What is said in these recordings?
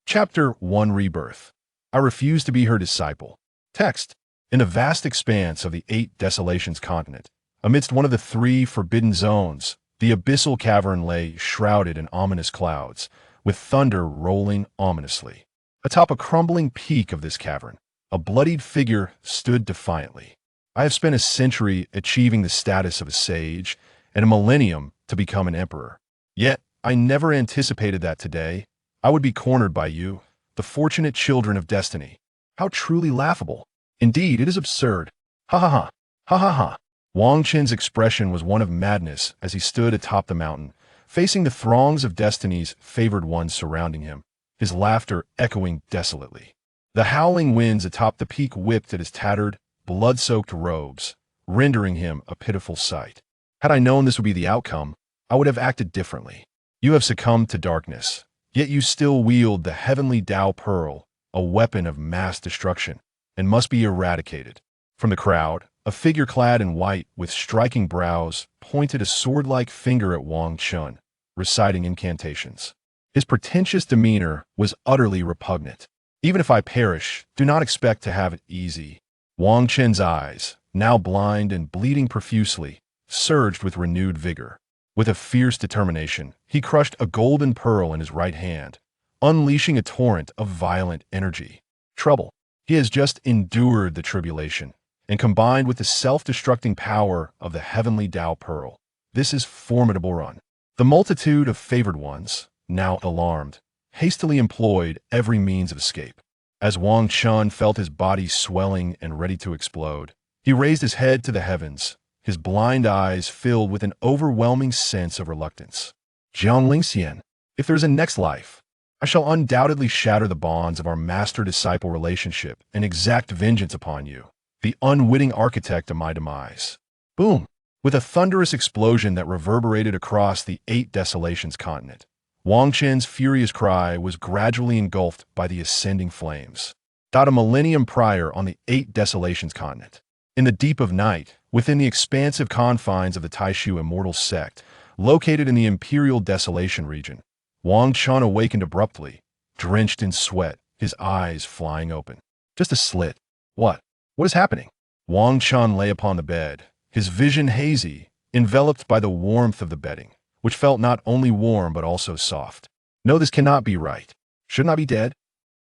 Chapter 1 Rebirth. I refuse to be her disciple. Text. In the vast expanse of the 8 Desolations continent, amidst one of the 3 forbidden zones, the abyssal cavern lay shrouded in ominous clouds, with thunder rolling ominously. Atop a crumbling peak of this cavern, a bloodied figure stood defiantly. I have spent a century achieving the status of a sage, and a millennium to become an emperor. Yet, I never anticipated that today I would be cornered by you, the fortunate children of destiny. How truly laughable. Indeed, it is absurd. Ha ha ha. Ha ha ha. Wang Chen's expression was one of madness as he stood atop the mountain, facing the throngs of destiny's favored ones surrounding him, his laughter echoing desolately. The howling winds atop the peak whipped at his tattered, blood-soaked robes, rendering him a pitiful sight. Had I known this would be the outcome, I would have acted differently. You have succumbed to darkness, yet you still wield the heavenly Tao Pearl, a weapon of mass destruction, and must be eradicated. From the crowd, a figure clad in white with striking brows pointed a sword-like finger at Wang Chen, reciting incantations. His pretentious demeanor was utterly repugnant. Even if I perish, do not expect to have it easy. Wang Chen's eyes, now blind and bleeding profusely, surged with renewed vigor. With a fierce determination, he crushed a golden pearl in his right hand, unleashing a torrent of violent energy. Trouble. He has just endured the tribulation, and combined with the self-destructing power of the heavenly Tao Pearl, this is formidable run. The multitude of favored ones, now alarmed, hastily employed every means of escape. As Wang Chen felt his body swelling and ready to explode, he raised his head to the heavens, his blind eyes filled with an overwhelming sense of reluctance. Jiang Lingxian, if there is a next life, I shall undoubtedly shatter the bonds of our master-disciple relationship and exact vengeance upon you, the unwitting architect of my demise. Boom! With a thunderous explosion that reverberated across the 8 Desolations continent, Wang Chen's furious cry was gradually engulfed by the ascending flames. A millennium prior on the 8 Desolations continent, in the deep of night, within the expansive confines of the Taishu immortal sect, located in the Imperial Desolation region, Wang Chen awakened abruptly, drenched in sweat, his eyes flying open. Just a slit. What? What is happening? Wang Chen lay upon the bed, his vision hazy, enveloped by the warmth of the bedding, which felt not only warm but also soft. No, this cannot be right. Shouldn't I be dead?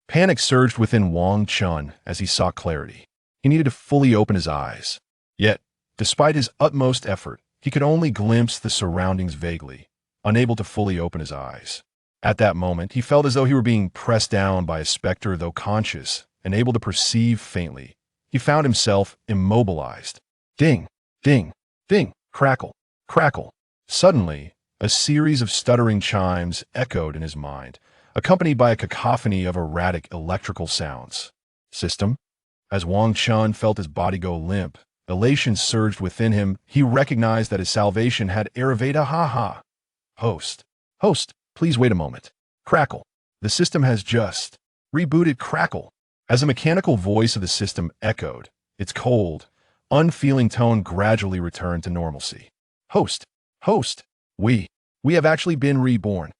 Panic surged within Wang Chen as he sought clarity. He needed to fully open his eyes. Yet, despite his utmost effort, he could only glimpse the surroundings vaguely, unable to fully open his eyes. At that moment, he felt as though he were being pressed down by a specter, though conscious and able to perceive faintly. He found himself immobilized. Ding, ding, ding, crackle, crackle. Suddenly, a series of stuttering chimes echoed in his mind, accompanied by a cacophony of erratic electrical sounds. System? As Wang Chen felt his body go limp, elation surged within him. He recognized that his salvation had arrived. Ha ha. Host. Please wait a moment. Crackle. The system has just rebooted. Crackle. As the mechanical voice of the system echoed, its cold, unfeeling tone gradually returned to normalcy. Host. We have actually been reborn.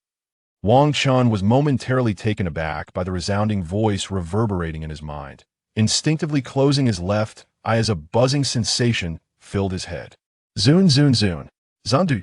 Wang Chen was momentarily taken aback by the resounding voice reverberating in his mind. Instinctively closing his left eye as a buzzing sensation filled his head. Zun. Zandu.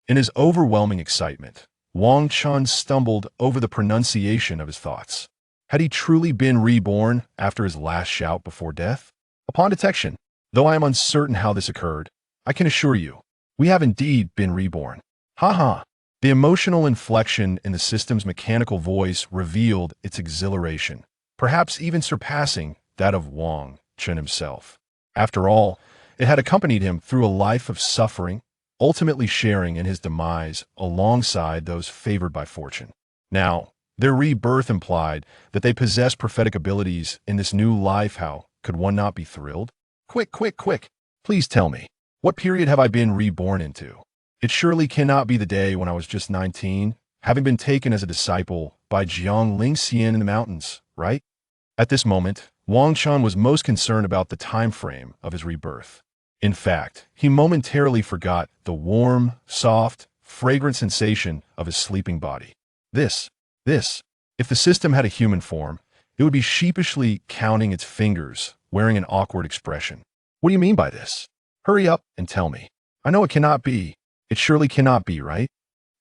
In his overwhelming excitement, Wang Chen stumbled over the pronunciation of his thoughts. Had he truly been reborn after his last shout before death? Upon detection, though I am uncertain how this occurred, I can assure you, we have indeed been reborn. Ha ha. The emotional inflection in the system's mechanical voice revealed its exhilaration, perhaps even surpassing that of Wang Chen himself. After all, it had accompanied him through a life of suffering, ultimately sharing in his demise alongside those favored by fortune. Now, their rebirth implied that they possessed prophetic abilities in this new life. How could one not be thrilled? Quick! Please tell me, what period have I been reborn into? It surely cannot be the day when I was just 19, having been taken as a disciple by Jiang Lingxian in the mountains, right? At this moment, Wang Chen was most concerned about the time frame of his rebirth. In fact, he momentarily forgot the warm, soft, fragrant sensation of his sleeping body. This If the system had a human form, it would be sheepishly counting its fingers, wearing an awkward expression. What do you mean by this? Hurry up and tell me. I know it cannot be. It surely cannot be, right?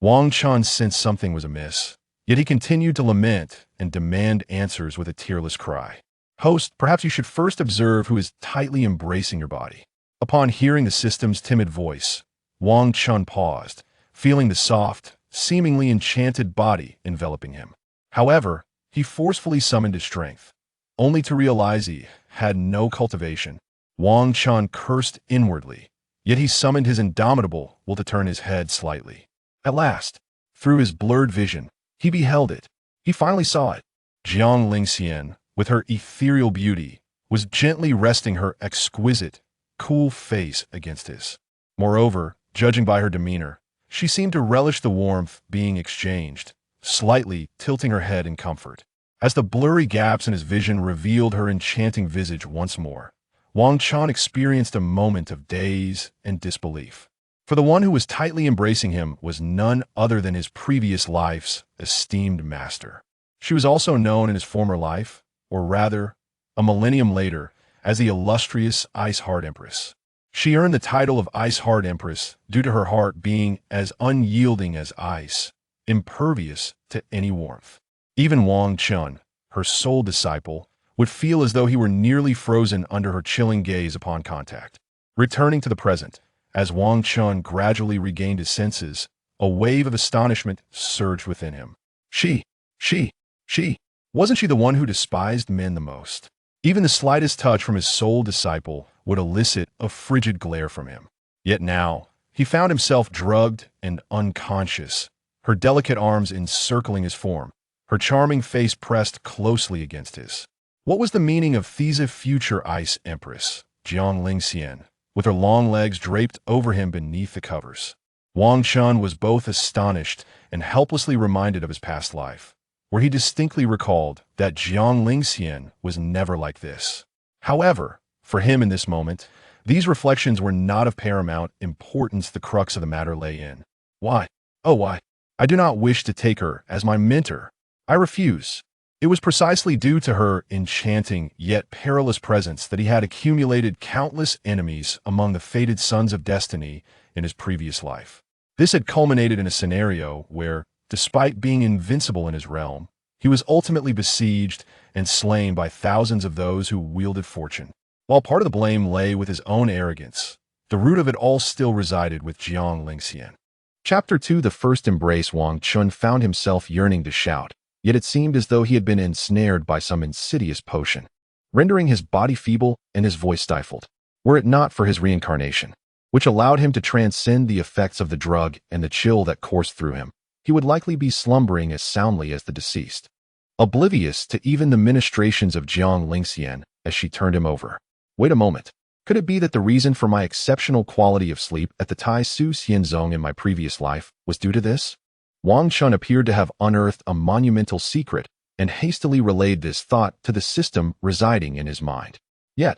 Wang Chen sensed something was amiss, yet he continued to lament and demand answers with a tearless cry. Host, perhaps you should first observe who is tightly embracing your body. Upon hearing the system's timid voice, Wang Chen paused, feeling the soft, seemingly enchanted body enveloping him. However, he forcefully summoned his strength, only to realize he had no cultivation. Wang Chen cursed inwardly, yet he summoned his indomitable will to turn his head slightly. At last, through his blurred vision, he beheld it. He finally saw it. Jiang Lingxian, with her ethereal beauty, was gently resting her exquisite, cool face against his. Moreover, judging by her demeanor, she seemed to relish the warmth being exchanged, slightly tilting her head in comfort. As the blurry gaps in his vision revealed her enchanting visage once more, Wang Chen experienced a moment of daze and disbelief. For the one who was tightly embracing him was none other than his previous life's esteemed master. She was also known in his former life, or rather, a millennium later, as the illustrious Ice-Heart Empress. She earned the title of Ice-Heart Empress due to her heart being as unyielding as ice, impervious to any warmth. Even Wang Chen, her sole disciple, would feel as though he were nearly frozen under her chilling gaze upon contact. Returning to the present, as Wang Chen gradually regained his senses, a wave of astonishment surged within him. She, wasn't she the one who despised men the most? Even the slightest touch from his sole disciple would elicit a frigid glare from him. Yet now, he found himself drugged and unconscious, her delicate arms encircling his form, her charming face pressed closely against his. What was the meaning of Thesa future Ice Empress, Jiang Lingxian, with her long legs draped over him beneath the covers? Wang Chen was both astonished and helplessly reminded of his past life, where he distinctly recalled that Jiang Lingxian was never like this. However, for him in this moment, these reflections were not of paramount importance. The crux of the matter lay in, why? Oh, why? I do not wish to take her as my mentor. I refuse. It was precisely due to her enchanting yet perilous presence that he had accumulated countless enemies among the fated sons of destiny in his previous life. This had culminated in a scenario where, despite being invincible in his realm, he was ultimately besieged and slain by thousands of those who wielded fortune. While part of the blame lay with his own arrogance, the root of it all still resided with Jiang Lingxian. Chapter 2. The first embrace. Wang Chen found himself yearning to shout, yet it seemed as though he had been ensnared by some insidious potion, rendering his body feeble and his voice stifled. Were it not for his reincarnation, which allowed him to transcend the effects of the drug and the chill that coursed through him, he would likely be slumbering as soundly as the deceased, oblivious to even the ministrations of Jiang Lingxian as she turned him over. Wait a moment. Could it be that the reason for my exceptional quality of sleep at the Tai Su Xianzong in my previous life was due to this? Wang Chen appeared to have unearthed a monumental secret and hastily relayed this thought to the system residing in his mind. Yet,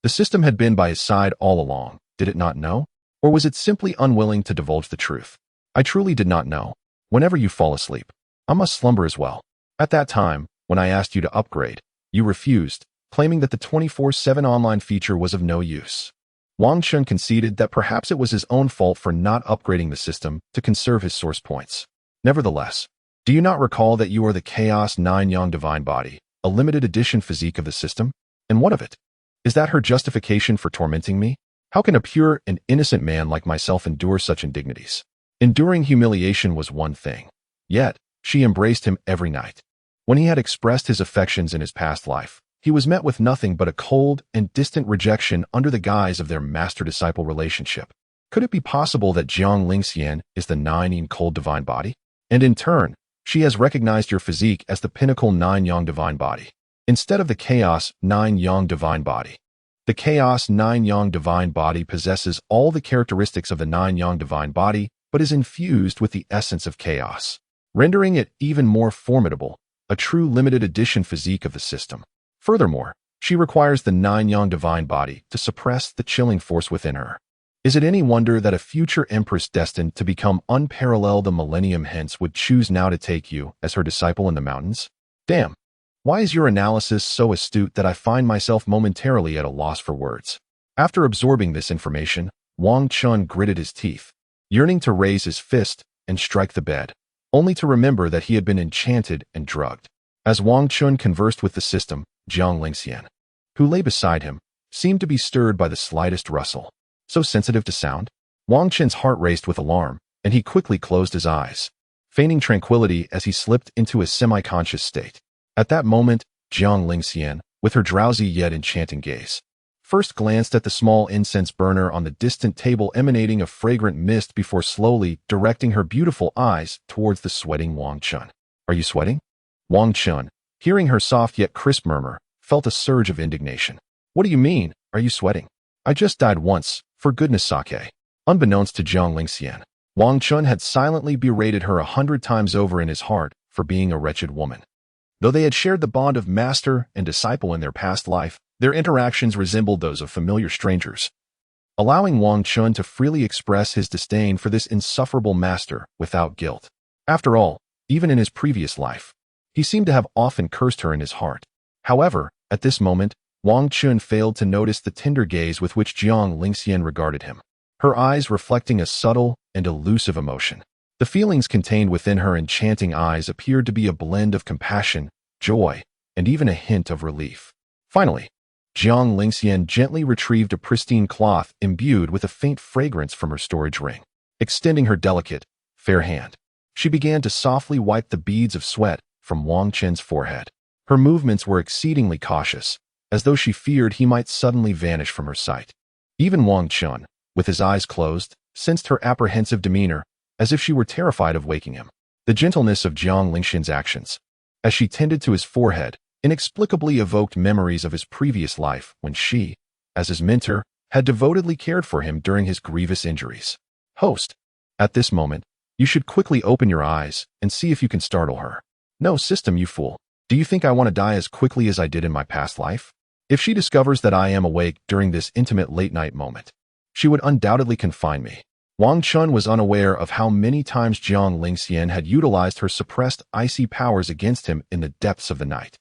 the system had been by his side all along. Did it not know? Or was it simply unwilling to divulge the truth? I truly did not know. Whenever you fall asleep, I must slumber as well. At that time, when I asked you to upgrade, you refused, claiming that the 24/7 online feature was of no use. Wang Chen conceded that perhaps it was his own fault for not upgrading the system to conserve his source points. Nevertheless, do you not recall that you are the Chaos 9 Yang Divine Body, a limited edition physique of the system? And what of it? Is that her justification for tormenting me? How can a pure and innocent man like myself endure such indignities? Enduring humiliation was one thing. Yet, she embraced him every night. When he had expressed his affections in his past life, he was met with nothing but a cold and distant rejection under the guise of their master-disciple relationship. Could it be possible that Jiang Lingxian is the 9 Yin cold divine body? And in turn, she has recognized your physique as the pinnacle 9 Yang divine body, instead of the Chaos 9 Yang divine body. The Chaos 9 Yang divine body possesses all the characteristics of the 9 Yang divine body, but is infused with the essence of chaos, rendering it even more formidable, a true limited edition physique of the system. Furthermore, she requires the 9 Yang divine body to suppress the chilling force within her. Is it any wonder that a future empress destined to become unparalleled a millennium hence would choose now to take you as her disciple in the mountains? Damn. Why is your analysis so astute that I find myself momentarily at a loss for words? After absorbing this information, Wang Chen gritted his teeth, yearning to raise his fist and strike the bed, only to remember that he had been enchanted and drugged. As Wang Chen conversed with the system, Jiang Lingxian, who lay beside him, seemed to be stirred by the slightest rustle. So sensitive to sound? Wang Chen's heart raced with alarm, and he quickly closed his eyes, feigning tranquility as he slipped into a semi-conscious state. At that moment, Jiang Lingxian, with her drowsy yet enchanting gaze, first glanced at the small incense burner on the distant table emanating a fragrant mist before slowly directing her beautiful eyes towards the sweating Wang Chen. Are you sweating? Wang Chen, hearing her soft yet crisp murmur, felt a surge of indignation. What do you mean, are you sweating? I just died once, for goodness sake. Unbeknownst to Jiang Lingxian, Wang Chen had silently berated her 100 times over in his heart for being a wretched woman. Though they had shared the bond of master and disciple in their past life, their interactions resembled those of familiar strangers, allowing Wang Chen to freely express his disdain for this insufferable master without guilt. After all, even in his previous life, he seemed to have often cursed her in his heart. However, at this moment, Wang Chen failed to notice the tender gaze with which Jiang Lingxian regarded him, her eyes reflecting a subtle and elusive emotion. The feelings contained within her enchanting eyes appeared to be a blend of compassion, joy, and even a hint of relief. Finally, Jiang Lingxian gently retrieved a pristine cloth imbued with a faint fragrance from her storage ring. Extending her delicate, fair hand, she began to softly wipe the beads of sweat from Wang Chen's forehead. Her movements were exceedingly cautious, as though she feared he might suddenly vanish from her sight. Even Wang Chen, with his eyes closed, sensed her apprehensive demeanor, as if she were terrified of waking him. The gentleness of Jiang Lingxian's actions, as she tended to his forehead, inexplicably evoked memories of his previous life when she, as his mentor, had devotedly cared for him during his grievous injuries. Host, at this moment, you should quickly open your eyes and see if you can startle her. No, system, you fool. Do you think I want to die as quickly as I did in my past life? If she discovers that I am awake during this intimate late-night moment, she would undoubtedly confine me. Wang Chen was unaware of how many times Jiang Lingxian had utilized her suppressed icy powers against him in the depths of the night.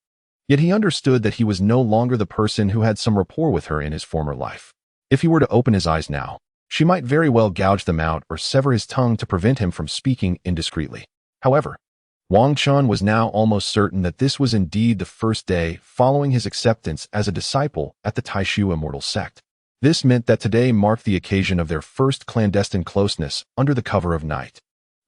Yet he understood that he was no longer the person who had some rapport with her in his former life. If he were to open his eyes now, she might very well gouge them out or sever his tongue to prevent him from speaking indiscreetly. However, Wang Chen was now almost certain that this was indeed the first day following his acceptance as a disciple at the Taishu Immortal Sect. This meant that today marked the occasion of their first clandestine closeness under the cover of night.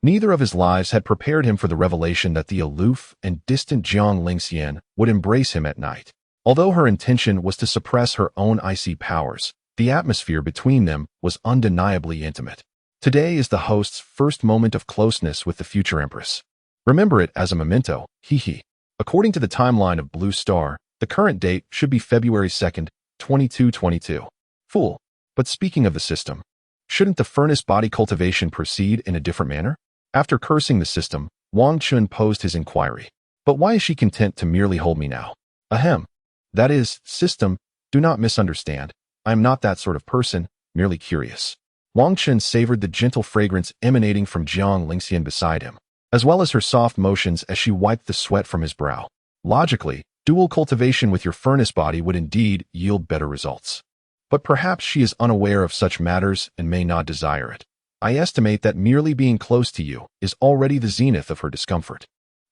Neither of his lives had prepared him for the revelation that the aloof and distant Jiang Lingxian would embrace him at night. Although her intention was to suppress her own icy powers, the atmosphere between them was undeniably intimate. Today is the host's first moment of closeness with the future Empress. Remember it as a memento, hee. According to the timeline of Blue Star, the current date should be February 2nd, 2222. Fool. But speaking of the system, shouldn't the furnace body cultivation proceed in a different manner? After cursing the system, Wang Chen posed his inquiry. But why is she content to merely hold me now? Ahem. That is, system, do not misunderstand. I am not that sort of person, merely curious. Wang Chen savored the gentle fragrance emanating from Jiang Lingxian beside him, as well as her soft motions as she wiped the sweat from his brow. Logically, dual cultivation with your furnace body would indeed yield better results. But perhaps she is unaware of such matters and may not desire it. I estimate that merely being close to you is already the zenith of her discomfort.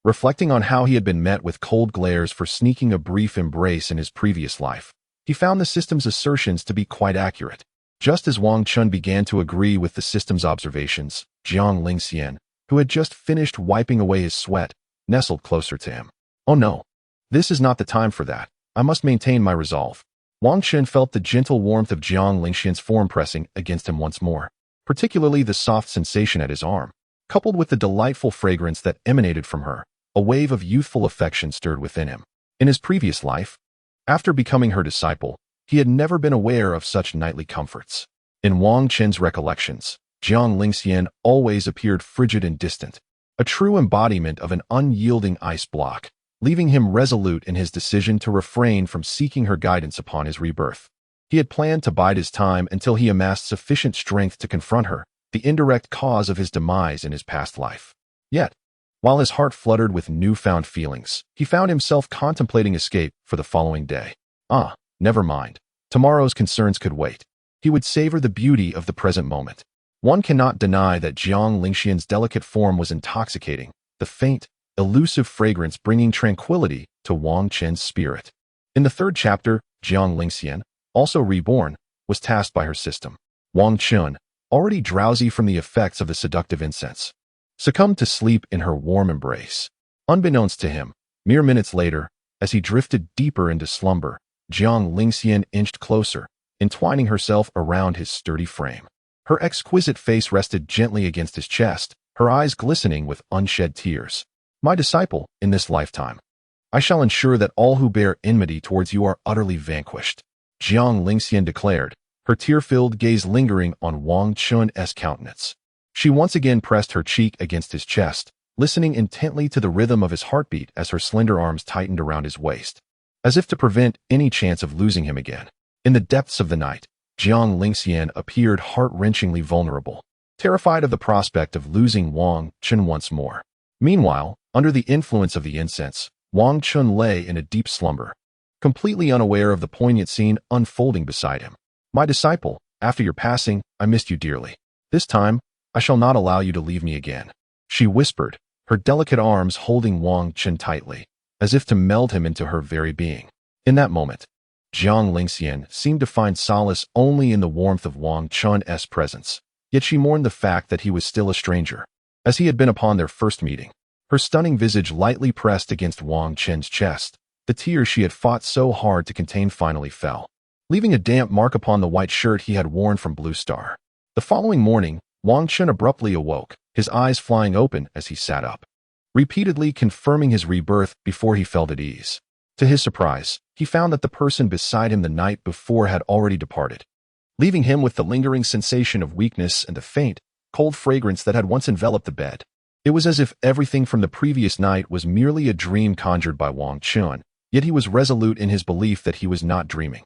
Reflecting on how he had been met with cold glares for sneaking a brief embrace in his previous life, he found the system's assertions to be quite accurate. Just as Wang Chen began to agree with the system's observations, Jiang Lingxian, who had just finished wiping away his sweat, nestled closer to him. Oh no, this is not the time for that. I must maintain my resolve. Wang Chen felt the gentle warmth of Jiang Lingxian's form pressing against him once more, particularly the soft sensation at his arm. Coupled with the delightful fragrance that emanated from her, a wave of youthful affection stirred within him. In his previous life, after becoming her disciple, he had never been aware of such nightly comforts. In Wang Chen's recollections, Jiang Lingxian always appeared frigid and distant, a true embodiment of an unyielding ice block, leaving him resolute in his decision to refrain from seeking her guidance upon his rebirth. He had planned to bide his time until he amassed sufficient strength to confront her, the indirect cause of his demise in his past life. Yet, While his heart fluttered with newfound feelings, he found himself contemplating escape for the following day. Never mind. Tomorrow's concerns could wait. He would savor the beauty of the present moment. One cannot deny that Jiang Lingxian's delicate form was intoxicating, the faint, elusive fragrance bringing tranquility to Wang Chen's spirit. In the third chapter, Jiang Lingxian, also reborn, was tasked by her system. Wang Chen, already drowsy from the effects of the seductive incense, succumbed to sleep in her warm embrace. Unbeknownst to him, mere minutes later, as he drifted deeper into slumber, Jiang Lingxian inched closer, entwining herself around his sturdy frame. Her exquisite face rested gently against his chest, her eyes glistening with unshed tears. My disciple, in this lifetime, I shall ensure that all who bear enmity towards you are utterly vanquished, Jiang Lingxian declared, her tear-filled gaze lingering on Wang Chen's countenance. She once again pressed her cheek against his chest, listening intently to the rhythm of his heartbeat as her slender arms tightened around his waist, as if to prevent any chance of losing him again. In the depths of the night, Jiang Lingxian appeared heart-wrenchingly vulnerable, terrified of the prospect of losing Wang Chen once more. Meanwhile, under the influence of the incense, Wang Chen lay in a deep slumber, completely unaware of the poignant scene unfolding beside him. My disciple, after your passing, I missed you dearly. This time, I shall not allow you to leave me again, she whispered, her delicate arms holding Wang Chen tightly, as if to meld him into her very being. In that moment, Jiang Lingxian seemed to find solace only in the warmth of Wang Chen's presence, yet she mourned the fact that he was still a stranger, as he had been upon their first meeting. Her stunning visage lightly pressed against Wang Chen's chest. The tears she had fought so hard to contain finally fell, leaving a damp mark upon the white shirt he had worn from Blue Star. The following morning, Wang Chen abruptly awoke, his eyes flying open as he sat up, repeatedly confirming his rebirth before he felt at ease. To his surprise, he found that the person beside him the night before had already departed, leaving him with the lingering sensation of weakness and the faint, cold fragrance that had once enveloped the bed. It was as if everything from the previous night was merely a dream conjured by Wang Chen, yet he was resolute in his belief that he was not dreaming.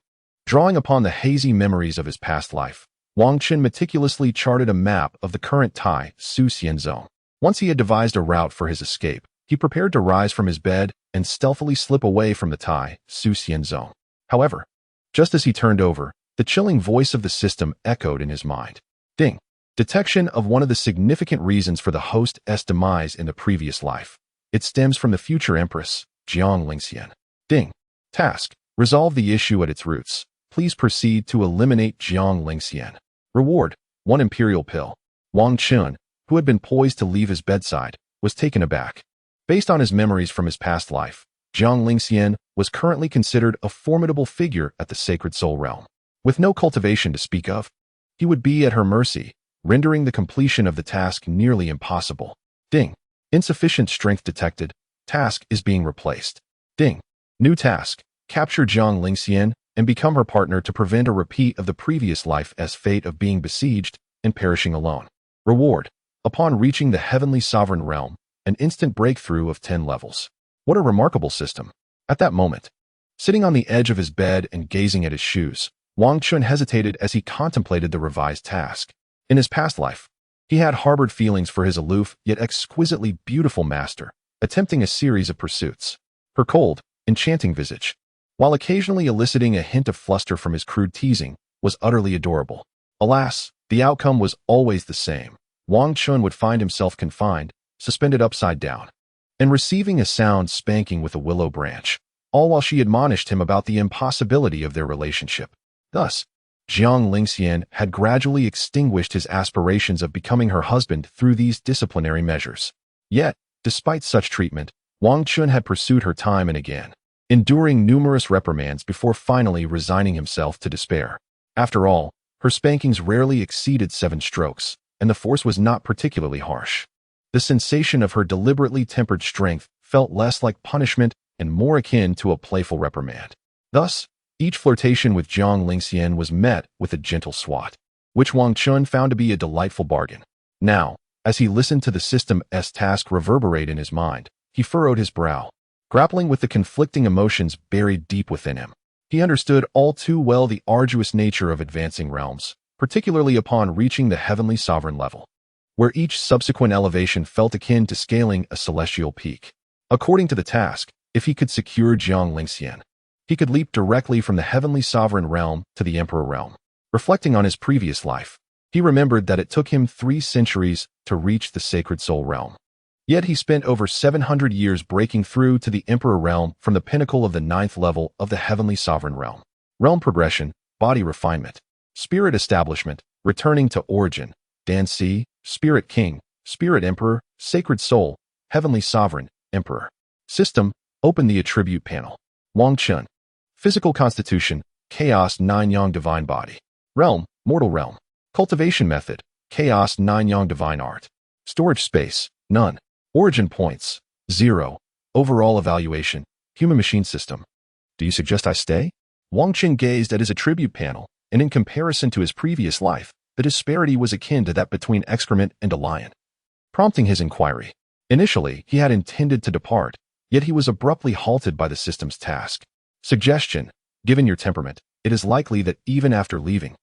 Drawing upon the hazy memories of his past life, Wang Chen meticulously charted a map of the current Tai Su Xian zone. Once he had devised a route for his escape, he prepared to rise from his bed and stealthily slip away from the Tai Su Xian zone. However, just as he turned over, the chilling voice of the system echoed in his mind. Ding! Detection of one of the significant reasons for the host's demise in the previous life. It stems from the future Empress, Jiang Lingxian. Ding! Task: resolve the issue at its roots. Please proceed to eliminate Jiang Lingxian. Reward: 1 imperial pill. Wang Chen, who had been poised to leave his bedside, was taken aback. Based on his memories from his past life, Jiang Lingxian was currently considered a formidable figure at the Sacred Soul Realm. With no cultivation to speak of, he would be at her mercy, rendering the completion of the task nearly impossible. Ding! Insufficient strength detected. Task is being replaced. Ding! New task: capture Jiang Lingxian and become her partner to prevent a repeat of the previous life's fate of being besieged and perishing alone. Reward: upon reaching the Heavenly Sovereign Realm, an instant breakthrough of 10 levels. What a remarkable system. At that moment, sitting on the edge of his bed and gazing at his shoes, Wang Chen hesitated as he contemplated the revised task. In his past life, he had harbored feelings for his aloof yet exquisitely beautiful master, attempting a series of pursuits. Her cold, enchanting visage, while occasionally eliciting a hint of fluster from his crude teasing, was utterly adorable. Alas, the outcome was always the same. Wang Chen would find himself confined, suspended upside down, and receiving a sound spanking with a willow branch, all while she admonished him about the impossibility of their relationship. Thus, Jiang Lingxian had gradually extinguished his aspirations of becoming her husband through these disciplinary measures. Yet, despite such treatment, Wang Chen had pursued her time and again, enduring numerous reprimands before finally resigning himself to despair. After all, her spankings rarely exceeded 7 strokes, and the force was not particularly harsh. The sensation of her deliberately tempered strength felt less like punishment and more akin to a playful reprimand. Thus, each flirtation with Jiang Lingxian was met with a gentle swat, which Wang Chen found to be a delightful bargain. Now, as he listened to the system's task reverberate in his mind, he furrowed his brow, grappling with the conflicting emotions buried deep within him. He understood all too well the arduous nature of advancing realms, particularly upon reaching the heavenly sovereign level. where each subsequent elevation felt akin to scaling a celestial peak. According to the task, if he could secure Jiang Lingxian, he could leap directly from the heavenly sovereign realm to the emperor realm. Reflecting on his previous life, he remembered that it took him 3 centuries to reach the sacred soul realm. Yet he spent over 700 years breaking through to the emperor realm from the pinnacle of the 9th level of the heavenly sovereign realm. Realm progression, body refinement, spirit establishment, returning to origin, Dan Si, spirit king, spirit emperor, sacred soul, heavenly sovereign, emperor. System, open the attribute panel. Wang Chen. Physical constitution, chaos 9 yang divine body. Realm, mortal realm. Cultivation method, chaos 9 yang divine art. Storage space, none. Origin points, 0. Overall evaluation, human machine system. Do you suggest I stay? Wang Chen gazed at his attribute panel, and in comparison to his previous life, the disparity was akin to that between excrement and a lion, prompting his inquiry. Initially, he had intended to depart, yet he was abruptly halted by the system's task. Suggestion, given your temperament, it is likely that even after leaving,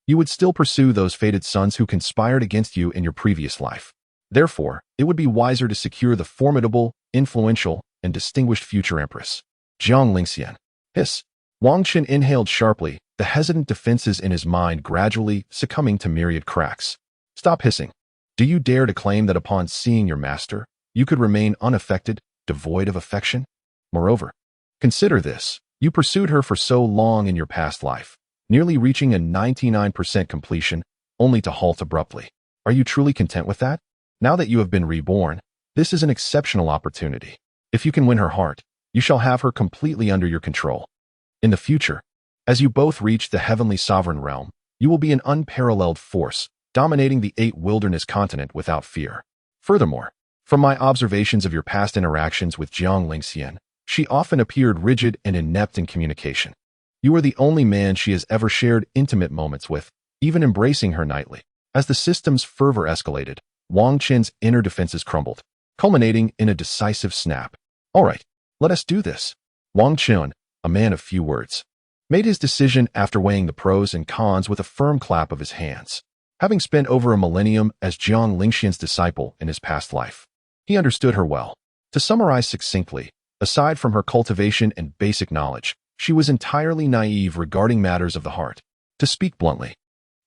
you would still pursue those fated sons who conspired against you in your previous life. Therefore, it would be wiser to secure the formidable, influential, and distinguished future empress. Jiang Lingxian. Hiss. Wang Chen inhaled sharply, the hesitant defenses in his mind gradually succumbing to myriad cracks. Stop hissing. Do you dare to claim that upon seeing your master, you could remain unaffected, devoid of affection? Moreover, consider this. You pursued her for so long in your past life, nearly reaching a 99% completion, only to halt abruptly. Are you truly content with that? Now that you have been reborn, this is an exceptional opportunity. If you can win her heart, you shall have her completely under your control. In the future, as you both reach the heavenly sovereign realm, you will be an unparalleled force, dominating the 8 wilderness continent without fear. Furthermore, from my observations of your past interactions with Jiang Lingxian, she often appeared rigid and inept in communication. You are the only man she has ever shared intimate moments with, even embracing her nightly. As the system's fervor escalated, Wang Chen's inner defenses crumbled, culminating in a decisive snap. All right, let us do this. Wang Chen, a man of few words, made his decision after weighing the pros and cons with a firm clap of his hands. Having spent over a millennium as Jiang Lingxian's disciple in his past life, he understood her well. To summarize succinctly, aside from her cultivation and basic knowledge, she was entirely naive regarding matters of the heart. To speak bluntly,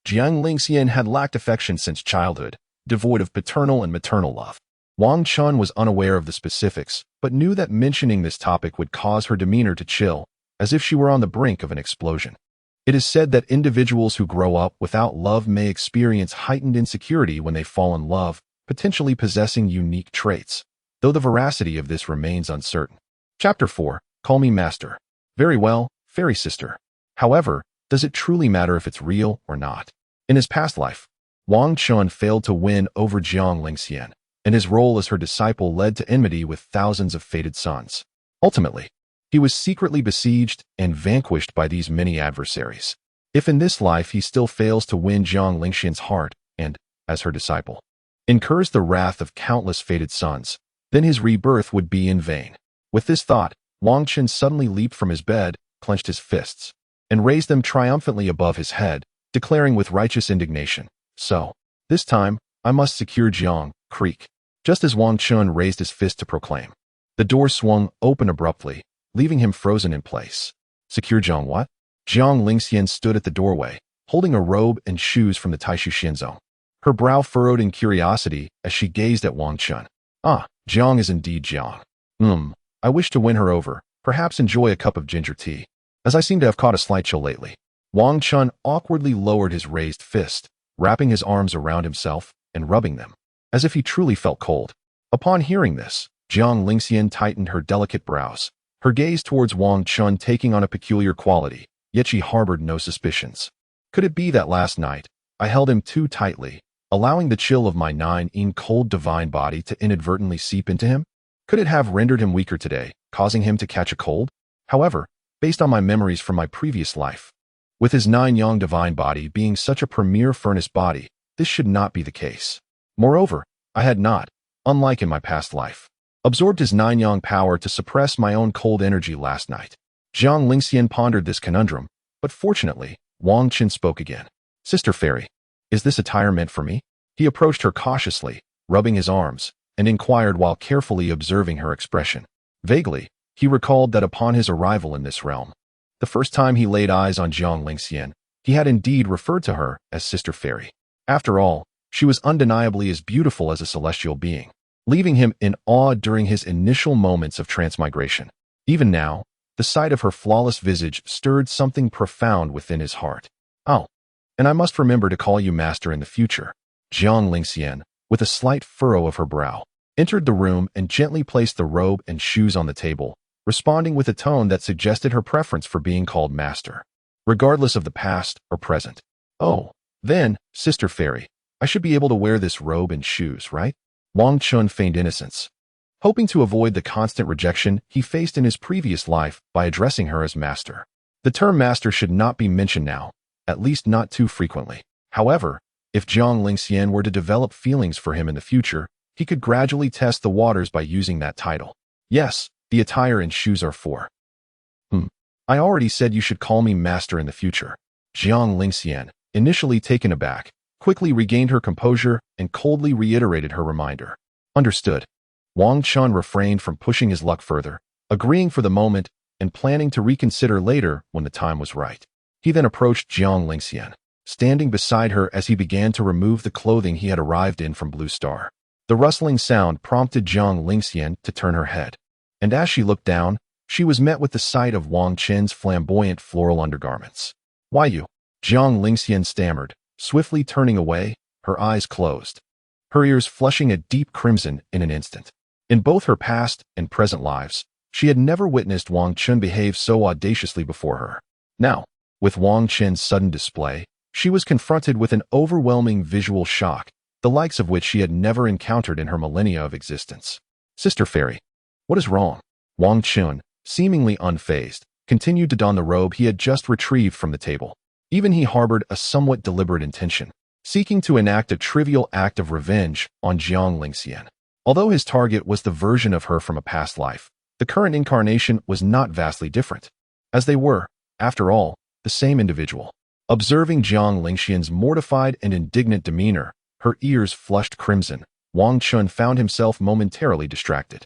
Jiang Lingxian had lacked affection since childhood, devoid of paternal and maternal love. Wang Chen was unaware of the specifics, but knew that mentioning this topic would cause her demeanor to chill, as if she were on the brink of an explosion. It is said that individuals who grow up without love may experience heightened insecurity when they fall in love, potentially possessing unique traits, though the veracity of this remains uncertain. Chapter 4. Call me Master. Very well, Fairy Sister. However, does it truly matter if it's real or not? In his past life, Wang Chen failed to win over Jiang Lingxian, and his role as her disciple led to enmity with thousands of fated sons. Ultimately, he was secretly besieged and vanquished by these many adversaries. If in this life he still fails to win Jiang Lingxian's heart and, as her disciple, incurs the wrath of countless fated sons, then his rebirth would be in vain. With this thought, Wang Chen suddenly leaped from his bed, clenched his fists, and raised them triumphantly above his head, declaring with righteous indignation, "So, this time, I must secure Jiang." Creak. Just as Wang Chen raised his fist to proclaim, the door swung open abruptly, leaving him frozen in place. Secure Jiang what? Jiang Lingxian stood at the doorway, holding a robe and shoes from the Taishu Xianzong. Her brow furrowed in curiosity as she gazed at Wang Chen. Ah, Jiang is indeed Jiang. I wish to win her over, perhaps enjoy a cup of ginger tea, as I seem to have caught a slight chill lately. Wang Chen awkwardly lowered his raised fist, wrapping his arms around himself and rubbing them, as if he truly felt cold. Upon hearing this, Jiang Lingxian tightened her delicate brows, her gaze towards Wang Chen taking on a peculiar quality, yet she harbored no suspicions. Could it be that last night, I held him too tightly, allowing the chill of my 9 cold divine body to inadvertently seep into him? Could it have rendered him weaker today, causing him to catch a cold? However, based on my memories from my previous life, with his 9 yang divine body being such a premier furnace body, this should not be the case. Moreover, I had not, unlike in my past life, absorbed his 9 yang power to suppress my own cold energy last night. Jiang Lingxian pondered this conundrum, but fortunately, Wang Chen spoke again. Sister Fairy, is this attire meant for me? He approached her cautiously, rubbing his arms, and inquired while carefully observing her expression. Vaguely, he recalled that upon his arrival in this realm, the first time he laid eyes on Jiang Lingxian, he had indeed referred to her as Sister Fairy. After all, she was undeniably as beautiful as a celestial being, leaving him in awe during his initial moments of transmigration. Even now, the sight of her flawless visage stirred something profound within his heart. Oh, and I must remember to call you master in the future. Jiang Lingxian, with a slight furrow of her brow, entered the room and gently placed the robe and shoes on the table, responding with a tone that suggested her preference for being called master, regardless of the past or present. Oh, then, Sister Fairy, I should be able to wear this robe and shoes, right? Wang Chen feigned innocence, hoping to avoid the constant rejection he faced in his previous life by addressing her as master. The term master should not be mentioned now, at least not too frequently. However, if Jiang Lingxian were to develop feelings for him in the future, he could gradually test the waters by using that title. Yes, the attire and shoes are for. I already said you should call me master in the future. Jiang Lingxian, initially taken aback, quickly regained her composure and coldly reiterated her reminder. Understood. Wang Chen refrained from pushing his luck further, agreeing for the moment and planning to reconsider later when the time was right. He then approached Jiang Lingxian, standing beside her as he began to remove the clothing he had arrived in from Blue Star. The rustling sound prompted Jiang Lingxian to turn her head, and as she looked down, she was met with the sight of Wang Chen's flamboyant floral undergarments. Why you? Jiang Lingxian stammered, swiftly turning away, her eyes closed, her ears flushing a deep crimson in an instant. In both her past and present lives, she had never witnessed Wang Chen behave so audaciously before her. Now, with Wang Chen's sudden display, she was confronted with an overwhelming visual shock, the likes of which she had never encountered in her millennia of existence. Sister Fairy, what is wrong? Wang Chen, seemingly unfazed, continued to don the robe he had just retrieved from the table. Even he harbored a somewhat deliberate intention, seeking to enact a trivial act of revenge on Jiang Lingxian. Although his target was the version of her from a past life, the current incarnation was not vastly different, as they were, after all, the same individual. Observing Jiang Lingxian's mortified and indignant demeanor, her ears flushed crimson, Wang Chen found himself momentarily distracted.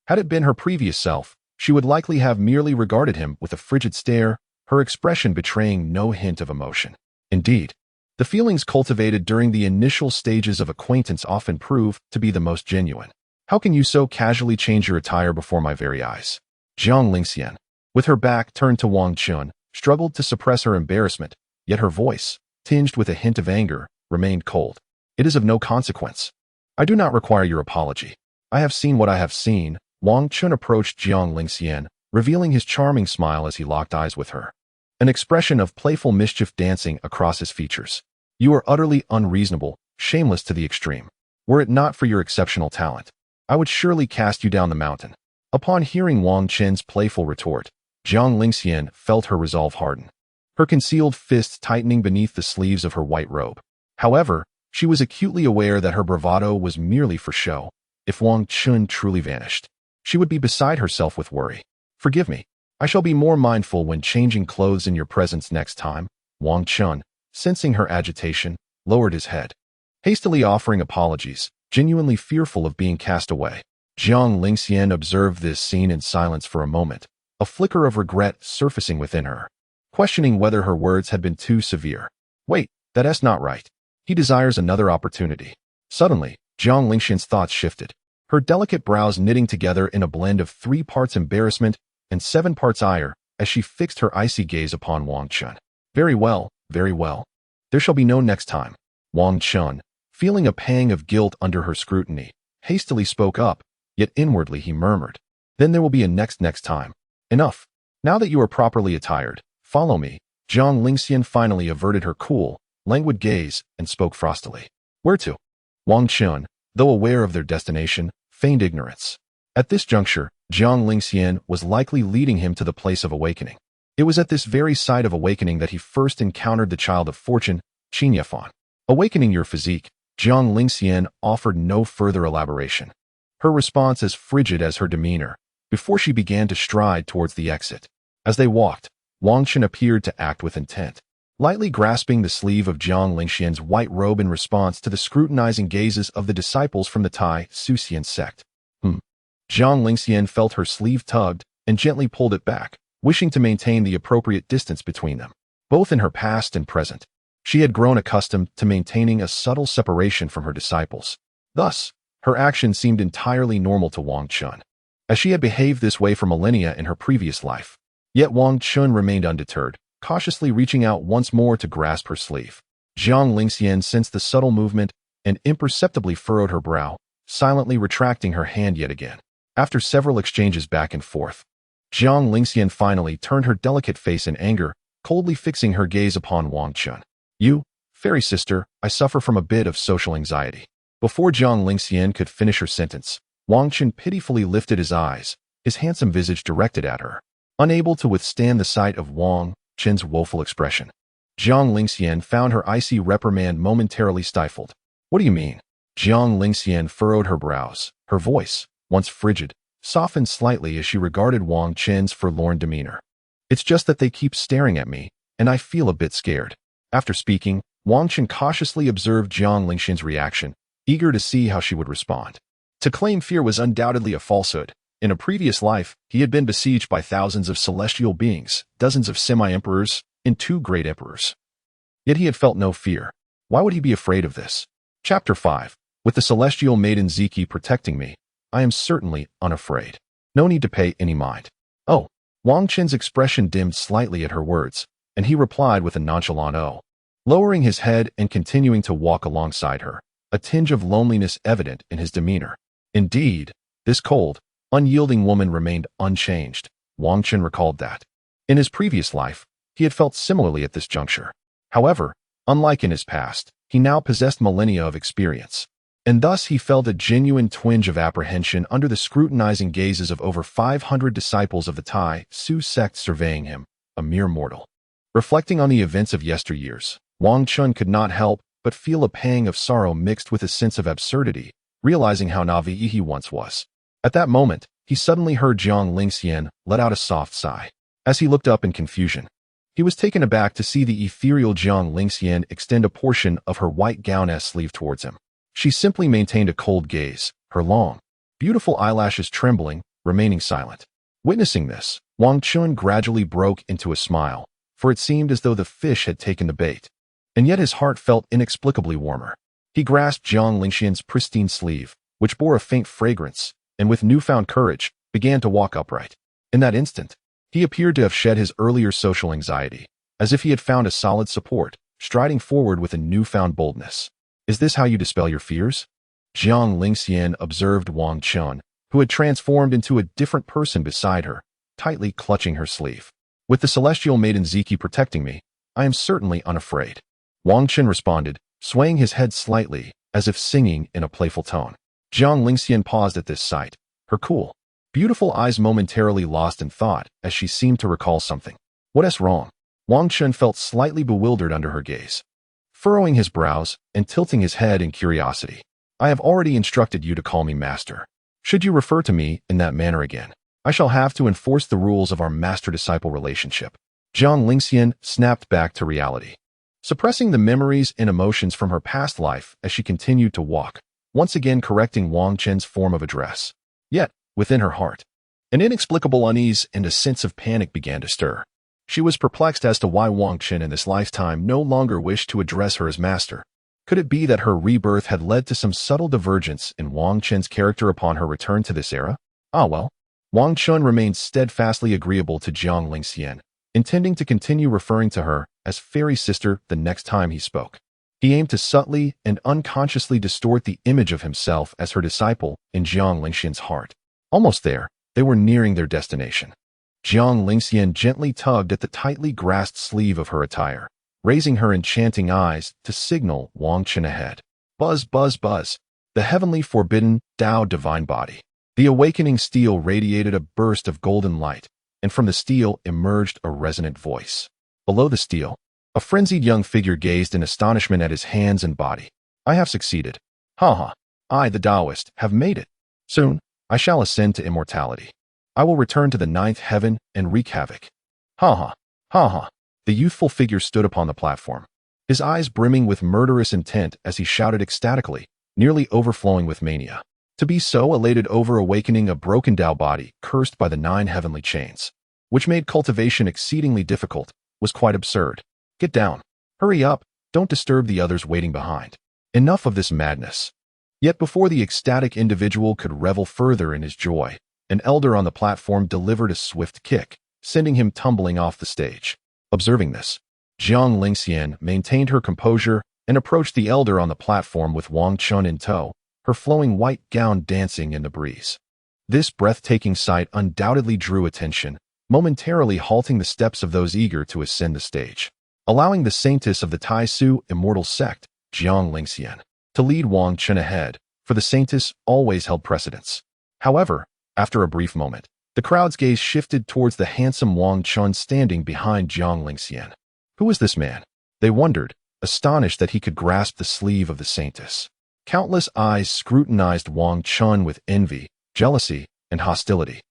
Had it been her previous self, she would likely have merely regarded him with a frigid stare, her expression betraying no hint of emotion. Indeed, the feelings cultivated during the initial stages of acquaintance often prove to be the most genuine. How can you so casually change your attire before my very eyes? Jiang Lingxian, with her back turned to Wang Chen, struggled to suppress her embarrassment, yet her voice, tinged with a hint of anger, remained cold. It is of no consequence. I do not require your apology. I have seen what I have seen. Wang Chen approached Jiang Lingxian, revealing his charming smile as he locked eyes with her, an expression of playful mischief dancing across his features. You are utterly unreasonable, shameless to the extreme. Were it not for your exceptional talent, I would surely cast you down the mountain. Upon hearing Wang Chen's playful retort, Jiang Lingxian felt her resolve harden, her concealed fists tightening beneath the sleeves of her white robe. However, she was acutely aware that her bravado was merely for show. If Wang Chen truly vanished, she would be beside herself with worry. Forgive me. I shall be more mindful when changing clothes in your presence next time. Wang Chen, sensing her agitation, lowered his head, hastily offering apologies, genuinely fearful of being cast away. Jiang Lingxian observed this scene in silence for a moment, a flicker of regret surfacing within her, questioning whether her words had been too severe. Wait, that's not right. He desires another opportunity. Suddenly, Jiang Lingxian's thoughts shifted, her delicate brows knitting together in a blend of 3 parts embarrassment and 7 parts ire as she fixed her icy gaze upon Wang Chen. Very well, very well. There shall be no next time. Wang Chen, feeling a pang of guilt under her scrutiny, hastily spoke up, yet inwardly he murmured, then there will be a next time. Enough. Now that you are properly attired, follow me. Jiang Lingxian finally averted her cool, languid gaze and spoke frostily. Where to? Wang Chen, though aware of their destination, feigned ignorance. At this juncture, Jiang Lingxian was likely leading him to the place of awakening. It was at this very site of awakening that he first encountered the child of fortune, Qin Yafan. Awakening your physique, Jiang Lingxian offered no further elaboration, her response as frigid as her demeanor, before she began to stride towards the exit. As they walked, Wang Chen appeared to act with intent, lightly grasping the sleeve of Jiang Lingxian's white robe in response to the scrutinizing gazes of the disciples from the Tai Suxian sect. Jiang Lingxian felt her sleeve tugged and gently pulled it back, wishing to maintain the appropriate distance between them. Both in her past and present, she had grown accustomed to maintaining a subtle separation from her disciples. Thus, her actions seemed entirely normal to Wang Chen, as she had behaved this way for millennia in her previous life. Yet Wang Chen remained undeterred, cautiously reaching out once more to grasp her sleeve. Jiang Lingxian sensed the subtle movement and imperceptibly furrowed her brow, silently retracting her hand yet again. After several exchanges back and forth, Jiang Lingxian finally turned her delicate face in anger, coldly fixing her gaze upon Wang Chen. "You, fairy sister, I suffer from a bit of social anxiety." Before Jiang Lingxian could finish her sentence, Wang Chen pitifully lifted his eyes, his handsome visage directed at her. Unable to withstand the sight of Wang Chen's woeful expression, Jiang Lingxian found her icy reprimand momentarily stifled. "What do you mean?" Jiang Lingxian furrowed her brows. Her voice, once frigid, softened slightly as she regarded Wang Chen's forlorn demeanor. "It's just that they keep staring at me, and I feel a bit scared." After speaking, Wang Chen cautiously observed Jiang Lingxian's reaction, eager to see how she would respond. To claim fear was undoubtedly a falsehood. In a previous life, he had been besieged by thousands of celestial beings, dozens of semi-emperors, and 2 great emperors. Yet he had felt no fear. Why would he be afraid of this? Chapter 5. With the celestial maiden Ziki protecting me, I am certainly unafraid. No need to pay any mind. Oh. Wang Chen's expression dimmed slightly at her words, and he replied with a nonchalant "oh," lowering his head and continuing to walk alongside her, a tinge of loneliness evident in his demeanor. Indeed, this cold, unyielding woman remained unchanged. Wang Chen recalled that. In his previous life, he had felt similarly at this juncture. However, unlike in his past, he now possessed millennia of experience, and thus he felt a genuine twinge of apprehension under the scrutinizing gazes of over 500 disciples of the Tai Su sect surveying him, a mere mortal. Reflecting on the events of yesteryears, Wang Chen could not help but feel a pang of sorrow mixed with a sense of absurdity, realizing how naive he once was. At that moment, he suddenly heard Jiang Lingxian let out a soft sigh. As he looked up in confusion, he was taken aback to see the ethereal Jiang Lingxian extend a portion of her white gown sleeve towards him. She simply maintained a cold gaze, her long, beautiful eyelashes trembling, remaining silent. Witnessing this, Wang Chen gradually broke into a smile, for it seemed as though the fish had taken the bait. And yet his heart felt inexplicably warmer. He grasped Jiang Lingxian's pristine sleeve, which bore a faint fragrance, and with newfound courage, began to walk upright. In that instant, he appeared to have shed his earlier social anxiety, as if he had found a solid support, striding forward with a newfound boldness. "Is this how you dispel your fears?" Jiang Lingxian observed Wang Chen, who had transformed into a different person beside her, tightly clutching her sleeve. "With the celestial maiden Ziki protecting me, I am certainly unafraid," Wang Chen responded, swaying his head slightly, as if singing in a playful tone. Jiang Lingxian paused at this sight, her cool, beautiful eyes momentarily lost in thought as she seemed to recall something. "What's wrong?" Wang Chen felt slightly bewildered under her gaze. Furrowing his brows and tilting his head in curiosity, "I have already instructed you to call me master. Should you refer to me in that manner again, I shall have to enforce the rules of our master-disciple relationship." Jiang Lingxian snapped back to reality, suppressing the memories and emotions from her past life as she continued to walk, once again correcting Wang Chen's form of address. Yet, within her heart, an inexplicable unease and a sense of panic began to stir. She was perplexed as to why Wang Chen in this lifetime no longer wished to address her as master. Could it be that her rebirth had led to some subtle divergence in Wang Chen's character upon her return to this era? Ah well. Wang Chen remained steadfastly agreeable to Jiang Lingxian, intending to continue referring to her as fairy sister the next time he spoke. He aimed to subtly and unconsciously distort the image of himself as her disciple in Jiang Lingxian's heart. Almost there, they were nearing their destination. Jiang Lingxian gently tugged at the tightly grasped sleeve of her attire, raising her enchanting eyes to signal Wang Chen ahead. Buzz, buzz, buzz. The heavenly forbidden Tao divine body. The awakening steel radiated a burst of golden light, and from the steel emerged a resonant voice. Below the steel, a frenzied young figure gazed in astonishment at his hands and body. "I have succeeded. Ha ha. I, the Taoist, have made it. Soon, I shall ascend to immortality. I will return to the 9th heaven and wreak havoc. Ha ha. Ha ha." The youthful figure stood upon the platform, his eyes brimming with murderous intent as he shouted ecstatically, nearly overflowing with mania. To be so elated over awakening a broken Dao body cursed by the 9 heavenly chains, which made cultivation exceedingly difficult, was quite absurd. Get down. Hurry up, don't disturb the others waiting behind. Enough of this madness. Yet before the ecstatic individual could revel further in his joy, an elder on the platform delivered a swift kick, sending him tumbling off the stage. Observing this, Jiang Lingxian maintained her composure and approached the elder on the platform with Wang Chen in tow, her flowing white gown dancing in the breeze. This breathtaking sight undoubtedly drew attention, momentarily halting the steps of those eager to ascend the stage, allowing the saintess of the Tai Su immortal sect, Jiang Lingxian, to lead Wang Chen ahead, for the saintess always held precedence. However, after a brief moment, the crowd's gaze shifted towards the handsome Wang Chen standing behind Jiang Lingxian. Who was this man? They wondered, astonished that he could grasp the sleeve of the saintess. Countless eyes scrutinized Wang Chen with envy, jealousy, and hostility,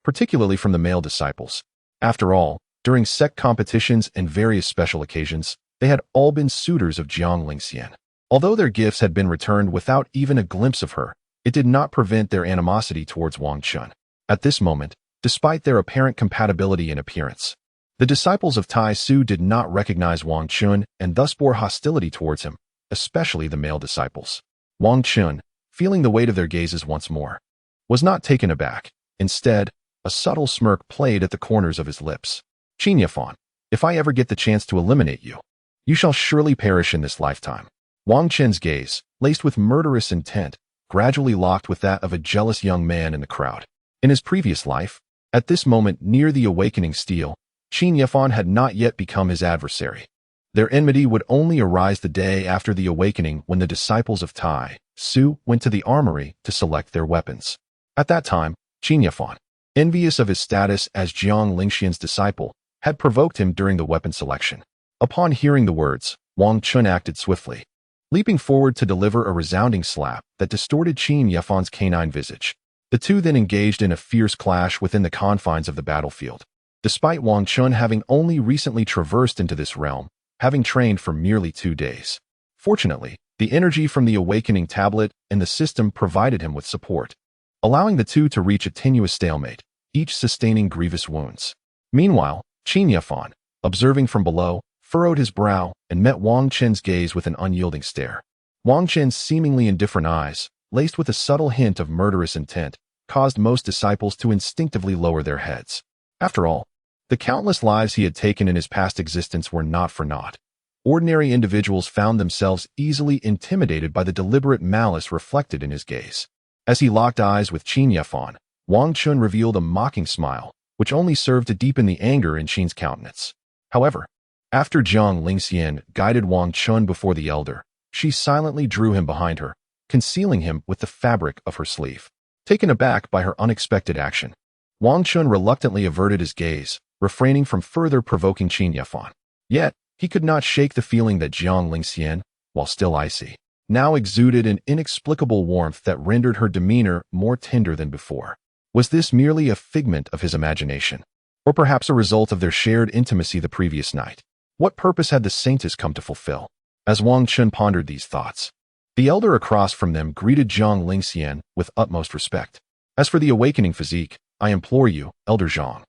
particularly from the male disciples. After all, during sect competitions and various special occasions, they had all been suitors of Jiang Lingxian. Although their gifts had been returned without even a glimpse of her, it did not prevent their animosity towards Wang Chen. At this moment, despite their apparent compatibility in appearance, the disciples of Tai Su did not recognize Wang Chen and thus bore hostility towards him, especially the male disciples. Wang Chen, feeling the weight of their gazes once more, was not taken aback. Instead, a subtle smirk played at the corners of his lips. Qin Yafan, if I ever get the chance to eliminate you, you shall surely perish in this lifetime. Wang Chen's gaze, laced with murderous intent, gradually locked with that of a jealous young man in the crowd. In his previous life, at this moment near the awakening steel, Qin Yafan had not yet become his adversary. Their enmity would only arise the day after the awakening when the disciples of Tai Su went to the armory to select their weapons. At that time, Qin Yafan, envious of his status as Jiang Lingxian's disciple, had provoked him during the weapon selection. Upon hearing the words, Wang Chen acted swiftly, leaping forward to deliver a resounding slap that distorted Qin Yafan's canine visage. The two then engaged in a fierce clash within the confines of the battlefield. Despite Wang Chen having only recently traversed into this realm, having trained for merely 2 days. Fortunately, the energy from the awakening tablet and the system provided him with support, allowing the two to reach a tenuous stalemate, each sustaining grievous wounds. Meanwhile, Qin Yafan, observing from below, furrowed his brow and met Wang Chen's gaze with an unyielding stare. Wang Chen's seemingly indifferent eyes, laced with a subtle hint of murderous intent, caused most disciples to instinctively lower their heads. After all, the countless lives he had taken in his past existence were not for naught. Ordinary individuals found themselves easily intimidated by the deliberate malice reflected in his gaze. As he locked eyes with Qin Yafan, Wang Chen revealed a mocking smile, which only served to deepen the anger in Qin's countenance. However, after Jiang Lingxian guided Wang Chen before the elder, she silently drew him behind her, concealing him with the fabric of her sleeve. Taken aback by her unexpected action, Wang Chen reluctantly averted his gaze, refraining from further provoking Qin Yafan. Yet, he could not shake the feeling that Jiang Lingxian, while still icy, now exuded an inexplicable warmth that rendered her demeanor more tender than before. Was this merely a figment of his imagination, or perhaps a result of their shared intimacy the previous night? What purpose had the saintess come to fulfill? As Wang Chen pondered these thoughts, the elder across from them greeted Jiang Lingxian with utmost respect. As for the awakening physique, I implore you, Elder Jiang,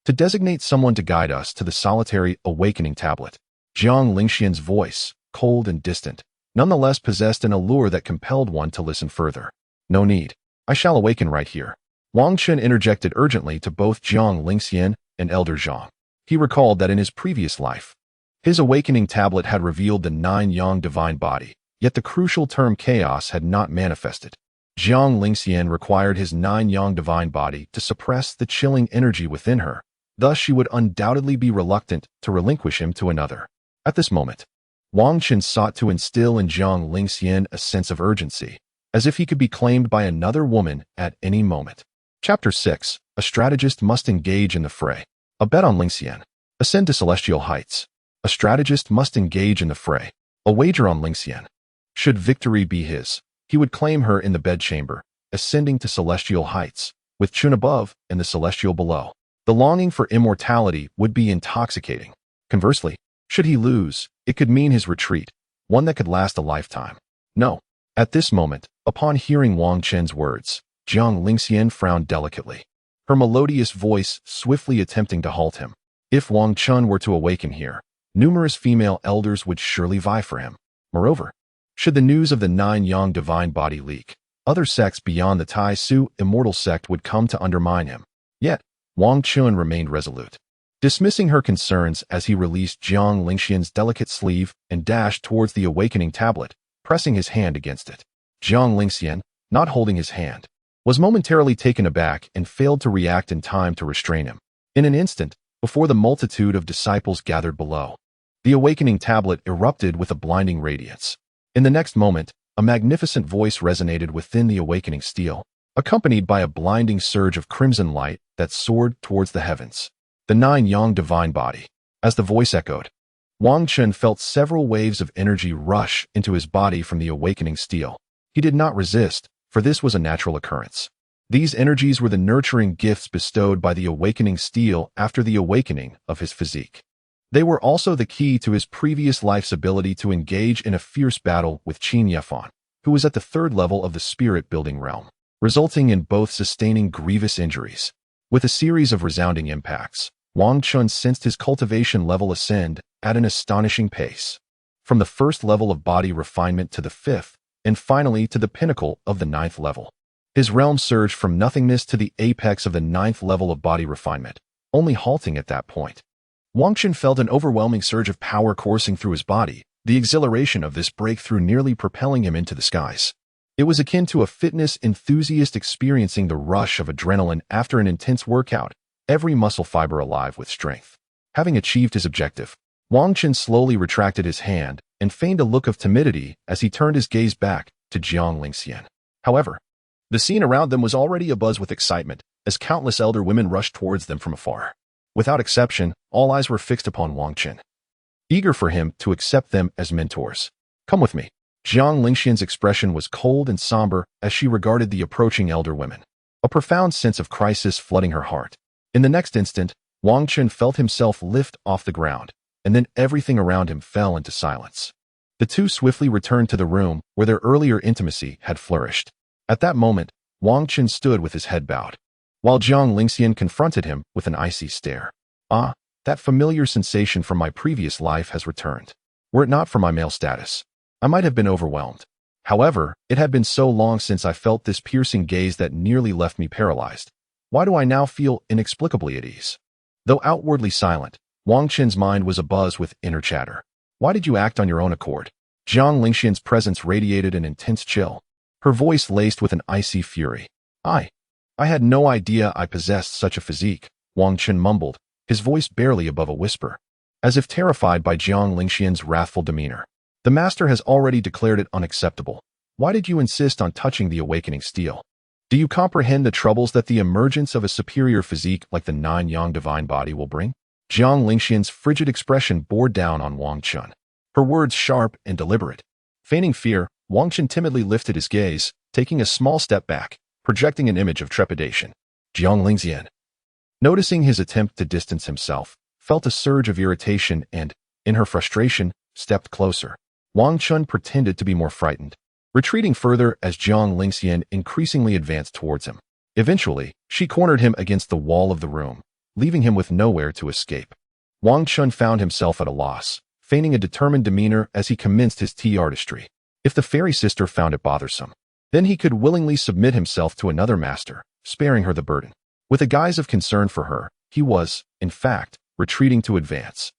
to designate someone to guide us to the solitary awakening tablet. Jiang Lingxian's voice, cold and distant, nonetheless possessed an allure that compelled one to listen further. No need. I shall awaken right here. Wang Chen interjected urgently to both Jiang Lingxian and Elder Jiang. He recalled that in his previous life, his awakening tablet had revealed the 9 yang divine body, yet the crucial term chaos had not manifested. Jiang Lingxian required his 9 yang divine body to suppress the chilling energy within her, thus she would undoubtedly be reluctant to relinquish him to another. At this moment, Wang Chen sought to instill in Jiang Lingxian a sense of urgency, as if he could be claimed by another woman at any moment. Chapter 6. A strategist must engage in the fray. A bet on Lingxian. Ascend to celestial heights. A strategist must engage in the fray. A wager on Lingxian. Should victory be his, he would claim her in the bedchamber, ascending to celestial heights, with Chun above and the celestial below. The longing for immortality would be intoxicating. Conversely, should he lose, it could mean his retreat, one that could last a lifetime. No. At this moment, upon hearing Wang Chen's words, Jiang Lingxian frowned delicately, her melodious voice swiftly attempting to halt him. If Wang Chen were to awaken here, numerous female elders would surely vie for him. Moreover, should the news of the 9-yang divine body leak, other sects beyond the Tai Su immortal sect would come to undermine him. Yet, Wang Chen remained resolute, dismissing her concerns as he released Jiang Lingxian's delicate sleeve and dashed towards the awakening tablet, pressing his hand against it. Jiang Lingxian, not holding his hand, was momentarily taken aback and failed to react in time to restrain him. In an instant, before the multitude of disciples gathered below, the awakening tablet erupted with a blinding radiance. In the next moment, a magnificent voice resonated within the awakening steel, accompanied by a blinding surge of crimson light that soared towards the heavens. The 9-yang divine body. As the voice echoed, Wang Chen felt several waves of energy rush into his body from the awakening steel. He did not resist, for this was a natural occurrence. These energies were the nurturing gifts bestowed by the awakening steel after the awakening of his physique. They were also the key to his previous life's ability to engage in a fierce battle with Qin Yefan, who was at the 3rd level of the spirit-building realm, resulting in both sustaining grievous injuries. With a series of resounding impacts, Wang Chen sensed his cultivation level ascend at an astonishing pace, from the 1st level of body refinement to the 5th, and finally to the pinnacle of the 9th level. His realm surged from nothingness to the apex of the 9th level of body refinement, only halting at that point. Wang Chen felt an overwhelming surge of power coursing through his body, the exhilaration of this breakthrough nearly propelling him into the skies. It was akin to a fitness enthusiast experiencing the rush of adrenaline after an intense workout, every muscle fiber alive with strength. Having achieved his objective, Wang Chen slowly retracted his hand and feigned a look of timidity as he turned his gaze back to Jiang Lingxian. However, the scene around them was already abuzz with excitement as countless elder women rushed towards them from afar. Without exception, all eyes were fixed upon Wang Chen, eager for him to accept them as mentors. Come with me. Jiang Lingxian's expression was cold and somber as she regarded the approaching elder women, a profound sense of crisis flooding her heart. In the next instant, Wang Chen felt himself lift off the ground, and then everything around him fell into silence. The two swiftly returned to the room where their earlier intimacy had flourished. At that moment, Wang Chen stood with his head bowed, while Jiang Lingxian confronted him with an icy stare. Ah, that familiar sensation from my previous life has returned. Were it not for my male status, I might have been overwhelmed. However, it had been so long since I felt this piercing gaze that nearly left me paralyzed. Why do I now feel inexplicably at ease? Though outwardly silent, Wang Chen's mind was abuzz with inner chatter. Why did you act on your own accord? Jiang Lingxian's presence radiated an intense chill, her voice laced with an icy fury. I had no idea I possessed such a physique, Wang Chen mumbled, his voice barely above a whisper, as if terrified by Jiang Lingxian's wrathful demeanor. The master has already declared it unacceptable. Why did you insist on touching the awakening steel? Do you comprehend the troubles that the emergence of a superior physique like the 9-yang divine body will bring? Jiang Lingxian's frigid expression bore down on Wang Chen, her words sharp and deliberate. Feigning fear, Wang Chen timidly lifted his gaze, taking a small step back, projecting an image of trepidation. Jiang Lingxian, noticing his attempt to distance himself, felt a surge of irritation and, in her frustration, stepped closer. Wang Chen pretended to be more frightened, retreating further as Jiang Lingxian increasingly advanced towards him. Eventually, she cornered him against the wall of the room, leaving him with nowhere to escape. Wang Chen found himself at a loss, feigning a determined demeanor as he commenced his tea artistry. If the fairy sister found it bothersome, then he could willingly submit himself to another master, sparing her the burden. With a guise of concern for her, he was, in fact, retreating to advance,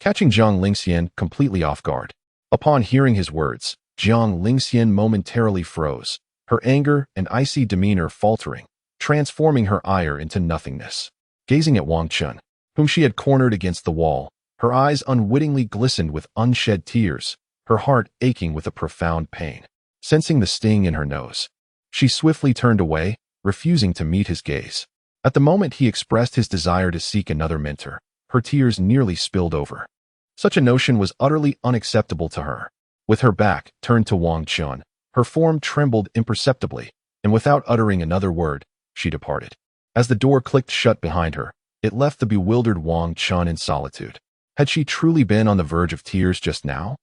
catching Jiang Lingxian completely off guard. Upon hearing his words, Jiang Lingxian momentarily froze, her anger and icy demeanor faltering, transforming her ire into nothingness. Gazing at Wang Chen, whom she had cornered against the wall, her eyes unwittingly glistened with unshed tears, her heart aching with a profound pain. Sensing the sting in her nose, she swiftly turned away, refusing to meet his gaze. At the moment he expressed his desire to seek another mentor, her tears nearly spilled over. Such a notion was utterly unacceptable to her. With her back turned to Wang Chen, her form trembled imperceptibly, and without uttering another word, she departed. As the door clicked shut behind her, it left the bewildered Wang Chen in solitude. Had she truly been on the verge of tears just now?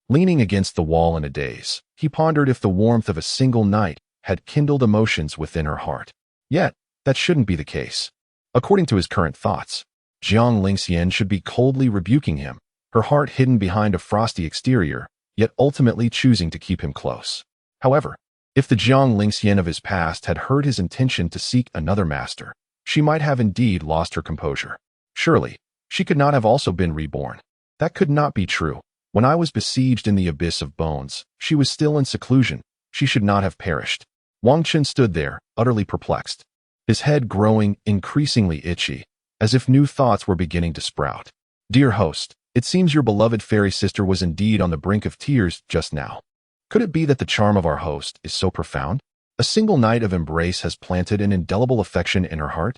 Leaning against the wall in a daze, he pondered if the warmth of a single night had kindled emotions within her heart. Yet, that shouldn't be the case. According to his current thoughts, Jiang Lingxian should be coldly rebuking him, her heart hidden behind a frosty exterior, yet ultimately choosing to keep him close. However, if the Jiang Lingxian of his past had heard his intention to seek another master, she might have indeed lost her composure. Surely, she could not have also been reborn. That could not be true. When I was besieged in the abyss of bones, she was still in seclusion. She should not have perished. Wang Chen stood there, utterly perplexed, his head growing increasingly itchy, as if new thoughts were beginning to sprout. Dear host, it seems your beloved fairy sister was indeed on the brink of tears just now. Could it be that the charm of our host is so profound? A single night of embrace has planted an indelible affection in her heart?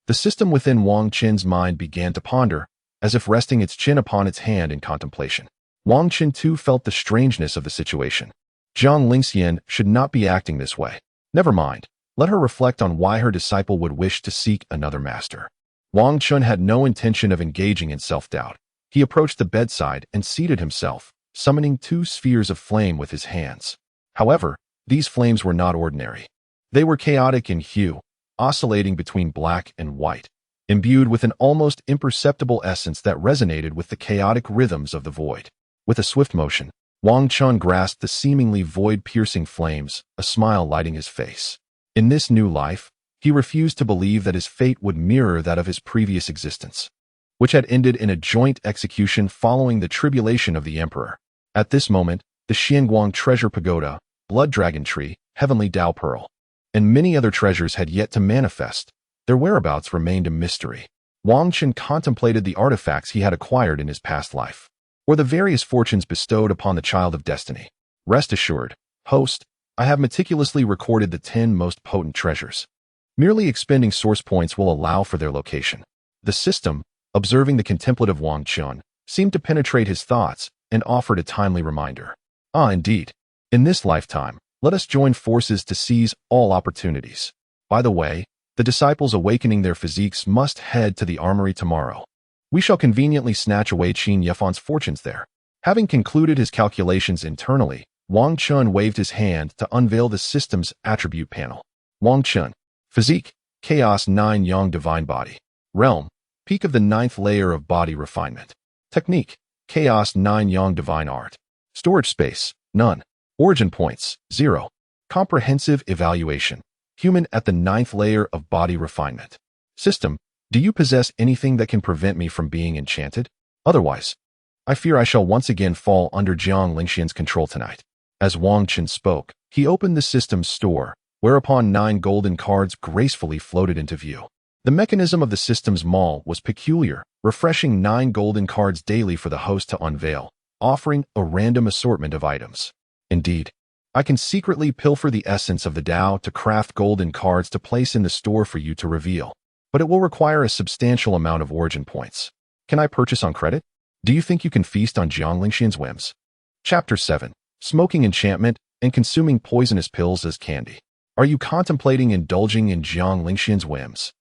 The system within Wang Chen's mind began to ponder, as if resting its chin upon its hand in contemplation. Wang Chen too felt the strangeness of the situation. Jiang Lingxian should not be acting this way. Never mind. Let her reflect on why her disciple would wish to seek another master. Wang Chen had no intention of engaging in self-doubt. He approached the bedside and seated himself, summoning 2 spheres of flame with his hands. However, these flames were not ordinary. They were chaotic in hue, oscillating between black and white, imbued with an almost imperceptible essence that resonated with the chaotic rhythms of the void. With a swift motion, Wang Chen grasped the seemingly void-piercing flames, a smile lighting his face. In this new life, he refused to believe that his fate would mirror that of his previous existence, which had ended in a joint execution following the tribulation of the emperor. At this moment, the Xianguang treasure pagoda, blood dragon tree, heavenly Dao pearl, and many other treasures had yet to manifest. Their whereabouts remained a mystery. Wang Chen contemplated the artifacts he had acquired in his past life, or the various fortunes bestowed upon the child of destiny. Rest assured, host, I have meticulously recorded the 10 most potent treasures. Merely expending source points will allow for their location. The system, observing the contemplative Wang Chen, seemed to penetrate his thoughts and offered a timely reminder. Ah, indeed. In this lifetime, let us join forces to seize all opportunities. By the way, the disciples awakening their physiques must head to the armory tomorrow. We shall conveniently snatch away Qin Yefan's fortunes there. Having concluded his calculations internally, Wang Chen waved his hand to unveil the system's attribute panel. Wang Chen, physique, chaos 9 yang divine body. Realm, peak of the 9th layer of body refinement. Technique, chaos 9 yang divine art. Storage space, none. Origin points, 0. Comprehensive evaluation, human at the 9th layer of body refinement. System, do you possess anything that can prevent me from being enchanted? Otherwise, I fear I shall once again fall under Jiang Lingxian's control tonight. As Wang Chen spoke, he opened the system's store, whereupon 9 golden cards gracefully floated into view. The mechanism of the system's mall was peculiar, refreshing 9 golden cards daily for the host to unveil, offering a random assortment of items. Indeed, I can secretly pilfer the essence of the Tao to craft golden cards to place in the store for you to reveal, but it will require a substantial amount of origin points. Can I purchase on credit? Do you think you can feast on Jiang Lingxian's whims? Chapter 7. Smoking enchantment and consuming poisonous pills as candy. Are you contemplating indulging in Jiang Lingxian's whims?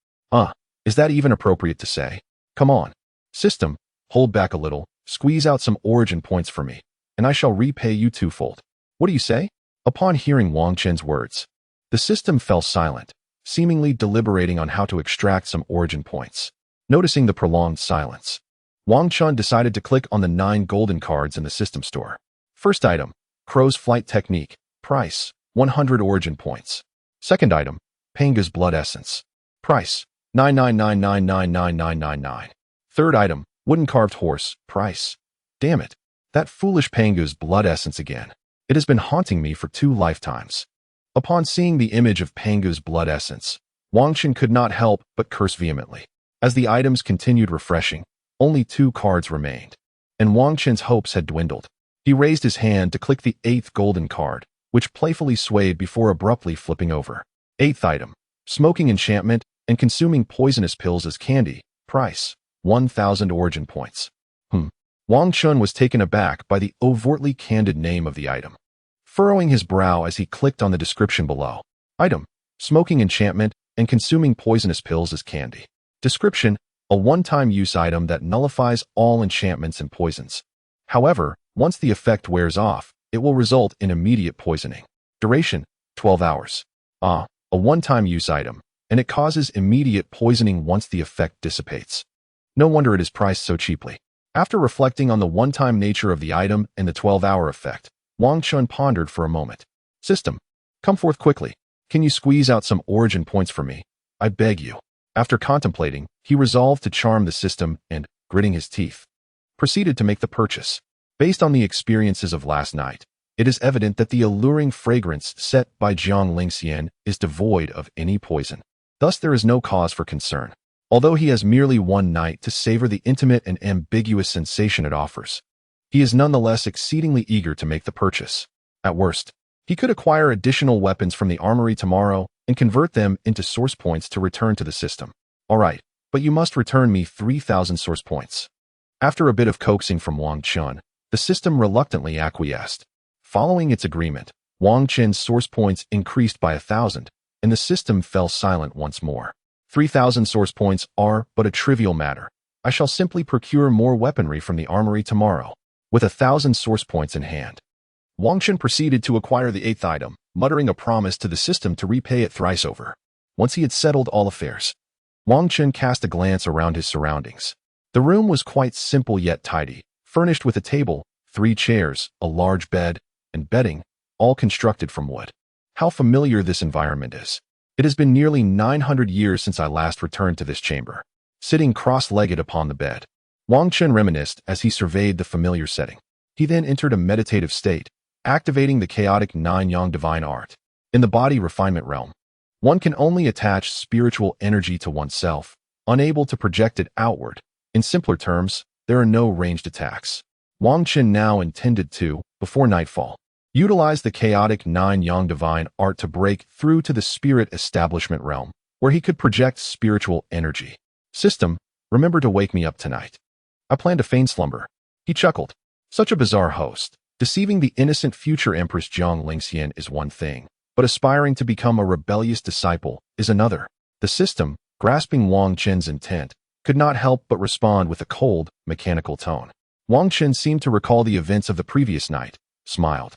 Is that even appropriate to say? Come on. System, hold back a little, squeeze out some origin points for me, and I shall repay you twofold. What do you say? Upon hearing Wang Chen's words, the system fell silent, seemingly deliberating on how to extract some origin points. Noticing the prolonged silence, Wang Chen decided to click on the 9 golden cards in the system store. First item, Crow's Flight Technique, price, 100 origin points. Second item, Panga's Blood Essence, price, 999999999. Third item, Wooden Carved Horse, price. Damn it, that foolish Panga's Blood Essence again. It has been haunting me for 2 lifetimes. Upon seeing the image of Panga's Blood Essence, Wang Chen could not help but curse vehemently. As the items continued refreshing, only 2 cards remained, and Wang Chen's hopes had dwindled. He raised his hand to click the 8th golden card, which playfully swayed before abruptly flipping over. 8th item, Smoking enchantment and consuming poisonous pills as candy, price, 1,000 origin points. Wang Chen was taken aback by the overtly candid name of the item, furrowing his brow as he clicked on the description below. Item, Smoking enchantment and consuming poisonous pills as candy. Description, a one-time use item that nullifies all enchantments and poisons. However, once the effect wears off, it will result in immediate poisoning. Duration, 12 hours. A one-time use item, and it causes immediate poisoning once the effect dissipates. No wonder it is priced so cheaply. After reflecting on the one-time nature of the item and the 12-hour effect, Wang Chen pondered for a moment. System, come forth quickly. Can you squeeze out some origin points for me? I beg you. After contemplating, he resolved to charm the system and, gritting his teeth, proceeded to make the purchase. Based on the experiences of last night, it is evident that the alluring fragrance set by Jiang Lingxian is devoid of any poison. Thus there is no cause for concern. Although he has merely one night to savor the intimate and ambiguous sensation it offers, he is nonetheless exceedingly eager to make the purchase. At worst, he could acquire additional weapons from the armory tomorrow and convert them into source points to return to the system. All right, but you must return me 3,000 source points. After a bit of coaxing from Wang Chen, the system reluctantly acquiesced. Following its agreement, Wang Chen's source points increased by 1,000, and the system fell silent once more. 3,000 source points are but a trivial matter. I shall simply procure more weaponry from the armory tomorrow. With 1,000 source points in hand, Wang Chen proceeded to acquire the 8th item, muttering a promise to the system to repay it thrice over. Once he had settled all affairs, Wang Chen cast a glance around his surroundings. The room was quite simple yet tidy, furnished with a table, 3 chairs, a large bed, and bedding, all constructed from wood. How familiar this environment is. It has been nearly 900 years since I last returned to this chamber. Sitting cross-legged upon the bed, Wang Chen reminisced as he surveyed the familiar setting. He then entered a meditative state, activating the chaotic 9-yang divine art. In the body refinement realm, one can only attach spiritual energy to oneself, unable to project it outward. In simpler terms, there are no ranged attacks. Wang Chen now intended to, before nightfall, utilize the chaotic 9-yang divine art to break through to the spirit establishment realm, where he could project spiritual energy. System, remember to wake me up tonight. I plan to feign slumber. He chuckled. Such a bizarre host. Deceiving the innocent future Empress Jiang Lingxian is one thing, but aspiring to become a rebellious disciple is another. The system, grasping Wang Chen's intent, could not help but respond with a cold, mechanical tone. Wang Chen seemed to recall the events of the previous night, smiled,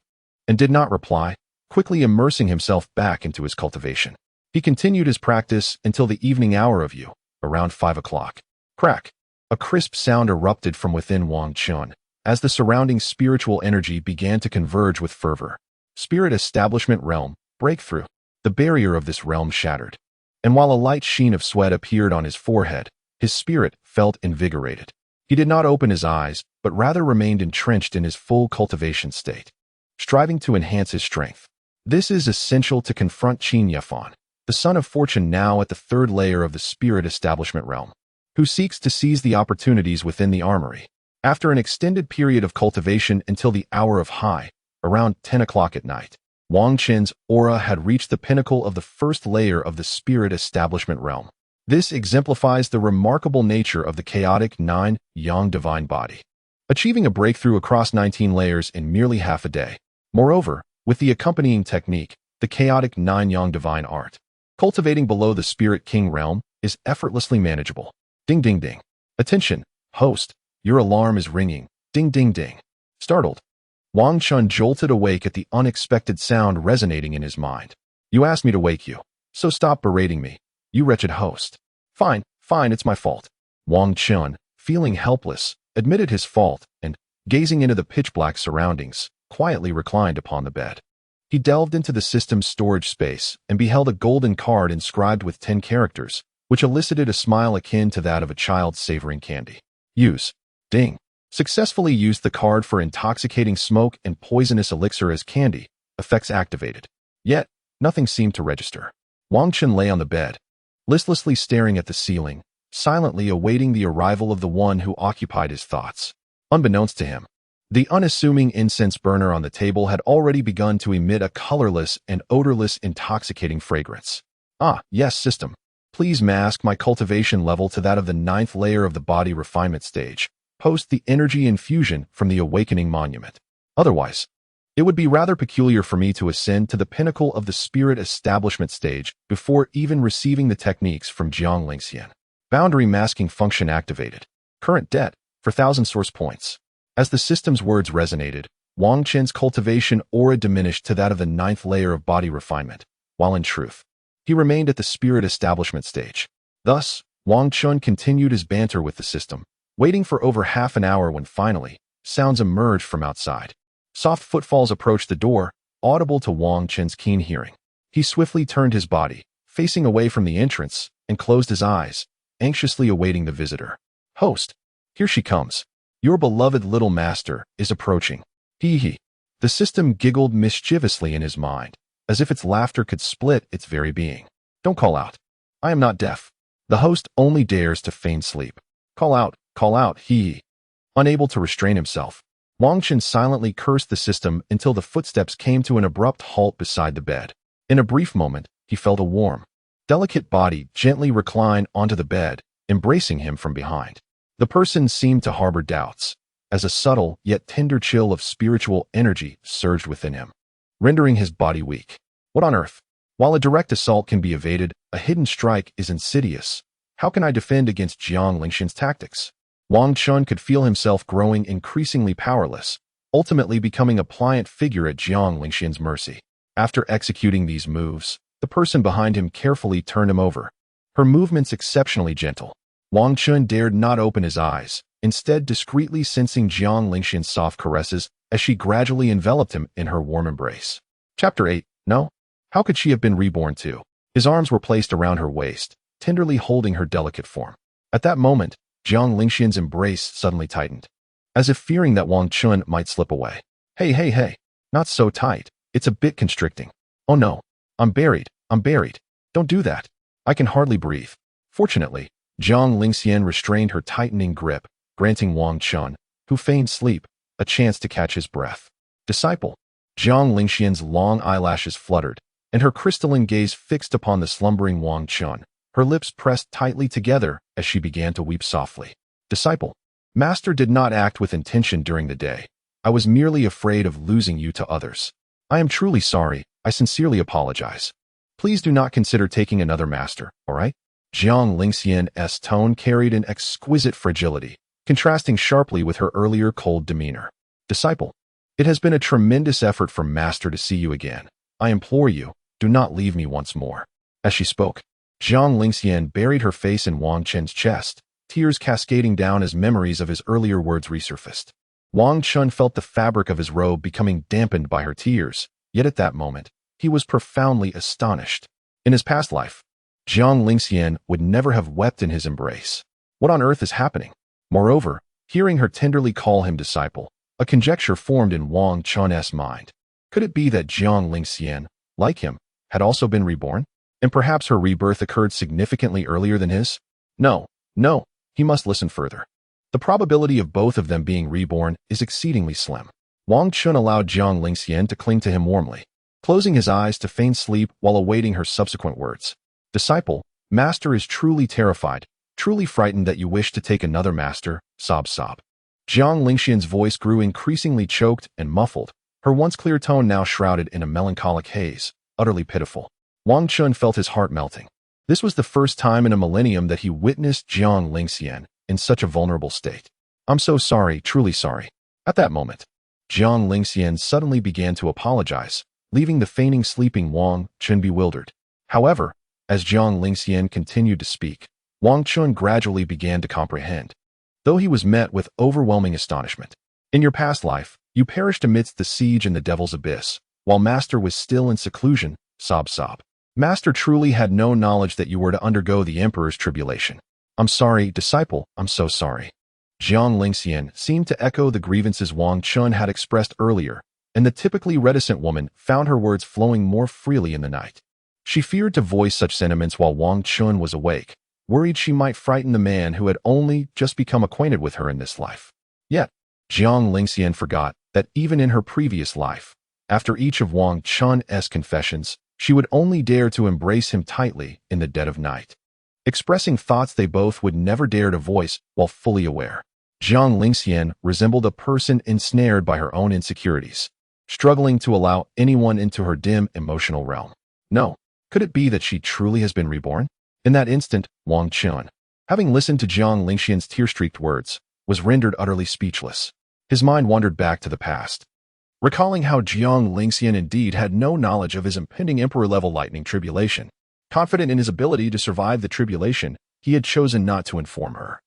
and did not reply, quickly immersing himself back into his cultivation. He continued his practice until the evening hour of around 5 o'clock. Crack! A crisp sound erupted from within Wang Chen, as the surrounding spiritual energy began to converge with fervor. Spirit establishment realm, breakthrough. The barrier of this realm shattered, and while a light sheen of sweat appeared on his forehead, his spirit felt invigorated. He did not open his eyes, but rather remained entrenched in his full cultivation state, striving to enhance his strength. This is essential to confront Qin Yafan, the son of fortune now at the 3rd layer of the spirit establishment realm, who seeks to seize the opportunities within the armory. After an extended period of cultivation until the hour of high, around 10 o'clock at night, Wang Chen's aura had reached the pinnacle of the 1st layer of the spirit establishment realm. This exemplifies the remarkable nature of the chaotic 9-yang divine body, achieving a breakthrough across 19 layers in merely half a day. Moreover, with the accompanying technique, the chaotic 9-yang divine art, cultivating below the spirit king realm is effortlessly manageable. Ding ding ding. Attention, host. Your alarm is ringing. Ding ding ding. Startled, Wang Chen jolted awake at the unexpected sound resonating in his mind. You asked me to wake you, so stop berating me, you wretched host. Fine, it's my fault. Wang Chen, feeling helpless, admitted his fault and, gazing into the pitch-black surroundings, quietly reclined upon the bed. He delved into the system's storage space and beheld a golden card inscribed with 10 characters, which elicited a smile akin to that of a child savoring candy. Use. Ding. Successfully used the card for intoxicating smoke and poisonous elixir as candy. Effects activated. Yet, nothing seemed to register. Wang Chen lay on the bed, listlessly staring at the ceiling, silently awaiting the arrival of the one who occupied his thoughts. Unbeknownst to him, the unassuming incense burner on the table had already begun to emit a colorless and odorless intoxicating fragrance. Ah, yes, system. Please mask my cultivation level to that of the 9th layer of the body refinement stage. Post the energy infusion from the awakening monument. Otherwise, it would be rather peculiar for me to ascend to the pinnacle of the spirit establishment stage before even receiving the techniques from Jiang Lingxian. Boundary masking function activated. Current debt, for 1,000 source points. As the system's words resonated, Wang Chen's cultivation aura diminished to that of the 9th layer of body refinement, while in truth, he remained at the spirit establishment stage. Thus, Wang Chen continued his banter with the system, waiting for over half an hour when finally, sounds emerged from outside. Soft footfalls approached the door, audible to Wang Chen's keen hearing. He swiftly turned his body, facing away from the entrance, and closed his eyes, anxiously awaiting the visitor. Host, here she comes. Your beloved little master is approaching. Hee hee. The system giggled mischievously in his mind, as if its laughter could split its very being. Don't call out. I am not deaf. The host only dares to feign sleep. Call out, hee hee. Unable to restrain himself, Wang Chen silently cursed the system until the footsteps came to an abrupt halt beside the bed. In a brief moment, he felt a warm, delicate body gently recline onto the bed, embracing him from behind. The person seemed to harbor doubts, as a subtle yet tender chill of spiritual energy surged within him, rendering his body weak. What on earth? While a direct assault can be evaded, a hidden strike is insidious. How can I defend against Jiang Lingxian's tactics? Wang Chen could feel himself growing increasingly powerless, ultimately becoming a pliant figure at Jiang Lingxian's mercy. After executing these moves, the person behind him carefully turned him over, her movements exceptionally gentle. Wang Chen dared not open his eyes, instead discreetly sensing Jiang Lingxian's soft caresses as she gradually enveloped him in her warm embrace. Chapter 8. No? How could she have been reborn too? His arms were placed around her waist, tenderly holding her delicate form. At that moment, Jiang Lingxian's embrace suddenly tightened, as if fearing that Wang Chen might slip away. Hey, not so tight. It's a bit constricting. Oh no, I'm buried. Don't do that. I can hardly breathe. Fortunately, Jiang Lingxian restrained her tightening grip, granting Wang Chen, who feigned sleep, a chance to catch his breath. Disciple. Jiang Lingxian's long eyelashes fluttered, and her crystalline gaze fixed upon the slumbering Wang Chen, her lips pressed tightly together as she began to weep softly. Disciple. Master did not act with intention during the day. I was merely afraid of losing you to others. I am truly sorry. I sincerely apologize. Please do not consider taking another master, all right? Jiang Lingxian's tone carried an exquisite fragility, contrasting sharply with her earlier cold demeanor. Disciple. It has been a tremendous effort for Master to see you again. I implore you, do not leave me once more. As she spoke, Jiang Lingxian buried her face in Wang Chen's chest, tears cascading down as memories of his earlier words resurfaced. Wang Chen felt the fabric of his robe becoming dampened by her tears, yet at that moment, he was profoundly astonished. In his past life, Jiang Lingxian would never have wept in his embrace. What on earth is happening? Moreover, hearing her tenderly call him disciple, a conjecture formed in Wang Chen's mind. Could it be that Jiang Lingxian, like him, had also been reborn? And perhaps her rebirth occurred significantly earlier than his? No, he must listen further. The probability of both of them being reborn is exceedingly slim. Wang Chen allowed Jiang Lingxian to cling to him warmly, closing his eyes to feign sleep while awaiting her subsequent words. Disciple, Master is truly terrified, truly frightened that you wish to take another master, sob. Jiang Lingxian's voice grew increasingly choked and muffled, her once clear tone now shrouded in a melancholic haze, utterly pitiful. Wang Chen felt his heart melting. This was the first time in a millennium that he witnessed Jiang Lingxian in such a vulnerable state. I'm so sorry, truly sorry. At that moment, Jiang Lingxian suddenly began to apologize, leaving the feigning sleeping Wang Chen bewildered. However, as Jiang Lingxian continued to speak, Wang Chen gradually began to comprehend, though he was met with overwhelming astonishment. In your past life, you perished amidst the siege in the Devil's Abyss, while Master was still in seclusion, sob. Master truly had no knowledge that you were to undergo the Emperor's tribulation. I'm sorry, disciple, I'm so sorry. Jiang Lingxian seemed to echo the grievances Wang Chen had expressed earlier, and the typically reticent woman found her words flowing more freely in the night. She feared to voice such sentiments while Wang Chen was awake, worried she might frighten the man who had only just become acquainted with her in this life. Yet, Jiang Lingxian forgot that even in her previous life, after each of Wang Chen's confessions, she would only dare to embrace him tightly in the dead of night, expressing thoughts they both would never dare to voice while fully aware. Jiang Lingxian resembled a person ensnared by her own insecurities, struggling to allow anyone into her dim emotional realm. No, could it be that she truly has been reborn? In that instant, Wang Chen, Having listened to Jiang Lingxian's tear-streaked words, was rendered utterly speechless. His mind wandered back to the past. Recalling how Jiang Lingxian indeed had no knowledge of his impending emperor-level lightning tribulation, confident in his ability to survive the tribulation, he had chosen not to inform her.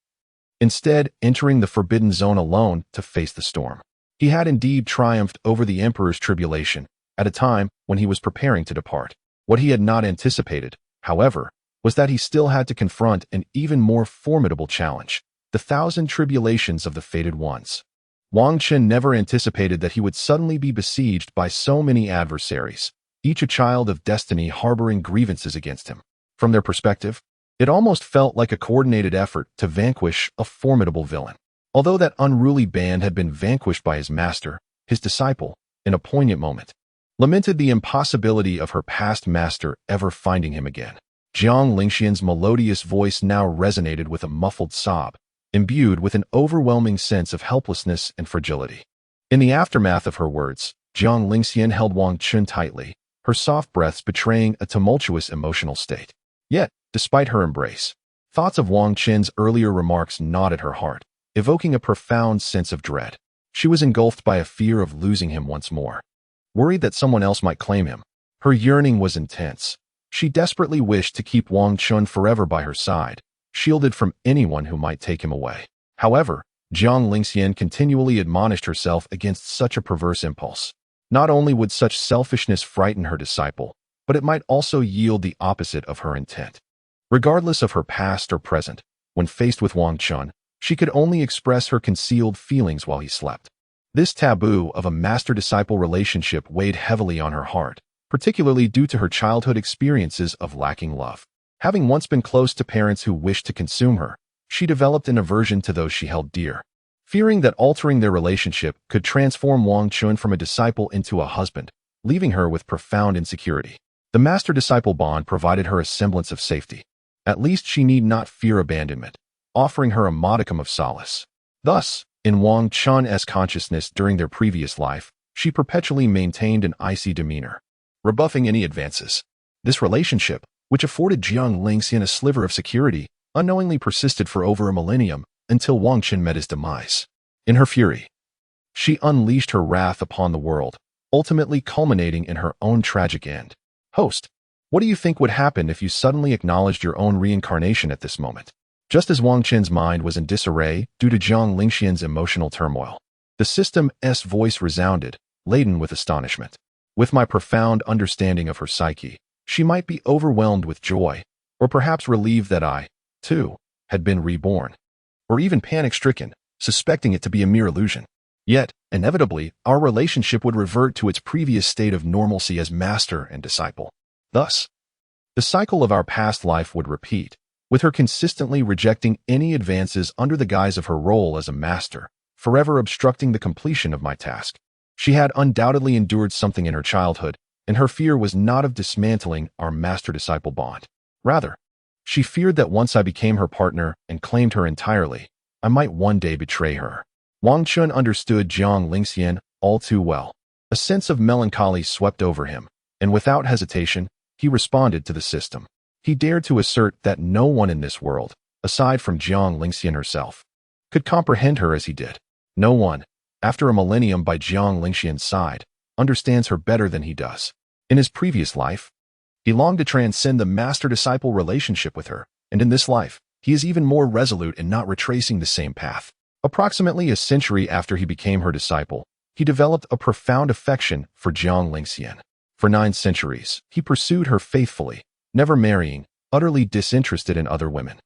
Instead, entering the forbidden zone alone to face the storm. He had indeed triumphed over the emperor's tribulation, at a time when he was preparing to depart. What he had not anticipated, however, was that he still had to confront an even more formidable challenge, the 1,000 tribulations of the fated ones. Wang Chen never anticipated that he would suddenly be besieged by so many adversaries, each a child of destiny harboring grievances against him. From their perspective, it almost felt like a coordinated effort to vanquish a formidable villain. Although that unruly band had been vanquished by his master, his disciple, in a poignant moment, lamented the impossibility of her past master ever finding him again. Jiang Lingxian's melodious voice now resonated with a muffled sob, imbued with an overwhelming sense of helplessness and fragility. In the aftermath of her words, Jiang Lingxian held Wang Chen tightly, her soft breaths betraying a tumultuous emotional state. Yet, despite her embrace, thoughts of Wang Chen's earlier remarks gnawed at her heart, evoking a profound sense of dread. She was engulfed by a fear of losing him once more. Worried that someone else might claim him, her yearning was intense. She desperately wished to keep Wang Chen forever by her side, shielded from anyone who might take him away. However, Jiang Lingxian continually admonished herself against such a perverse impulse. Not only would such selfishness frighten her disciple, but it might also yield the opposite of her intent. Regardless of her past or present, when faced with Wang Chen, she could only express her concealed feelings while he slept. This taboo of a master-disciple relationship weighed heavily on her heart, particularly due to her childhood experiences of lacking love. Having once been close to parents who wished to consume her, she developed an aversion to those she held dear. Fearing that altering their relationship could transform Wang Chen from a disciple into a husband, leaving her with profound insecurity. The master-disciple bond provided her a semblance of safety. At least she need not fear abandonment, offering her a modicum of solace. Thus, in Wang Chen's consciousness during their previous life, she perpetually maintained an icy demeanor, rebuffing any advances. This relationship, which afforded Jiang Lingxian a sliver of security, unknowingly persisted for over a millennium until Wang Chen met his demise. In her fury, she unleashed her wrath upon the world, ultimately culminating in her own tragic end. Host, what do you think would happen if you suddenly acknowledged your own reincarnation at this moment? Just as Wang Chen's mind was in disarray due to Jiang Lingxian's emotional turmoil, the system's voice resounded, laden with astonishment. With my profound understanding of her psyche, she might be overwhelmed with joy, or perhaps relieved that I, too, had been reborn, or even panic-stricken, suspecting it to be a mere illusion. Yet, inevitably, our relationship would revert to its previous state of normalcy as master and disciple. Thus, the cycle of our past life would repeat, with her consistently rejecting any advances under the guise of her role as a master, forever obstructing the completion of my task. She had undoubtedly endured something in her childhood, and her fear was not of dismantling our master-disciple bond. Rather, she feared that once I became her partner and claimed her entirely, I might one day betray her. Wang Chen understood Jiang Lingxian all too well. A sense of melancholy swept over him, and without hesitation, he responded to the system. He dared to assert that no one in this world, aside from Jiang Lingxian herself, could comprehend her as he did. No one, after a millennium by Jiang Lingxian's side, understands her better than he does. In his previous life, he longed to transcend the master-disciple relationship with her, and in this life, he is even more resolute in not retracing the same path. Approximately a century after he became her disciple, he developed a profound affection for Jiang Lingxian. For 9 centuries, he pursued her faithfully, never marrying, utterly disinterested in other women.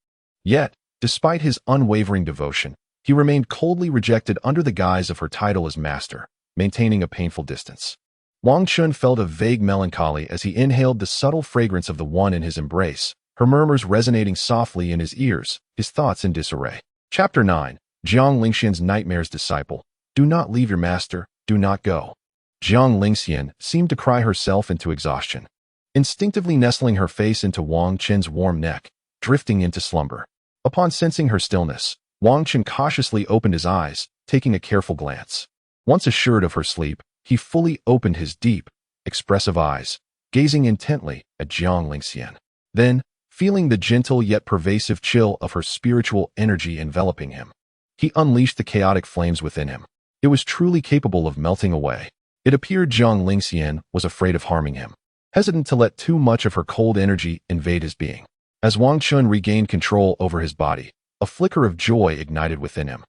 Yet, despite his unwavering devotion, he remained coldly rejected under the guise of her title as master, maintaining a painful distance. Wang Chen felt a vague melancholy as he inhaled the subtle fragrance of the one in his embrace, her murmurs resonating softly in his ears, his thoughts in disarray. Chapter 9. Jiang Lingxian's Nightmare's Disciple. Do not leave your master, do not go. Jiang Lingxian seemed to cry herself into exhaustion, instinctively nestling her face into Wang Chen's warm neck, drifting into slumber. Upon sensing her stillness, Wang Chen cautiously opened his eyes, taking a careful glance. Once assured of her sleep, he fully opened his deep, expressive eyes, gazing intently at Jiang Lingxian. Then, feeling the gentle yet pervasive chill of her spiritual energy enveloping him. He unleashed the chaotic flames within him. It was truly capable of melting away. It appeared Zhang Lingxian was afraid of harming him, hesitant to let too much of her cold energy invade his being. As Wang Chen regained control over his body, a flicker of joy ignited within him,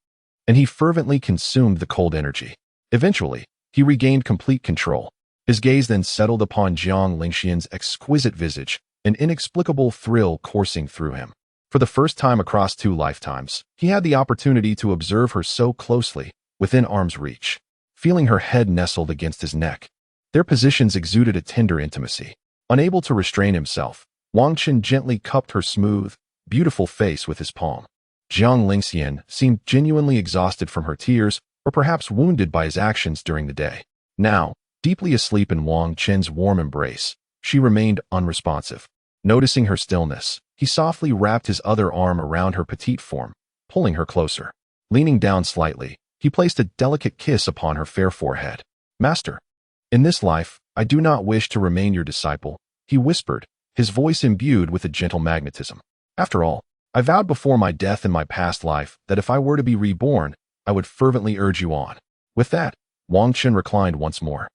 and he fervently consumed the cold energy. Eventually, he regained complete control. His gaze then settled upon Zhang Lingxian's exquisite visage, an inexplicable thrill coursing through him. For the first time across 2 lifetimes, he had the opportunity to observe her so closely, within arm's reach, feeling her head nestled against his neck. Their positions exuded a tender intimacy. Unable to restrain himself, Wang Chen gently cupped her smooth, beautiful face with his palm. Zhang Lingxian seemed genuinely exhausted from her tears, or perhaps wounded by his actions during the day. Now, deeply asleep in Wang Chen's warm embrace, she remained unresponsive. Noticing her stillness, he softly wrapped his other arm around her petite form, pulling her closer. Leaning down slightly, he placed a delicate kiss upon her fair forehead. "Master, in this life, I do not wish to remain your disciple," he whispered, his voice imbued with a gentle magnetism. "After all, I vowed before my death in my past life that if I were to be reborn, I would fervently urge you on." With that, Wang Chen reclined once more,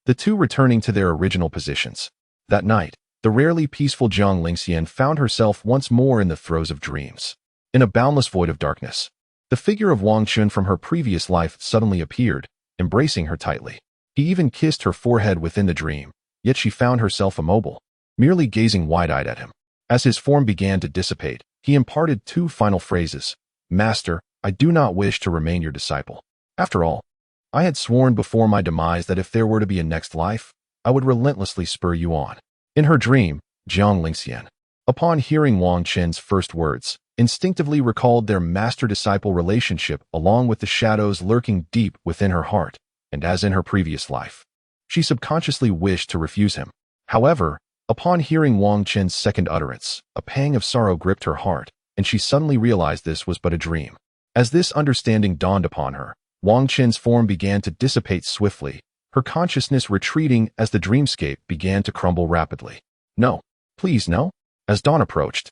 the two returning to their original positions. That night, the rarely peaceful Zhang Lingxian found herself once more in the throes of dreams. In a boundless void of darkness, the figure of Wang Chen from her previous life suddenly appeared, embracing her tightly. He even kissed her forehead within the dream, yet she found herself immobile, merely gazing wide-eyed at him. As his form began to dissipate, he imparted 2 final phrases. "Master, I do not wish to remain your disciple. After all, I had sworn before my demise that if there were to be a next life, I would relentlessly spur you on." In her dream, Zhang Lingxian, upon hearing Wang Chen's first words, instinctively recalled their master-disciple relationship along with the shadows lurking deep within her heart, and as in her previous life, she subconsciously wished to refuse him. However, upon hearing Wang Chen's second utterance, a pang of sorrow gripped her heart, and she suddenly realized this was but a dream. As this understanding dawned upon her, Wang Chen's form began to dissipate swiftly, her consciousness retreating as the dreamscape began to crumble rapidly. "No, please no." As dawn approached,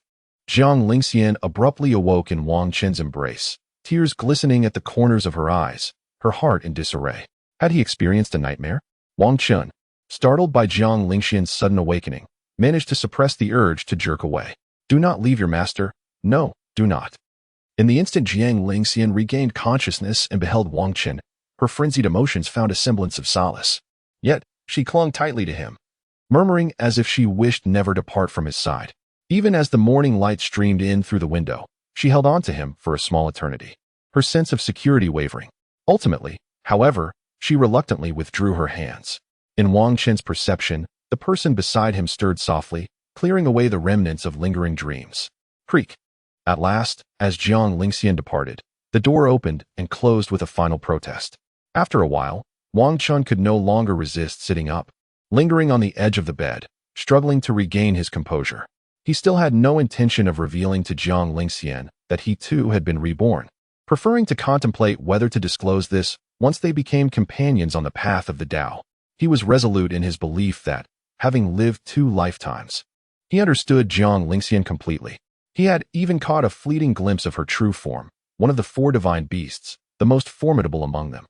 Zhang Lingxian abruptly awoke in Wang Chen's embrace, tears glistening at the corners of her eyes, her heart in disarray. Had he experienced a nightmare? Wang Chen, startled by Zhang Lingxian's sudden awakening, managed to suppress the urge to jerk away. "Do not leave your master. No, do not." In the instant Zhang Lingxian regained consciousness and beheld Wang Chen, her frenzied emotions found a semblance of solace. Yet, she clung tightly to him, murmuring as if she wished never to part from his side. Even as the morning light streamed in through the window, she held on to him for a small eternity, her sense of security wavering. Ultimately, however, she reluctantly withdrew her hands. In Wang Chen's perception, the person beside him stirred softly, clearing away the remnants of lingering dreams. Creak. At last, as Zhang Lingxian departed, the door opened and closed with a final protest. After a while, Wang Chen could no longer resist sitting up, lingering on the edge of the bed, struggling to regain his composure. He still had no intention of revealing to Zhang Lingxian that he too had been reborn, preferring to contemplate whether to disclose this once they became companions on the path of the Tao. He was resolute in his belief that, having lived 2 lifetimes, he understood Zhang Lingxian completely. He had even caught a fleeting glimpse of her true form, one of the 4 divine beasts, the most formidable among them.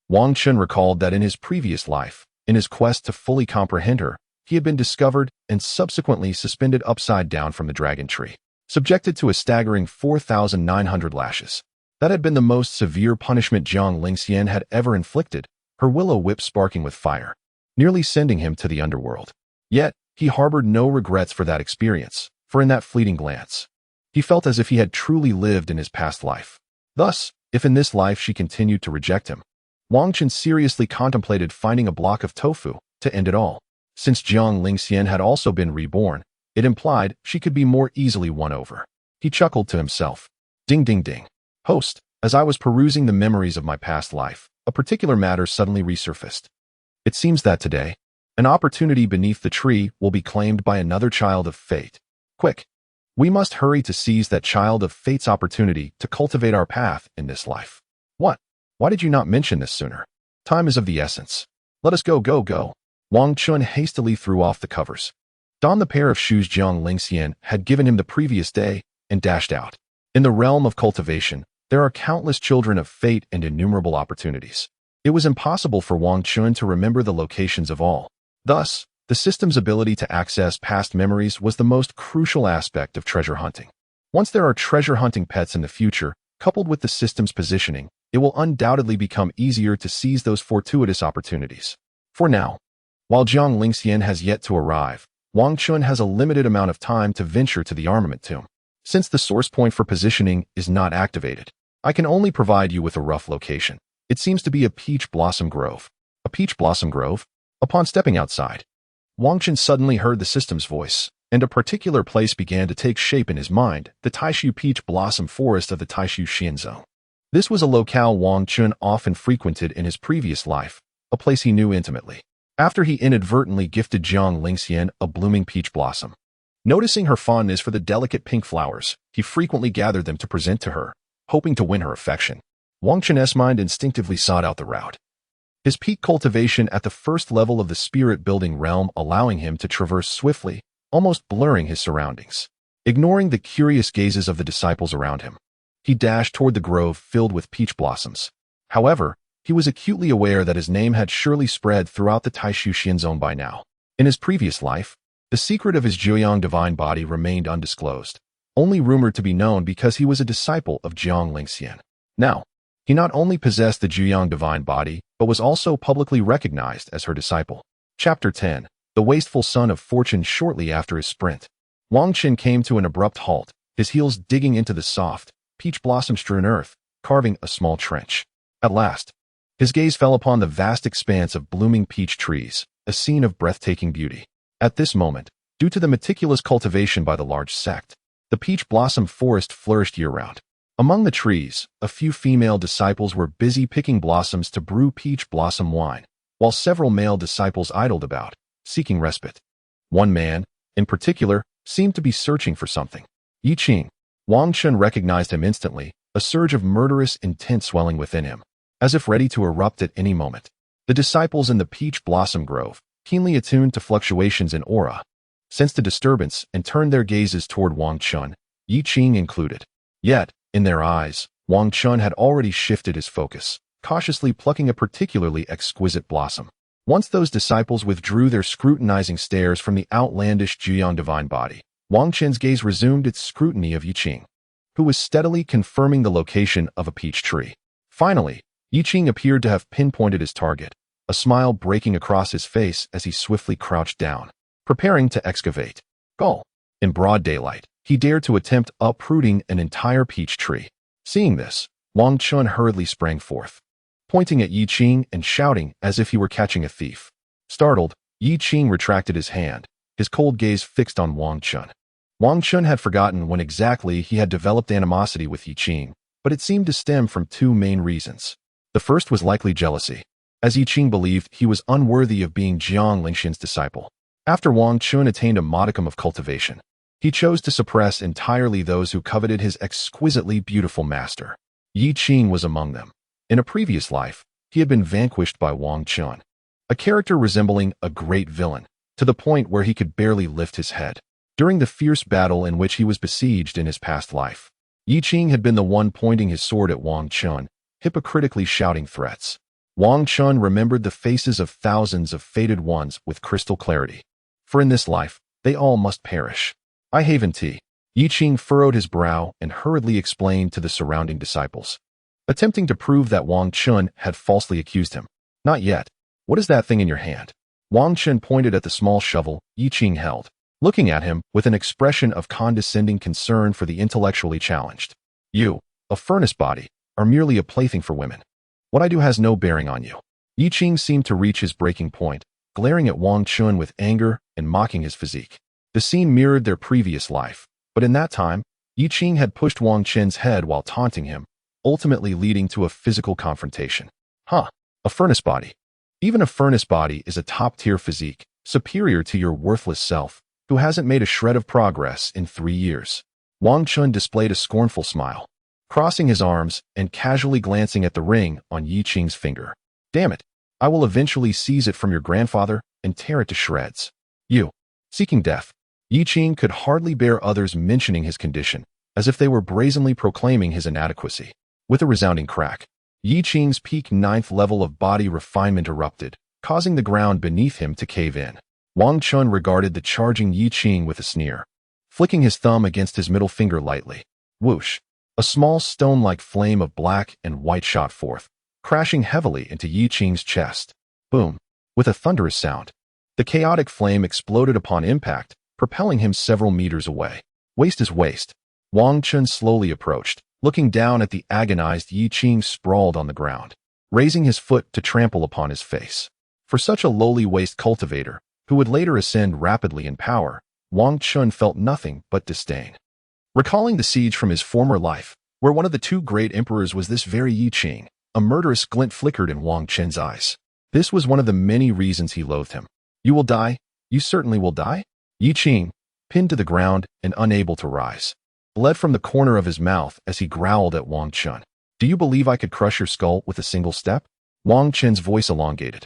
Wang Chen recalled that in his previous life, in his quest to fully comprehend her, he had been discovered and subsequently suspended upside down from the dragon tree, subjected to a staggering 4,900 lashes. That had been the most severe punishment Zhang Lingxian had ever inflicted, her willow whip sparking with fire, nearly sending him to the underworld. Yet, he harbored no regrets for that experience, for in that fleeting glance, he felt as if he had truly lived in his past life. Thus, if in this life she continued to reject him, Wang Chen seriously contemplated finding a block of tofu to end it all. Since Zhang Lingxian had also been reborn, it implied she could be more easily won over. He chuckled to himself. Ding ding ding. Host, as I was perusing the memories of my past life, a particular matter suddenly resurfaced. It seems that today, an opportunity beneath the tree will be claimed by another child of fate. Quick! We must hurry to seize that child of fate's opportunity to cultivate our path in this life. What? Why did you not mention this sooner? Time is of the essence. Let us go, go, go. Wang Chen hastily threw off the covers. donned the pair of shoes Jiang Lingxian had given him the previous day, and dashed out. In the realm of cultivation, there are countless children of fate and innumerable opportunities. It was impossible for Wang Chen to remember the locations of all. Thus, the system's ability to access past memories was the most crucial aspect of treasure hunting. Once there are treasure hunting pets in the future, coupled with the system's positioning, it will undoubtedly become easier to seize those fortuitous opportunities. For now, while Jiang Lingxian has yet to arrive, Wang Chen has a limited amount of time to venture to the armament tomb. Since the source point for positioning is not activated, I can only provide you with a rough location. It seems to be a peach blossom grove. A peach blossom grove? Upon stepping outside, Wang Chen suddenly heard the system's voice, and a particular place began to take shape in his mind, the Taishu peach blossom forest of the Taishu Xian zone. This was a locale Wang Chen often frequented in his previous life, a place he knew intimately. After he inadvertently gifted Jiang Lingxian a blooming peach blossom. Noticing her fondness for the delicate pink flowers, he frequently gathered them to present to her, hoping to win her affection. Wang Chen's mind instinctively sought out the route. His peak cultivation at the first level of the spirit-building realm allowing him to traverse swiftly, almost blurring his surroundings. Ignoring the curious gazes of the disciples around him, he dashed toward the grove filled with peach blossoms. However, he was acutely aware that his name had surely spread throughout the Taishu Xian zone by now. In his previous life, the secret of his Jiuyang divine body remained undisclosed, only rumored to be known because he was a disciple of Jiang Lingxian. Now, he not only possessed the Jiuyang divine body, but was also publicly recognized as her disciple. Chapter 10. The Wasteful Son of Fortune. Shortly after his sprint, Wang Chen came to an abrupt halt, his heels digging into the soft, peach blossom-strewn earth, carving a small trench. At last, his gaze fell upon the vast expanse of blooming peach trees, a scene of breathtaking beauty. At this moment, due to the meticulous cultivation by the large sect, the peach blossom forest flourished year-round. Among the trees, a few female disciples were busy picking blossoms to brew peach blossom wine, while several male disciples idled about, seeking respite. One man, in particular, seemed to be searching for something. Yi Qing. Wang Chen recognized him instantly, a surge of murderous intent swelling within him, as if ready to erupt at any moment. The disciples in the peach blossom grove, keenly attuned to fluctuations in aura, sensed the disturbance and turned their gazes toward Wang Chen, Yi Qing included. Yet, in their eyes, Wang Chen had already shifted his focus, cautiously plucking a particularly exquisite blossom. Once those disciples withdrew their scrutinizing stares from the outlandish Jiuyang divine body, Wang Chen's gaze resumed its scrutiny of Yi Qing, who was steadily confirming the location of a peach tree. Finally, Yi Qing appeared to have pinpointed his target, a smile breaking across his face as he swiftly crouched down, preparing to excavate. Gull. In broad daylight, he dared to attempt uprooting an entire peach tree. Seeing this, Wang Chen hurriedly sprang forth, pointing at Yi Qing and shouting as if he were catching a thief. Startled, Yi Qing retracted his hand, his cold gaze fixed on Wang Chen. Wang Chen had forgotten when exactly he had developed animosity with Yi Qing, but it seemed to stem from two main reasons. The first was likely jealousy, as Yi Qing believed he was unworthy of being Jiang Lingxian's disciple. After Wang Chen attained a modicum of cultivation, he chose to suppress entirely those who coveted his exquisitely beautiful master. Yi Qing was among them. In a previous life, he had been vanquished by Wang Chen, a character resembling a great villain, to the point where he could barely lift his head. During the fierce battle in which he was besieged in his past life, Yi Qing had been the one pointing his sword at Wang Chen, hypocritically shouting threats. Wang Chen remembered the faces of thousands of fated ones with crystal clarity. For in this life, they all must perish. I haven tea. Yi Qing furrowed his brow and hurriedly explained to the surrounding disciples, attempting to prove that Wang Chen had falsely accused him. Not yet. What is that thing in your hand? Wang Chen pointed at the small shovel Yi Qing held, looking at him with an expression of condescending concern for the intellectually challenged. You, a furnace body, are merely a plaything for women. What I do has no bearing on you. Yi Qing seemed to reach his breaking point, glaring at Wang Chen with anger and mocking his physique. The scene mirrored their previous life, but in that time, Yi Qing had pushed Wang Chen's head while taunting him, ultimately leading to a physical confrontation. A furnace body. Even a furnace body is a top-tier physique, superior to your worthless self, who hasn't made a shred of progress in 3 years. Wang Chen displayed a scornful smile, crossing his arms and casually glancing at the ring on Yi Qing's finger. Damn it, I will eventually seize it from your grandfather and tear it to shreds. You. Seeking death, Yi Qing could hardly bear others mentioning his condition, as if they were brazenly proclaiming his inadequacy. With a resounding crack, Yi Qing's peak 9th level of body refinement erupted, causing the ground beneath him to cave in. Wang Chen regarded the charging Yi Qing with a sneer, flicking his thumb against his middle finger lightly. Whoosh! A small stone-like flame of black and white shot forth, crashing heavily into Yi Qing's chest. Boom! With a thunderous sound, the chaotic flame exploded upon impact, propelling him several meters away. Waist is waist. Wang Chen slowly approached, looking down at the agonized Yi Qing sprawled on the ground, raising his foot to trample upon his face. For such a lowly waist cultivator, who would later ascend rapidly in power, Wang Chen felt nothing but disdain. Recalling the siege from his former life, where one of the two great emperors was this very Yi Qing, a murderous glint flickered in Wang Chen's eyes. This was one of the many reasons he loathed him. You will die? You certainly will die? Yi Qing, pinned to the ground and unable to rise, bled from the corner of his mouth as he growled at Wang Chen. Do you believe I could crush your skull with a single step? Wang Chen's voice elongated,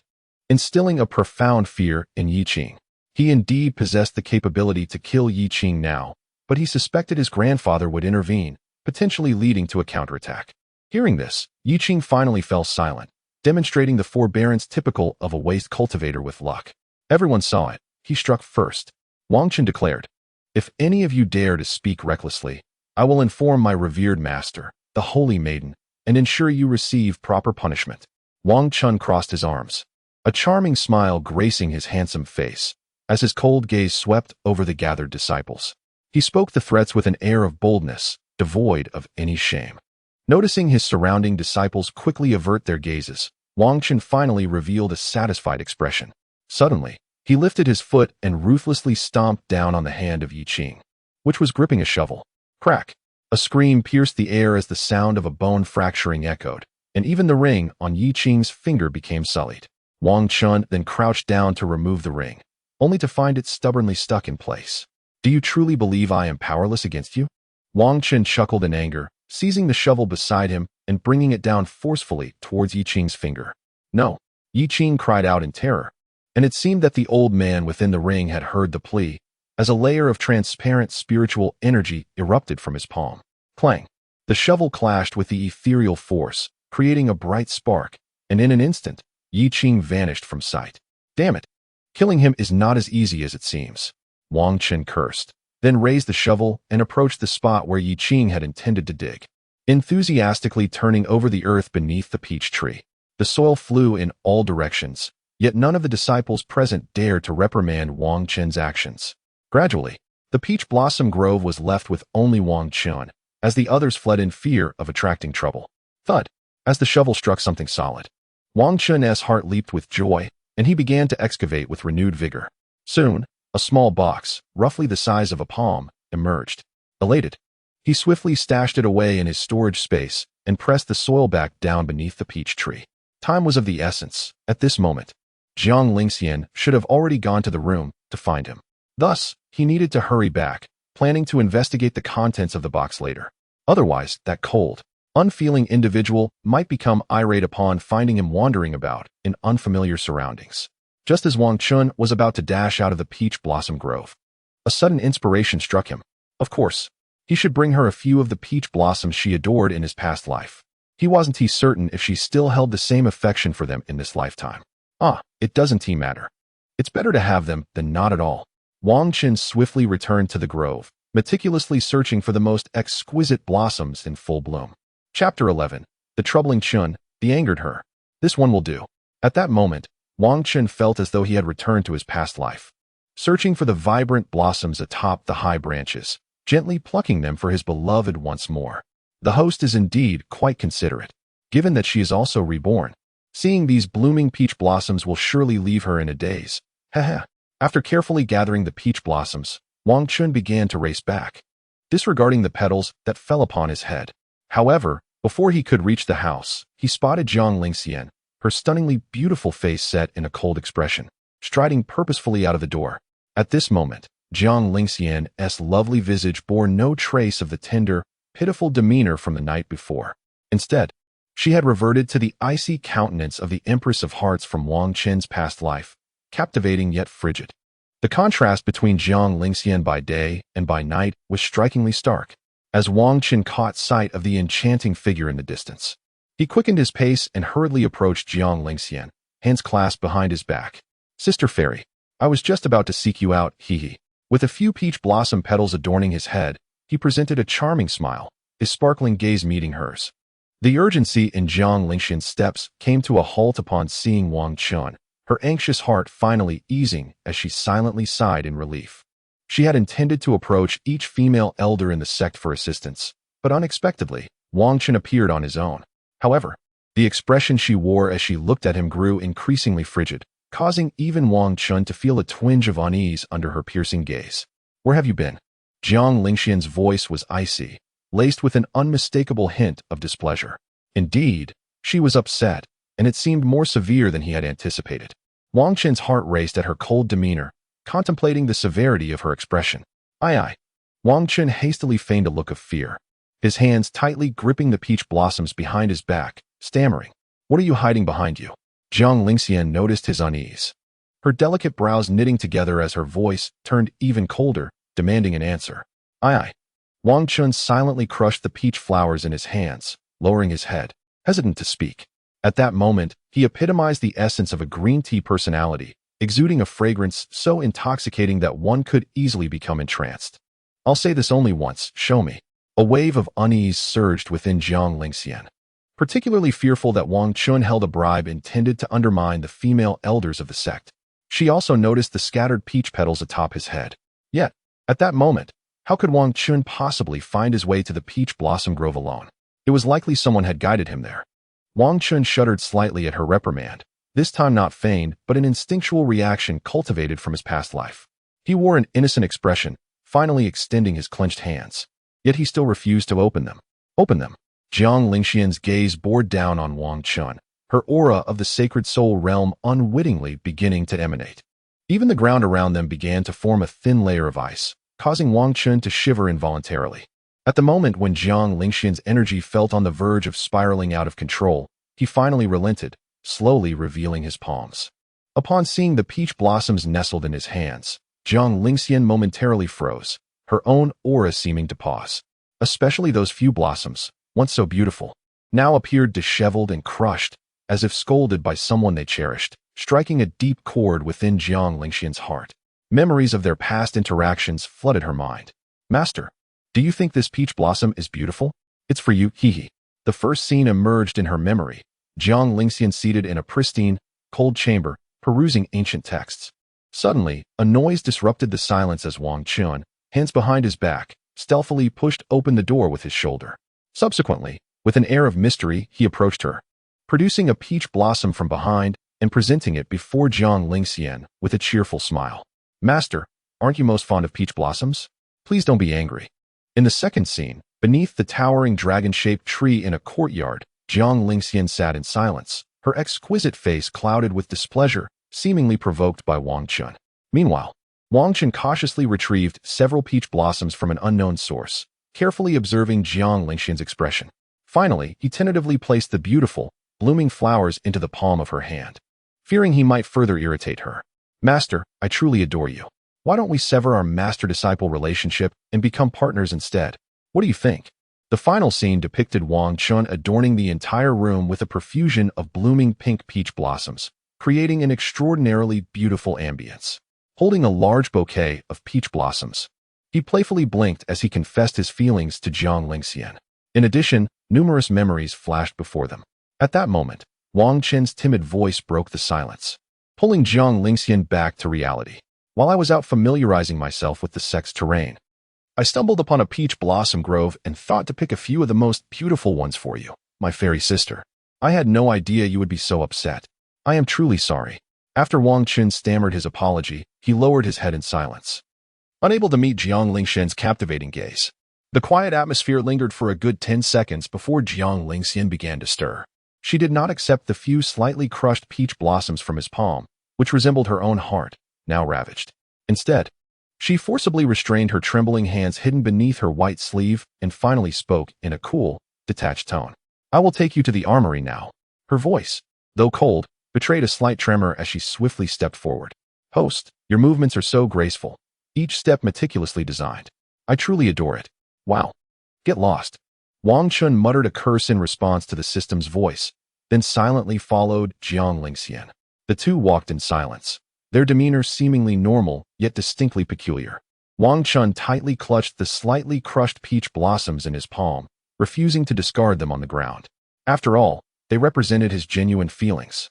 instilling a profound fear in Yi Qing. He indeed possessed the capability to kill Yi Qing now, but he suspected his grandfather would intervene, potentially leading to a counterattack. Hearing this, Yi Qing finally fell silent, demonstrating the forbearance typical of a waste cultivator with luck. Everyone saw it. He struck first. Wang Chen declared, "If any of you dare to speak recklessly, I will inform my revered master, the Holy Maiden, and ensure you receive proper punishment." Wang Chen crossed his arms, a charming smile gracing his handsome face, as his cold gaze swept over the gathered disciples. He spoke the threats with an air of boldness, devoid of any shame. Noticing his surrounding disciples quickly avert their gazes, Wang Chen finally revealed a satisfied expression. Suddenly, he lifted his foot and ruthlessly stomped down on the hand of Yi Qing, which was gripping a shovel. Crack! A scream pierced the air as the sound of a bone fracturing echoed, and even the ring on Yi Qing's finger became sullied. Wang Chen then crouched down to remove the ring, only to find it stubbornly stuck in place. Do you truly believe I am powerless against you? Wang Chen chuckled in anger, seizing the shovel beside him and bringing it down forcefully towards Yi Qing's finger. No! Yi Qing cried out in terror, and it seemed that the old man within the ring had heard the plea, as a layer of transparent spiritual energy erupted from his palm. Clang! The shovel clashed with the ethereal force, creating a bright spark, and in an instant, Yi Qing vanished from sight. Damn it! Killing him is not as easy as it seems. Wang Chen cursed, then raised the shovel and approached the spot where Yi Qing had intended to dig, enthusiastically turning over the earth beneath the peach tree. The soil flew in all directions, yet none of the disciples present dared to reprimand Wang Chen's actions. Gradually, the peach blossom grove was left with only Wang Chen, as the others fled in fear of attracting trouble. Thud! As the shovel struck something solid, Wang Chen's heart leaped with joy, and he began to excavate with renewed vigor. Soon, a small box, roughly the size of a palm, emerged. Elated, he swiftly stashed it away in his storage space and pressed the soil back down beneath the peach tree. Time was of the essence. At this moment, Jiang Lingxian should have already gone to the room to find him. Thus, he needed to hurry back, planning to investigate the contents of the box later. Otherwise, that cold, unfeeling individual might become irate upon finding him wandering about in unfamiliar surroundings. Just as Wang Chen was about to dash out of the peach blossom grove, a sudden inspiration struck him. Of course, he should bring her a few of the peach blossoms she adored in his past life. He wasn't certain if she still held the same affection for them in this lifetime. It doesn't matter. It's better to have them than not at all. Wang Chen swiftly returned to the grove, meticulously searching for the most exquisite blossoms in full bloom. Chapter 11. The Troubling Chun, the Angered Her. This one will do. At that moment, Wang Chen felt as though he had returned to his past life, searching for the vibrant blossoms atop the high branches, gently plucking them for his beloved once more. The host is indeed quite considerate, given that she is also reborn. Seeing these blooming peach blossoms will surely leave her in a daze. Haha. After carefully gathering the peach blossoms, Wang Chen began to race back, disregarding the petals that fell upon his head. However, before he could reach the house, he spotted Jiang Lingxian, her stunningly beautiful face set in a cold expression, striding purposefully out of the door. At this moment, Jiang Lingxian's lovely visage bore no trace of the tender, pitiful demeanor from the night before. Instead, she had reverted to the icy countenance of the Empress of Hearts from Wang Chen's past life, captivating yet frigid. The contrast between Jiang Lingxian by day and by night was strikingly stark, as Wang Chen caught sight of the enchanting figure in the distance. He quickened his pace and hurriedly approached Jiang Lingxian, hands clasped behind his back. "Sister Fairy, I was just about to seek you out, hee." With a few peach blossom petals adorning his head, he presented a charming smile, his sparkling gaze meeting hers. The urgency in Jiang Lingxian's steps came to a halt upon seeing Wang Chen, her anxious heart finally easing as she silently sighed in relief. She had intended to approach each female elder in the sect for assistance, but unexpectedly, Wang Chen appeared on his own. However, the expression she wore as she looked at him grew increasingly frigid, causing even Wang Chen to feel a twinge of unease under her piercing gaze. "Where have you been?" Jiang Lingxian's voice was icy, laced with an unmistakable hint of displeasure. Indeed, she was upset, and it seemed more severe than he had anticipated. Wang Chen's heart raced at her cold demeanor, contemplating the severity of her expression. Aye. Wang Chen hastily feigned a look of fear, his hands tightly gripping the peach blossoms behind his back, stammering, "What are you hiding behind you?" Jiang Lingxian noticed his unease, her delicate brows knitting together as her voice turned even colder, demanding an answer. Aye. Wang Chen silently crushed the peach flowers in his hands, lowering his head, hesitant to speak. At that moment, he epitomized the essence of a green tea personality, exuding a fragrance so intoxicating that one could easily become entranced. "I'll say this only once, show me." A wave of unease surged within Jiang Lingxian, particularly fearful that Wang Chen held a bribe intended to undermine the female elders of the sect. She also noticed the scattered peach petals atop his head. Yet, at that moment, how could Wang Chen possibly find his way to the peach blossom grove alone? It was likely someone had guided him there. Wang Chen shuddered slightly at her reprimand, this time not feigned, but an instinctual reaction cultivated from his past life. He wore an innocent expression, finally extending his clenched hands. Yet he still refused to open them. Open them. Jiang Lingxian's gaze bored down on Wang Chen, her aura of the sacred soul realm unwittingly beginning to emanate. Even the ground around them began to form a thin layer of ice, causing Wang Chen to shiver involuntarily. At the moment when Jiang Lingxian's energy felt on the verge of spiraling out of control, he finally relented, slowly revealing his palms. Upon seeing the peach blossoms nestled in his hands, Jiang Lingxian momentarily froze, her own aura seeming to pause. Especially those few blossoms, once so beautiful, now appeared disheveled and crushed, as if scolded by someone they cherished, striking a deep chord within Jiang Lingxian's heart. Memories of their past interactions flooded her mind. "Master, do you think this peach blossom is beautiful? It's for you, hee." The first scene emerged in her memory, Jiang Lingxian seated in a pristine, cold chamber, perusing ancient texts. Suddenly, a noise disrupted the silence as Wang Chen, hands behind his back, stealthily pushed open the door with his shoulder. Subsequently, with an air of mystery, he approached her, producing a peach blossom from behind and presenting it before Jiang Lingxian with a cheerful smile. "Master, aren't you most fond of peach blossoms? Please don't be angry." In the second scene, beneath the towering dragon-shaped tree in a courtyard, Jiang Lingxian sat in silence, her exquisite face clouded with displeasure, seemingly provoked by Wang Chen. Meanwhile, Wang Chen cautiously retrieved several peach blossoms from an unknown source, carefully observing Jiang Lingxian's expression. Finally, he tentatively placed the beautiful, blooming flowers into the palm of her hand, fearing he might further irritate her. "Master, I truly adore you. Why don't we sever our master-disciple relationship and become partners instead? What do you think?" The final scene depicted Wang Chen adorning the entire room with a profusion of blooming pink peach blossoms, creating an extraordinarily beautiful ambience. Holding a large bouquet of peach blossoms, he playfully blinked as he confessed his feelings to Jiang Lingxian. In addition, numerous memories flashed before them. At that moment, Wang Chen's timid voice broke the silence, pulling Jiang Lingxian back to reality. "While I was out familiarizing myself with the sect's terrain, I stumbled upon a peach blossom grove and thought to pick a few of the most beautiful ones for you, my fairy sister. I had no idea you would be so upset. I am truly sorry." After Wang Chen stammered his apology, he lowered his head in silence, unable to meet Jiang Lingxian's captivating gaze. The quiet atmosphere lingered for a good 10 seconds before Jiang Lingxian began to stir. She did not accept the few slightly crushed peach blossoms from his palm, which resembled her own heart, now ravaged. Instead, she forcibly restrained her trembling hands hidden beneath her white sleeve and finally spoke in a cool, detached tone. "I will take you to the armory now." Her voice, though cold, betrayed a slight tremor as she swiftly stepped forward. Host, your movements are so graceful. Each step meticulously designed. I truly adore it. Wow. Get lost. Wang Chen muttered a curse in response to the system's voice, then silently followed Jiang Lingxian. The two walked in silence, their demeanor seemingly normal, yet distinctly peculiar. Wang Chen tightly clutched the slightly crushed peach blossoms in his palm, refusing to discard them on the ground. After all, they represented his genuine feelings.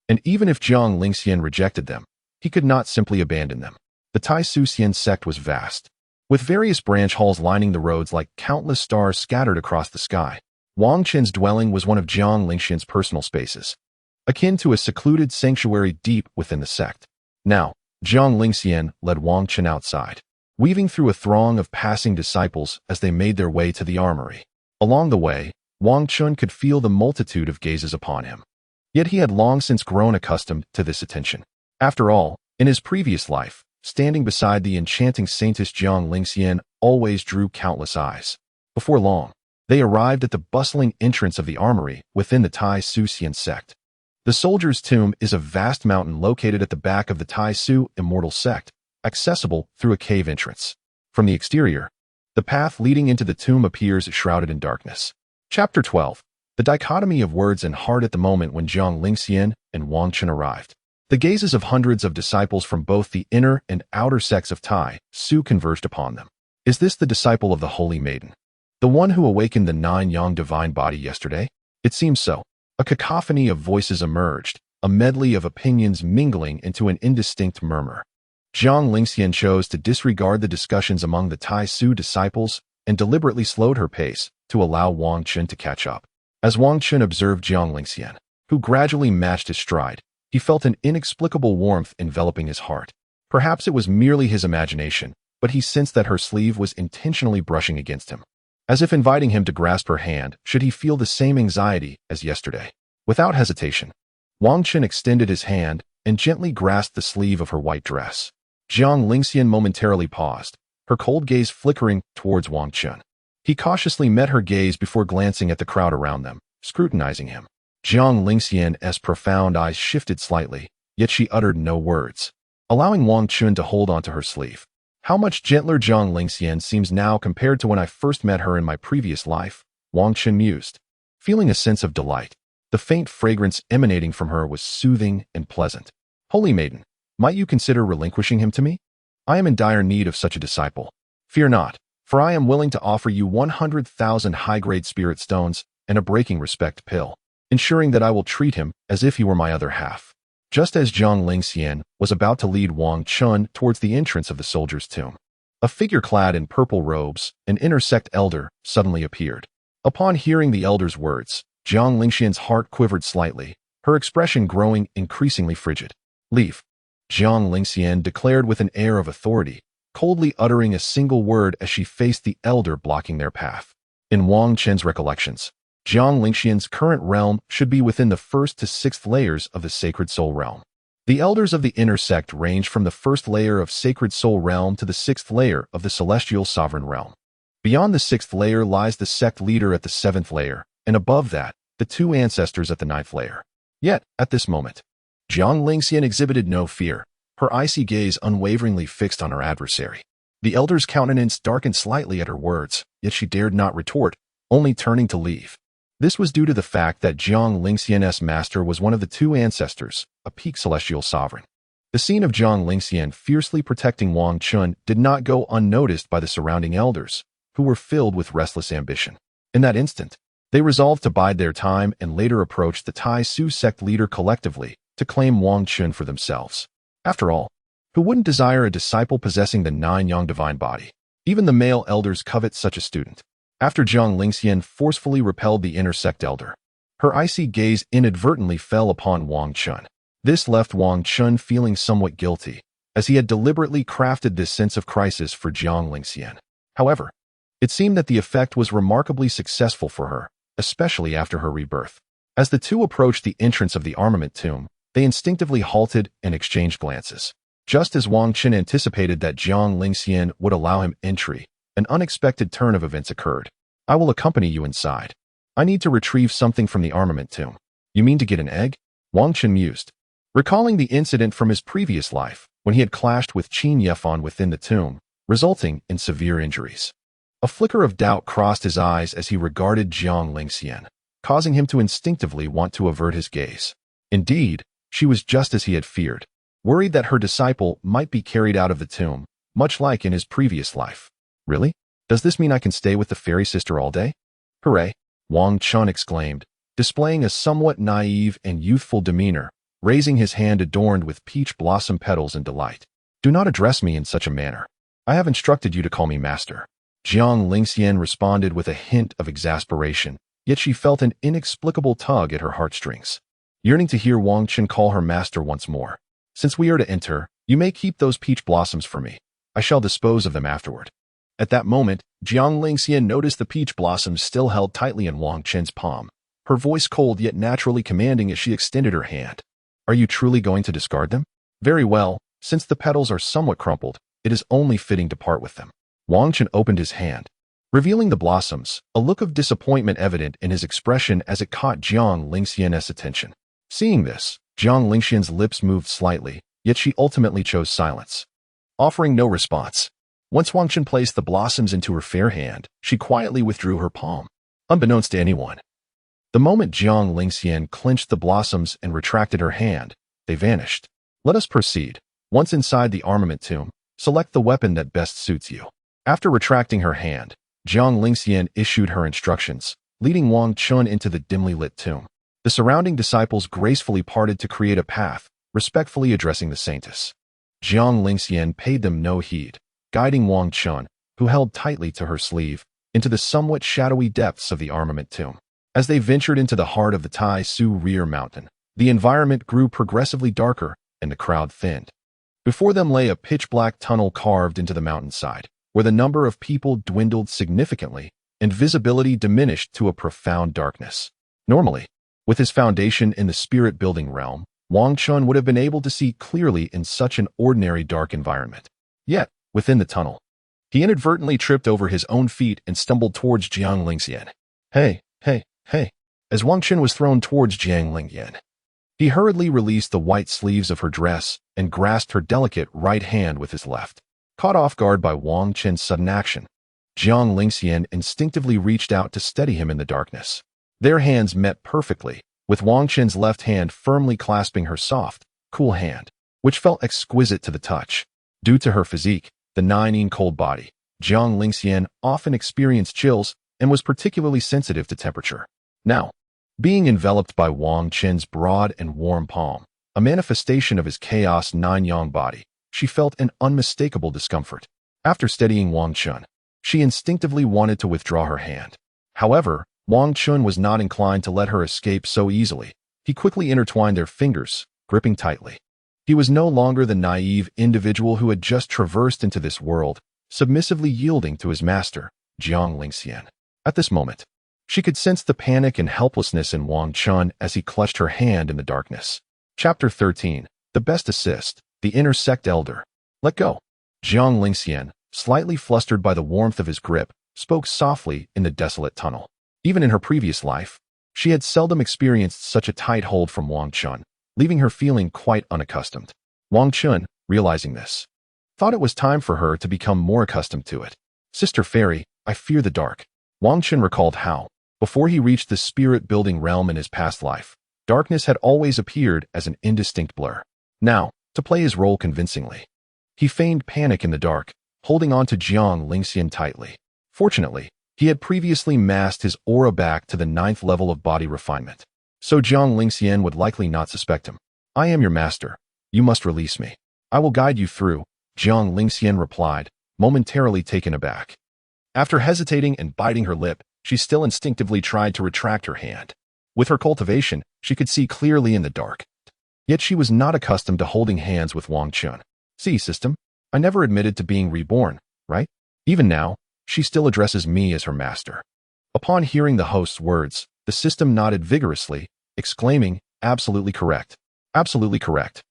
And even if Jiang Lingxian rejected them, he could not simply abandon them. The Tai Su Xian sect was vast, with various branch halls lining the roads like countless stars scattered across the sky. Wang Chen's dwelling was one of Jiang Lingxian's personal spaces, akin to a secluded sanctuary deep within the sect. Now, Jiang Lingxian led Wang Chen outside, weaving through a throng of passing disciples as they made their way to the armory. Along the way, Wang Chen could feel the multitude of gazes upon him. Yet he had long since grown accustomed to this attention. After all, in his previous life, standing beside the enchanting saintess Jiang Lingxian always drew countless eyes. Before long, they arrived at the bustling entrance of the armory within the Tai Su Xian sect. The soldier's tomb is a vast mountain located at the back of the Tai Su immortal sect, accessible through a cave entrance. From the exterior, the path leading into the tomb appears shrouded in darkness. Chapter 12. The dichotomy of words and heart at the moment when Jiang Lingxian and Wang Chen arrived. The gazes of hundreds of disciples from both the inner and outer sects of Tai Su converged upon them. Is this the disciple of the Holy Maiden? The one who awakened the nine-yang divine body yesterday? It seems so. A cacophony of voices emerged, a medley of opinions mingling into an indistinct murmur. Jiang Lingxian chose to disregard the discussions among the Tai Su disciples and deliberately slowed her pace to allow Wang Chen to catch up. As Wang Chen observed Jiang Lingxian, who gradually matched his stride, he felt an inexplicable warmth enveloping his heart. Perhaps it was merely his imagination, but he sensed that her sleeve was intentionally brushing against him, as if inviting him to grasp her hand should he feel the same anxiety as yesterday. Without hesitation, Wang Chen extended his hand and gently grasped the sleeve of her white dress. Jiang Lingxian momentarily paused, her cold gaze flickering towards Wang Chen. He cautiously met her gaze before glancing at the crowd around them, scrutinizing him. Jiang Lingxian's profound eyes shifted slightly, yet she uttered no words, allowing Wang Chen to hold onto her sleeve. How much gentler Jiang Lingxian seems now compared to when I first met her in my previous life, Wang Chen mused, feeling a sense of delight. The faint fragrance emanating from her was soothing and pleasant. Holy Maiden, might you consider relinquishing him to me? I am in dire need of such a disciple. Fear not, for I am willing to offer you 100,000 high-grade spirit stones and a breaking respect pill, ensuring that I will treat him as if he were my other half. Just as Jiang Lingxian was about to lead Wang Chen towards the entrance of the soldier's tomb, a figure clad in purple robes, an intersect elder, suddenly appeared. Upon hearing the elder's words, Jiang Lingxian's heart quivered slightly, her expression growing increasingly frigid. Leave, Jiang Lingxian declared with an air of authority, coldly uttering a single word as she faced the elder blocking their path. In Wang Chen's recollections, Jiang Lingxian's current realm should be within the 1st to 6th layers of the Sacred Soul Realm. The elders of the inner sect range from the 1st layer of Sacred Soul Realm to the 6th layer of the Celestial Sovereign Realm. Beyond the 6th layer lies the sect leader at the 7th layer, and above that, the two ancestors at the 9th layer. Yet, at this moment, Jiang Lingxian exhibited no fear, her icy gaze unwaveringly fixed on her adversary. The elder's countenance darkened slightly at her words, yet she dared not retort, only turning to leave. This was due to the fact that Jiang Lingxian's master was one of the two ancestors, a peak celestial sovereign. The scene of Jiang Lingxian fiercely protecting Wang Chen did not go unnoticed by the surrounding elders, who were filled with restless ambition. In that instant, they resolved to bide their time and later approached the Tai Su sect leader collectively to claim Wang Chen for themselves. After all, who wouldn't desire a disciple possessing the nine-yang divine body? Even the male elders covet such a student. After Jiang Lingxian forcefully repelled the inner sect elder, her icy gaze inadvertently fell upon Wang Chen. This left Wang Chen feeling somewhat guilty, as he had deliberately crafted this sense of crisis for Jiang Lingxian. However, it seemed that the effect was remarkably successful for her, especially after her rebirth. As the two approached the entrance of the armament tomb, they instinctively halted and exchanged glances. Just as Wang Chen anticipated that Jiang Lingxian would allow him entry, an unexpected turn of events occurred. I will accompany you inside. I need to retrieve something from the armament tomb. You mean to get an egg? Wang Chen mused. recalling the incident from his previous life when he had clashed with Qin Yefan within the tomb, resulting in severe injuries. A flicker of doubt crossed his eyes as he regarded Jiang Lingxian, causing him to instinctively want to avert his gaze. Indeed, she was just as he had feared, worried that her disciple might be carried out of the tomb, much like in his previous life. Really? Does this mean I can stay with the fairy sister all day? Hooray! Wang Chen exclaimed, displaying a somewhat naive and youthful demeanor, raising his hand adorned with peach blossom petals in delight. Do not address me in such a manner. I have instructed you to call me master. Jiang Lingxian responded with a hint of exasperation, yet she felt an inexplicable tug at her heartstrings, yearning to hear Wang Chen call her master once more. Since we are to enter, you may keep those peach blossoms for me. I shall dispose of them afterward. At that moment, Jiang Lingxian noticed the peach blossoms still held tightly in Wang Chen's palm, her voice cold yet naturally commanding as she extended her hand. Are you truly going to discard them? Very well, since the petals are somewhat crumpled, it is only fitting to part with them. Wang Chen opened his hand, revealing the blossoms, a look of disappointment evident in his expression as it caught Jiang Lingxian's attention. Seeing this, Jiang Lingxian's lips moved slightly, yet she ultimately chose silence, offering no response. Once Wang Chen placed the blossoms into her fair hand, she quietly withdrew her palm, unbeknownst to anyone. The moment Jiang Lingxian clenched the blossoms and retracted her hand, they vanished. Let us proceed. Once inside the armament tomb, select the weapon that best suits you. After retracting her hand, Jiang Lingxian issued her instructions, leading Wang Chen into the dimly lit tomb. The surrounding disciples gracefully parted to create a path, respectfully addressing the saintess. Jiang Lingxian paid them no heed, guiding Wang Chen, who held tightly to her sleeve, into the somewhat shadowy depths of the armament tomb. As they ventured into the heart of the Tai Su rear mountain, the environment grew progressively darker and the crowd thinned. Before them lay a pitch-black tunnel carved into the mountainside, where the number of people dwindled significantly and visibility diminished to a profound darkness. Normally, with his foundation in the spirit-building realm, Wang Chen would have been able to see clearly in such an ordinary dark environment. Yet, within the tunnel, he inadvertently tripped over his own feet and stumbled towards Jiang Lingxian. Hey! As Wang Chen was thrown towards Jiang Lingxian, he hurriedly released the white sleeves of her dress and grasped her delicate right hand with his left. Caught off guard by Wang Chen's sudden action, Jiang Lingxian instinctively reached out to steady him in the darkness. Their hands met perfectly, with Wang Chen's left hand firmly clasping her soft, cool hand, which felt exquisite to the touch. Due to her physique, the cold body, Jiang Lingxian often experienced chills and was particularly sensitive to temperature. Now, being enveloped by Wang Chen's broad and warm palm, a manifestation of his chaos nine-yang body, she felt an unmistakable discomfort. After steadying Wang Chen, she instinctively wanted to withdraw her hand. However, Wang Chen was not inclined to let her escape so easily. He quickly intertwined their fingers, gripping tightly. He was no longer the naive individual who had just traversed into this world, submissively yielding to his master, Jiang Lingxian. At this moment, she could sense the panic and helplessness in Wang Chen as he clutched her hand in the darkness. Chapter 13. The Best Assist. The Inner Sect Elder. Let go. Jiang Lingxian, slightly flustered by the warmth of his grip, spoke softly in the desolate tunnel. Even in her previous life, she had seldom experienced such a tight hold from Wang Chen, leaving her feeling quite unaccustomed. Wang Chen, realizing this, thought it was time for her to become more accustomed to it. Sister Fairy, I fear the dark. Wang Chen recalled how, before he reached the spirit-building realm in his past life, darkness had always appeared as an indistinct blur. Now, to play his role convincingly, he feigned panic in the dark, holding on to Jiang Lingxian tightly. Fortunately, he had previously masked his aura back to the 9th level of body refinement, so Jiang Lingxian would likely not suspect him. I am your master. You must release me. I will guide you through, Jiang Lingxian replied, momentarily taken aback. After hesitating and biting her lip, she still instinctively tried to retract her hand. With her cultivation, she could see clearly in the dark. Yet she was not accustomed to holding hands with Wang Chen. See, system, I never admitted to being reborn, right? Even now, she still addresses me as her master. Upon hearing the host's words, the system nodded vigorously, exclaiming, absolutely correct. Absolutely correct.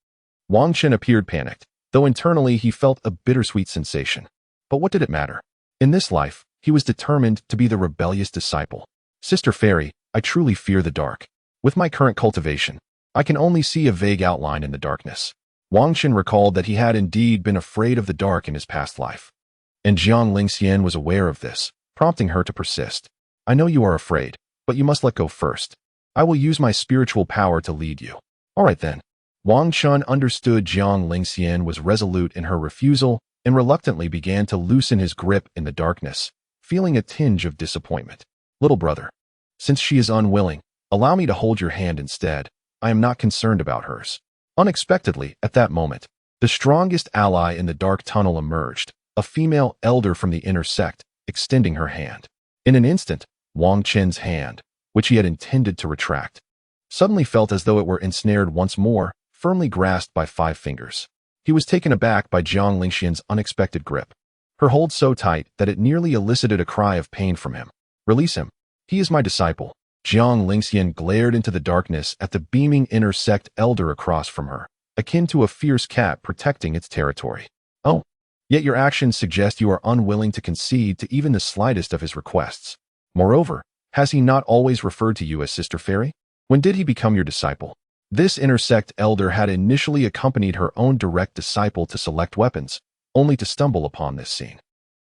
Wang Chen appeared panicked, though internally he felt a bittersweet sensation. But what did it matter? In this life, he was determined to be the rebellious disciple. Sister Fairy, I truly fear the dark. With my current cultivation, I can only see a vague outline in the darkness. Wang Chen recalled that he had indeed been afraid of the dark in his past life. And Jiang Lingxian was aware of this, prompting her to persist. I know you are afraid, but you must let go first. I will use my spiritual power to lead you. All right then. Wang Chen understood Jiang Lingxian was resolute in her refusal and reluctantly began to loosen his grip in the darkness, feeling a tinge of disappointment. Little brother, since she is unwilling, allow me to hold your hand instead. I am not concerned about hers. Unexpectedly, at that moment, the strongest ally in the dark tunnel emerged, a female elder from the inner sect, extending her hand. In an instant, Wang Chen's hand, which he had intended to retract, suddenly felt as though it were ensnared once more, firmly grasped by 5 fingers. He was taken aback by Jiang Lingxian's unexpected grip, her hold so tight that it nearly elicited a cry of pain from him. Release him. He is my disciple. Jiang Lingxian glared into the darkness at the beaming inner sect elder across from her, akin to a fierce cat protecting its territory. Oh, yet your actions suggest you are unwilling to concede to even the slightest of his requests. Moreover, has he not always referred to you as Sister Fairy? When did he become your disciple? This inner sect elder had initially accompanied her own direct disciple to select weapons, only to stumble upon this scene.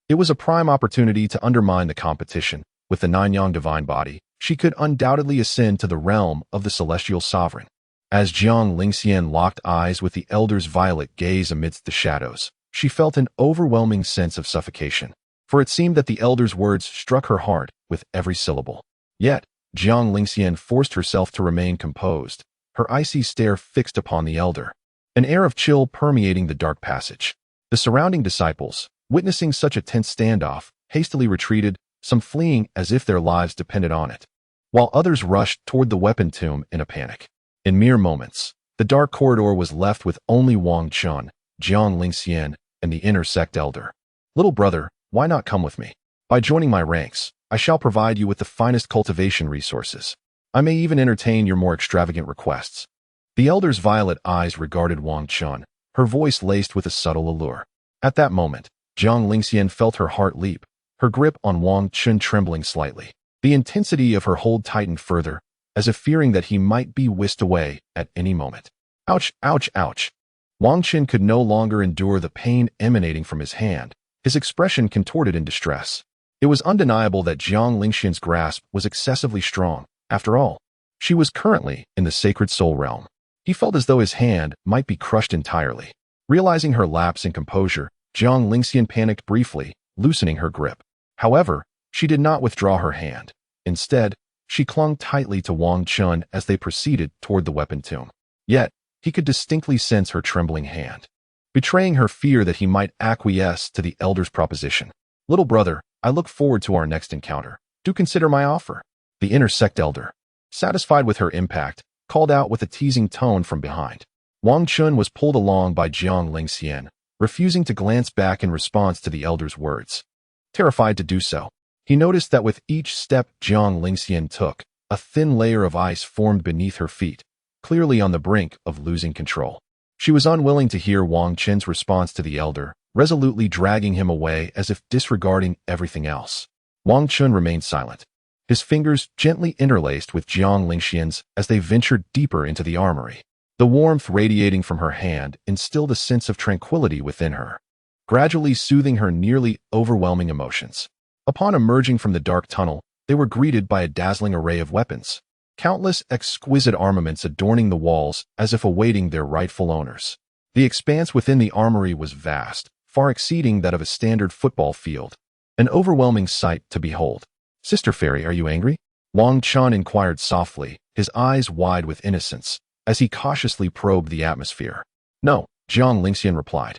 It was a prime opportunity to undermine the competition. With the Nine-Yang divine body, she could undoubtedly ascend to the realm of the celestial sovereign. As Jiang Lingxian locked eyes with the elder's violet gaze amidst the shadows, she felt an overwhelming sense of suffocation, for it seemed that the elder's words struck her heart with every syllable. Yet, Jiang Lingxian forced herself to remain composed, her icy stare fixed upon the elder, an air of chill permeating the dark passage. The surrounding disciples, witnessing such a tense standoff, hastily retreated, some fleeing as if their lives depended on it, while others rushed toward the weapon tomb in a panic. In mere moments, the dark corridor was left with only Wang Chen, Jiang Lingxian, and the inner sect elder. Little brother, why not come with me? By joining my ranks, I shall provide you with the finest cultivation resources. I may even entertain your more extravagant requests. The elder's violet eyes regarded Wang Chen, her voice laced with a subtle allure. At that moment, Jiang Lingxian felt her heart leap, her grip on Wang Chen trembling slightly. The intensity of her hold tightened further, as if fearing that he might be whisked away at any moment. Ouch, ouch, ouch. Wang Chen could no longer endure the pain emanating from his hand, his expression contorted in distress. It was undeniable that Jiang Lingxian's grasp was excessively strong. After all, she was currently in the sacred soul realm. He felt as though his hand might be crushed entirely. Realizing her lapse in composure, Jiang Lingxian panicked briefly, loosening her grip. However, she did not withdraw her hand. Instead, she clung tightly to Wang Chen as they proceeded toward the weapon tomb. Yet, he could distinctly sense her trembling hand, betraying her fear that he might acquiesce to the elder's proposition. Little brother, I look forward to our next encounter. Do consider my offer. The inner sect elder, satisfied with her impact, called out with a teasing tone from behind. Wang Chen was pulled along by Jiang Lingxian, refusing to glance back in response to the elder's words. Terrified to do so, he noticed that with each step Jiang Lingxian took, a thin layer of ice formed beneath her feet, clearly on the brink of losing control. She was unwilling to hear Wang Chen's response to the elder, resolutely dragging him away as if disregarding everything else. Wang Chen remained silent, his fingers gently interlaced with Jiang Lingxian's as they ventured deeper into the armory. The warmth radiating from her hand instilled a sense of tranquility within her, gradually soothing her nearly overwhelming emotions. Upon emerging from the dark tunnel, they were greeted by a dazzling array of weapons, countless exquisite armaments adorning the walls as if awaiting their rightful owners. The expanse within the armory was vast, far exceeding that of a standard football field, an overwhelming sight to behold. Sister Fairy, are you angry? Wang Chen inquired softly, his eyes wide with innocence, as he cautiously probed the atmosphere. No, Jiang Lingxian replied.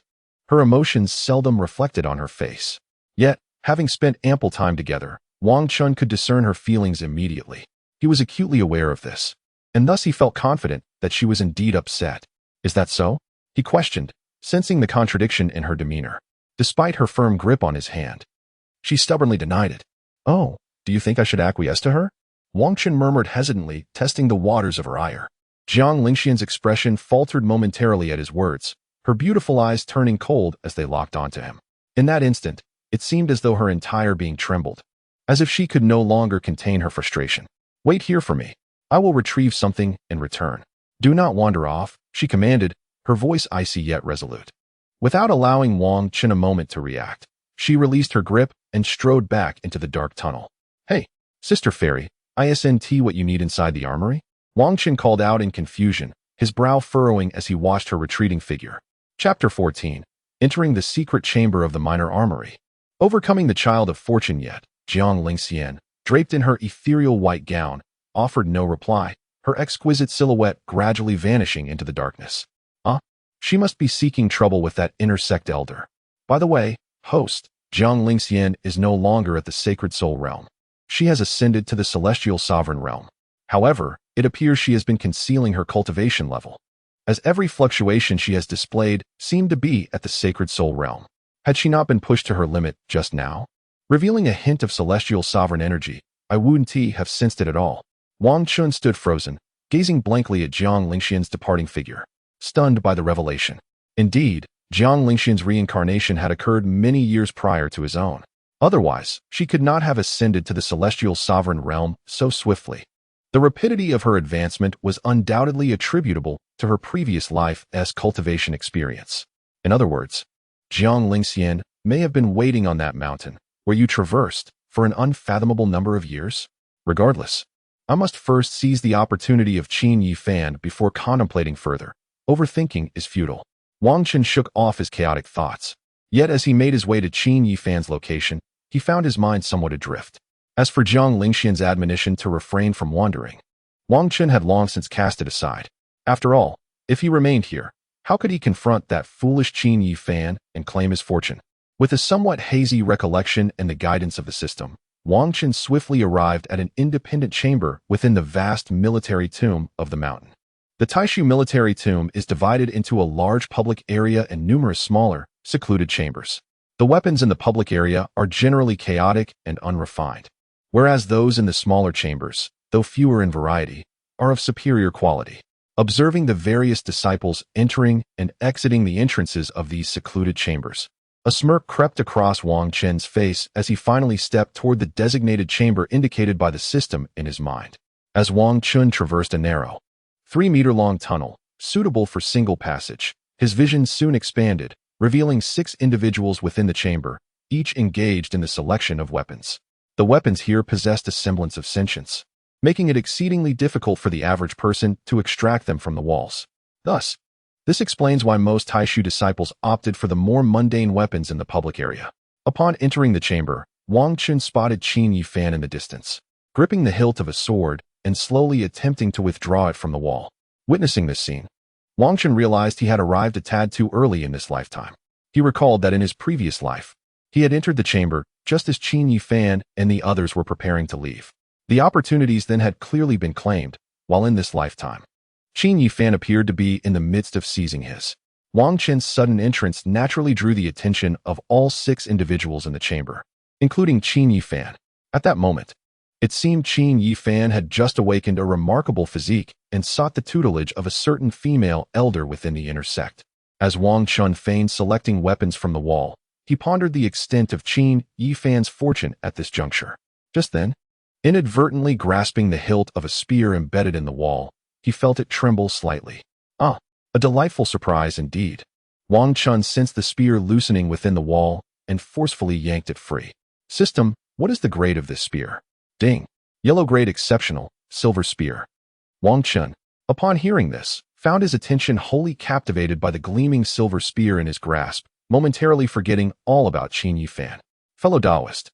Her emotions seldom reflected on her face. Yet, having spent ample time together, Wang Chen could discern her feelings immediately. He was acutely aware of this, and thus he felt confident that she was indeed upset. Is that so? He questioned, sensing the contradiction in her demeanor. Despite her firm grip on his hand, she stubbornly denied it. Oh, do you think I should acquiesce to her? Wang Chen murmured hesitantly, testing the waters of her ire. Jiang Lingxian's expression faltered momentarily at his words, her beautiful eyes turning cold as they locked onto him. In that instant, it seemed as though her entire being trembled, as if she could no longer contain her frustration. Wait here for me. I will retrieve something in return. "Do not wander off," she commanded, her voice icy yet resolute. Without allowing Wang Chen a moment to react, she released her grip and strode back into the dark tunnel. "Hey, Sister Fairy, isn't what you need inside the armory?" Wang Chen called out in confusion, his brow furrowing as he watched her retreating figure. Chapter 14. Entering the secret chamber of the minor armory. Overcoming the child of fortune yet, Jiang Lingxian, draped in her ethereal white gown, offered no reply, her exquisite silhouette gradually vanishing into the darkness. She must be seeking trouble with that inner sect elder. By the way, host, Jiang Lingxian is no longer at the Sacred Soul Realm. She has ascended to the Celestial Sovereign Realm. However, it appears she has been concealing her cultivation level, as every fluctuation she has displayed seemed to be at the Sacred Soul Realm. Had she not been pushed to her limit just now? Revealing a hint of celestial sovereign energy, I wouldn't have sensed it at all. Wang Chen stood frozen, gazing blankly at Jiang Lingxian's departing figure, stunned by the revelation. Indeed, Jiang Lingxian's reincarnation had occurred many years prior to his own. Otherwise, she could not have ascended to the Celestial Sovereign Realm so swiftly. The rapidity of her advancement was undoubtedly attributable to her previous life's cultivation experience. In other words, Jiang Lingxian may have been waiting on that mountain, where you traversed, for an unfathomable number of years. Regardless, I must first seize the opportunity of Qin Yifan before contemplating further. Overthinking is futile. Wang Chen shook off his chaotic thoughts. Yet as he made his way to Qin Yifan's location, he found his mind somewhat adrift. As for Jiang Lingxian's admonition to refrain from wandering, Wang Chen had long since cast it aside. After all, if he remained here, how could he confront that foolish Qin Yifan and claim his fortune? With a somewhat hazy recollection and the guidance of the system, Wang Chen swiftly arrived at an independent chamber within the vast military tomb of the mountain. The Taishu military tomb is divided into a large public area and numerous smaller, secluded chambers. The weapons in the public area are generally chaotic and unrefined, whereas those in the smaller chambers, though fewer in variety, are of superior quality. Observing the various disciples entering and exiting the entrances of these secluded chambers, a smirk crept across Wang Chen's face as he finally stepped toward the designated chamber indicated by the system in his mind. As Wang Chen traversed a narrow, 3-meter-long tunnel, suitable for single passage, his vision soon expanded, revealing 6 individuals within the chamber, each engaged in the selection of weapons. The weapons here possessed a semblance of sentience, making it exceedingly difficult for the average person to extract them from the walls. Thus, this explains why most Taishu disciples opted for the more mundane weapons in the public area. Upon entering the chamber, Wang Chen spotted Qin Yifan in the distance, gripping the hilt of a sword and slowly attempting to withdraw it from the wall. Witnessing this scene, Wang Chen realized he had arrived a tad too early in this lifetime. He recalled that in his previous life, he had entered the chamber just as Qin Yifan and the others were preparing to leave. The opportunities then had clearly been claimed, while in this lifetime, Qin Yifan appeared to be in the midst of seizing his. Wang Chen's sudden entrance naturally drew the attention of all 6 individuals in the chamber, including Qin Yifan. At that moment, it seemed Qin Yifan had just awakened a remarkable physique and sought the tutelage of a certain female elder within the inner sect. As Wang Chen feigned selecting weapons from the wall, he pondered the extent of Qin Yifan's fortune at this juncture. Just then, inadvertently grasping the hilt of a spear embedded in the wall, he felt it tremble slightly. A delightful surprise indeed. Wang Chen sensed the spear loosening within the wall and forcefully yanked it free. System, what is the grade of this spear? Ding. Yellow grade exceptional, silver spear. Wang Chen, upon hearing this, found his attention wholly captivated by the gleaming silver spear in his grasp, momentarily forgetting all about Qin Yifan. Fellow Taoist,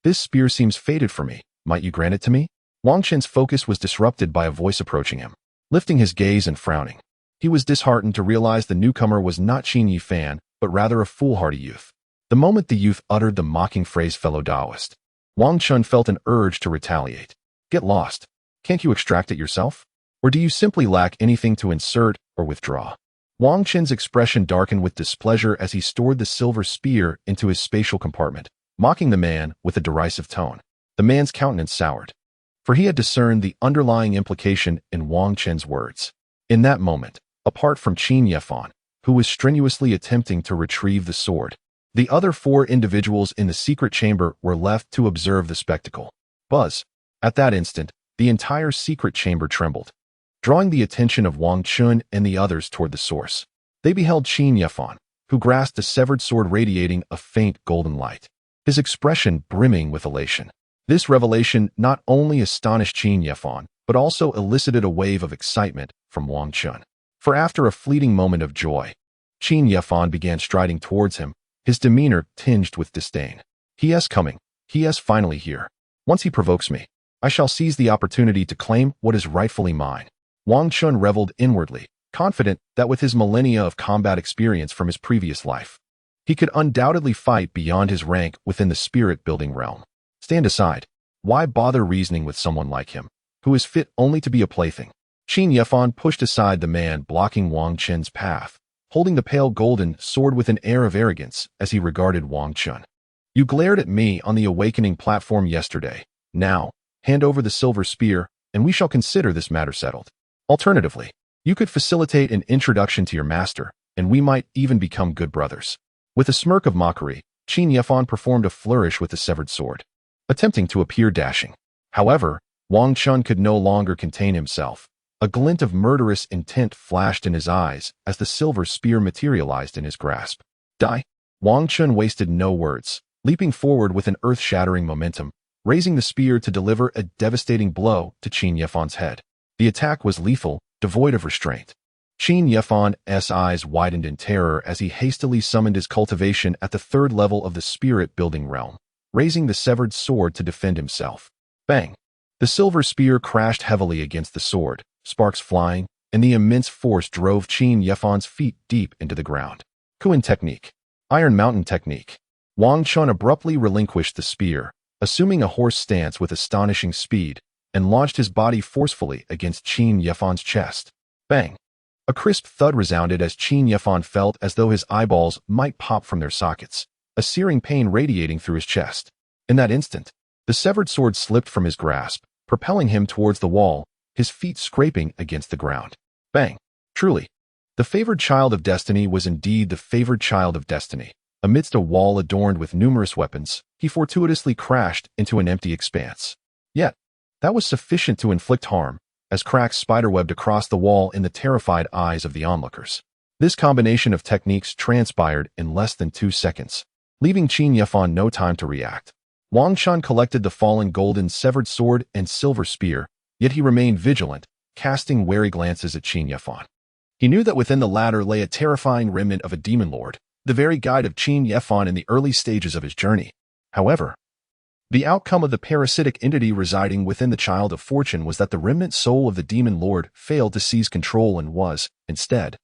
this spear seems fated for me. Might you grant it to me? Wang Chen's focus was disrupted by a voice approaching him. Lifting his gaze and frowning, he was disheartened to realize the newcomer was not Qin Yifan, but rather a foolhardy youth. The moment the youth uttered the mocking phrase fellow Taoist, Wang Chen felt an urge to retaliate. Get lost. Can't you extract it yourself? Or do you simply lack anything to insert or withdraw? Wang Chen's expression darkened with displeasure as he stored the silver spear into his spatial compartment, mocking the man with a derisive tone. The man's countenance soured, for he had discerned the underlying implication in Wang Chen's words. In that moment, apart from Qin Yifan, who was strenuously attempting to retrieve the sword, the other 4 individuals in the secret chamber were left to observe the spectacle. Buzz. At that instant, the entire secret chamber trembled. drawing the attention of Wang Chen and the others toward the source. They beheld Qin Yefan, who grasped a severed sword radiating a faint golden light, his expression brimming with elation. This revelation not only astonished Qin Yefan, but also elicited a wave of excitement from Wang Chen. For after a fleeting moment of joy, Qin Yefan began striding towards him, his demeanor tinged with disdain. He is coming. He is finally here. Once he provokes me, I shall seize the opportunity to claim what is rightfully mine. Wang Chen reveled inwardly, confident that with his millennia of combat experience from his previous life, he could undoubtedly fight beyond his rank within the spirit-building realm. Stand aside. Why bother reasoning with someone like him, who is fit only to be a plaything? Qin Yefan pushed aside the man blocking Wang Chen's path, holding the pale golden sword with an air of arrogance as he regarded Wang Chen. You glared at me on the awakening platform yesterday. Now, hand over the silver spear, and we shall consider this matter settled. Alternatively, you could facilitate an introduction to your master, and we might even become good brothers. With a smirk of mockery, Qin Yefan performed a flourish with the severed sword, attempting to appear dashing. However, Wang Chen could no longer contain himself. A glint of murderous intent flashed in his eyes as the silver spear materialized in his grasp. Die! Wang Chen wasted no words, leaping forward with an earth-shattering momentum, raising the spear to deliver a devastating blow to Qin Yefan's head. The attack was lethal, devoid of restraint. Qin Yefan's eyes widened in terror as he hastily summoned his cultivation at the third level of the spirit-building realm, raising the severed sword to defend himself. Bang! The silver spear crashed heavily against the sword, sparks flying, and the immense force drove Qin Yefan's feet deep into the ground. Kuan technique. Iron Mountain technique. Wang Chen abruptly relinquished the spear, assuming a horse stance with astonishing speed, and launched his body forcefully against Qin Yefan's chest. Bang! A crisp thud resounded as Qin Yefan felt as though his eyeballs might pop from their sockets, a searing pain radiating through his chest. In that instant, the severed sword slipped from his grasp, propelling him towards the wall, his feet scraping against the ground. Bang! Truly, the favored child of destiny was indeed the favored child of destiny. Amidst a wall adorned with numerous weapons, he fortuitously crashed into an empty expanse. Yet, that was sufficient to inflict harm, as cracks spiderwebbed across the wall in the terrified eyes of the onlookers. This combination of techniques transpired in less than 2 seconds, leaving Qin Yefan no time to react. Wang Chen collected the fallen golden severed sword and silver spear, yet he remained vigilant, casting wary glances at Qin Yefan. He knew that within the latter lay a terrifying remnant of a demon lord, the very guide of Qin Yefan in the early stages of his journey. However, the outcome of the parasitic entity residing within the child of fortune was that the remnant soul of the demon lord failed to seize control and was, instead,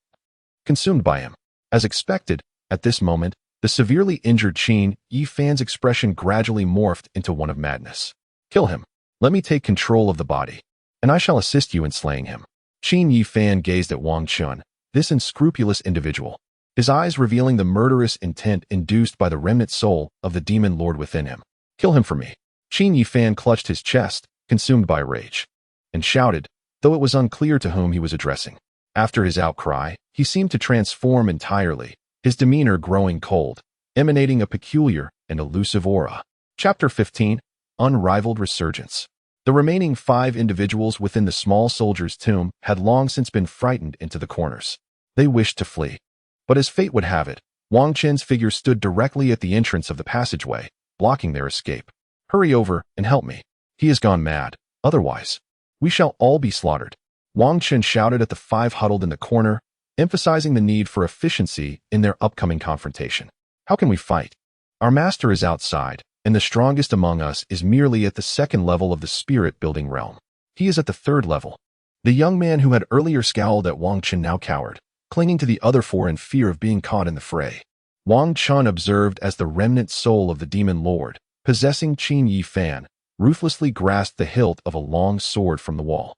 consumed by him. As expected, at this moment, the severely injured Qin Yefan's expression gradually morphed into one of madness. Kill him. Let me take control of the body, and I shall assist you in slaying him. Qin Yefan gazed at Wang Chen, this unscrupulous individual, his eyes revealing the murderous intent induced by the remnant soul of the demon lord within him. Kill him for me. Qin Yefan clutched his chest, consumed by rage, and shouted, though it was unclear to whom he was addressing. After his outcry, he seemed to transform entirely, his demeanor growing cold, emanating a peculiar and elusive aura. Chapter 15. Unrivaled Resurgence. The remaining 5 individuals within the small soldier's tomb had long since been frightened into the corners. They wished to flee. But as fate would have it, Wang Chen's figure stood directly at the entrance of the passageway, blocking their escape. Hurry over and help me. He has gone mad. Otherwise, we shall all be slaughtered. Wang Chen shouted at the 5 huddled in the corner, emphasizing the need for efficiency in their upcoming confrontation. How can we fight? Our master is outside, and the strongest among us is merely at the 2nd level of the spirit-building realm. He is at the 3rd level. The young man who had earlier scowled at Wang Chen now cowered, clinging to the other 4 in fear of being caught in the fray. Wang Chen observed as the remnant soul of the demon lord, possessing Qin Yefan, ruthlessly grasped the hilt of a long sword from the wall.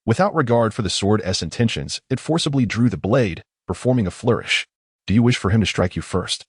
Without regard for the sword's intentions, it forcibly drew the blade, performing a flourish. Do you wish for him to strike you first?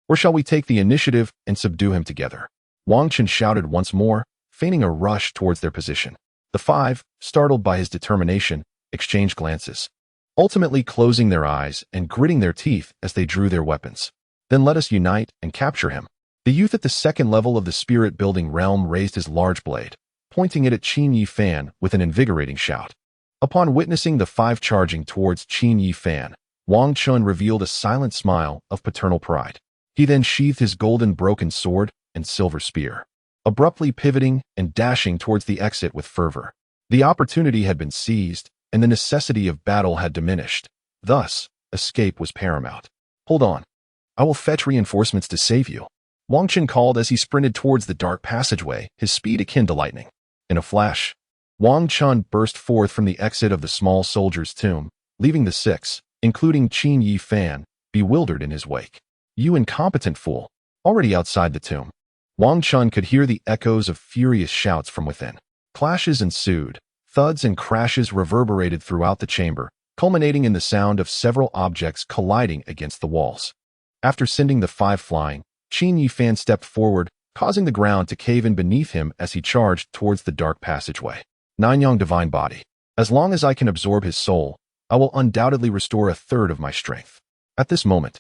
Or shall we take the initiative and subdue him together? Wang Chen shouted once more, feigning a rush towards their position. The 5, startled by his determination, exchanged glances, ultimately closing their eyes and gritting their teeth as they drew their weapons. Then let us unite and capture him. The youth at the 2nd level of the spirit-building realm raised his large blade, pointing it at Qin Yefan with an invigorating shout. Upon witnessing the five charging towards Qin Yi Fan, Wang Chen revealed a silent smile of paternal pride. He then sheathed his golden broken sword and silver spear, abruptly pivoting and dashing towards the exit with fervor. The opportunity had been seized, and the necessity of battle had diminished. Thus, escape was paramount. "Hold on. I will fetch reinforcements to save you," Wang Chen called as he sprinted towards the dark passageway, his speed akin to lightning. In a flash, Wang Chen burst forth from the exit of the small soldier's tomb, leaving the six, including Qin Yi Fan, bewildered in his wake. "You incompetent fool!" Already outside the tomb, Wang Chen could hear the echoes of furious shouts from within. Clashes ensued. Thuds and crashes reverberated throughout the chamber, culminating in the sound of several objects colliding against the walls. After sending the five flying, Qin Yi Fan stepped forward, causing the ground to cave in beneath him as he charged towards the dark passageway. "Nanyang divine body. As long as I can absorb his soul, I will undoubtedly restore a third of my strength." At this moment,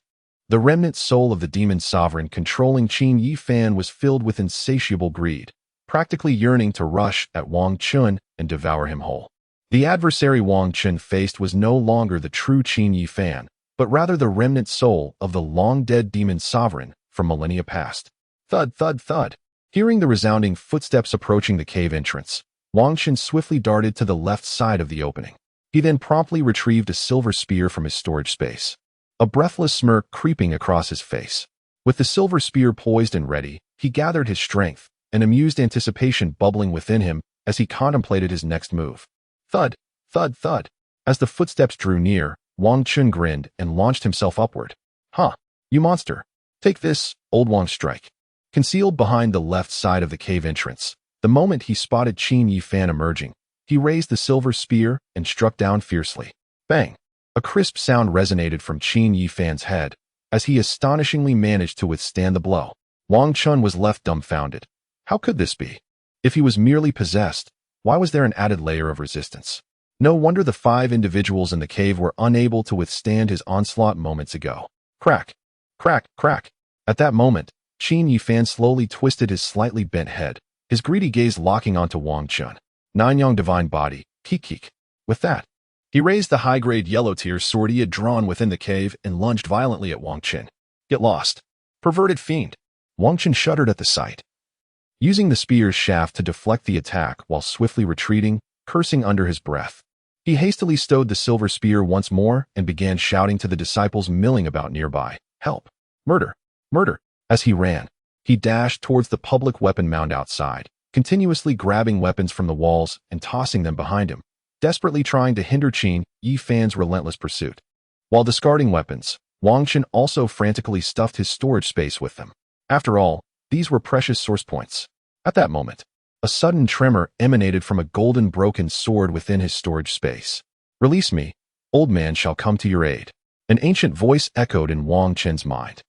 the remnant soul of the demon sovereign controlling Qin Yi Fan was filled with insatiable greed, practically yearning to rush at Wang Chen and devour him whole. The adversary Wang Chen faced was no longer the true Qin Yi Fan, but rather the remnant soul of the long-dead demon sovereign from millennia past. Thud, thud, thud. Hearing the resounding footsteps approaching the cave entrance, Wang Chen swiftly darted to the left side of the opening. He then promptly retrieved a silver spear from his storage space, a breathless smirk creeping across his face. With the silver spear poised and ready, he gathered his strength, an amused anticipation bubbling within him as he contemplated his next move. Thud, thud, thud. As the footsteps drew near, Wang Chen grinned and launched himself upward. "Huh, you monster. Take this, old Wang strike." Concealed behind the left side of the cave entrance, the moment he spotted Qin Yi Fan emerging, he raised the silver spear and struck down fiercely. Bang! A crisp sound resonated from Qin Yi Fan's head as he astonishingly managed to withstand the blow. Wang Chen was left dumbfounded. How could this be? If he was merely possessed, why was there an added layer of resistance? No wonder the five individuals in the cave were unable to withstand his onslaught moments ago. Crack! Crack! Crack! At that moment, Qin Yi Fan slowly twisted his slightly bent head, his greedy gaze locking onto Wang Chen. "Nanyang divine body, keek." With that, he raised the high-grade yellow-tier sword he had drawn within the cave and lunged violently at Wang Chen. "Get lost, perverted fiend." Wang Chen shuddered at the sight. Using the spear's shaft to deflect the attack while swiftly retreating, cursing under his breath, he hastily stowed the silver spear once more and began shouting to the disciples milling about nearby, "Help! Murder! Murder!" As he ran, he dashed towards the public weapon mound outside, continuously grabbing weapons from the walls and tossing them behind him, desperately trying to hinder Qin Yi Fan's relentless pursuit. While discarding weapons, Wang Chen also frantically stuffed his storage space with them. After all, these were precious source points. At that moment, a sudden tremor emanated from a golden broken sword within his storage space. "Release me, old man shall come to your aid," an ancient voice echoed in Wang Chen's mind.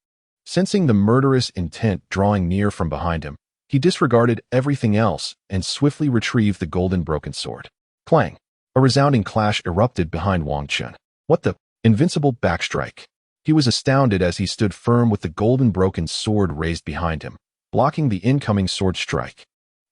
Sensing the murderous intent drawing near from behind him, he disregarded everything else and swiftly retrieved the golden broken sword. Clang! A resounding clash erupted behind Wang Chen. What the? Invincible backstrike. He was astounded as he stood firm with the golden broken sword raised behind him, blocking the incoming sword strike.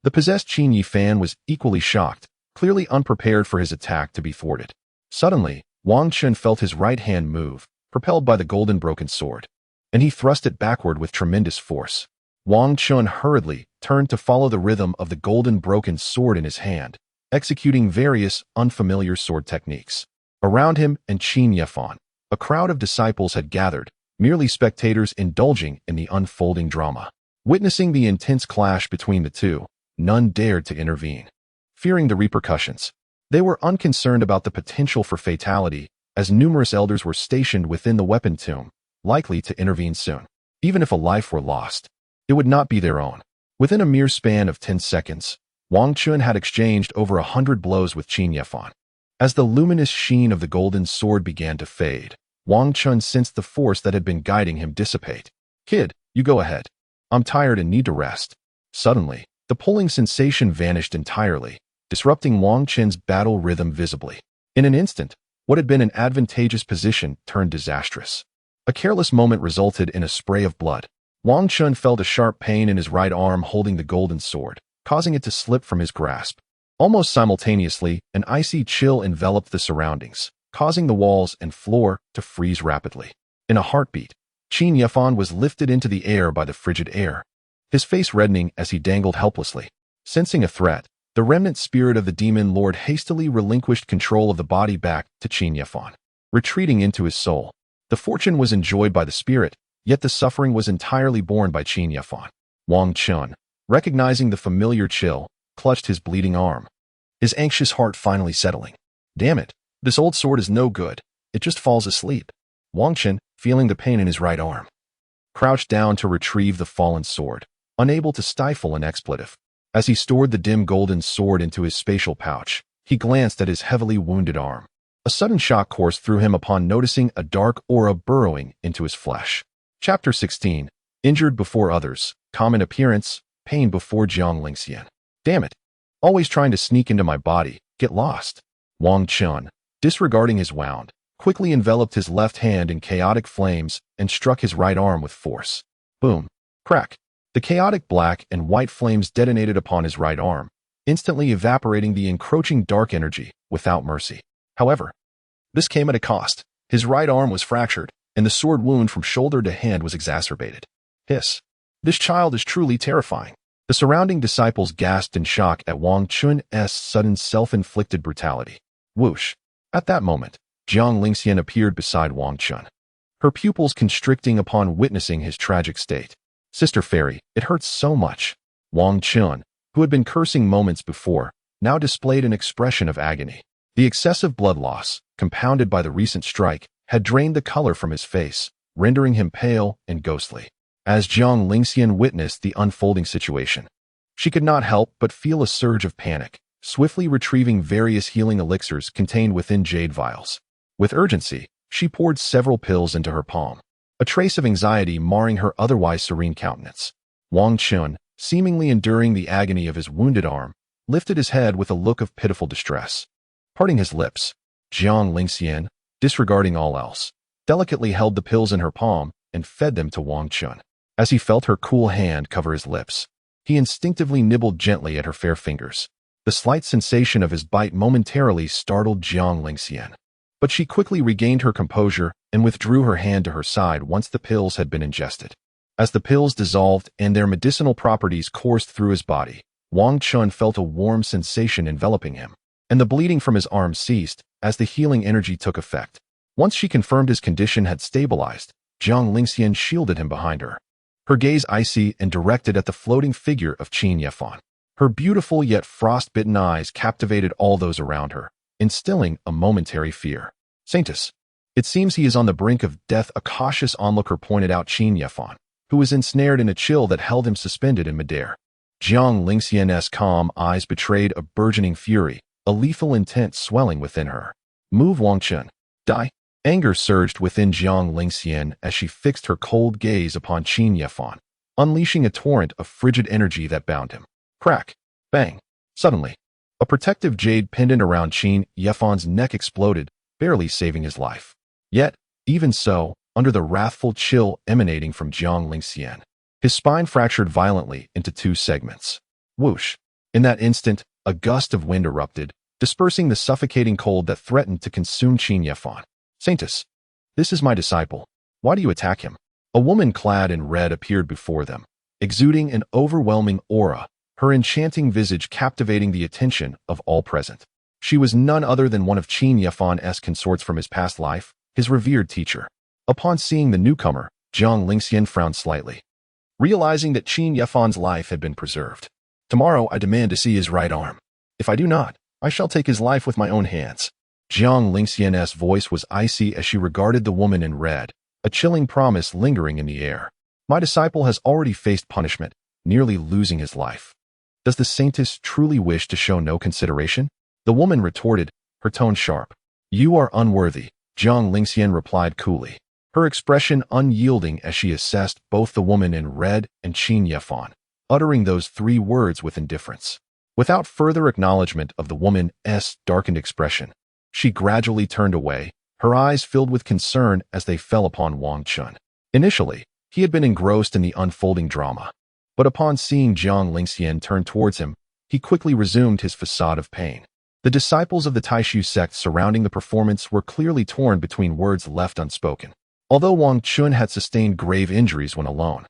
The possessed Qin Yi Fan was equally shocked, clearly unprepared for his attack to be thwarted. Suddenly, Wang Chen felt his right hand move, propelled by the golden broken sword, and he thrust it backward with tremendous force. Wang Chen hurriedly turned to follow the rhythm of the golden broken sword in his hand, executing various unfamiliar sword techniques. Around him and Qin Yi Fan, a crowd of disciples had gathered, merely spectators indulging in the unfolding drama. Witnessing the intense clash between the two, none dared to intervene. Fearing the repercussions, they were unconcerned about the potential for fatality, as numerous elders were stationed within the weapon tomb, likely to intervene soon. Even if a life were lost, it would not be their own. Within a mere span of 10 seconds, Wang Chen had exchanged over 100 blows with Qin Yi Fan. As the luminous sheen of the golden sword began to fade, Wang Chen sensed the force that had been guiding him dissipate. "Kid, you go ahead. I'm tired and need to rest." Suddenly, the pulling sensation vanished entirely, disrupting Wang Chen's battle rhythm visibly. In an instant, what had been an advantageous position turned disastrous. A careless moment resulted in a spray of blood. Wang Chen felt a sharp pain in his right arm holding the golden sword, causing it to slip from his grasp. Almost simultaneously, an icy chill enveloped the surroundings, causing the walls and floor to freeze rapidly. In a heartbeat, Qin Yefan was lifted into the air by the frigid air, his face reddening as he dangled helplessly. Sensing a threat, the remnant spirit of the demon lord hastily relinquished control of the body back to Qin Yefan, retreating into his soul. The fortune was enjoyed by the spirit, yet the suffering was entirely borne by Qin Yefan. Wang Chen, recognizing the familiar chill, clutched his bleeding arm, his anxious heart finally settling. Damn it, this old sword is no good. It just falls asleep. Wang Chen, feeling the pain in his right arm, crouched down to retrieve the fallen sword, unable to stifle an expletive. As he stored the dim golden sword into his spatial pouch, he glanced at his heavily wounded arm. A sudden shock coursed through him upon noticing a dark aura burrowing into his flesh. Chapter 16. Injured before others, common appearance, pain before Jiang Lingxian. Damn it. Always trying to sneak into my body, get lost. Wang Chen, disregarding his wound, quickly enveloped his left hand in chaotic flames and struck his right arm with force. Boom. Crack. The chaotic black and white flames detonated upon his right arm, instantly evaporating the encroaching dark energy without mercy. However, this came at a cost. His right arm was fractured, and the sword wound from shoulder to hand was exacerbated. Hiss. This child is truly terrifying. The surrounding disciples gasped in shock at Wang Chun's sudden self-inflicted brutality. Whoosh. At that moment, Jiang Lingxian appeared beside Wang Chen, her pupils constricting upon witnessing his tragic state. Sister Fairy, it hurts so much. Wang Chen, who had been cursing moments before, now displayed an expression of agony. The excessive blood loss, compounded by the recent strike, had drained the color from his face, rendering him pale and ghostly. As Jiang Lingxian witnessed the unfolding situation, she could not help but feel a surge of panic, swiftly retrieving various healing elixirs contained within jade vials. With urgency, she poured several pills into her palm, a trace of anxiety marring her otherwise serene countenance. Wang Chen, seemingly enduring the agony of his wounded arm, lifted his head with a look of pitiful distress. Parting his lips, Jiang Lingxian, disregarding all else, delicately held the pills in her palm and fed them to Wang Chen. As he felt her cool hand cover his lips, he instinctively nibbled gently at her fair fingers. The slight sensation of his bite momentarily startled Jiang Lingxian, but she quickly regained her composure and withdrew her hand to her side once the pills had been ingested. As the pills dissolved and their medicinal properties coursed through his body, Wang Chen felt a warm sensation enveloping him, and the bleeding from his arm ceased as the healing energy took effect. Once she confirmed his condition had stabilized, Jiang Lingxian shielded him behind her, her gaze icy and directed at the floating figure of Qin Yefan. Her beautiful yet frost-bitten eyes captivated all those around her, instilling a momentary fear. Saintess, it seems he is on the brink of death, a cautious onlooker pointed out Qin Yefan, who was ensnared in a chill that held him suspended in midair. Jiang Lingxian's calm eyes betrayed a burgeoning fury, a lethal intent swelling within her. Move, Wang Chen. Die. Anger surged within Jiang Lingxian as she fixed her cold gaze upon Qin Yefan, unleashing a torrent of frigid energy that bound him. Crack. Bang. Suddenly, a protective jade pendant around Qin Yefan's neck exploded, barely saving his life. Yet, even so, under the wrathful chill emanating from Jiang Lingxian, his spine fractured violently into two segments. Whoosh. In that instant, a gust of wind erupted, dispersing the suffocating cold that threatened to consume Qin Yefan. Saintess, this is my disciple. Why do you attack him? A woman clad in red appeared before them, exuding an overwhelming aura, her enchanting visage captivating the attention of all present. She was none other than one of Qin Yefan's consorts from his past life, his revered teacher. Upon seeing the newcomer, Jiang Lingxian frowned slightly, realizing that Qin Yefan's life had been preserved. Tomorrow I demand to see his right arm. If I do not, I shall take his life with my own hands. Jiang Lingxian's voice was icy as she regarded the woman in red, a chilling promise lingering in the air. My disciple has already faced punishment, nearly losing his life. Does the saintess truly wish to show no consideration? The woman retorted, her tone sharp. You are unworthy, Jiang Lingxian replied coolly, her expression unyielding as she assessed both the woman in red and Qin Yefan, uttering those three words with indifference. Without further acknowledgement of the woman's darkened expression, she gradually turned away, her eyes filled with concern as they fell upon Wang Chen. Initially, he had been engrossed in the unfolding drama, but upon seeing Jiang Lingxian turn towards him, he quickly resumed his facade of pain. The disciples of the Taishu sect surrounding the performance were clearly torn between words left unspoken. Although Wang Chen had sustained grave injuries when alone,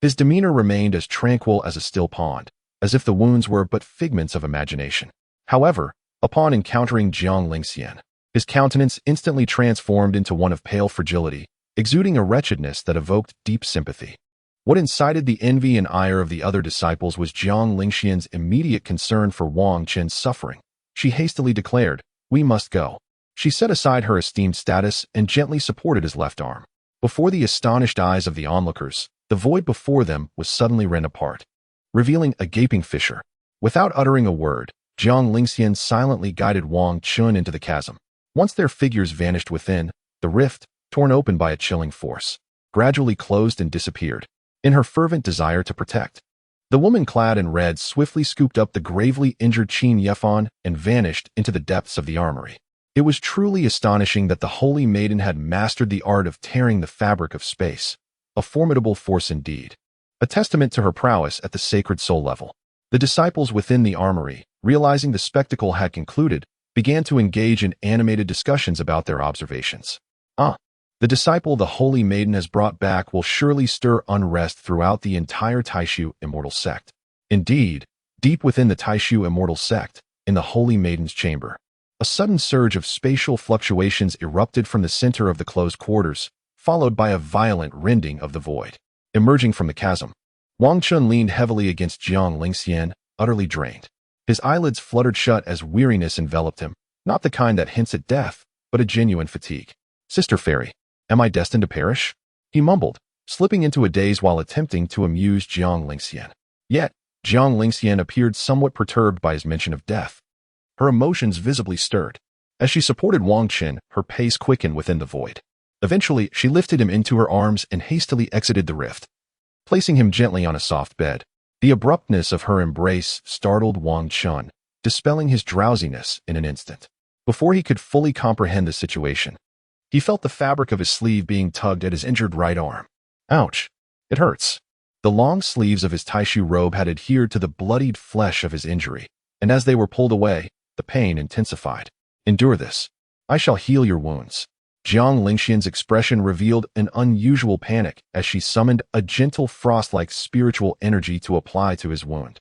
his demeanor remained as tranquil as a still pond, as if the wounds were but figments of imagination. However, upon encountering Jiang Lingxian, his countenance instantly transformed into one of pale fragility, exuding a wretchedness that evoked deep sympathy. What incited the envy and ire of the other disciples was Jiang Lingxian's immediate concern for Wang Chen's suffering. She hastily declared, "We must go." She set aside her esteemed status and gently supported his left arm. Before the astonished eyes of the onlookers, the void before them was suddenly rent apart, revealing a gaping fissure. Without uttering a word, Jiang Lingxian silently guided Wang Chen into the chasm. Once their figures vanished within, the rift, torn open by a chilling force, gradually closed and disappeared. In her fervent desire to protect, the woman clad in red swiftly scooped up the gravely injured Qin Yefan and vanished into the depths of the armory. It was truly astonishing that the holy maiden had mastered the art of tearing the fabric of space, a formidable force indeed, a testament to her prowess at the sacred soul level. The disciples within the armory, realizing the spectacle had concluded, began to engage in animated discussions about their observations. The disciple the holy maiden has brought back will surely stir unrest throughout the entire Taishu immortal sect. Indeed, deep within the Taishu immortal sect, in the holy maiden's chamber, a sudden surge of spatial fluctuations erupted from the center of the closed quarters, followed by a violent rending of the void. Emerging from the chasm, Wang Chen leaned heavily against Jiang Lingxian, utterly drained. His eyelids fluttered shut as weariness enveloped him, not the kind that hints at death, but a genuine fatigue. "Sister Fairy, am I destined to perish?" he mumbled, slipping into a daze while attempting to amuse Jiang Lingxian. Yet, Jiang Lingxian appeared somewhat perturbed by his mention of death. Her emotions visibly stirred. As she supported Wang Chen, her pace quickened within the void. Eventually, she lifted him into her arms and hastily exited the rift, placing him gently on a soft bed. The abruptness of her embrace startled Wang Chen, dispelling his drowsiness in an instant. Before he could fully comprehend the situation, he felt the fabric of his sleeve being tugged at his injured right arm. Ouch! It hurts. The long sleeves of his Taishu robe had adhered to the bloodied flesh of his injury, and as they were pulled away, the pain intensified. "Endure this. I shall heal your wounds." Jiang Lingxian's expression revealed an unusual panic as she summoned a gentle frost-like spiritual energy to apply to his wound.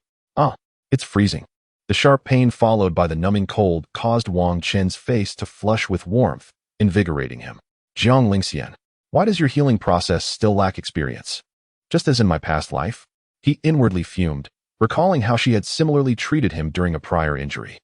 It's freezing." The sharp pain followed by the numbing cold caused Wang Chen's face to flush with warmth, invigorating him. "Jiang Lingxian, why does your healing process still lack experience? Just as in my past life?" He inwardly fumed, recalling how she had similarly treated him during a prior injury.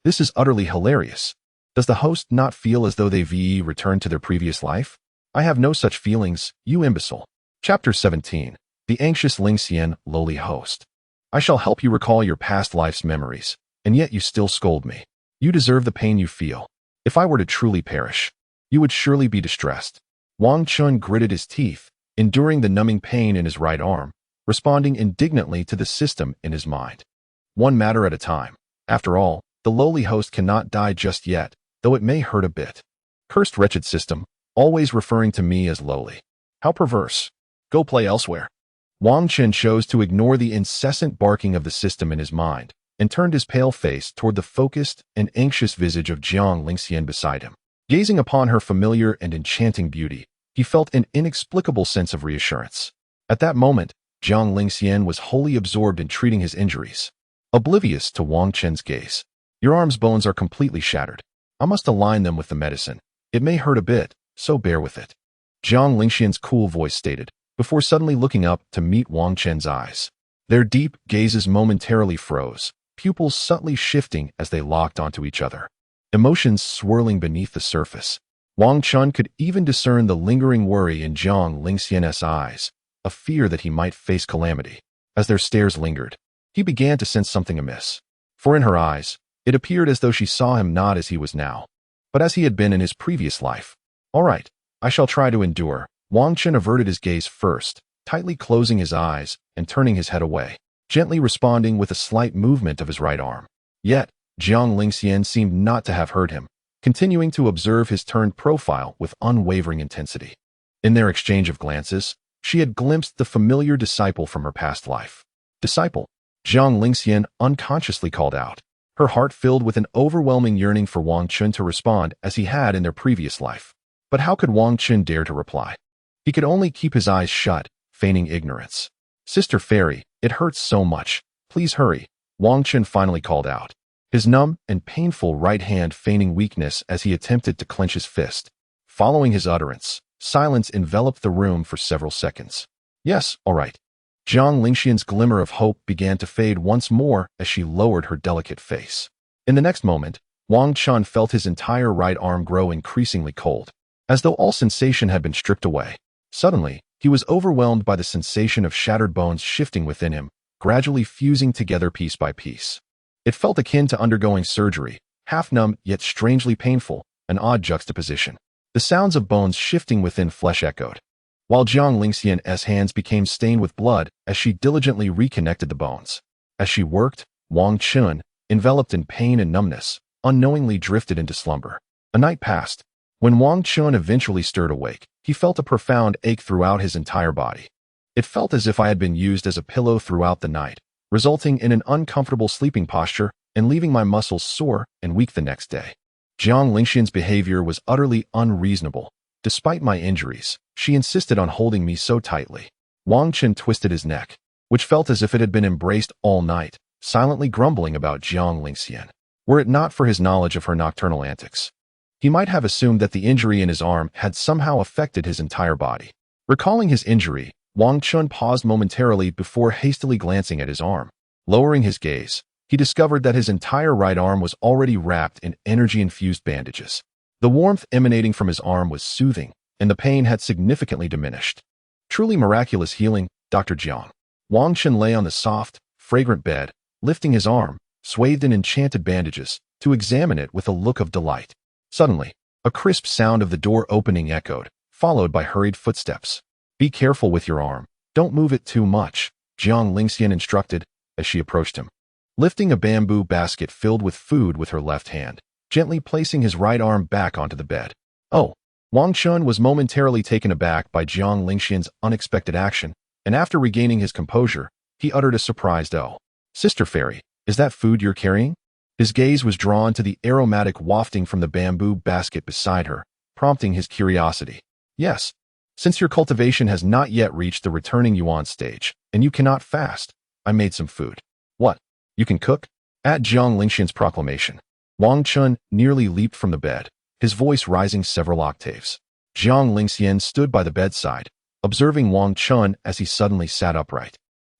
This is utterly hilarious. Does the host not feel as though they've returned to their previous life? I have no such feelings, you imbecile. Chapter 17. The Anxious Lingxian, Lowly Host. I shall help you recall your past life's memories, and yet you still scold me. You deserve the pain you feel. If I were to truly perish, you would surely be distressed. Wang Chen gritted his teeth, enduring the numbing pain in his right arm, responding indignantly to the system in his mind. One matter at a time. After all, the lowly host cannot die just yet, though it may hurt a bit. Cursed wretched system, always referring to me as lowly. How perverse. Go play elsewhere. Wang Chen chose to ignore the incessant barking of the system in his mind, and turned his pale face toward the focused and anxious visage of Jiang Lingxian beside him. Gazing upon her familiar and enchanting beauty, he felt an inexplicable sense of reassurance. At that moment, Jiang Lingxian was wholly absorbed in treating his injuries, oblivious to Wang Chen's gaze. Your arm's bones are completely shattered. I must align them with the medicine. It may hurt a bit, so bear with it. Jiang Lingxian's cool voice stated, before suddenly looking up to meet Wang Chen's eyes. Their deep gazes momentarily froze, pupils subtly shifting as they locked onto each other, emotions swirling beneath the surface. Wang Chen could even discern the lingering worry in Jiang Lingxian's eyes, a fear that he might face calamity. As their stares lingered, he began to sense something amiss. For in her eyes, it appeared as though she saw him not as he was now, but as he had been in his previous life. All right, I shall try to endure. Wang Chen averted his gaze first, tightly closing his eyes and turning his head away, gently responding with a slight movement of his right arm. Yet, Jiang Lingxian seemed not to have heard him, continuing to observe his turned profile with unwavering intensity. In their exchange of glances, she had glimpsed the familiar disciple from her past life. Disciple? Jiang Lingxian unconsciously called out, her heart filled with an overwhelming yearning for Wang Chen to respond as he had in their previous life. But how could Wang Chen dare to reply? He could only keep his eyes shut, feigning ignorance. Sister Fairy, it hurts so much. Please hurry, Wang Chen finally called out, his numb and painful right hand feigning weakness as he attempted to clench his fist. Following his utterance, silence enveloped the room for several seconds. Yes, all right. Jiang Lingxian's glimmer of hope began to fade once more as she lowered her delicate face. In the next moment, Wang Chen felt his entire right arm grow increasingly cold, as though all sensation had been stripped away. Suddenly, he was overwhelmed by the sensation of shattered bones shifting within him, gradually fusing together piece by piece. It felt akin to undergoing surgery, half numb yet strangely painful, an odd juxtaposition. The sounds of bones shifting within flesh echoed, while Jiang Lingxian's hands became stained with blood as she diligently reconnected the bones. As she worked, Wang Chen, enveloped in pain and numbness, unknowingly drifted into slumber. A night passed. When Wang Chen eventually stirred awake, he felt a profound ache throughout his entire body. It felt as if I had been used as a pillow throughout the night, resulting in an uncomfortable sleeping posture and leaving my muscles sore and weak the next day. Jiang Lingxian's behavior was utterly unreasonable. Despite my injuries, she insisted on holding me so tightly. Wang Chen twisted his neck, which felt as if it had been embraced all night, silently grumbling about Jiang Lingxian. Were it not for his knowledge of her nocturnal antics, he might have assumed that the injury in his arm had somehow affected his entire body. Recalling his injury, Wang Chen paused momentarily before hastily glancing at his arm. Lowering his gaze, he discovered that his entire right arm was already wrapped in energy-infused bandages. The warmth emanating from his arm was soothing, and the pain had significantly diminished. Truly miraculous healing, Dr. Jiang. Wang Chen lay on the soft, fragrant bed, lifting his arm, swathed in enchanted bandages, to examine it with a look of delight. Suddenly, a crisp sound of the door opening echoed, followed by hurried footsteps. Be careful with your arm. Don't move it too much, Jiang Lingxian instructed as she approached him. Lifting a bamboo basket filled with food with her left hand, gently placing his right arm back onto the bed. Oh, Wang Chen was momentarily taken aback by Jiang Lingxian's unexpected action, and after regaining his composure, he uttered a surprised "Oh, Sister Fairy, is that food you're carrying?" His gaze was drawn to the aromatic wafting from the bamboo basket beside her, prompting his curiosity. Yes, since your cultivation has not yet reached the returning yuan stage, and you cannot fast, I made some food. What? You can cook? At Jiang Lingxian's proclamation, Wang Chen nearly leaped from the bed, his voice rising several octaves. Jiang Lingxian stood by the bedside, observing Wang Chen as he suddenly sat upright,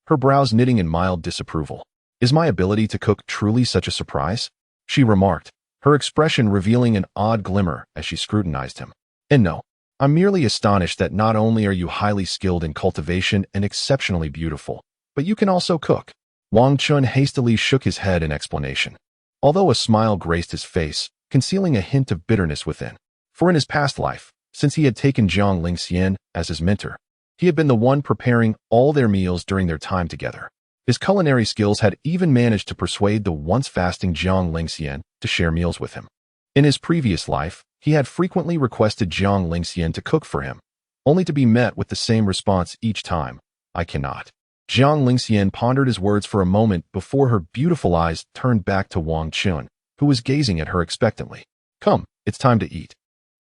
her brows knitting in mild disapproval. Is my ability to cook truly such a surprise? She remarked, her expression revealing an odd glimmer as she scrutinized him. And no, I'm merely astonished that not only are you highly skilled in cultivation and exceptionally beautiful, but you can also cook. Wang Chen hastily shook his head in explanation, although a smile graced his face, concealing a hint of bitterness within. For in his past life, since he had taken Jiang Lingxian as his mentor, he had been the one preparing all their meals during their time together. His culinary skills had even managed to persuade the once fasting Jiang Lingxian to share meals with him. In his previous life, he had frequently requested Jiang Lingxian to cook for him, only to be met with the same response each time: I cannot. Jiang Lingxian pondered his words for a moment before her beautiful eyes turned back to Wang Chen, who was gazing at her expectantly. Come, it's time to eat.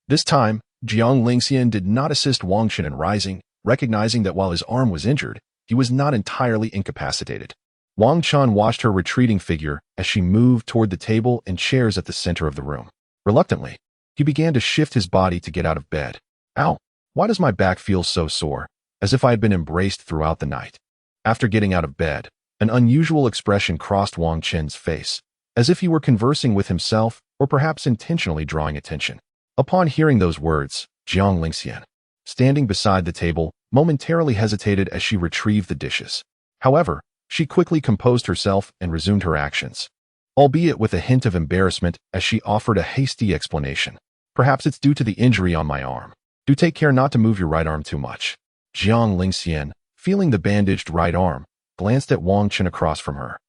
This time, Jiang Lingxian did not assist Wang Chen in rising, recognizing that while his arm was injured, he was not entirely incapacitated. Wang Chen watched her retreating figure as she moved toward the table and chairs at the center of the room. Reluctantly, he began to shift his body to get out of bed. Ow, why does my back feel so sore, as if I had been embraced throughout the night? After getting out of bed, an unusual expression crossed Wang Chen's face, as if he were conversing with himself or perhaps intentionally drawing attention. Upon hearing those words, Jiang Lingxian, standing beside the table, momentarily hesitated as she retrieved the dishes. However, she quickly composed herself and resumed her actions, albeit with a hint of embarrassment as she offered a hasty explanation. Perhaps it's due to the injury on my arm. Do take care not to move your right arm too much. Jiang Lingxian, feeling the bandaged right arm, glanced at Wang Chen across from her,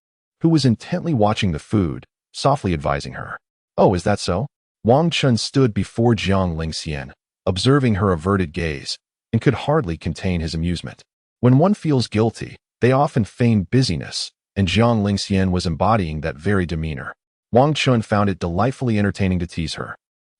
who was intently watching the food, softly advising her. Oh, is that so? Wang Chen stood before Jiang Lingxian, observing her averted gaze, and could hardly contain his amusement. When one feels guilty, they often feign busyness, and Jiang Lingxian was embodying that very demeanor. Wang Chen found it delightfully entertaining to tease her.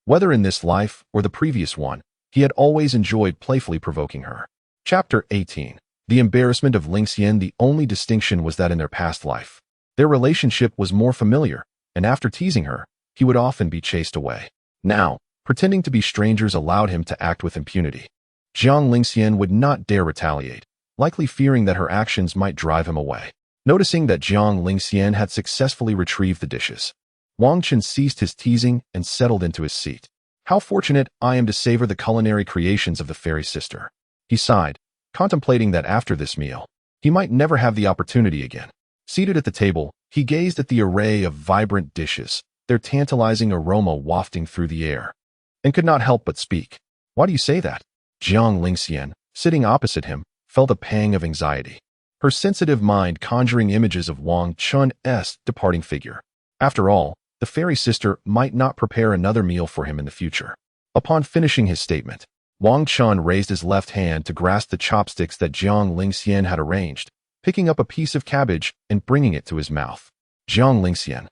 Whether in this life or the previous one, he had always enjoyed playfully provoking her. Chapter 18. The embarrassment of Lingxian. The only distinction was that in their past life, their relationship was more familiar, and after teasing her, he would often be chased away. Now, pretending to be strangers allowed him to act with impunity. Jiang Lingxian would not dare retaliate, likely fearing that her actions might drive him away. Noticing that Jiang Lingxian had successfully retrieved the dishes, Wang Chen ceased his teasing and settled into his seat. How fortunate I am to savor the culinary creations of the fairy sister. He sighed, contemplating that after this meal, he might never have the opportunity again. Seated at the table, he gazed at the array of vibrant dishes, their tantalizing aroma wafting through the air, and could not help but speak. Why do you say that? Jiang Lingxian, sitting opposite him, felt a pang of anxiety, her sensitive mind conjuring images of Wang Chen's departing figure. After all, the fairy sister might not prepare another meal for him in the future. Upon finishing his statement, Wang Chen raised his left hand to grasp the chopsticks that Jiang Lingxian had arranged, picking up a piece of cabbage and bringing it to his mouth. Jiang Lingxian,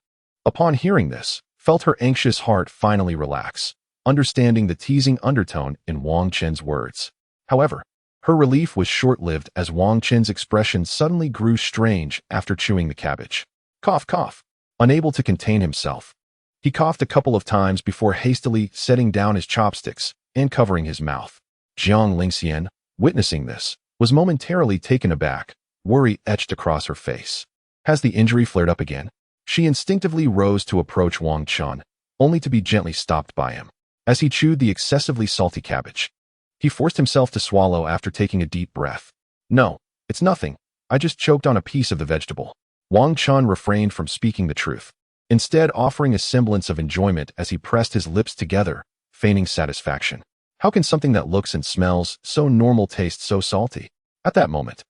upon hearing this, felt her anxious heart finally relax, understanding the teasing undertone in Wang Chen's words. However, her relief was short-lived as Wang Chen's expression suddenly grew strange after chewing the cabbage. Cough, cough. Unable to contain himself, he coughed a couple of times before hastily setting down his chopsticks and covering his mouth. Jiang Lingxian, witnessing this, was momentarily taken aback, worry etched across her face. Has the injury flared up again? She instinctively rose to approach Wang Chen, only to be gently stopped by him. As he chewed the excessively salty cabbage, he forced himself to swallow after taking a deep breath. No, it's nothing. I just choked on a piece of the vegetable. Wang Chen refrained from speaking the truth, instead offering a semblance of enjoyment as he pressed his lips together, feigning satisfaction. How can something that looks and smells so normal taste so salty? At that moment,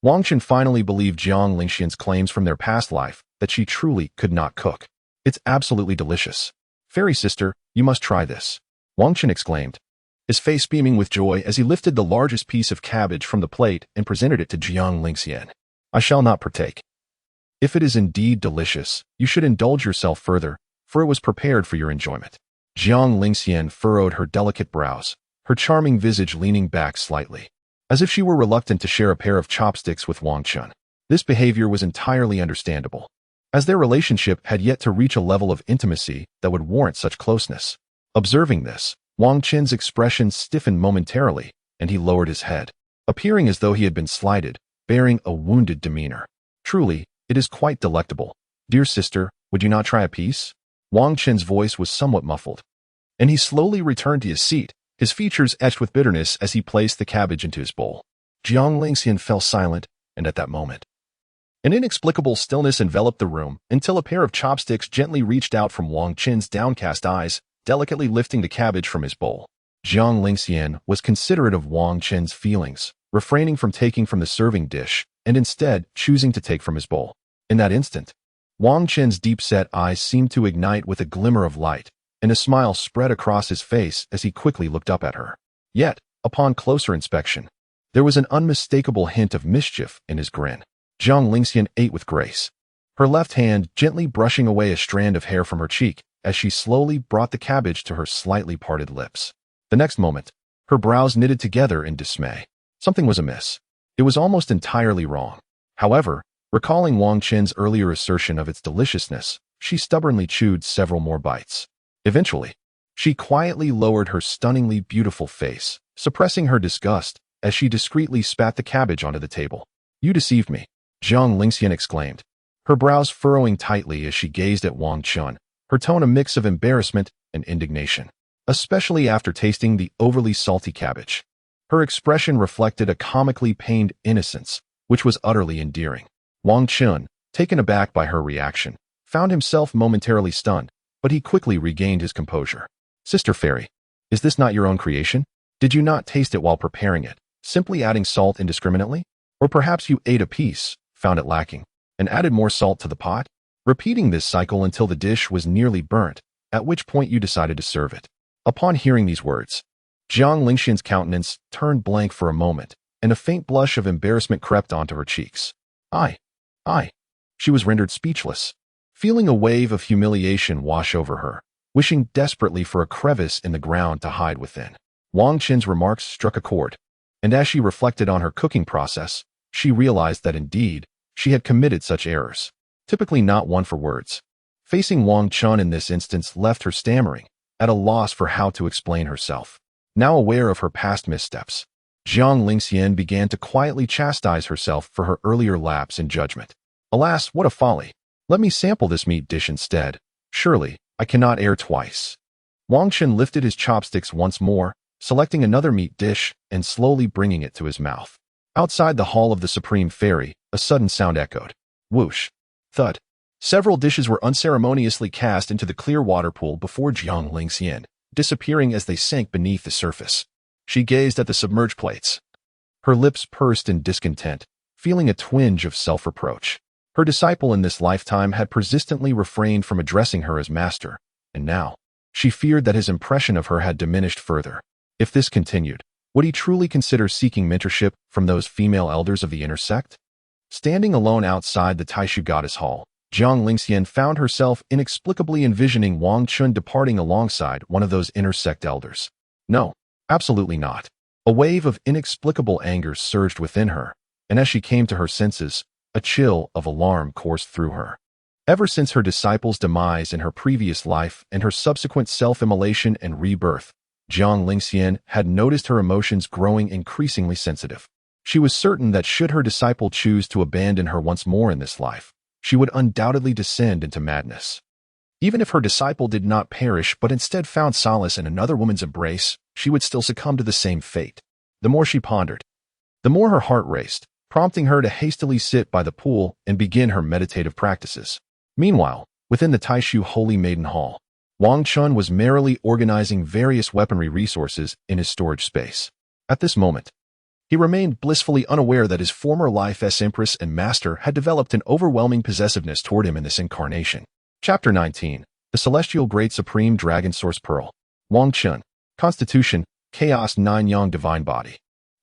Wang Chen finally believed Jiang Lingxian's claims from their past life that she truly could not cook. It's absolutely delicious. Fairy sister, you must try this, Wang Chen exclaimed, his face beaming with joy as he lifted the largest piece of cabbage from the plate and presented it to Jiang Lingxian. I shall not partake. If it is indeed delicious, you should indulge yourself further, for it was prepared for your enjoyment. Jiang Lingxian furrowed her delicate brows, her charming visage leaning back slightly, as if she were reluctant to share a pair of chopsticks with Wang Chen. This behavior was entirely understandable, as their relationship had yet to reach a level of intimacy that would warrant such closeness. Observing this, Wang Chen's expression stiffened momentarily, and he lowered his head, appearing as though he had been slighted, bearing a wounded demeanor. Truly, it is quite delectable. Dear sister, would you not try a piece? Wang Chen's voice was somewhat muffled, and he slowly returned to his seat, his features etched with bitterness as he placed the cabbage into his bowl. Jiang Lingxian fell silent, and at that moment, an inexplicable stillness enveloped the room until a pair of chopsticks gently reached out from Wang Chen's downcast eyes, delicately lifting the cabbage from his bowl. Jiang Lingxian was considerate of Wang Chen's feelings, refraining from taking from the serving dish, and instead choosing to take from his bowl. In that instant, Wang Chen's deep-set eyes seemed to ignite with a glimmer of light, and a smile spread across his face as he quickly looked up at her. Yet, upon closer inspection, there was an unmistakable hint of mischief in his grin. Jiang Lingxian ate with grace, her left hand gently brushing away a strand of hair from her cheek as she slowly brought the cabbage to her slightly parted lips. The next moment, her brows knitted together in dismay. Something was amiss. It was almost entirely wrong. However, recalling Wang Chen's earlier assertion of its deliciousness, she stubbornly chewed several more bites. Eventually, she quietly lowered her stunningly beautiful face, suppressing her disgust as she discreetly spat the cabbage onto the table. You deceived me, Jiang Lingxian exclaimed, her brows furrowing tightly as she gazed at Wang Chen, her tone a mix of embarrassment and indignation, especially after tasting the overly salty cabbage. Her expression reflected a comically pained innocence, which was utterly endearing. Wang Chen, taken aback by her reaction, found himself momentarily stunned, but he quickly regained his composure. Sister Fairy, is this not your own creation? Did you not taste it while preparing it, simply adding salt indiscriminately? Or perhaps you ate a piece, found it lacking, and added more salt to the pot? Repeating this cycle until the dish was nearly burnt, at which point you decided to serve it. Upon hearing these words, Jiang Lingxian's countenance turned blank for a moment, and a faint blush of embarrassment crept onto her cheeks. I She was rendered speechless, feeling a wave of humiliation wash over her, wishing desperately for a crevice in the ground to hide within. Wang Chen's remarks struck a chord, and as she reflected on her cooking process, she realized that indeed, she had committed such errors, typically not one for words. Facing Wang Chen in this instance left her stammering, at a loss for how to explain herself. Now aware of her past missteps, Jiang Lingxian began to quietly chastise herself for her earlier lapse in judgment. Alas, what a folly! Let me sample this meat dish instead. Surely, I cannot err twice. Wang Chen lifted his chopsticks once more, selecting another meat dish and slowly bringing it to his mouth. Outside the hall of the Supreme Fairy, a sudden sound echoed. Whoosh! Thud! Several dishes were unceremoniously cast into the clear water pool before Jiang Lingxian, disappearing as they sank beneath the surface. She gazed at the submerged plates. Her lips pursed in discontent, feeling a twinge of self-reproach. Her disciple in this lifetime had persistently refrained from addressing her as master, and now, she feared that his impression of her had diminished further. If this continued, would he truly consider seeking mentorship from those female elders of the inner sect? Standing alone outside the Taishu Goddess Hall, Jiang Lingxian found herself inexplicably envisioning Wang Chen departing alongside one of those inner sect elders. No, absolutely not. A wave of inexplicable anger surged within her, and as she came to her senses, a chill of alarm coursed through her. Ever since her disciple's demise in her previous life and her subsequent self-immolation and rebirth, Jiang Lingxian had noticed her emotions growing increasingly sensitive. She was certain that should her disciple choose to abandon her once more in this life, she would undoubtedly descend into madness. Even if her disciple did not perish but instead found solace in another woman's embrace, she would still succumb to the same fate. The more she pondered, the more her heart raced, prompting her to hastily sit by the pool and begin her meditative practices. Meanwhile, within the Taishu Holy Maiden Hall, Wang Chen was merrily organizing various weaponry resources in his storage space. At this moment, he remained blissfully unaware that his former life as Empress and Master had developed an overwhelming possessiveness toward him in this incarnation. Chapter 19. The Celestial Great Supreme Dragon Source Pearl. Wang Chen. Constitution, Chaos 9 Yang Divine Body.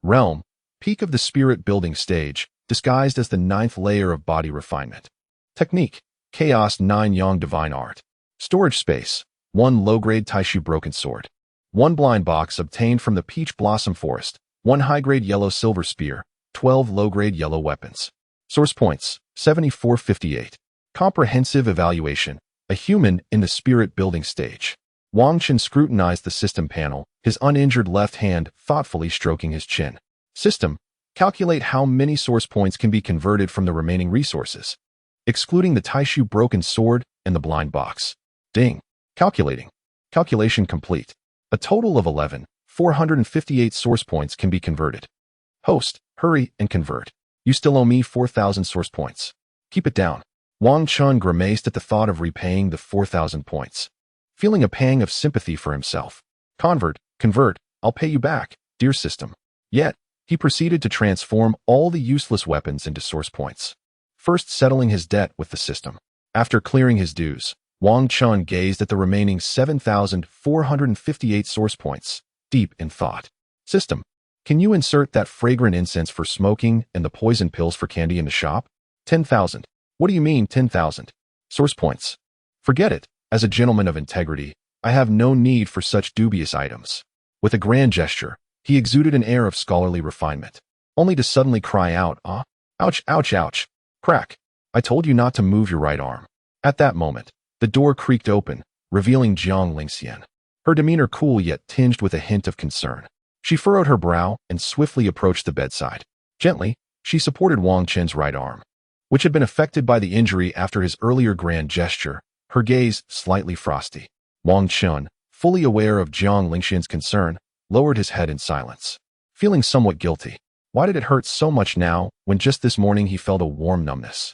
Realm, peak of the spirit building stage, disguised as the 9th layer of body refinement. Technique, Chaos 9 Yang Divine Art. Storage space, 1 low-grade Taishu Broken Sword. 1 blind box obtained from the Peach Blossom Forest. 1 high-grade yellow silver spear, 12 low-grade yellow weapons. Source points, 7458. Comprehensive evaluation, a human in the spirit building stage. Wang Chen scrutinized the system panel, his uninjured left hand thoughtfully stroking his chin. System, calculate how many source points can be converted from the remaining resources, excluding the Taishu Broken Sword and the blind box. Ding. Calculating. Calculation complete. A total of 11,458 source points can be converted. Host, hurry and convert. You still owe me 4,000 source points. Keep it down. Wang Chen grimaced at the thought of repaying the 4,000 points, feeling a pang of sympathy for himself. Convert, I'll pay you back, dear system. Yet, he proceeded to transform all the useless weapons into source points, first settling his debt with the system. After clearing his dues, Wang Chen gazed at the remaining 7,458 source points, deep in thought. System, can you insert that fragrant incense for smoking and the poison pills for candy in the shop? 10,000. What do you mean 10,000? Source points. Forget it. As a gentleman of integrity, I have no need for such dubious items. With a grand gesture, he exuded an air of scholarly refinement, only to suddenly cry out, ouch, ouch, ouch. Crack. I told you not to move your right arm. At that moment, the door creaked open, revealing Jiang Lingxian. Her demeanor cool yet tinged with a hint of concern. She furrowed her brow and swiftly approached the bedside. Gently, she supported Wang Chen's right arm, which had been affected by the injury after his earlier grand gesture, her gaze slightly frosty. Wang Chen, fully aware of Jiang Lingxian's concern, lowered his head in silence, feeling somewhat guilty. Why did it hurt so much now, when just this morning he felt a warm numbness?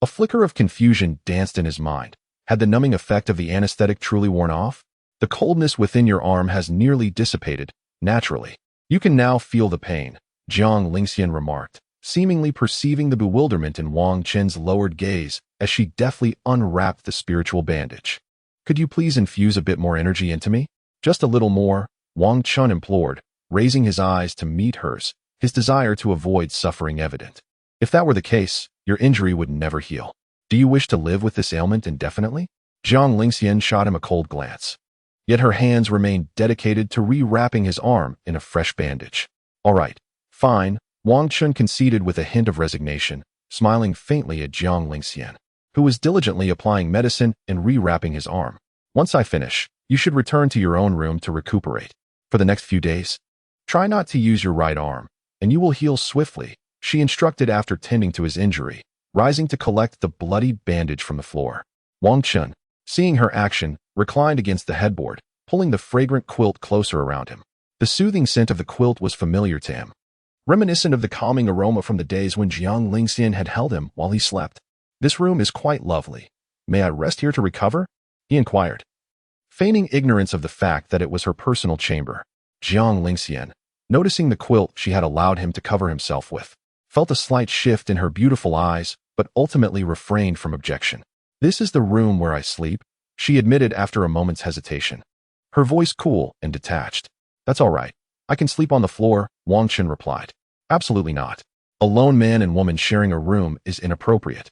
A flicker of confusion danced in his mind. Had the numbing effect of the anesthetic truly worn off? The coldness within your arm has nearly dissipated, naturally. You can now feel the pain, Jiang Lingxian remarked, seemingly perceiving the bewilderment in Wang Chen's lowered gaze as she deftly unwrapped the spiritual bandage. Could you please infuse a bit more energy into me? Just a little more, Wang Chen implored, raising his eyes to meet hers, his desire to avoid suffering evident. If that were the case, your injury would never heal. Do you wish to live with this ailment indefinitely? Jiang Lingxian shot him a cold glance. Yet her hands remained dedicated to rewrapping his arm in a fresh bandage. All right, fine, Wang Chen conceded with a hint of resignation, smiling faintly at Jiang Lingxian, who was diligently applying medicine and rewrapping his arm. Once I finish, you should return to your own room to recuperate. For the next few days, try not to use your right arm, and you will heal swiftly, she instructed after tending to his injury, rising to collect the bloodied bandage from the floor. Wang Chen, seeing her action, reclined against the headboard, pulling the fragrant quilt closer around him. The soothing scent of the quilt was familiar to him, reminiscent of the calming aroma from the days when Jiang Lingxian had held him while he slept. This room is quite lovely. May I rest here to recover? He inquired, feigning ignorance of the fact that it was her personal chamber. Jiang Lingxian, noticing the quilt she had allowed him to cover himself with, felt a slight shift in her beautiful eyes, but ultimately refrained from objection. This is the room where I sleep, she admitted after a moment's hesitation, her voice cool and detached. That's all right. I can sleep on the floor, Wang Chen replied. Absolutely not. A lone man and woman sharing a room is inappropriate.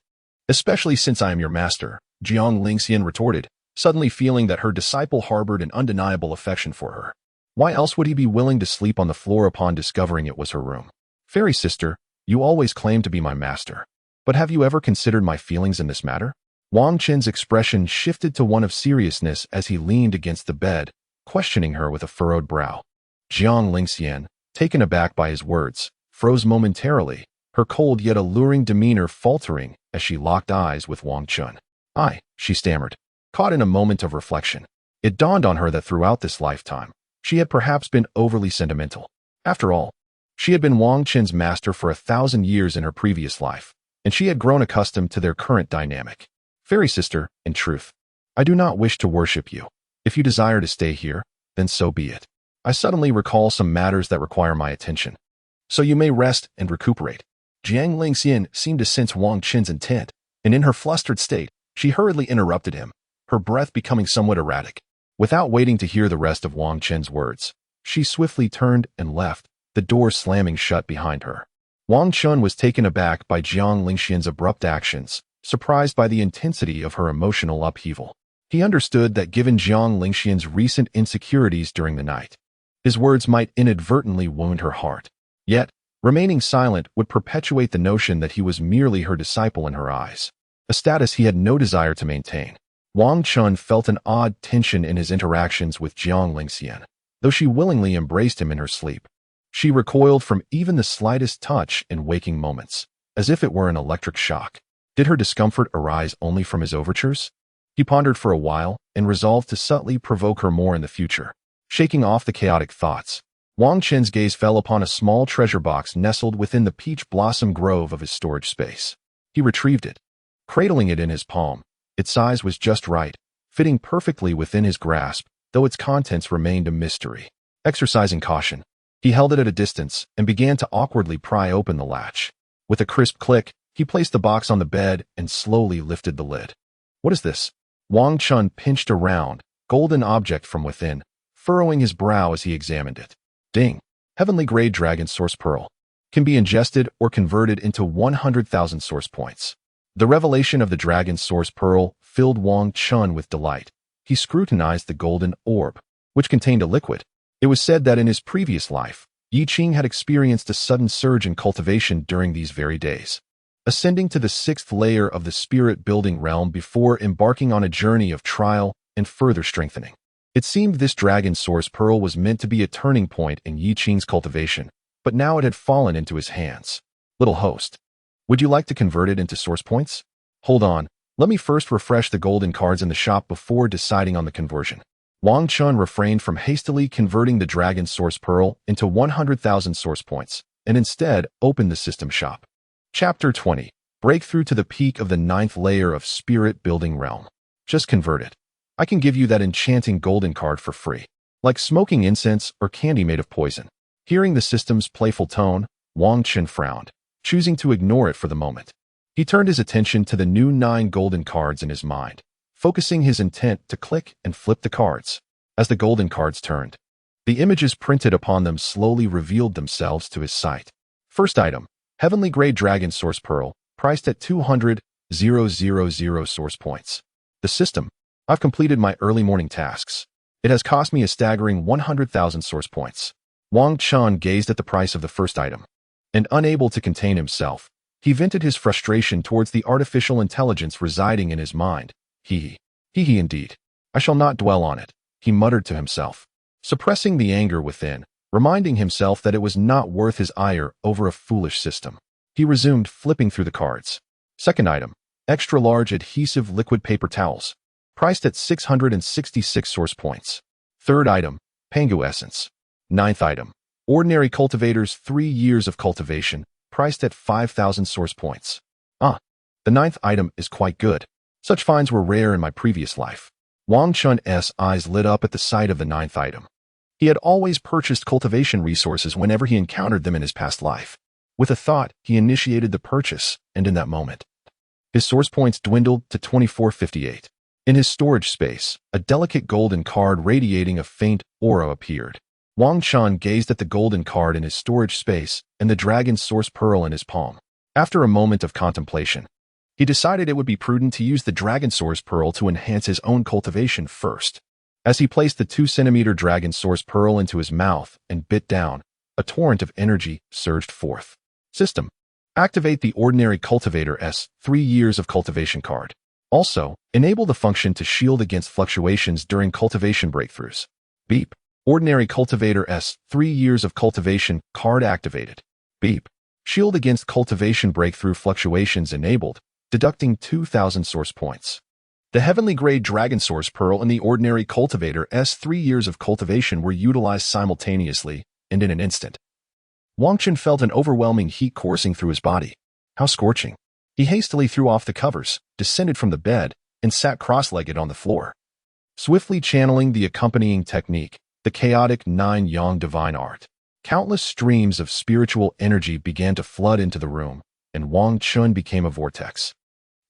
Especially since I am your master, Jiang Lingxian retorted, suddenly feeling that her disciple harbored an undeniable affection for her. Why else would he be willing to sleep on the floor upon discovering it was her room? Fairy sister, you always claim to be my master. But have you ever considered my feelings in this matter? Wang Chen's expression shifted to one of seriousness as he leaned against the bed, questioning her with a furrowed brow. Jiang Lingxian, taken aback by his words, froze momentarily, her cold yet alluring demeanor faltering as she locked eyes with Wang Chen. She stammered, caught in a moment of reflection. It dawned on her that throughout this lifetime, she had perhaps been overly sentimental. After all, she had been Wang Chen's master for 1,000 years in her previous life, and she had grown accustomed to their current dynamic. Fairy sister, in truth, I do not wish to worship you. If you desire to stay here, then so be it. I suddenly recall some matters that require my attention. So you may rest and recuperate. Jiang Lingxian seemed to sense Wang Chen's intent, and in her flustered state, she hurriedly interrupted him, her breath becoming somewhat erratic. Without waiting to hear the rest of Wang Chen's words, she swiftly turned and left, the door slamming shut behind her. Wang Chen was taken aback by Jiang Lingxian's abrupt actions, surprised by the intensity of her emotional upheaval. He understood that given Jiang Lingxian's recent insecurities during the night, his words might inadvertently wound her heart. Yet, remaining silent would perpetuate the notion that he was merely her disciple in her eyes, a status he had no desire to maintain. Wang Chen felt an odd tension in his interactions with Jiang Lingxian. Though she willingly embraced him in her sleep, she recoiled from even the slightest touch in waking moments, as if it were an electric shock. Did her discomfort arise only from his overtures? He pondered for a while and resolved to subtly provoke her more in the future. Shaking off the chaotic thoughts, Wang Chen's gaze fell upon a small treasure box nestled within the peach blossom grove of his storage space. He retrieved it, cradling it in his palm. Its size was just right, fitting perfectly within his grasp, though its contents remained a mystery. Exercising caution, he held it at a distance and began to awkwardly pry open the latch. With a crisp click, he placed the box on the bed and slowly lifted the lid. What is this? Wang Chen pinched a round, golden object from within, furrowing his brow as he examined it. Ding! Heavenly grade dragon source pearl. Can be ingested or converted into 100,000 source points. The revelation of the dragon source pearl filled Wang Chen with delight. He scrutinized the golden orb, which contained a liquid. It was said that in his previous life, Yi Qing had experienced a sudden surge in cultivation during these very days, ascending to the 6th layer of the spirit-building realm before embarking on a journey of trial and further strengthening. It seemed this dragon source pearl was meant to be a turning point in Yi Qing's cultivation, but now it had fallen into his hands. Little host, would you like to convert it into source points? Hold on, let me first refresh the golden cards in the shop before deciding on the conversion. Wang Chen refrained from hastily converting the dragon source pearl into 100,000 source points, and instead opened the system shop. Chapter 20. Breakthrough to the peak of the 9th layer of spirit-building realm. Just convert it. I can give you that enchanting golden card for free, like smoking incense or candy made of poison. Hearing the system's playful tone, Wang Chen frowned, choosing to ignore it for the moment. He turned his attention to the new 9 golden cards in his mind, focusing his intent to click and flip the cards. As the golden cards turned, the images printed upon them slowly revealed themselves to his sight. First item, Heavenly Grade Dragon Source Pearl, priced at 200, 000 source points. The system. I've completed my early morning tasks. It has cost me a staggering 100,000 source points. Wang Chen gazed at the price of the first item, and unable to contain himself, he vented his frustration towards the artificial intelligence residing in his mind. Hee indeed. I shall not dwell on it, he muttered to himself, suppressing the anger within, reminding himself that it was not worth his ire over a foolish system. He resumed flipping through the cards. Second item, extra-large adhesive liquid paper towels, priced at 666 source points. Third item, Pangu essence. Ninth item, ordinary cultivators 3 years of cultivation, priced at 5,000 source points. The ninth item is quite good. Such finds were rare in my previous life. Wang Chen's eyes lit up at the sight of the ninth item. He had always purchased cultivation resources whenever he encountered them in his past life. With a thought, he initiated the purchase, and in that moment, his source points dwindled to 2458. In his storage space, a delicate golden card radiating a faint aura appeared. Wang Chen gazed at the golden card in his storage space and the dragon's source pearl in his palm. After a moment of contemplation, he decided it would be prudent to use the dragon source pearl to enhance his own cultivation first. As he placed the 2-centimeter dragon source pearl into his mouth and bit down, a torrent of energy surged forth. System. Activate the ordinary cultivator's 3 years of cultivation card. Also, enable the function to shield against fluctuations during cultivation breakthroughs. Beep. Ordinary cultivator's 3 years of cultivation card activated. Beep. Shield against cultivation breakthrough fluctuations enabled, deducting 2,000 source points. The heavenly grade dragon source pearl and the ordinary cultivator's 3 years of cultivation were utilized simultaneously, and in an instant. Wang Chen felt an overwhelming heat coursing through his body. How scorching. He hastily threw off the covers, descended from the bed, and sat cross-legged on the floor. Swiftly channeling the accompanying technique, the chaotic 9-yang divine art. Countless streams of spiritual energy began to flood into the room, and Wang Chen became a vortex,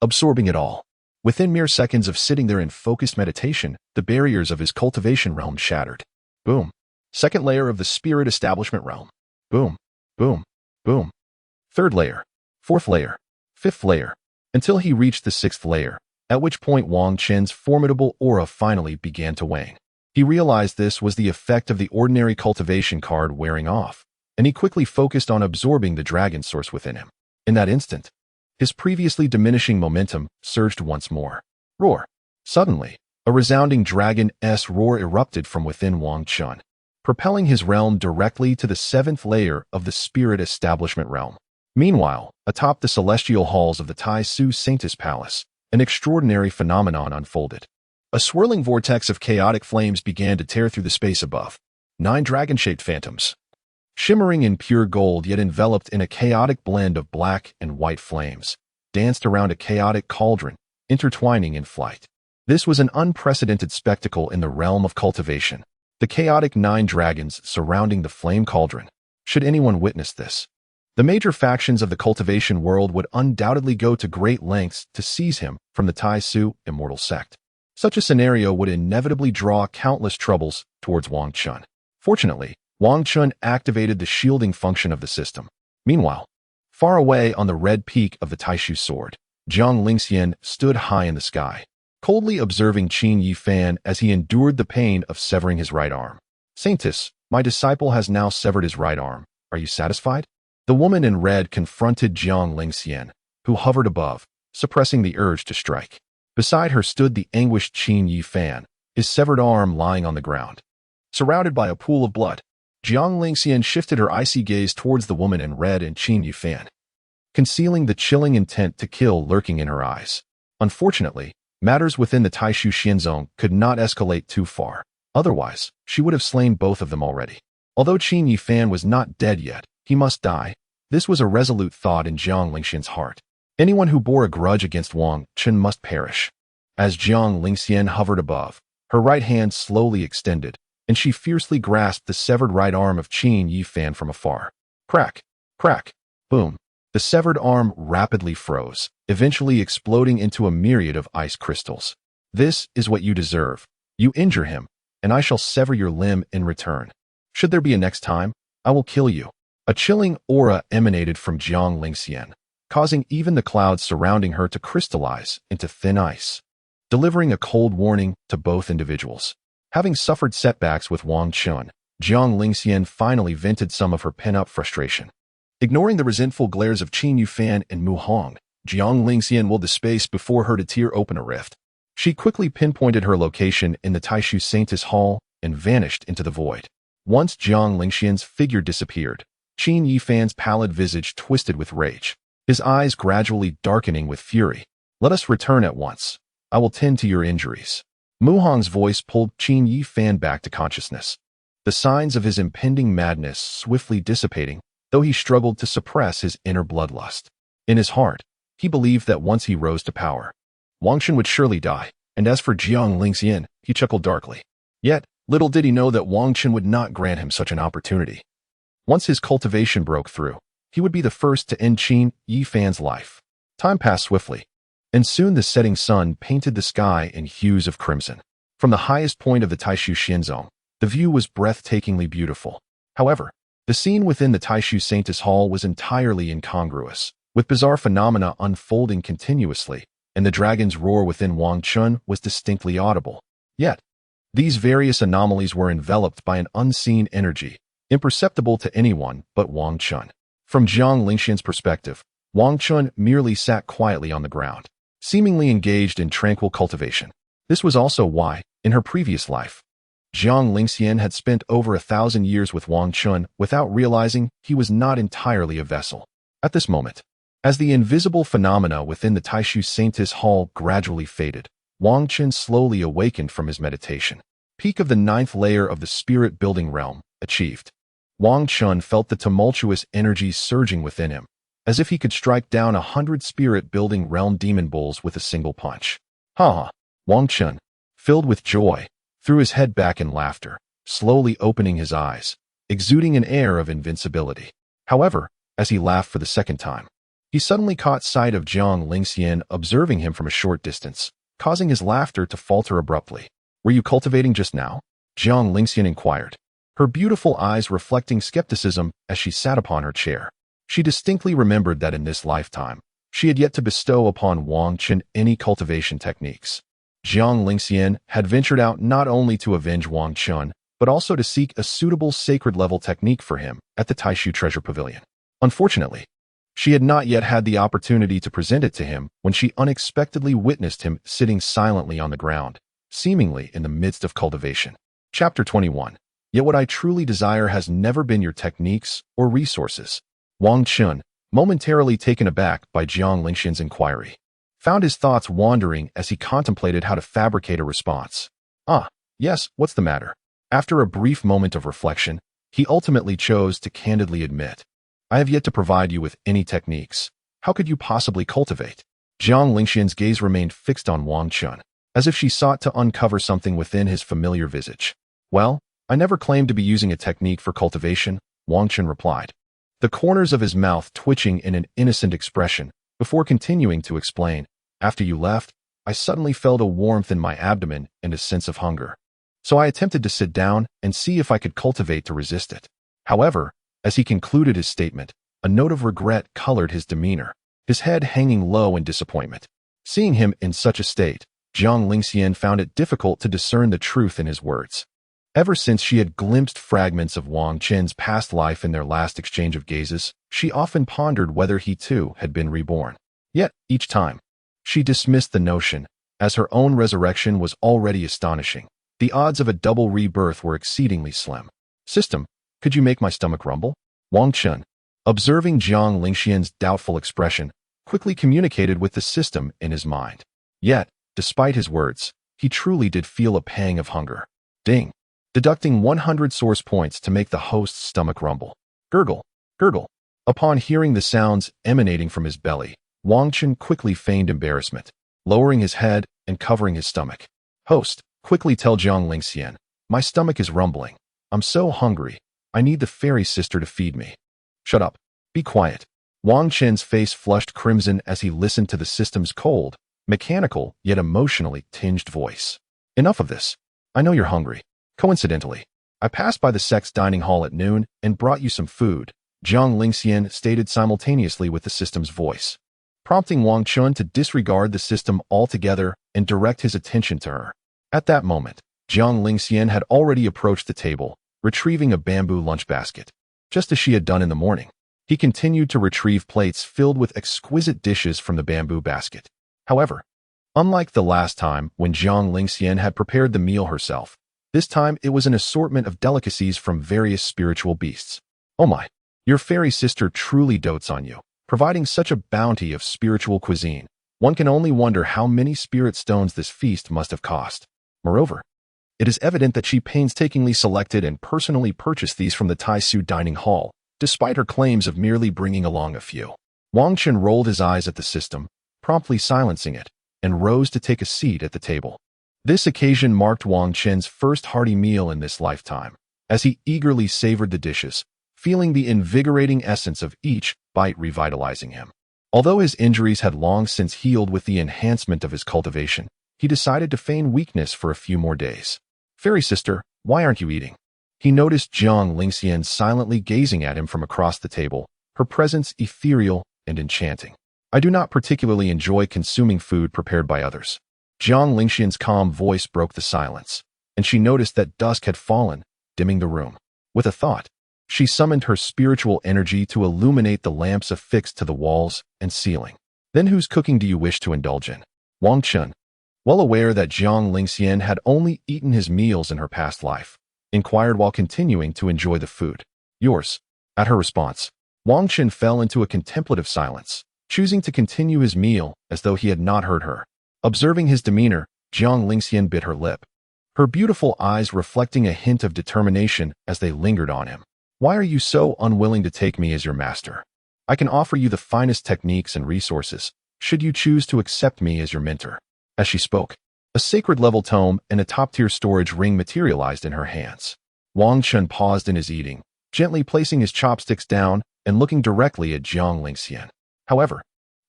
absorbing it all. Within mere seconds of sitting there in focused meditation, the barriers of his cultivation realm shattered. Boom. Second layer of the spirit establishment realm. Boom, boom, boom. Third layer, fourth layer, fifth layer, until he reached the sixth layer, at which point Wang Chen's formidable aura finally began to wane. He realized this was the effect of the ordinary cultivation card wearing off, and he quickly focused on absorbing the dragon source within him. In that instant, his previously diminishing momentum surged once more. Roar! Suddenly, a resounding dragon's roar erupted from within Wang Chen, propelling his realm directly to the 7th layer of the spirit establishment realm. Meanwhile, atop the celestial halls of the Tai Su Sanctus Palace, an extraordinary phenomenon unfolded. A swirling vortex of chaotic flames began to tear through the space above. 9 dragon-shaped phantoms, shimmering in pure gold yet enveloped in a chaotic blend of black and white flames, danced around a chaotic cauldron, intertwining in flight. This was an unprecedented spectacle in the realm of cultivation. The chaotic 9 dragons surrounding the flame cauldron. Should anyone witness this, the major factions of the cultivation world would undoubtedly go to great lengths to seize him from the Tai Su immortal sect. Such a scenario would inevitably draw countless troubles towards Wang Chen. Fortunately, Wang Chen activated the shielding function of the system. Meanwhile, far away on the red peak of the Taishu sword, Jiang Lingxian stood high in the sky, coldly observing Qin Yifan as he endured the pain of severing his right arm. Saintess, my disciple has now severed his right arm. Are you satisfied? The woman in red confronted Jiang Lingxian, who hovered above, suppressing the urge to strike. Beside her stood the anguished Qin Yifan, his severed arm lying on the ground. Surrounded by a pool of blood, Jiang Lingxian shifted her icy gaze towards the woman in red and Qin Yifan, concealing the chilling intent to kill lurking in her eyes. Unfortunately, matters within the Taishu Xianzong could not escalate too far. Otherwise, she would have slain both of them already. Although Qin Yifan was not dead yet, he must die. This was a resolute thought in Jiang Lingxian's heart. Anyone who bore a grudge against Wang Chen must perish. As Jiang Lingxian hovered above, her right hand slowly extended, and she fiercely grasped the severed right arm of Qin Yifan from afar. Crack, crack, boom. The severed arm rapidly froze, eventually exploding into a myriad of ice crystals. This is what you deserve. You injure him, and I shall sever your limb in return. Should there be a next time, I will kill you. A chilling aura emanated from Jiang Lingxian. causing even the clouds surrounding her to crystallize into thin ice, delivering a cold warning to both individuals. Having suffered setbacks with Wang Chen, Jiang Lingxian finally vented some of her pent-up frustration. Ignoring the resentful glares of Qin Yufan and Mu Hong, Jiang Lingxian willed the space before her to tear open a rift. She quickly pinpointed her location in the Taishu Saintis Hall and vanished into the void. Once Jiang Lingxian's figure disappeared, Qin Yufan's pallid visage twisted with rage, his eyes gradually darkening with fury. "Let us return at once. I will tend to your injuries." Mu Hong's voice pulled Qin Yufan back to consciousness, the signs of his impending madness swiftly dissipating, though he struggled to suppress his inner bloodlust. In his heart, he believed that once he rose to power, Wang Chen would surely die, and as for Jiang Lingxian, he chuckled darkly. Yet, little did he know that Wang Chen would not grant him such an opportunity. Once his cultivation broke through, he would be the first to end Qin Yufan's life. Time passed swiftly, and soon the setting sun painted the sky in hues of crimson. From the highest point of the Taishu Shinzong, the view was breathtakingly beautiful. However, the scene within the Taishu Saintis Hall was entirely incongruous, with bizarre phenomena unfolding continuously, and the dragon's roar within Wang Chen was distinctly audible. Yet, these various anomalies were enveloped by an unseen energy, imperceptible to anyone but Wang Chen. From Jiang Lingxian's perspective, Wang Chen merely sat quietly on the ground, seemingly engaged in tranquil cultivation. This was also why, in her previous life, Jiang Lingxian had spent over 1,000 years with Wang Chen without realizing he was not entirely a vessel. At this moment, as the invisible phenomena within the Taishu Saintis Hall gradually faded, Wang Chen slowly awakened from his meditation. Peak of the 9th layer of the spirit-building realm achieved. Wang Chen felt the tumultuous energy surging within him, as if he could strike down 100 spirit-building realm demon bulls with a single punch. Ha! Wang Chen, filled with joy, threw his head back in laughter, slowly opening his eyes, exuding an air of invincibility. However, as he laughed for the second time, he suddenly caught sight of Jiang Lingxian observing him from a short distance, causing his laughter to falter abruptly. "Were you cultivating just now?" Jiang Lingxian inquired, her beautiful eyes reflecting skepticism as she sat upon her chair. She distinctly remembered that in this lifetime, she had yet to bestow upon Wang Chen any cultivation techniques. Jiang Lingxian had ventured out not only to avenge Wang Chen, but also to seek a suitable sacred-level technique for him at the Taishu Treasure Pavilion. Unfortunately, she had not yet had the opportunity to present it to him when she unexpectedly witnessed him sitting silently on the ground, seemingly in the midst of cultivation. Chapter 21. Yet what I truly desire has never been your techniques or resources. Wang Chen, momentarily taken aback by Jiang Lingxian's inquiry, found his thoughts wandering as he contemplated how to fabricate a response. "Ah, yes, what's the matter?" After a brief moment of reflection, he ultimately chose to candidly admit, "I have yet to provide you with any techniques. How could you possibly cultivate?" Jiang Lingxian's gaze remained fixed on Wang Chen, as if she sought to uncover something within his familiar visage. "Well, I never claimed to be using a technique for cultivation," Wang Chen replied, the corners of his mouth twitching in an innocent expression, before continuing to explain. "After you left, I suddenly felt a warmth in my abdomen and a sense of hunger. So I attempted to sit down and see if I could cultivate to resist it. However, as he concluded his statement, a note of regret colored his demeanor, his head hanging low in disappointment. Seeing him in such a state, Jiang Lingxian found it difficult to discern the truth in his words. Ever since she had glimpsed fragments of Wang Chen's past life in their last exchange of gazes, she often pondered whether he too had been reborn. Yet, each time, she dismissed the notion, as her own resurrection was already astonishing. The odds of a double rebirth were exceedingly slim. "System, could you make my stomach rumble?" Wang Chen, observing Jiang Lingxian's doubtful expression, quickly communicated with the system in his mind. Yet, despite his words, he truly did feel a pang of hunger. Ding! Deducting 100 source points to make the host's stomach rumble. Gurgle, gurgle. Upon hearing the sounds emanating from his belly, Wang Chen quickly feigned embarrassment, lowering his head and covering his stomach. "Host, quickly tell Jiang Lingxian, my stomach is rumbling. I'm so hungry. I need the fairy sister to feed me." "Shut up. Be quiet." Wang Chen's face flushed crimson as he listened to the system's cold, mechanical, yet emotionally tinged voice. "Enough of this. I know you're hungry. Coincidentally, I passed by the sect's dining hall at noon and brought you some food. Jiang Lingxian stated simultaneously with the system's voice, prompting Wang Chen to disregard the system altogether and direct his attention to her. At that moment, Jiang Lingxian had already approached the table, retrieving a bamboo lunch basket. Just as she had done in the morning, he continued to retrieve plates filled with exquisite dishes from the bamboo basket. However, unlike the last time when Jiang Lingxian had prepared the meal herself, this time it was an assortment of delicacies from various spiritual beasts. Oh my, your fairy sister truly dotes on you, providing such a bounty of spiritual cuisine. One can only wonder how many spirit stones this feast must have cost. Moreover, it is evident that she painstakingly selected and personally purchased these from the Taisu dining hall, despite her claims of merely bringing along a few. Wang Chen rolled his eyes at the system, promptly silencing it, and rose to take a seat at the table. This occasion marked Wang Chen's first hearty meal in this lifetime, as he eagerly savored the dishes, feeling the invigorating essence of each bite revitalizing him. Although his injuries had long since healed with the enhancement of his cultivation, he decided to feign weakness for a few more days. Fairy sister, why aren't you eating? He noticed Jiang Lingxian silently gazing at him from across the table, her presence ethereal and enchanting. I do not particularly enjoy consuming food prepared by others. Jiang Lingxian's calm voice broke the silence, and she noticed that dusk had fallen, dimming the room. With a thought, she summoned her spiritual energy to illuminate the lamps affixed to the walls and ceiling. Then whose cooking do you wish to indulge in? Wang Chen, well aware that Jiang Lingxian had only eaten his meals in her past life, inquired while continuing to enjoy the food. Yours. At her response, Wang Chen fell into a contemplative silence, choosing to continue his meal as though he had not heard her. Observing his demeanor, Jiang Lingxian bit her lip, her beautiful eyes reflecting a hint of determination as they lingered on him. Why are you so unwilling to take me as your master? I can offer you the finest techniques and resources, should you choose to accept me as your mentor. As she spoke, a sacred-level tome and a top-tier storage ring materialized in her hands. Wang Chen paused in his eating, gently placing his chopsticks down and looking directly at Jiang Lingxian. However,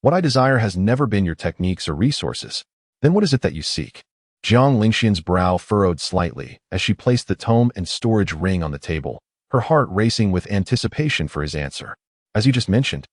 what I desire has never been your techniques or resources. Then what is it that you seek? Jiang Lingxian's brow furrowed slightly as she placed the tome and storage ring on the table, her heart racing with anticipation for his answer. As you just mentioned,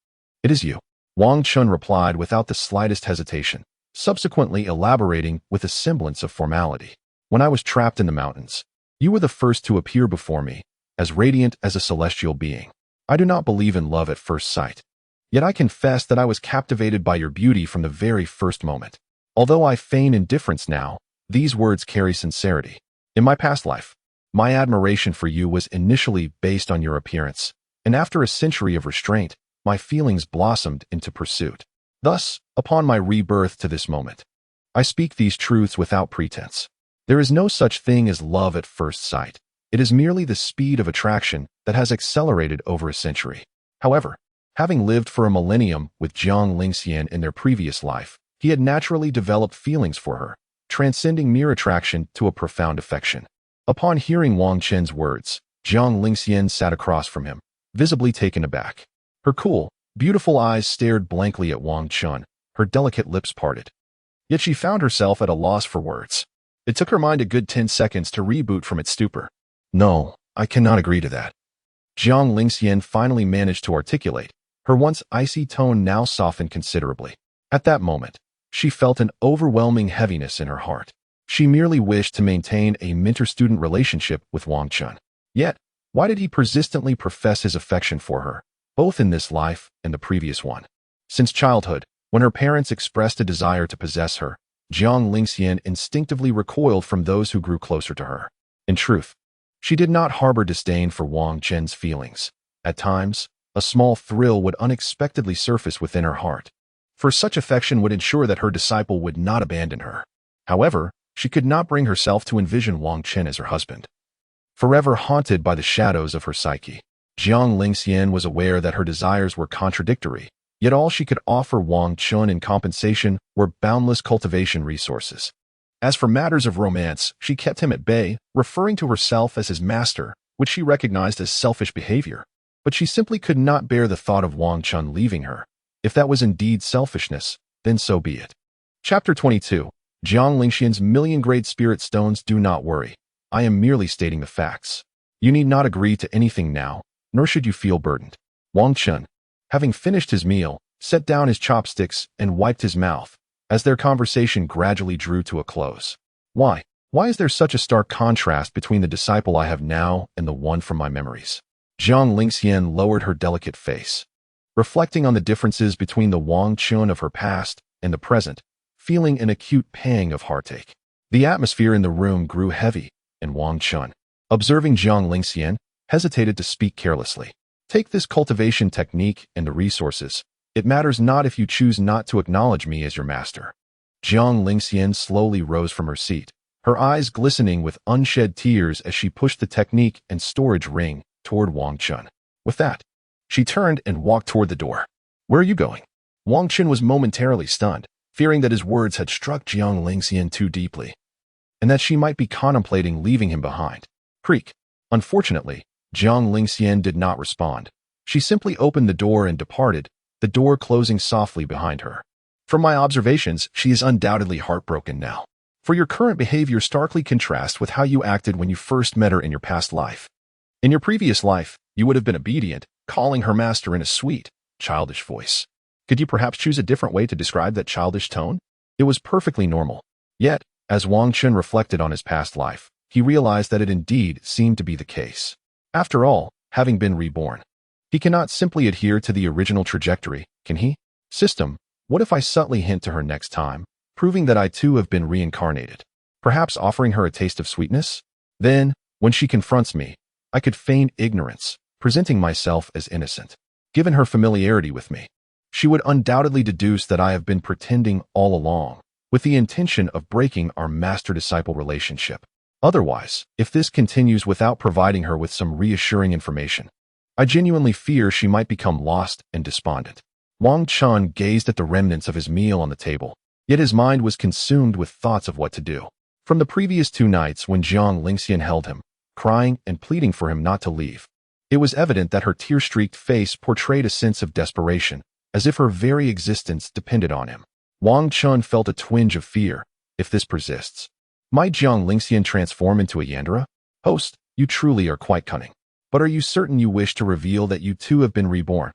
it is you. Wang Chen replied without the slightest hesitation, subsequently elaborating with a semblance of formality. When I was trapped in the mountains, you were the first to appear before me, as radiant as a celestial being. I do not believe in love at first sight. Yet I confess that I was captivated by your beauty from the very first moment. Although I feign indifference now, these words carry sincerity. In my past life, my admiration for you was initially based on your appearance, and after a century of restraint, my feelings blossomed into pursuit. Thus, upon my rebirth to this moment, I speak these truths without pretense. There is no such thing as love at first sight. It is merely the speed of attraction that has accelerated over a century. However, having lived for a millennium with Jiang Lingxian in their previous life, he had naturally developed feelings for her, transcending mere attraction to a profound affection. Upon hearing Wang Chen's words, Jiang Lingxian sat across from him, visibly taken aback. Her cool, beautiful eyes stared blankly at Wang Chen, her delicate lips parted. Yet she found herself at a loss for words. It took her mind a good 10 seconds to reboot from its stupor. No, I cannot agree to that. Jiang Lingxian finally managed to articulate, her once icy tone now softened considerably. At that moment, she felt an overwhelming heaviness in her heart. She merely wished to maintain a mentor-student relationship with Wang Chen. Yet, why did he persistently profess his affection for her, both in this life and the previous one? Since childhood, when her parents expressed a desire to possess her, Jiang Lingxian instinctively recoiled from those who grew closer to her. In truth, she did not harbor disdain for Wang Chen's feelings. At times, a small thrill would unexpectedly surface within her heart, for such affection would ensure that her disciple would not abandon her. However, she could not bring herself to envision Wang Chen as her husband. Forever haunted by the shadows of her psyche, Jiang Lingxian was aware that her desires were contradictory, yet all she could offer Wang Chen in compensation were boundless cultivation resources. As for matters of romance, she kept him at bay, referring to herself as his master, which she recognized as selfish behavior. But she simply could not bear the thought of Wang Chen leaving her. If that was indeed selfishness, then so be it. Chapter 22. Jiang Lingxian's million-grade spirit stones. Do not worry. I am merely stating the facts. You need not agree to anything now, nor should you feel burdened. Wang Chen, having finished his meal, set down his chopsticks and wiped his mouth, as their conversation gradually drew to a close. Why? Why is there such a stark contrast between the disciple I have now and the one from my memories? Jiang Lingxian lowered her delicate face, reflecting on the differences between the Wang Chen of her past and the present, feeling an acute pang of heartache. The atmosphere in the room grew heavy, and Wang Chen, observing Jiang Lingxian, hesitated to speak carelessly. Take this cultivation technique and the resources. It matters not if you choose not to acknowledge me as your master. Jiang Lingxian slowly rose from her seat, her eyes glistening with unshed tears as she pushed the technique and storage ring toward Wang Chen. With that, she turned and walked toward the door. Where are you going? Wang Chen was momentarily stunned, fearing that his words had struck Jiang Lingxian too deeply, and that she might be contemplating leaving him behind. Creak. Unfortunately, Jiang Lingxian did not respond. She simply opened the door and departed, the door closing softly behind her. From my observations, she is undoubtedly heartbroken now. For your current behavior starkly contrasts with how you acted when you first met her in your past life. In your previous life, you would have been obedient, calling her master in a sweet, childish voice. Could you perhaps choose a different way to describe that childish tone? It was perfectly normal. Yet, as Wang Chen reflected on his past life, he realized that it indeed seemed to be the case. After all, having been reborn, he cannot simply adhere to the original trajectory, can he? System, what if I subtly hint to her next time, proving that I too have been reincarnated? Perhaps offering her a taste of sweetness? Then, when she confronts me, I could feign ignorance, presenting myself as innocent. Given her familiarity with me, she would undoubtedly deduce that I have been pretending all along, with the intention of breaking our master-disciple relationship. Otherwise, if this continues without providing her with some reassuring information, I genuinely fear she might become lost and despondent. Wang Chen gazed at the remnants of his meal on the table, yet his mind was consumed with thoughts of what to do. From the previous 2 nights when Jiang Lingxian held him, crying and pleading for him not to leave, it was evident that her tear-streaked face portrayed a sense of desperation, as if her very existence depended on him. Wang Chen felt a twinge of fear. If this persists, might Jiang Lingxian transform into a Yandere? Host, you truly are quite cunning. But are you certain you wish to reveal that you too have been reborn?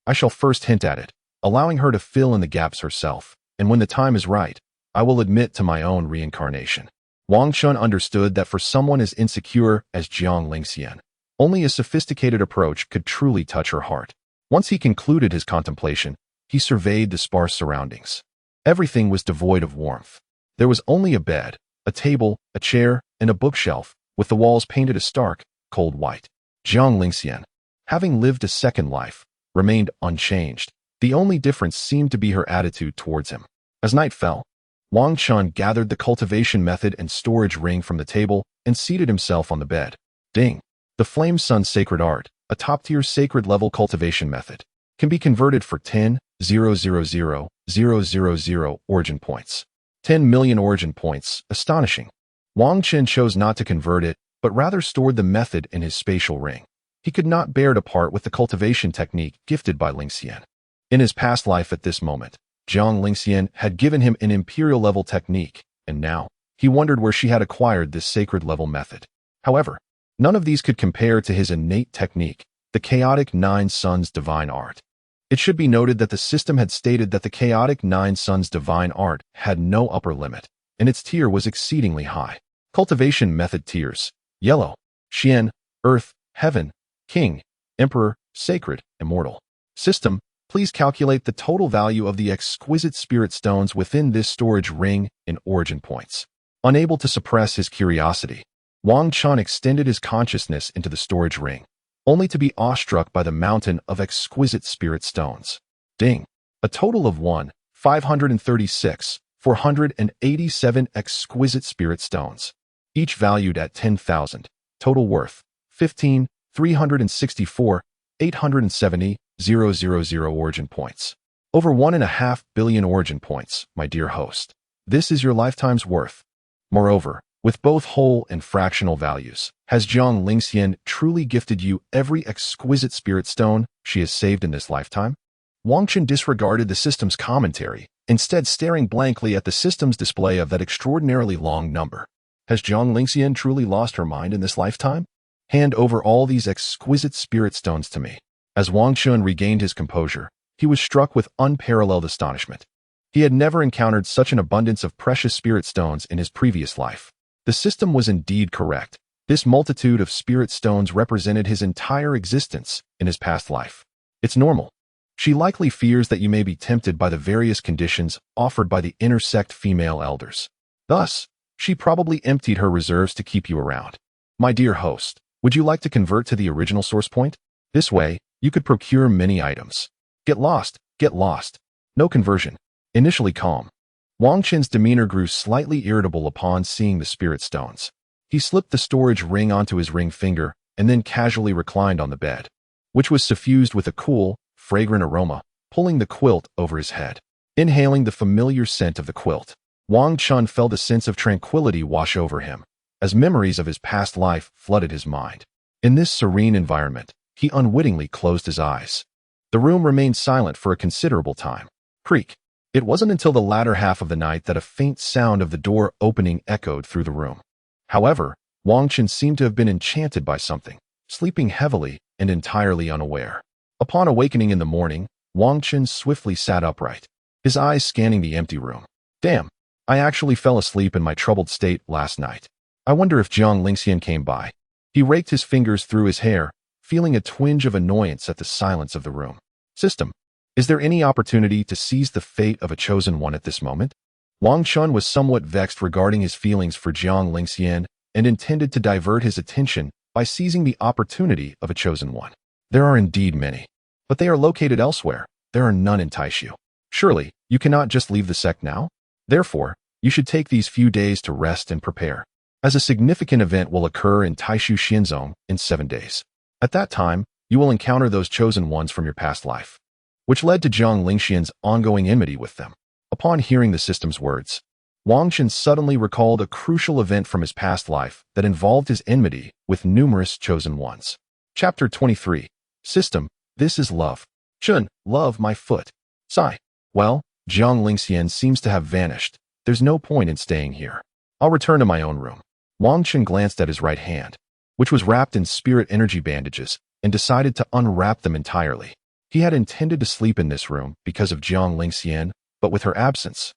I shall first hint at it, allowing her to fill in the gaps herself, and when the time is right, I will admit to my own reincarnation. Wang Chen understood that for someone as insecure as Jiang Lingxian, only a sophisticated approach could truly touch her heart. Once he concluded his contemplation, he surveyed the sparse surroundings. Everything was devoid of warmth. There was only a bed, a table, a chair, and a bookshelf, with the walls painted a stark, cold white. Jiang Lingxian, having lived a second life, remained unchanged. The only difference seemed to be her attitude towards him. As night fell, Wang Chen gathered the cultivation method and storage ring from the table and seated himself on the bed. Ding! The Flame Sun Sacred Art, a top-tier sacred-level cultivation method, can be converted for 10,000,000 origin points. 10 million origin points, astonishing. Wang Chen chose not to convert it, but rather stored the method in his spatial ring. He could not bear to part with the cultivation technique gifted by Lingxian. In his past life at this moment, Jiang Lingxian had given him an imperial-level technique, and now, he wondered where she had acquired this sacred-level method. However, none of these could compare to his innate technique, the chaotic 9 Suns divine art. It should be noted that the system had stated that the chaotic 9 Suns divine art had no upper limit, and its tier was exceedingly high. Cultivation method tiers: Yellow, Xian, Earth, Heaven, King, Emperor, Sacred, Immortal. System, please calculate the total value of the exquisite spirit stones within this storage ring in origin points. Unable to suppress his curiosity, Wang Chen extended his consciousness into the storage ring, only to be awestruck by the mountain of exquisite spirit stones. Ding! A total of 1,536,487 exquisite spirit stones, each valued at 10,000, total worth 15,364,870,000 origin points. Over 1.5 billion origin points, my dear host. This is your lifetime's worth. Moreover, with both whole and fractional values, has Jiang Lingxian truly gifted you every exquisite spirit stone she has saved in this lifetime? Wang Chen disregarded the system's commentary, instead staring blankly at the system's display of that extraordinarily long number. Has Jiang Lingxian truly lost her mind in this lifetime? Hand over all these exquisite spirit stones to me. As Wang Chen regained his composure, he was struck with unparalleled astonishment. He had never encountered such an abundance of precious spirit stones in his previous life. The system was indeed correct. This multitude of spirit stones represented his entire existence in his past life. It's normal. She likely fears that you may be tempted by the various conditions offered by the intersect female elders. Thus, she probably emptied her reserves to keep you around. My dear host, would you like to convert to the original source point? This way, you could procure many items. Get lost, get lost. No conversion. Initially calm, Wang Chen's demeanor grew slightly irritable upon seeing the spirit stones. He slipped the storage ring onto his ring finger and then casually reclined on the bed, which was suffused with a cool, fragrant aroma, pulling the quilt over his head. Inhaling the familiar scent of the quilt, Wang Chen felt a sense of tranquility wash over him, as memories of his past life flooded his mind. In this serene environment, he unwittingly closed his eyes. The room remained silent for a considerable time. Creak. It wasn't until the latter half of the night that a faint sound of the door opening echoed through the room. However, Wang Chen seemed to have been enchanted by something, sleeping heavily and entirely unaware. Upon awakening in the morning, Wang Chen swiftly sat upright, his eyes scanning the empty room. Damn, I actually fell asleep in my troubled state last night. I wonder if Jiang Lingxian came by. He raked his fingers through his hair, feeling a twinge of annoyance at the silence of the room. System. Is there any opportunity to seize the fate of a chosen one at this moment? Wang Chen was somewhat vexed regarding his feelings for Jiang Lingxian and intended to divert his attention by seizing the opportunity of a chosen one. There are indeed many, but they are located elsewhere. There are none in Taishu. Surely, you cannot just leave the sect now? Therefore, you should take these few days to rest and prepare, as a significant event will occur in Taishu Xinzong in 7 days. At that time, you will encounter those chosen ones from your past life, which led to Jiang Lingxian's ongoing enmity with them. Upon hearing the system's words, Wang Chen suddenly recalled a crucial event from his past life that involved his enmity with numerous chosen ones. Chapter 23. System, this is love. Chen, love my foot. Sigh. Well, Jiang Lingxian seems to have vanished. There's no point in staying here. I'll return to my own room. Wang Chen glanced at his right hand, which was wrapped in spirit energy bandages, and decided to unwrap them entirely. He had intended to sleep in this room because of Jiang Lingxian, but with her absence,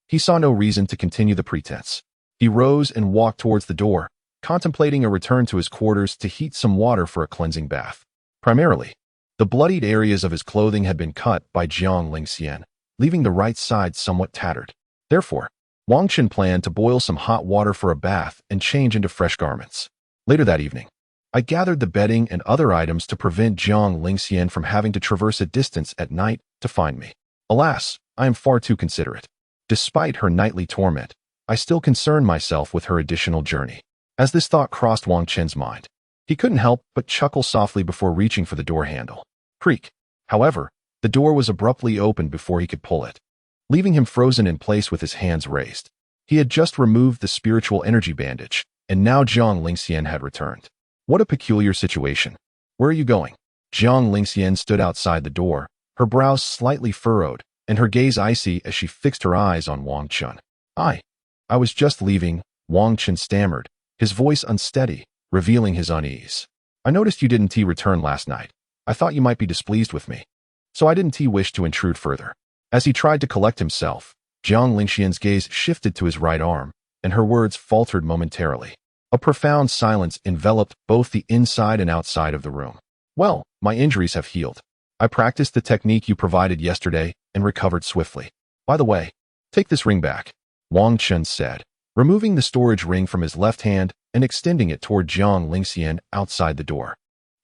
he saw no reason to continue the pretense. He rose and walked towards the door, contemplating a return to his quarters to heat some water for a cleansing bath. Primarily, the bloodied areas of his clothing had been cut by Jiang Lingxian, leaving the right side somewhat tattered. Therefore, Wang Chen planned to boil some hot water for a bath and change into fresh garments. Later that evening, I gathered the bedding and other items to prevent Jiang Lingxian from having to traverse a distance at night to find me. Alas, I am far too considerate. Despite her nightly torment, I still concern myself with her additional journey. As this thought crossed Wang Chen's mind, he couldn't help but chuckle softly before reaching for the door handle. Creak. However, the door was abruptly opened before he could pull it, leaving him frozen in place with his hands raised. He had just removed the spiritual energy bandage, and now Jiang Lingxian had returned. What a peculiar situation. Where are you going? Jiang Lingxian stood outside the door, her brows slightly furrowed, and her gaze icy as she fixed her eyes on Wang Chen. I was just leaving, Wang Chen stammered, his voice unsteady, revealing his unease. I noticed you didn't return last night. I thought you might be displeased with me, so I didn't wish to intrude further. As he tried to collect himself, Jiang Lingxian's gaze shifted to his right arm, and her words faltered momentarily. A profound silence enveloped both the inside and outside of the room. Well, my injuries have healed. I practiced the technique you provided yesterday and recovered swiftly. By the way, take this ring back, Wang Chen said, removing the storage ring from his left hand and extending it toward Jiang Lingxian outside the door.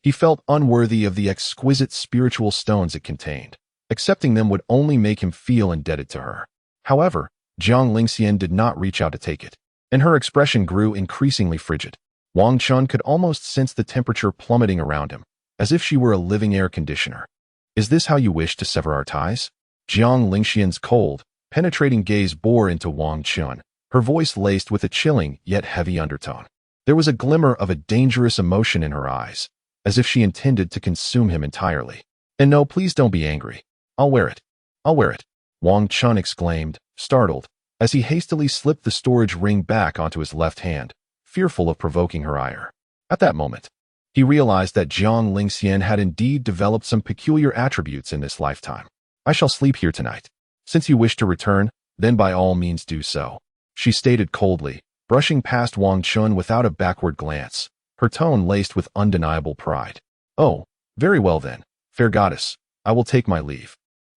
He felt unworthy of the exquisite spiritual stones it contained. Accepting them would only make him feel indebted to her. However, Jiang Lingxian did not reach out to take it, and her expression grew increasingly frigid. Wang Chen could almost sense the temperature plummeting around him, as if she were a living air conditioner. Is this how you wish to sever our ties? Jiang Lingxian's cold, penetrating gaze bore into Wang Chen, her voice laced with a chilling yet heavy undertone. There was a glimmer of a dangerous emotion in her eyes, as if she intended to consume him entirely. And no, please don't be angry. I'll wear it. I'll wear it, Wang Chen exclaimed, startled, as he hastily slipped the storage ring back onto his left hand, fearful of provoking her ire. At that moment, He realized that Jiang Lingxian had indeed developed some peculiar attributes in this lifetime. I shall sleep here tonight. Since you wish to return, then by all means do so, she stated coldly, brushing past Wang Chen without a backward glance, her tone laced with undeniable pride. Oh, very well then, fair goddess, I will take my leave.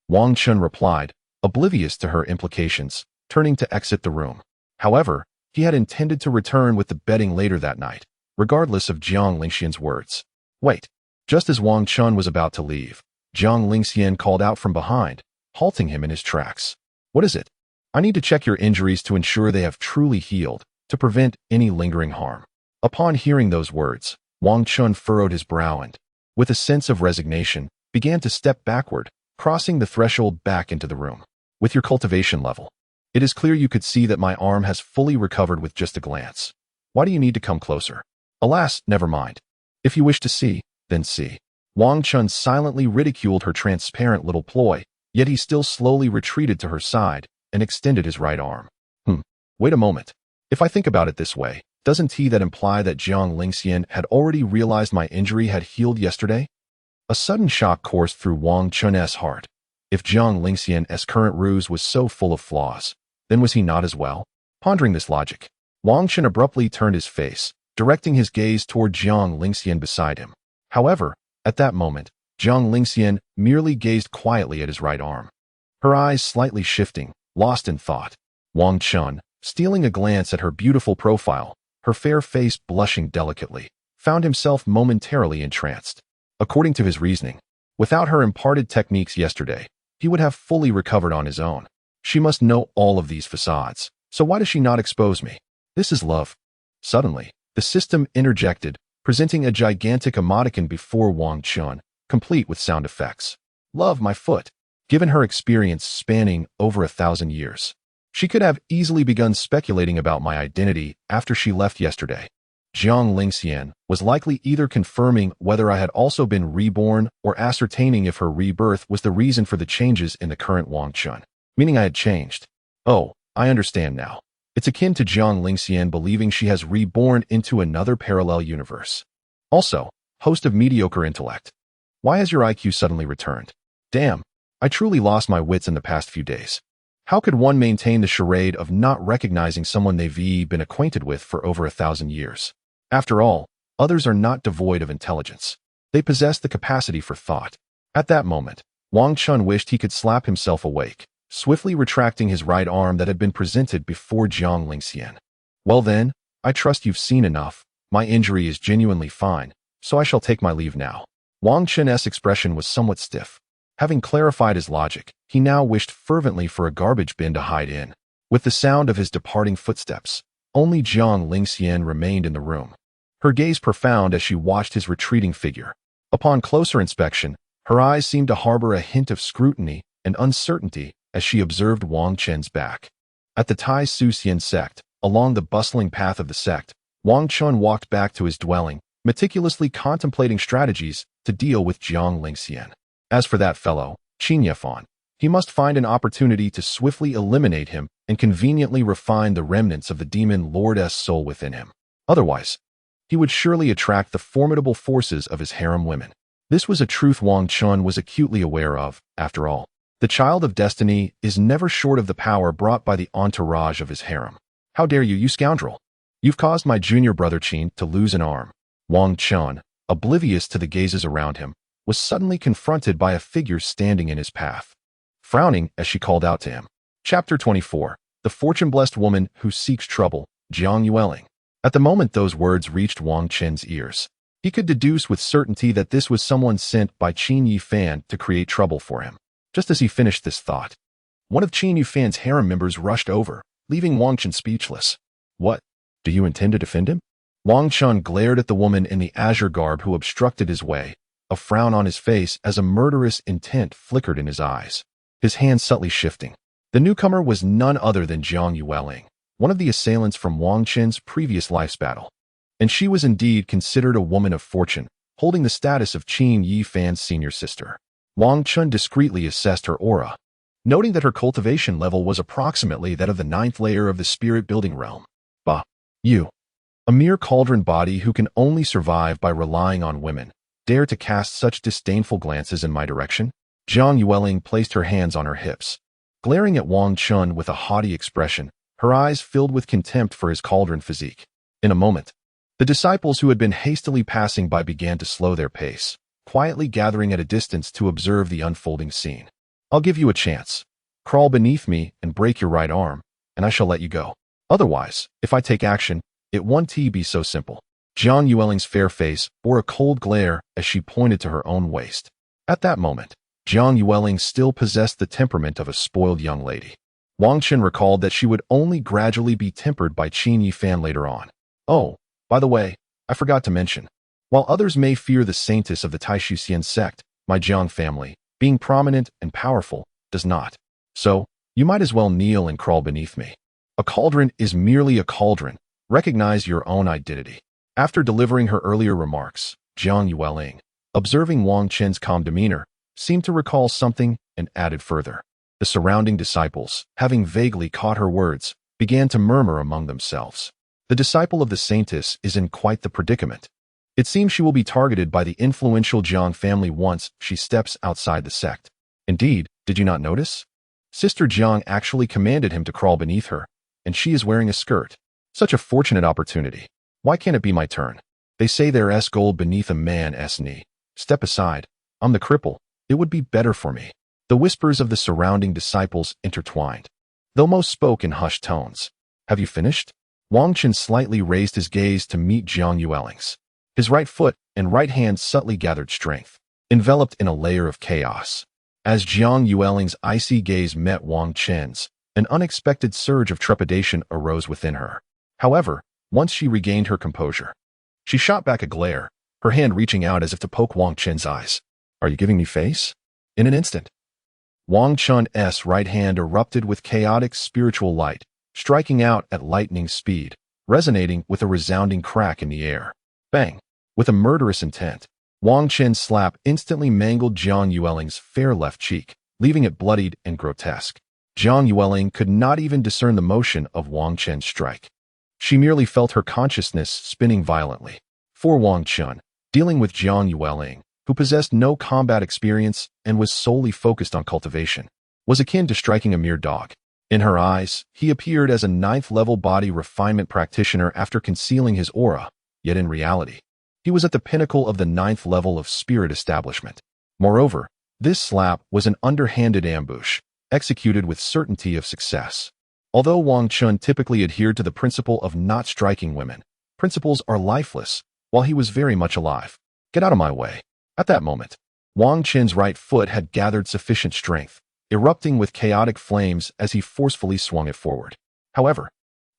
Wang Chen replied, oblivious to her implications, turning to exit the room. However, he had intended to return with the bedding later that night, regardless of Jiang Lingxian's words. Wait. Just as Wang Chen was about to leave, Jiang Lingxian called out from behind, halting him in his tracks. What is it? I need to check your injuries to ensure they have truly healed, to prevent any lingering harm. Upon hearing those words, Wang Chen furrowed his brow and, with a sense of resignation, began to step backward, crossing the threshold back into the room. With your cultivation level, it is clear you could see that my arm has fully recovered with just a glance. Why do you need to come closer? Alas, never mind. If you wish to see, then see. Wang Chen silently ridiculed her transparent little ploy, yet he still slowly retreated to her side and extended his right arm. Wait a moment. If I think about it this way, doesn't that imply that Jiang Lingxian had already realized my injury had healed yesterday? A sudden shock coursed through Wang Chen's heart. If Jiang Lingxian's current ruse was so full of flaws, then was he not as well? Pondering this logic, Wang Chen abruptly turned his face, directing his gaze toward Jiang Lingxian beside him. However, at that moment, Jiang Lingxian merely gazed quietly at his right arm, her eyes slightly shifting, lost in thought. Wang Chen, stealing a glance at her beautiful profile, her fair face blushing delicately, found himself momentarily entranced. According to his reasoning, without her imparted techniques yesterday, he would have fully recovered on his own. She must know all of these facades, so why does she not expose me? This is love. Suddenly, the system interjected, presenting a gigantic emoticon before Wang Chen, complete with sound effects. Love my foot. Given her experience spanning over 1,000 years, she could have easily begun speculating about my identity after she left yesterday. Jiang Lingxian was likely either confirming whether I had also been reborn or ascertaining if her rebirth was the reason for the changes in the current Wang Chen, meaning I had changed. Oh, I understand now. It's akin to Jiang Lingxian believing she has reborn into another parallel universe. Also, host of mediocre intellect. Why has your IQ suddenly returned? Damn, I truly lost my wits in the past few days. How could one maintain the charade of not recognizing someone they've been acquainted with for over 1,000 years? After all, others are not devoid of intelligence. They possess the capacity for thought. At that moment, Wang Chen wished he could slap himself awake, swiftly retracting his right arm that had been presented before Jiang Lingxian. Well then, I trust you've seen enough. My injury is genuinely fine, so I shall take my leave now. Wang Chen's expression was somewhat stiff. Having clarified his logic, he now wished fervently for a garbage bin to hide in. With the sound of his departing footsteps, only Jiang Lingxian remained in the room, her gaze profound as she watched his retreating figure. Upon closer inspection, her eyes seemed to harbor a hint of scrutiny and uncertainty as she observed Wang Chen's back. At the Tai Su Xian sect, along the bustling path of the sect, Wang Chen walked back to his dwelling, meticulously contemplating strategies to deal with Jiang Lingxian. As for that fellow, Qin Yefan, he must find an opportunity to swiftly eliminate him and conveniently refine the remnants of the demon lord's soul within him. Otherwise, he would surely attract the formidable forces of his harem women. This was a truth Wang Chen was acutely aware of. After all, the child of destiny is never short of the power brought by the entourage of his harem. How dare you, you scoundrel! You've caused my junior brother Qin to lose an arm. Wang Chen, oblivious to the gazes around him, was suddenly confronted by a figure standing in his path. Frowning as she called out to him. Chapter 24. The fortune-blessed woman who seeks trouble, Jiang Yueling. At the moment those words reached Wang Chen's ears, he could deduce with certainty that this was someone sent by Qin Yifan to create trouble for him. Just as he finished this thought, one of Qin Yifan's harem members rushed over, leaving Wang Chen speechless. What? Do you intend to defend him? Wang Chen glared at the woman in the azure garb who obstructed his way, a frown on his face as a murderous intent flickered in his eyes, his hands subtly shifting. The newcomer was none other than Jiang Yueling, one of the assailants from Wang Chen's previous life's battle. And she was indeed considered a woman of fortune, holding the status of Qin Yifan's senior sister. Wang Chen discreetly assessed her aura, noting that her cultivation level was approximately that of the 9th layer of the spirit building realm. Bah, you. A mere cauldron body who can only survive by relying on women, dare to cast such disdainful glances in my direction? Jiang Yueling placed her hands on her hips, glaring at Wang Chen with a haughty expression, her eyes filled with contempt for his cauldron physique. In a moment, the disciples who had been hastily passing by began to slow their pace, quietly gathering at a distance to observe the unfolding scene. I'll give you a chance. Crawl beneath me and break your right arm, and I shall let you go. Otherwise, if I take action, it won't be so simple. Jiang Yueling's fair face bore a cold glare as she pointed to her own waist. At that moment, Jiang Yueling still possessed the temperament of a spoiled young lady. Wang Chen recalled that she would only gradually be tempered by Qin Yifan later on. Oh, by the way, I forgot to mention. While others may fear the saintess of the Taishuxian sect, my Jiang family, being prominent and powerful, does not. So, you might as well kneel and crawl beneath me. A cauldron is merely a cauldron. Recognize your own identity. After delivering her earlier remarks, Jiang Yueling, observing Wang Chen's calm demeanor, seemed to recall something and added further. The surrounding disciples, having vaguely caught her words, began to murmur among themselves. The disciple of the saintess is in quite the predicament. It seems she will be targeted by the influential Jiang family once she steps outside the sect. Indeed, did you not notice? Sister Jiang actually commanded him to crawl beneath her, and she is wearing a skirt. Such a fortunate opportunity. Why can't it be my turn? They say there's gold beneath a man's knee. Step aside. I'm the cripple. It would be better for me. The whispers of the surrounding disciples intertwined, though most spoke in hushed tones. Have you finished? Wang Chen slightly raised his gaze to meet Jiang Yueling's. His right foot and right hand subtly gathered strength, enveloped in a layer of chaos. As Jiang Yueling's icy gaze met Wang Chen's, an unexpected surge of trepidation arose within her. However, once she regained her composure, she shot back a glare, her hand reaching out as if to poke Wang Chen's eyes. Are you giving me face? In an instant, Wang Chen's right hand erupted with chaotic spiritual light, striking out at lightning speed, resonating with a resounding crack in the air. Bang! With a murderous intent, Wang Chen's slap instantly mangled Jiang Yueling's fair left cheek, leaving it bloodied and grotesque. Jiang Yueling could not even discern the motion of Wang Chen's strike. She merely felt her consciousness spinning violently. For Wang Chen, dealing with Jiang Yueling, who possessed no combat experience and was solely focused on cultivation, was akin to striking a mere dog. In her eyes, he appeared as a ninth-level body refinement practitioner after concealing his aura, yet in reality, he was at the pinnacle of the ninth level of spirit establishment. Moreover, this slap was an underhanded ambush, executed with certainty of success. Although Wang Chen typically adhered to the principle of not striking women, principles are lifeless, while he was very much alive. Get out of my way. At that moment, Wang Chen's right foot had gathered sufficient strength, erupting with chaotic flames as he forcefully swung it forward. However,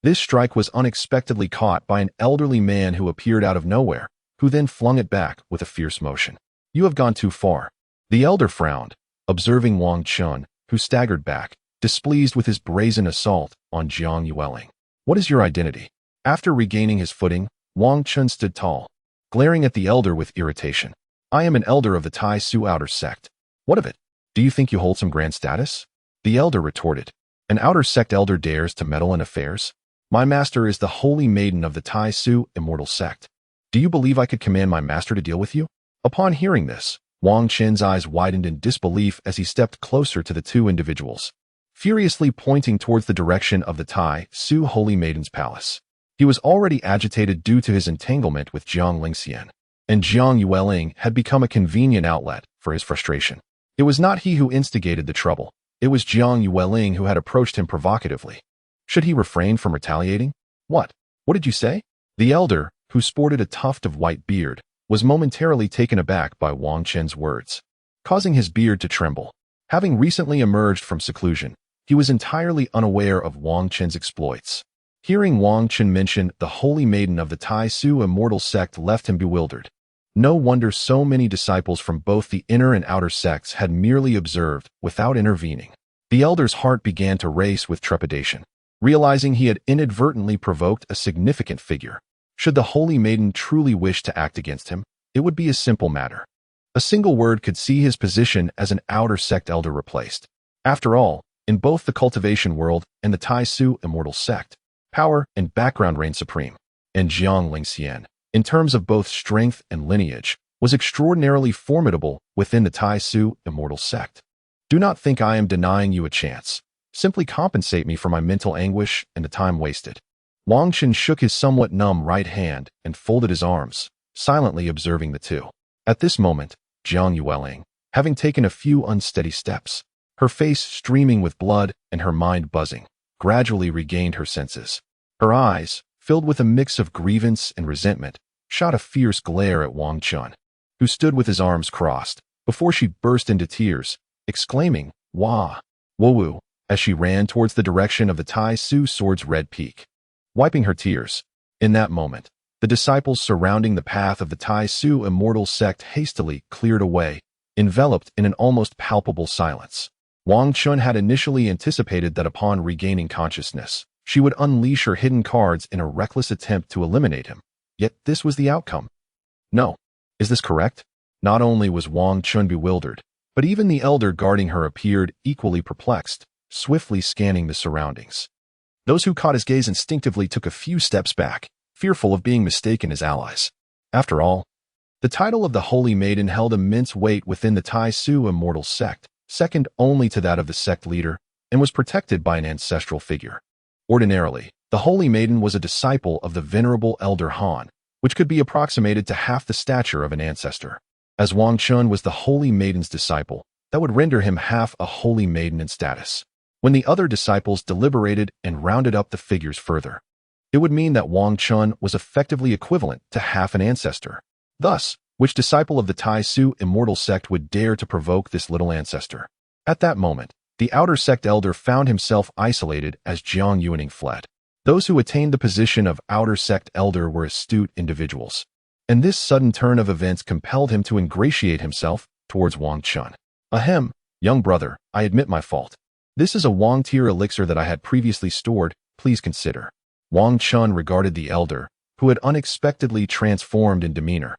this strike was unexpectedly caught by an elderly man who appeared out of nowhere, who then flung it back with a fierce motion. You have gone too far. The elder frowned, observing Wang Chen, who staggered back, displeased with his brazen assault on Jiang Yueling. What is your identity? After regaining his footing, Wang Chen stood tall, glaring at the elder with irritation. I am an elder of the Tai Su outer sect. What of it? Do you think you hold some grand status? The elder retorted. An outer sect elder dares to meddle in affairs? My master is the holy maiden of the Tai Su immortal sect. Do you believe I could command my master to deal with you? Upon hearing this, Wang Chen's eyes widened in disbelief as he stepped closer to the two individuals, furiously pointing towards the direction of the Tai Su holy maiden's palace. He was already agitated due to his entanglement with Jiang Lingxian, and Jiang Yueling had become a convenient outlet for his frustration. It was not he who instigated the trouble. It was Jiang Yueling who had approached him provocatively. Should he refrain from retaliating? What? What did you say? The elder, who sported a tuft of white beard, was momentarily taken aback by Wang Chen's words, causing his beard to tremble. Having recently emerged from seclusion, he was entirely unaware of Wang Chen's exploits. Hearing Wang Chen mention the holy maiden of the Tai Su immortal sect left him bewildered. No wonder so many disciples from both the inner and outer sects had merely observed without intervening. The elder's heart began to race with trepidation, realizing he had inadvertently provoked a significant figure. Should the holy maiden truly wish to act against him, it would be a simple matter. A single word could see his position as an outer sect elder replaced. After all, in both the cultivation world and the Tai Su immortal sect, power and background reign supreme. and Jiang Lingxian, in terms of both strength and lineage, was extraordinarily formidable within the Tai Su immortal sect. Do not think I am denying you a chance. Simply compensate me for my mental anguish and the time wasted. Wang Chen shook his somewhat numb right hand and folded his arms, silently observing the two. At this moment, Jiang Yueling, having taken a few unsteady steps, her face streaming with blood and her mind buzzing, gradually regained her senses. Her eyes, filled with a mix of grievance and resentment, shot a fierce glare at Wang Chen, who stood with his arms crossed, before she burst into tears, exclaiming, "Wah! Wowu!" as she ran towards the direction of the Tai Su sword's red peak. Wiping her tears, in that moment, the disciples surrounding the path of the Tai Su immortal sect hastily cleared away, enveloped in an almost palpable silence. Wang Chen had initially anticipated that upon regaining consciousness, she would unleash her hidden cards in a reckless attempt to eliminate him. Yet this was the outcome. No. Is this correct? Not only was Wang Chen bewildered, but even the elder guarding her appeared equally perplexed, swiftly scanning the surroundings. Those who caught his gaze instinctively took a few steps back, fearful of being mistaken as allies. After all, the title of the Holy Maiden held immense weight within the Tai Su immortal sect, second only to that of the sect leader, and was protected by an ancestral figure. Ordinarily, the Holy Maiden was a disciple of the venerable Elder Han, which could be approximated to half the stature of an ancestor. As Wang Chen was the Holy Maiden's disciple, that would render him half a Holy Maiden in status. When the other disciples deliberated and rounded up the figures further, it would mean that Wang Chen was effectively equivalent to half an ancestor. Thus, which disciple of the Tai Su immortal sect would dare to provoke this little ancestor? At that moment, the outer sect elder found himself isolated as Jiang Yuening fled. Those who attained the position of outer sect elder were astute individuals, and this sudden turn of events compelled him to ingratiate himself towards Wang Chen. Ahem, young brother, I admit my fault. This is a Wang tier elixir that I had previously stored, please consider. Wang Chen regarded the elder, who had unexpectedly transformed in demeanor,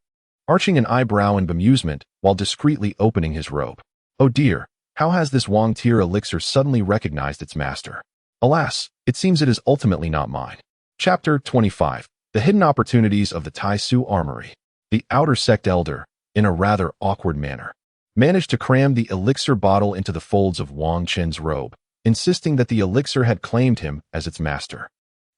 arching an eyebrow in bemusement while discreetly opening his robe. Oh dear, how has this Wang tier elixir suddenly recognized its master? Alas, it seems it is ultimately not mine. Chapter 25. The Hidden Opportunities of the Tai Su Armory. The outer sect elder, in a rather awkward manner, managed to cram the elixir bottle into the folds of Wang Chen's robe, insisting that the elixir had claimed him as its master.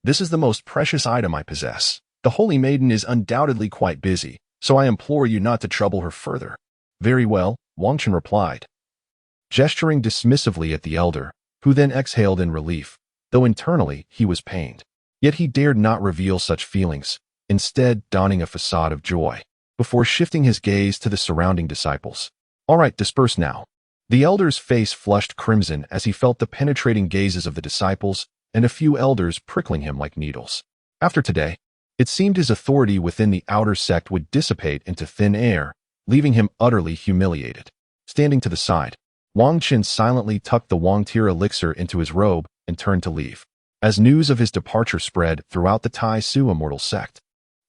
This is the most precious item I possess. The Holy Maiden is undoubtedly quite busy, so I implore you not to trouble her further. Very well, Wang Chen replied, gesturing dismissively at the elder, who then exhaled in relief, though internally he was pained. Yet he dared not reveal such feelings, instead donning a facade of joy, before shifting his gaze to the surrounding disciples. All right, disperse now. The elder's face flushed crimson as he felt the penetrating gazes of the disciples and a few elders prickling him like needles. After today, it seemed his authority within the outer sect would dissipate into thin air, leaving him utterly humiliated. Standing to the side, Wang Chen silently tucked the Wang tier elixir into his robe and turned to leave. As news of his departure spread throughout the Tai Su immortal sect,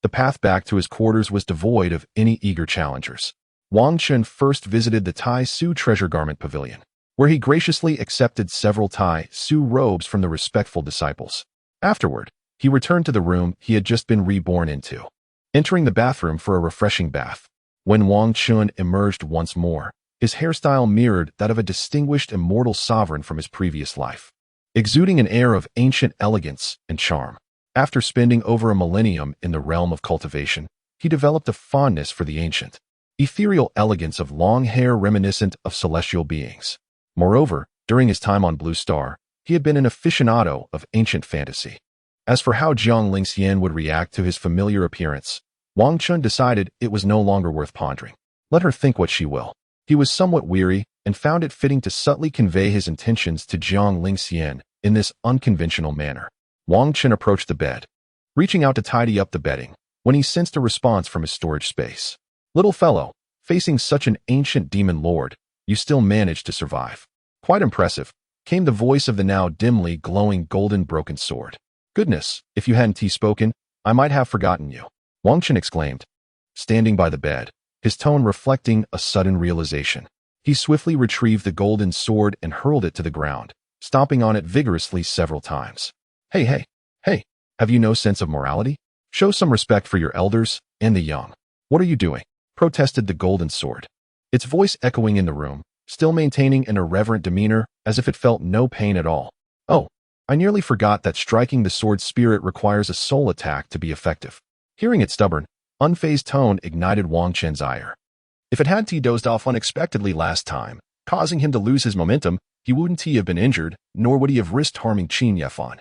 the path back to his quarters was devoid of any eager challengers. Wang Chen first visited the Tai Su treasure garment pavilion, where he graciously accepted several Tai Su robes from the respectful disciples. Afterward, he returned to the room he had just been reborn into, entering the bathroom for a refreshing bath. When Wang Chen emerged once more, his hairstyle mirrored that of a distinguished immortal sovereign from his previous life, exuding an air of ancient elegance and charm. After spending over a millennium in the realm of cultivation, he developed a fondness for the ancient, ethereal elegance of long hair reminiscent of celestial beings. Moreover, during his time on Blue Star, he had been an aficionado of ancient fantasy. As for how Jiang Lingxian would react to his familiar appearance, Wang Chen decided it was no longer worth pondering. Let her think what she will. He was somewhat weary and found it fitting to subtly convey his intentions to Jiang Lingxian in this unconventional manner. Wang Chen approached the bed, reaching out to tidy up the bedding, when he sensed a response from his storage space. Little fellow, facing such an ancient demon lord, you still managed to survive. Quite impressive, came the voice of the now dimly glowing golden broken sword. Goodness, if you hadn't spoken, I might have forgotten you, Wang Chen exclaimed, standing by the bed, his tone reflecting a sudden realization. He swiftly retrieved the golden sword and hurled it to the ground, stomping on it vigorously several times. Hey, have you no sense of morality? Show some respect for your elders and the young. What are you doing? Protested the golden sword, its voice echoing in the room, still maintaining an irreverent demeanor as if it felt no pain at all. Oh, I nearly forgot that striking the sword's spirit requires a soul attack to be effective. Hearing its stubborn, unfazed tone ignited Wang Chen's ire. If it had dozed off unexpectedly last time, causing him to lose his momentum, he wouldn't have been injured, nor would he have risked harming Qin Yefan,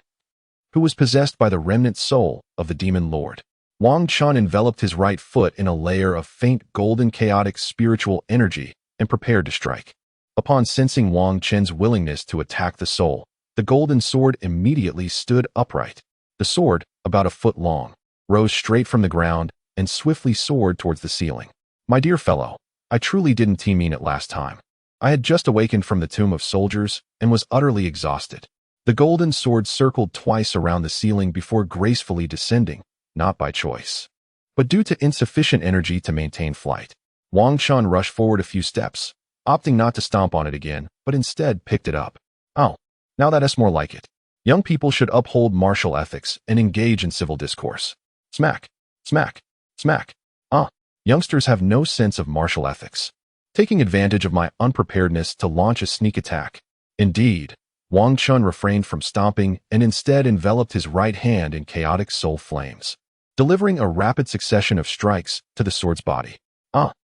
who was possessed by the remnant soul of the demon lord. Wang Chen enveloped his right foot in a layer of faint golden chaotic spiritual energy and prepared to strike. Upon sensing Wang Chen's willingness to attack the soul, the golden sword immediately stood upright. The sword, about a foot long, rose straight from the ground and swiftly soared towards the ceiling. My dear fellow, I truly didn't mean it last time. I had just awakened from the tomb of soldiers and was utterly exhausted. The golden sword circled twice around the ceiling before gracefully descending, not by choice, but due to insufficient energy to maintain flight. Wang Chen rushed forward a few steps, opting not to stomp on it again, but instead picked it up. Oh, now that's more like it. Young people should uphold martial ethics and engage in civil discourse. Smack, smack, smack. Youngsters have no sense of martial ethics, taking advantage of my unpreparedness to launch a sneak attack. Indeed, Wang Chen refrained from stomping and instead enveloped his right hand in chaotic soul flames, delivering a rapid succession of strikes to the sword's body.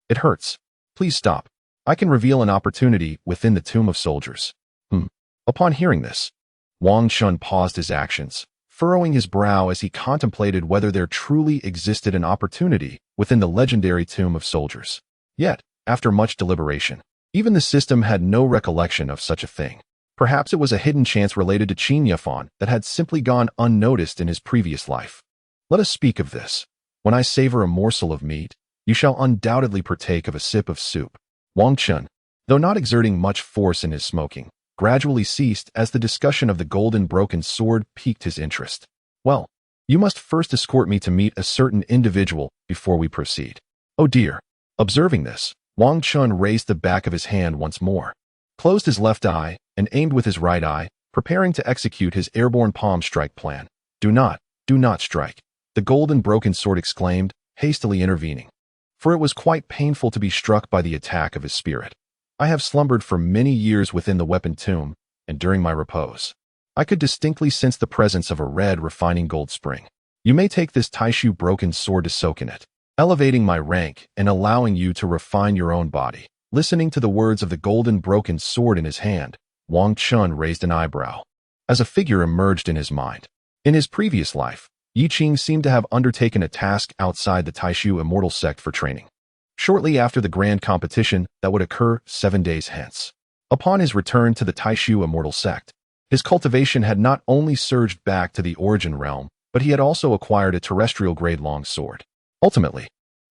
It hurts. Please stop. I can reveal an opportunity within the tomb of soldiers. Upon hearing this, Wang Chen paused his actions, furrowing his brow as he contemplated whether there truly existed an opportunity within the legendary tomb of soldiers. Yet, after much deliberation, even the system had no recollection of such a thing. Perhaps it was a hidden chance related to Qin Yefan that had simply gone unnoticed in his previous life. Let us speak of this. When I savor a morsel of meat, you shall undoubtedly partake of a sip of soup. Wang Chen, though not exerting much force in his smoking, gradually ceased as the discussion of the golden broken sword piqued his interest. Well, you must first escort me to meet a certain individual before we proceed. Oh dear. Observing this, Wang Chen raised the back of his hand once more, closed his left eye, and aimed with his right eye, preparing to execute his airborne palm strike plan. Do not strike, the golden broken sword exclaimed, hastily intervening. For it was quite painful to be struck by the attack of his spirit. I have slumbered for many years within the weapon tomb, and during my repose, I could distinctly sense the presence of a red refining gold spring. You may take this Taishu broken sword to soak in it, elevating my rank and allowing you to refine your own body. Listening to the words of the golden broken sword in his hand, Wang Chen raised an eyebrow, as a figure emerged in his mind. In his previous life, Yi Qing seemed to have undertaken a task outside the Taishu immortal sect for training, shortly after the grand competition that would occur 7 days hence. Upon his return to the Taishu immortal sect, his cultivation had not only surged back to the origin realm, but he had also acquired a terrestrial grade long sword. Ultimately,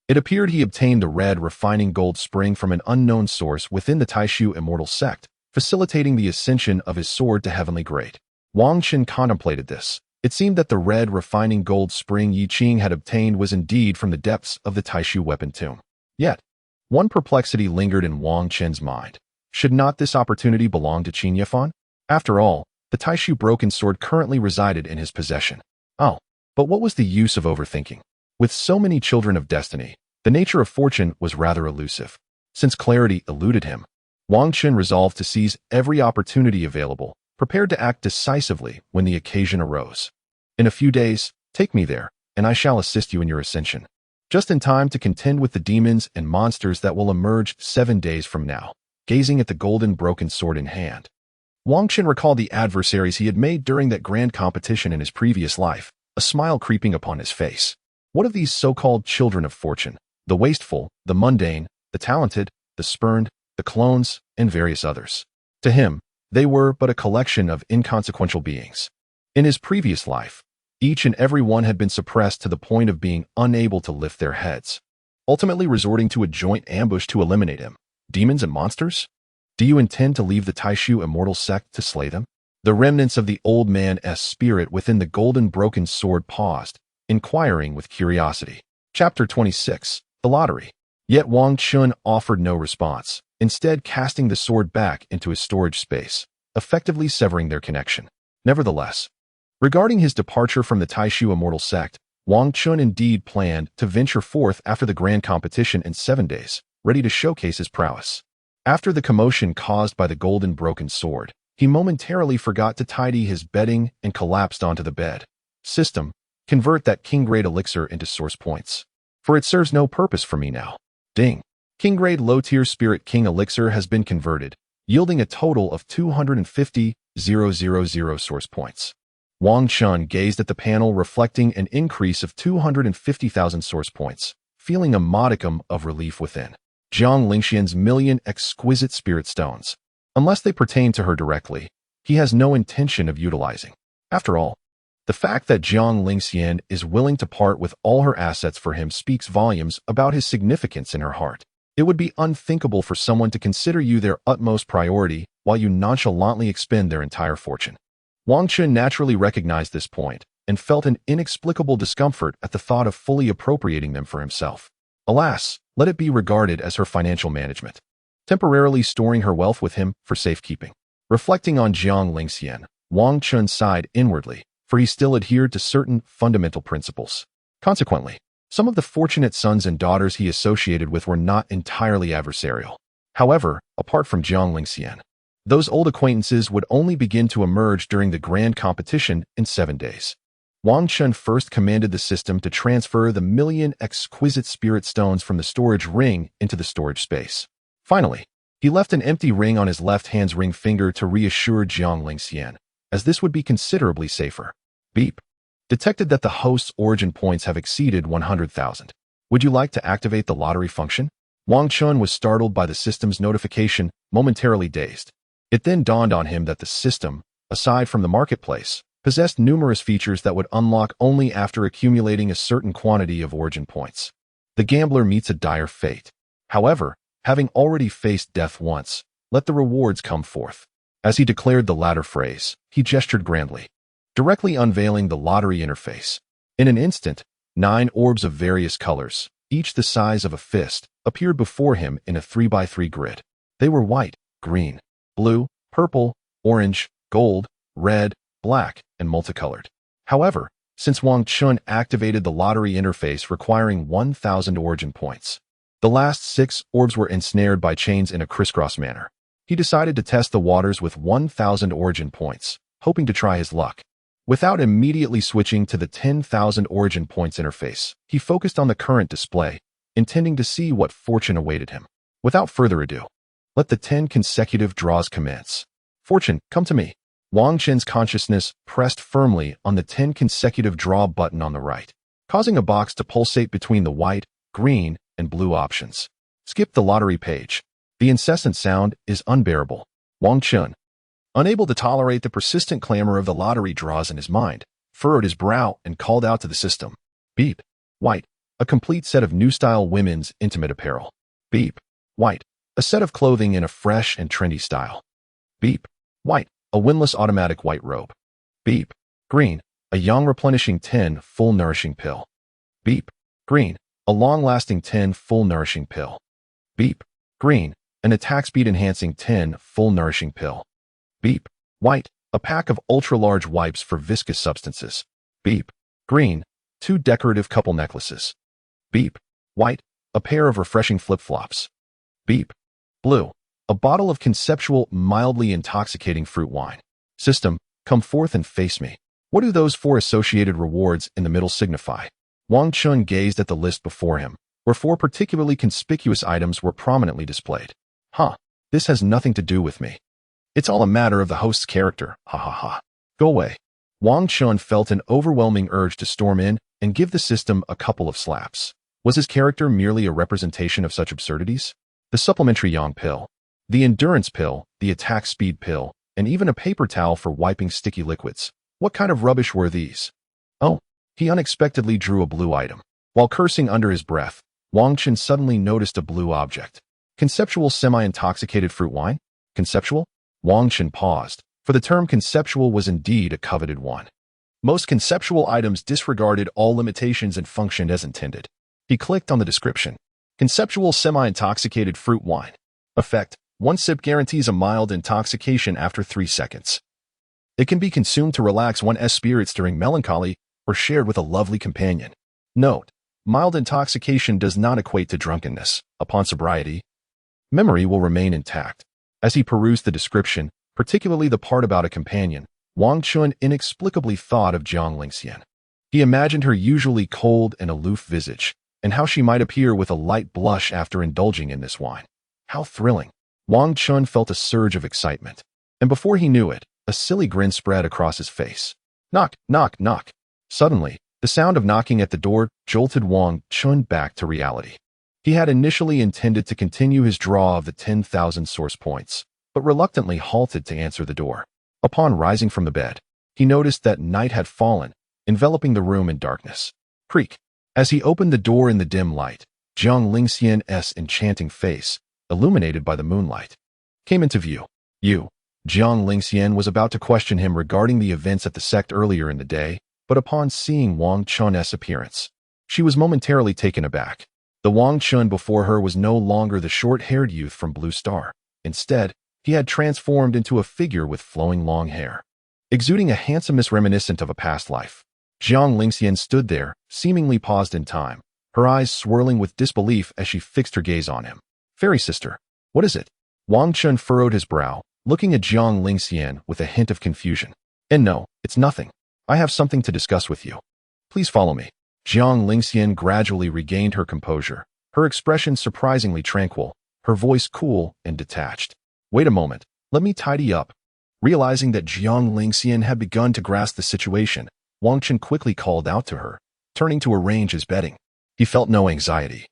it appeared he obtained the red refining gold spring from an unknown source within the Taishu immortal sect, facilitating the ascension of his sword to heavenly grade. Wang Chen contemplated this. It seemed that the red refining gold spring Yi Qing had obtained was indeed from the depths of the Taishu weapon tomb. Yet, one perplexity lingered in Wang Chen's mind. Should not this opportunity belong to Qin Yefan? After all, the Taishu broken sword currently resided in his possession. But what was the use of overthinking? With so many children of destiny, the nature of fortune was rather elusive. Since clarity eluded him, Wang Chen resolved to seize every opportunity available, prepared to act decisively when the occasion arose. In a few days, take me there, and I shall assist you in your ascension, just in time to contend with the demons and monsters that will emerge 7 days from now. Gazing at the golden broken sword in hand, Wang Chen recalled the adversaries he had made during that grand competition in his previous life, a smile creeping upon his face. What of these so-called children of fortune? The wasteful, the mundane, the talented, the spurned, the clones, and various others. To him, they were but a collection of inconsequential beings. In his previous life, each and every one had been suppressed to the point of being unable to lift their heads, ultimately resorting to a joint ambush to eliminate him. Demons and monsters? Do you intend to leave the Taishu immortal sect to slay them? The remnants of the old man's spirit within the golden broken sword paused, inquiring with curiosity. Chapter 26. The Lottery. Yet Wang Chen offered no response, instead casting the sword back into his storage space, effectively severing their connection. Nevertheless, regarding his departure from the Taishu immortal sect, Wang Chen indeed planned to venture forth after the grand competition in 7 days, ready to showcase his prowess. After the commotion caused by the golden broken sword, he momentarily forgot to tidy his bedding and collapsed onto the bed. System, convert that king-grade elixir into source points. For it serves no purpose for me now. Ding. King-grade low-tier spirit king elixir has been converted, yielding a total of 250,000 source points. Wang Chen gazed at the panel reflecting an increase of 250,000 source points, feeling a modicum of relief within. Jiang Lingxian's million exquisite spirit stones. Unless they pertain to her directly, he has no intention of utilizing. After all, the fact that Jiang Lingxian is willing to part with all her assets for him speaks volumes about his significance in her heart. It would be unthinkable for someone to consider you their utmost priority while you nonchalantly expend their entire fortune. Wang Chen naturally recognized this point and felt an inexplicable discomfort at the thought of fully appropriating them for himself. Alas, let it be regarded as her financial management, temporarily storing her wealth with him for safekeeping. Reflecting on Jiang Lingxian, Wang Chen sighed inwardly, for he still adhered to certain fundamental principles. Consequently, some of the fortunate sons and daughters he associated with were not entirely adversarial. However, apart from Jiang Lingxian, those old acquaintances would only begin to emerge during the grand competition in 7 days. Wang Chen first commanded the system to transfer the million exquisite spirit stones from the storage ring into the storage space. Finally, he left an empty ring on his left hand's ring finger to reassure Jiang Lingxian, as this would be considerably safer. Beep. Detected that the host's origin points have exceeded 100,000. Would you like to activate the lottery function? Wang Chen was startled by the system's notification, momentarily dazed. It then dawned on him that the system, aside from the marketplace, possessed numerous features that would unlock only after accumulating a certain quantity of origin points. The gambler meets a dire fate. However, having already faced death once, let the rewards come forth. As he declared the latter phrase, he gestured grandly, directly unveiling the lottery interface. In an instant, 9 orbs of various colors, each the size of a fist, appeared before him in a 3x3 grid. They were white, green, blue, purple, orange, gold, red, black, and multicolored. However, since Wang Chen activated the lottery interface requiring 1,000 origin points, the last 6 orbs were ensnared by chains in a crisscross manner. He decided to test the waters with 1,000 origin points, hoping to try his luck. Without immediately switching to the 10,000 origin points interface, he focused on the current display, intending to see what fortune awaited him. Without further ado, let the 10 consecutive draws commence. Fortune, come to me. Wang Chen's consciousness pressed firmly on the 10 consecutive draw button on the right, causing a box to pulsate between the white, green, and blue options. Skip the lottery page. The incessant sound is unbearable. Wang Chen, unable to tolerate the persistent clamor of the lottery draws in his mind, furrowed his brow and called out to the system. Beep. White. A complete set of new-style women's intimate apparel. Beep. White. A set of clothing in a fresh and trendy style. Beep. White. A windless automatic white robe. Beep. Green. A young replenishing 10 full nourishing pill. Beep. Green. A long-lasting 10 full nourishing pill. Beep. Green. An attack speed enhancing 10 full nourishing pill. Beep. White. A pack of ultra-large wipes for viscous substances. Beep. Green. 2 decorative couple necklaces. Beep. White. A pair of refreshing flip-flops. Beep. Blue. A bottle of conceptual, mildly intoxicating fruit wine. System, come forth and face me. What do those 4 associated rewards in the middle signify? Wang Chen gazed at the list before him, where 4 particularly conspicuous items were prominently displayed. This has nothing to do with me. It's all a matter of the host's character, ha ha ha. Go away. Wang Chen felt an overwhelming urge to storm in and give the system a couple of slaps. Was his character merely a representation of such absurdities? The supplementary yang pill, the endurance pill, the attack speed pill, and even a paper towel for wiping sticky liquids. What kind of rubbish were these? Oh, he unexpectedly drew a blue item. While cursing under his breath, Wang Chen suddenly noticed a blue object. Conceptual semi-intoxicated fruit wine? Conceptual? Wang Chen paused, for the term conceptual was indeed a coveted one. Most conceptual items disregarded all limitations and functioned as intended. He clicked on the description. Conceptual semi-intoxicated fruit wine. Effect: 1 sip guarantees a mild intoxication after 3 seconds. It can be consumed to relax one's spirits during melancholy, or shared with a lovely companion. Note: mild intoxication does not equate to drunkenness. Upon sobriety, memory will remain intact. As he perused the description, particularly the part about a companion, Wang Chen inexplicably thought of Jiang Lingxian. He imagined her usually cold and aloof visage, and how she might appear with a light blush after indulging in this wine. How thrilling! Wang Chen felt a surge of excitement, and before he knew it, a silly grin spread across his face. Knock, knock, knock. Suddenly, the sound of knocking at the door jolted Wang Chen back to reality. He had initially intended to continue his draw of the 10,000 source points, but reluctantly halted to answer the door. Upon rising from the bed, he noticed that night had fallen, enveloping the room in darkness. Creak. As he opened the door in the dim light, Jiang Lingxian's enchanting face, illuminated by the moonlight, came into view. Jiang Lingxian was about to question him regarding the events at the sect earlier in the day, but upon seeing Wang Chen's appearance, she was momentarily taken aback. The Wang Chen before her was no longer the short-haired youth from Blue Star. Instead, he had transformed into a figure with flowing long hair, exuding a handsomeness reminiscent of a past life. Jiang Lingxian stood there, seemingly paused in time, her eyes swirling with disbelief as she fixed her gaze on him. Fairy sister, what is it? Wang Chen furrowed his brow, looking at Jiang Lingxian with a hint of confusion. And no, it's nothing. I have something to discuss with you. Please follow me. Jiang Lingxian gradually regained her composure, her expression surprisingly tranquil, her voice cool and detached. Wait a moment, let me tidy up. Realizing that Jiang Lingxian had begun to grasp the situation, Wang Chen quickly called out to her, turning to arrange his bedding. He felt no anxiety,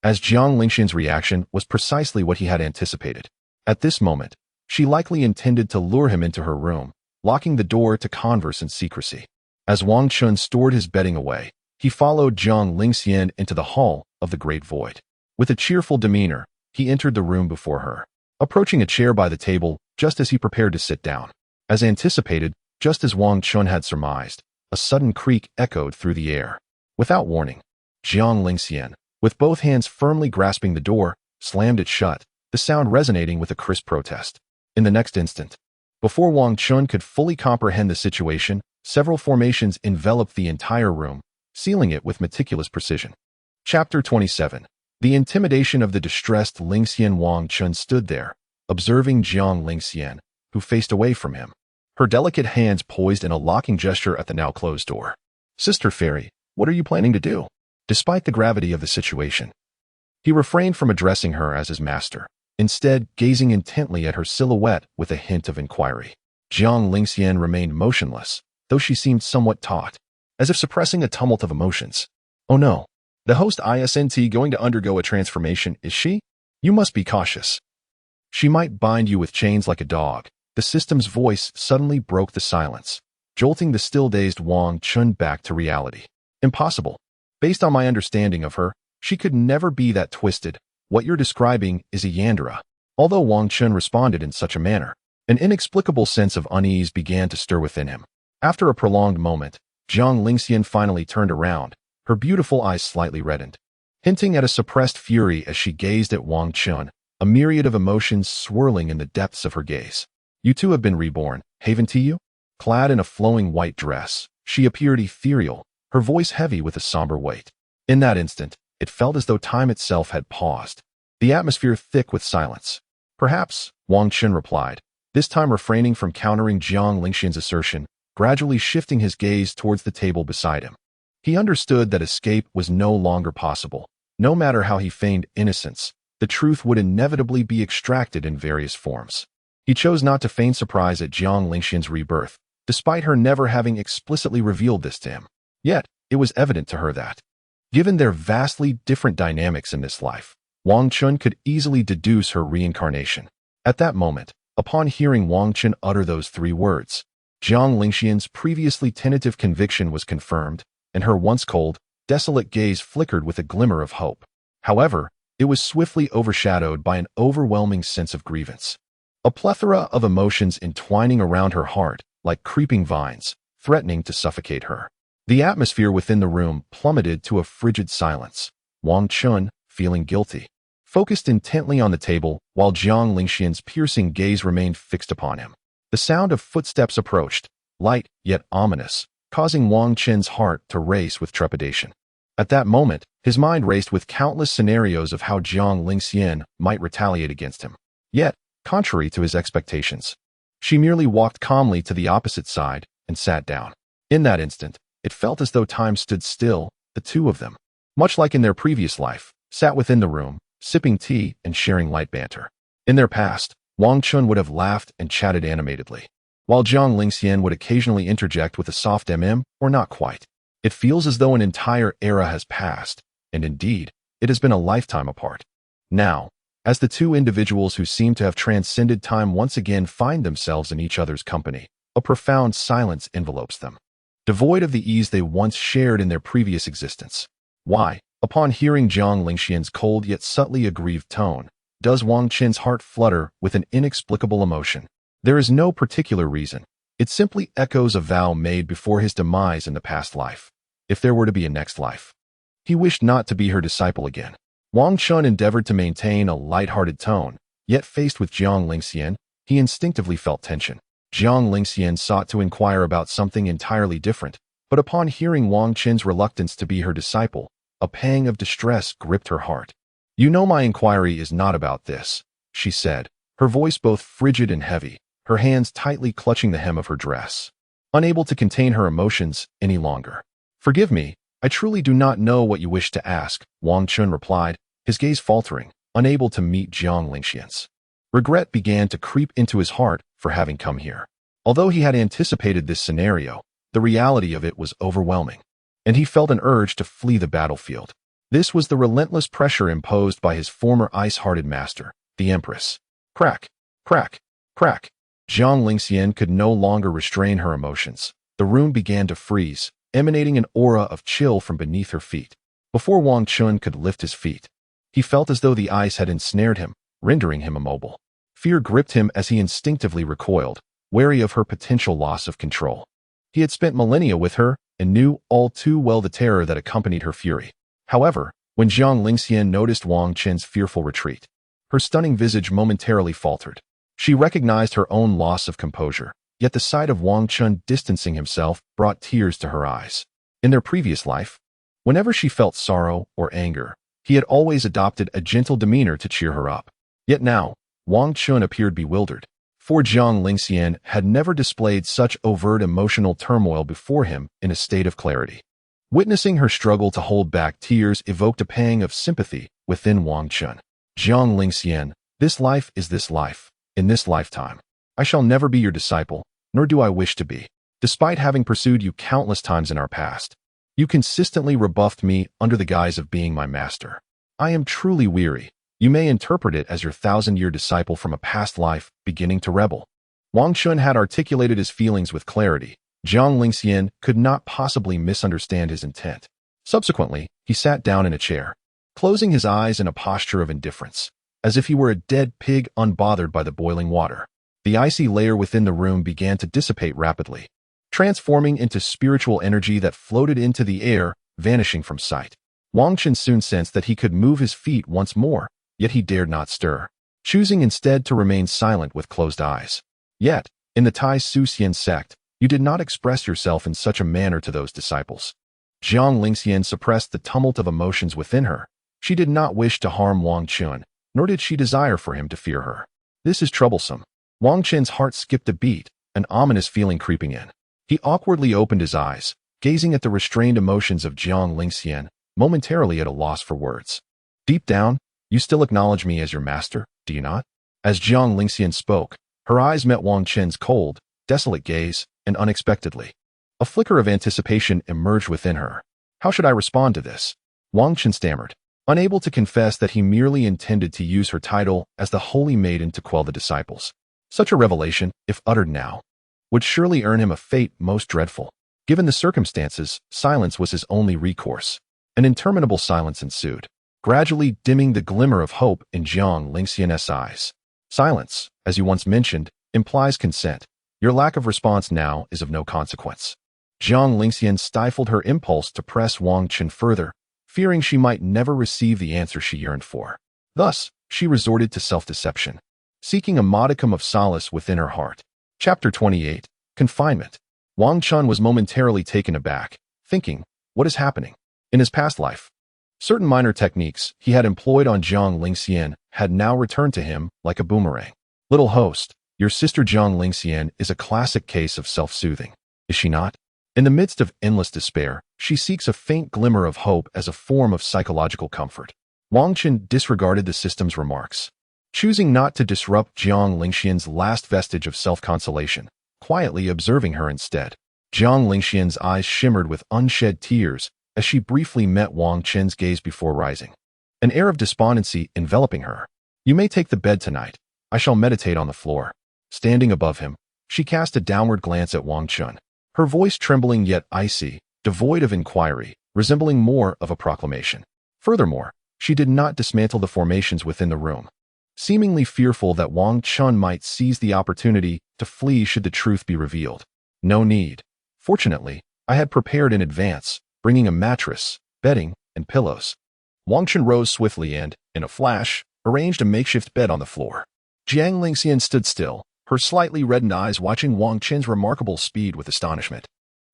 as Jiang Lingxian's reaction was precisely what he had anticipated. At this moment, she likely intended to lure him into her room, locking the door to converse in secrecy. As Wang Chen stored his bedding away, he followed Jiang Lingxian into the hall of the Great Void. With a cheerful demeanor, he entered the room before her, approaching a chair by the table just as he prepared to sit down. As anticipated, just as Wang Chen had surmised, a sudden creak echoed through the air. Without warning, Jiang Lingxian, with both hands firmly grasping the door, slammed it shut, the sound resonating with a crisp protest. In the next instant, before Wang Chen could fully comprehend the situation, several formations enveloped the entire room, sealing it with meticulous precision. Chapter 27. The intimidation of the distressed Lingxian. Wang Chen stood there, observing Jiang Lingxian, who faced away from him, her delicate hands poised in a locking gesture at the now closed door. Sister Fairy, what are you planning to do? Despite the gravity of the situation, he refrained from addressing her as his master, instead gazing intently at her silhouette with a hint of inquiry. Jiang Lingxian remained motionless, though she seemed somewhat taut, as if suppressing a tumult of emotions. Oh no, the host isn't going to undergo a transformation, is she? You must be cautious. She might bind you with chains like a dog. The system's voice suddenly broke the silence, jolting the still-dazed Wang Chen back to reality. Impossible. Based on my understanding of her, she could never be that twisted. What you're describing is a Yandera. Although Wang Chen responded in such a manner, an inexplicable sense of unease began to stir within him. After a prolonged moment, Jiang Lingxian finally turned around, her beautiful eyes slightly reddened, hinting at a suppressed fury as she gazed at Wang Chen, a myriad of emotions swirling in the depths of her gaze. You too have been reborn, haven't you? Clad in a flowing white dress, she appeared ethereal, her voice heavy with a somber weight. In that instant, it felt as though time itself had paused, the atmosphere thick with silence. Perhaps, Wang Chen replied, this time refraining from countering Jiang Lingxian's assertion, gradually shifting his gaze towards the table beside him. He understood that escape was no longer possible. No matter how he feigned innocence, the truth would inevitably be extracted in various forms. He chose not to feign surprise at Jiang Lingxian's rebirth, despite her never having explicitly revealed this to him. Yet, it was evident to her that, given their vastly different dynamics in this life, Wang Chen could easily deduce her reincarnation. At that moment, upon hearing Wang Chen utter those three words, Jiang Lingxian's previously tentative conviction was confirmed, and her once cold, desolate gaze flickered with a glimmer of hope. However, it was swiftly overshadowed by an overwhelming sense of grievance. A plethora of emotions entwining around her heart, like creeping vines, threatening to suffocate her. The atmosphere within the room plummeted to a frigid silence. Wang Chen, feeling guilty, focused intently on the table, while Jiang Lingxian's piercing gaze remained fixed upon him. The sound of footsteps approached, light yet ominous, causing Wang Chen's heart to race with trepidation. At that moment, his mind raced with countless scenarios of how Jiang Lingxian might retaliate against him. Yet, contrary to his expectations, she merely walked calmly to the opposite side and sat down. In that instant, it felt as though time stood still. The two of them, much like in their previous life, sat within the room, sipping tea and sharing light banter. In their past, Wang Chen would have laughed and chatted animatedly, while Jiang Lingxian would occasionally interject with a soft or not quite. It feels as though an entire era has passed, and indeed, it has been a lifetime apart. Now, as the two individuals who seem to have transcended time once again find themselves in each other's company, a profound silence envelopes them, devoid of the ease they once shared in their previous existence. Why, upon hearing Jiang Lingxian's cold yet subtly aggrieved tone, does Wang Chen's heart flutter with an inexplicable emotion? There is no particular reason. It simply echoes a vow made before his demise in the past life. If there were to be a next life, he wished not to be her disciple again. Wang Chen endeavored to maintain a light-hearted tone, yet faced with Jiang Lingxian, he instinctively felt tension. Jiang Lingxian sought to inquire about something entirely different, but upon hearing Wang Chen's reluctance to be her disciple, a pang of distress gripped her heart. "You know my inquiry is not about this," she said, her voice both frigid and heavy, her hands tightly clutching the hem of her dress, unable to contain her emotions any longer. "Forgive me, I truly do not know what you wish to ask," Wang Chen replied, his gaze faltering, unable to meet Jiang Lingxian's. Regret began to creep into his heart for having come here. Although he had anticipated this scenario, the reality of it was overwhelming, and he felt an urge to flee the battlefield. This was the relentless pressure imposed by his former ice-hearted master, the Empress. Crack, crack, crack. Jiang Lingxian could no longer restrain her emotions. The room began to freeze, emanating an aura of chill from beneath her feet. Before Wang Chen could lift his feet, he felt as though the ice had ensnared him, rendering him immobile. Fear gripped him as he instinctively recoiled, wary of her potential loss of control. He had spent millennia with her and knew all too well the terror that accompanied her fury. However, when Jiang Lingxian noticed Wang Chen's fearful retreat, her stunning visage momentarily faltered. She recognized her own loss of composure, yet the sight of Wang Chen distancing himself brought tears to her eyes. In their previous life, whenever she felt sorrow or anger, he had always adopted a gentle demeanor to cheer her up. Yet now, Wang Chen appeared bewildered, for Jiang Lingxian had never displayed such overt emotional turmoil before him in a state of clarity. Witnessing her struggle to hold back tears evoked a pang of sympathy within Wang Chen. "Jiang Lingxian, this life is this life. In this lifetime, I shall never be your disciple, nor do I wish to be. Despite having pursued you countless times in our past, you consistently rebuffed me under the guise of being my master. I am truly weary. You may interpret it as your 1,000-year disciple from a past life beginning to rebel." Wang Chen had articulated his feelings with clarity. Jiang Lingxian could not possibly misunderstand his intent. Subsequently, he sat down in a chair, closing his eyes in a posture of indifference, as if he were a dead pig unbothered by the boiling water. The icy layer within the room began to dissipate rapidly, transforming into spiritual energy that floated into the air, vanishing from sight. Wang Chen soon sensed that he could move his feet once more, yet he dared not stir, choosing instead to remain silent with closed eyes. Yet, in the Tai Su Xian sect, you did not express yourself in such a manner to those disciples. Jiang Lingxian suppressed the tumult of emotions within her. She did not wish to harm Wang Chen, nor did she desire for him to fear her. This is troublesome. Wang Chen's heart skipped a beat, an ominous feeling creeping in. He awkwardly opened his eyes, gazing at the restrained emotions of Jiang Lingxian, momentarily at a loss for words. "Deep down, you still acknowledge me as your master, do you not?" As Jiang Lingxian spoke, her eyes met Wang Chen's cold, desolate gaze, and unexpectedly, a flicker of anticipation emerged within her. "How should I respond to this?" Wang Chen stammered, unable to confess that he merely intended to use her title as the holy maiden to quell the disciples. Such a revelation, if uttered now, would surely earn him a fate most dreadful. Given the circumstances, silence was his only recourse. An interminable silence ensued, gradually dimming the glimmer of hope in Jiang Lingxian's eyes. "Silence, as you once mentioned, implies consent. Your lack of response now is of no consequence." Jiang Lingxian stifled her impulse to press Wang Chen further, fearing she might never receive the answer she yearned for. Thus, she resorted to self-deception, seeking a modicum of solace within her heart. Chapter 28. Confinement. Wang Chen was momentarily taken aback, thinking, what is happening? In his past life, certain minor techniques he had employed on Jiang Lingxian had now returned to him like a boomerang. Little host, your sister Jiang Lingxian is a classic case of self-soothing, is she not? In the midst of endless despair, she seeks a faint glimmer of hope as a form of psychological comfort. Wang Chen disregarded the system's remarks, choosing not to disrupt Jiang Lingxian's last vestige of self-consolation, quietly observing her instead. Jiang Lingxian's eyes shimmered with unshed tears as she briefly met Wang Chen's gaze before rising, an air of despondency enveloping her. You may take the bed tonight. I shall meditate on the floor. Standing above him, she cast a downward glance at Wang Chen, her voice trembling yet icy, devoid of inquiry, resembling more of a proclamation. Furthermore, she did not dismantle the formations within the room, seemingly fearful that Wang Chen might seize the opportunity to flee should the truth be revealed. No need. Fortunately, I had prepared in advance, bringing a mattress, bedding, and pillows. Wang Chen rose swiftly and, in a flash, arranged a makeshift bed on the floor. Jiang Lingxian stood still, her slightly reddened eyes watching Wang Chen's remarkable speed with astonishment.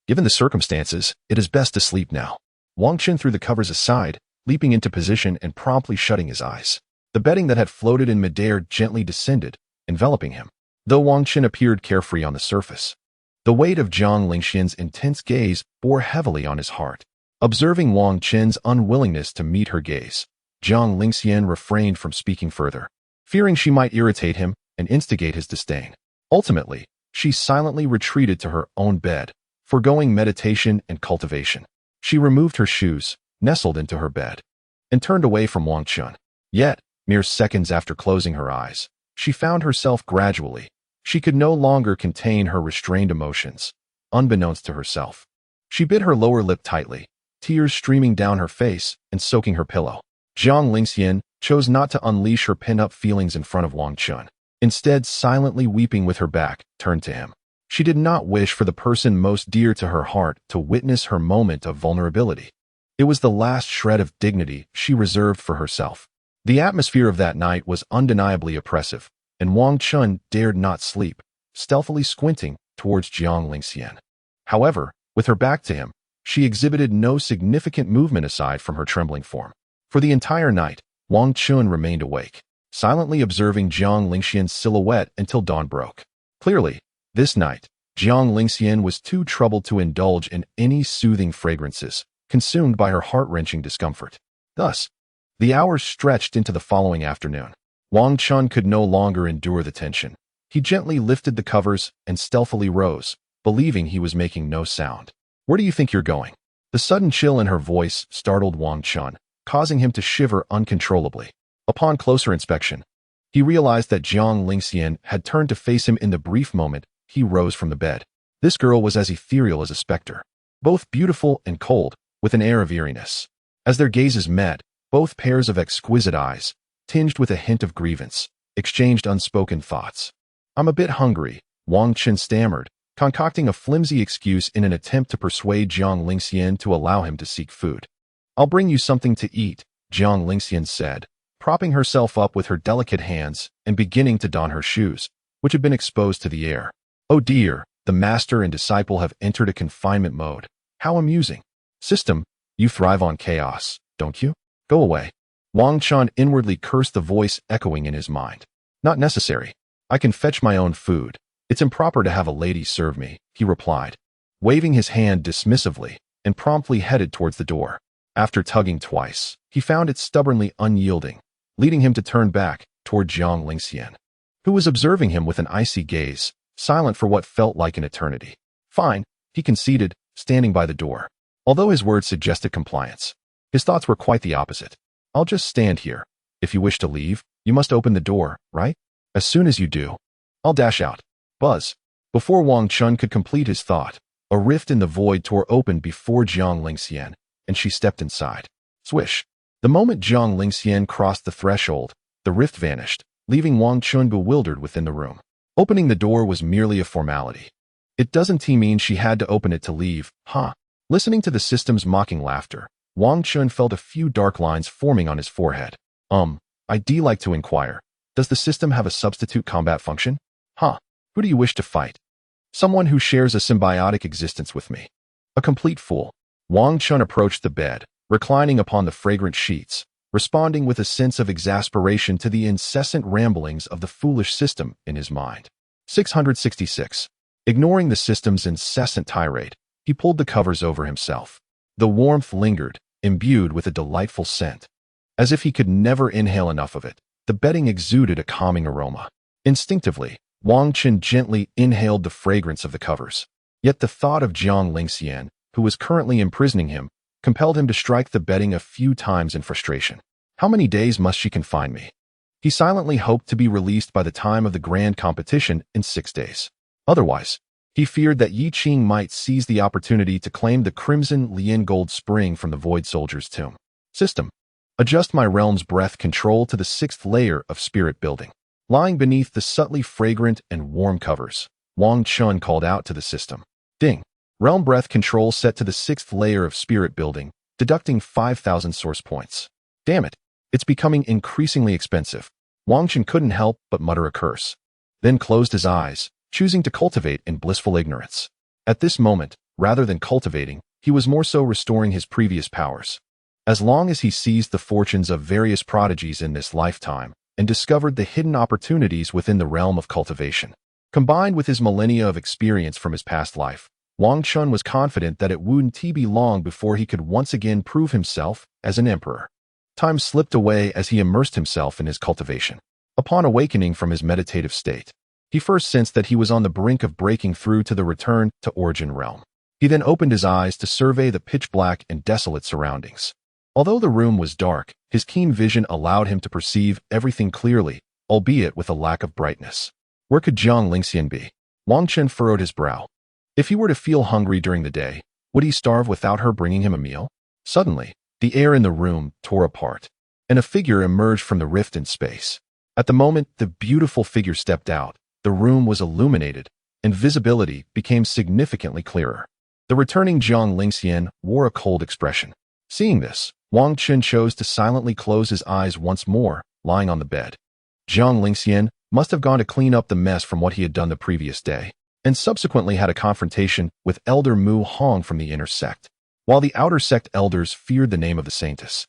Given the circumstances, it is best to sleep now. Wang Chen threw the covers aside, leaping into position and promptly shutting his eyes. The bedding that had floated in midair gently descended, enveloping him. Though Wang Chen appeared carefree on the surface, the weight of Jiang Lingxian's intense gaze bore heavily on his heart. Observing Wang Chen's unwillingness to meet her gaze, Jiang Lingxian refrained from speaking further, fearing she might irritate him and instigate his disdain. Ultimately, she silently retreated to her own bed, foregoing meditation and cultivation. She removed her shoes, nestled into her bed, and turned away from Wang Chen. Yet, mere seconds after closing her eyes, she found herself gradually. She could no longer contain her restrained emotions. Unbeknownst to herself, she bit her lower lip tightly, tears streaming down her face and soaking her pillow. Jiang Lingxian chose not to unleash her pent-up feelings in front of Wang Chen. Instead, silently weeping with her back, turned to him. She did not wish for the person most dear to her heart to witness her moment of vulnerability. It was the last shred of dignity she reserved for herself. The atmosphere of that night was undeniably oppressive, and Wang Chen dared not sleep, stealthily squinting towards Jiang Lingxian. However, with her back to him, she exhibited no significant movement aside from her trembling form. For the entire night, Wang Chen remained awake, silently observing Jiang Lingxian's silhouette until dawn broke. Clearly, this night, Jiang Lingxian was too troubled to indulge in any soothing fragrances, consumed by her heart-wrenching discomfort. Thus, the hours stretched into the following afternoon. Wang Chen could no longer endure the tension. He gently lifted the covers and stealthily rose, believing he was making no sound. Where do you think you're going? The sudden chill in her voice startled Wang Chen, causing him to shiver uncontrollably. Upon closer inspection, he realized that Jiang Lingxian had turned to face him in the brief moment he rose from the bed. This girl was as ethereal as a specter, both beautiful and cold, with an air of eeriness. As their gazes met, both pairs of exquisite eyes, tinged with a hint of grievance, exchanged unspoken thoughts. I'm a bit hungry, Wang Chen stammered, concocting a flimsy excuse in an attempt to persuade Jiang Lingxian to allow him to seek food. I'll bring you something to eat, Jiang Lingxian said, propping herself up with her delicate hands and beginning to don her shoes, which had been exposed to the air. Oh dear, the master and disciple have entered a confinement mode. How amusing. System, you thrive on chaos, don't you? Go away. Wang Chen inwardly cursed the voice echoing in his mind. Not necessary. I can fetch my own food. It's improper to have a lady serve me, he replied, waving his hand dismissively, and promptly headed towards the door. After tugging twice, he found it stubbornly unyielding, leading him to turn back toward Jiang Lingxian, who was observing him with an icy gaze, silent for what felt like an eternity. Fine, he conceded, standing by the door. Although his words suggested compliance, his thoughts were quite the opposite. I'll just stand here. If you wish to leave, you must open the door, right? As soon as you do, I'll dash out. Buzz. Before Wang Chen could complete his thought, a rift in the void tore open before Jiang Lingxian, and she stepped inside. Swish. The moment Jiang Lingxian crossed the threshold, the rift vanished, leaving Wang Chen bewildered within the room. Opening the door was merely a formality. It doesn't mean she had to open it to leave, huh? Listening to the system's mocking laughter, Wang Chen felt a few dark lines forming on his forehead. I'd like to inquire, does the system have a substitute combat function? Huh? Who do you wish to fight? Someone who shares a symbiotic existence with me. A complete fool. Wang Chen approached the bed, reclining upon the fragrant sheets, responding with a sense of exasperation to the incessant ramblings of the foolish system in his mind. 666. Ignoring the system's incessant tirade, he pulled the covers over himself. The warmth lingered, imbued with a delightful scent. As if he could never inhale enough of it, the bedding exuded a calming aroma. Instinctively, Wang Chen gently inhaled the fragrance of the covers. Yet the thought of Jiang Lingxian, who was currently imprisoning him, compelled him to strike the bedding a few times in frustration. How many days must she confine me? He silently hoped to be released by the time of the grand competition in 6 days. Otherwise, he feared that Yi Qing might seize the opportunity to claim the crimson Lian gold spring from the Void Soldier's tomb. System. Adjust my realm's breath control to the 6th layer of spirit building. Lying beneath the subtly fragrant and warm covers, Wang Chen called out to the system. Ding. Realm breath control set to the 6th layer of spirit building, deducting 5,000 source points. Damn it. It's becoming increasingly expensive. Wang Chen couldn't help but mutter a curse. Then closed his eyes, choosing to cultivate in blissful ignorance. At this moment, rather than cultivating, he was more so restoring his previous powers. As long as he seized the fortunes of various prodigies in this lifetime and discovered the hidden opportunities within the realm of cultivation, combined with his millennia of experience from his past life, Wang Chen was confident that it wouldn't be long before he could once again prove himself as an emperor. Time slipped away as he immersed himself in his cultivation. Upon awakening from his meditative state, he first sensed that he was on the brink of breaking through to the return to origin realm. He then opened his eyes to survey the pitch-black and desolate surroundings. Although the room was dark, his keen vision allowed him to perceive everything clearly, albeit with a lack of brightness. Where could Jiang Lingxian be? Wang Chen furrowed his brow. If he were to feel hungry during the day, would he starve without her bringing him a meal? Suddenly, the air in the room tore apart, and a figure emerged from the rift in space. At the moment the beautiful figure stepped out, the room was illuminated, and visibility became significantly clearer. The returning Jiang Lingxian wore a cold expression. Seeing this, Wang Chen chose to silently close his eyes once more, lying on the bed. Jiang Lingxian must have gone to clean up the mess from what he had done the previous day, and subsequently had a confrontation with Elder Mu Hong from the inner sect. While the outer sect elders feared the name of the saintess,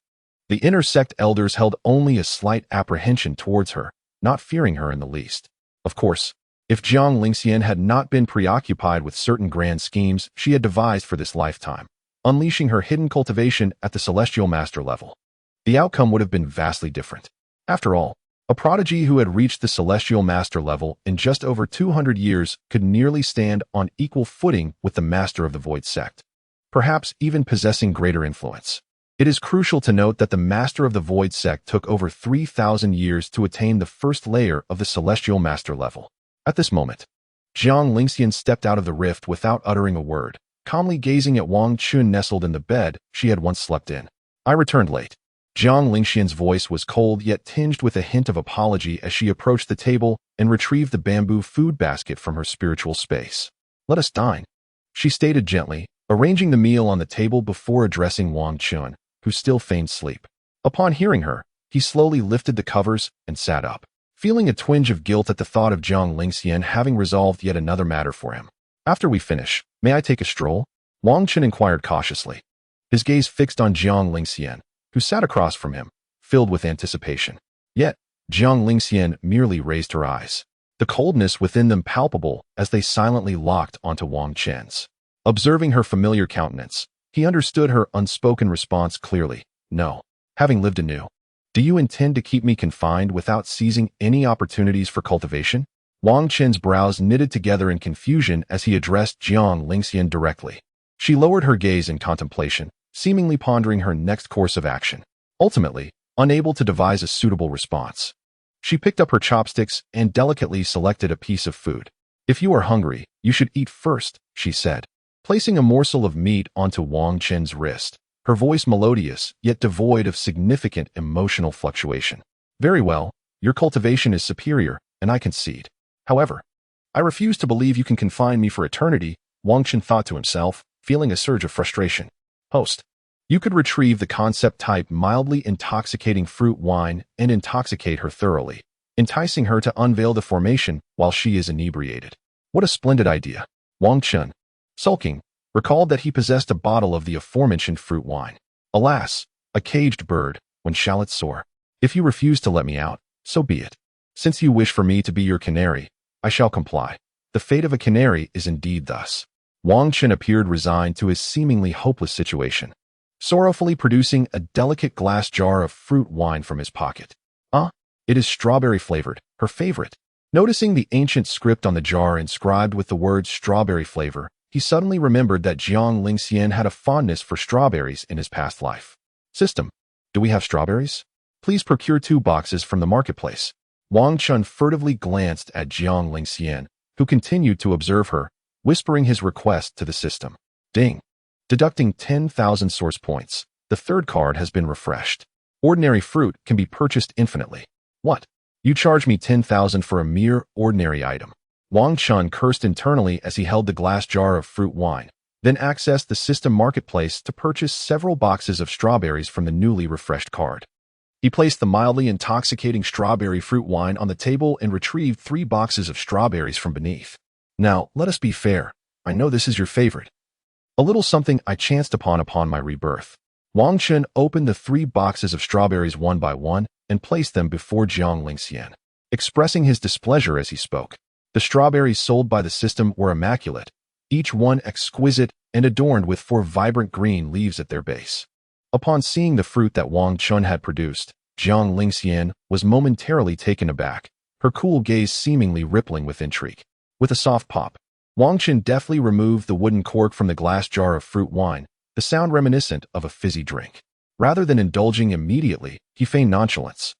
the inner sect elders held only a slight apprehension towards her, not fearing her in the least. Of course, if Jiang Lingxian had not been preoccupied with certain grand schemes she had devised for this lifetime, unleashing her hidden cultivation at the celestial master level, the outcome would have been vastly different. After all, a prodigy who had reached the celestial master level in just over 200 years could nearly stand on equal footing with the master of the Void sect, perhaps even possessing greater influence. It is crucial to note that the master of the Void sect took over 3,000 years to attain the first layer of the celestial master level. At this moment, Jiang Lingxian stepped out of the rift without uttering a word, calmly gazing at Wang Chen nestled in the bed she had once slept in. I returned late. Jiang Lingxian's voice was cold yet tinged with a hint of apology as she approached the table and retrieved the bamboo food basket from her spiritual space. Let us dine, she stated gently, arranging the meal on the table before addressing Wang Chen, who still feigned sleep. Upon hearing her, he slowly lifted the covers and sat up, feeling a twinge of guilt at the thought of Jiang Lingxian having resolved yet another matter for him. After we finish, may I take a stroll? Wang Chen inquired cautiously, his gaze fixed on Jiang Lingxian, who sat across from him, filled with anticipation. Yet, Jiang Lingxian merely raised her eyes, the coldness within them palpable as they silently locked onto Wang Chen's. Observing her familiar countenance, he understood her unspoken response clearly. No. Having lived anew. Do you intend to keep me confined without seizing any opportunities for cultivation? Wang Chen's brows knitted together in confusion as he addressed Jiang Lingxian directly. She lowered her gaze in contemplation, seemingly pondering her next course of action. Ultimately, unable to devise a suitable response, she picked up her chopsticks and delicately selected a piece of food. If you are hungry, you should eat first, she said, placing a morsel of meat onto Wang Chen's wrist, her voice melodious yet devoid of significant emotional fluctuation. Very well, your cultivation is superior, and I concede. However, I refuse to believe you can confine me for eternity, Wang Chen thought to himself, feeling a surge of frustration. Host. You could retrieve the concept-type mildly intoxicating fruit wine and intoxicate her thoroughly, enticing her to unveil the formation while she is inebriated. What a splendid idea. Wang Chen, sulking, recalled that he possessed a bottle of the aforementioned fruit wine. Alas, a caged bird, when shallots soar. If you refuse to let me out, so be it. Since you wish for me to be your canary, I shall comply. The fate of a canary is indeed thus. Wang Chen appeared resigned to his seemingly hopeless situation, sorrowfully producing a delicate glass jar of fruit wine from his pocket. It is strawberry-flavored, her favorite. Noticing the ancient script on the jar inscribed with the words strawberry flavor, he suddenly remembered that Jiang Lingxian had a fondness for strawberries in his past life. System, do we have strawberries? Please procure 2 boxes from the marketplace. Wang Chen furtively glanced at Jiang Lingxian, who continued to observe her, whispering his request to the system. Ding. Deducting 10,000 source points, the third card has been refreshed. Ordinary fruit can be purchased infinitely. What? You charge me 10,000 for a mere ordinary item. Wang Chen cursed internally as he held the glass jar of fruit wine, then accessed the system marketplace to purchase several boxes of strawberries from the newly refreshed card. He placed the mildly intoxicating strawberry fruit wine on the table and retrieved 3 boxes of strawberries from beneath. Now, let us be fair. I know this is your favorite. A little something I chanced upon my rebirth. Wang Chen opened the 3 boxes of strawberries one by one and placed them before Jiang Lingxian, expressing his displeasure as he spoke. The strawberries sold by the system were immaculate, each one exquisite and adorned with 4 vibrant green leaves at their base. Upon seeing the fruit that Wang Chen had produced, Jiang Lingxian was momentarily taken aback, her cool gaze seemingly rippling with intrigue. With a soft pop, Wang Chen deftly removed the wooden cork from the glass jar of fruit wine, the sound reminiscent of a fizzy drink. Rather than indulging immediately, he feigned nonchalance,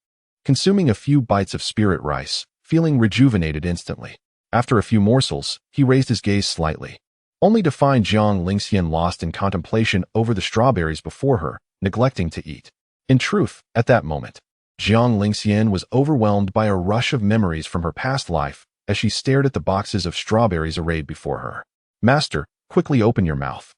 consuming a few bites of spirit rice, feeling rejuvenated instantly. After a few morsels, he raised his gaze slightly, only to find Jiang Lingxian lost in contemplation over the strawberries before her, neglecting to eat. In truth, at that moment, Jiang Lingxian was overwhelmed by a rush of memories from her past life as she stared at the boxes of strawberries arrayed before her. Master, quickly open your mouth.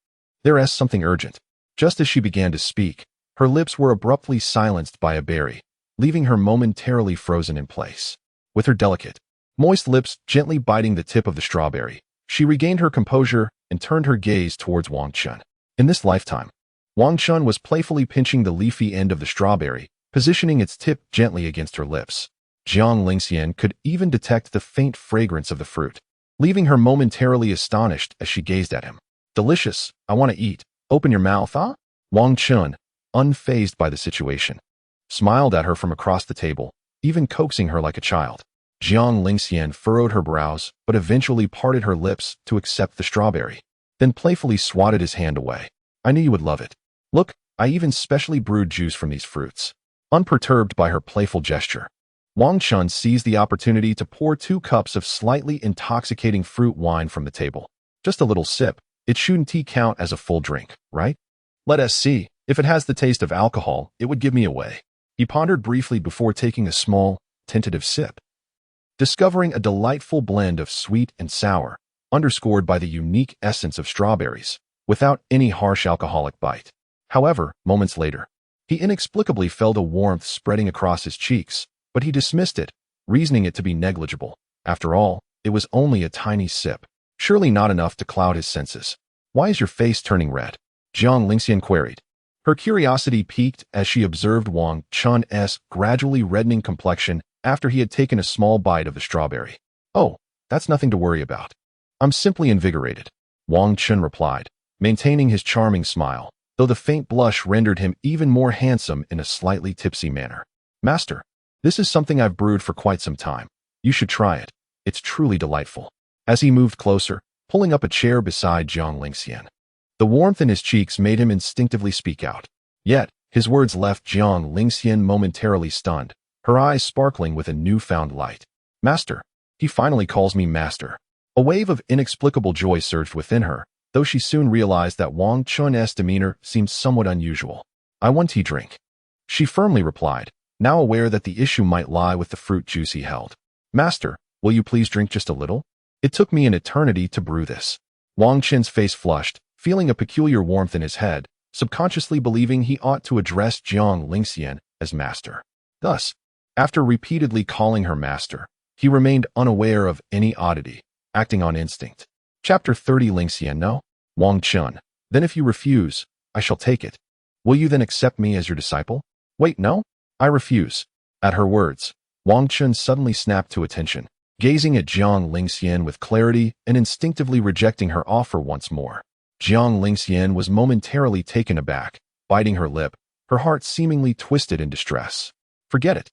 There is something urgent. Just as she began to speak, her lips were abruptly silenced by a berry, leaving her momentarily frozen in place. With her delicate, moist lips gently biting the tip of the strawberry, she regained her composure and turned her gaze towards Wang Chen. In this lifetime, Wang Chen was playfully pinching the leafy end of the strawberry, positioning its tip gently against her lips. Jiang Lingxian could even detect the faint fragrance of the fruit, leaving her momentarily astonished as she gazed at him. Delicious, I want to eat. Open your mouth, huh? Wang Chen, unfazed by the situation, smiled at her from across the table, even coaxing her like a child. Jiang Lingxian furrowed her brows, but eventually parted her lips to accept the strawberry, then playfully swatted his hand away. I knew you would love it. Look, I even specially brewed juice from these fruits. Unperturbed by her playful gesture, Wang Chen seized the opportunity to pour 2 cups of slightly intoxicating fruit wine from the table. Just a little sip. It shouldn't count as a full drink, right? Let us see. If it has the taste of alcohol, it would give me away. He pondered briefly before taking a small, tentative sip, discovering a delightful blend of sweet and sour, underscored by the unique essence of strawberries, without any harsh alcoholic bite. However, moments later, he inexplicably felt a warmth spreading across his cheeks, but he dismissed it, reasoning it to be negligible. After all, it was only a tiny sip, surely not enough to cloud his senses. Why is your face turning red? Jiang Lingxian queried. Her curiosity piqued as she observed Wang Chen's gradually reddening complexion after he had taken a small bite of the strawberry. Oh, that's nothing to worry about. I'm simply invigorated, Wang Chen replied, maintaining his charming smile, though the faint blush rendered him even more handsome in a slightly tipsy manner. Master, this is something I've brewed for quite some time. You should try it. It's truly delightful. As he moved closer, pulling up a chair beside Jiang Lingxian, the warmth in his cheeks made him instinctively speak out. Yet, his words left Jiang Lingxian momentarily stunned, her eyes sparkling with a newfound light. Master. He finally calls me master. A wave of inexplicable joy surged within her, though she soon realized that Wang Chen's demeanor seemed somewhat unusual. I want tea drink, she firmly replied, now aware that the issue might lie with the fruit juice he held. Master, will you please drink just a little? It took me an eternity to brew this. Wang Chen's face flushed, feeling a peculiar warmth in his head, subconsciously believing he ought to address Jiang Lingxian as master. Thus, after repeatedly calling her master, he remained unaware of any oddity, acting on instinct. Chapter 30 Lingxian No? Wang Chen. Then if you refuse, I shall take it. Will you then accept me as your disciple? Wait, no? I refuse. At her words, Wang Chen suddenly snapped to attention, gazing at Jiang Lingxian with clarity and instinctively rejecting her offer once more. Jiang Lingxian was momentarily taken aback, biting her lip, her heart seemingly twisted in distress. Forget it.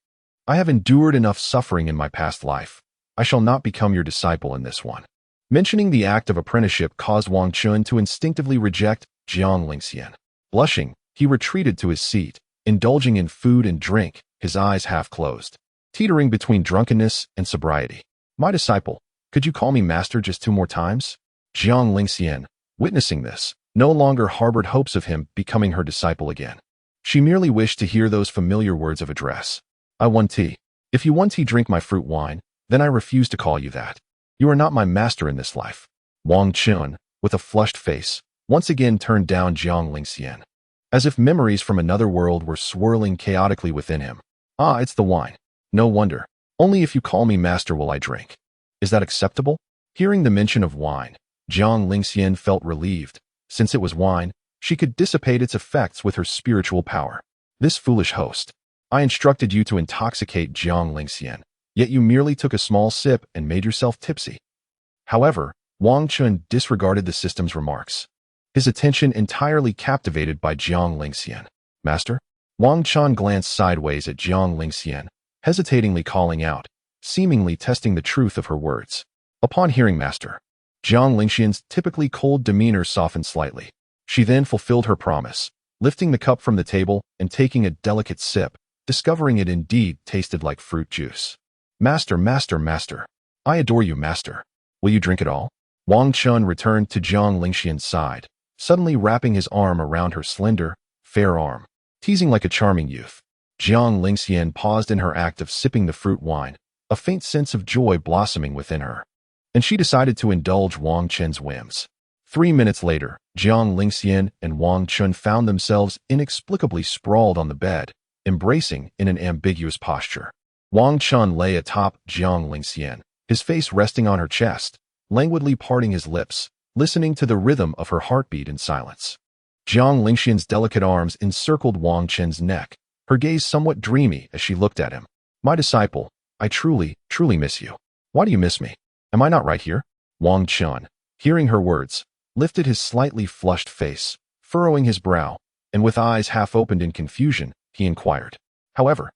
I have endured enough suffering in my past life. I shall not become your disciple in this one. Mentioning the act of apprenticeship caused Wang Chen to instinctively reject Jiang Lingxian. Blushing, he retreated to his seat, indulging in food and drink, his eyes half closed, teetering between drunkenness and sobriety. My disciple, could you call me master just 2 more times? Jiang Lingxian, witnessing this, no longer harbored hopes of him becoming her disciple again. She merely wished to hear those familiar words of address. I want tea. If you want tea, drink my fruit wine, then I refuse to call you that. You are not my master in this life. Wang Chen, with a flushed face, once again turned down Jiang Lingxian, as if memories from another world were swirling chaotically within him. Ah, it's the wine. No wonder. Only if you call me master will I drink. Is that acceptable? Hearing the mention of wine, Jiang Lingxian felt relieved. Since it was wine, she could dissipate its effects with her spiritual power. This foolish host. I instructed you to intoxicate Jiang Lingxian, yet you merely took a small sip and made yourself tipsy. However, Wang Chen disregarded the system's remarks, his attention entirely captivated by Jiang Lingxian. Master? Wang Chen glanced sideways at Jiang Lingxian, hesitatingly calling out, seemingly testing the truth of her words. Upon hearing master, Jiang Lingxian's typically cold demeanor softened slightly. She then fulfilled her promise, lifting the cup from the table and taking a delicate sip, discovering it indeed tasted like fruit juice. Master, master, master. I adore you, master. Will you drink it all? Wang Chen returned to Jiang Lingxian's side, suddenly wrapping his arm around her slender, fair arm, teasing like a charming youth. Jiang Lingxian paused in her act of sipping the fruit wine, a faint sense of joy blossoming within her, and she decided to indulge Wang Chen's whims. 3 minutes later, Jiang Lingxian and Wang Chen found themselves inexplicably sprawled on the bed, embracing in an ambiguous posture. Wang Chen lay atop Jiang Lingxian, his face resting on her chest, languidly parting his lips, listening to the rhythm of her heartbeat in silence. Jiang Lingxian's delicate arms encircled Wang Chen's neck, her gaze somewhat dreamy as she looked at him. My disciple, I truly, truly miss you. Why do you miss me? Am I not right here? Wang Chen, hearing her words, lifted his slightly flushed face, furrowing his brow, and with eyes half opened in confusion, he inquired. However,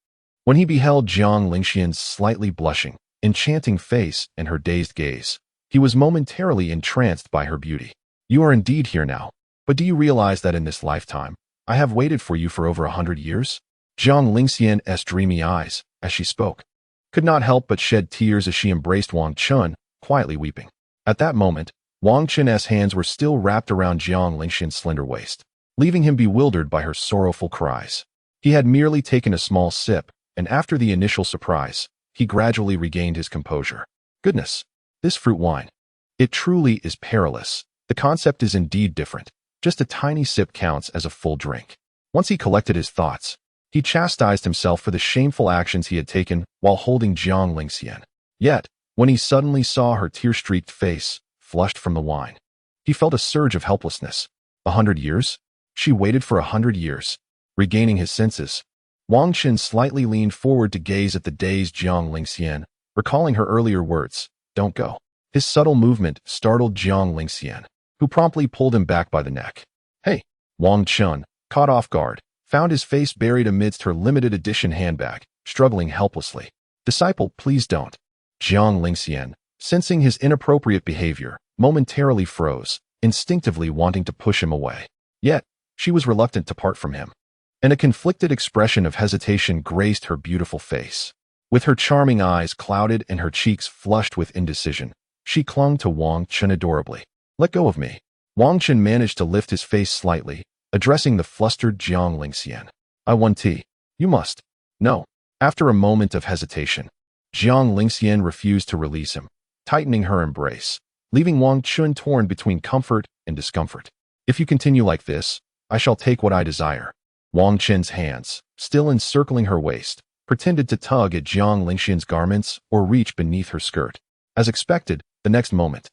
when he beheld Jiang Lingxian's slightly blushing, enchanting face and her dazed gaze, he was momentarily entranced by her beauty. You are indeed here now, but do you realize that in this lifetime, I have waited for you for over 100 years? Jiang Lingxian's dreamy eyes, as she spoke, could not help but shed tears as she embraced Wang Chen, quietly weeping. At that moment, Wang Chen's hands were still wrapped around Jiang Lingxian's slender waist, leaving him bewildered by her sorrowful cries. He had merely taken a small sip, and after the initial surprise, he gradually regained his composure. Goodness, this fruit wine. It truly is peerless. The concept is indeed different. Just a tiny sip counts as a full drink. Once he collected his thoughts, he chastised himself for the shameful actions he had taken while holding Jiang Lingxian. Yet, when he suddenly saw her tear-streaked face, flushed from the wine, he felt a surge of helplessness. 100 years? She waited for 100 years. Regaining his senses, Wang Chen slightly leaned forward to gaze at the dazed Jiang Lingxian, recalling her earlier words, "Don't go." His subtle movement startled Jiang Lingxian, who promptly pulled him back by the neck. Hey! Wang Chen, caught off guard, found his face buried amidst her limited edition handbag, struggling helplessly. Disciple, please don't. Jiang Lingxian, sensing his inappropriate behavior, momentarily froze, instinctively wanting to push him away. Yet, she was reluctant to part from him, and a conflicted expression of hesitation graced her beautiful face. With her charming eyes clouded and her cheeks flushed with indecision, she clung to Wang Chen adorably. Let go of me. Wang Chen managed to lift his face slightly, addressing the flustered Jiang Lingxian. I want tea. You must. No. After a moment of hesitation, Jiang Lingxian refused to release him, tightening her embrace, leaving Wang Chen torn between comfort and discomfort. If you continue like this, I shall take what I desire. Wang Chen's hands, still encircling her waist, pretended to tug at Jiang Lingxian's garments or reach beneath her skirt. As expected, the next moment,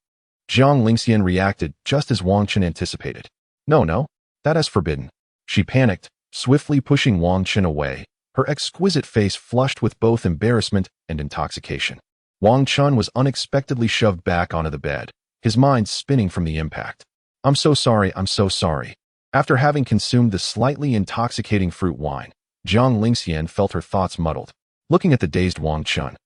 Jiang Lingxian reacted just as Wang Chen anticipated. No, that is forbidden. She panicked, swiftly pushing Wang Chen away, her exquisite face flushed with both embarrassment and intoxication. Wang Chen was unexpectedly shoved back onto the bed, his mind spinning from the impact. I'm so sorry. After having consumed the slightly intoxicating fruit wine, Jiang Lingxian felt her thoughts muddled. Looking at the dazed Wang Chen,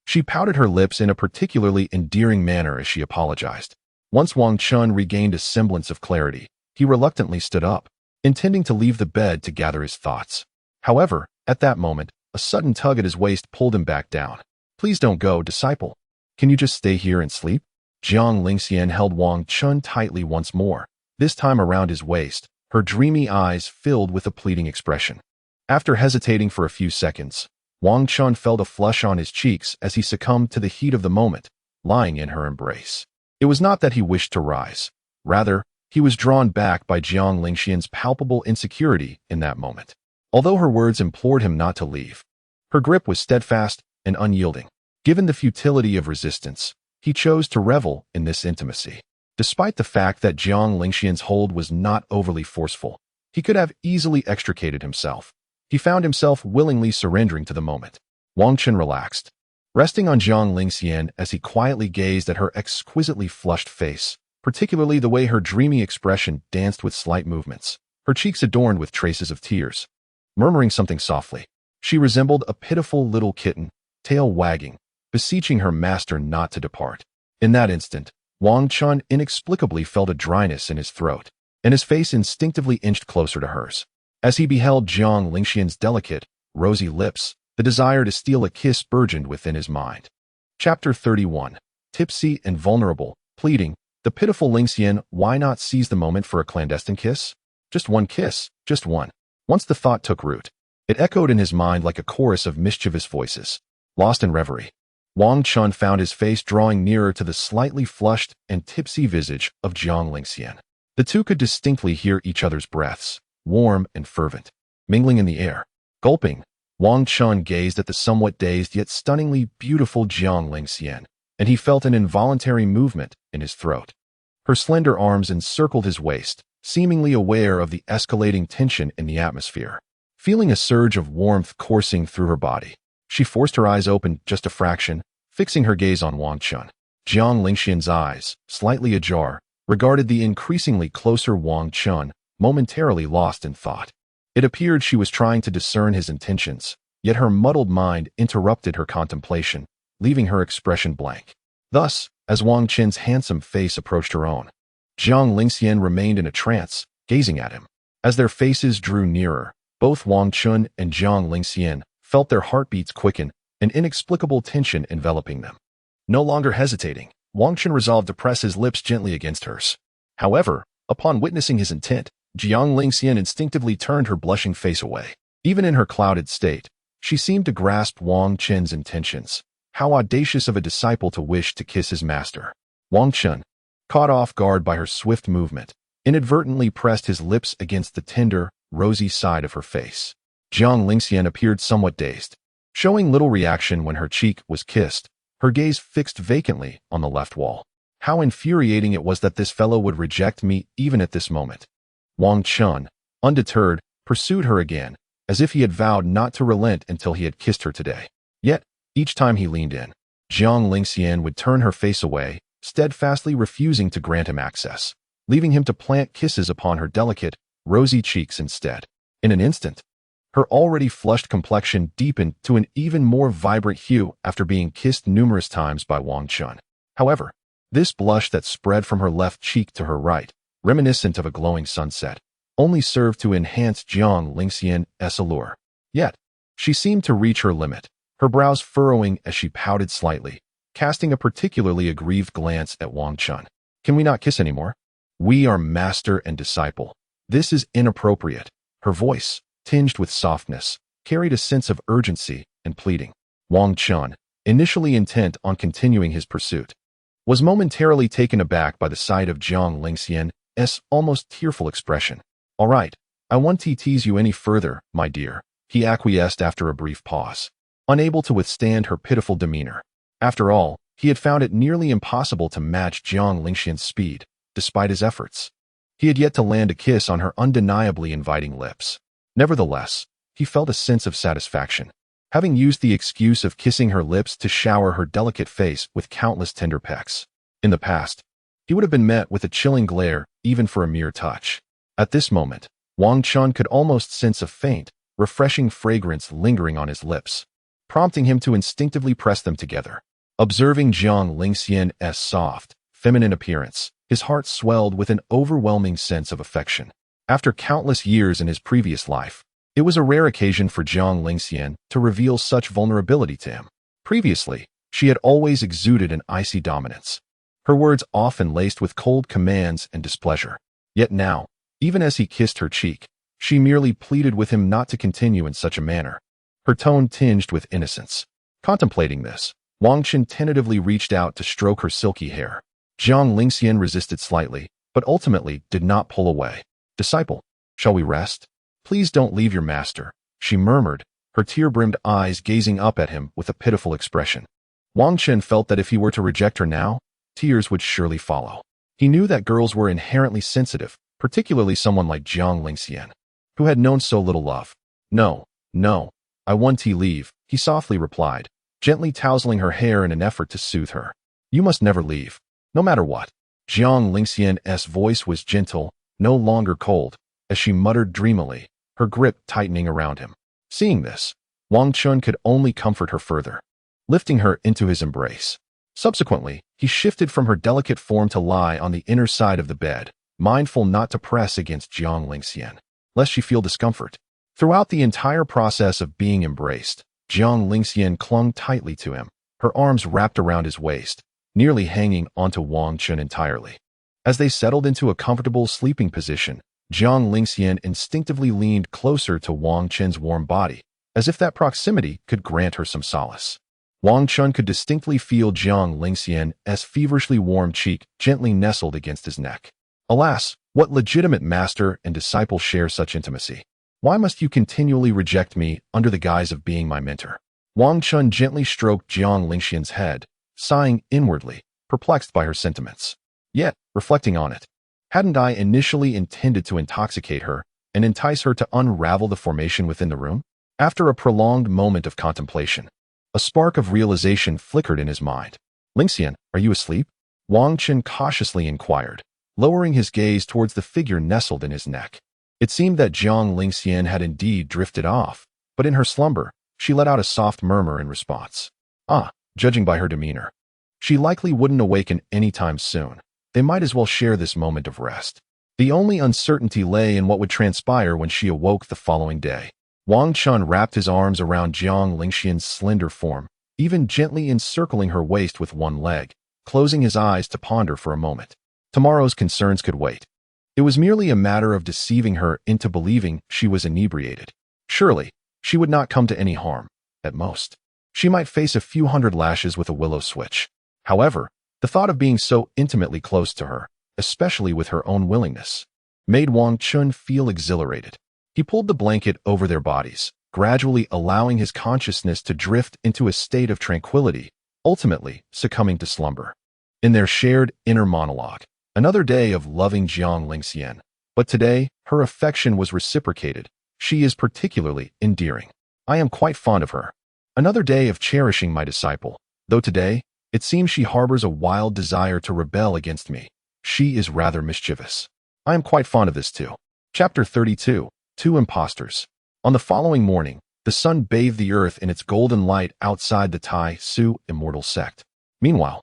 she pouted her lips in a particularly endearing manner as she apologized. Once Wang Chen regained a semblance of clarity, he reluctantly stood up, intending to leave the bed to gather his thoughts. However, at that moment, a sudden tug at his waist pulled him back down. Please don't go, disciple. Can you just stay here and sleep? Jiang Lingxian held Wang Chen tightly once more, this time around his waist, her dreamy eyes filled with a pleading expression. After hesitating for a few seconds, Wang Chen felt a flush on his cheeks as he succumbed to the heat of the moment, lying in her embrace. It was not that he wished to rise. Rather, he was drawn back by Jiang Lingxian's palpable insecurity in that moment. Although her words implored him not to leave, her grip was steadfast and unyielding. Given the futility of resistance, he chose to revel in this intimacy. Despite the fact that Jiang Lingxian's hold was not overly forceful, he could have easily extricated himself. He found himself willingly surrendering to the moment. Wang Chen relaxed, resting on Jiang Lingxian as he quietly gazed at her exquisitely flushed face, particularly the way her dreamy expression danced with slight movements, her cheeks adorned with traces of tears. Murmuring something softly, she resembled a pitiful little kitten, tail wagging, beseeching her master not to depart. In that instant, Wang Chen inexplicably felt a dryness in his throat, and his face instinctively inched closer to hers. As he beheld Jiang Lingxian's delicate, rosy lips, the desire to steal a kiss burgeoned within his mind. Chapter 31. Tipsy and vulnerable, pleading, the pitiful Lingxian, why not seize the moment for a clandestine kiss? Just one kiss, just one. Once the thought took root, it echoed in his mind like a chorus of mischievous voices. Lost in reverie, Wang Chen found his face drawing nearer to the slightly flushed and tipsy visage of Jiang Lingxian. The two could distinctly hear each other's breaths, warm and fervent, mingling in the air. Gulping, Wang Chen gazed at the somewhat dazed yet stunningly beautiful Jiang Lingxian, and he felt an involuntary movement in his throat. Her slender arms encircled his waist, seemingly aware of the escalating tension in the atmosphere. Feeling a surge of warmth coursing through her body, she forced her eyes open just a fraction, fixing her gaze on Wang Chen. Jiang Lingxian's eyes, slightly ajar, regarded the increasingly closer Wang Chen, momentarily lost in thought. It appeared she was trying to discern his intentions, yet her muddled mind interrupted her contemplation, leaving her expression blank. Thus, as Wang Chen's handsome face approached her own, Jiang Lingxian remained in a trance, gazing at him. As their faces drew nearer, both Wang Chen and Jiang Lingxian felt their heartbeats quicken, an inexplicable tension enveloping them. No longer hesitating, Wang Chen resolved to press his lips gently against hers. However, upon witnessing his intent, Jiang Lingxian instinctively turned her blushing face away. Even in her clouded state, she seemed to grasp Wang Chen's intentions. How audacious of a disciple to wish to kiss his master. Wang Chen, caught off guard by her swift movement, inadvertently pressed his lips against the tender, rosy side of her face. Jiang Lingxian appeared somewhat dazed, showing little reaction when her cheek was kissed, her gaze fixed vacantly on the left wall. How infuriating it was that this fellow would reject me even at this moment. Wang Chen, undeterred, pursued her again, as if he had vowed not to relent until he had kissed her today. Yet, each time he leaned in, Jiang Lingxian would turn her face away, steadfastly refusing to grant him access, leaving him to plant kisses upon her delicate, rosy cheeks instead. In an instant, her already flushed complexion deepened to an even more vibrant hue after being kissed numerous times by Wang Chen. However, this blush that spread from her left cheek to her right, reminiscent of a glowing sunset, only served to enhance Jiang Lingxian's allure. Yet, she seemed to reach her limit, her brows furrowing as she pouted slightly, casting a particularly aggrieved glance at Wang Chen. Can we not kiss anymore? We are master and disciple. This is inappropriate. Her voice, tinged with softness, carried a sense of urgency and pleading. Wang Chen, initially intent on continuing his pursuit, was momentarily taken aback by the sight of Jiang Lingxian's almost tearful expression. All right, I won't tease you any further, my dear, he acquiesced after a brief pause, unable to withstand her pitiful demeanor. After all, He had found it nearly impossible to match Jiang Lingxian's speed, despite his efforts. He had yet to land a kiss on her undeniably inviting lips. Nevertheless, he felt a sense of satisfaction, having used the excuse of kissing her lips to shower her delicate face with countless tender pecks. In the past, he would have been met with a chilling glare even for a mere touch. At this moment, Wang Chen could almost sense a faint, refreshing fragrance lingering on his lips, prompting him to instinctively press them together. Observing Jiang Lingxian's soft, feminine appearance, his heart swelled with an overwhelming sense of affection. After countless years in his previous life, it was a rare occasion for Jiang Lingxian to reveal such vulnerability to him. Previously, she had always exuded an icy dominance, her words often laced with cold commands and displeasure. Yet now, even as he kissed her cheek, she merely pleaded with him not to continue in such a manner, her tone tinged with innocence. Contemplating this, Wang Chen tentatively reached out to stroke her silky hair. Jiang Lingxian resisted slightly, but ultimately did not pull away. "Disciple, shall we rest? Please don't leave your master," she murmured, her tear-brimmed eyes gazing up at him with a pitiful expression. Wang Chen felt that if he were to reject her now, tears would surely follow. He knew that girls were inherently sensitive, particularly someone like Jiang Lingxian, who had known so little love. No, I want to leave," he softly replied, gently tousling her hair in an effort to soothe her. "You must never leave, no matter what." Jiang Lingxian's voice was gentle, no longer cold, as she muttered dreamily, her grip tightening around him. Seeing this, Wang Chen could only comfort her further, lifting her into his embrace. Subsequently, he shifted from her delicate form to lie on the inner side of the bed, mindful not to press against Jiang Lingxian, lest she feel discomfort. Throughout the entire process of being embraced, Jiang Lingxian clung tightly to him, her arms wrapped around his waist, nearly hanging onto Wang Chen entirely. As they settled into a comfortable sleeping position, Jiang Lingxian instinctively leaned closer to Wang Chen's warm body, as if that proximity could grant her some solace. Wang Chen could distinctly feel Jiang Lingxian's feverishly warm cheek gently nestled against his neck. Alas, what legitimate master and disciple share such intimacy? Why must you continually reject me under the guise of being my mentor? Wang Chen gently stroked Jiang Lingxian's head, sighing inwardly, perplexed by her sentiments. Yet, reflecting on it, hadn't I initially intended to intoxicate her and entice her to unravel the formation within the room? After a prolonged moment of contemplation, a spark of realization flickered in his mind. "Lingxian, are you asleep?" Wang Chen cautiously inquired, lowering his gaze towards the figure nestled in his neck. It seemed that Jiang Lingxian had indeed drifted off, but in her slumber, she let out a soft murmur in response. Judging by her demeanor, she likely wouldn't awaken anytime soon. They might as well share this moment of rest. The only uncertainty lay in what would transpire when she awoke the following day. Wang Chen wrapped his arms around Jiang Lingxian's slender form, even gently encircling her waist with one leg, closing his eyes to ponder for a moment. Tomorrow's concerns could wait. It was merely a matter of deceiving her into believing she was inebriated. Surely, she would not come to any harm. At most, she might face a few hundred lashes with a willow switch. However, the thought of being so intimately close to her, especially with her own willingness, made Wang Chen feel exhilarated. He pulled the blanket over their bodies, gradually allowing his consciousness to drift into a state of tranquility, ultimately succumbing to slumber. In their shared inner monologue, another day of loving Jiang Lingxian, but today her affection was reciprocated. "She is particularly endearing. I am quite fond of her." Another day of cherishing my disciple, though today, it seems she harbors a wild desire to rebel against me. She is rather mischievous. I am quite fond of this too. Chapter 32. Two Impostors. On the following morning, the sun bathed the earth in its golden light outside the Tai Su immortal sect. Meanwhile,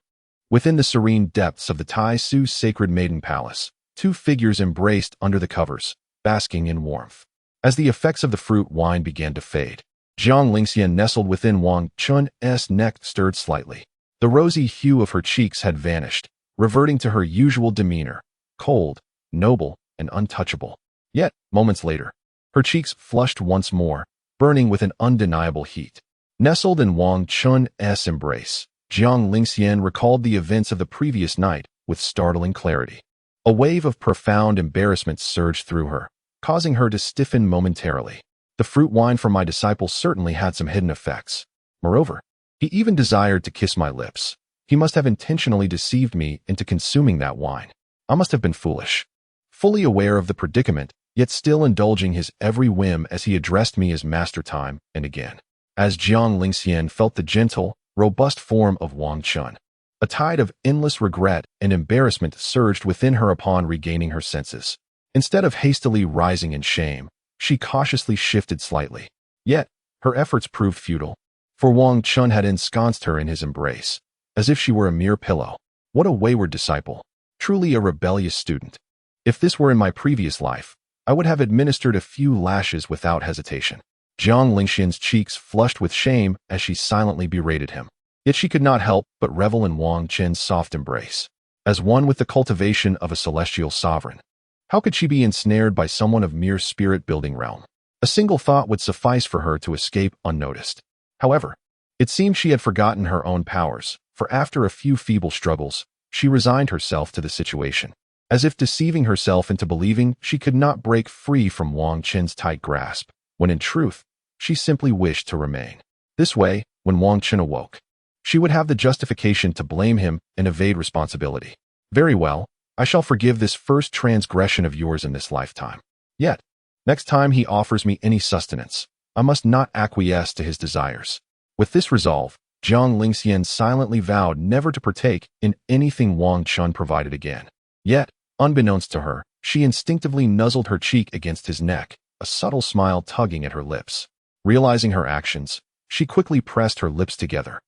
within the serene depths of the Tai Su sacred maiden palace, two figures embraced under the covers, basking in warmth. As the effects of the fruit wine began to fade, Jiang Lingxian nestled within Wang Chen's neck stirred slightly. The rosy hue of her cheeks had vanished, reverting to her usual demeanor, cold, noble, and untouchable. Yet, moments later, her cheeks flushed once more, burning with an undeniable heat. Nestled in Wang Chen's embrace, Jiang Lingxian recalled the events of the previous night with startling clarity. A wave of profound embarrassment surged through her, causing her to stiffen momentarily. The fruit wine from my disciple certainly had some hidden effects. Moreover, he even desired to kiss my lips. He must have intentionally deceived me into consuming that wine. I must have been foolish. Fully aware of the predicament, yet still indulging his every whim as he addressed me as master time and again. As Jiang Lingxian felt the gentle, robust form of Wang Chen, a tide of endless regret and embarrassment surged within her upon regaining her senses. Instead of hastily rising in shame, she cautiously shifted slightly. Yet, her efforts proved futile, for Wang Chen had ensconced her in his embrace, as if she were a mere pillow. What a wayward disciple, truly a rebellious student. If this were in my previous life, I would have administered a few lashes without hesitation. Jiang Lingxian's cheeks flushed with shame as she silently berated him. Yet she could not help but revel in Wang Chen's soft embrace. As one with the cultivation of a celestial sovereign, how could she be ensnared by someone of mere spirit-building realm? A single thought would suffice for her to escape unnoticed. However, it seemed she had forgotten her own powers, for after a few feeble struggles, she resigned herself to the situation, as if deceiving herself into believing she could not break free from Wang Chen's tight grasp, when in truth, she simply wished to remain. This way, when Wang Chen awoke, she would have the justification to blame him and evade responsibility. Very well, I shall forgive this first transgression of yours in this lifetime. Yet, next time he offers me any sustenance, I must not acquiesce to his desires. With this resolve, Jiang Lingxian silently vowed never to partake in anything Wang Chen provided again. Yet, unbeknownst to her, she instinctively nuzzled her cheek against his neck, a subtle smile tugging at her lips. Realizing her actions, she quickly pressed her lips together,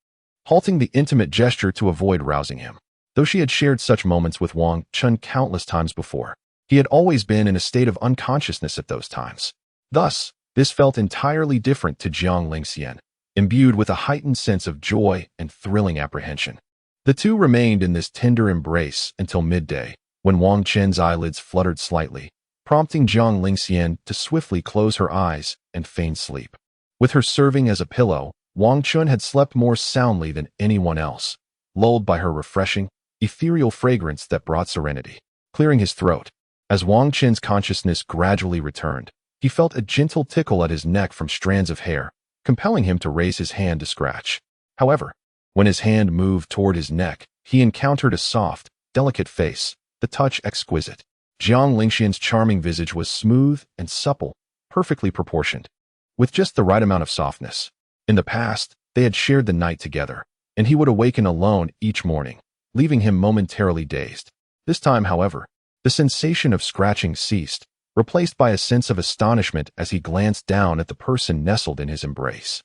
halting the intimate gesture to avoid rousing him. Though she had shared such moments with Wang Chen countless times before, he had always been in a state of unconsciousness at those times. Thus, this felt entirely different to Jiang Lingxian, imbued with a heightened sense of joy and thrilling apprehension. The two remained in this tender embrace until midday, when Wang Chen's eyelids fluttered slightly, prompting Jiang Lingxian to swiftly close her eyes and feign sleep. With her serving as a pillow, Wang Chen had slept more soundly than anyone else, lulled by her refreshing, ethereal fragrance that brought serenity. Clearing his throat, as Wang Chen's consciousness gradually returned, he felt a gentle tickle at his neck from strands of hair, compelling him to raise his hand to scratch. However, when his hand moved toward his neck, he encountered a soft, delicate face, the touch exquisite. Jiang Lingxian's charming visage was smooth and supple, perfectly proportioned, with just the right amount of softness. In the past, they had shared the night together, and he would awaken alone each morning, leaving him momentarily dazed. This time, however, the sensation of scratching ceased, replaced by a sense of astonishment as he glanced down at the person nestled in his embrace.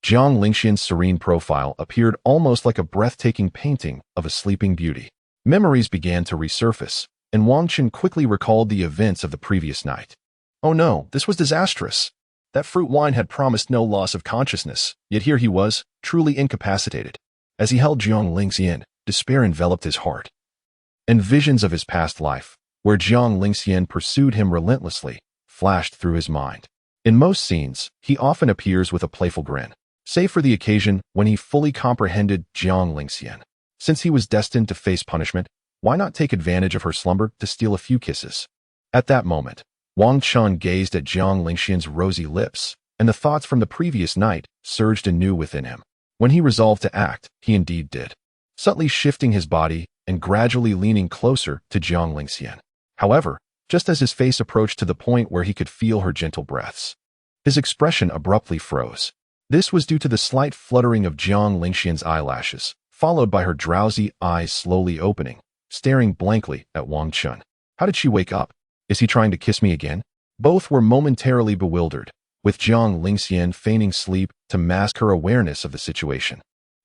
Jiang Lingxian's serene profile appeared almost like a breathtaking painting of a sleeping beauty. Memories began to resurface, and Wang Chen quickly recalled the events of the previous night. Oh no, this was disastrous. That fruit wine had promised no loss of consciousness, yet here he was, truly incapacitated. As he held Jiang Lingxian, despair enveloped his heart, and visions of his past life, where Jiang Lingxian pursued him relentlessly, flashed through his mind. In most scenes, he often appears with a playful grin, save for the occasion when he fully comprehended Jiang Lingxian. Since he was destined to face punishment, why not take advantage of her slumber to steal a few kisses? At that moment, Wang Chen gazed at Jiang Lingxian's rosy lips, and the thoughts from the previous night surged anew within him. When he resolved to act, he indeed did, subtly shifting his body and gradually leaning closer to Jiang Lingxian. However, just as his face approached to the point where he could feel her gentle breaths, his expression abruptly froze. This was due to the slight fluttering of Jiang Lingxian's eyelashes, followed by her drowsy eyes slowly opening, staring blankly at Wang Chen. How did she wake up? Is he trying to kiss me again? Both were momentarily bewildered, with Jiang Lingxian feigning sleep to mask her awareness of the situation.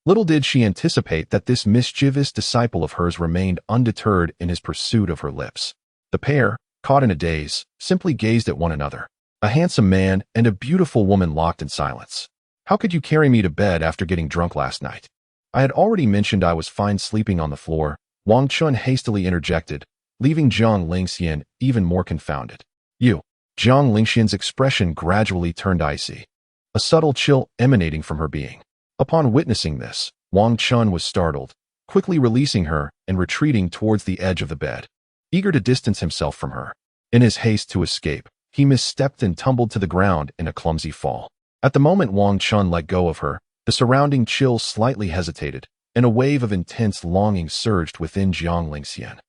Little did she anticipate that this mischievous disciple of hers remained undeterred in his pursuit of her lips. The pair, caught in a daze, simply gazed at one another. A handsome man and a beautiful woman locked in silence. How could you carry me to bed after getting drunk last night? I had already mentioned I was fine sleeping on the floor, Wang Chen hastily interjected, leaving Jiang Lingxian even more confounded. You. Jiang Lingxian's expression gradually turned icy, a subtle chill emanating from her being. Upon witnessing this, Wang Chen was startled, quickly releasing her and retreating towards the edge of the bed, eager to distance himself from her. In his haste to escape, he misstepped and tumbled to the ground in a clumsy fall. At the moment Wang Chen let go of her, the surrounding chill slightly hesitated, and a wave of intense longing surged within Jiang Lingxian.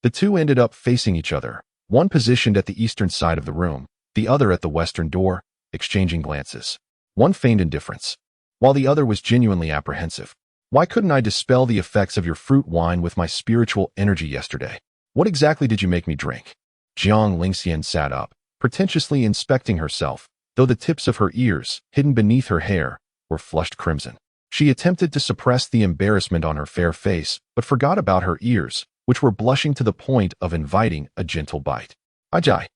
The two ended up facing each other, one positioned at the eastern side of the room, the other at the western door, exchanging glances. One feigned indifference, while the other was genuinely apprehensive. Why couldn't I dispel the effects of your fruit wine with my spiritual energy yesterday? What exactly did you make me drink? Jiang Lingxian sat up, pretentiously inspecting herself, though the tips of her ears, hidden beneath her hair, were flushed crimson. She attempted to suppress the embarrassment on her fair face, but forgot about her ears, which were blushing to the point of inviting a gentle bite. Ajay,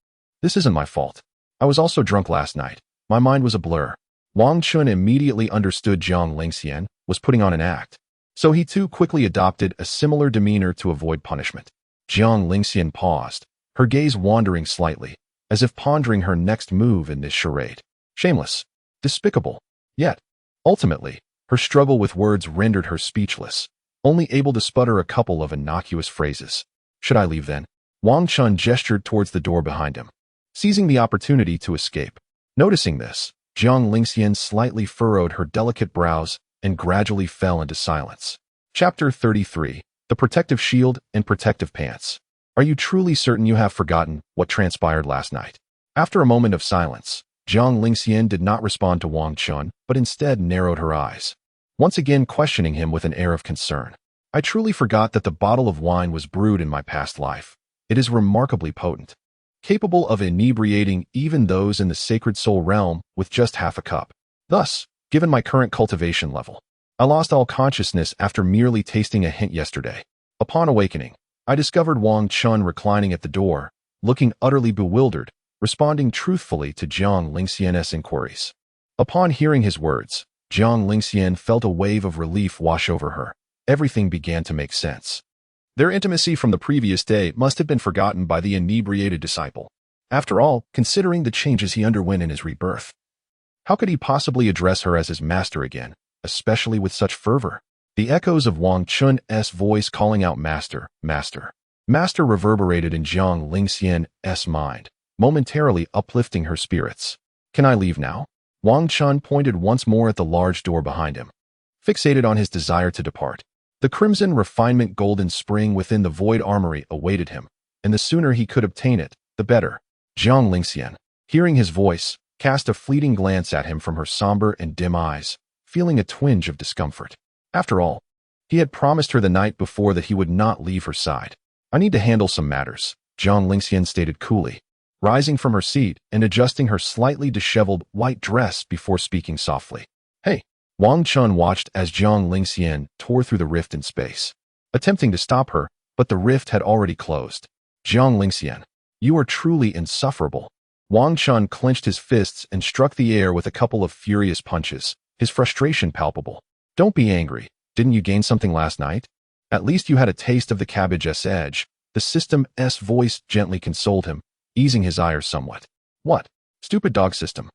this isn't my fault. I was also drunk last night. My mind was a blur. Wang Chen immediately understood Jiang Lingxian was putting on an act, so he too quickly adopted a similar demeanor to avoid punishment. Jiang Lingxian paused, her gaze wandering slightly, as if pondering her next move in this charade. Shameless, despicable. Yet, ultimately, her struggle with words rendered her speechless, only able to sputter a couple of innocuous phrases. Should I leave then? Wang Chen gestured towards the door behind him, seizing the opportunity to escape. Noticing this, Jiang Lingxian slightly furrowed her delicate brows and gradually fell into silence. Chapter 33. The Protective Shield and Protective Pants. Are you truly certain you have forgotten what transpired last night? After a moment of silence, Jiang Lingxian did not respond to Wang Chen, but instead narrowed her eyes, once again questioning him with an air of concern. I truly forgot that the bottle of wine was brewed in my past life. It is remarkably potent, capable of inebriating even those in the sacred soul realm with just half a cup. Thus, given my current cultivation level, I lost all consciousness after merely tasting a hint yesterday. Upon awakening, I discovered Wang Chen reclining at the door, looking utterly bewildered, responding truthfully to Jiang Lingxian's inquiries. Upon hearing his words, Jiang Lingxian felt a wave of relief wash over her. Everything began to make sense. Their intimacy from the previous day must have been forgotten by the inebriated disciple. After all, considering the changes he underwent in his rebirth, how could he possibly address her as his master again, especially with such fervor? The echoes of Wang Chen's voice calling out master, master, master reverberated in Jiang Lingxian's mind, momentarily uplifting her spirits. Can I leave now? Wang Chen pointed once more at the large door behind him, fixated on his desire to depart. The crimson refinement golden spring within the void armory awaited him, and the sooner he could obtain it, the better. Jiang Lingxian, hearing his voice, cast a fleeting glance at him from her somber and dim eyes, feeling a twinge of discomfort. After all, he had promised her the night before that he would not leave her side. I need to handle some matters, Jiang Lingxian stated coolly, rising from her seat and adjusting her slightly disheveled white dress before speaking softly. Hey! Wang Chen watched as Jiang Lingxian tore through the rift in space, attempting to stop her, but the rift had already closed. Jiang Lingxian, you are truly insufferable. Wang Chen clenched his fists and struck the air with a couple of furious punches, his frustration palpable. Don't be angry. Didn't you gain something last night? At least you had a taste of the cabbage's edge. The system's voice gently consoled him, easing his ire somewhat. What? Stupid dog system.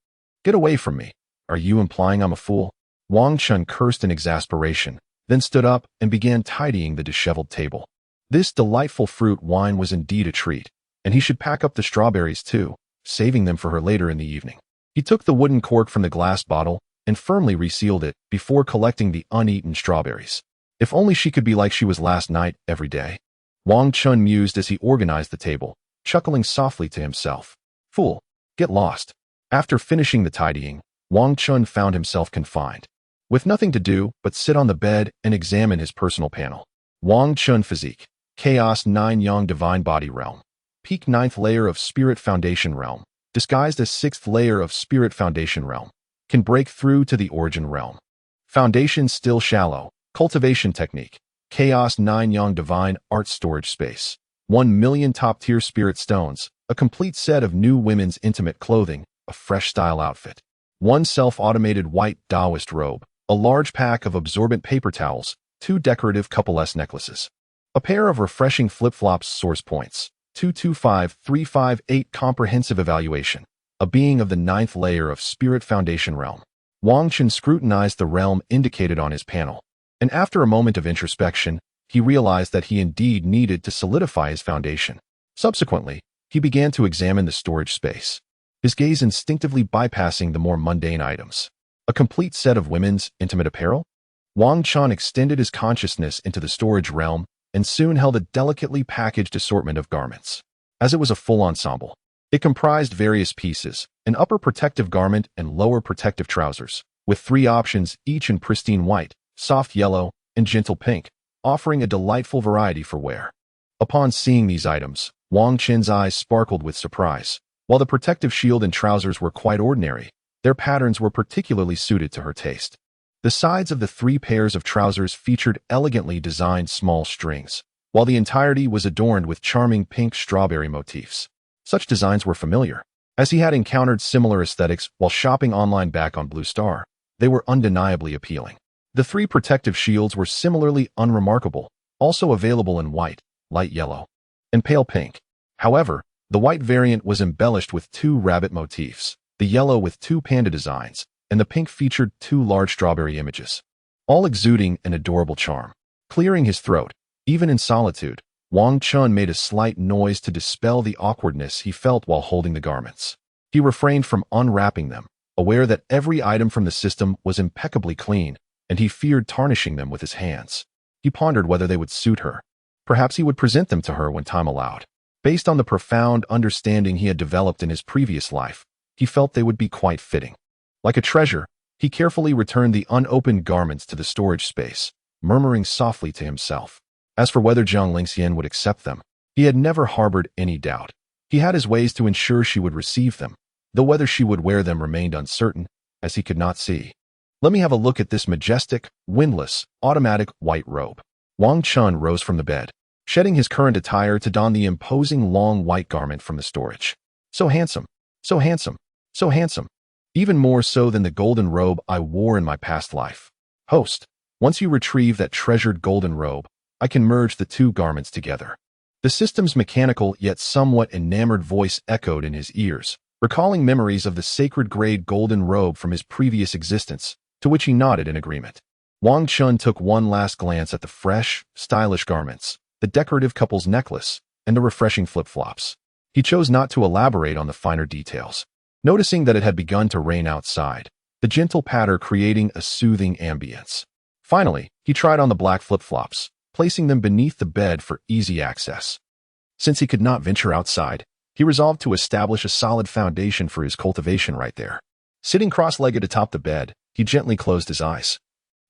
Get away from me. Are you implying I'm a fool? Wang Chen cursed in exasperation, then stood up and began tidying the disheveled table. This delightful fruit wine was indeed a treat, and he should pack up the strawberries too, saving them for her later in the evening. He took the wooden cork from the glass bottle and firmly resealed it before collecting the uneaten strawberries. If only she could be like she was last night every day. Wang Chen mused as he organized the table, chuckling softly to himself. Fool, get lost. After finishing the tidying, Wang Chen found himself confined, with nothing to do but sit on the bed and examine his personal panel. Wang Chen Physique, Chaos 9 Yang Divine Body Realm, Peak 9th Layer of Spirit Foundation Realm, disguised as 6th Layer of Spirit Foundation Realm, can break through to the Origin Realm. Foundation Still Shallow, Cultivation Technique, Chaos 9 Yang Divine Art Storage Space, 1 million top-tier spirit stones, a complete set of new women's intimate clothing, a fresh style outfit, 1 self-automated white Taoist robe, a large pack of absorbent paper towels, 2 decorative couple-S necklaces, a pair of refreshing flip-flops source points, 225358 comprehensive evaluation, a being of the 9th layer of Spirit Foundation Realm. Wang Chen scrutinized the realm indicated on his panel, and after a moment of introspection, he realized that he indeed needed to solidify his foundation. Subsequently, he began to examine the storage space, his gaze instinctively bypassing the more mundane items. A complete set of women's intimate apparel? Wang Chen extended his consciousness into the storage realm and soon held a delicately packaged assortment of garments. As it was a full ensemble, it comprised various pieces, an upper protective garment and lower protective trousers, with 3 options each in pristine white, soft yellow, and gentle pink, offering a delightful variety for wear. Upon seeing these items, Wang Chen's eyes sparkled with surprise. While the protective shield and trousers were quite ordinary, their patterns were particularly suited to her taste. The sides of the 3 pairs of trousers featured elegantly designed small strings, while the entirety was adorned with charming pink strawberry motifs. Such designs were familiar, as he had encountered similar aesthetics while shopping online back on Blue Star. They were undeniably appealing. The 3 protective shields were similarly unremarkable, also available in white, light yellow, and pale pink. However, the white variant was embellished with 2 rabbit motifs, the yellow with 2 panda designs, and the pink featured 2 large strawberry images, all exuding an adorable charm. Clearing his throat, even in solitude, Wang Chen made a slight noise to dispel the awkwardness he felt while holding the garments. He refrained from unwrapping them, aware that every item from the system was impeccably clean, and he feared tarnishing them with his hands. He pondered whether they would suit her. Perhaps he would present them to her when time allowed. Based on the profound understanding he had developed in his previous life, he felt they would be quite fitting. Like a treasure, he carefully returned the unopened garments to the storage space, murmuring softly to himself. As for whether Jiang Lingxian would accept them, he had never harbored any doubt. He had his ways to ensure she would receive them, though whether she would wear them remained uncertain, as he could not see. Let me have a look at this majestic, windless, automatic white robe. Wang Chen rose from the bed, shedding his current attire to don the imposing long white garment from the storage. So handsome, so handsome, so handsome. Even more so than the golden robe I wore in my past life. Host, once you retrieve that treasured golden robe, I can merge the 2 garments together. The system's mechanical yet somewhat enamored voice echoed in his ears, recalling memories of the sacred-grade golden robe from his previous existence, to which he nodded in agreement. Wang Chen took one last glance at the fresh, stylish garments, the decorative couple's necklace, and the refreshing flip-flops. He chose not to elaborate on the finer details, noticing that it had begun to rain outside, the gentle patter creating a soothing ambience. Finally, he tried on the black flip-flops, placing them beneath the bed for easy access. Since he could not venture outside, he resolved to establish a solid foundation for his cultivation right there. Sitting cross-legged atop the bed, he gently closed his eyes.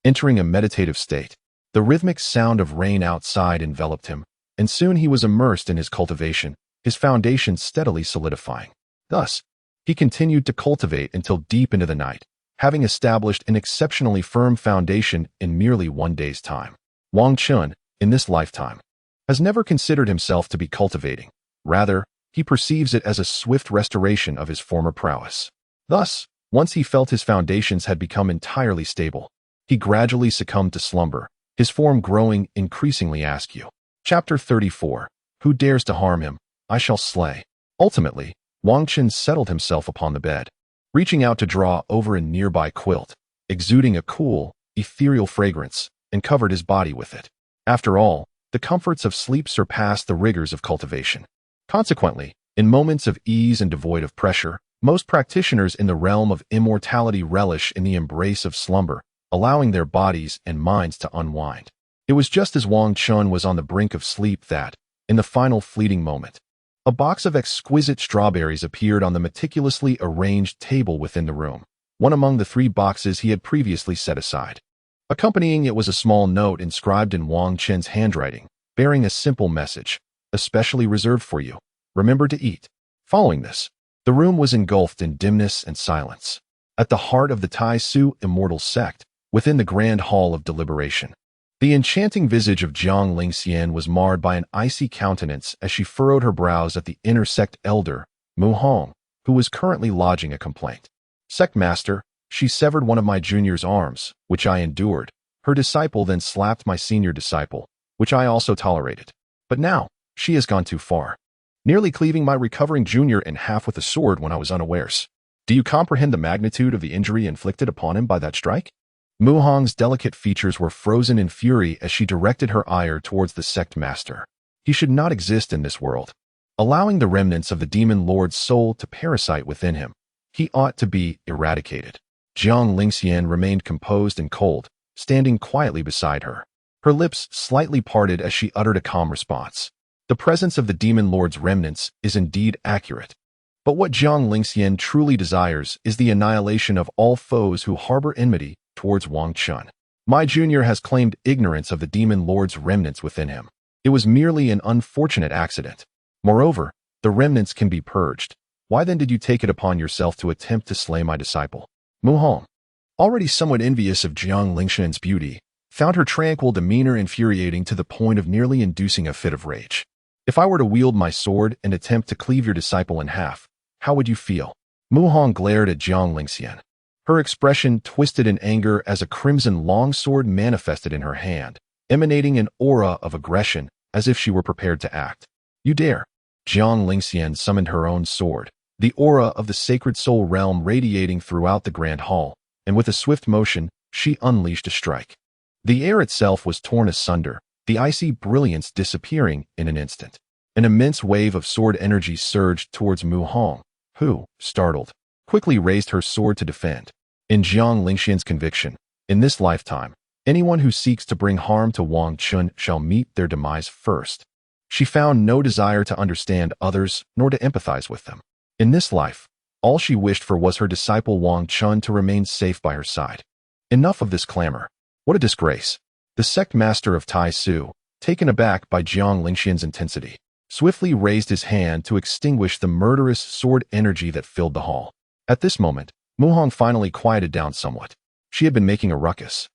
Entering a meditative state, the rhythmic sound of rain outside enveloped him, and soon he was immersed in his cultivation, his foundation steadily solidifying. Thus, he continued to cultivate until deep into the night, having established an exceptionally firm foundation in merely 1 day's time. Wang Chen, in this lifetime, has never considered himself to be cultivating. Rather, he perceives it as a swift restoration of his former prowess. Thus, once he felt his foundations had become entirely stable, he gradually succumbed to slumber, his form growing increasingly askew. Chapter 34. Who dares to harm him? I shall slay. Ultimately, Wang Chen settled himself upon the bed, reaching out to draw over a nearby quilt, exuding a cool, ethereal fragrance, and covered his body with it. After all, the comforts of sleep surpass the rigors of cultivation. Consequently, in moments of ease and devoid of pressure, most practitioners in the realm of immortality relish in the embrace of slumber, allowing their bodies and minds to unwind. It was just as Wang Chen was on the brink of sleep that, in the final fleeting moment, a box of exquisite strawberries appeared on the meticulously arranged table within the room, one among the 3 boxes he had previously set aside. Accompanying it was a small note inscribed in Wang Chen's handwriting, bearing a simple message, especially reserved for you. Remember to eat. Following this, the room was engulfed in dimness and silence. At the heart of the Tai Su immortal sect, within the grand hall of deliberation, the enchanting visage of Jiang Lingxian was marred by an icy countenance as she furrowed her brows at the inner sect elder, Mu Hong, who was currently lodging a complaint. Sect master, she severed one of my junior's arms, which I endured. Her disciple then slapped my senior disciple, which I also tolerated. But now, she has gone too far, nearly cleaving my recovering junior in half with a sword when I was unawares. Do you comprehend the magnitude of the injury inflicted upon him by that strike? Mu Hong's delicate features were frozen in fury as she directed her ire towards the sect master. He should not exist in this world, allowing the remnants of the demon lord's soul to parasite within him. He ought to be eradicated. Jiang Lingxian remained composed and cold, standing quietly beside her. Her lips slightly parted as she uttered a calm response. The presence of the demon lord's remnants is indeed accurate. But what Jiang Lingxian truly desires is the annihilation of all foes who harbor enmity towards Wang Chen. My junior has claimed ignorance of the demon lord's remnants within him. It was merely an unfortunate accident. Moreover, the remnants can be purged. Why then did you take it upon yourself to attempt to slay my disciple? Mu Hong, already somewhat envious of Jiang Lingxian's beauty, found her tranquil demeanor infuriating to the point of nearly inducing a fit of rage. If I were to wield my sword and attempt to cleave your disciple in half, how would you feel? Mu Hong glared at Jiang Lingxian. Her expression twisted in anger as a crimson longsword manifested in her hand, emanating an aura of aggression as if she were prepared to act. You dare! Jiang Lingxian summoned her own sword, the aura of the sacred soul realm radiating throughout the grand hall, and with a swift motion, she unleashed a strike. The air itself was torn asunder, the icy brilliance disappearing in an instant. An immense wave of sword energy surged towards Mu Hong, who, startled, quickly raised her sword to defend. In Jiang Lingxian's conviction, in this lifetime, anyone who seeks to bring harm to Wang Chen shall meet their demise first. She found no desire to understand others nor to empathize with them. In this life, all she wished for was her disciple Wang Chen to remain safe by her side. Enough of this clamor. What a disgrace. The sect master of Tai Su, taken aback by Jiang Lingxian's intensity, swiftly raised his hand to extinguish the murderous sword energy that filled the hall. At this moment, Mu Hong finally quieted down somewhat. She had been making a ruckus,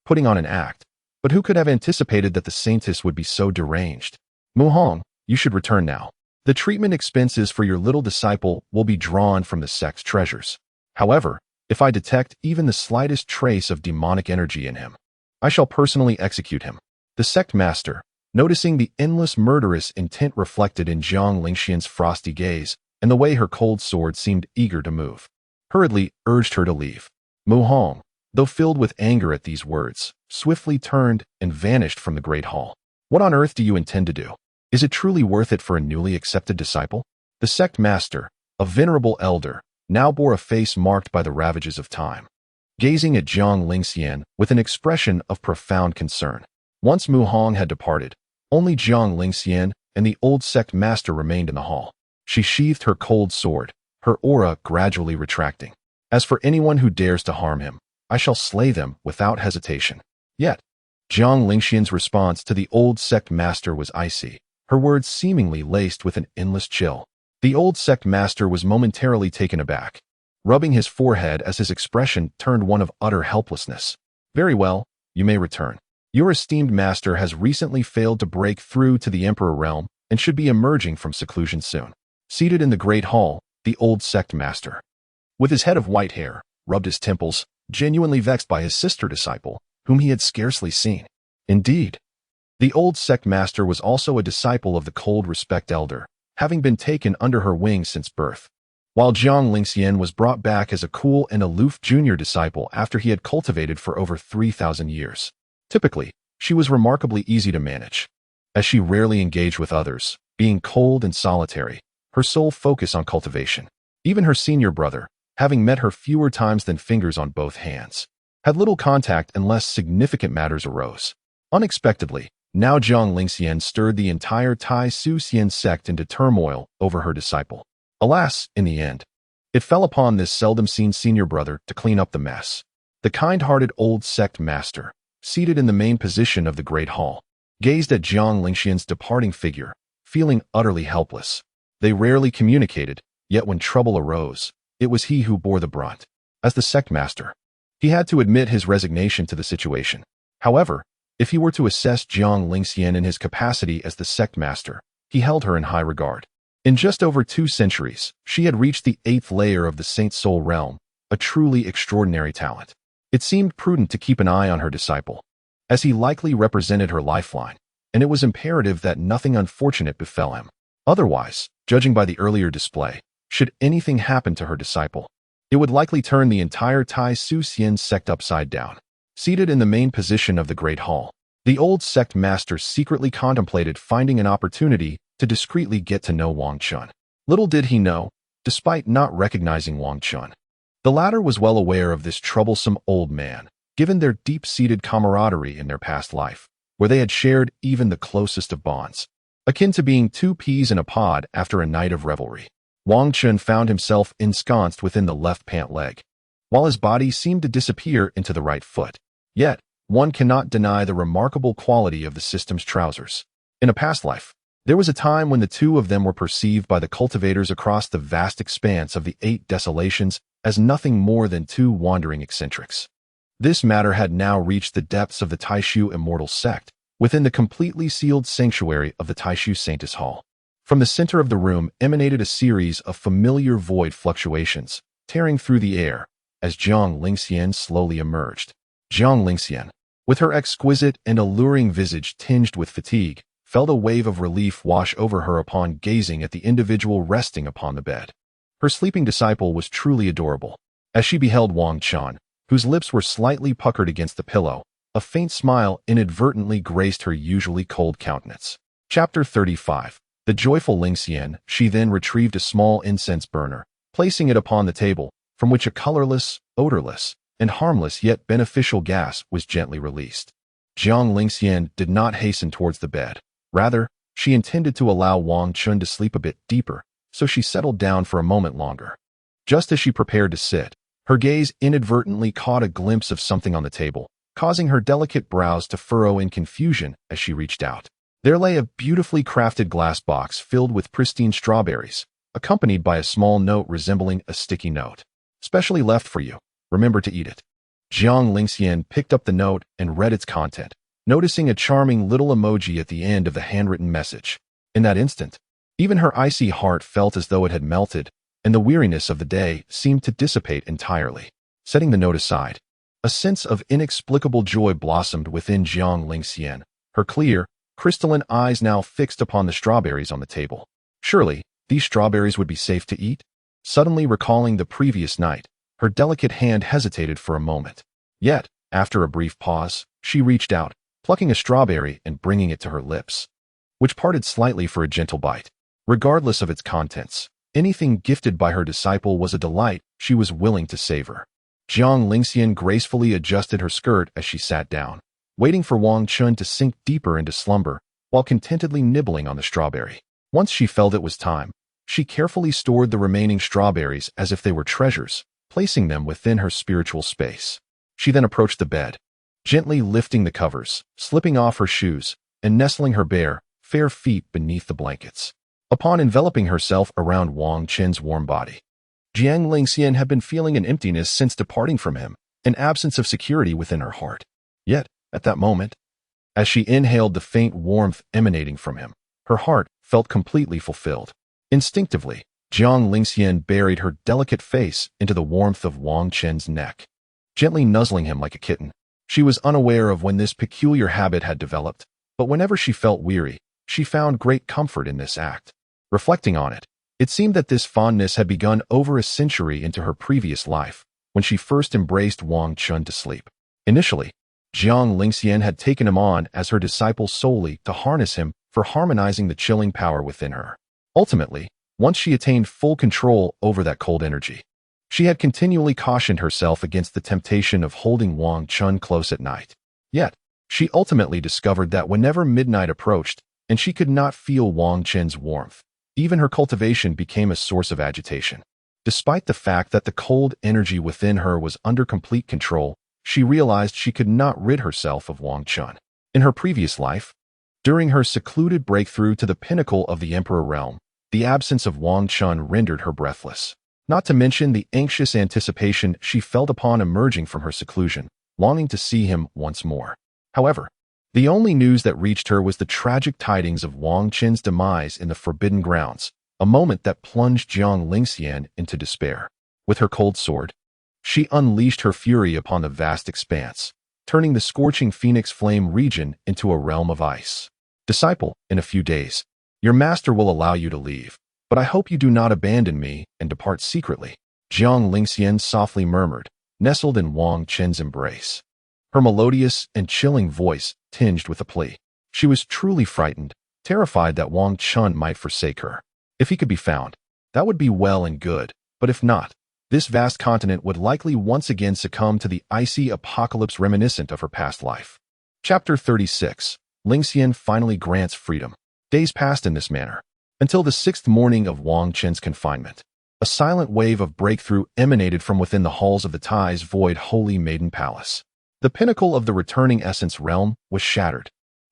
putting on an act, but who could have anticipated that the saintess would be so deranged? Mu Hong, you should return now. The treatment expenses for your little disciple will be drawn from the sect's treasures. However, if I detect even the slightest trace of demonic energy in him, I shall personally execute him. The sect master, noticing the endless murderous intent reflected in Jiang Lingxian's frosty gaze and the way her cold sword seemed eager to move, hurriedly urged her to leave. Mu Hong, though filled with anger at these words, swiftly turned and vanished from the great hall. What on earth do you intend to do? Is it truly worth it for a newly accepted disciple? The sect master, a venerable elder, now bore a face marked by the ravages of time, gazing at Jiang Lingxian with an expression of profound concern. Once Mu Hong had departed, only Jiang Lingxian and the old sect master remained in the hall. She sheathed her cold sword, her aura gradually retracting. As for anyone who dares to harm him, I shall slay them without hesitation. Yet, Jiang Lingxian's response to the old sect master was icy, her words seemingly laced with an endless chill. The old sect master was momentarily taken aback, rubbing his forehead as his expression turned one of utter helplessness. Very well, you may return. Your esteemed master has recently failed to break through to the Emperor realm and should be emerging from seclusion soon. Seated in the great hall, the old sect master, with his head of white hair, rubbed his temples, genuinely vexed by his sister disciple, whom he had scarcely seen. Indeed, the old sect master was also a disciple of the cold respect elder, having been taken under her wing since birth, while Jiang Lingxian was brought back as a cool and aloof junior disciple after he had cultivated for over 3,000 years. Typically, she was remarkably easy to manage, as she rarely engaged with others, being cold and solitary, her sole focus on cultivation. Even her senior brother, having met her fewer times than fingers on both hands, had little contact unless significant matters arose. Unexpectedly, now Jiang Lingxian stirred the entire Tai Su Xian sect into turmoil over her disciple. Alas, in the end, it fell upon this seldom-seen senior brother to clean up the mess. The kind-hearted old sect master, seated in the main position of the great hall, gazed at Jiang Lingxian's departing figure, feeling utterly helpless. They rarely communicated, yet when trouble arose, it was he who bore the brunt. As the sect master, he had to admit his resignation to the situation. However, if he were to assess Jiang Lingxian in his capacity as the sect master, he held her in high regard. In just over 2 centuries, she had reached the 8th layer of the Saint Soul realm, a truly extraordinary talent. It seemed prudent to keep an eye on her disciple, as he likely represented her lifeline, and it was imperative that nothing unfortunate befell him. Otherwise, judging by the earlier display, should anything happen to her disciple, it would likely turn the entire Tai Su Xian sect upside down. Seated in the main position of the great hall, the old sect master secretly contemplated finding an opportunity to discreetly get to know Wang Chen. Little did he know, despite not recognizing Wang Chen, the latter was well aware of this troublesome old man, given their deep-seated camaraderie in their past life, where they had shared even the closest of bonds. Akin to being two peas in a pod after a night of revelry, Wang Chen found himself ensconced within the left pant leg, while his body seemed to disappear into the right foot. Yet, one cannot deny the remarkable quality of the system's trousers. In a past life, there was a time when the two of them were perceived by the cultivators across the vast expanse of the 8 desolations as nothing more than two wandering eccentrics. This matter had now reached the depths of the Taishu immortal sect, within the completely sealed sanctuary of the Taishu Sanctus Hall. From the center of the room emanated a series of familiar void fluctuations, tearing through the air, as Jiang Lingxian slowly emerged. Jiang Lingxian, with her exquisite and alluring visage tinged with fatigue, felt a wave of relief wash over her upon gazing at the individual resting upon the bed. Her sleeping disciple was truly adorable. As she beheld Wang Chen, whose lips were slightly puckered against the pillow, a faint smile inadvertently graced her usually cold countenance. Chapter 35. The joyful Lingxian, she then retrieved a small incense burner, placing it upon the table, from which a colorless, odorless, and harmless yet beneficial gas was gently released. Jiang Lingxian did not hasten towards the bed. Rather, she intended to allow Wang Chen to sleep a bit deeper, so she settled down for a moment longer. Just as she prepared to sit, her gaze inadvertently caught a glimpse of something on the table, causing her delicate brows to furrow in confusion as she reached out. There lay a beautifully crafted glass box filled with pristine strawberries, accompanied by a small note resembling a sticky note. "Specially left for you. Remember to eat it." Jiang Lingxian picked up the note and read its content, noticing a charming little emoji at the end of the handwritten message. In that instant, even her icy heart felt as though it had melted, and the weariness of the day seemed to dissipate entirely. Setting the note aside, a sense of inexplicable joy blossomed within Jiang Lingxian, her clear, crystalline eyes now fixed upon the strawberries on the table. Surely, these strawberries would be safe to eat? Suddenly recalling the previous night, her delicate hand hesitated for a moment. Yet, after a brief pause, she reached out, plucking a strawberry and bringing it to her lips, which parted slightly for a gentle bite. Regardless of its contents, anything gifted by her disciple was a delight she was willing to savor. Jiang Lingxian gracefully adjusted her skirt as she sat down, waiting for Wang Chen to sink deeper into slumber while contentedly nibbling on the strawberry. Once she felt it was time, she carefully stored the remaining strawberries as if they were treasures, placing them within her spiritual space. She then approached the bed, gently lifting the covers, slipping off her shoes, and nestling her bare, fair feet beneath the blankets. Upon enveloping herself around Wang Chen's warm body, Jiang Lingxian had been feeling an emptiness since departing from him, an absence of security within her heart. Yet, at that moment, as she inhaled the faint warmth emanating from him, her heart felt completely fulfilled. Instinctively, Jiang Lingxian buried her delicate face into the warmth of Wang Chen's neck, gently nuzzling him like a kitten. She was unaware of when this peculiar habit had developed, but whenever she felt weary, she found great comfort in this act. Reflecting on it, it seemed that this fondness had begun over a century into her previous life, when she first embraced Wang Chen to sleep. Initially, Jiang Lingxian had taken him on as her disciple solely to harness him for harmonizing the chilling power within her. Ultimately, once she attained full control over that cold energy, she had continually cautioned herself against the temptation of holding Wang Chen close at night. Yet, she ultimately discovered that whenever midnight approached and she could not feel Wang Chen's warmth, even her cultivation became a source of agitation. Despite the fact that the cold energy within her was under complete control, she realized she could not rid herself of Wang Chen. In her previous life, during her secluded breakthrough to the pinnacle of the Emperor realm, the absence of Wang Chen rendered her breathless. Not to mention the anxious anticipation she felt upon emerging from her seclusion, longing to see him once more. However, the only news that reached her was the tragic tidings of Wang Chen's demise in the Forbidden Grounds, a moment that plunged Jiang Lingxian into despair. With her cold sword, she unleashed her fury upon the vast expanse, turning the scorching phoenix flame region into a realm of ice. "Disciple, in a few days, your master will allow you to leave, but I hope you do not abandon me and depart secretly," Jiang Lingxian softly murmured, nestled in Wang Chen's embrace. Her melodious and chilling voice tinged with a plea. She was truly frightened, terrified that Wang Chen might forsake her. If he could be found, that would be well and good, but if not, this vast continent would likely once again succumb to the icy apocalypse reminiscent of her past life. Chapter 36. Lingxian finally grants freedom. Days passed in this manner, until the 6th morning of Wang Chen's confinement. A silent wave of breakthrough emanated from within the halls of the Tai's void Holy Maiden Palace. The pinnacle of the returning essence realm was shattered.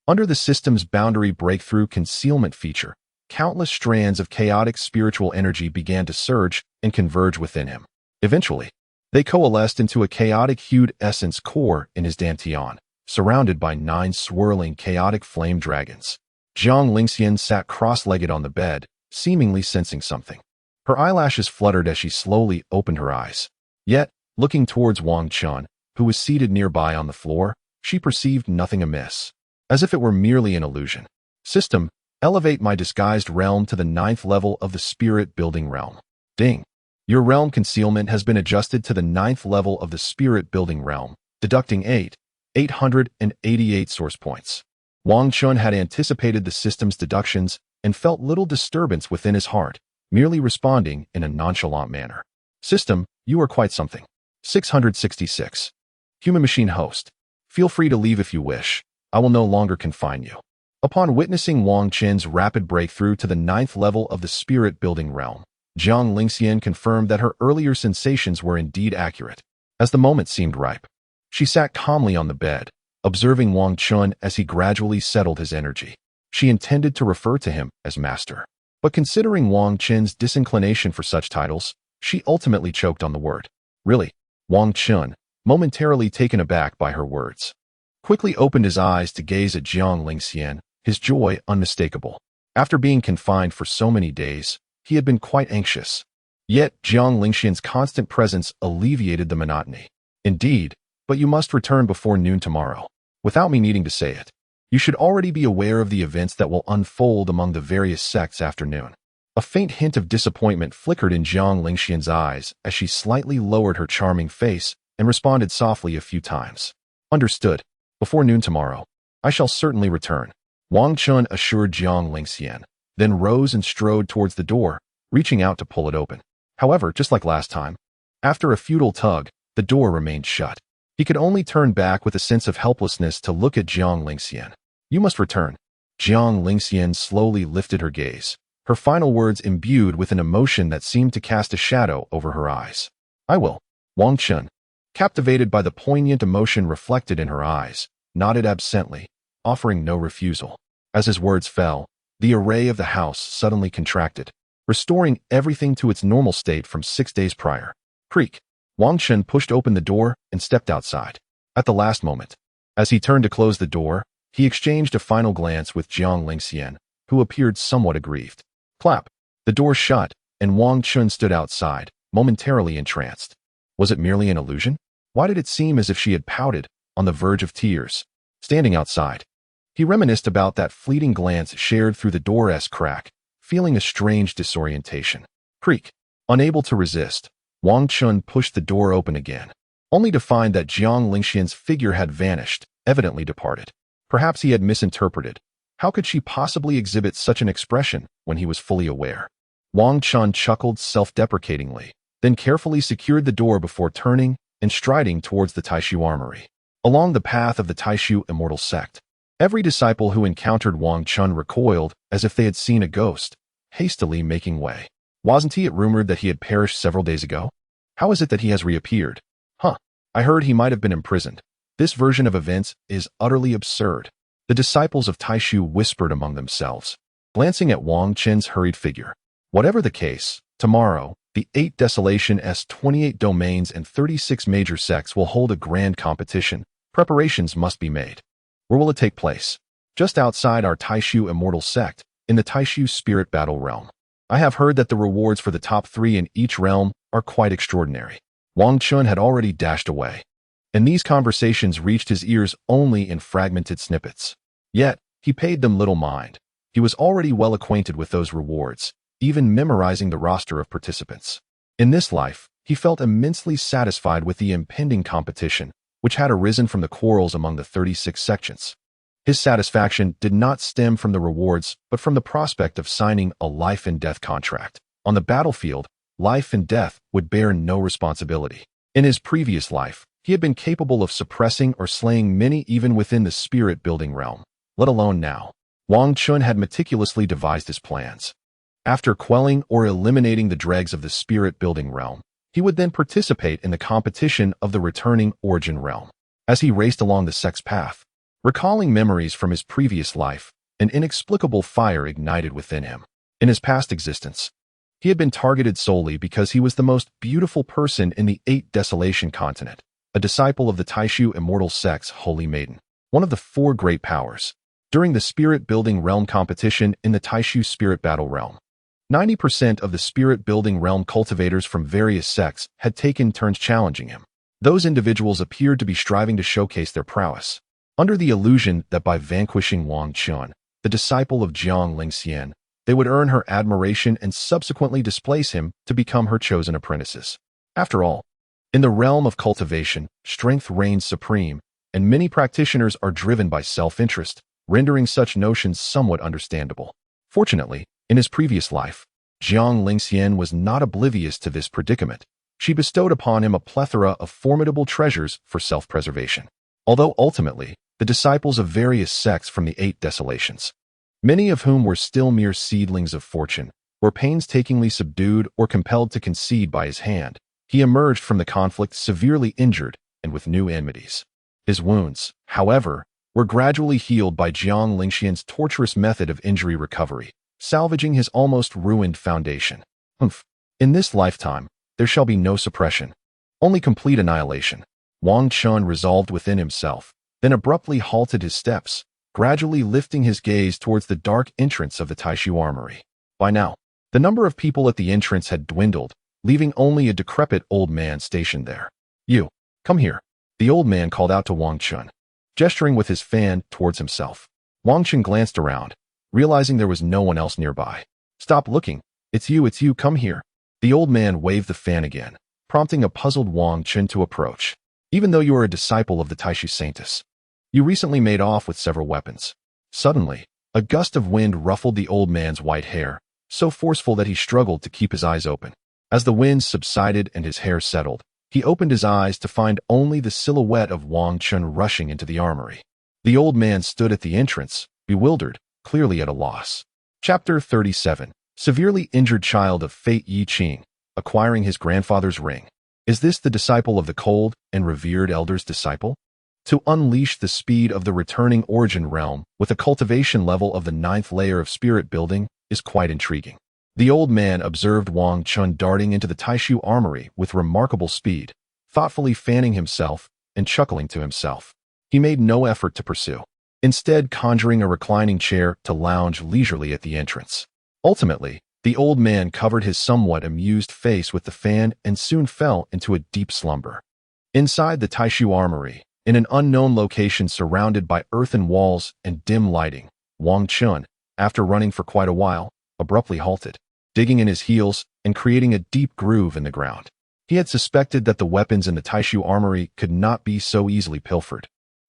Under the system's boundary breakthrough concealment feature, countless strands of chaotic spiritual energy began to surge and converge within him. Eventually, they coalesced into a chaotic-hued essence core in his dantian, surrounded by 9 swirling chaotic flame dragons. Jiang Lingxian sat cross-legged on the bed, seemingly sensing something. Her eyelashes fluttered as she slowly opened her eyes. Yet, looking towards Wang Chen, who was seated nearby on the floor, she perceived nothing amiss. As if it were merely an illusion. System, elevate my disguised realm to the 9th level of the spirit building realm. Ding. Your realm concealment has been adjusted to the 9th level of the spirit building realm, deducting 888 source points. Wang Chen had anticipated the system's deductions and felt little disturbance within his heart, merely responding in a nonchalant manner. System, you are quite something. 666. Human machine host. Feel free to leave if you wish. I will no longer confine you. Upon witnessing Wang Chen's rapid breakthrough to the 9th level of the spirit building realm, Jiang Lingxian confirmed that her earlier sensations were indeed accurate. As the moment seemed ripe, she sat calmly on the bed, observing Wang Chen as he gradually settled his energy. She intended to refer to him as master. But considering Wang Chen's disinclination for such titles, she ultimately choked on the word. Really? Wang Chen, momentarily taken aback by her words, quickly opened his eyes to gaze at Jiang Lingxian, his joy unmistakable. After being confined for so many days, he had been quite anxious. Yet Jiang Lingxian's constant presence alleviated the monotony. Indeed, but you must return before noon tomorrow. Without me needing to say it, you should already be aware of the events that will unfold among the various sects after noon. A faint hint of disappointment flickered in Jiang Lingxian's eyes as she slightly lowered her charming face and responded softly a few times. Understood. Before noon tomorrow, I shall certainly return. Wang Chen assured Jiang Lingxian, then rose and strode towards the door, reaching out to pull it open. However, just like last time, after a futile tug, the door remained shut. He could only turn back with a sense of helplessness to look at Jiang Lingxian. You must return. Jiang Lingxian slowly lifted her gaze, her final words imbued with an emotion that seemed to cast a shadow over her eyes. I will. Wang Chen, captivated by the poignant emotion reflected in her eyes, nodded absently, offering no refusal. As his words fell, the array of the house suddenly contracted, restoring everything to its normal state from 6 days prior. Creak. Wang Chen pushed open the door and stepped outside. At the last moment, as he turned to close the door, he exchanged a final glance with Jiang Lingxian, who appeared somewhat aggrieved. Clap. The door shut, and Wang Chen stood outside, momentarily entranced. Was it merely an illusion? Why did it seem as if she had pouted, on the verge of tears? Standing outside, he reminisced about that fleeting glance shared through the door's crack, feeling a strange disorientation. Creak. Unable to resist, Wang Chen pushed the door open again, only to find that Jiang Lingxian's figure had vanished, evidently departed. Perhaps he had misinterpreted. How could she possibly exhibit such an expression when he was fully aware? Wang Chen chuckled self-deprecatingly, then carefully secured the door before turning and striding towards the Taishu Armory. Along the path of the Taishu immortal sect, every disciple who encountered Wang Chen recoiled as if they had seen a ghost, hastily making way. Wasn't it rumored that he had perished several days ago? How is it that he has reappeared? I heard he might have been imprisoned. This version of events is utterly absurd. The disciples of Taishu whispered among themselves, glancing at Wang Chen's hurried figure. Whatever the case, tomorrow, the 8 Desolation's 28 domains and 36 major sects will hold a grand competition. Preparations must be made. Where will it take place? Just outside our Taishu immortal sect, in the Taishu spirit battle realm. I have heard that the rewards for the top 3 in each realm are quite extraordinary. Wang Chen had already dashed away, and these conversations reached his ears only in fragmented snippets. Yet, he paid them little mind. He was already well acquainted with those rewards, even memorizing the roster of participants. In this life, he felt immensely satisfied with the impending competition, which had arisen from the quarrels among the 36 sections. His satisfaction did not stem from the rewards, but from the prospect of signing a life-and-death contract. On the battlefield, life and death would bear no responsibility. In his previous life, he had been capable of suppressing or slaying many even within the spirit-building realm, let alone now. Wang Chen had meticulously devised his plans. After quelling or eliminating the dregs of the spirit-building realm, he would then participate in the competition of the returning origin realm. As he raced along the sex path, recalling memories from his previous life, an inexplicable fire ignited within him. In his past existence, he had been targeted solely because he was the most beautiful person in the 8 Desolation continent, a disciple of the Taishu immortal sex Holy Maiden, one of the 4 great powers. During the spirit-building realm competition in the Taishu spirit battle realm, 90% of the spirit-building realm cultivators from various sects had taken turns challenging him. Those individuals appeared to be striving to showcase their prowess, under the illusion that by vanquishing Wang Chen, the disciple of Jiang Lingxian, they would earn her admiration and subsequently displace him to become her chosen apprentices. After all, in the realm of cultivation, strength reigns supreme, and many practitioners are driven by self-interest, rendering such notions somewhat understandable. Fortunately, in his previous life, Jiang Lingxian was not oblivious to this predicament. She bestowed upon him a plethora of formidable treasures for self-preservation. Although ultimately, the disciples of various sects from the 8 Desolations, many of whom were still mere seedlings of fortune, were painstakingly subdued or compelled to concede by his hand, he emerged from the conflict severely injured and with new enmities. His wounds, however, were gradually healed by Jiang Lingxian's torturous method of injury recovery, salvaging his almost ruined foundation. In this lifetime, there shall be no suppression, only complete annihilation. Wang Chen resolved within himself, then abruptly halted his steps, gradually lifting his gaze towards the dark entrance of the Taishu armory. By now, the number of people at the entrance had dwindled, leaving only a decrepit old man stationed there. "You, come here," the old man called out to Wang Chen, gesturing with his fan towards himself. Wang Chen glanced around, realizing there was no one else nearby. "Stop looking. It's you, come here." The old man waved the fan again, prompting a puzzled Wang Chen to approach. "Even though you are a disciple of the Taishu Saintess, you recently made off with several weapons." Suddenly, a gust of wind ruffled the old man's white hair, so forceful that he struggled to keep his eyes open. As the wind subsided and his hair settled, he opened his eyes to find only the silhouette of Wang Chen rushing into the armory. The old man stood at the entrance, bewildered, clearly at a loss. Chapter 37. Severely injured child of Fate Yi Qing, acquiring his grandfather's ring. Is this the disciple of the cold and revered elder's disciple? To unleash the speed of the returning origin realm with a cultivation level of the 9th layer of spirit building is quite intriguing. The old man observed Wang Chen darting into the Taishu armory with remarkable speed, thoughtfully fanning himself and chuckling to himself. He made no effort to pursue, instead conjuring a reclining chair to lounge leisurely at the entrance. Ultimately, the old man covered his somewhat amused face with the fan and soon fell into a deep slumber. Inside the Taishu armory, in an unknown location surrounded by earthen walls and dim lighting, Wang Chen, after running for quite a while, abruptly halted, digging in his heels and creating a deep groove in the ground. He had suspected that the weapons in the Taishu armory could not be so easily pilfered.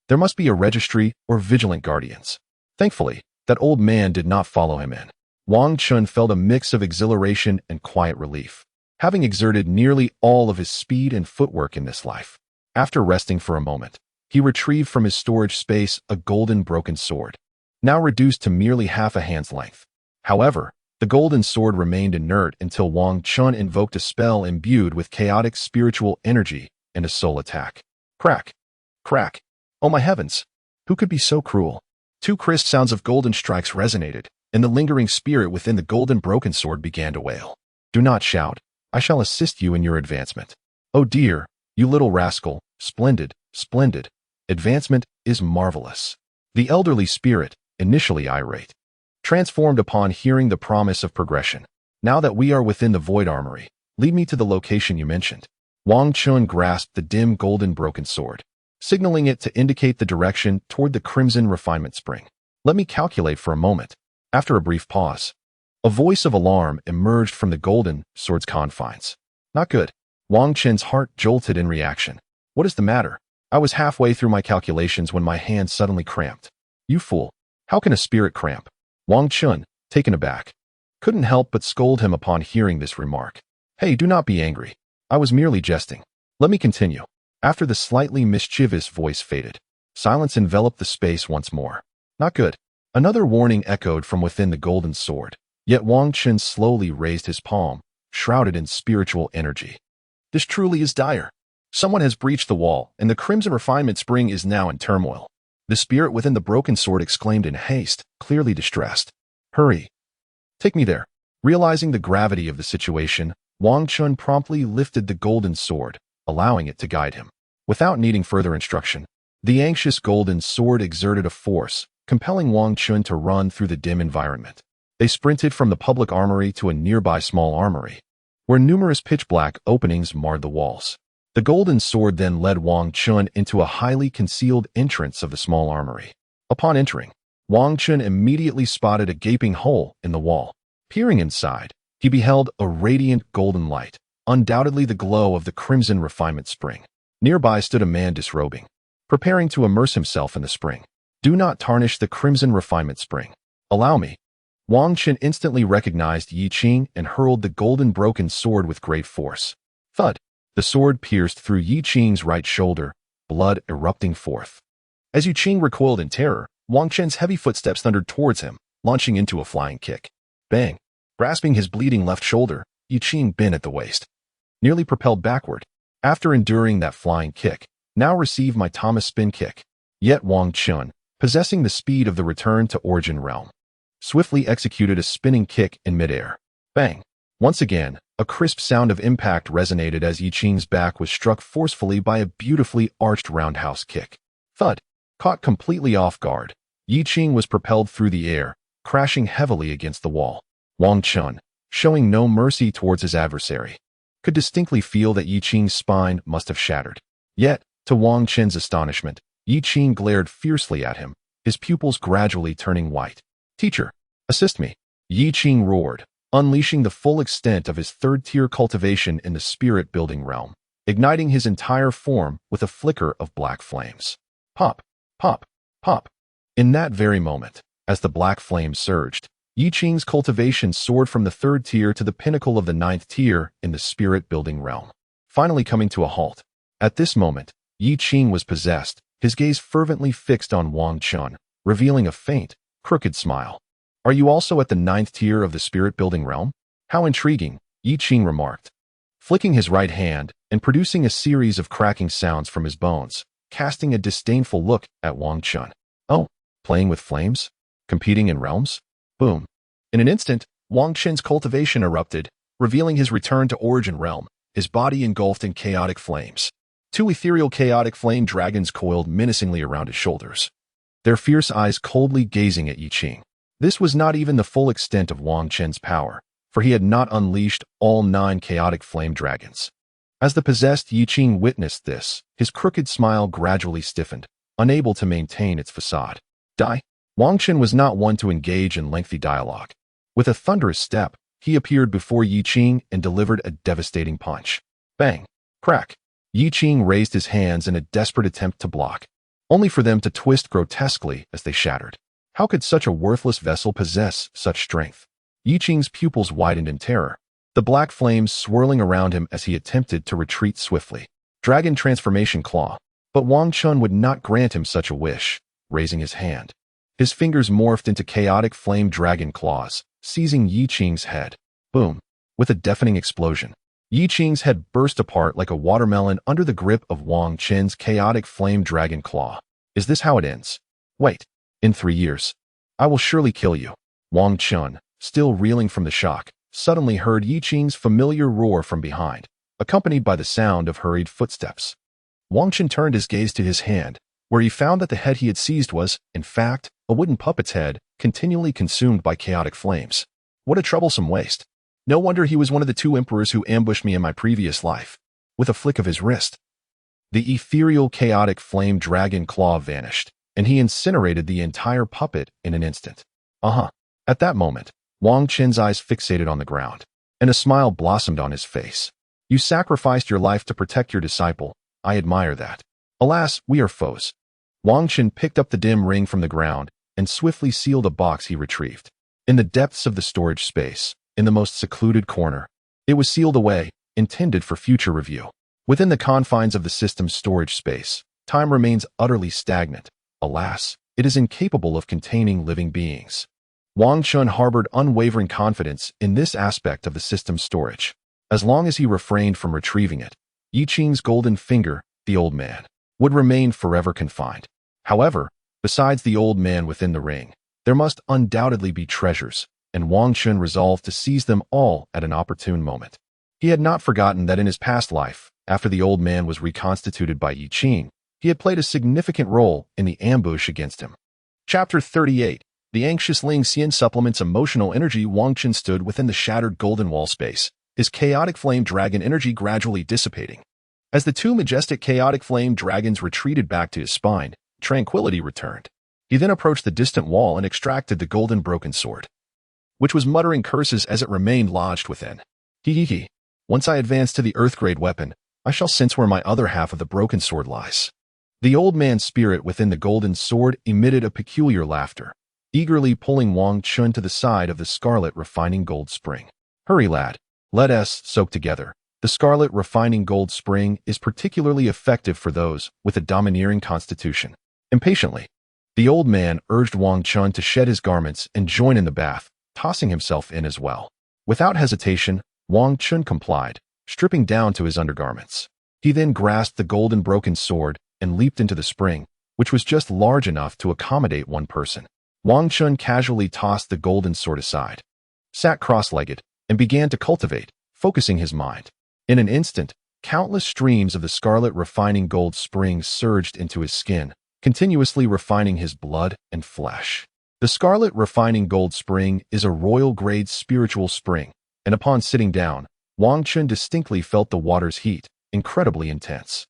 There must be a registry or vigilant guardians. Thankfully, that old man did not follow him in. Wang Chen felt a mix of exhilaration and quiet relief, having exerted nearly all of his speed and footwork in this life. After resting for a moment, he retrieved from his storage space a golden broken sword, now reduced to merely half a hand's length. However, the golden sword remained inert until Wang Chen invoked a spell imbued with chaotic spiritual energy and a soul attack. Crack! Crack! Oh my heavens! Who could be so cruel? 2 crisp sounds of golden strikes resonated, and the lingering spirit within the golden broken sword began to wail. "Do not shout. I shall assist you in your advancement." "Oh dear, you little rascal, splendid, splendid. Advancement is marvelous." The elderly spirit, initially irate, transformed upon hearing the promise of progression. "Now that we are within the void armory, lead me to the location you mentioned." Wang Chen grasped the dim golden broken sword, signaling it to indicate the direction toward the crimson refinement spring. "Let me calculate for a moment." After a brief pause, a voice of alarm emerged from the golden sword's confines. "Not good." Wang Chen's heart jolted in reaction. "What is the matter? I was halfway through my calculations when my hand suddenly cramped." "You fool. How can a spirit cramp?" Wang Chen, taken aback, couldn't help but scold him upon hearing this remark. Hey, do not be angry. I was merely jesting. Let me continue. After the slightly mischievous voice faded, silence enveloped the space once more. Not good. Another warning echoed from within the golden sword. Yet Wang Chen slowly raised his palm, shrouded in spiritual energy. This truly is dire. Someone has breached the wall, and the crimson refinement spring is now in turmoil. The spirit within the broken sword exclaimed in haste, clearly distressed. Hurry. Take me there. Realizing the gravity of the situation, Wang Chen promptly lifted the golden sword, allowing it to guide him. Without needing further instruction, the anxious golden sword exerted a force, compelling Wang Chen to run through the dim environment. They sprinted from the public armory to a nearby small armory, where numerous pitch-black openings marred the walls. The golden sword then led Wang Chen into a highly concealed entrance of the small armory. Upon entering, Wang Chen immediately spotted a gaping hole in the wall. Peering inside, he beheld a radiant golden light, undoubtedly the glow of the crimson refinement spring. Nearby stood a man disrobing, preparing to immerse himself in the spring. Do not tarnish the crimson refinement spring. Allow me. Wang Chen instantly recognized Yi Qing and hurled the golden broken sword with great force. Thud. The sword pierced through Yi Qing's right shoulder, blood erupting forth. As Yi Qing recoiled in terror, Wang Chen's heavy footsteps thundered towards him, launching into a flying kick. Bang! Grasping his bleeding left shoulder, Yi Qing bent at the waist. Nearly propelled backward. After enduring that flying kick, now receive my Thomas spin kick. Yet Wang Chen, possessing the speed of the return to origin realm, swiftly executed a spinning kick in midair. Bang! Once again, a crisp sound of impact resonated as Yi Qing's back was struck forcefully by a beautifully arched roundhouse kick. Thud! Caught completely off guard, Yi Qing was propelled through the air, crashing heavily against the wall. Wang Chen, showing no mercy towards his adversary, could distinctly feel that Yi Qing's spine must have shattered. Yet, to Wang Chen's astonishment, Yi Qing glared fiercely at him, his pupils gradually turning white. Teacher, assist me, Yi Qing roared, unleashing the full extent of his third-tier cultivation in the spirit-building realm, igniting his entire form with a flicker of black flames. Pop, pop, pop. In that very moment, as the black flames surged, Yi Qing's cultivation soared from the third tier to the pinnacle of the ninth tier in the spirit-building realm, finally coming to a halt. At this moment, Yi Qing was possessed, his gaze fervently fixed on Wang Chen, revealing a faint, crooked smile. Are you also at the ninth tier of the spirit-building realm? How intriguing, Yi Qing remarked, flicking his right hand and producing a series of cracking sounds from his bones, casting a disdainful look at Wang Chen. Oh, playing with flames? Competing in realms? Boom. In an instant, Wang Chen's cultivation erupted, revealing his return to origin realm, his body engulfed in chaotic flames. Two ethereal chaotic flame dragons coiled menacingly around his shoulders, their fierce eyes coldly gazing at Yi Qing. This was not even the full extent of Wang Chen's power, for he had not unleashed all 9 chaotic flame dragons. As the possessed Yi Qing witnessed this, his crooked smile gradually stiffened, unable to maintain its facade. Die? Wang Chen was not one to engage in lengthy dialogue. With a thunderous step, he appeared before Yi Qing and delivered a devastating punch. Bang! Crack! Yi Qing raised his hands in a desperate attempt to block, only for them to twist grotesquely as they shattered. How could such a worthless vessel possess such strength? Yi Qing's pupils widened in terror, the black flames swirling around him as he attempted to retreat swiftly. Dragon transformation claw. But Wang Chen would not grant him such a wish, raising his hand. His fingers morphed into chaotic flame dragon claws, seizing Yi Qing's head. Boom! With a deafening explosion, Yi Qing's head burst apart like a watermelon under the grip of Wang Chen's chaotic flame dragon claw. Is this how it ends? Wait. In 3 years, I will surely kill you. Wang Chen, still reeling from the shock, suddenly heard Yi Qing's familiar roar from behind, accompanied by the sound of hurried footsteps. Wang Chen turned his gaze to his hand, where he found that the head he had seized was, in fact, a wooden puppet's head, continually consumed by chaotic flames. What a troublesome waste. No wonder he was one of the 2 emperors who ambushed me in my previous life. With a flick of his wrist, the ethereal chaotic flame dragon claw vanished, and he incinerated the entire puppet in an instant. At that moment, Wang Chen's eyes fixated on the ground, and a smile blossomed on his face. You sacrificed your life to protect your disciple. I admire that. Alas, we are foes. Wang Chen picked up the dim ring from the ground and swiftly sealed a box he retrieved. In the depths of the storage space, in the most secluded corner, it was sealed away, intended for future review. Within the confines of the system's storage space, time remains utterly stagnant. Alas, it is incapable of containing living beings. Wang Chen harbored unwavering confidence in this aspect of the system's storage. As long as he refrained from retrieving it, Yi Qing's golden finger, the old man, would remain forever confined. However, besides the old man within the ring, there must undoubtedly be treasures, and Wang Chen resolved to seize them all at an opportune moment. He had not forgotten that in his past life, after the old man was reconstituted by Yi Qing, he had played a significant role in the ambush against him. Chapter 38. The anxious Ling Xian supplements emotional energy. Wang Chen stood within the shattered golden wall space, his chaotic flame dragon energy gradually dissipating. As the two majestic chaotic flame dragons retreated back to his spine, tranquility returned. He then approached the distant wall and extracted the golden broken sword, which was muttering curses as it remained lodged within. Hee. Once I advance to the earth-grade weapon, I shall sense where my other half of the broken sword lies. The old man's spirit within the golden sword emitted a peculiar laughter, eagerly pulling Wang Chen to the side of the scarlet refining gold spring. Hurry, lad. Let us soak together. The scarlet refining gold spring is particularly effective for those with a domineering constitution. Impatiently, the old man urged Wang Chen to shed his garments and join in the bath, tossing himself in as well. Without hesitation, Wang Chen complied, stripping down to his undergarments. He then grasped the golden broken sword and leaped into the spring, which was just large enough to accommodate one person. Wang Chen casually tossed the golden sword aside, sat cross-legged, and began to cultivate, focusing his mind. In an instant, countless streams of the scarlet refining gold spring surged into his skin, continuously refining his blood and flesh. The scarlet refining gold spring is a royal-grade spiritual spring, and upon sitting down, Wang Chen distinctly felt the water's heat, incredibly intense.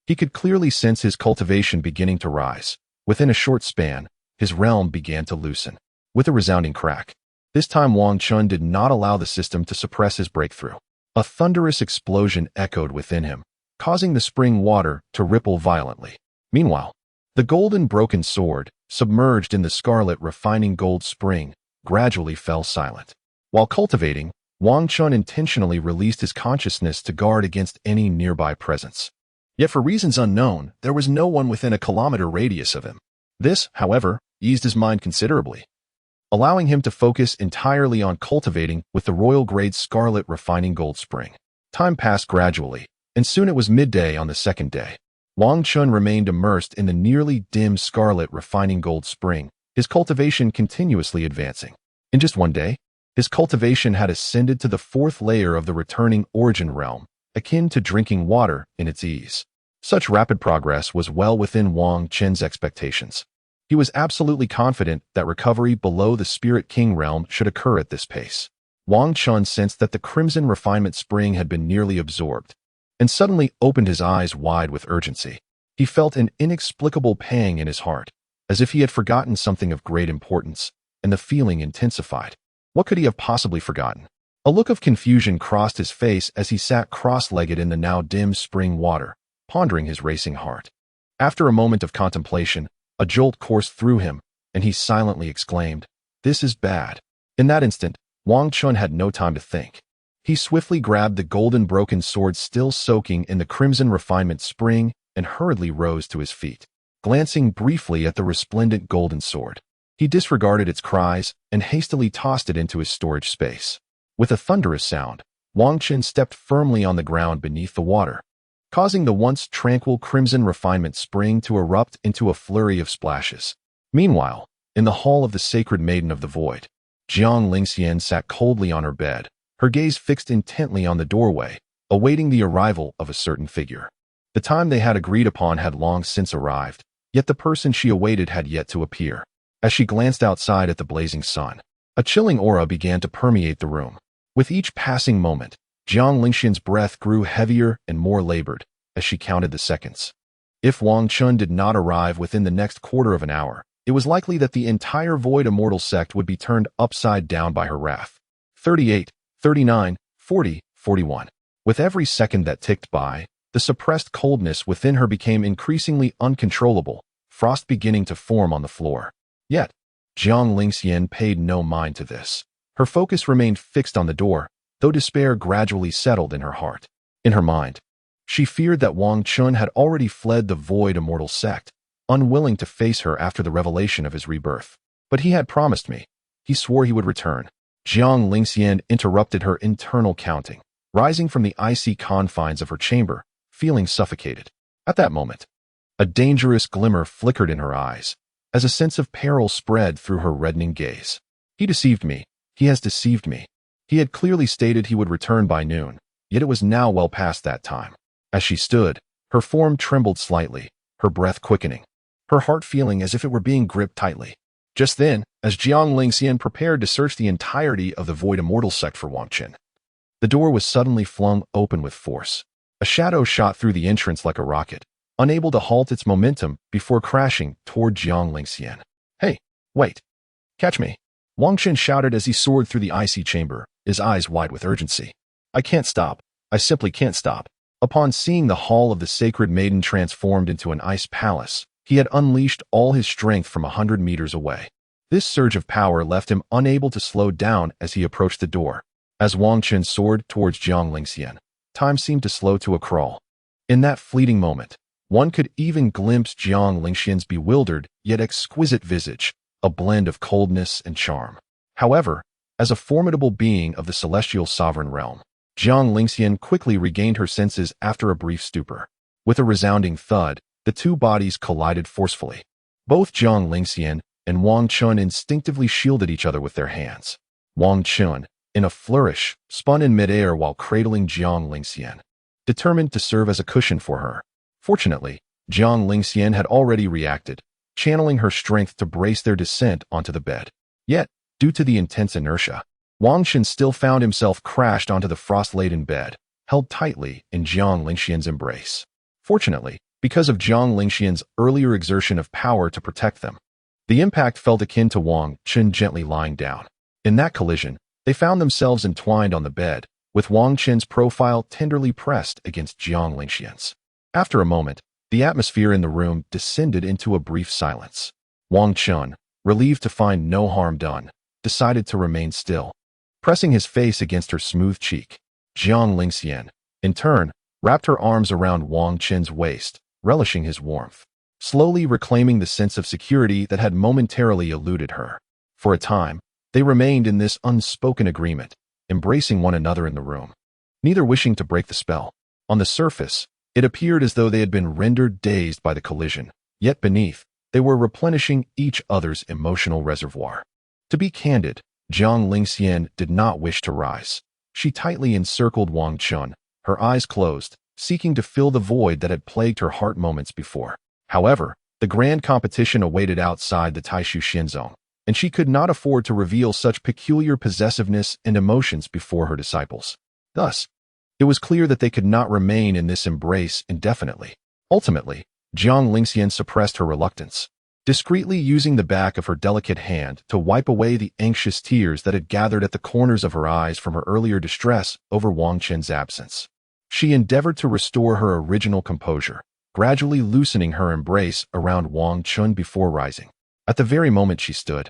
He could clearly sense his cultivation beginning to rise. Within a short span, his realm began to loosen. With a resounding crack, this time Wang Chen did not allow the system to suppress his breakthrough. A thunderous explosion echoed within him, causing the spring water to ripple violently. Meanwhile, the golden broken sword, submerged in the scarlet refining gold spring, gradually fell silent. While cultivating, Wang Chen intentionally released his consciousness to guard against any nearby presence. Yet for reasons unknown, there was no one within a kilometer radius of him. This, however, eased his mind considerably, allowing him to focus entirely on cultivating with the royal-grade scarlet refining gold spring. Time passed gradually, and soon it was midday on the second day. Wang Chen remained immersed in the nearly dim scarlet refining gold spring, his cultivation continuously advancing. In just one day, his cultivation had ascended to the fourth layer of the returning origin realm, akin to drinking water in its ease. Such rapid progress was well within Wang Chen's expectations. He was absolutely confident that recovery below the Spirit King realm should occur at this pace. Wang Chen sensed that the crimson refinement spring had been nearly absorbed, and suddenly opened his eyes wide with urgency. He felt an inexplicable pang in his heart, as if he had forgotten something of great importance, and the feeling intensified. What could he have possibly forgotten? A look of confusion crossed his face as he sat cross-legged in the now dim spring water, pondering his racing heart. After a moment of contemplation, a jolt coursed through him, and he silently exclaimed, "This is bad." In that instant, Wang Chen had no time to think. He swiftly grabbed the golden broken sword still soaking in the crimson refinement spring and hurriedly rose to his feet. Glancing briefly at the resplendent golden sword, he disregarded its cries and hastily tossed it into his storage space. With a thunderous sound, Wang Chen stepped firmly on the ground beneath the water, causing the once tranquil crimson refinement spring to erupt into a flurry of splashes. Meanwhile, in the hall of the Sacred Maiden of the Void, Jiang Lingxian sat coldly on her bed, her gaze fixed intently on the doorway, awaiting the arrival of a certain figure. The time they had agreed upon had long since arrived, yet the person she awaited had yet to appear. As she glanced outside at the blazing sun, a chilling aura began to permeate the room. With each passing moment, Jiang Lingxian's breath grew heavier and more labored as she counted the seconds. If Wang Chen did not arrive within the next quarter of an hour, it was likely that the entire Void Immortal sect would be turned upside down by her wrath. 38, 39, 40, 41. With every second that ticked by, the suppressed coldness within her became increasingly uncontrollable, frost beginning to form on the floor. Yet, Jiang Lingxian paid no mind to this. Her focus remained fixed on the door, though despair gradually settled in her heart. In her mind, she feared that Wang Chen had already fled the Void Immortal sect, unwilling to face her after the revelation of his rebirth. But he had promised me. He swore he would return. Jiang Lingxian interrupted her internal counting, rising from the icy confines of her chamber, feeling suffocated. At that moment, a dangerous glimmer flickered in her eyes, as a sense of peril spread through her reddening gaze. He deceived me. He has deceived me. He had clearly stated he would return by noon, yet it was now well past that time. As she stood, her form trembled slightly, her breath quickening, her heart feeling as if it were being gripped tightly. Just then, as Jiang Lingxian prepared to search the entirety of the Void Immortal sect for Wang Chen, the door was suddenly flung open with force. A shadow shot through the entrance like a rocket, unable to halt its momentum before crashing toward Jiang Lingxian. "Hey, wait! Catch me!" Wang Chen shouted as he soared through the icy chamber, his eyes wide with urgency. "I can't stop. I simply can't stop." Upon seeing the Hall of the Sacred Maiden transformed into an ice palace, he had unleashed all his strength from 100 meters away. This surge of power left him unable to slow down as he approached the door. As Wang Chen soared towards Jiang Lingxian, time seemed to slow to a crawl. In that fleeting moment, one could even glimpse Jiang Lingxian's bewildered yet exquisite visage, a blend of coldness and charm. However, as a formidable being of the celestial sovereign realm, Jiang Lingxian quickly regained her senses after a brief stupor. With a resounding thud, the two bodies collided forcefully. Both Jiang Lingxian and Wang Chen instinctively shielded each other with their hands. Wang Chen, in a flourish, spun in midair while cradling Jiang Lingxian, determined to serve as a cushion for her. Fortunately, Jiang Lingxian had already reacted, channeling her strength to brace their descent onto the bed. Yet, due to the intense inertia, Wang Chen still found himself crashed onto the frost-laden bed, held tightly in Jiang Lingxian's embrace. Fortunately, because of Jiang Lingxian's earlier exertion of power to protect them, the impact felt akin to Wang Chen gently lying down. In that collision, they found themselves entwined on the bed, with Wang Chen's profile tenderly pressed against Jiang Lingxian's. After a moment, the atmosphere in the room descended into a brief silence. Wang Chen, relieved to find no harm done, decided to remain still, pressing his face against her smooth cheek. Jiang Lingxian, in turn, wrapped her arms around Wang Chen's waist, relishing his warmth, slowly reclaiming the sense of security that had momentarily eluded her. For a time, they remained in this unspoken agreement, embracing one another in the room, neither wishing to break the spell. On the surface, it appeared as though they had been rendered dazed by the collision, yet beneath, they were replenishing each other's emotional reservoir. To be candid, Jiang Lingxian did not wish to rise. She tightly encircled Wang Chen, her eyes closed, seeking to fill the void that had plagued her heart moments before. However, the grand competition awaited outside the Taishu Shenzong, and she could not afford to reveal such peculiar possessiveness and emotions before her disciples. Thus, it was clear that they could not remain in this embrace indefinitely. Ultimately, Jiang Lingxian suppressed her reluctance, discreetly using the back of her delicate hand to wipe away the anxious tears that had gathered at the corners of her eyes from her earlier distress over Wang Chen's absence. She endeavored to restore her original composure, gradually loosening her embrace around Wang Chen before rising. At the very moment she stood,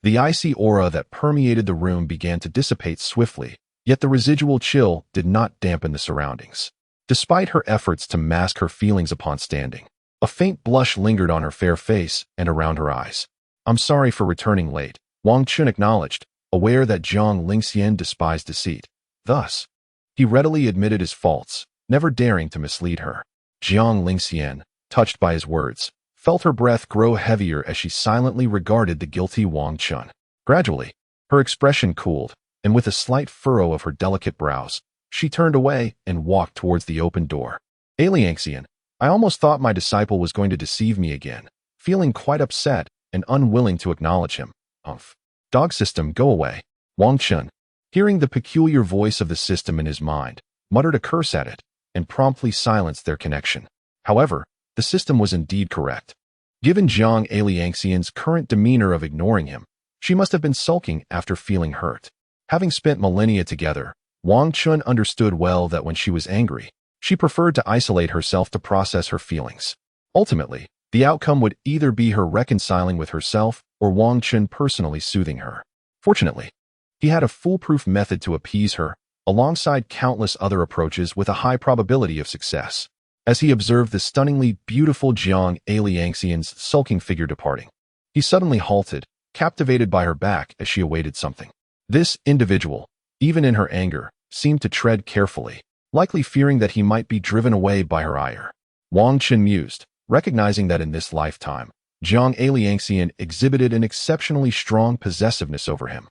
the icy aura that permeated the room began to dissipate swiftly, yet the residual chill did not dampen the surroundings. Despite her efforts to mask her feelings upon standing, a faint blush lingered on her fair face and around her eyes. "I'm sorry for returning late," Wang Chen acknowledged, aware that Jiang Lingxian despised deceit. Thus, he readily admitted his faults, never daring to mislead her. Jiang Lingxian, touched by his words, felt her breath grow heavier as she silently regarded the guilty Wang Chen. Gradually, her expression cooled, and with a slight furrow of her delicate brows, she turned away and walked towards the open door. "Alianxian, I almost thought my disciple was going to deceive me again," feeling quite upset and unwilling to acknowledge him. "Umph. Dog system, go away." Wang Chen, hearing the peculiar voice of the system in his mind, muttered a curse at it and promptly silenced their connection. However, the system was indeed correct. Given Jiang Alianxian's current demeanor of ignoring him, she must have been sulking after feeling hurt. Having spent millennia together, Wang Chen understood well that when she was angry, she preferred to isolate herself to process her feelings. Ultimately, the outcome would either be her reconciling with herself or Wang Chen personally soothing her. Fortunately, he had a foolproof method to appease her, alongside countless other approaches with a high probability of success. As he observed the stunningly beautiful Jiang Liangxian's sulking figure departing, he suddenly halted, captivated by her back as she awaited something. This individual, even in her anger, seemed to tread carefully, likely fearing that he might be driven away by her ire. Wang Chen mused, recognizing that in this lifetime, Jiang Liangxian exhibited an exceptionally strong possessiveness over him,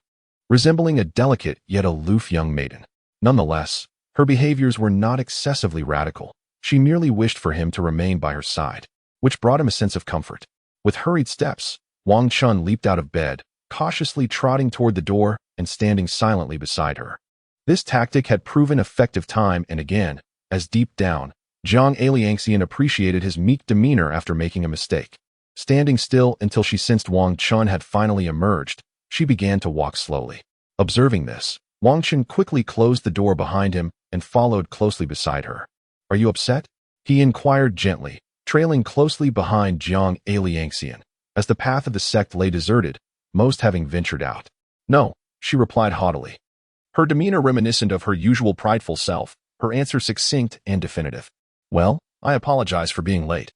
resembling a delicate yet aloof young maiden. Nonetheless, her behaviors were not excessively radical. She merely wished for him to remain by her side, which brought him a sense of comfort. With hurried steps, Wang Chen leaped out of bed, cautiously trotting toward the door and standing silently beside her. This tactic had proven effective time and again, as deep down, Jiang Liangxian appreciated his meek demeanor after making a mistake. Standing still until she sensed Wang Chen had finally emerged, she began to walk slowly. Observing this, Wang Chen quickly closed the door behind him and followed closely beside her. "Are you upset?" he inquired gently, trailing closely behind Jiang Liangxian, as the path of the sect lay deserted, most having ventured out. "No," she replied haughtily. Her demeanor reminiscent of her usual prideful self, her answer succinct and definitive. "Well, I apologize for being late.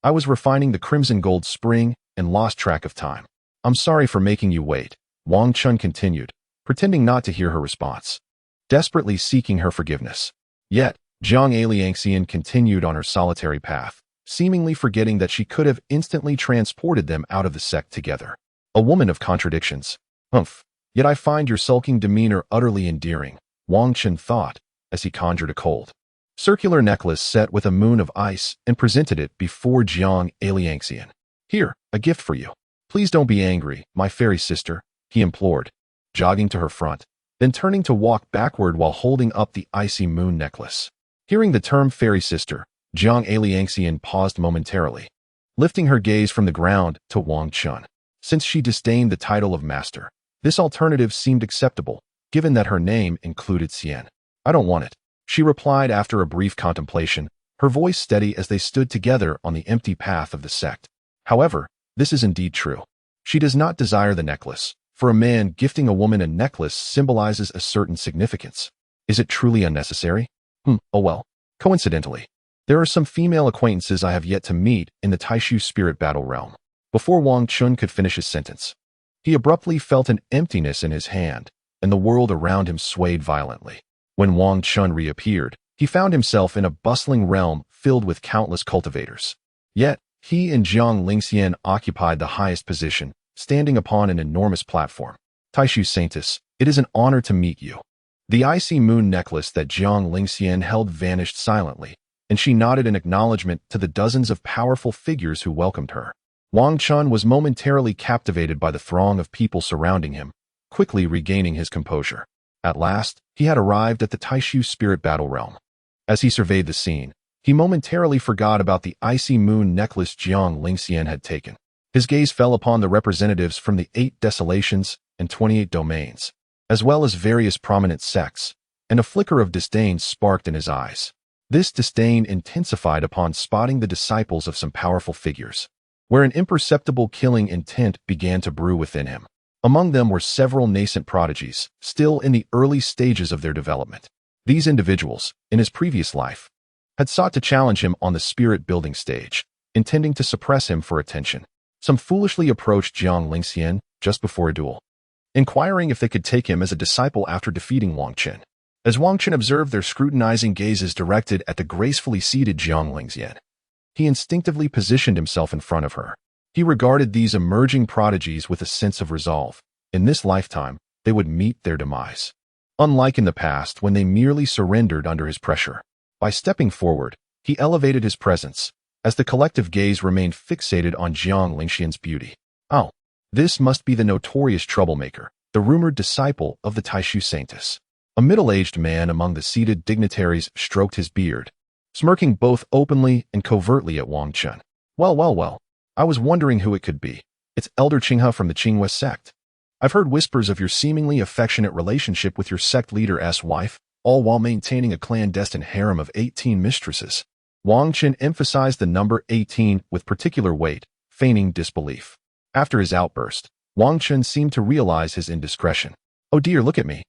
I was refining the crimson gold spring and lost track of time. I'm sorry for making you wait," Wang Chen continued, pretending not to hear her response, desperately seeking her forgiveness. Yet, Jiang Liangxian continued on her solitary path, seemingly forgetting that she could have instantly transported them out of the sect together. "A woman of contradictions. Humph. Yet I find your sulking demeanor utterly endearing," Wang Chen thought, as he conjured a cold, circular necklace set with a moon of ice and presented it before Jiang Liangxian. "Here, a gift for you. Please don't be angry, my fairy sister," he implored, jogging to her front, then turning to walk backward while holding up the icy moon necklace. Hearing the term fairy sister, Jiang Liangxian paused momentarily, lifting her gaze from the ground to Wang Chen. Since she disdained the title of master, this alternative seemed acceptable, given that her name included Xian. "I don't want it," she replied after a brief contemplation, her voice steady as they stood together on the empty path of the sect. "However, this is indeed true. She does not desire the necklace. For a man, gifting a woman a necklace symbolizes a certain significance. Is it truly unnecessary? Oh well. Coincidentally, there are some female acquaintances I have yet to meet in the Taishu spirit battle realm." Before Wang Chen could finish his sentence, he abruptly felt an emptiness in his hand, and the world around him swayed violently. When Wang Chen reappeared, he found himself in a bustling realm filled with countless cultivators. Yet, he and Jiang Liangxian occupied the highest position, standing upon an enormous platform. "Taishu Saintess, it is an honor to meet you." The icy moon necklace that Jiang Liangxian held vanished silently, and she nodded in acknowledgement to the dozens of powerful figures who welcomed her. Wang Chen was momentarily captivated by the throng of people surrounding him, quickly regaining his composure. At last, he had arrived at the Taishu spirit battle realm. As he surveyed the scene, he momentarily forgot about the icy moon necklace Jiang Liangxian had taken. His gaze fell upon the representatives from the 8 desolations and 28 domains, as well as various prominent sects, and a flicker of disdain sparked in his eyes. This disdain intensified upon spotting the disciples of some powerful figures, where an imperceptible killing intent began to brew within him. Among them were several nascent prodigies, still in the early stages of their development. These individuals, in his previous life, had sought to challenge him on the spirit-building stage, intending to suppress him for attention. Some foolishly approached Jiang Liangxian just before a duel, inquiring if they could take him as a disciple after defeating Wang Chen. As Wang Chen observed their scrutinizing gazes directed at the gracefully seated Jiang Liangxian, he instinctively positioned himself in front of her. He regarded these emerging prodigies with a sense of resolve. In this lifetime, they would meet their demise. Unlike in the past when they merely surrendered under his pressure. By stepping forward, he elevated his presence, as the collective gaze remained fixated on Jiang Liangxian's beauty. "Oh, this must be the notorious troublemaker, the rumored disciple of the Taishu Saintess." A middle-aged man among the seated dignitaries stroked his beard, smirking both openly and covertly at Wang Chen. Well, I was wondering who it could be. It's Elder Qinghe from the Qingwei sect. I've heard whispers of your seemingly affectionate relationship with your sect leader's wife, all while maintaining a clandestine harem of 18 mistresses." Wang Chen emphasized the number 18 with particular weight, feigning disbelief. After his outburst, Wang Chen seemed to realize his indiscretion. "Oh dear, look at me.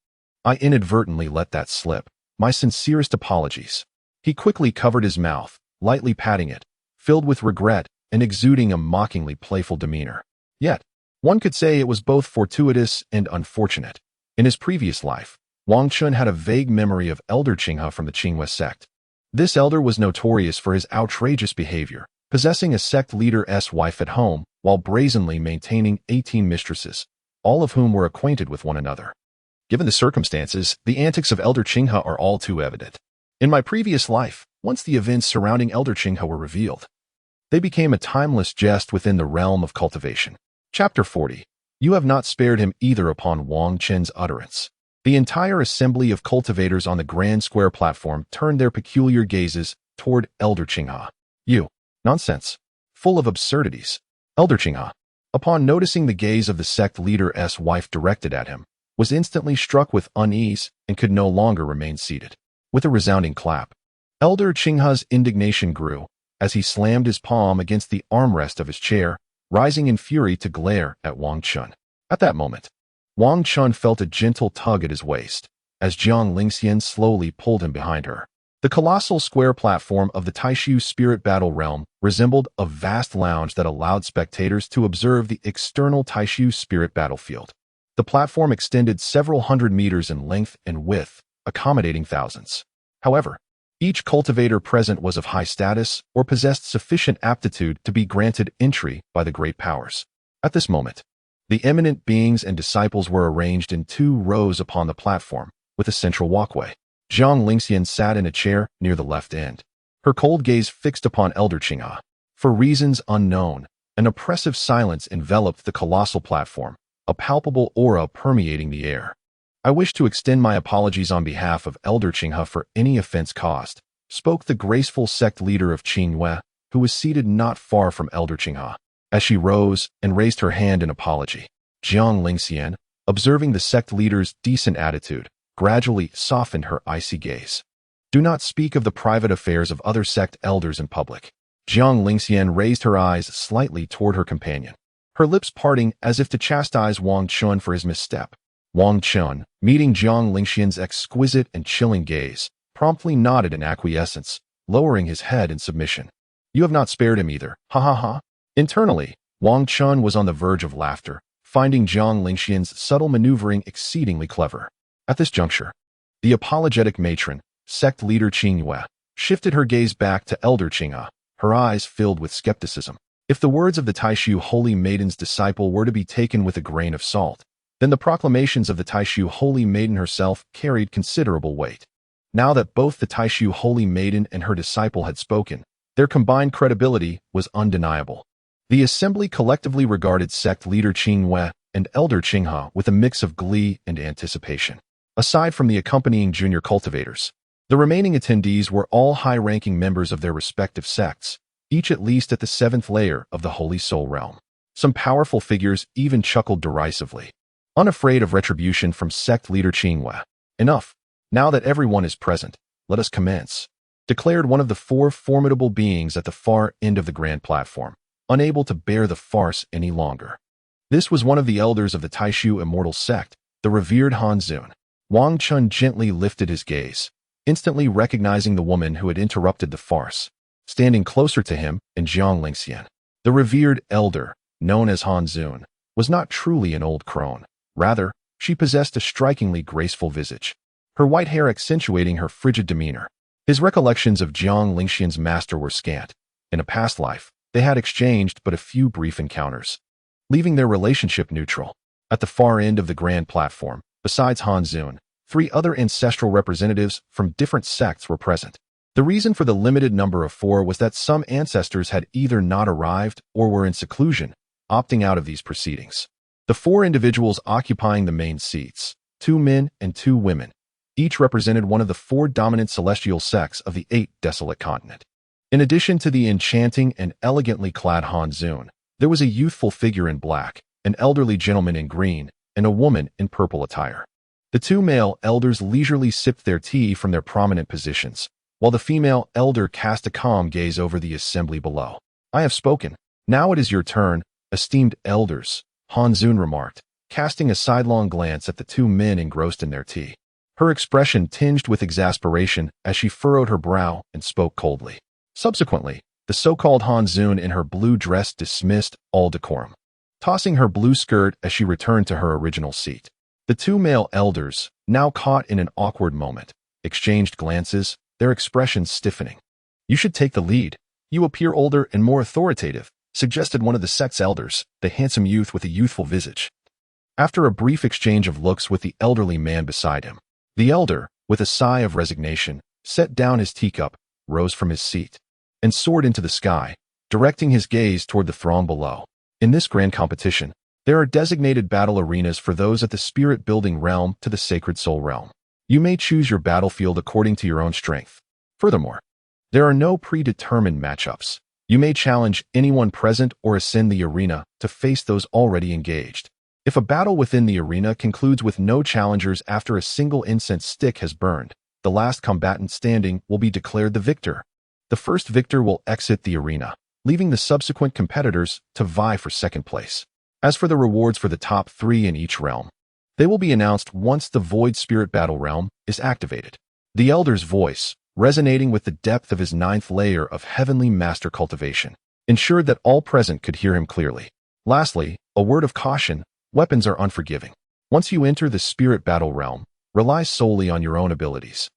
I inadvertently let that slip. My sincerest apologies. He quickly covered his mouth, lightly patting it, filled with regret and exuding a mockingly playful demeanor. Yet, one could say it was both fortuitous and unfortunate. In his previous life, Wang Chen had a vague memory of Elder Qinghe from the Qingwe sect. This elder was notorious for his outrageous behavior, possessing a sect leader's wife at home while brazenly maintaining 18 mistresses, all of whom were acquainted with one another. Given the circumstances, the antics of Elder Qinghe are all too evident. In my previous life, once the events surrounding Elder Qinghe were revealed, they became a timeless jest within the realm of cultivation. Chapter 40. You have not spared him either. Upon Wang Chen's utterance, the entire assembly of cultivators on the Grand Square platform turned their peculiar gazes toward Elder Qinghe. You. Nonsense. Full of absurdities. Elder Qinghe, upon noticing the gaze of the sect leader's wife directed at him, was instantly struck with unease and could no longer remain seated. With a resounding clap, Elder Qinghe's indignation grew as he slammed his palm against the armrest of his chair, rising in fury to glare at Wang Chen. At that moment, Wang Chen felt a gentle tug at his waist as Jiang Lingxian slowly pulled him behind her. The colossal square platform of the Taishu Spirit Battle Realm resembled a vast lounge that allowed spectators to observe the external Taishu Spirit Battlefield. The platform extended several hundred meters in length and width, accommodating thousands. However, each cultivator present was of high status or possessed sufficient aptitude to be granted entry by the great powers. At this moment, the eminent beings and disciples were arranged in 2 rows upon the platform, with a central walkway. Jiang Lingxian sat in a chair near the left end, her cold gaze fixed upon Elder Qinghe. For reasons unknown, an oppressive silence enveloped the colossal platform, a palpable aura permeating the air. I wish to extend my apologies on behalf of Elder Qinghe for any offense caused, spoke the graceful sect leader of Qingwe, who was seated not far from Elder Qinghe. As she rose and raised her hand in apology, Jiang Lingxian, observing the sect leader's decent attitude, gradually softened her icy gaze. Do not speak of the private affairs of other sect elders in public. Jiang Lingxian raised her eyes slightly toward her companion, her lips parting as if to chastise Wang Chen for his misstep. Wang Chen, meeting Jiang Lingxian's exquisite and chilling gaze, promptly nodded in acquiescence, lowering his head in submission. You have not spared him either, ha ha ha. Internally, Wang Chen was on the verge of laughter, finding Jiang Lingxian's subtle maneuvering exceedingly clever. At this juncture, the apologetic matron, sect leader Qingwe, shifted her gaze back to Elder Qinghe, her eyes filled with skepticism. If the words of the Taishu Holy Maiden's disciple were to be taken with a grain of salt, then the proclamations of the Taishu Holy Maiden herself carried considerable weight. Now that both the Taishu Holy Maiden and her disciple had spoken, their combined credibility was undeniable. The assembly collectively regarded sect leader Qingwe and Elder Qinghe with a mix of glee and anticipation. Aside from the accompanying junior cultivators, the remaining attendees were all high-ranking members of their respective sects, each at least at the 7th layer of the Holy Soul Realm. Some powerful figures even chuckled derisively, unafraid of retribution from sect leader Qingwe. Enough. Now that everyone is present, let us commence, declared one of the 4 formidable beings at the far end of the grand platform, unable to bear the farce any longer. This was one of the elders of the Taishu Immortal Sect, the revered Han Zun. Wang Chen gently lifted his gaze, instantly recognizing the woman who had interrupted the farce. Standing closer to him and Jiang Lingxian, the revered elder, known as Han Zun, was not truly an old crone. Rather, she possessed a strikingly graceful visage, her white hair accentuating her frigid demeanor. His recollections of Jiang Lingxian's master were scant. In a past life, they had exchanged but a few brief encounters, leaving their relationship neutral. At the far end of the grand platform, besides Han Zun, 3 other ancestral representatives from different sects were present. The reason for the limited number of 4 was that some ancestors had either not arrived or were in seclusion, opting out of these proceedings. The 4 individuals occupying the main seats, 2 men and 2 women, each represented one of the 4 dominant celestial sects of the 8 desolate continent. In addition to the enchanting and elegantly clad Han Zun, there was a youthful figure in black, an elderly gentleman in green, and a woman in purple attire. The 2 male elders leisurely sipped their tea from their prominent positions, while the female elder cast a calm gaze over the assembly below. I have spoken. Now it is your turn, esteemed elders, Han Zun remarked, casting a sidelong glance at the 2 men engrossed in their tea. her expression tinged with exasperation as she furrowed her brow and spoke coldly. Subsequently, the so-called Hanzun in her blue dress dismissed all decorum, tossing her blue skirt as she returned to her original seat. The two male elders, now caught in an awkward moment, exchanged glances, their expressions stiffening. "You should take the lead. You appear older and more authoritative," suggested one of the sect's elders, the handsome youth with a youthful visage. After a brief exchange of looks with the elderly man beside him, the elder, with a sigh of resignation, set down his teacup, rose from his seat, and soared into the sky, directing his gaze toward the throng below. In this grand competition, there are designated battle arenas for those at the spirit-building realm to the sacred soul realm. You may choose your battlefield according to your own strength. Furthermore, there are no predetermined matchups. You may challenge anyone present or ascend the arena to face those already engaged. If a battle within the arena concludes with no challengers after a single incense stick has burned, the last combatant standing will be declared the victor. The first victor will exit the arena, leaving the subsequent competitors to vie for second place. As for the rewards for the top 3 in each realm, they will be announced once the Void Spirit Battle realm is activated. The elder's voice, resonating with the depth of his 9th layer of heavenly master cultivation, ensured that all present could hear him clearly. Lastly, a word of caution: weapons are unforgiving. Once you enter the Spirit Battle realm, rely solely on your own abilities.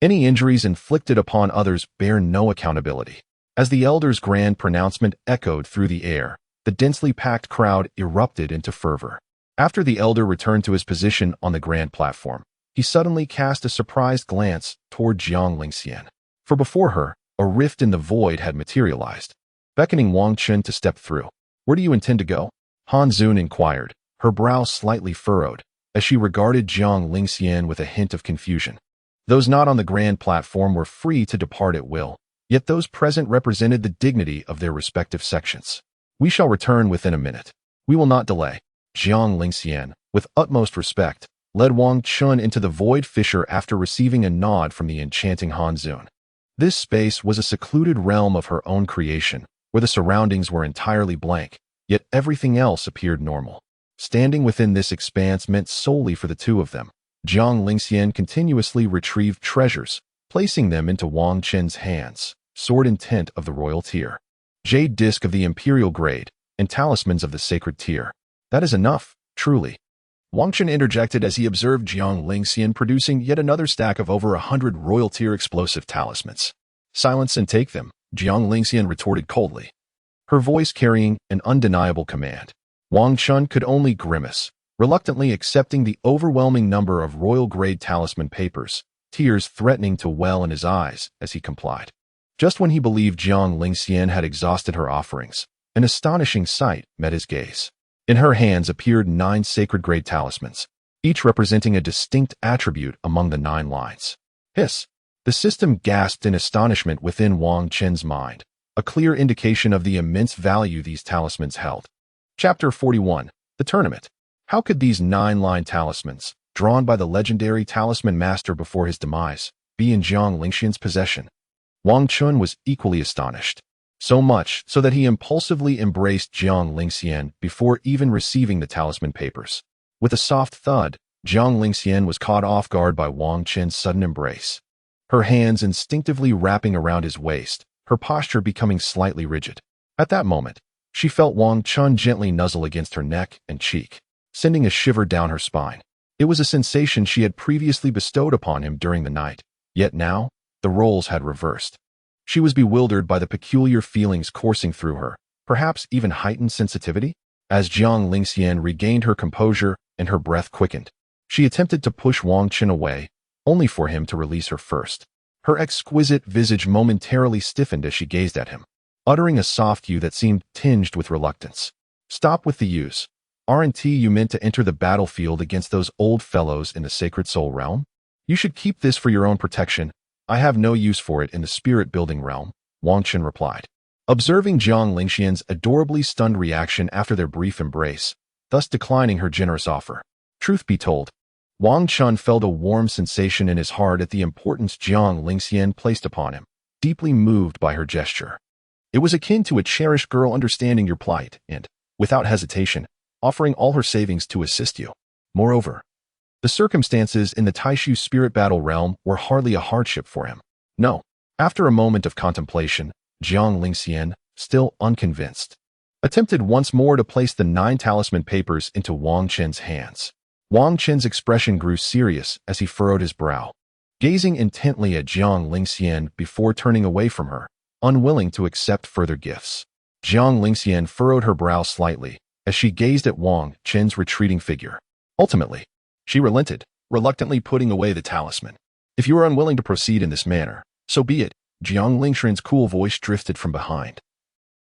Any injuries inflicted upon others bear no accountability. As the elder's grand pronouncement echoed through the air, the densely packed crowd erupted into fervor. After the elder returned to his position on the grand platform, he suddenly cast a surprised glance toward Jiang Lingxian. For before her, a rift in the void had materialized, beckoning Wang Chen to step through. "Where do you intend to go?" Hanzun inquired, her brow slightly furrowed, as she regarded Jiang Lingxian with a hint of confusion. Those not on the grand platform were free to depart at will, yet those present represented the dignity of their respective sections. "We shall return within a minute. We will not delay." Jiang Lingxian, with utmost respect, led Wang Chen into the void fissure after receiving a nod from the enchanting Hanzun. This space was a secluded realm of her own creation, where the surroundings were entirely blank, yet everything else appeared normal. Standing within this expanse meant solely for the two of them. Jiang Lingxian continuously retrieved treasures, placing them into Wang Chen's hands: sword intent of the royal tier, jade disc of the imperial grade, and talismans of the sacred tier. "That is enough, truly," Wang Chen interjected as he observed Jiang Lingxian producing yet another stack of over 100 royal tier explosive talismans. "Silence and take them," Jiang Lingxian retorted coldly, her voice carrying an undeniable command. Wang Chen could only grimace, reluctantly accepting the overwhelming number of royal-grade talisman papers, tears threatening to well in his eyes as he complied. Just when he believed Jiang Lingxian had exhausted her offerings, an astonishing sight met his gaze. In her hands appeared 9 sacred-grade talismans, each representing a distinct attribute among the 9 lines. Hiss! The system gasped in astonishment within Wang Chen's mind, a clear indication of the immense value these talismans held. Chapter 41. The Tournament. How could these 9-line talismans, drawn by the legendary talisman master before his demise, be in Jiang Lingxian's possession? Wang Chen was equally astonished. So much so that he impulsively embraced Jiang Lingxian before even receiving the talisman papers. With a soft thud, Jiang Lingxian was caught off guard by Wang Chen's sudden embrace. Her hands instinctively wrapping around his waist, her posture becoming slightly rigid. At that moment, she felt Wang Chen gently nuzzle against her neck and cheek, sending a shiver down her spine. It was a sensation she had previously bestowed upon him during the night, yet now, the roles had reversed. She was bewildered by the peculiar feelings coursing through her, perhaps even heightened sensitivity. As Jiang Lingxian regained her composure and her breath quickened, she attempted to push Wang Chen away, only for him to release her first. Her exquisite visage momentarily stiffened as she gazed at him, uttering a soft "you" that seemed tinged with reluctance. "Stop with the yous. Aren't you meant to enter the battlefield against those old fellows in the sacred soul realm? You should keep this for your own protection. I have no use for it in the spirit-building realm," Wang Chen replied, observing Jiang Lingxian's adorably stunned reaction after their brief embrace, thus declining her generous offer. Truth be told, Wang Chen felt a warm sensation in his heart at the importance Jiang Lingxian placed upon him, deeply moved by her gesture. It was akin to a cherished girl understanding your plight and, without hesitation, offering all her savings to assist you. Moreover, The circumstances in the Taishu spirit battle realm were hardly a hardship for him. No. After a moment of contemplation, Jiang Lingxian, still unconvinced, attempted once more to place the 9 talisman papers into Wang Chen's hands. Wang Chen's expression grew serious as he furrowed his brow, gazing intently at Jiang Lingxian before turning away from her, unwilling to accept further gifts. Jiang Lingxian furrowed her brow slightly as she gazed at Wang Chen's retreating figure. Ultimately, she relented, reluctantly putting away the talisman. If you are unwilling to proceed in this manner, so be it, Jiang Lingxian's cool voice drifted from behind,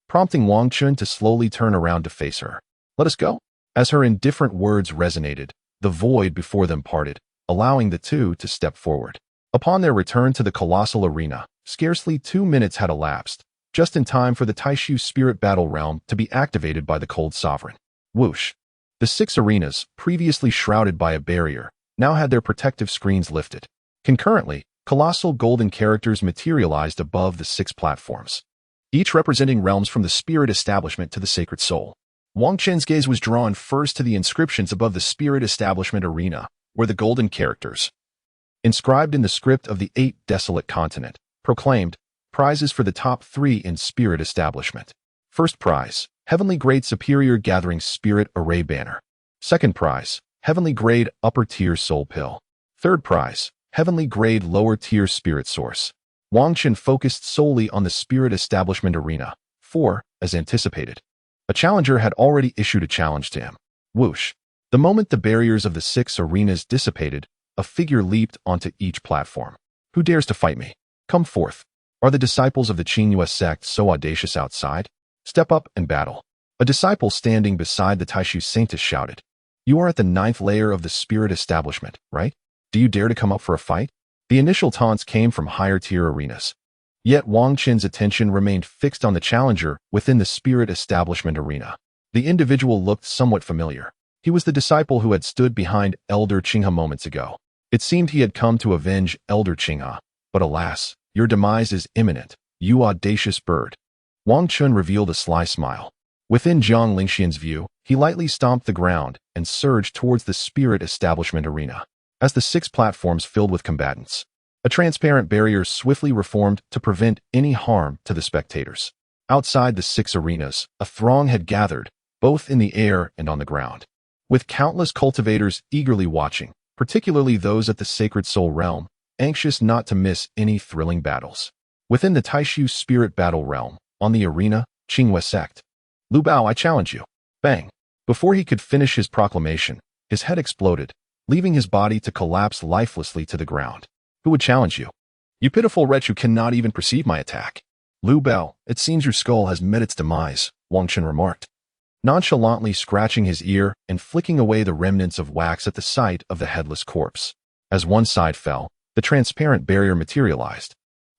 prompting Wang Chen to slowly turn around to face her. Let us go. As her indifferent words resonated, the void before them parted, allowing the two to step forward. Upon their return to the colossal arena, scarcely 2 minutes had elapsed, just in time for the Taishu spirit battle realm to be activated by the Cold Sovereign. Whoosh! The 6 arenas, previously shrouded by a barrier, now had their protective screens lifted. Concurrently, colossal golden characters materialized above the 6 platforms, each representing realms from the spirit establishment to the sacred soul. Wang Chen's gaze was drawn first to the inscriptions above the spirit establishment arena, where the golden characters, inscribed in the script of the 8 desolate continent, proclaimed prizes for the top 3 in spirit establishment. First prize, Heavenly Grade Superior Gathering Spirit Array Banner. Second prize, Heavenly Grade Upper Tier Soul Pill. Third prize, Heavenly Grade Lower Tier Spirit Source. Wang Chen focused solely on the spirit establishment arena, for, as anticipated, a challenger had already issued a challenge to him. Whoosh! The moment the barriers of the 6 arenas dissipated, a figure leaped onto each platform. Who dares to fight me? Come forth. Are the disciples of the Qingyue sect so audacious outside? Step up and battle. A disciple standing beside the Taishu saintess shouted. You are at the 9th layer of the spirit establishment, right? Do you dare to come up for a fight? The initial taunts came from higher tier arenas. Yet Wang Chen's attention remained fixed on the challenger within the spirit establishment arena. The individual looked somewhat familiar. He was the disciple who had stood behind Elder Qinghe moments ago. It seemed he had come to avenge Elder Qinghe, but alas, your demise is imminent, you audacious bird. Wang Chen revealed a sly smile. Within Jiang Lingxian's view, he lightly stomped the ground and surged towards the spirit establishment arena. As the 6 platforms filled with combatants, a transparent barrier swiftly reformed to prevent any harm to the spectators. Outside the 6 arenas, a throng had gathered, both in the air and on the ground, with countless cultivators eagerly watching, particularly those at the Sacred Soul realm, anxious not to miss any thrilling battles. Within the Taishu spirit battle realm, on the arena, Qingyue sect. Lu Bao, I challenge you. Bang! Before he could finish his proclamation, his head exploded, leaving his body to collapse lifelessly to the ground. Who would challenge you? You pitiful wretch who cannot even perceive my attack. Lu Bao, it seems your skull has met its demise, Wang Chen remarked, nonchalantly scratching his ear and flicking away the remnants of wax at the sight of the headless corpse. As one side fell, the transparent barrier materialized,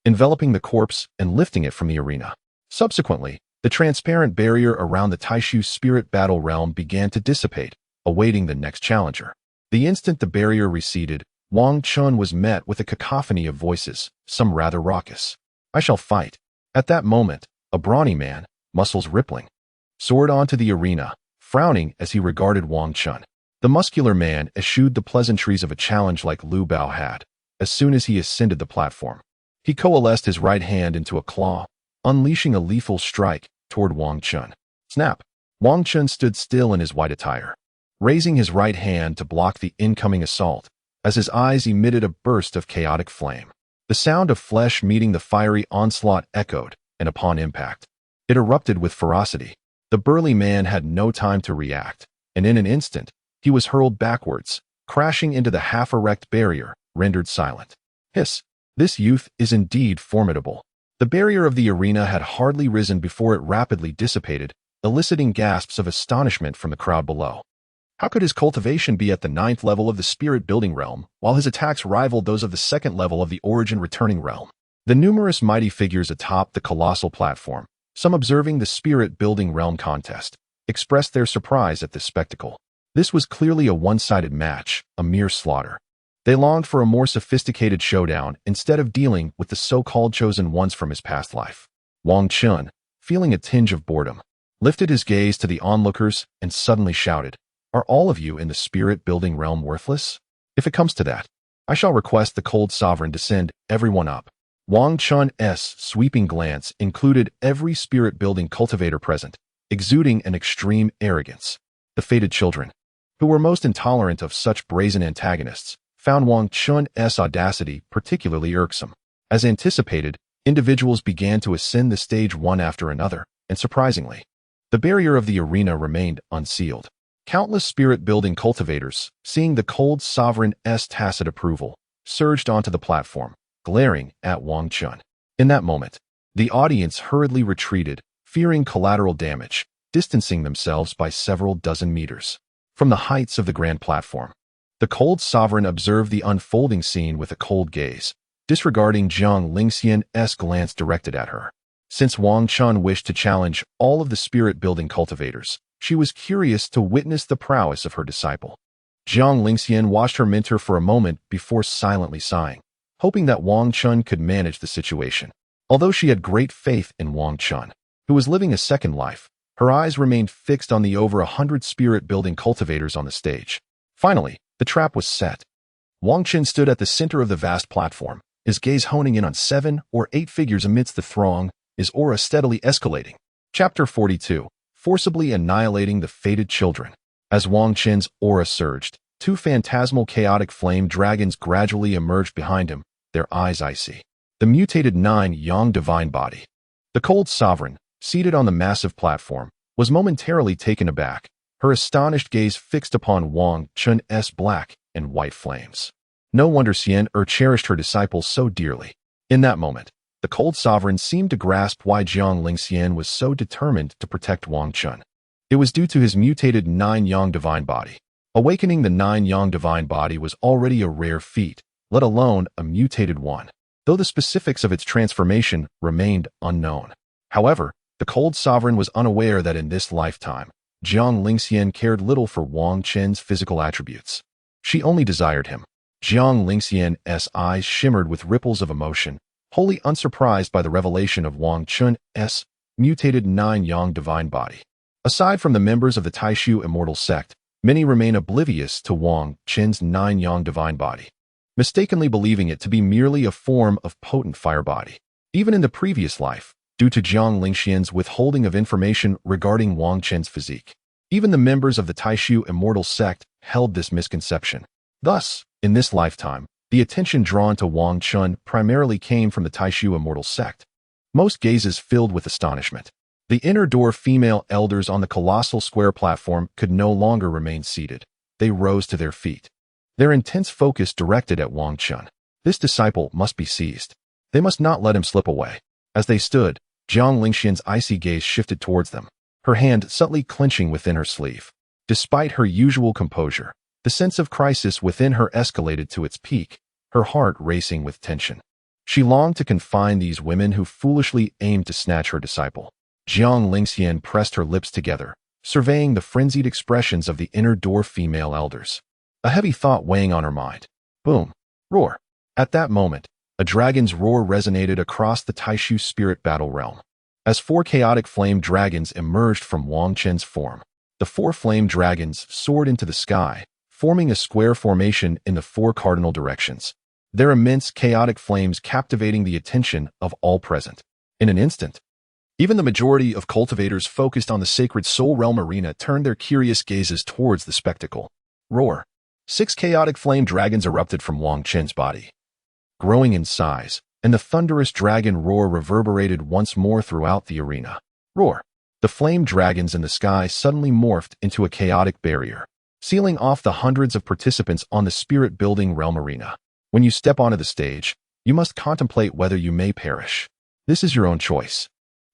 enveloping the corpse and lifting it from the arena. Subsequently, the transparent barrier around the Taishu spirit battle realm began to dissipate, awaiting the next challenger. The instant the barrier receded, Wang Chen was met with a cacophony of voices, some rather raucous. I shall fight. At that moment, a brawny man, muscles rippling, soared onto the arena, frowning as he regarded Wang Chen. The muscular man eschewed the pleasantries of a challenge like Lu Bao had. As soon as he ascended the platform, he coalesced his right hand into a claw, unleashing a lethal strike toward Wang Chen. Snap! Wang Chen stood still in his white attire, raising his right hand to block the incoming assault, as his eyes emitted a burst of chaotic flame. The sound of flesh meeting the fiery onslaught echoed, and upon impact, it erupted with ferocity. The burly man had no time to react, and in an instant, he was hurled backwards, crashing into the half-erect barrier, rendered silent. Hiss! This youth is indeed formidable. The barrier of the arena had hardly risen before it rapidly dissipated, eliciting gasps of astonishment from the crowd below. How could his cultivation be at the 9th level of the spirit building realm, while his attacks rivaled those of the 2nd level of the origin returning realm? The numerous mighty figures atop the colossal platform, some observing the spirit building realm contest, expressed their surprise at this spectacle. This was clearly a one-sided match, a mere slaughter. They longed for a more sophisticated showdown instead of dealing with the so-called chosen ones from his past life. Wang Chen, feeling a tinge of boredom, lifted his gaze to the onlookers and suddenly shouted, Are all of you in the spirit-building realm worthless? If it comes to that, I shall request the cold sovereign to send everyone up. Wang Chen's sweeping glance included every spirit-building cultivator present, exuding an extreme arrogance. The fated children, who were most intolerant of such brazen antagonists, found Wang Chen's audacity particularly irksome. As anticipated, individuals began to ascend the stage one after another, and surprisingly, the barrier of the arena remained unsealed. Countless spirit-building cultivators, seeing the cold sovereign's tacit approval, surged onto the platform, glaring at Wang Chen. In that moment, the audience hurriedly retreated, fearing collateral damage, distancing themselves by several dozen meters. From the heights of the grand platform, the cold sovereign observed the unfolding scene with a cold gaze, disregarding Jiang Lingxian's glance directed at her. Since Wang Chen wished to challenge all of the spirit-building cultivators, she was curious to witness the prowess of her disciple. Jiang Lingxian watched her mentor for a moment before silently sighing, hoping that Wang Chen could manage the situation. Although she had great faith in Wang Chen, who was living a second life, her eyes remained fixed on the over 100 spirit-building cultivators on the stage. Finally, the trap was set. Wang Chen stood at the center of the vast platform, his gaze honing in on 7 or 8 figures amidst the throng, his aura steadily escalating. Chapter 42. Forcibly annihilating the fated children. As Wang Chen's aura surged, 2 phantasmal chaotic flame dragons gradually emerged behind him, their eyes icy. The mutated 9 Yang divine body. The cold sovereign, seated on the massive platform, was momentarily taken aback, her astonished gaze fixed upon Wang Chen's black and white flames. No wonder Xian cherished her disciples so dearly. In that moment, the cold sovereign seemed to grasp why Jiang Lingxian was so determined to protect Wang Chen. It was due to his mutated 9 Yang divine body. Awakening the 9 Yang divine body was already a rare feat, let alone a mutated one, though the specifics of its transformation remained unknown. However, the cold sovereign was unaware that in this lifetime, Jiang Lingxian cared little for Wang Chen's physical attributes. She only desired him. Jiang Lingxian's eyes shimmered with ripples of emotion, wholly unsurprised by the revelation of Wang Chen's mutated 9 Yang divine body. Aside from the members of the Taishu immortal sect, many remain oblivious to Wang Chen's 9 Yang divine body, mistakenly believing it to be merely a form of potent fire body. Even in the previous life, due to Jiang Lingxian's withholding of information regarding Wang Chen's physique, even the members of the Taishu immortal sect held this misconception. Thus, in this lifetime, the attention drawn to Wang Chen primarily came from the Taishu immortal sect. Most gazes filled with astonishment. The inner door female elders on the colossal square platform could no longer remain seated. They rose to their feet, their intense focus directed at Wang Chen. This disciple must be seized. They must not let him slip away. As they stood, Jiang Lingxian's icy gaze shifted towards them, her hand subtly clenching within her sleeve. Despite her usual composure, the sense of crisis within her escalated to its peak, her heart racing with tension. She longed to confine these women who foolishly aimed to snatch her disciple. Jiang Lingxian pressed her lips together, surveying the frenzied expressions of the inner door female elders. A heavy thought weighing on her mind. Boom. Roar. At that moment, a dragon's roar resonated across the Taishu spirit battle realm. As 4 chaotic flame dragons emerged from Wang Chen's form, the 4 flame dragons soared into the sky, forming a square formation in the 4 cardinal directions, their immense chaotic flames captivating the attention of all present. In an instant, even the majority of cultivators focused on the sacred soul realm arena turned their curious gazes towards the spectacle. Roar. 6 chaotic flame dragons erupted from Wang Chen's body, growing in size, and the thunderous dragon roar reverberated once more throughout the arena. Roar. The flame dragons in the sky suddenly morphed into a chaotic barrier, sealing off the hundreds of participants on the spirit-building realm arena. When you step onto the stage, you must contemplate whether you may perish. This is your own choice.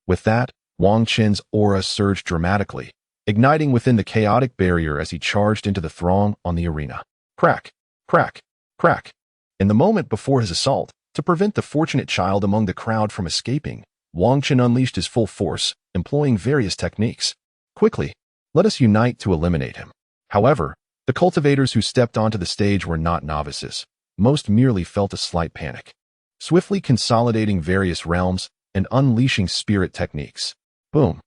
With that, Wang Chen's aura surged dramatically, igniting within the chaotic barrier as he charged into the throng on the arena. Crack, crack, crack. In the moment before his assault, to prevent the fortunate child among the crowd from escaping, Wang Chen unleashed his full force, employing various techniques. Quickly, let us unite to eliminate him. However, the cultivators who stepped onto the stage were not novices. Most merely felt a slight panic, swiftly consolidating various realms and unleashing spirit techniques. Boom.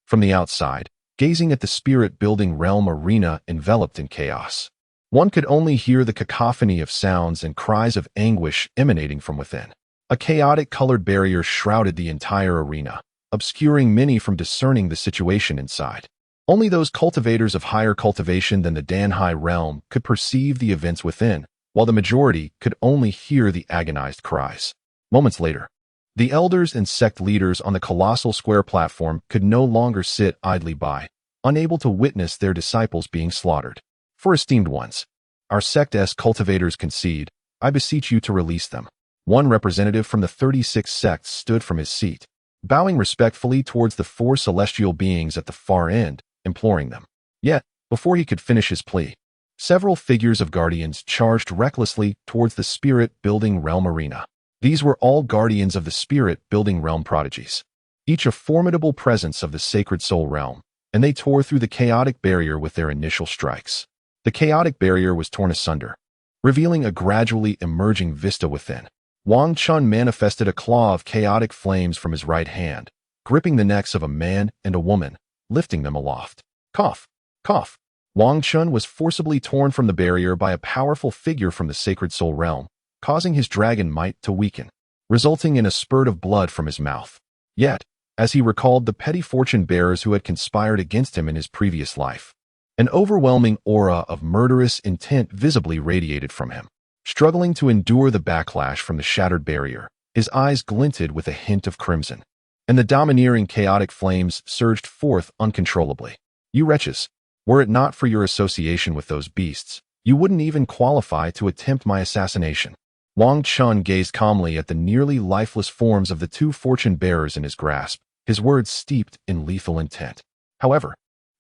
From the outside, gazing at the spirit-building realm arena enveloped in chaos. One could only hear the cacophony of sounds and cries of anguish emanating from within. A chaotic colored barrier shrouded the entire arena, obscuring many from discerning the situation inside. Only those cultivators of higher cultivation than the Danhai realm could perceive the events within, while the majority could only hear the agonized cries. Moments later, the elders and sect leaders on the colossal square platform could no longer sit idly by, unable to witness their disciples being slaughtered. For esteemed ones, our sect's cultivators concede, I beseech you to release them. One representative from the 36 sects stood from his seat, bowing respectfully towards the 4 celestial beings at the far end, imploring them. Yet, before he could finish his plea, several figures of guardians charged recklessly towards the spirit-building realm arena. These were all guardians of the spirit-building realm prodigies, each a formidable presence of the sacred soul realm, and they tore through the chaotic barrier with their initial strikes. The chaotic barrier was torn asunder, revealing a gradually emerging vista within. Wang Chen manifested a claw of chaotic flames from his right hand, gripping the necks of a man and a woman, lifting them aloft. Cough, cough. Wang Chen was forcibly torn from the barrier by a powerful figure from the sacred soul realm, causing his dragon might to weaken, resulting in a spurt of blood from his mouth. Yet, as he recalled the petty fortune bearers who had conspired against him in his previous life, an overwhelming aura of murderous intent visibly radiated from him. Struggling to endure the backlash from the shattered barrier, his eyes glinted with a hint of crimson, and the domineering chaotic flames surged forth uncontrollably. You wretches, were it not for your association with those beasts, you wouldn't even qualify to attempt my assassination. Wang Chen gazed calmly at the nearly lifeless forms of the 2 fortune bearers in his grasp, his words steeped in lethal intent. However,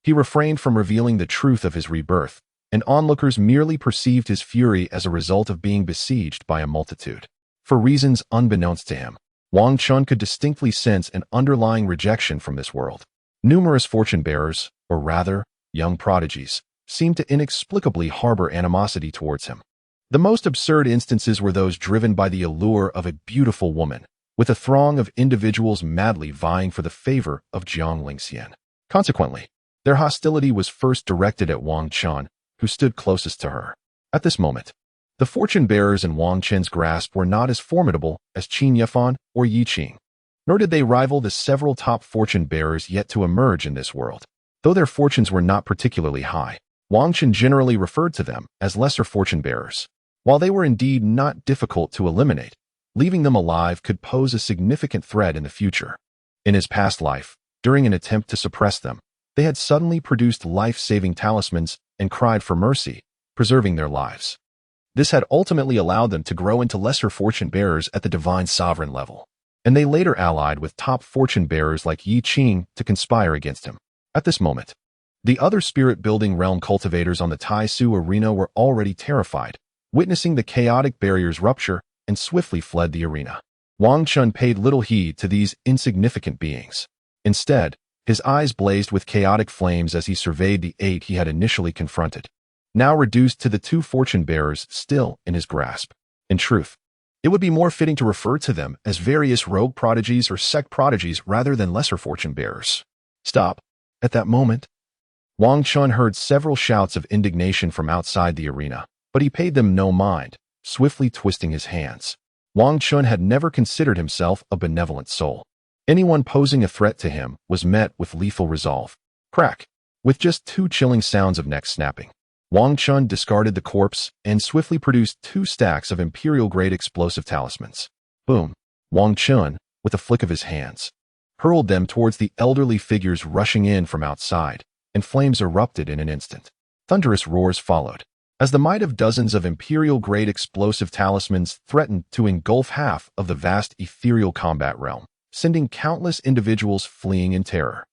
he refrained from revealing the truth of his rebirth, and onlookers merely perceived his fury as a result of being besieged by a multitude. For reasons unbeknownst to him, Wang Chen could distinctly sense an underlying rejection from this world. Numerous fortune bearers, or rather, young prodigies, seemed to inexplicably harbor animosity towards him. The most absurd instances were those driven by the allure of a beautiful woman, with a throng of individuals madly vying for the favor of Jiang Lingxian. Consequently, their hostility was first directed at Wang Chen, who stood closest to her. At this moment, the fortune bearers in Wang Chen's grasp were not as formidable as Qin Yefan or Yi Qing, nor did they rival the several top fortune bearers yet to emerge in this world. Though their fortunes were not particularly high, Wang Chen generally referred to them as lesser fortune bearers. While they were indeed not difficult to eliminate, leaving them alive could pose a significant threat in the future. In his past life, during an attempt to suppress them, they had suddenly produced life-saving talismans and cried for mercy, preserving their lives. This had ultimately allowed them to grow into lesser fortune bearers at the divine sovereign level, and they later allied with top fortune bearers like Yi Qing to conspire against him. At this moment, the other spirit-building realm cultivators on the Tai Su arena were already terrified, witnessing the chaotic barrier's rupture, and swiftly fled the arena. Wang Chen paid little heed to these insignificant beings. Instead, his eyes blazed with chaotic flames as he surveyed the 8 he had initially confronted, now reduced to the 2 fortune bearers still in his grasp. In truth, it would be more fitting to refer to them as various rogue prodigies or sect prodigies rather than lesser fortune bearers. Stop. At that moment, Wang Chen heard several shouts of indignation from outside the arena, but he paid them no mind, swiftly twisting his hands. Wang Chen had never considered himself a benevolent soul. Anyone posing a threat to him was met with lethal resolve. Crack! With just 2 chilling sounds of neck snapping, Wang Chen discarded the corpse and swiftly produced 2 stacks of imperial-grade explosive talismans. Boom! Wang Chen, with a flick of his hands, hurled them towards the elderly figures rushing in from outside, and flames erupted in an instant. Thunderous roars followed, as the might of dozens of imperial-grade explosive talismans threatened to engulf half of the vast ethereal combat realm, sending countless individuals fleeing in terror.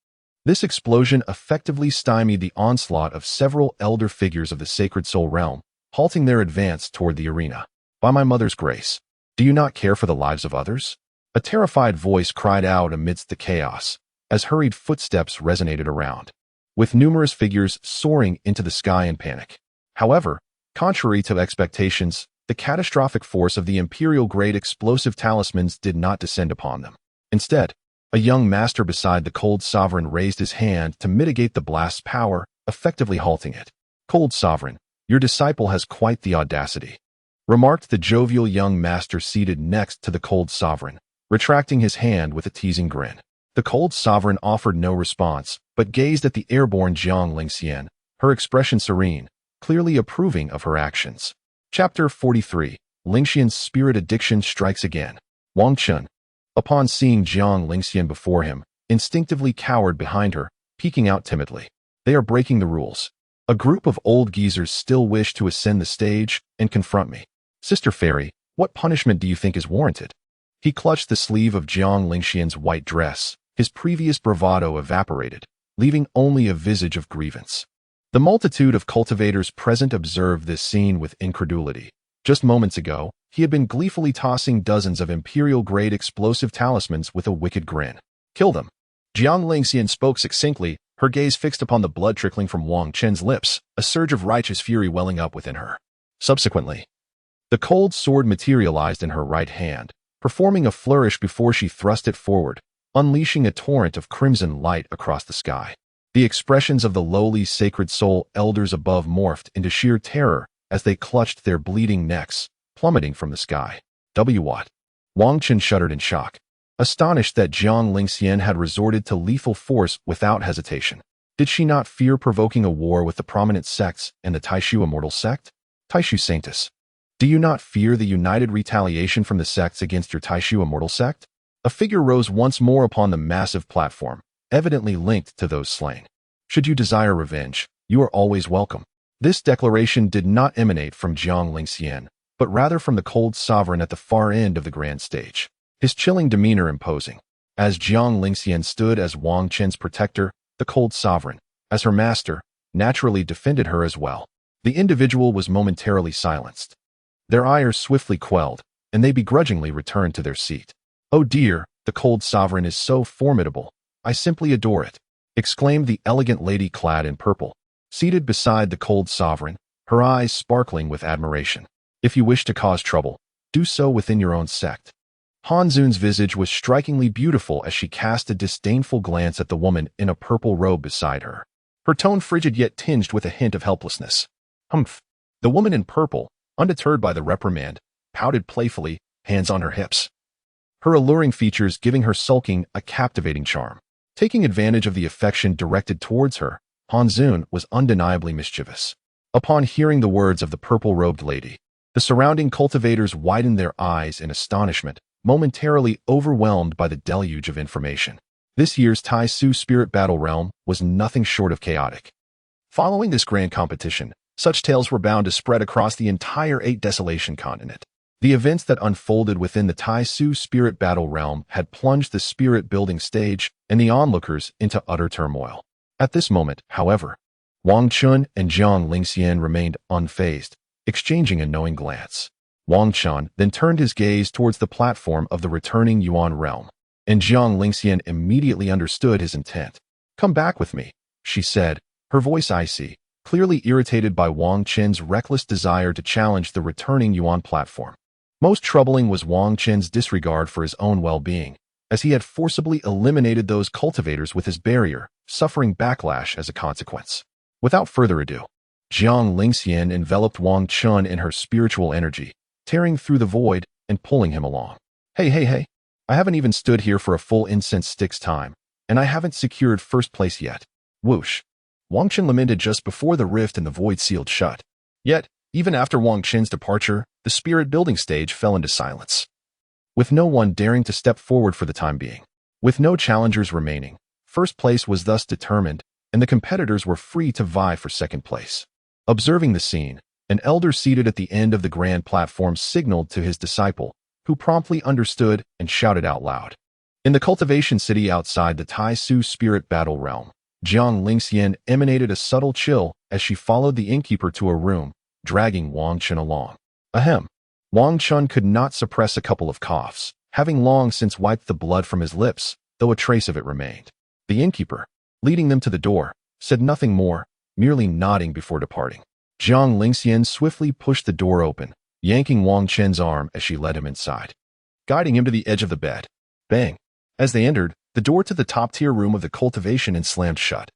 This explosion effectively stymied the onslaught of several elder figures of the sacred soul realm, halting their advance toward the arena. By my mother's grace, do you not care for the lives of others? A terrified voice cried out amidst the chaos, as hurried footsteps resonated around, with numerous figures soaring into the sky in panic. However, contrary to expectations, the catastrophic force of the imperial-grade explosive talismans did not descend upon them. Instead, a young master beside the cold sovereign raised his hand to mitigate the blast's power, effectively halting it. Cold sovereign, Your disciple has quite the audacity," remarked the jovial young master seated next to the cold sovereign, retracting his hand with a teasing grin. The cold sovereign offered no response, but gazed at the airborne Jiang Lingxian, her expression serene, clearly approving of her actions. Chapter 43. Lingxian's spirit addiction strikes again. Wang Chen, upon seeing Jiang Lingxian before him, instinctively cowered behind her, peeking out timidly. They are breaking the rules. A group of old geezers still wish to ascend the stage and confront me. Sister Fairy, what punishment do you think is warranted? He clutched the sleeve of Jiang Lingxian's white dress. His previous bravado evaporated, leaving only a visage of grievance. The multitude of cultivators present observed this scene with incredulity. Just moments ago, he had been gleefully tossing dozens of imperial-grade explosive talismans with a wicked grin. Kill them. Jiang Lingxian spoke succinctly, her gaze fixed upon the blood trickling from Wang Chen's lips, a surge of righteous fury welling up within her. Subsequently, the cold sword materialized in her right hand, performing a flourish before she thrust it forward, unleashing a torrent of crimson light across the sky. The expressions of the lowly sacred soul elders above morphed into sheer terror as they clutched their bleeding necks, plummeting from the sky. What? Wang Chen shuddered in shock, astonished that Jiang Lingxian had resorted to lethal force without hesitation. Did she not fear provoking a war with the prominent sects and the Taishu Immortal sect? Taishu Sanctus. Do you not fear the united retaliation from the sects against your Taishu Immortal sect? A figure rose once more upon the massive platform, evidently linked to those slain. Should you desire revenge, you are always welcome. This declaration did not emanate from Jiang Lingxian, but rather from the cold sovereign at the far end of the grand stage, his chilling demeanor imposing. As Jiang Lingxian stood as Wang Chen's protector, the cold sovereign, as her master, naturally defended her as well. The individual was momentarily silenced. Their ire swiftly quelled, and they begrudgingly returned to their seat. "Oh dear, the cold sovereign is so formidable. I simply adore it," exclaimed the elegant lady clad in purple, seated beside the cold sovereign, her eyes sparkling with admiration. "If you wish to cause trouble, do so within your own sect." Han Zun's visage was strikingly beautiful as she cast a disdainful glance at the woman in a purple robe beside her, her tone frigid yet tinged with a hint of helplessness. Humph. The woman in purple, undeterred by the reprimand, pouted playfully, hands on her hips, her alluring features giving her sulking a captivating charm. Taking advantage of the affection directed towards her, Han Zun was undeniably mischievous. Upon hearing the words of the purple-robed lady, the surrounding cultivators widened their eyes in astonishment, momentarily overwhelmed by the deluge of information. This year's Tai Su Spirit Battle Realm was nothing short of chaotic. Following this grand competition, such tales were bound to spread across the entire 8 Desolation continent. The events that unfolded within the Tai Su Spirit Battle Realm had plunged the spirit-building stage and the onlookers into utter turmoil. At this moment, however, Wang Chen and Jiang Lingxian remained unfazed, exchanging a knowing glance. Wang Chen then turned his gaze towards the platform of the returning Yuan realm, and Jiang Lingxian immediately understood his intent. "Come back with me," she said, her voice icy, clearly irritated by Wang Chen's reckless desire to challenge the returning Yuan platform. Most troubling was Wang Chen's disregard for his own well-being, as he had forcibly eliminated those cultivators with his barrier, suffering backlash as a consequence. Without further ado, Jiang Lingxian enveloped Wang Chen in her spiritual energy, tearing through the void and pulling him along. Hey, I haven't even stood here for a full incense stick's time, and I haven't secured first place yet. Whoosh. Wang Chen lamented just before the rift in the void sealed shut. Yet, even after Wang Chen's departure, the spirit-building stage fell into silence, with no one daring to step forward for the time being. With no challengers remaining, first place was thus determined, and the competitors were free to vie for second place. Observing the scene, an elder seated at the end of the grand platform signaled to his disciple, who promptly understood and shouted out loud. In the cultivation city outside the Tai Su Spirit Battle Realm, Jiang Lingxian emanated a subtle chill as she followed the innkeeper to a room, dragging Wang Chen along. Ahem. Wang Chen could not suppress a couple of coughs, having long since wiped the blood from his lips, though a trace of it remained. The innkeeper, leading them to the door, said nothing more, merely nodding before departing. Jiang Lingxian swiftly pushed the door open, yanking Wang Chen's arm as she led him inside, guiding him to the edge of the bed. Bang! As they entered, the door to the top-tier room of the cultivation and slammed shut,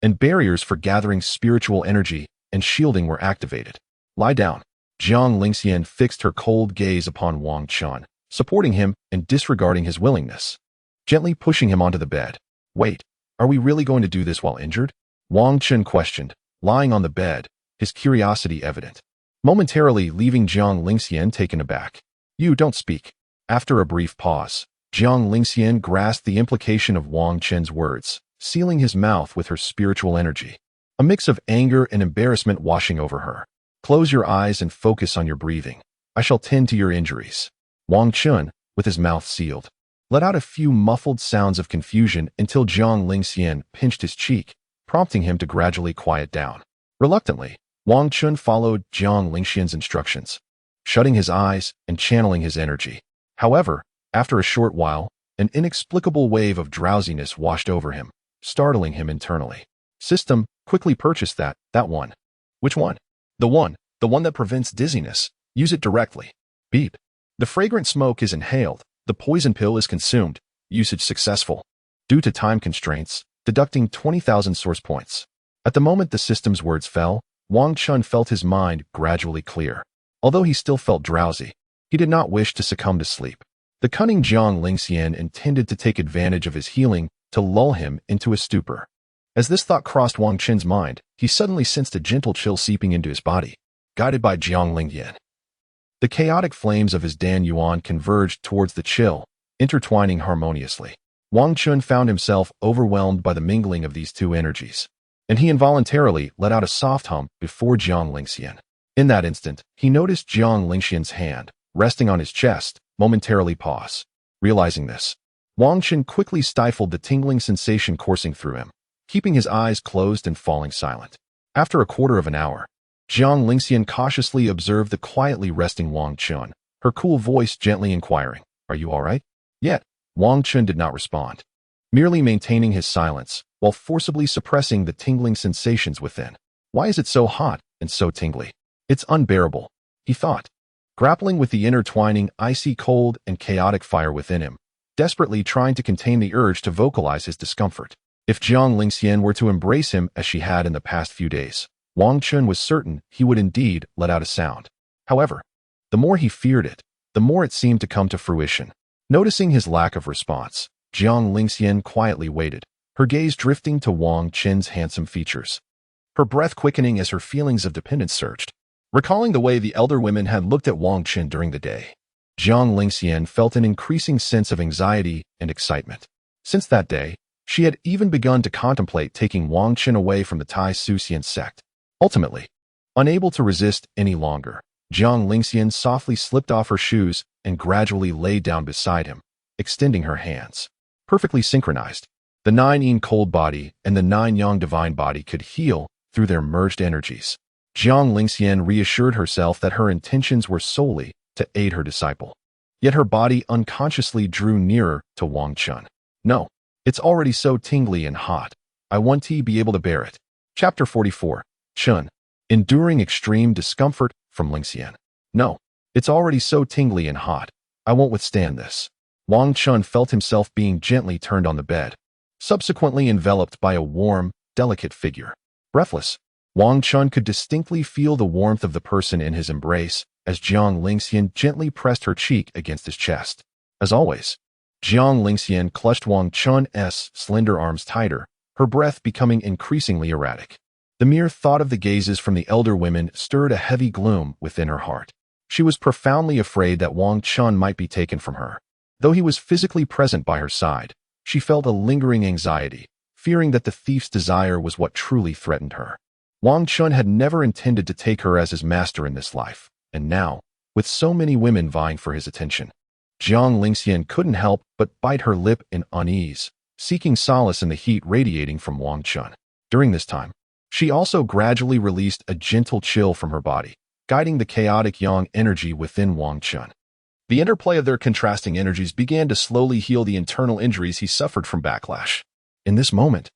and barriers for gathering spiritual energy and shielding were activated. Lie down. Jiang Lingxian fixed her cold gaze upon Wang Chen, supporting him and disregarding his willingness, gently pushing him onto the bed. Wait, are we really going to do this while injured? Wang Chen questioned, lying on the bed, his curiosity evident, momentarily leaving Jiang Lingxian taken aback. You don't speak. After a brief pause, Jiang Lingxian grasped the implication of Wang Chen's words, sealing his mouth with her spiritual energy, a mix of anger and embarrassment washing over her. Close your eyes and focus on your breathing. I shall tend to your injuries. Wang Chen, with his mouth sealed, let out a few muffled sounds of confusion until Jiang Lingxian pinched his cheek, prompting him to gradually quiet down. Reluctantly, Wang Chen followed Jiang Lingxian's instructions, shutting his eyes and channeling his energy. However, after a short while, an inexplicable wave of drowsiness washed over him, startling him internally. System, quickly purchase that one. Which one? The one that prevents dizziness. Use it directly. Beep. The fragrant smoke is inhaled. The poison pill is consumed. Usage successful. Due to time constraints, deducting 20,000 source points. At the moment the system's words fell, Wang Chen felt his mind gradually clear. Although he still felt drowsy, he did not wish to succumb to sleep. The cunning Jiang Lingxian intended to take advantage of his healing to lull him into a stupor. As this thought crossed Wang Chen's mind, he suddenly sensed a gentle chill seeping into his body, guided by Jiang Lingyan. The chaotic flames of his Dan Yuan converged towards the chill, intertwining harmoniously. Wang Chen found himself overwhelmed by the mingling of these two energies, and he involuntarily let out a soft hum before Jiang Lingxian. In that instant, he noticed Jiang Lingxian's hand, resting on his chest, momentarily pause. Realizing this, Wang Chen quickly stifled the tingling sensation coursing through him, keeping his eyes closed and falling silent. After a quarter of an hour, Jiang Lingxian cautiously observed the quietly resting Wang Chen, her cool voice gently inquiring, "Are you all right?" Yet, Wang Chen did not respond, merely maintaining his silence while forcibly suppressing the tingling sensations within. Why is it so hot and so tingly? It's unbearable, he thought, grappling with the intertwining icy cold and chaotic fire within him, desperately trying to contain the urge to vocalize his discomfort. If Jiang Lingxian were to embrace him as she had in the past few days, Wang Chen was certain he would indeed let out a sound. However, the more he feared it, the more it seemed to come to fruition. Noticing his lack of response, Jiang Lingxian quietly waited, her gaze drifting to Wang Chen's handsome features, her breath quickening as her feelings of dependence surged. Recalling the way the elder women had looked at Wang Chen during the day, Jiang Lingxian felt an increasing sense of anxiety and excitement. Since that day, she had even begun to contemplate taking Wang Chen away from the Tai Sucian sect. Ultimately, unable to resist any longer, Jiang Lingxian softly slipped off her shoes and gradually lay down beside him, extending her hands. Perfectly synchronized, the 9 Yin cold body and the 9 Yang divine body could heal through their merged energies. Jiang Lingxian reassured herself that her intentions were solely to aid her disciple. Yet her body unconsciously drew nearer to Wang Chen. No, it's already so tingly and hot. I want to be able to bear it. Chapter 44. Chen. Enduring extreme discomfort from Lingxian. No, it's already so tingly and hot. I won't withstand this. Wang Chen felt himself being gently turned on the bed, subsequently enveloped by a warm, delicate figure. Breathless, Wang Chen could distinctly feel the warmth of the person in his embrace as Jiang Lingxian gently pressed her cheek against his chest. As always, Jiang Lingxian clutched Wang Chen's slender arms tighter, her breath becoming increasingly erratic. The mere thought of the gazes from the elder women stirred a heavy gloom within her heart. She was profoundly afraid that Wang Chen might be taken from her. Though he was physically present by her side, she felt a lingering anxiety, fearing that the thief's desire was what truly threatened her. Wang Chen had never intended to take her as his master in this life, and now, with so many women vying for his attention, Jiang Lingxian couldn't help but bite her lip in unease, seeking solace in the heat radiating from Wang Chen. During this time, she also gradually released a gentle chill from her body, guiding the chaotic yang energy within Wang Chen. The interplay of their contrasting energies began to slowly heal the internal injuries he suffered from backlash. In this moment,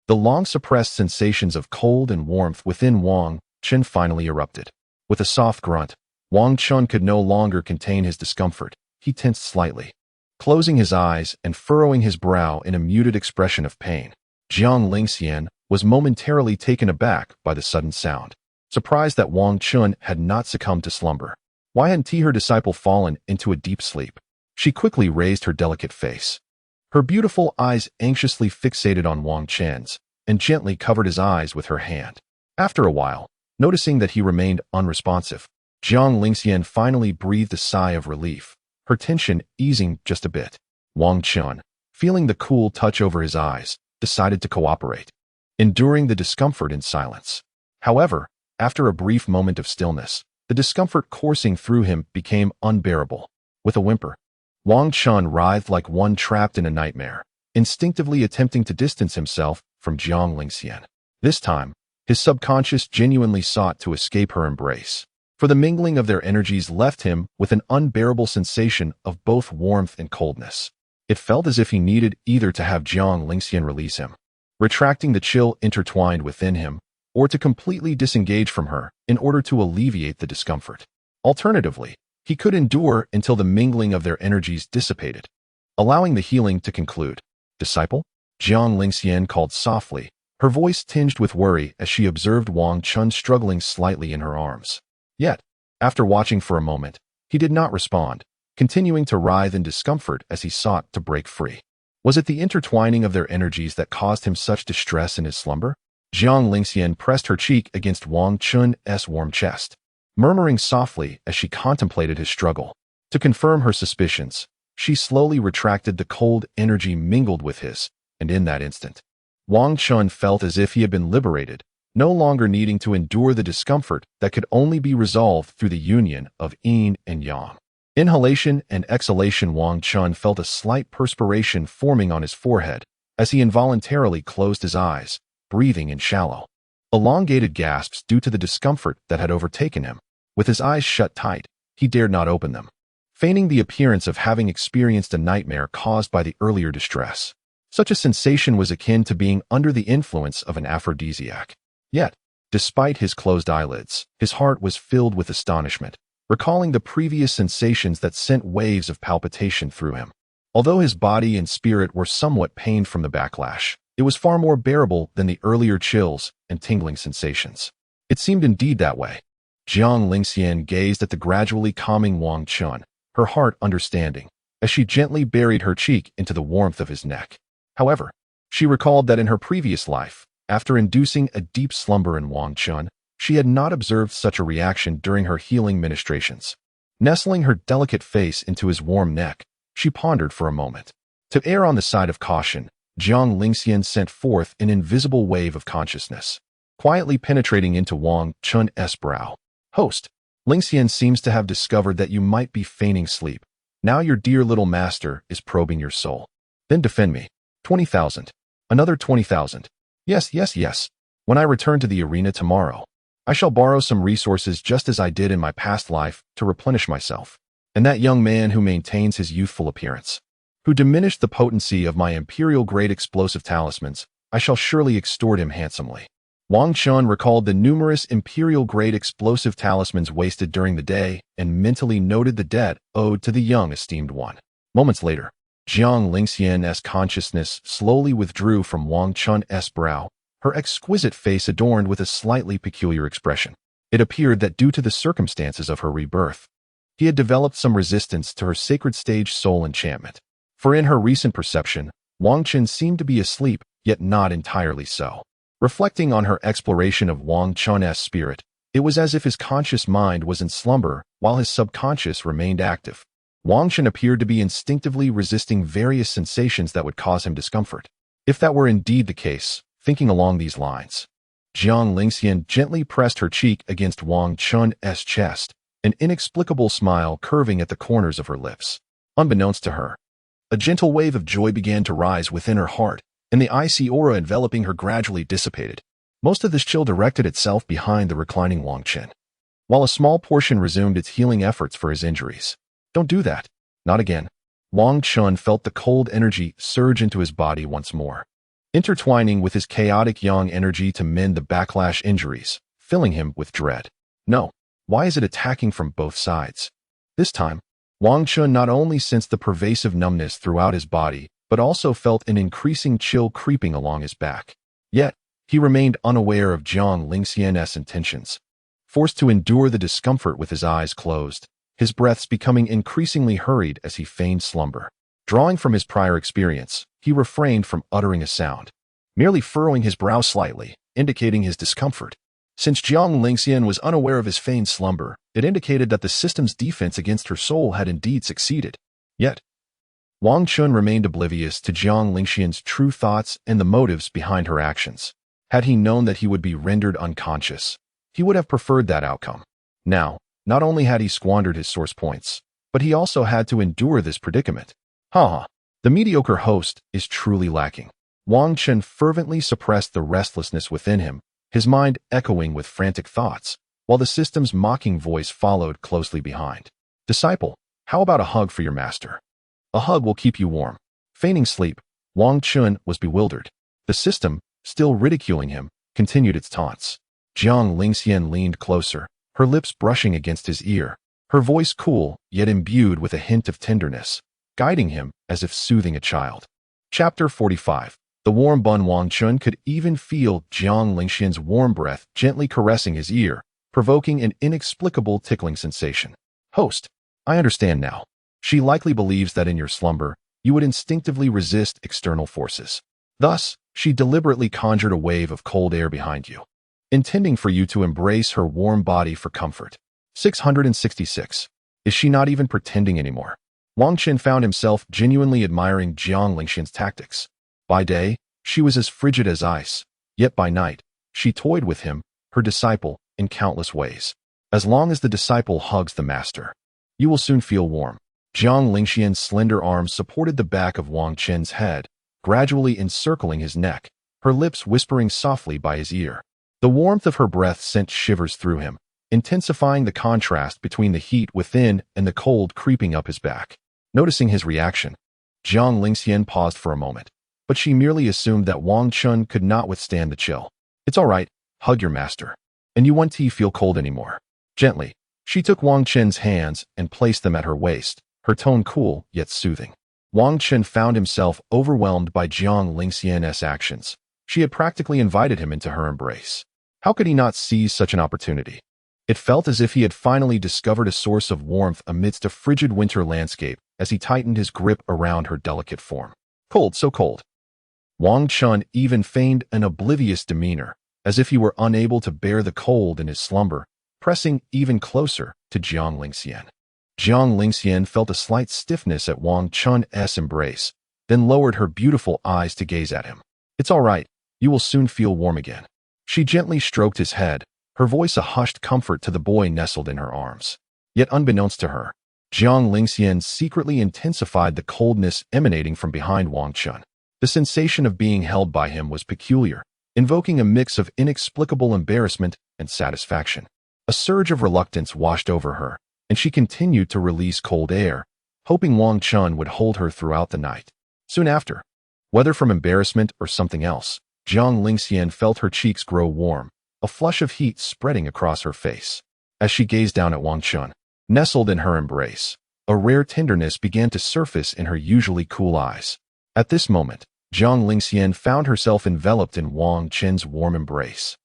the long-suppressed sensations of cold and warmth within Wang Chen finally erupted. With a soft grunt, Wang Chen could no longer contain his discomfort. He tensed slightly, closing his eyes and furrowing his brow in a muted expression of pain. Jiang Lingxian was momentarily taken aback by the sudden sound. surprised that Wang Chen had not succumbed to slumber. Why hadn't her disciple fallen into a deep sleep? She quickly raised her delicate face. Her beautiful eyes anxiously fixated on Wang Chen's, and gently covered his eyes with her hand. After a while, noticing that he remained unresponsive, Jiang Lingxian finally breathed a sigh of relief, her tension easing just a bit. Wang Chen, feeling the cool touch over his eyes, decided to cooperate, enduring the discomfort in silence. However, after a brief moment of stillness, the discomfort coursing through him became unbearable. With a whimper, Wang Chen writhed like one trapped in a nightmare, instinctively attempting to distance himself from Jiang Lingxian. This time, his subconscious genuinely sought to escape her embrace, for the mingling of their energies left him with an unbearable sensation of both warmth and coldness. It felt as if he needed either to have Jiang Lingxian release him, retracting the chill intertwined within him, or to completely disengage from her in order to alleviate the discomfort. Alternatively, he could endure until the mingling of their energies dissipated, allowing the healing to conclude. "Disciple?" Jiang Lingxian called softly, her voice tinged with worry as she observed Wang Chen struggling slightly in her arms. Yet, after watching for a moment, he did not respond, continuing to writhe in discomfort as he sought to break free. Was it the intertwining of their energies that caused him such distress in his slumber? Jiang Lingxian pressed her cheek against Wang Chen's warm chest, murmuring softly as she contemplated his struggle. To confirm her suspicions, she slowly retracted the cold energy mingled with his, and in that instant, Wang Chen felt as if he had been liberated, no longer needing to endure the discomfort that could only be resolved through the union of yin and yang. Inhalation and exhalation. Wang Chen felt a slight perspiration forming on his forehead as he involuntarily closed his eyes, breathing in shallow, elongated gasps due to the discomfort that had overtaken him. With his eyes shut tight, he dared not open them, feigning the appearance of having experienced a nightmare caused by the earlier distress. Such a sensation was akin to being under the influence of an aphrodisiac. Yet, despite his closed eyelids, his heart was filled with astonishment, recalling the previous sensations that sent waves of palpitation through him. Although his body and spirit were somewhat pained from the backlash, it was far more bearable than the earlier chills and tingling sensations. It seemed indeed that way. Jiang Lingxian gazed at the gradually calming Wang Chen, her heart understanding, as she gently buried her cheek into the warmth of his neck. However, she recalled that in her previous life, after inducing a deep slumber in Wang Chen, she had not observed such a reaction during her healing ministrations. Nestling her delicate face into his warm neck, she pondered for a moment. To err on the side of caution, Jiang Lingxian sent forth an invisible wave of consciousness, quietly penetrating into Wang Chen's brow. "Host, Lingxian seems to have discovered that you might be feigning sleep. Now your dear little master is probing your soul. Then defend me. 20,000. Another 20,000. Yes, yes, yes. When I return to the arena tomorrow, I shall borrow some resources just as I did in my past life to replenish myself. And that young man who maintains his youthful appearance, who diminished the potency of my imperial-grade explosive talismans, I shall surely extort him handsomely." Wang Chen recalled the numerous imperial-grade explosive talismans wasted during the day and mentally noted the debt owed to the young esteemed one. Moments later, Jiang Lingxian's consciousness slowly withdrew from Wang Chen's brow, her exquisite face adorned with a slightly peculiar expression. It appeared that due to the circumstances of her rebirth, he had developed some resistance to her sacred stage soul enchantment. For in her recent perception, Wang Chen seemed to be asleep, yet not entirely so. Reflecting on her exploration of Wang Chen's spirit, it was as if his conscious mind was in slumber while his subconscious remained active. Wang Chen appeared to be instinctively resisting various sensations that would cause him discomfort. If that were indeed the case, thinking along these lines, Jiang Lingxian gently pressed her cheek against Wang Chen's chest, an inexplicable smile curving at the corners of her lips. Unbeknownst to her, a gentle wave of joy began to rise within her heart, and the icy aura enveloping her gradually dissipated. Most of this chill directed itself behind the reclining Wang Chen, while a small portion resumed its healing efforts for his injuries. "Don't do that. Not again." Wang Chen felt the cold energy surge into his body once more, intertwining with his chaotic yang energy to mend the backlash injuries, filling him with dread. "No. Why is it attacking from both sides?" This time, Wang Chen not only sensed the pervasive numbness throughout his body, but also felt an increasing chill creeping along his back. Yet, he remained unaware of Jiang Lingxian's intentions. forced to endure the discomfort with his eyes closed, his breaths becoming increasingly hurried as he feigned slumber. Drawing from his prior experience, he refrained from uttering a sound, merely furrowing his brow slightly, indicating his discomfort. Since Jiang Lingxian was unaware of his feigned slumber, it indicated that the system's defense against her soul had indeed succeeded. Yet, Wang Chen remained oblivious to Jiang Lingxian's true thoughts and the motives behind her actions. Had he known that he would be rendered unconscious, he would have preferred that outcome. Now, not only had he squandered his source points, but he also had to endure this predicament. The mediocre host is truly lacking. Wang Chen fervently suppressed the restlessness within him, his mind echoing with frantic thoughts, while the system's mocking voice followed closely behind. Disciple, how about a hug for your master? A hug will keep you warm. Feigning sleep, Wang Chen was bewildered. The system, still ridiculing him, continued its taunts. Jiang Lingxian leaned closer, her lips brushing against his ear, her voice cool, yet imbued with a hint of tenderness, guiding him as if soothing a child. Chapter 45. The warm bun. Wang Chen could even feel Jiang Lingxian's warm breath gently caressing his ear, provoking an inexplicable tickling sensation. Host, I understand now. She likely believes that in your slumber, you would instinctively resist external forces. Thus, she deliberately conjured a wave of cold air behind you, intending for you to embrace her warm body for comfort. 666. Is she not even pretending anymore? Wang Chen found himself genuinely admiring Jiang Lingxian's tactics. By day, she was as frigid as ice, yet by night, she toyed with him, her disciple, in countless ways. As long as the disciple hugs the master, you will soon feel warm. Jiang Lingxian's slender arms supported the back of Wang Chen's head, gradually encircling his neck, her lips whispering softly by his ear. The warmth of her breath sent shivers through him, intensifying the contrast between the heat within and the cold creeping up his back. Noticing his reaction, Jiang Lingxian paused for a moment, but she merely assumed that Wang Chen could not withstand the chill. It's all right, hug your master. And you won't feel cold anymore. Gently, she took Wang Chen's hands and placed them at her waist, her tone cool yet soothing. Wang Chen found himself overwhelmed by Jiang Lingxian's actions. She had practically invited him into her embrace. How could he not seize such an opportunity? It felt as if he had finally discovered a source of warmth amidst a frigid winter landscape as he tightened his grip around her delicate form. Cold, so cold. Wang Chen even feigned an oblivious demeanor, as if he were unable to bear the cold in his slumber, pressing even closer to Jiang Lingxian. Jiang Lingxian felt a slight stiffness at Wang Chen's embrace, then lowered her beautiful eyes to gaze at him. It's all right, you will soon feel warm again. She gently stroked his head, her voice a hushed comfort to the boy nestled in her arms. Yet unbeknownst to her, Jiang Lingxian secretly intensified the coldness emanating from behind Wang Chen. The sensation of being held by him was peculiar, invoking a mix of inexplicable embarrassment and satisfaction. A surge of reluctance washed over her, and she continued to release cold air, hoping Wang Chen would hold her throughout the night. Soon after, whether from embarrassment or something else, Jiang Lingxian felt her cheeks grow warm, a flush of heat spreading across her face. As she gazed down at Wang Chen, nestled in her embrace, a rare tenderness began to surface in her usually cool eyes. At this moment, Jiang Lingxian found herself enveloped in Wang Chen's warm embrace.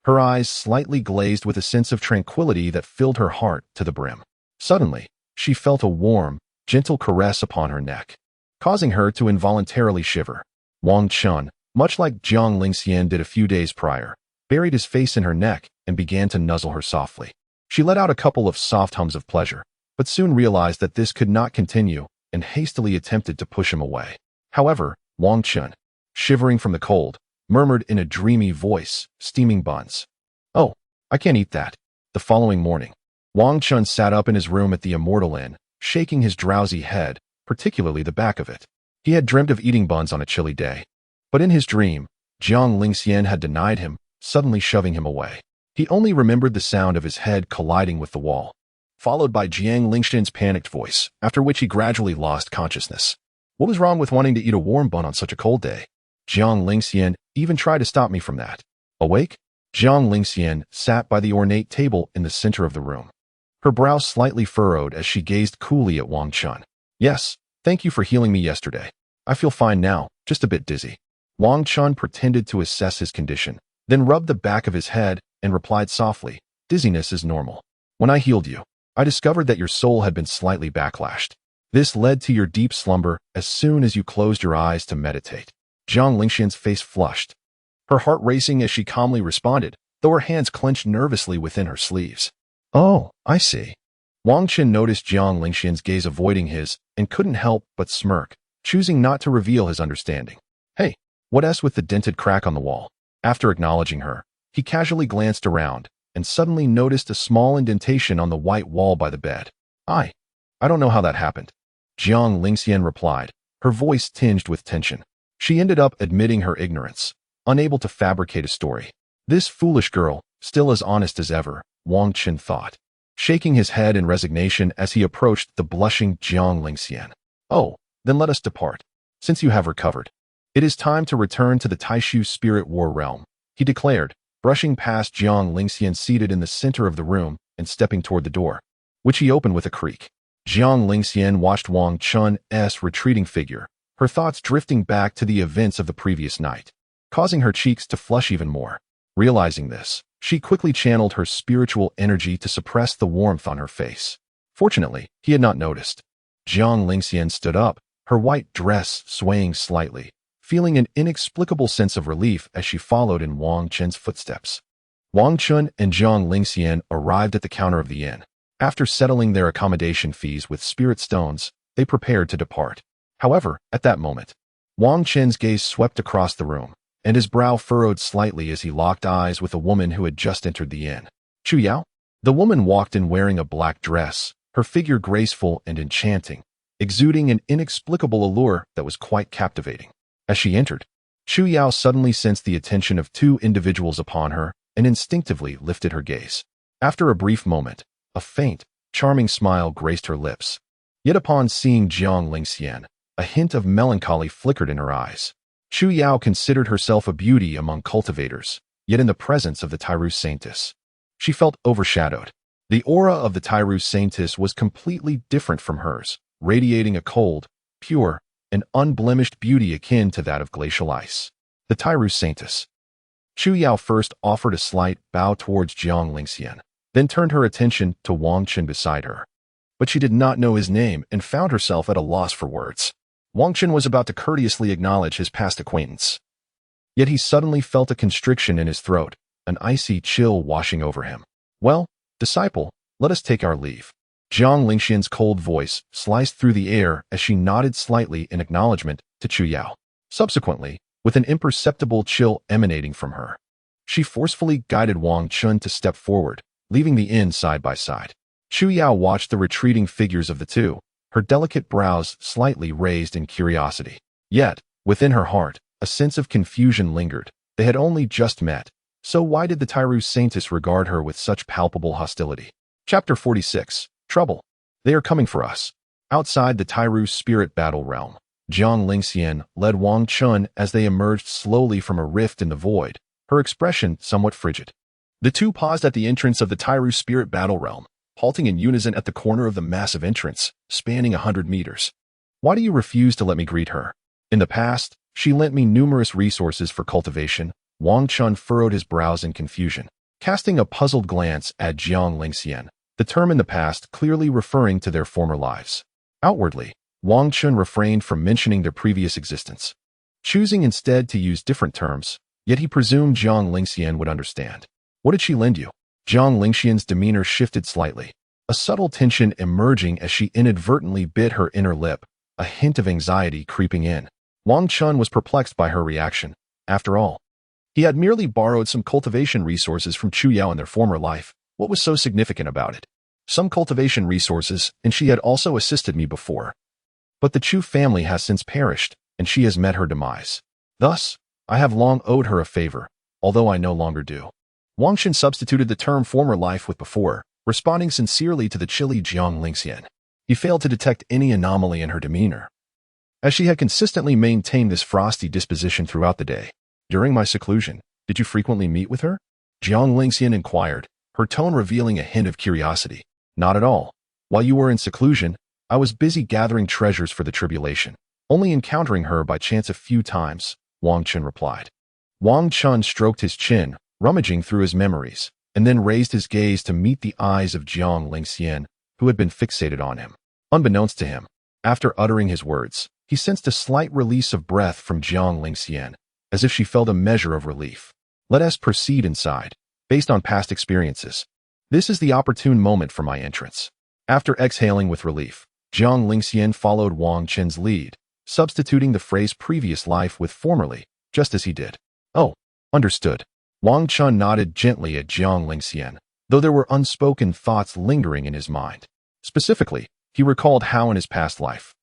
Her eyes slightly glazed with a sense of tranquility that filled her heart to the brim. Suddenly, she felt a warm, gentle caress upon her neck, causing her to involuntarily shiver. Wang Chen, much like Jiang Lingxian did a few days prior, buried his face in her neck and began to nuzzle her softly. She let out a couple of soft hums of pleasure, but soon realized that this could not continue and hastily attempted to push him away. However, Wang Chen, shivering from the cold, murmured in a dreamy voice, steaming buns. Oh, I can't eat that. The following morning, Wang Chen sat up in his room at the Immortal Inn, shaking his drowsy head, particularly the back of it. He had dreamt of eating buns on a chilly day. But in his dream, Jiang Lingxian had denied him, suddenly shoving him away. He only remembered the sound of his head colliding with the wall, followed by Jiang Lingxian's panicked voice, after which he gradually lost consciousness. What was wrong with wanting to eat a warm bun on such a cold day? Jiang Lingxian even tried to stop me from that. Awake? Jiang Lingxian sat by the ornate table in the center of the room, her brow slightly furrowed as she gazed coolly at Wang Chen. Yes, thank you for healing me yesterday. I feel fine now, just a bit dizzy. Wang Chen pretended to assess his condition, then rubbed the back of his head and replied softly, Dizziness is normal. When I healed you, I discovered that your soul had been slightly backlashed. This led to your deep slumber as soon as you closed your eyes to meditate. Jiang Lingxian's face flushed, her heart racing as she calmly responded, though her hands clenched nervously within her sleeves. Oh, I see. Wang Chen noticed Jiang Lingxian's gaze avoiding his and couldn't help but smirk, choosing not to reveal his understanding. Hey, what s with the dented crack on the wall? After acknowledging her, he casually glanced around and suddenly noticed a small indentation on the white wall by the bed. I don't know how that happened. Jiang Lingxian replied, her voice tinged with tension. She ended up admitting her ignorance, unable to fabricate a story. This foolish girl, still as honest as ever, Wang Chen thought, shaking his head in resignation as he approached the blushing Jiang Lingxian. Oh, then let us depart. Since you have recovered, it is time to return to the Taishu Spirit War realm, he declared, brushing past Jiang Lingxian seated in the center of the room and stepping toward the door, which he opened with a creak. Jiang Lingxian watched Wang Chen's retreating figure, her thoughts drifting back to the events of the previous night, causing her cheeks to flush even more. Realizing this, she quickly channeled her spiritual energy to suppress the warmth on her face. Fortunately, he had not noticed. Jiang Lingxian stood up, her white dress swaying slightly, feeling an inexplicable sense of relief as she followed in Wang Chen's footsteps. Wang Chen and Jiang Lingxian arrived at the counter of the inn. After settling their accommodation fees with spirit stones, they prepared to depart. However, at that moment, Wang Chen's gaze swept across the room, and his brow furrowed slightly as he locked eyes with a woman who had just entered the inn. Chu Yao? The woman walked in wearing a black dress, her figure graceful and enchanting, exuding an inexplicable allure that was quite captivating. As she entered, Chu Yao suddenly sensed the attention of two individuals upon her and instinctively lifted her gaze. After a brief moment, a faint, charming smile graced her lips. Yet upon seeing Jiang Lingxian, a hint of melancholy flickered in her eyes. Chu Yao considered herself a beauty among cultivators, yet in the presence of the Tyru Saintess, she felt overshadowed. The aura of the Tyru Saintess was completely different from hers, radiating a cold, pure, and unblemished beauty akin to that of glacial ice. The Tyru Saintess. Chu Yao first offered a slight bow towards Jiang Lingxian, then turned her attention to Wang Chen beside her. But she did not know his name and found herself at a loss for words. Wang Chen was about to courteously acknowledge his past acquaintance. Yet he suddenly felt a constriction in his throat, an icy chill washing over him. Well, disciple, let us take our leave. Jiang Lingxian's cold voice sliced through the air as she nodded slightly in acknowledgement to Chu Yao. Subsequently, with an imperceptible chill emanating from her, she forcefully guided Wang Chen to step forward, leaving the inn side by side. Chu Yao watched the retreating figures of the two, her delicate brows slightly raised in curiosity. Yet, within her heart, a sense of confusion lingered. They had only just met, so why did the Tyru Saintess regard her with such palpable hostility? Chapter 46. Trouble. They are coming for us. Outside the Tyru spirit battle realm, Jiang Lingxian led Wang Chen as they emerged slowly from a rift in the void, her expression somewhat frigid. The two paused at the entrance of the Tyru spirit battle realm, halting in unison at the corner of the massive entrance, spanning 100 meters. Why do you refuse to let me greet her? In the past, she lent me numerous resources for cultivation. Wang Chen furrowed his brows in confusion, casting a puzzled glance at Jiang Lingxian, the term in the past clearly referring to their former lives. Outwardly, Wang Chen refrained from mentioning their previous existence, choosing instead to use different terms, yet he presumed Jiang Lingxian would understand. What did she lend you? Jiang Lingxian's demeanor shifted slightly, a subtle tension emerging as she inadvertently bit her inner lip, a hint of anxiety creeping in. Wang Chen was perplexed by her reaction. After all, he had merely borrowed some cultivation resources from Chu Yao in their former life. What was so significant about it? Some cultivation resources, and she had also assisted me before. But the Chu family has since perished, and she has met her demise. Thus, I have long owed her a favor, although I no longer do. Wang Chen substituted the term former life with before, responding sincerely to the chilly Jiang Lingxian. He failed to detect any anomaly in her demeanor, as she had consistently maintained this frosty disposition throughout the day. During my seclusion, did you frequently meet with her? Jiang Lingxian inquired, her tone revealing a hint of curiosity. Not at all. While you were in seclusion, I was busy gathering treasures for the tribulation, only encountering her by chance a few times, Wang Chen replied. Wang Chen stroked his chin, rummaging through his memories, and then raised his gaze to meet the eyes of Jiang Lingxian, who had been fixated on him. Unbeknownst to him, after uttering his words, he sensed a slight release of breath from Jiang Lingxian, as if she felt a measure of relief. Let us proceed inside. Based on past experiences, this is the opportune moment for my entrance. After exhaling with relief, Jiang Lingxian followed Wang Chen's lead, substituting the phrase previous life with formerly, just as he did. Oh, understood. Wang Chen nodded gently at Jiang Lingxian, though there were unspoken thoughts lingering in his mind. Specifically, he recalled how in his past life,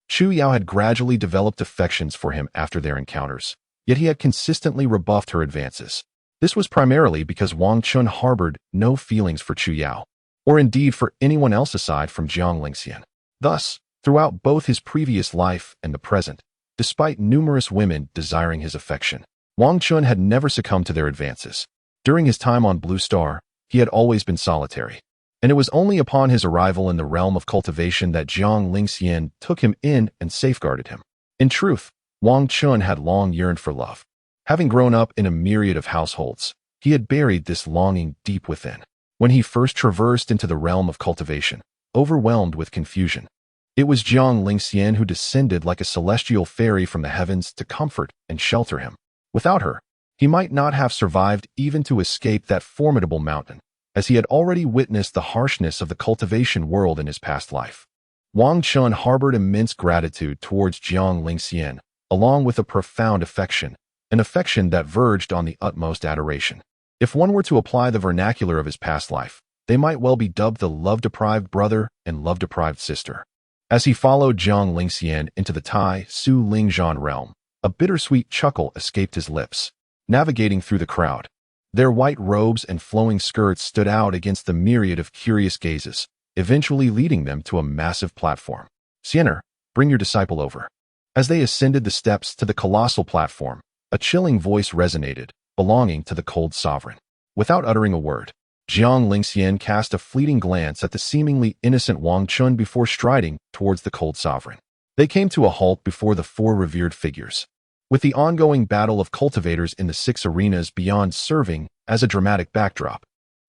Chu Yao had gradually developed affections for him after their encounters, yet he had consistently rebuffed her advances. This was primarily because Wang Chen harbored no feelings for Chu Yao, or indeed for anyone else aside from Jiang Lingxian. Thus, throughout both his previous life and the present, despite numerous women desiring his affection, Wang Chen had never succumbed to their advances. During his time on Blue Star, he had always been solitary, and it was only upon his arrival in the realm of cultivation that Jiang Lingxian took him in and safeguarded him. In truth, Wang Chen had long yearned for love. Having grown up in a myriad of households, he had buried this longing deep within. When he first traversed into the realm of cultivation, overwhelmed with confusion, it was Jiang Lingxian who descended like a celestial fairy from the heavens to comfort and shelter him. Without her, he might not have survived even to escape that formidable mountain, as he had already witnessed the harshness of the cultivation world in his past life. Wang Chen harbored immense gratitude towards Jiang Lingxian, along with a profound affection, an affection that verged on the utmost adoration. If one were to apply the vernacular of his past life, they might well be dubbed the love-deprived brother and love-deprived sister. As he followed Jiang Lingxian into the Tai Su Lingzhan realm, a bittersweet chuckle escaped his lips. Navigating through the crowd, their white robes and flowing skirts stood out against the myriad of curious gazes, eventually leading them to a massive platform. Siener, bring your disciple over. As they ascended the steps to the colossal platform, a chilling voice resonated, belonging to the cold sovereign. Without uttering a word, Jiang Lingxian cast a fleeting glance at the seemingly innocent Wang Chen before striding towards the cold sovereign. They came to a halt before the four revered figures. With the ongoing battle of cultivators in the 6 arenas beyond serving as a dramatic backdrop,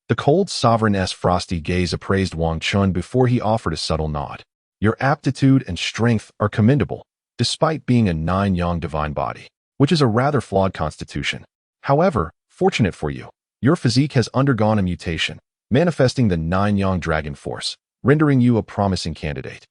the cold sovereign's frosty gaze appraised Wang Chen before he offered a subtle nod. Your aptitude and strength are commendable, despite being a 9-yang divine body, which is a rather flawed constitution. However, fortunate for you, your physique has undergone a mutation, manifesting the 9-yang dragon force, rendering you a promising candidate.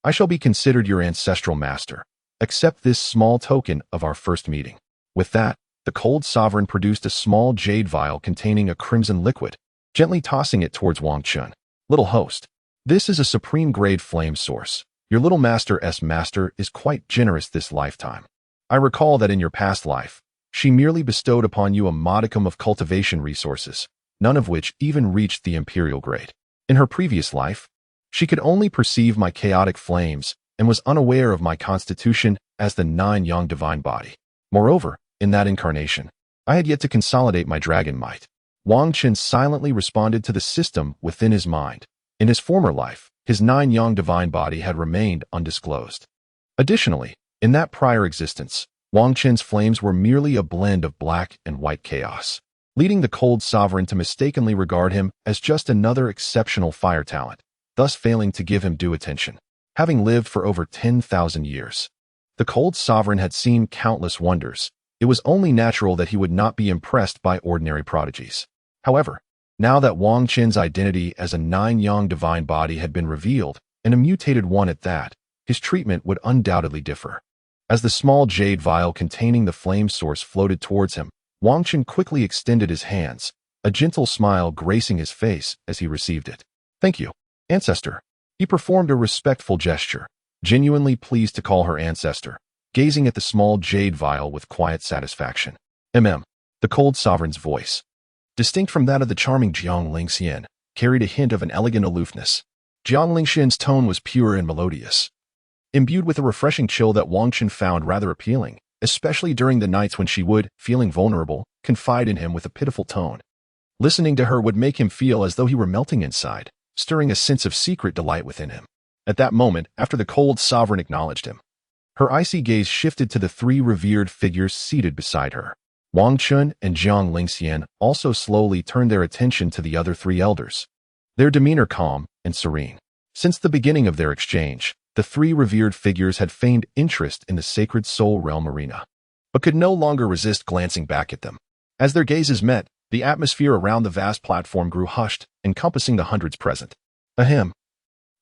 I shall be considered your ancestral master. Accept this small token of our first meeting. With that, the cold sovereign produced a small jade vial containing a crimson liquid, gently tossing it towards Wang Chen. Little host, this is a supreme-grade flame source. Your little master's master is quite generous this lifetime. I recall that in your past life, she merely bestowed upon you a modicum of cultivation resources, none of which even reached the imperial grade. In her previous life, she could only perceive my chaotic flames and was unaware of my constitution as the 9-yang divine body. Moreover, in that incarnation, I had yet to consolidate my dragon might. Wang Chen silently responded to the system within his mind. In his former life, his 9-yang divine body had remained undisclosed. Additionally, in that prior existence, Wang Chen's flames were merely a blend of black and white chaos, leading the cold sovereign to mistakenly regard him as just another exceptional fire talent, thus failing to give him due attention. Having lived for over 10,000 years, the cold sovereign had seen countless wonders. It was only natural that he would not be impressed by ordinary prodigies. However, now that Wang Chen's identity as a 9-yang divine body had been revealed, and a mutated one at that, his treatment would undoubtedly differ. As the small jade vial containing the flame source floated towards him, Wang Chen quickly extended his hands, a gentle smile gracing his face as he received it. Thank you, ancestor. He performed a respectful gesture, genuinely pleased to call her ancestor, gazing at the small jade vial with quiet satisfaction. The cold sovereign's voice, distinct from that of the charming Jiang Lingxian, carried a hint of an elegant aloofness. Jiang Lingxian's tone was pure and melodious, imbued with a refreshing chill that Wang Chen found rather appealing, especially during the nights when she would, feeling vulnerable, confide in him with a pitiful tone. Listening to her would make him feel as though he were melting inside, stirring a sense of secret delight within him. At that moment, after the cold sovereign acknowledged him, her icy gaze shifted to the 3 revered figures seated beside her. Wang Chen and Jiang Lingxian also slowly turned their attention to the other three elders, their demeanor calm and serene. Since the beginning of their exchange, the three revered figures had feigned interest in the sacred soul realm arena, but could no longer resist glancing back at them. As their gazes met, the atmosphere around the vast platform grew hushed, encompassing the hundreds present. Ahem.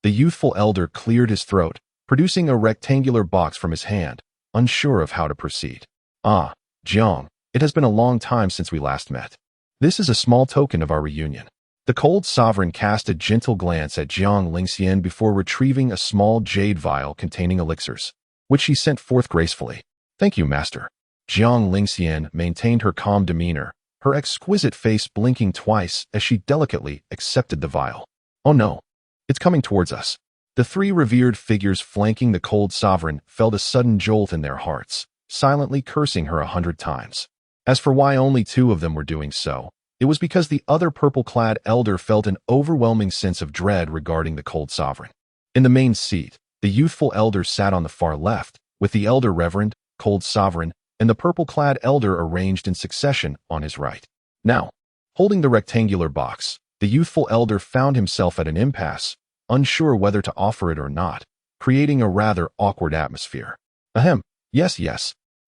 The youthful elder cleared his throat, producing a rectangular box from his hand, unsure of how to proceed. Ah, Jiang, it has been a long time since we last met. This is a small token of our reunion. The cold sovereign cast a gentle glance at Jiang Lingxian before retrieving a small jade vial containing elixirs, which she sent forth gracefully. Thank you, master. Jiang Lingxian maintained her calm demeanor, her exquisite face blinking twice as she delicately accepted the vial. Oh no, it's coming towards us. The three revered figures flanking the cold sovereign felt a sudden jolt in their hearts, silently cursing her 100 times. As for why only two of them were doing so, it was because the other purple-clad elder felt an overwhelming sense of dread regarding the cold sovereign. In the main seat, the youthful elder sat on the far left, with the elder reverend, cold sovereign, and the purple-clad elder arranged in succession on his right. Now, holding the rectangular box, the youthful elder found himself at an impasse, unsure whether to offer it or not, creating a rather awkward atmosphere. Ahem, yes,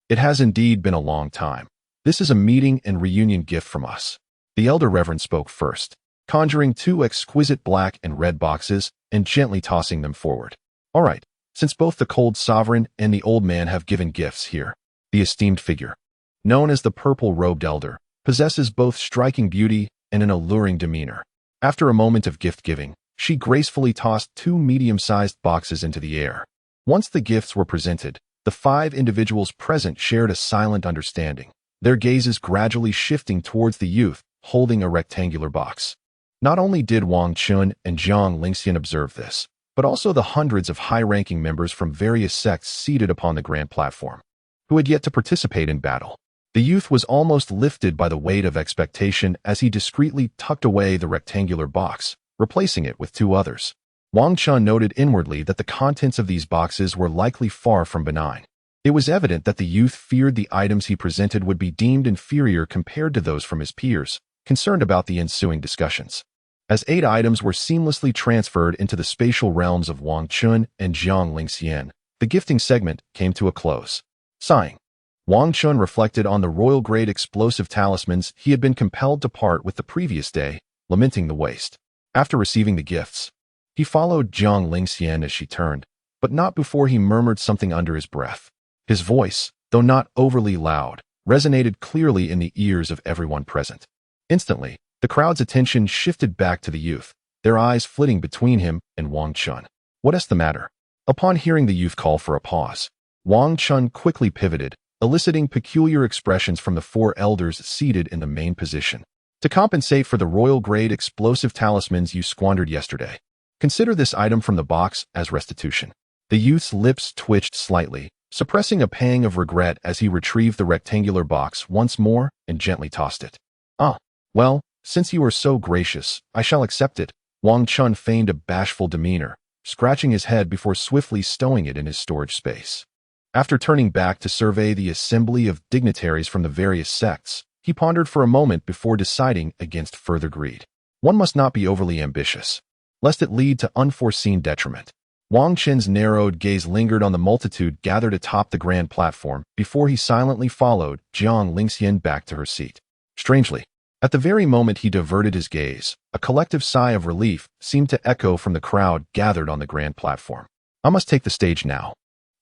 it has indeed been a long time. This is a meeting and reunion gift from us. The elder reverend spoke first, conjuring two exquisite black and red boxes and gently tossing them forward. All right, since both the cold sovereign and the old man have given gifts here, the esteemed figure, known as the purple-robed elder, possesses both striking beauty and an alluring demeanor. After a moment of gift-giving, she gracefully tossed two medium-sized boxes into the air. Once the gifts were presented, the 5 individuals present shared a silent understanding, their gazes gradually shifting towards the youth holding a rectangular box. Not only did Wang Chen and Jiang Lingxian observe this, but also the hundreds of high-ranking members from various sects seated upon the grand platform, who had yet to participate in battle. The youth was almost lifted by the weight of expectation as he discreetly tucked away the rectangular box, replacing it with 2 others. Wang Chen noted inwardly that the contents of these boxes were likely far from benign. It was evident that the youth feared the items he presented would be deemed inferior compared to those from his peers, concerned about the ensuing discussions. As 8 items were seamlessly transferred into the spatial realms of Wang Chen and Jiang Lingxian, the gifting segment came to a close. Sighing, Wang Chen reflected on the royal-grade explosive talismans he had been compelled to part with the previous day, lamenting the waste. After receiving the gifts, he followed Jiang Lingxian as she turned, but not before he murmured something under his breath. His voice, though not overly loud, resonated clearly in the ears of everyone present. Instantly, the crowd's attention shifted back to the youth, their eyes flitting between him and Wang Chen. What's the matter? Upon hearing the youth call for a pause, Wang Chen quickly pivoted, eliciting peculiar expressions from the 4 elders seated in the main position. To compensate for the royal-grade explosive talismans you squandered yesterday, consider this item from the box as restitution. The youth's lips twitched slightly, suppressing a pang of regret as he retrieved the rectangular box once more and gently tossed it. Ah, well, since you are so gracious, I shall accept it. Wang Chen feigned a bashful demeanor, scratching his head before swiftly stowing it in his storage space. After turning back to survey the assembly of dignitaries from the various sects, he pondered for a moment before deciding against further greed. One must not be overly ambitious, lest it lead to unforeseen detriment. Wang Chen's narrowed gaze lingered on the multitude gathered atop the grand platform before he silently followed Jiang Lingxian back to her seat. Strangely, at the very moment he diverted his gaze, a collective sigh of relief seemed to echo from the crowd gathered on the grand platform. I must take the stage now.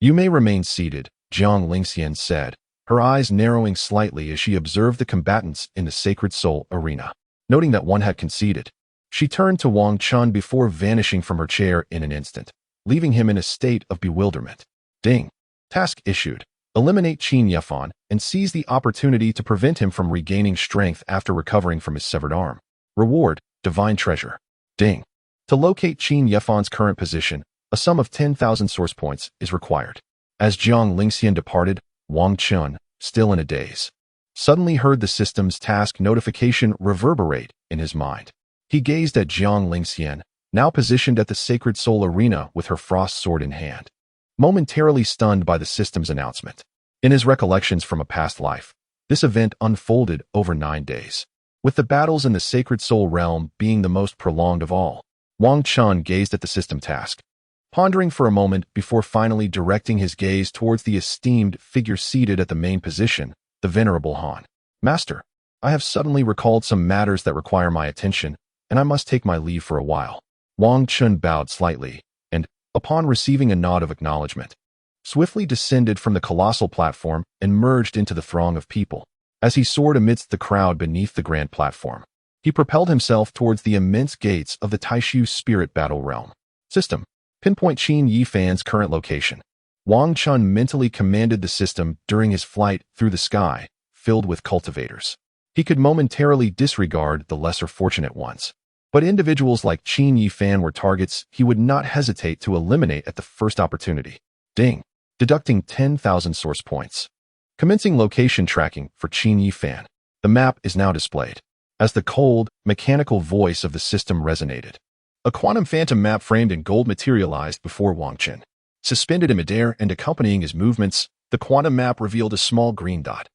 You may remain seated, Jiang Lingxian said, her eyes narrowing slightly as she observed the combatants in the Sacred Soul arena. Noting that one had conceded, she turned to Wang Chen before vanishing from her chair in an instant, leaving him in a state of bewilderment. Ding. Task issued. Eliminate Qin Yefan and seize the opportunity to prevent him from regaining strength after recovering from his severed arm. Reward, Divine Treasure. Ding. To locate Qin Yefan's current position, a sum of 10,000 source points is required. As Jiang Lingxian departed, Wang Chen, still in a daze, suddenly heard the system's task notification reverberate in his mind. He gazed at Jiang Lingxian, now positioned at the Sacred Soul arena with her frost sword in hand, momentarily stunned by the system's announcement. In his recollections from a past life, This event unfolded over 9 days, with the battles in the Sacred Soul realm being the most prolonged of all. Wang Chen gazed at the system task, pondering for a moment before finally directing his gaze towards the esteemed figure seated at the main position, the Venerable Han. Master, I have suddenly recalled some matters that require my attention, and I must take my leave for a while. Wang Chen bowed slightly, and, upon receiving a nod of acknowledgement, swiftly descended from the colossal platform and merged into the throng of people. As he soared amidst the crowd beneath the grand platform, he propelled himself towards the immense gates of the Taishu Spirit Battle Realm. System. Pinpoint Qin Yifan's current location. Wang Chen mentally commanded the system during his flight through the sky, filled with cultivators. He could momentarily disregard the lesser fortunate ones, but individuals like Qin Yifan were targets he would not hesitate to eliminate at the first opportunity. Ding. Deducting 10,000 source points. Commencing location tracking for Qin Yifan. The map is now displayed. As the cold, mechanical voice of the system resonated, a quantum phantom map framed in gold materialized before Wang Chen. Suspended in midair and accompanying his movements, the quantum map revealed a small green dot,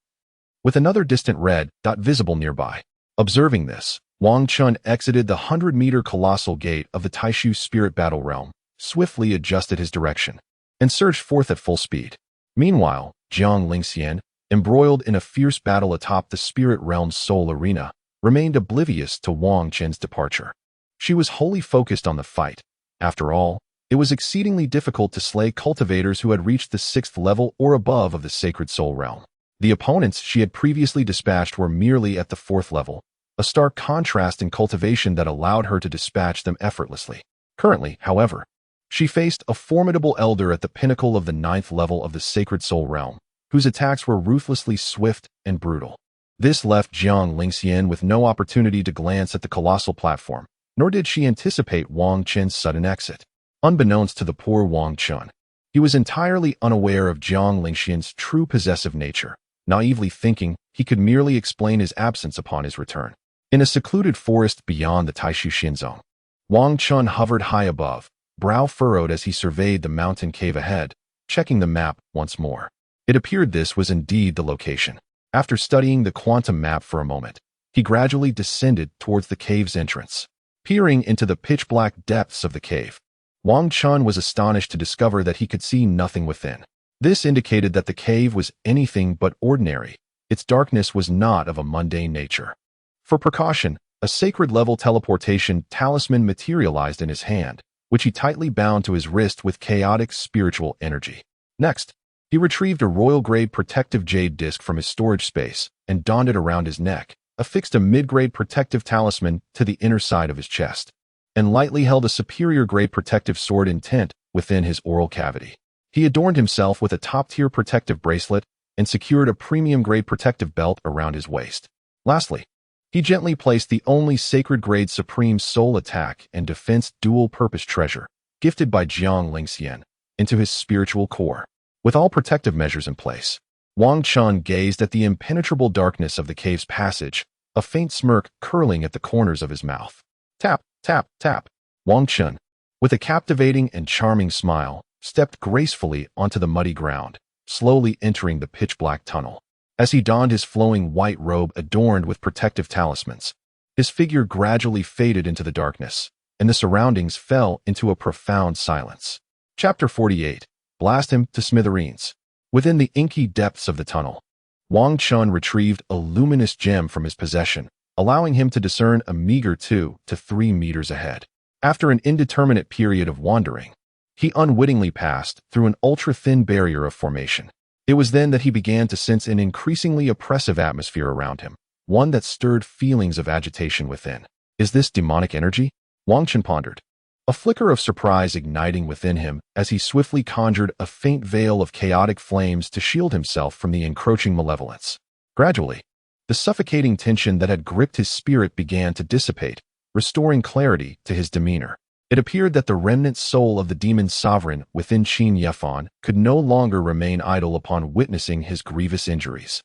with another distant red dot visible nearby. Observing this, Wang Chen exited the 100-meter colossal gate of the Taishu Spirit Battle Realm, swiftly adjusted his direction, and surged forth at full speed. Meanwhile, Jiang Lingxian, embroiled in a fierce battle atop the Spirit Realm's Soul Arena, remained oblivious to Wang Chen's departure. She was wholly focused on the fight. After all, it was exceedingly difficult to slay cultivators who had reached the 6th level or above of the Sacred Soul Realm. The opponents she had previously dispatched were merely at the 4th level, a stark contrast in cultivation that allowed her to dispatch them effortlessly. Currently, however, she faced a formidable elder at the pinnacle of the 9th level of the Sacred Soul Realm, whose attacks were ruthlessly swift and brutal. This left Jiang Lingxian with no opportunity to glance at the colossal platform, nor did she anticipate Wang Chen's sudden exit. Unbeknownst to the poor Wang Chen, he was entirely unaware of Jiang Lingxian's true possessive nature, naively thinking he could merely explain his absence upon his return. In a secluded forest beyond the Taishu Xinzong, Wang Chen hovered high above, brow furrowed as he surveyed the mountain cave ahead, checking the map once more. It appeared this was indeed the location. After studying the quantum map for a moment, he gradually descended towards the cave's entrance. Peering into the pitch-black depths of the cave, Wang Chen was astonished to discover that he could see nothing within. This indicated that the cave was anything but ordinary. Its darkness was not of a mundane nature. For precaution, a sacred-level teleportation talisman materialized in his hand, which he tightly bound to his wrist with chaotic spiritual energy. Next, he retrieved a royal-grade protective jade disc from his storage space and donned it around his neck, affixed a mid-grade protective talisman to the inner side of his chest, and lightly held a superior-grade protective sword intent within his oral cavity. He adorned himself with a top-tier protective bracelet and secured a premium-grade protective belt around his waist. Lastly, he gently placed the only sacred-grade supreme soul attack and defense dual-purpose treasure, gifted by Jiang Lingxian, into his spiritual core. With all protective measures in place, Wang Chen gazed at the impenetrable darkness of the cave's passage, a faint smirk curling at the corners of his mouth. Tap, tap, tap. Wang Chen, with a captivating and charming smile, stepped gracefully onto the muddy ground, slowly entering the pitch-black tunnel. As he donned his flowing white robe adorned with protective talismans, his figure gradually faded into the darkness, and the surroundings fell into a profound silence. Chapter 48. Blast him to smithereens. Within the inky depths of the tunnel, Wang Chen retrieved a luminous gem from his possession, allowing him to discern a meager 2 to 3 meters ahead. After an indeterminate period of wandering, he unwittingly passed through an ultra-thin barrier of formation. It was then that he began to sense an increasingly oppressive atmosphere around him, one that stirred feelings of agitation within. Is this demonic energy? Wang Chen pondered, a flicker of surprise igniting within him as he swiftly conjured a faint veil of chaotic flames to shield himself from the encroaching malevolence. Gradually, the suffocating tension that had gripped his spirit began to dissipate, restoring clarity to his demeanor. It appeared that the remnant soul of the demon sovereign within Qin Yifan could no longer remain idle upon witnessing his grievous injuries.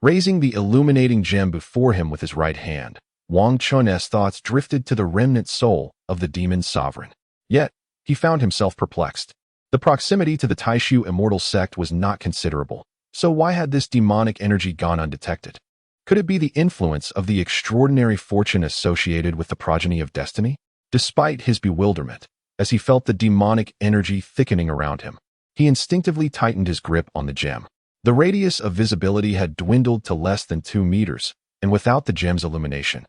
Raising the illuminating gem before him with his right hand, Wang Chen's thoughts drifted to the remnant soul of the demon sovereign. Yet, he found himself perplexed. The proximity to the Taishu immortal sect was not considerable, So why had this demonic energy gone undetected? Could it be the influence of the extraordinary fortune associated with the progeny of destiny? Despite his bewilderment, as he felt the demonic energy thickening around him, he instinctively tightened his grip on the gem. The radius of visibility had dwindled to less than 2 meters, and without the gem's illumination,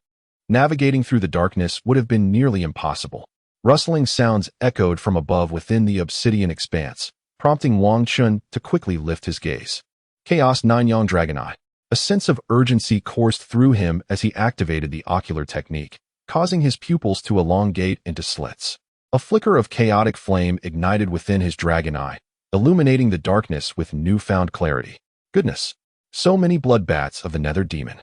navigating through the darkness would have been nearly impossible. Rustling sounds echoed from above within the obsidian expanse, prompting Wang Chen to quickly lift his gaze. Chaos Nine-Yang Dragon Eye. A sense of urgency coursed through him as he activated the ocular technique, causing his pupils to elongate into slits. A flicker of chaotic flame ignited within his dragon eye, illuminating the darkness with newfound clarity. Goodness! So many blood bats of the nether demon.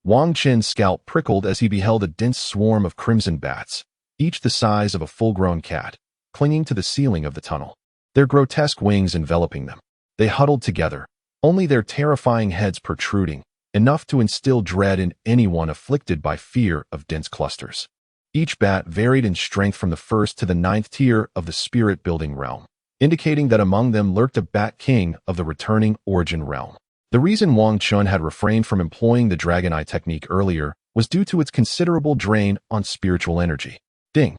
Wang Chen's scalp prickled as he beheld a dense swarm of crimson bats, each the size of a full-grown cat, clinging to the ceiling of the tunnel, their grotesque wings enveloping them. They huddled together, only their terrifying heads protruding, enough to instill dread in anyone afflicted by fear of dense clusters. Each bat varied in strength from the 1st to the 9th tier of the spirit-building realm, indicating that among them lurked a bat king of the returning origin realm. The reason Wang Chen had refrained from employing the Dragon Eye technique earlier was due to its considerable drain on spiritual energy. Ding.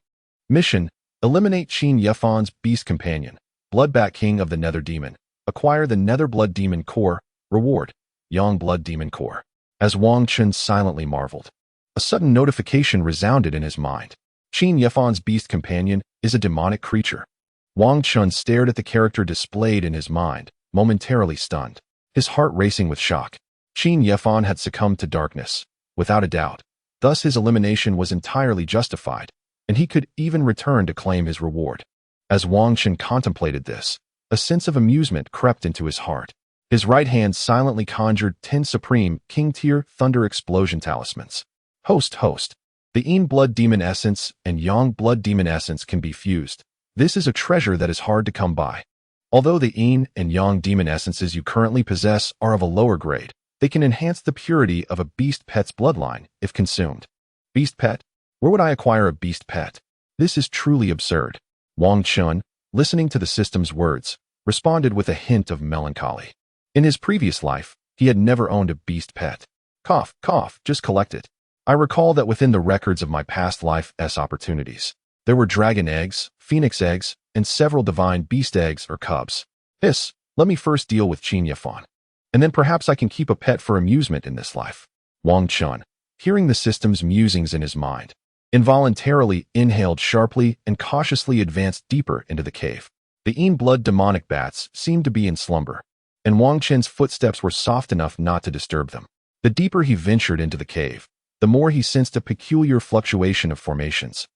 Mission: eliminate Qin Yefan's beast companion, Blood Bat King of the Nether Demon. Acquire the Nether Blood Demon Core. Reward: Yang Blood Demon Core. As Wang Chen silently marveled, a sudden notification resounded in his mind. Qin Yefan's beast companion is a demonic creature. Wang Chen stared at the character displayed in his mind, momentarily stunned, his heart racing with shock. Qin Yefan had succumbed to darkness, without a doubt. Thus his elimination was entirely justified, and he could even return to claim his reward. As Wang Chen contemplated this, a sense of amusement crept into his heart. His right hand silently conjured 10 supreme King-tier Thunder Explosion talismans. Host. The Yin Blood Demon Essence and Yang Blood Demon Essence can be fused. This is a treasure that is hard to come by. Although the Yin and Yang Demon Essences you currently possess are of a lower grade, they can enhance the purity of a beast pet's bloodline if consumed. Beast pet? Where would I acquire a beast pet? This is truly absurd. Wang Chen, listening to the system's words, responded with a hint of melancholy. In his previous life, he had never owned a beast pet. Cough, just collect it. I recall that within the records of my past life's opportunities, there were dragon eggs, phoenix eggs, and several divine beast eggs or cubs. Hiss, let me first deal with Qin Yefan, and then perhaps I can keep a pet for amusement in this life. Wang Chen, hearing the system's musings in his mind, involuntarily inhaled sharply and cautiously advanced deeper into the cave. The Yin Blood demonic bats seemed to be in slumber, and Wang Chen's footsteps were soft enough not to disturb them. The deeper he ventured into the cave, the more he sensed a peculiar fluctuation of formations,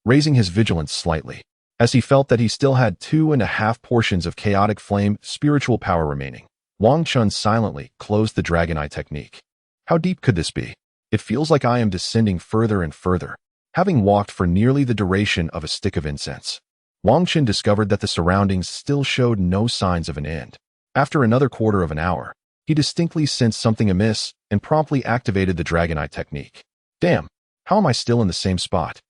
raising his vigilance slightly, as he felt that he still had 2.5 portions of chaotic flame spiritual power remaining. Wang Chen silently closed the Dragon Eye technique. How deep could this be? It feels like I am descending further and further. Having walked for nearly the duration of a stick of incense, Wang Chen discovered that the surroundings still showed no signs of an end. After another quarter of an hour, he distinctly sensed something amiss and promptly activated the Dragon Eye technique. Damn, how am I still in the same spot?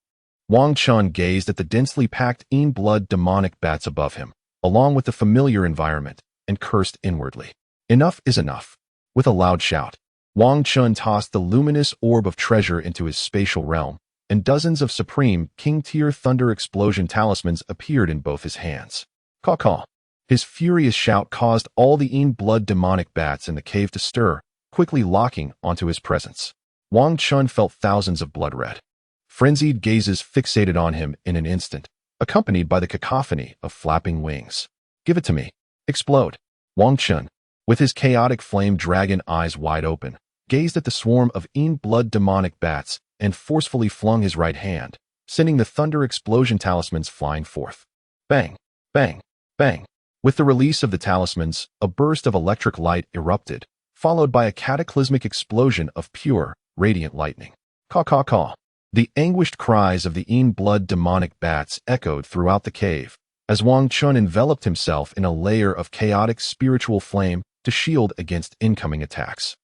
Wang Chen gazed at the densely packed Yin Blood demonic bats above him, along with the familiar environment, and cursed inwardly. Enough is enough. With a loud shout, Wang Chen tossed the luminous orb of treasure into his spatial realm, and dozens of supreme King-tier Thunder Explosion talismans appeared in both his hands. Caw-caw. His furious shout caused all the Yin Blood demonic bats in the cave to stir, quickly locking onto his presence. Wang Chen felt thousands of blood-red, frenzied gazes fixated on him in an instant, accompanied by the cacophony of flapping wings. Give it to me. Explode. Wang Chen, with his chaotic flame dragon eyes wide open, gazed at the swarm of Yin Blood demonic bats and forcefully flung his right hand, sending the Thunder Explosion talismans flying forth. Bang, bang, bang. With the release of the talismans, a burst of electric light erupted, followed by a cataclysmic explosion of pure, radiant lightning. Caw-caw-caw. The anguished cries of the Yin Blood demonic bats echoed throughout the cave, as Wang Chen enveloped himself in a layer of chaotic spiritual flame to shield against incoming attacks.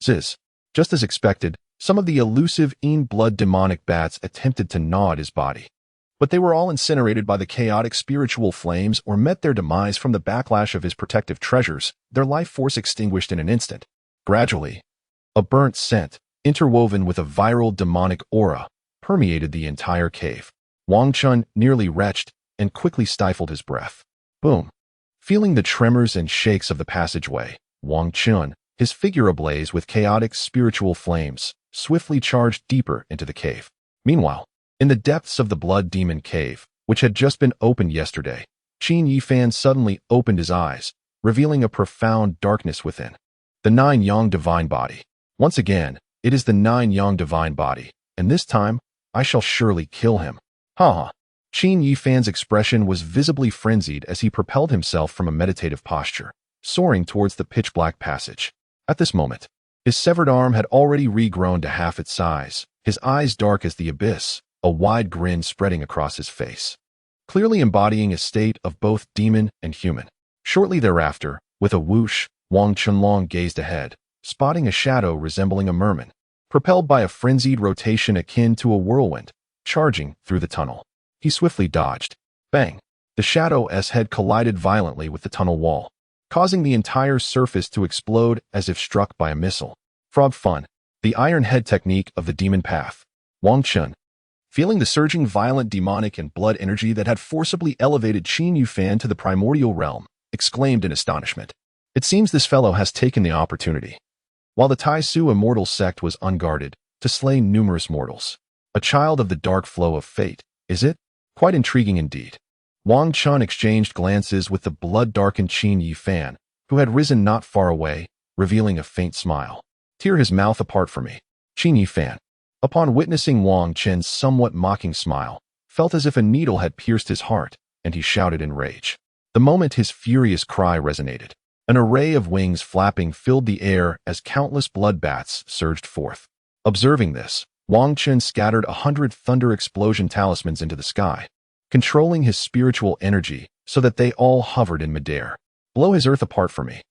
Ziz. Just as expected, some of the elusive Yin Blood demonic bats attempted to gnaw at his body. but they were all incinerated by the chaotic spiritual flames or met their demise from the backlash of his protective treasures, their life force extinguished in an instant. Gradually, a burnt scent, interwoven with a viral demonic aura, permeated the entire cave. Wang Chen nearly retched and quickly stifled his breath. Boom. Feeling the tremors and shakes of the passageway, Wang Chen, his figure ablaze with chaotic spiritual flames, swiftly charged deeper into the cave. Meanwhile, in the depths of the Blood Demon Cave, which had just been opened yesterday, Qin Yifan suddenly opened his eyes, revealing a profound darkness within. The Nine-Yang Divine Body. Once again, it is the Nine-Yang Divine Body, and this time, I shall surely kill him. Ha! Qin Yifan's expression was visibly frenzied as he propelled himself from a meditative posture, soaring towards the pitch-black passage. At this moment, his severed arm had already regrown to half its size, his eyes dark as the abyss, a wide grin spreading across his face, clearly embodying a state of both demon and human. Shortly thereafter, with a whoosh, Wang Chen gazed ahead, spotting a shadow resembling a merman, propelled by a frenzied rotation akin to a whirlwind, charging through the tunnel. He swiftly dodged. Bang! The shadow's head collided violently with the tunnel wall, causing the entire surface to explode as if struck by a missile. Frog Fun, the iron head technique of the demon path. Wang Chen, feeling the surging violent demonic and blood energy that had forcibly elevated Qin Yifan to the primordial realm, exclaimed in astonishment. It seems this fellow has taken the opportunity, while the Tai Su immortal sect was unguarded, to slay numerous mortals. A child of the dark flow of fate, is it? Quite intriguing indeed. Wang Chen exchanged glances with the blood-darkened Qin Yifan, who had risen not far away, revealing a faint smile. Tear his mouth apart for me. Qin Yifan, upon witnessing Wang Chen's somewhat mocking smile, felt as if a needle had pierced his heart, and he shouted in rage. The moment his furious cry resonated, an array of wings flapping filled the air as countless bloodbaths surged forth. Observing this, Wang Chen scattered 100 thunder explosion talismans into the sky, controlling his spiritual energy so that they all hovered in midair. Blow his earth apart for me.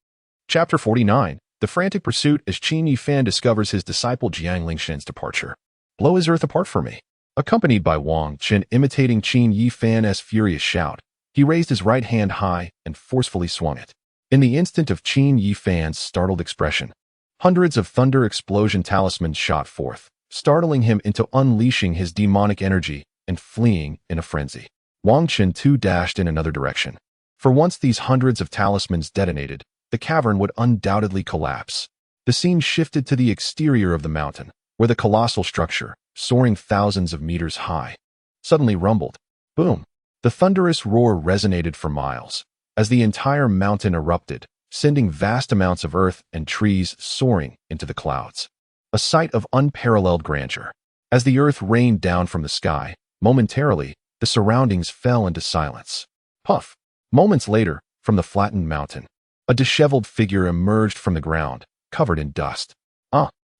Chapter 49. The frantic pursuit as Qin Yifan discovers his disciple Jiang Lingshen's departure. Blow his earth apart for me. Accompanied by Wang Chen imitating Qin Yifan's furious shout, he raised his right hand high and forcefully swung it. In the instant of Qin Yifan's startled expression, hundreds of thunder explosion talismans shot forth, startling him into unleashing his demonic energy and fleeing in a frenzy. Wang Chen too dashed in another direction. For once these hundreds of talismans detonated, the cavern would undoubtedly collapse. The scene shifted to the exterior of the mountain, where the colossal structure, soaring thousands of meters high, suddenly rumbled. Boom! The thunderous roar resonated for miles, as the entire mountain erupted, sending vast amounts of earth and trees soaring into the clouds. A sight of unparalleled grandeur. As the earth rained down from the sky, momentarily, the surroundings fell into silence. Puff! Moments later, from the flattened mountain, a disheveled figure emerged from the ground, covered in dust.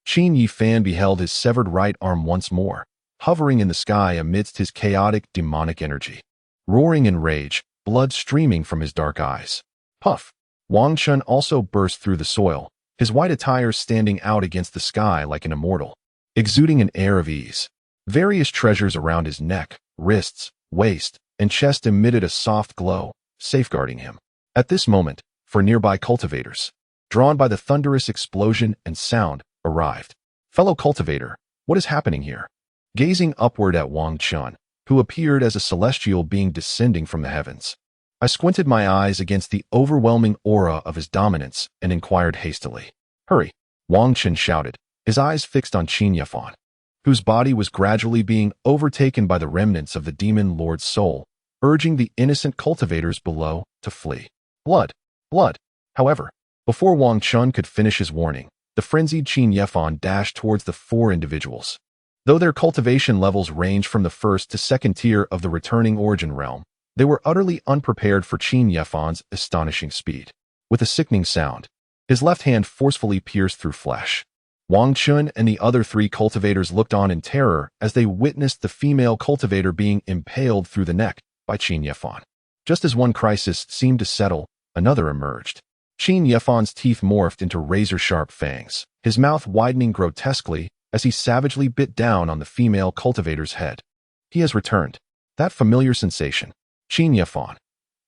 Qin Yifan beheld his severed right arm once more, hovering in the sky amidst his chaotic demonic energy. Roaring in rage, blood streaming from his dark eyes. Puff! Wang Chen also burst through the soil, his white attire standing out against the sky like an immortal, exuding an air of ease. Various treasures around his neck, wrists, waist, and chest emitted a soft glow, safeguarding him. At this moment, for nearby cultivators, drawn by the thunderous explosion and sound, arrived. Fellow cultivator, what is happening here? Gazing upward at Wang Chen, who appeared as a celestial being descending from the heavens, I squinted my eyes against the overwhelming aura of his dominance and inquired hastily. Hurry! Wang Chen shouted, his eyes fixed on Qin Yifan, whose body was gradually being overtaken by the remnants of the demon lord's soul, urging the innocent cultivators below to flee. Blood! Blood! However, before Wang Chen could finish his warning, the frenzied Qin Yifan dashed towards the four individuals. Though their cultivation levels ranged from the first to second tier of the returning origin realm, they were utterly unprepared for Qin Yifan's astonishing speed. With a sickening sound, his left hand forcefully pierced through flesh. Wang Chen and the other three cultivators looked on in terror as they witnessed the female cultivator being impaled through the neck by Qin Yifan. Just as one crisis seemed to settle, another emerged. Qin Yifan's teeth morphed into razor-sharp fangs, his mouth widening grotesquely as he savagely bit down on the female cultivator's head. He has returned. That familiar sensation. Qin Yifan.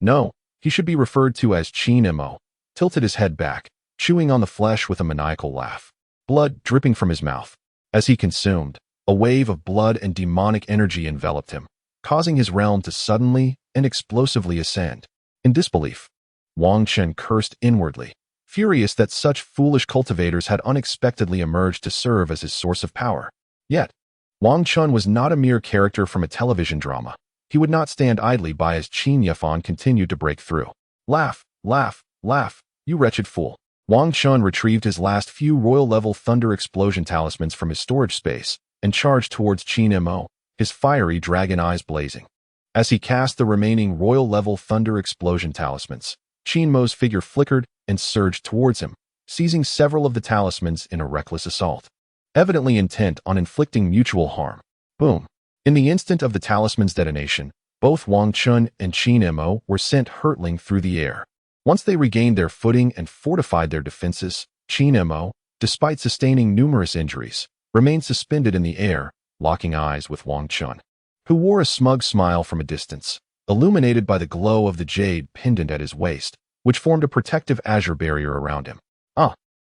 No, he should be referred to as Qin Mo, tilted his head back, chewing on the flesh with a maniacal laugh. Blood dripping from his mouth. As he consumed, a wave of blood and demonic energy enveloped him, causing his realm to suddenly and explosively ascend. In disbelief, Wang Chen cursed inwardly, furious that such foolish cultivators had unexpectedly emerged to serve as his source of power. Yet, Wang Chen was not a mere character from a television drama. He would not stand idly by as Qin Yifan continued to break through. Laugh, laugh, laugh, you wretched fool. Wang Chen retrieved his last few royal-level thunder explosion talismans from his storage space and charged towards Qin Mo, his fiery dragon eyes blazing. As he cast the remaining royal-level thunder explosion talismans, Qin Mo's figure flickered and surged towards him, seizing several of the talismans in a reckless assault, evidently intent on inflicting mutual harm. Boom. In the instant of the talisman's detonation, both Wang Chen and Qin Mo were sent hurtling through the air. Once they regained their footing and fortified their defenses, Qin Mo, despite sustaining numerous injuries, remained suspended in the air, locking eyes with Wang Chen, who wore a smug smile from a distance, illuminated by the glow of the jade pendant at his waist, which formed a protective azure barrier around him.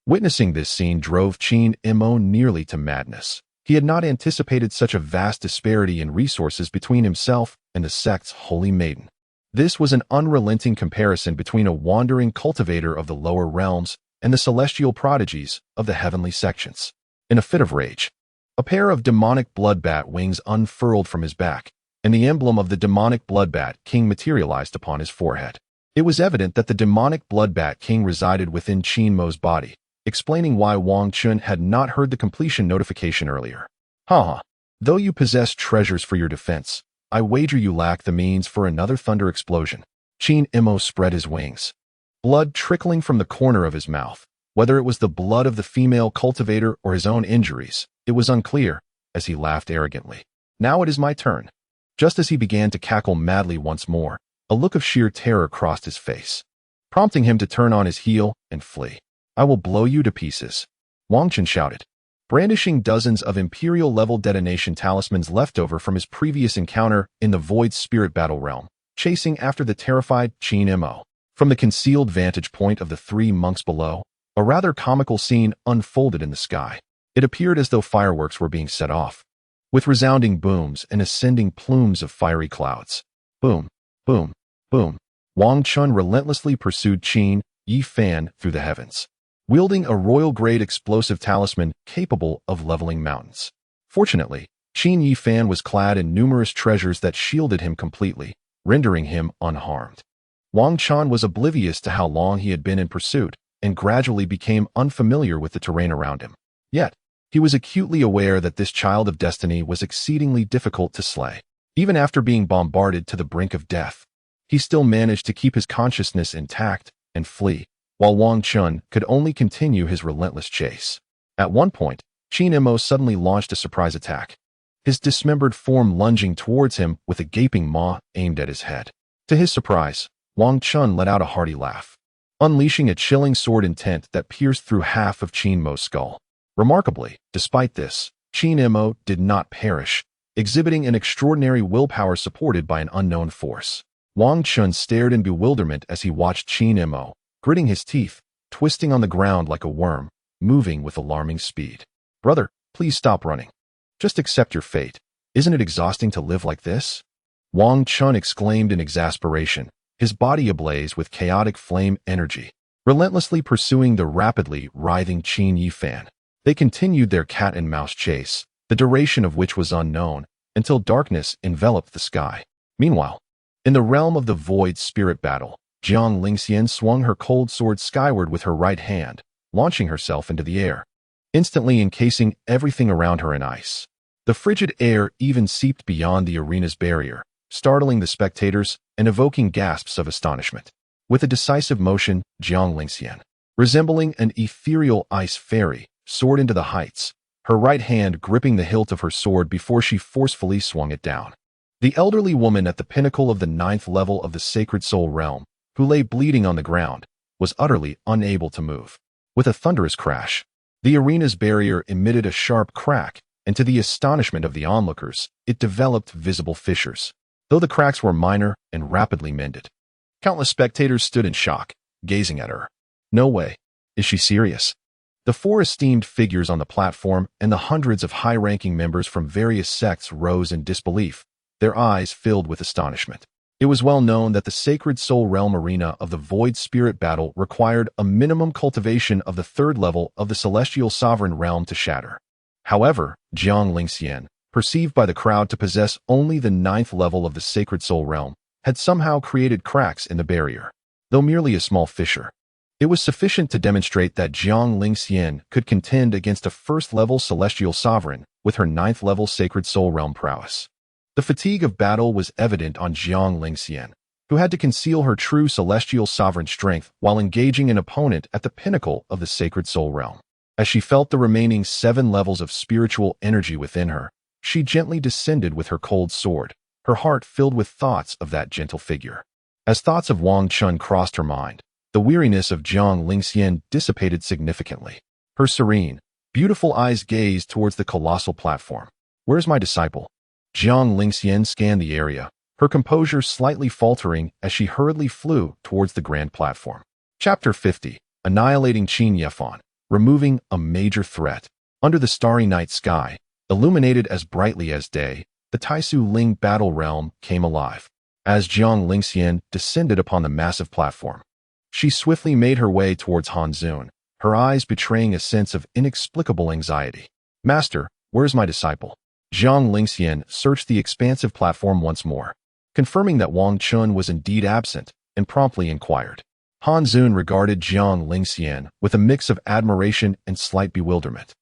Witnessing this scene drove Qin Mo nearly to madness. He had not anticipated such a vast disparity in resources between himself and the sect's holy maiden. This was an unrelenting comparison between a wandering cultivator of the lower realms and the celestial prodigies of the heavenly sections. In a fit of rage, a pair of demonic bloodbat wings unfurled from his back, and the emblem of the demonic bloodbat king materialized upon his forehead. It was evident that the demonic bloodbat king resided within Qin Mo's body, explaining why Wang Chen had not heard the completion notification earlier. Though you possess treasures for your defense, I wager you lack the means for another thunder explosion. Qin Mo spread his wings, blood trickling from the corner of his mouth. Whether it was the blood of the female cultivator or his own injuries, it was unclear, as he laughed arrogantly. Now it is my turn. Just as he began to cackle madly once more, a look of sheer terror crossed his face, prompting him to turn on his heel and flee. I will blow you to pieces, Wang Chen shouted, brandishing dozens of Imperial-level detonation talismans left over from his previous encounter in the Void Spirit Battle Realm, chasing after the terrified Qin Mo. From the concealed vantage point of the three monks below, a rather comical scene unfolded in the sky. It appeared as though fireworks were being set off, with resounding booms and ascending plumes of fiery clouds. Boom, boom, boom. Wang Chen relentlessly pursued Qin Yifan through the heavens, wielding a royal-grade explosive talisman capable of leveling mountains. Fortunately, Qin Yifan was clad in numerous treasures that shielded him completely, rendering him unharmed. Wang Chen was oblivious to how long he had been in pursuit and gradually became unfamiliar with the terrain around him. Yet, he was acutely aware that this child of destiny was exceedingly difficult to slay. Even after being bombarded to the brink of death, he still managed to keep his consciousness intact and flee, while Wang Chen could only continue his relentless chase. At one point, Qin Mo suddenly launched a surprise attack, his dismembered form lunging towards him with a gaping maw aimed at his head. To his surprise, Wang Chen let out a hearty laugh, unleashing a chilling sword intent that pierced through half of Qin Mo's skull. Remarkably, despite this, Qin Mo did not perish, exhibiting an extraordinary willpower supported by an unknown force. Wang Chen stared in bewilderment as he watched Qin Mo, gritting his teeth, twisting on the ground like a worm, moving with alarming speed. Brother, please stop running. Just accept your fate. Isn't it exhausting to live like this? Wang Chen exclaimed in exasperation, his body ablaze with chaotic flame energy, relentlessly pursuing the rapidly writhing Qin Yifan. They continued their cat-and-mouse chase, the duration of which was unknown, until darkness enveloped the sky. Meanwhile, in the realm of the Void Spirit Battle, Jiang Lingxian swung her cold sword skyward with her right hand, launching herself into the air, instantly encasing everything around her in ice. The frigid air even seeped beyond the arena's barrier, startling the spectators and evoking gasps of astonishment. With a decisive motion, Jiang Lingxian, resembling an ethereal ice fairy, soared into the heights, her right hand gripping the hilt of her sword before she forcefully swung it down. The elderly woman at the pinnacle of the 9th level of the Sacred Soul Realm, who lay bleeding on the ground, was utterly unable to move. With a thunderous crash, the arena's barrier emitted a sharp crack, and to the astonishment of the onlookers, it developed visible fissures. though the cracks were minor and rapidly mended. Countless spectators stood in shock, gazing at her. No way. Is she serious? The four esteemed figures on the platform and the hundreds of high-ranking members from various sects rose in disbelief, their eyes filled with astonishment. It was well known that the Sacred Soul Realm arena of the Void Spirit Battle required a minimum cultivation of the third level of the Celestial Sovereign Realm to shatter. However, Jiang Lingxian, perceived by the crowd to possess only the ninth level of the Sacred Soul Realm, had somehow created cracks in the barrier. Though merely a small fissure, it was sufficient to demonstrate that Jiang Lingxian could contend against a first-level Celestial Sovereign with her ninth-level Sacred Soul Realm prowess. The fatigue of battle was evident on Jiang Lingxian, who had to conceal her true Celestial Sovereign strength while engaging an opponent at the pinnacle of the Sacred Soul Realm. As she felt the remaining 7 levels of spiritual energy within her, she gently descended with her cold sword, her heart filled with thoughts of that gentle figure. As thoughts of Wang Chen crossed her mind, the weariness of Jiang Lingxian dissipated significantly. Her serene, beautiful eyes gazed towards the colossal platform. "Where's my disciple?" Jiang Lingxian scanned the area, her composure slightly faltering as she hurriedly flew towards the grand platform. Chapter 50. Annihilating Qin Yefan, removing a major threat. Under the starry night sky, illuminated as brightly as day, the Taisu Ling battle realm came alive. As Jiang Lingxian descended upon the massive platform, she swiftly made her way towards Han Zun, her eyes betraying a sense of inexplicable anxiety. "Master, where's my disciple?" Jiang Lingxian searched the expansive platform once more, confirming that Wang Chen was indeed absent, and promptly inquired. Han Zun regarded Jiang Lingxian with a mix of admiration and slight bewilderment.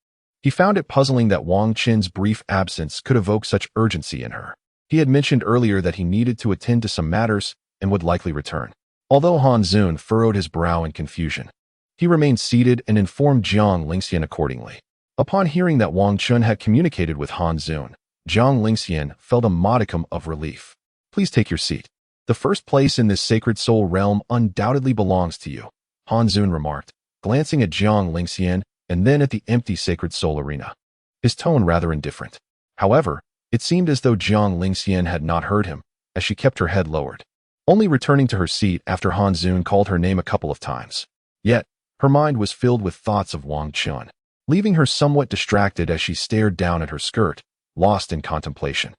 He found it puzzling that Wang Chen's brief absence could evoke such urgency in her. He had mentioned earlier that he needed to attend to some matters and would likely return. Although Han Zun furrowed his brow in confusion, he remained seated and informed Jiang Lingxian accordingly. Upon hearing that Wang Chen had communicated with Han Zun, Jiang Lingxian felt a modicum of relief. "Please take your seat. The first place in this Sacred Soul Realm undoubtedly belongs to you," Han Zun remarked, glancing at Jiang Lingxian and then at the empty Sacred Soul Arena, his tone rather indifferent. However, it seemed as though Jiang Lingxian had not heard him, as she kept her head lowered, only returning to her seat after Han Zun called her name a couple of times. Yet, her mind was filled with thoughts of Wang Chen, leaving her somewhat distracted as she stared down at her skirt, lost in contemplation.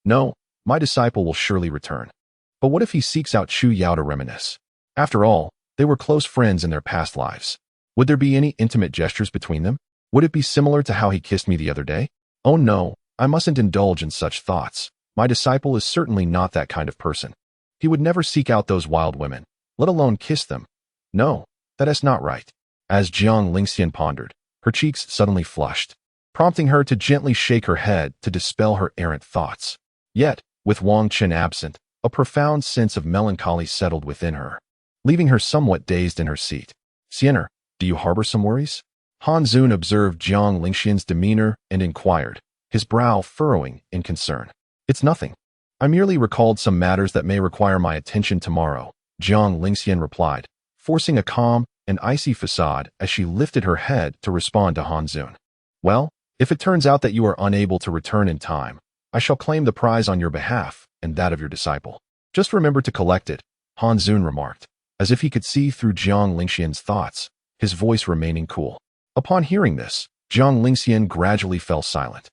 No, my disciple will surely return. But what if he seeks out Chu Yao to reminisce? After all, they were close friends in their past lives. Would there be any intimate gestures between them? Would it be similar to how he kissed me the other day? Oh no, I mustn't indulge in such thoughts. My disciple is certainly not that kind of person. He would never seek out those wild women, let alone kiss them. No, that is not right. As Jiang Lingxian pondered, her cheeks suddenly flushed, prompting her to gently shake her head to dispel her errant thoughts. Yet, with Wang Chen absent, a profound sense of melancholy settled within her, leaving her somewhat dazed in her seat. "Siener, do you harbor some worries?" Han Zun observed Jiang Lingxian's demeanor and inquired, his brow furrowing in concern. "It's nothing. I merely recalled some matters that may require my attention tomorrow," Jiang Lingxian replied, forcing a calm and icy facade as she lifted her head to respond to Han Zun. "Well, if it turns out that you are unable to return in time, I shall claim the prize on your behalf and that of your disciple. Just remember to collect it," Han Zun remarked, as if he could see through Jiang Lingxian's thoughts, his voice remaining cool. Upon hearing this, Jiang Lingxian gradually fell silent.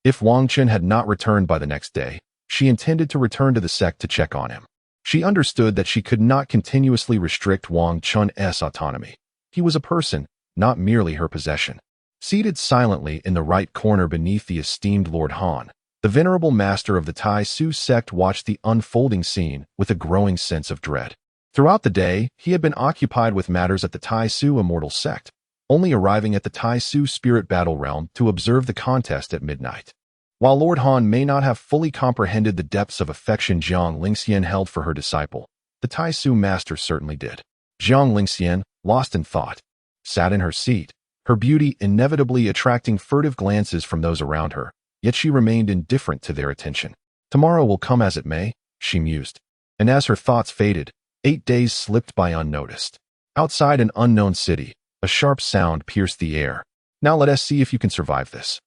If Wang Chen had not returned by the next day, she intended to return to the sect to check on him. She understood that she could not continuously restrict Wang Chen's autonomy. He was a person, not merely her possession. Seated silently in the right corner beneath the esteemed Lord Han, the venerable master of the Tai Su sect watched the unfolding scene with a growing sense of dread. Throughout the day, he had been occupied with matters at the Tai Su Immortal sect, only arriving at the Tai Su Spirit Battle Realm to observe the contest at midnight. While Lord Han may not have fully comprehended the depths of affection Jiang Lingxian held for her disciple, the Tai Su master certainly did. Jiang Lingxian, lost in thought, sat in her seat, her beauty inevitably attracting furtive glances from those around her, yet she remained indifferent to their attention. Tomorrow will come as it may, she mused. And as her thoughts faded, 8 days slipped by unnoticed. Outside an unknown city, a sharp sound pierced the air. "Now let us see if you can survive this."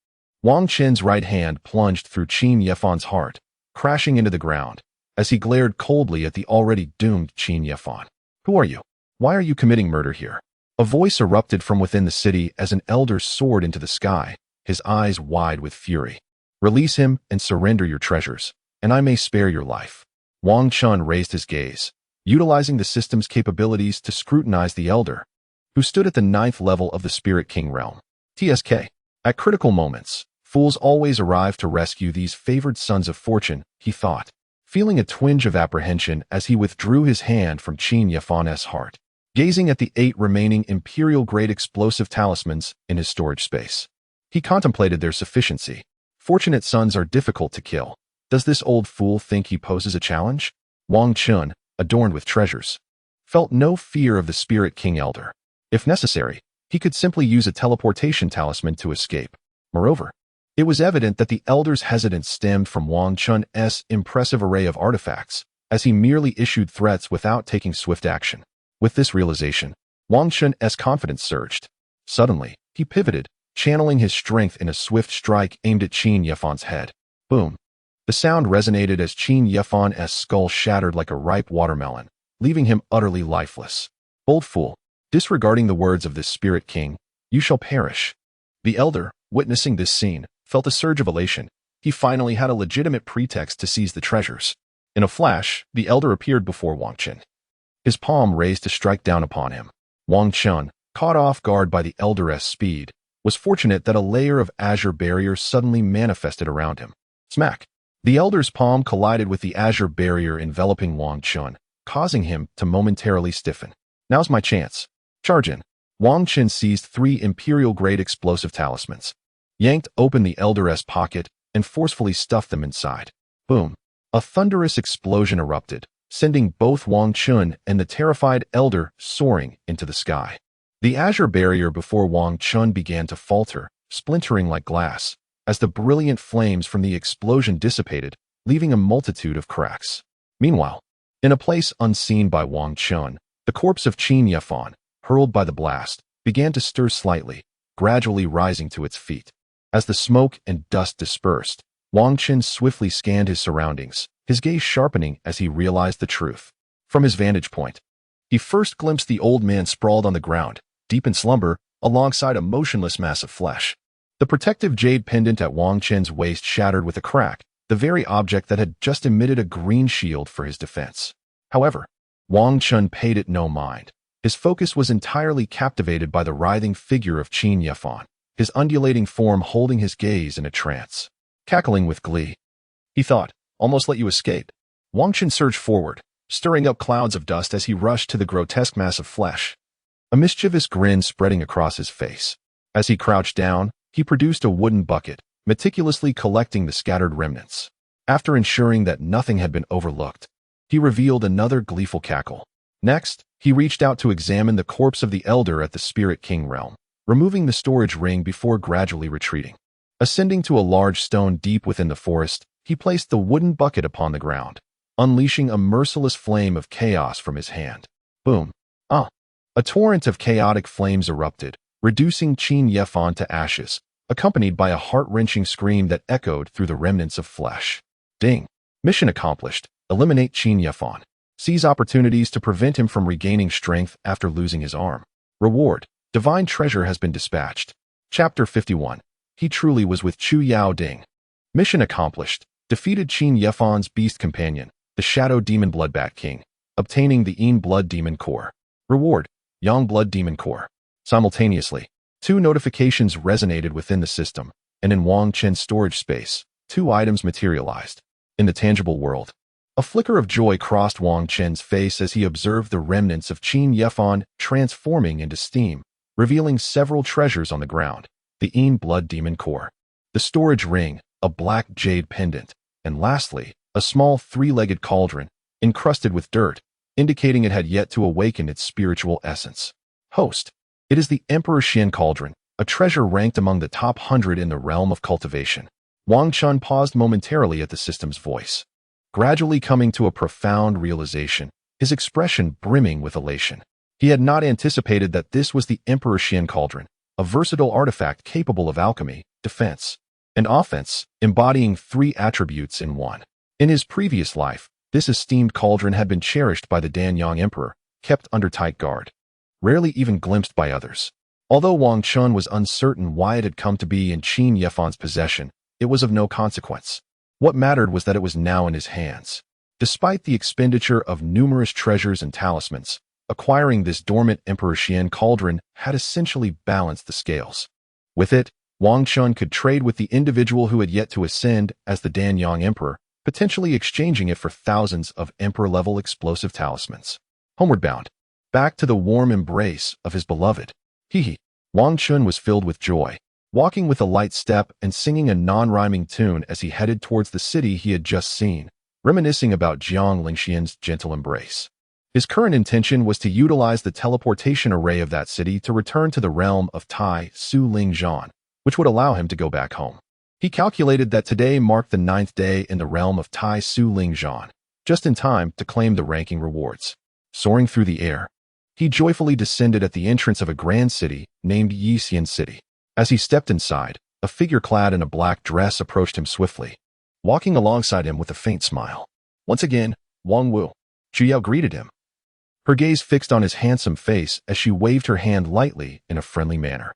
Wang Chen's right hand plunged through Qin Yefan's heart, crashing into the ground, as he glared coldly at the already doomed Qin Yefan. "Who are you? Why are you committing murder here?" A voice erupted from within the city as an elder soared into the sky, his eyes wide with fury. "Release him and surrender your treasures, and I may spare your life." Wang Chen raised his gaze, utilizing the system's capabilities to scrutinize the elder, who stood at the 9th level of the Spirit King realm. TSK. At critical moments, fools always arrive to rescue these favored sons of fortune, he thought, feeling a twinge of apprehension as he withdrew his hand from Qin Yafan's heart, gazing at the 8 remaining Imperial-grade explosive talismans in his storage space. He contemplated their sufficiency. Fortunate sons are difficult to kill. Does this old fool think he poses a challenge? Wang Chen, adorned with treasures, felt no fear of the Spirit King Elder. If necessary, he could simply use a teleportation talisman to escape. Moreover, it was evident that the Elder's hesitance stemmed from Wang Chen's impressive array of artifacts, as he merely issued threats without taking swift action. With this realization, Wang Chen's confidence surged. Suddenly, he pivoted, channeling his strength in a swift strike aimed at Qin Yafan's head. Boom! The sound resonated as Qin Yafan's skull shattered like a ripe watermelon, leaving him utterly lifeless. "Old fool, disregarding the words of this Spirit King, you shall perish." The elder, witnessing this scene, felt a surge of elation. He finally had a legitimate pretext to seize the treasures. In a flash, the elder appeared before Wang Chen, his palm raised to strike down upon him. Wang Chen, caught off guard by the elder's speed, was fortunate that a layer of azure barrier suddenly manifested around him. Smack! The elder's palm collided with the azure barrier enveloping Wang Chen, causing him to momentarily stiffen. "Now's my chance. Charge in." Wang Chen seized 3 Imperial-grade explosive talismans, yanked open the elder's pocket, and forcefully stuffed them inside. Boom! A thunderous explosion erupted, sending both Wang Chen and the terrified elder soaring into the sky. The azure barrier before Wang Chen began to falter, splintering like glass, as the brilliant flames from the explosion dissipated, leaving a multitude of cracks. Meanwhile, in a place unseen by Wang Chen, the corpse of Qin Yefan, hurled by the blast, began to stir slightly, gradually rising to its feet. As the smoke and dust dispersed, Wang Chen swiftly scanned his surroundings, his gaze sharpening as he realized the truth. From his vantage point, he first glimpsed the old man sprawled on the ground, deep in slumber, alongside a motionless mass of flesh. The protective jade pendant at Wang Chen's waist shattered with a crack, the very object that had just emitted a green shield for his defense. However, Wang Chen paid it no mind. His focus was entirely captivated by the writhing figure of Qin Yefan, his undulating form holding his gaze in a trance. Cackling with glee, he thought, "Almost let you escape." Wang Chen surged forward, stirring up clouds of dust as he rushed to the grotesque mass of flesh, a mischievous grin spreading across his face. As he crouched down, he produced a wooden bucket, meticulously collecting the scattered remnants. After ensuring that nothing had been overlooked, he revealed another gleeful cackle. Next, he reached out to examine the corpse of the elder at the Spirit King realm, removing the storage ring before gradually retreating. Ascending to a large stone deep within the forest, he placed the wooden bucket upon the ground, unleashing a merciless flame of chaos from his hand. Boom! A torrent of chaotic flames erupted, reducing Qin Yefan to ashes, accompanied by a heart-wrenching scream that echoed through the remnants of flesh. Ding! Mission accomplished. Eliminate Qin Yefan. Seize opportunities to prevent him from regaining strength after losing his arm. Reward: divine treasure has been dispatched. Chapter 51. He truly was with Chu Yao Ding. Mission accomplished. Defeated Qin Yefan's beast companion, the Shadow Demon Bloodbat King, obtaining the Yin Blood Demon Core. Reward: Yang Blood Demon Core. Simultaneously, 2 notifications resonated within the system, and in Wang Chen's storage space, 2 items materialized. In the tangible world, a flicker of joy crossed Wang Chen's face as he observed the remnants of Qin Yefan transforming into steam, revealing several treasures on the ground: the Yin Blood Demon Core, the storage ring, a black jade pendant, and lastly, a small 3-legged cauldron, encrusted with dirt, indicating it had yet to awaken its spiritual essence. Host: it is the Emperor Xian Cauldron, a treasure ranked among the top 100 in the realm of cultivation. Wang Chen paused momentarily at the system's voice, gradually coming to a profound realization, his expression brimming with elation. He had not anticipated that this was the Emperor Xian Cauldron, a versatile artifact capable of alchemy, defense, and offense, embodying 3 attributes in one. In his previous life, this esteemed cauldron had been cherished by the Danyang Emperor, kept under tight guard, rarely even glimpsed by others. Although Wang Chen was uncertain why it had come to be in Qin Yefan's possession, it was of no consequence. What mattered was that it was now in his hands. Despite the expenditure of numerous treasures and talismans, acquiring this dormant Emperor Xian cauldron had essentially balanced the scales. With it, Wang Chen could trade with the individual who had yet to ascend as the Danyang Emperor, potentially exchanging it for thousands of Emperor-level explosive talismans. Homeward bound, back to the warm embrace of his beloved. Wang Chen was filled with joy, walking with a light step and singing a non-rhyming tune as he headed towards the city he had just seen, reminiscing about Jiang Lingxian's gentle embrace. His current intention was to utilize the teleportation array of that city to return to the realm of Tai Su Ling Zhan, which would allow him to go back home. He calculated that today marked the 9th day in the realm of Tai Su Ling Zhan, just in time to claim the ranking rewards. Soaring through the air, he joyfully descended at the entrance of a grand city named Yixian City. As he stepped inside, a figure clad in a black dress approached him swiftly, walking alongside him with a faint smile. Once again, Wang Wu. Zhu greeted him, her gaze fixed on his handsome face as she waved her hand lightly in a friendly manner.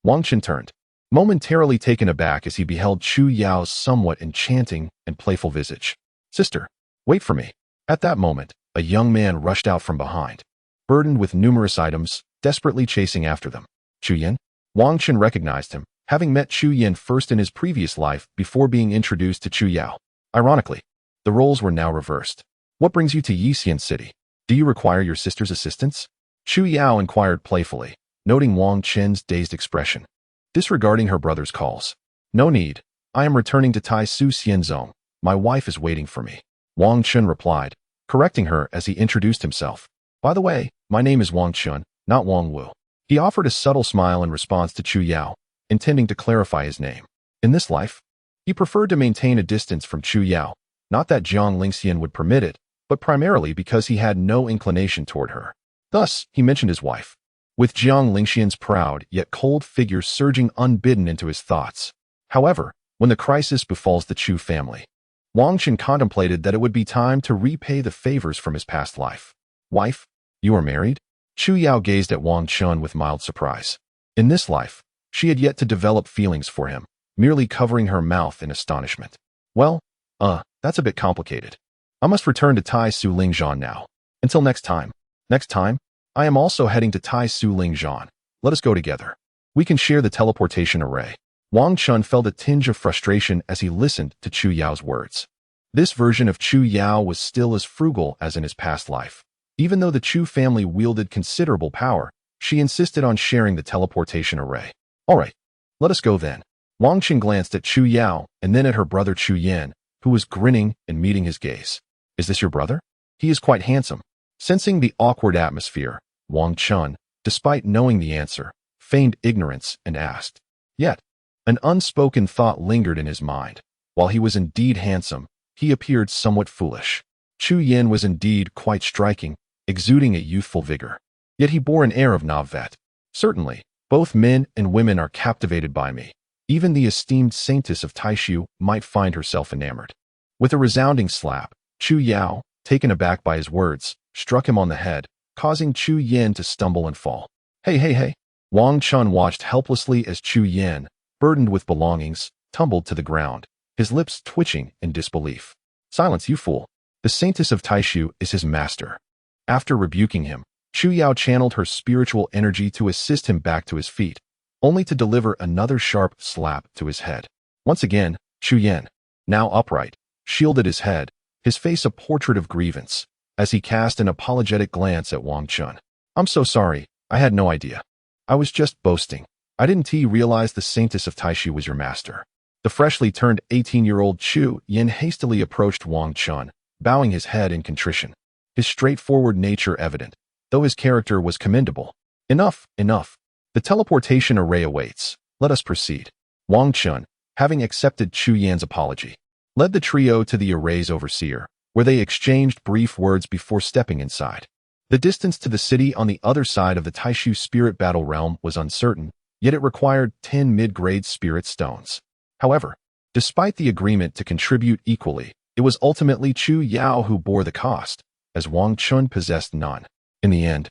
Wang Chen turned, momentarily taken aback as he beheld Chu Yao's somewhat enchanting and playful visage. Sister, wait for me. At that moment, a young man rushed out from behind, burdened with numerous items, desperately chasing after them. Chu Yan? Wang Chen recognized him, having met Chu Yan first in his previous life before being introduced to Chu Yao. Ironically, the roles were now reversed. What brings you to Yixian City? Do you require your sister's assistance? Chu Yao inquired playfully, noting Wang Chen's dazed expression. Disregarding her brother's calls. No need. I am returning to Tai Su Xianzong. My wife is waiting for me. Wang Chen replied, correcting her as he introduced himself. By the way, my name is Wang Chen, not Wang Wu. He offered a subtle smile in response to Chu Yao, intending to clarify his name. In this life, he preferred to maintain a distance from Chu Yao, not that Jiang Lingxian would permit it, but primarily because he had no inclination toward her. Thus, he mentioned his wife, with Jiang Lingxian's proud yet cold figure surging unbidden into his thoughts. However, when the crisis befalls the Chu family, Wang Chen contemplated that it would be time to repay the favors from his past life. Wife, you are married? Chu Yao gazed at Wang Chen with mild surprise. In this life, she had yet to develop feelings for him, merely covering her mouth in astonishment. Well, that's a bit complicated. I must return to Tai Su Ling Zhan now. Until next time. Next time, I am also heading to Tai Su Ling Zhan. Let us go together. We can share the teleportation array. Wang Chen felt a tinge of frustration as he listened to Chu Yao's words. This version of Chu Yao was still as frugal as in his past life. Even though the Chu family wielded considerable power, she insisted on sharing the teleportation array. All right, let us go then. Wang Chen glanced at Chu Yao and then at her brother Chu Yan, who was grinning and meeting his gaze. Is this your brother? He is quite handsome. Sensing the awkward atmosphere, Wang Chen, despite knowing the answer, feigned ignorance and asked. Yet, an unspoken thought lingered in his mind. While he was indeed handsome, he appeared somewhat foolish. Chu Yan was indeed quite striking, exuding a youthful vigor. Yet he bore an air of navet. Certainly, both men and women are captivated by me. Even the esteemed saintess of Taishu might find herself enamored. With a resounding slap, Chu Yao, taken aback by his words, struck him on the head, causing Chu Yan to stumble and fall. Hey. Wang Chen watched helplessly as Chu Yan, burdened with belongings, tumbled to the ground, his lips twitching in disbelief. Silence, you fool. The saintess of Taishu is his master. After rebuking him, Chu Yao channeled her spiritual energy to assist him back to his feet, only to deliver another sharp slap to his head. Once again, Chu Yan, now upright, shielded his head, his face a portrait of grievance, as he cast an apologetic glance at Wang Chen. I'm so sorry, I had no idea. I was just boasting. I didn't realize the saintess of Taishu was your master. The freshly turned 18-year-old Chu Yan hastily approached Wang Chen, bowing his head in contrition, his straightforward nature evident, though his character was commendable. Enough. The teleportation array awaits. Let us proceed. Wang Chen, having accepted Chu Yan's apology, led the trio to the array's overseer, where they exchanged brief words before stepping inside. The distance to the city on the other side of the Taishu spirit battle realm was uncertain, yet it required 10 mid-grade spirit stones. However, despite the agreement to contribute equally, It was ultimately Chu Yao who bore the cost, as Wang Chen possessed none. In the end,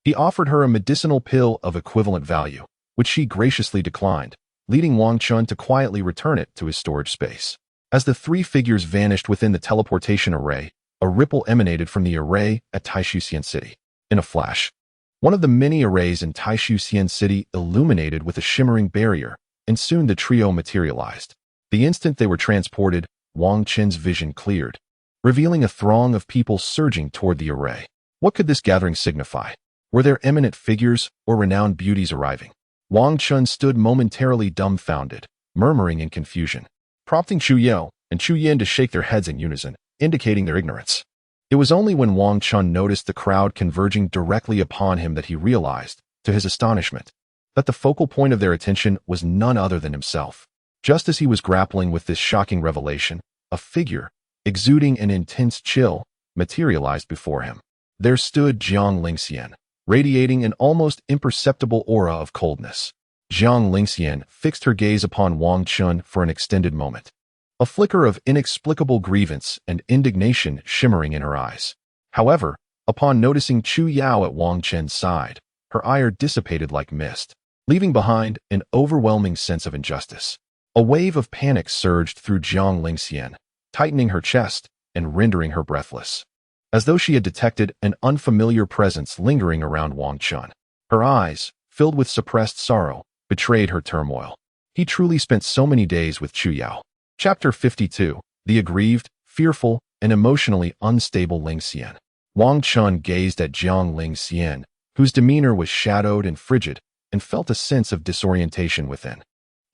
he offered her a medicinal pill of equivalent value, which she graciously declined, leading Wang Chen to quietly return it to his storage space. As the three figures vanished within the teleportation array, a ripple emanated from the array at Taishuxian City. In a flash, one of the many arrays in Taishuxian City illuminated with a shimmering barrier, and soon the trio materialized. The instant they were transported, Wang Chen's vision cleared, revealing a throng of people surging toward the array. What could this gathering signify? Were there eminent figures or renowned beauties arriving? Wang Chen stood momentarily dumbfounded, murmuring in confusion, prompting Chu Yao and Chu Yin to shake their heads in unison, indicating their ignorance. It was only when Wang Chen noticed the crowd converging directly upon him that he realized, to his astonishment, that the focal point of their attention was none other than himself. Just as he was grappling with this shocking revelation, a figure, exuding an intense chill, materialized before him. There stood Jiang Lingxian, radiating an almost imperceptible aura of coldness. Jiang Lingxian fixed her gaze upon Wang Chen for an extended moment, a flicker of inexplicable grievance and indignation shimmering in her eyes. However, upon noticing Chu Yao at Wang Chen's side, her ire dissipated like mist, leaving behind an overwhelming sense of injustice. A wave of panic surged through Jiang Lingxian, tightening her chest and rendering her breathless, as though she had detected an unfamiliar presence lingering around Wang Chen. Her eyes, filled with suppressed sorrow, betrayed her turmoil. He truly spent so many days with Chu Yao. Chapter 52. The aggrieved, fearful, and emotionally unstable Lingxian. Wang Chen gazed at Jiang Lingxian, whose demeanor was shadowed and frigid, and felt a sense of disorientation within.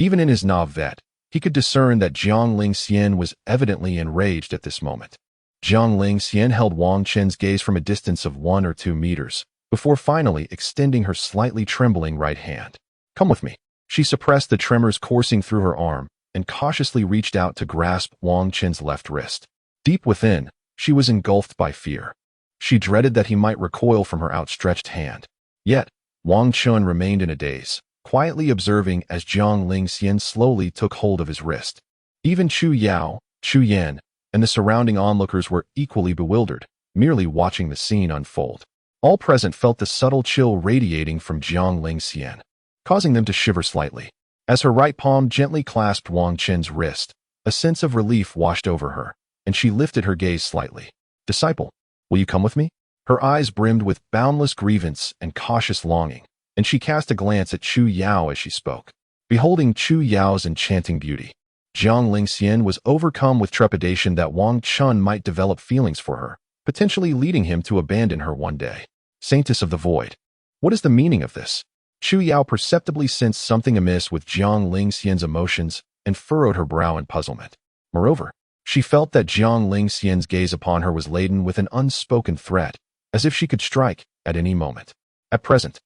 Even in his navet, he could discern that Jiang Lingxian was evidently enraged at this moment. Jiang Lingxian held Wang Chen's gaze from a distance of 1 or 2 meters, before finally extending her slightly trembling right hand. "Come with me." She suppressed the tremors coursing through her arm, and cautiously reached out to grasp Wang Chen's left wrist. Deep within, she was engulfed by fear. She dreaded that he might recoil from her outstretched hand. Yet, Wang Chen remained in a daze, quietly observing as Jiang Lingxian slowly took hold of his wrist. Even Chu Yao, Chu Yan, and the surrounding onlookers were equally bewildered, merely watching the scene unfold. All present felt the subtle chill radiating from Jiang Lingxian, causing them to shiver slightly. As her right palm gently clasped Wang Chen's wrist, a sense of relief washed over her, and she lifted her gaze slightly. "Disciple, will you come with me?" Her eyes brimmed with boundless grievance and cautious longing, and she cast a glance at Chu Yao as she spoke. Beholding Chu Yao's enchanting beauty, Jiang Lingxian was overcome with trepidation that Wang Chen might develop feelings for her, potentially leading him to abandon her one day. Saintess of the Void. What is the meaning of this? Chu Yao perceptibly sensed something amiss with Jiang Lingxian's emotions and furrowed her brow in puzzlement. Moreover, she felt that Jiang Lingxian's gaze upon her was laden with an unspoken threat, as if she could strike at any moment. At present,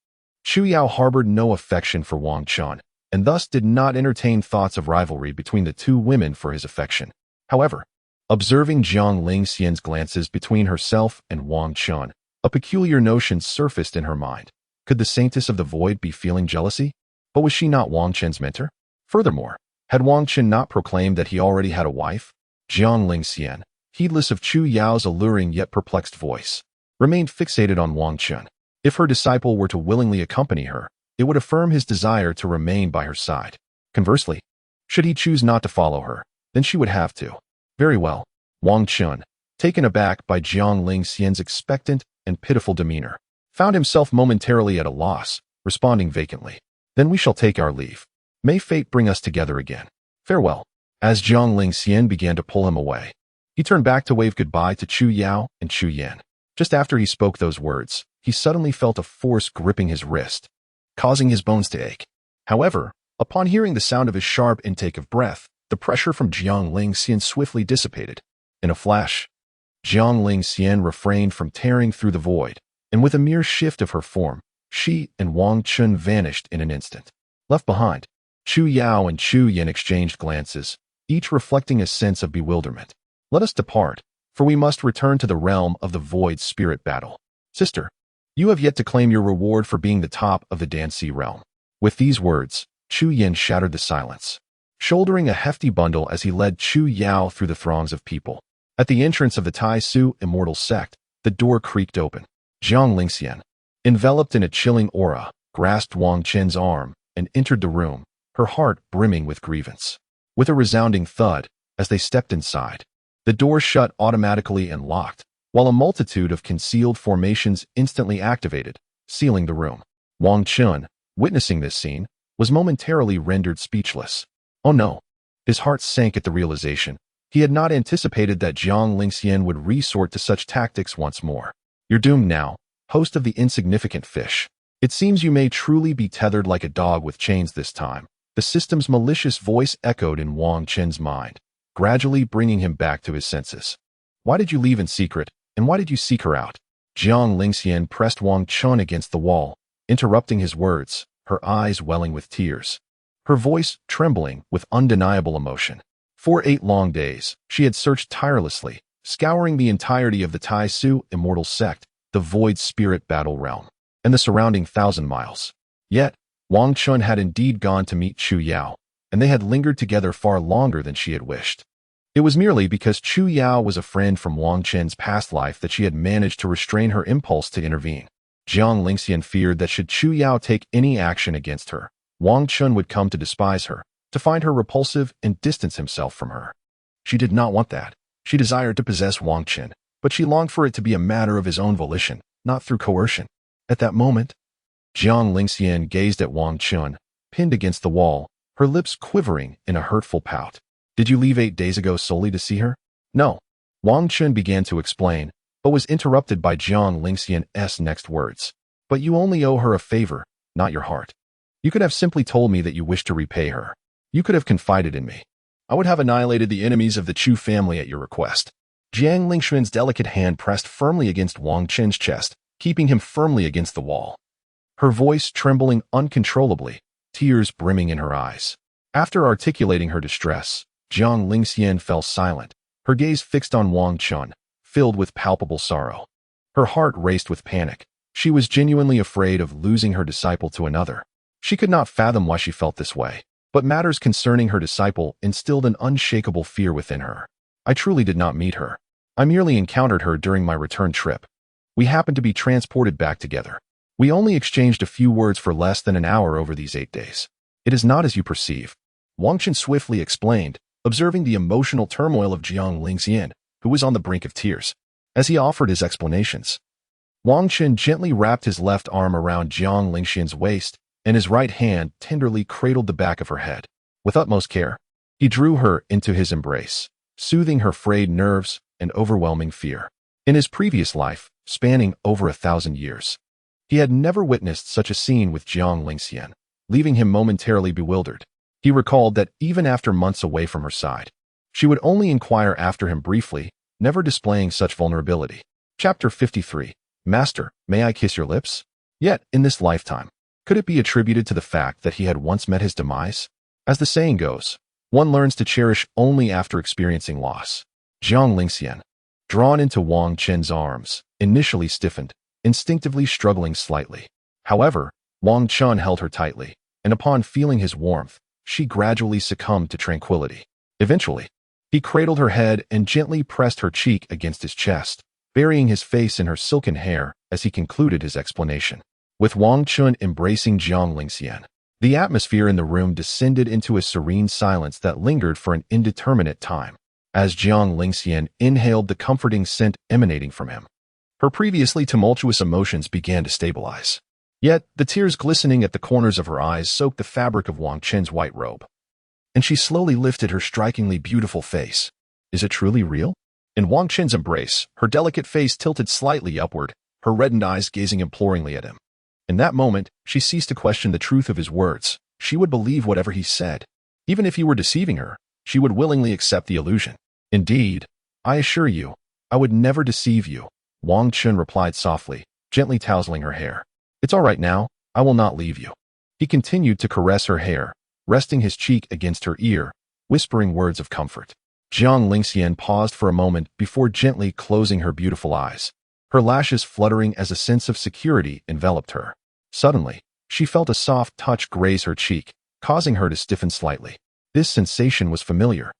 Chu Yao harbored no affection for Wang Chen, and thus did not entertain thoughts of rivalry between the two women for his affection. However, observing Jiang Lingxian's glances between herself and Wang Chen, a peculiar notion surfaced in her mind. Could the Saintess of the Void be feeling jealousy? But was she not Wang Chen's mentor? Furthermore, had Wang Chen not proclaimed that he already had a wife? Jiang Lingxian, heedless of Chu Yao's alluring yet perplexed voice, remained fixated on Wang Chen. If her disciple were to willingly accompany her, it would affirm his desire to remain by her side. Conversely, should he choose not to follow her, then she would have to. Very well. Wang Chen, taken aback by Jiang Lingxian's expectant and pitiful demeanor, found himself momentarily at a loss, responding vacantly. "Then we shall take our leave. May fate bring us together again. Farewell." As Jiang Lingxian began to pull him away, he turned back to wave goodbye to Chu Yao and Chu Yan. Just after he spoke those words, he suddenly felt a force gripping his wrist, causing his bones to ache. However, upon hearing the sound of his sharp intake of breath, the pressure from Jiang Lingxian swiftly dissipated. In a flash, Jiang Lingxian refrained from tearing through the void, and with a mere shift of her form, she and Wang Chen vanished in an instant. Left behind, Chu Yao and Chu Yan exchanged glances, each reflecting a sense of bewilderment. "Let us depart, for we must return to the realm of the void spirit battle. Sister, you have yet to claim your reward for being the top of the Danxi realm." With these words, Chu Yan shattered the silence, shouldering a hefty bundle as he led Chu Yao through the throngs of people. At the entrance of the Tai Su immortal sect, the door creaked open. Jiang Lingxian, enveloped in a chilling aura, grasped Wang Chen's arm and entered the room, her heart brimming with grievance. With a resounding thud, as they stepped inside, the door shut automatically and locked, while a multitude of concealed formations instantly activated, sealing the room. Wang Chen, witnessing this scene, was momentarily rendered speechless. Oh no! His heart sank at the realization. He had not anticipated that Jiang Lingxian would resort to such tactics once more. You're doomed now, host of the insignificant fish. It seems you may truly be tethered like a dog with chains this time. The system's malicious voice echoed in Wang Chen's mind, gradually bringing him back to his senses. Why did you leave in secret, and why did you seek her out? Jiang Lingxian pressed Wang Chen against the wall, interrupting his words, her eyes welling with tears, her voice trembling with undeniable emotion. For 8 long days, she had searched tirelessly, scouring the entirety of the Tai Su immortal sect, the void spirit battle realm, and the surrounding 1,000 miles. Yet, Wang Chen had indeed gone to meet Chu Yao, and they had lingered together far longer than she had wished. It was merely because Chu Yao was a friend from Wang Chen's past life that she had managed to restrain her impulse to intervene. Jiang Lingxian feared that should Chu Yao take any action against her, Wang Chen would come to despise her, to find her repulsive and distance himself from her. She did not want that. She desired to possess Wang Chen, but she longed for it to be a matter of his own volition, not through coercion. At that moment, Jiang Lingxian gazed at Wang Chen, pinned against the wall, her lips quivering in a hurtful pout. Did you leave 8 days ago solely to see her? No. Wang Chen began to explain, but was interrupted by Jiang Lingxian's next words. But you only owe her a favor, not your heart. You could have simply told me that you wished to repay her. You could have confided in me. I would have annihilated the enemies of the Chu family at your request. Jiang Lingxian's delicate hand pressed firmly against Wang Chen's chest, keeping him firmly against the wall. Her voice trembling uncontrollably, tears brimming in her eyes. After articulating her distress, Jiang Lingxian fell silent, her gaze fixed on Wang Chen, filled with palpable sorrow. Her heart raced with panic. She was genuinely afraid of losing her disciple to another. She could not fathom why she felt this way, but matters concerning her disciple instilled an unshakable fear within her. I truly did not meet her. I merely encountered her during my return trip. We happened to be transported back together. We only exchanged a few words for less than an hour over these 8 days. It is not as you perceive. Wang Chen swiftly explained, observing the emotional turmoil of Jiang Lingxian, who was on the brink of tears. As he offered his explanations, Wang Chen gently wrapped his left arm around Jiang Lingxian's waist, and his right hand tenderly cradled the back of her head. With utmost care, he drew her into his embrace, soothing her frayed nerves and overwhelming fear. In his previous life, spanning over 1,000 years, he had never witnessed such a scene with Jiang Lingxian, leaving him momentarily bewildered. He recalled that even after months away from her side, she would only inquire after him briefly, never displaying such vulnerability. Chapter 53. Master, may I kiss your lips? Yet, in this lifetime, could it be attributed to the fact that he had once met his demise? As the saying goes, one learns to cherish only after experiencing loss. Jiang Lingxian, drawn into Wang Chen's arms, initially stiffened, instinctively struggling slightly. However, Wang Chen held her tightly, and upon feeling his warmth, she gradually succumbed to tranquility. Eventually, he cradled her head and gently pressed her cheek against his chest, burying his face in her silken hair as he concluded his explanation. With Wang Chen embracing Jiang Lingxian, the atmosphere in the room descended into a serene silence that lingered for an indeterminate time. As Jiang Lingxian inhaled the comforting scent emanating from him, her previously tumultuous emotions began to stabilize. Yet, the tears glistening at the corners of her eyes soaked the fabric of Wang Chen's white robe, and she slowly lifted her strikingly beautiful face. Is it truly real? In Wang Chen's embrace, her delicate face tilted slightly upward, her reddened eyes gazing imploringly at him. In that moment, she ceased to question the truth of his words. She would believe whatever he said. Even if he were deceiving her, she would willingly accept the illusion. Indeed, I assure you, I would never deceive you, Wang Chen replied softly, gently tousling her hair. It's all right now, I will not leave you. He continued to caress her hair, resting his cheek against her ear, whispering words of comfort. Jiang Lingxian paused for a moment before gently closing her beautiful eyes, her lashes fluttering as a sense of security enveloped her. Suddenly, she felt a soft touch graze her cheek, causing her to stiffen slightly. This sensation was familiar.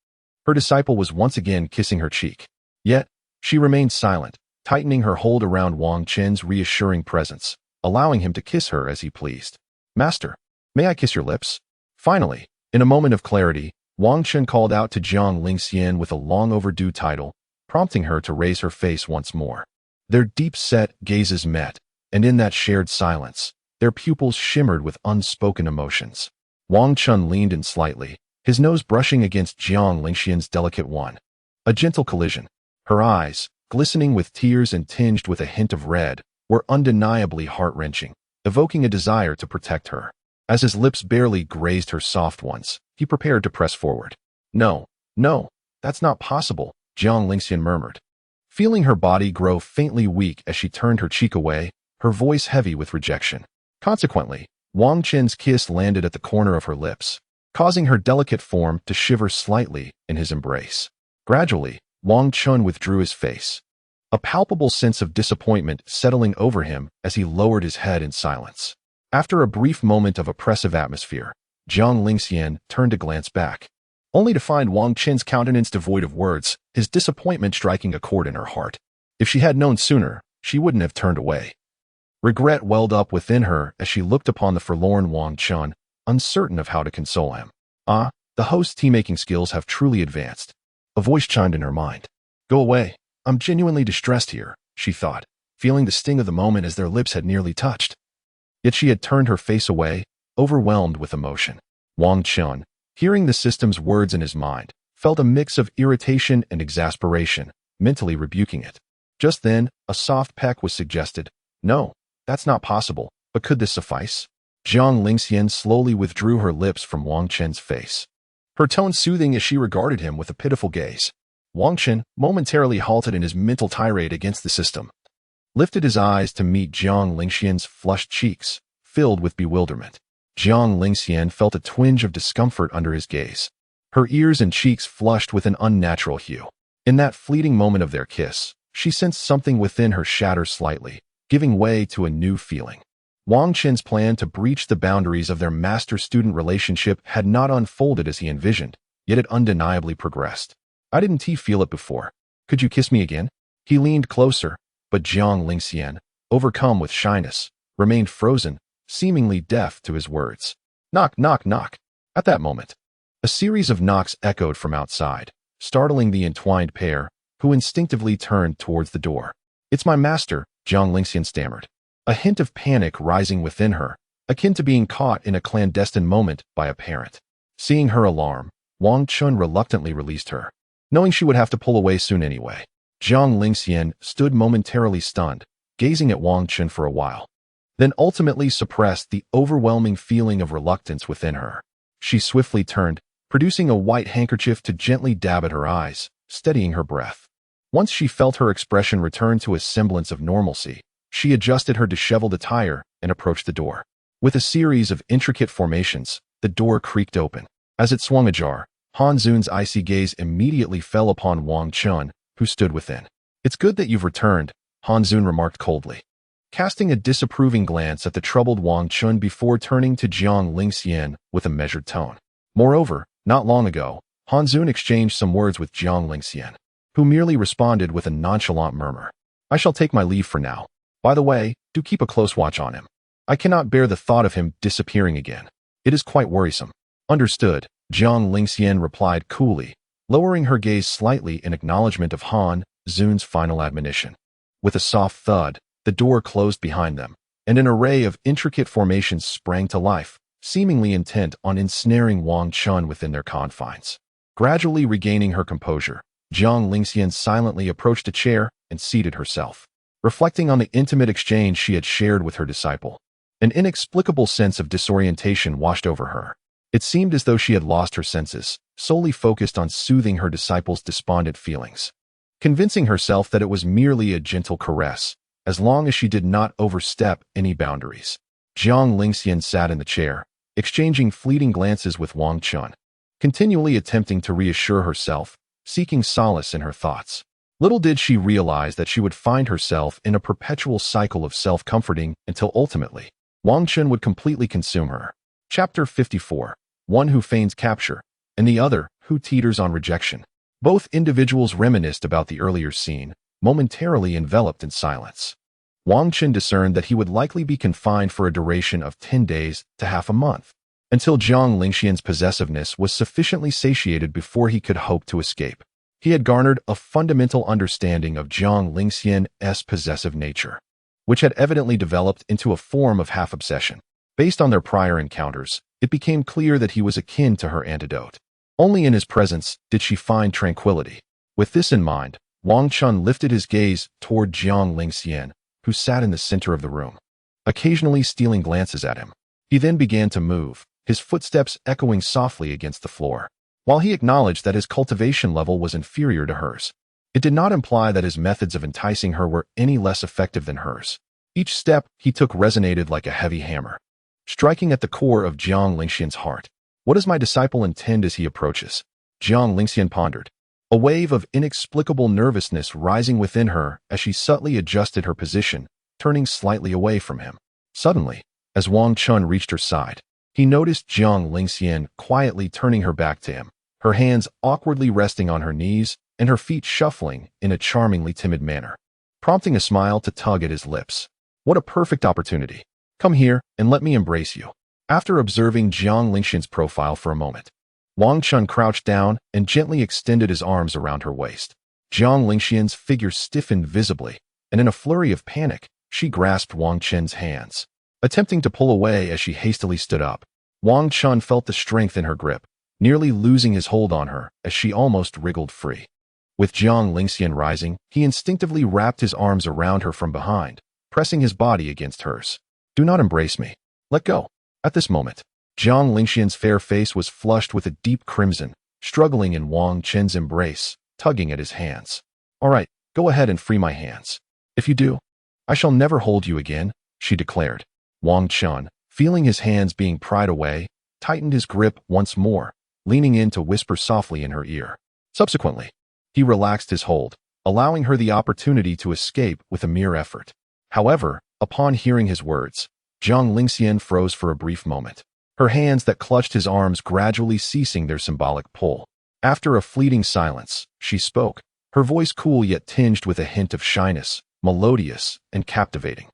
Her disciple was once again kissing her cheek. Yet, she remained silent, tightening her hold around Wang Chen's reassuring presence, allowing him to kiss her as he pleased. "Master, may I kiss your lips?" Finally, in a moment of clarity, Wang Chen called out to Jiang Lingxian with a long-overdue title, prompting her to raise her face once more. Their deep-set gazes met, and in that shared silence, their pupils shimmered with unspoken emotions. Wang Chen leaned in slightly, his nose brushing against Jiang Lingxian's delicate one. A gentle collision. Her eyes, glistening with tears and tinged with a hint of red, were undeniably heart-wrenching, evoking a desire to protect her. As his lips barely grazed her soft ones, he prepared to press forward. "No, no, that's not possible," Jiang Lingxian murmured. Feeling her body grow faintly weak as she turned her cheek away, her voice heavy with rejection. Consequently, Wang Chen's kiss landed at the corner of her lips, causing her delicate form to shiver slightly in his embrace. Gradually, Wang Chen withdrew his face, a palpable sense of disappointment settling over him as he lowered his head in silence. After a brief moment of oppressive atmosphere, Jiang Lingxian turned to glance back, only to find Wang Chen's countenance devoid of words, his disappointment striking a chord in her heart. If she had known sooner, she wouldn't have turned away. Regret welled up within her as she looked upon the forlorn Wang Chen, uncertain of how to console him. "Ah, the host's tea-making skills have truly advanced." A voice chimed in her mind. "Go away. I'm genuinely distressed here," she thought, feeling the sting of the moment as their lips had nearly touched. Yet she had turned her face away, overwhelmed with emotion. Wang Chen, hearing the system's words in his mind, felt a mix of irritation and exasperation, mentally rebuking it. Just then, a soft peck was suggested. "No, that's not possible, but could this suffice?" Jiang Lingxian slowly withdrew her lips from Wang Chen's face, her tone soothing as she regarded him with a pitiful gaze. Wang Chen, momentarily halted in his mental tirade against the system, lifted his eyes to meet Jiang Lingxian's flushed cheeks, filled with bewilderment. Jiang Lingxian felt a twinge of discomfort under his gaze. Her ears and cheeks flushed with an unnatural hue. In that fleeting moment of their kiss, she sensed something within her shatter slightly, giving way to a new feeling. Wang Chen's plan to breach the boundaries of their master-student relationship had not unfolded as he envisioned, yet it undeniably progressed. "I didn't feel it before. Could you kiss me again?" He leaned closer, but Jiang Lingxian, overcome with shyness, remained frozen, seemingly deaf to his words. Knock, knock, knock. At that moment, a series of knocks echoed from outside, startling the entwined pair, who instinctively turned towards the door. "It's my master," Jiang Lingxian stammered, a hint of panic rising within her, akin to being caught in a clandestine moment by a parent. Seeing her alarm, Wang Chen reluctantly released her, knowing she would have to pull away soon anyway. Jiang Lingxian stood momentarily stunned, gazing at Wang Chen for a while, then ultimately suppressed the overwhelming feeling of reluctance within her. She swiftly turned, producing a white handkerchief to gently dab at her eyes, steadying her breath. Once she felt her expression return to a semblance of normalcy, she adjusted her disheveled attire and approached the door. With a series of intricate formations, the door creaked open. As it swung ajar, Han Zun's icy gaze immediately fell upon Wang Chen, who stood within. "It's good that you've returned," Han Zun remarked coldly, casting a disapproving glance at the troubled Wang Chen before turning to Jiang Lingxian with a measured tone. Moreover, not long ago, Han Zun exchanged some words with Jiang Lingxian, who merely responded with a nonchalant murmur. "I shall take my leave for now. By the way, do keep a close watch on him. I cannot bear the thought of him disappearing again. It is quite worrisome." "Understood," Jiang Lingxian replied coolly, lowering her gaze slightly in acknowledgement of Han Zun's final admonition. With a soft thud, the door closed behind them, and an array of intricate formations sprang to life, seemingly intent on ensnaring Wang Chen within their confines. Gradually regaining her composure, Jiang Lingxian silently approached a chair and seated herself, reflecting on the intimate exchange she had shared with her disciple. An inexplicable sense of disorientation washed over her. It seemed as though she had lost her senses, solely focused on soothing her disciple's despondent feelings, convincing herself that it was merely a gentle caress, as long as she did not overstep any boundaries. Jiang Lingxian sat in the chair, exchanging fleeting glances with Wang Chen, continually attempting to reassure herself, seeking solace in her thoughts. Little did she realize that she would find herself in a perpetual cycle of self-comforting until ultimately, Wang Chen would completely consume her. Chapter 54. One who feigns capture, and the other who teeters on rejection. Both individuals reminisced about the earlier scene, momentarily enveloped in silence. Wang Chen discerned that he would likely be confined for a duration of 10 days to half a month, until Jiang Lingxian's possessiveness was sufficiently satiated before he could hope to escape. He had garnered a fundamental understanding of Jiang Lingxian's possessive nature, which had evidently developed into a form of half-obsession. Based on their prior encounters, it became clear that he was akin to her antidote. Only in his presence did she find tranquility. With this in mind, Wang Chen lifted his gaze toward Jiang Lingxian, who sat in the center of the room, occasionally stealing glances at him. He then began to move, his footsteps echoing softly against the floor. While he acknowledged that his cultivation level was inferior to hers, it did not imply that his methods of enticing her were any less effective than hers. Each step he took resonated like a heavy hammer, striking at the core of Jiang Lingxian's heart. What does my disciple intend as he approaches? Jiang Lingxian pondered, a wave of inexplicable nervousness rising within her as she subtly adjusted her position, turning slightly away from him. Suddenly, as Wang Chen reached her side, he noticed Jiang Lingxian quietly turning her back to him, her hands awkwardly resting on her knees and her feet shuffling in a charmingly timid manner, prompting a smile to tug at his lips. What a perfect opportunity. Come here and let me embrace you. After observing Jiang Lingxian's profile for a moment, Wang Chen crouched down and gently extended his arms around her waist. Jiang Lingxian's figure stiffened visibly, and in a flurry of panic, she grasped Wang Chen's hands. Attempting to pull away as she hastily stood up, Wang Chen felt the strength in her grip, nearly losing his hold on her as she almost wriggled free. With Jiang Lingxian rising, he instinctively wrapped his arms around her from behind, pressing his body against hers. Do not embrace me. Let go. At this moment, Jiang Lingxian's fair face was flushed with a deep crimson, struggling in Wang Chen's embrace, tugging at his hands. All right, go ahead and free my hands. If you do, I shall never hold you again, she declared. Wang Chen, feeling his hands being pried away, tightened his grip once more, leaning in to whisper softly in her ear. Subsequently, he relaxed his hold, allowing her the opportunity to escape with a mere effort. However, upon hearing his words, Jiang Lingxian froze for a brief moment, her hands that clutched his arms gradually ceasing their symbolic pull. After a fleeting silence, she spoke, her voice cool yet tinged with a hint of shyness, melodious and captivating.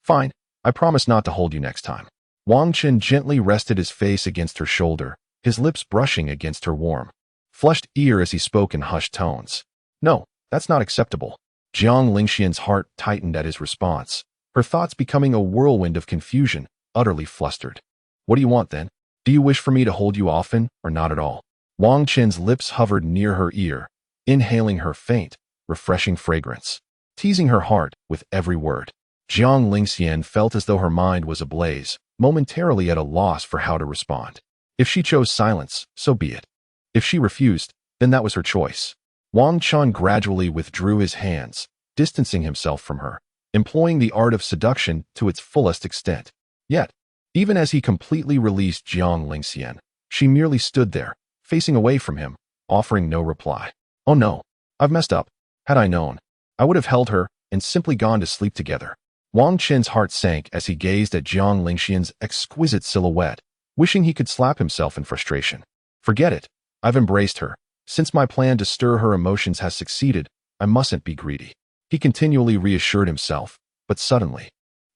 Fine, I promise not to hold you next time. Wang Chen gently rested his face against her shoulder, his lips brushing against her warm, flushed ear as he spoke in hushed tones. No, that's not acceptable. Jiang Lingxian's heart tightened at his response, her thoughts becoming a whirlwind of confusion, utterly flustered. What do you want then? Do you wish for me to hold you often, or not at all? Wang Chen's lips hovered near her ear, inhaling her faint, refreshing fragrance, teasing her heart with every word. Jiang Lingxian felt as though her mind was ablaze, momentarily at a loss for how to respond. If she chose silence, so be it. If she refused, then that was her choice. Wang Chen gradually withdrew his hands, distancing himself from her, employing the art of seduction to its fullest extent. Yet, even as he completely released Jiang Lingxian, she merely stood there, facing away from him, offering no reply. Oh no, I've messed up. Had I known, I would have held her and simply gone to sleep together. Wang Chen's heart sank as he gazed at Jiang Lingxian's exquisite silhouette, wishing he could slap himself in frustration. Forget it. I've embraced her. Since my plan to stir her emotions has succeeded, I mustn't be greedy. He continually reassured himself, but suddenly,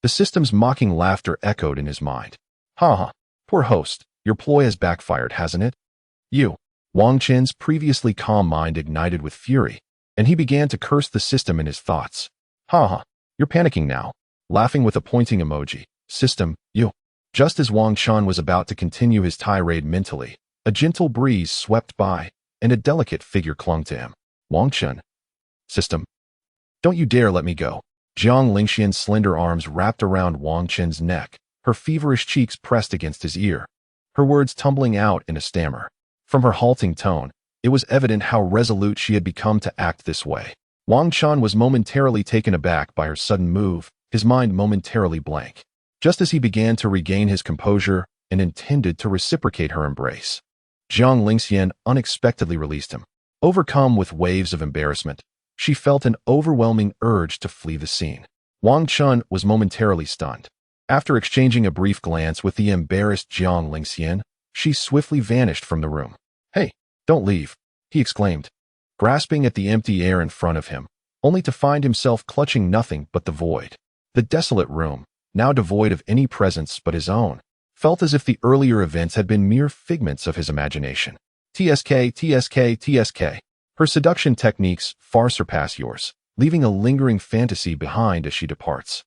the system's mocking laughter echoed in his mind. Ha ha, poor host, your ploy has backfired, hasn't it? You. Wang Chen's previously calm mind ignited with fury, and he began to curse the system in his thoughts. Ha ha, you're panicking now. Laughing with a pointing emoji. System, you. Just as Wang Chen was about to continue his tirade mentally, a gentle breeze swept by, and a delicate figure clung to him. Wang Chen. System. Don't you dare let me go. Jiang Lingxian's slender arms wrapped around Wang Chen's neck, her feverish cheeks pressed against his ear, her words tumbling out in a stammer. From her halting tone, it was evident how resolute she had become to act this way. Wang Chen was momentarily taken aback by her sudden move, his mind momentarily blank. Just as he began to regain his composure and intended to reciprocate her embrace, Jiang Lingxian unexpectedly released him. Overcome with waves of embarrassment, she felt an overwhelming urge to flee the scene. Wang Chen was momentarily stunned. After exchanging a brief glance with the embarrassed Jiang Lingxian, she swiftly vanished from the room. Hey, don't leave, he exclaimed, grasping at the empty air in front of him, only to find himself clutching nothing but the void. The desolate room, now devoid of any presence but his own, felt as if the earlier events had been mere figments of his imagination. TSK, TSK, TSK. Her seduction techniques far surpass yours, leaving a lingering fantasy behind as she departs.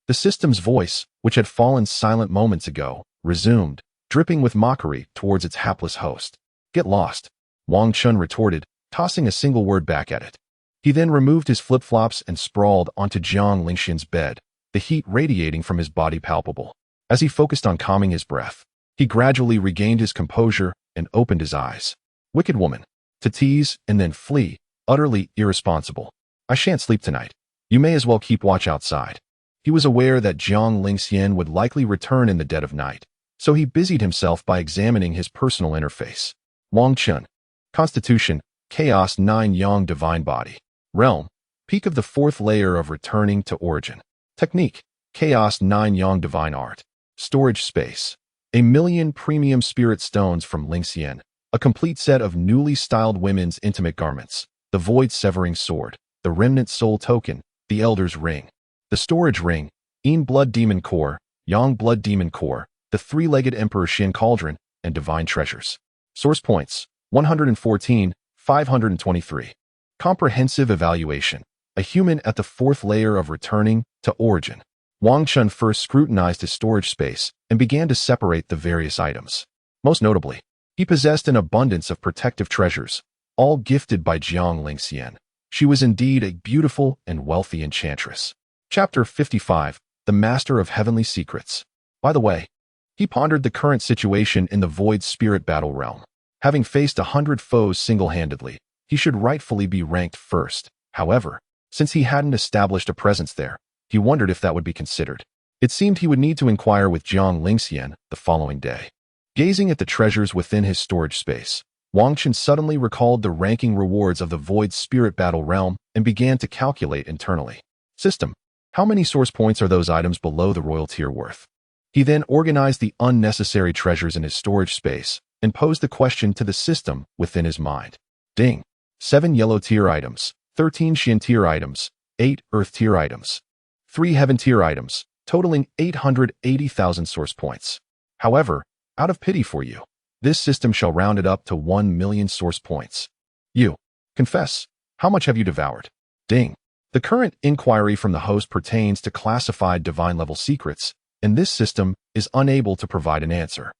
The system's voice, which had fallen silent moments ago, resumed, dripping with mockery towards its hapless host. Get lost, Wang Chen retorted, tossing a single word back at it. He then removed his flip-flops and sprawled onto Jiang Lingxian's bed, the heat radiating from his body palpable. As he focused on calming his breath, he gradually regained his composure and opened his eyes. Wicked woman. To tease and then flee, utterly irresponsible. I shan't sleep tonight. You may as well keep watch outside. He was aware that Jiang Lingxian would likely return in the dead of night, so he busied himself by examining his personal interface. Wang Chen. Constitution, Chaos 9 Yang Divine Body. Realm, peak of the 4th layer of returning to origin. Technique, Chaos 9 Yang Divine Art. Storage space, 1,000,000 premium spirit stones from Lingxian, a complete set of newly styled women's intimate garments, the void-severing sword, the remnant soul token, the Elder's Ring, the storage ring, Yin Blood Demon Core, Yang Blood Demon Core, the 3-legged Emperor Shin Cauldron, and Divine Treasures. Source points, 114, 523. Comprehensive evaluation, a human at the 4th layer of returning to origin. Wang Chen first scrutinized his storage space and began to separate the various items. Most notably, he possessed an abundance of protective treasures, all gifted by Jiang Lingxian. She was indeed a beautiful and wealthy enchantress. Chapter 55, The Master of Heavenly Secrets. By the way, he pondered the current situation in the Void Spirit Battle realm. Having faced 100 foes single-handedly, he should rightfully be ranked first. However, since he hadn't established a presence there, he wondered if that would be considered. It seemed he would need to inquire with Jiang Lingxian the following day. Gazing at the treasures within his storage space, Wang Chen suddenly recalled the ranking rewards of the Void Spirit Battle realm and began to calculate internally. System, how many source points are those items below the royal tier worth? He then organized the unnecessary treasures in his storage space and posed the question to the system within his mind. Ding. 7 yellow tier items, 13 Shin tier items, 8 earth tier items, 3 heaven tier items, totaling 880,000 source points. However, out of pity for you, this system shall round it up to 1,000,000 source points. You, confess, how much have you devoured? Ding. The current inquiry from the host pertains to classified divine level secrets, and this system is unable to provide an answer.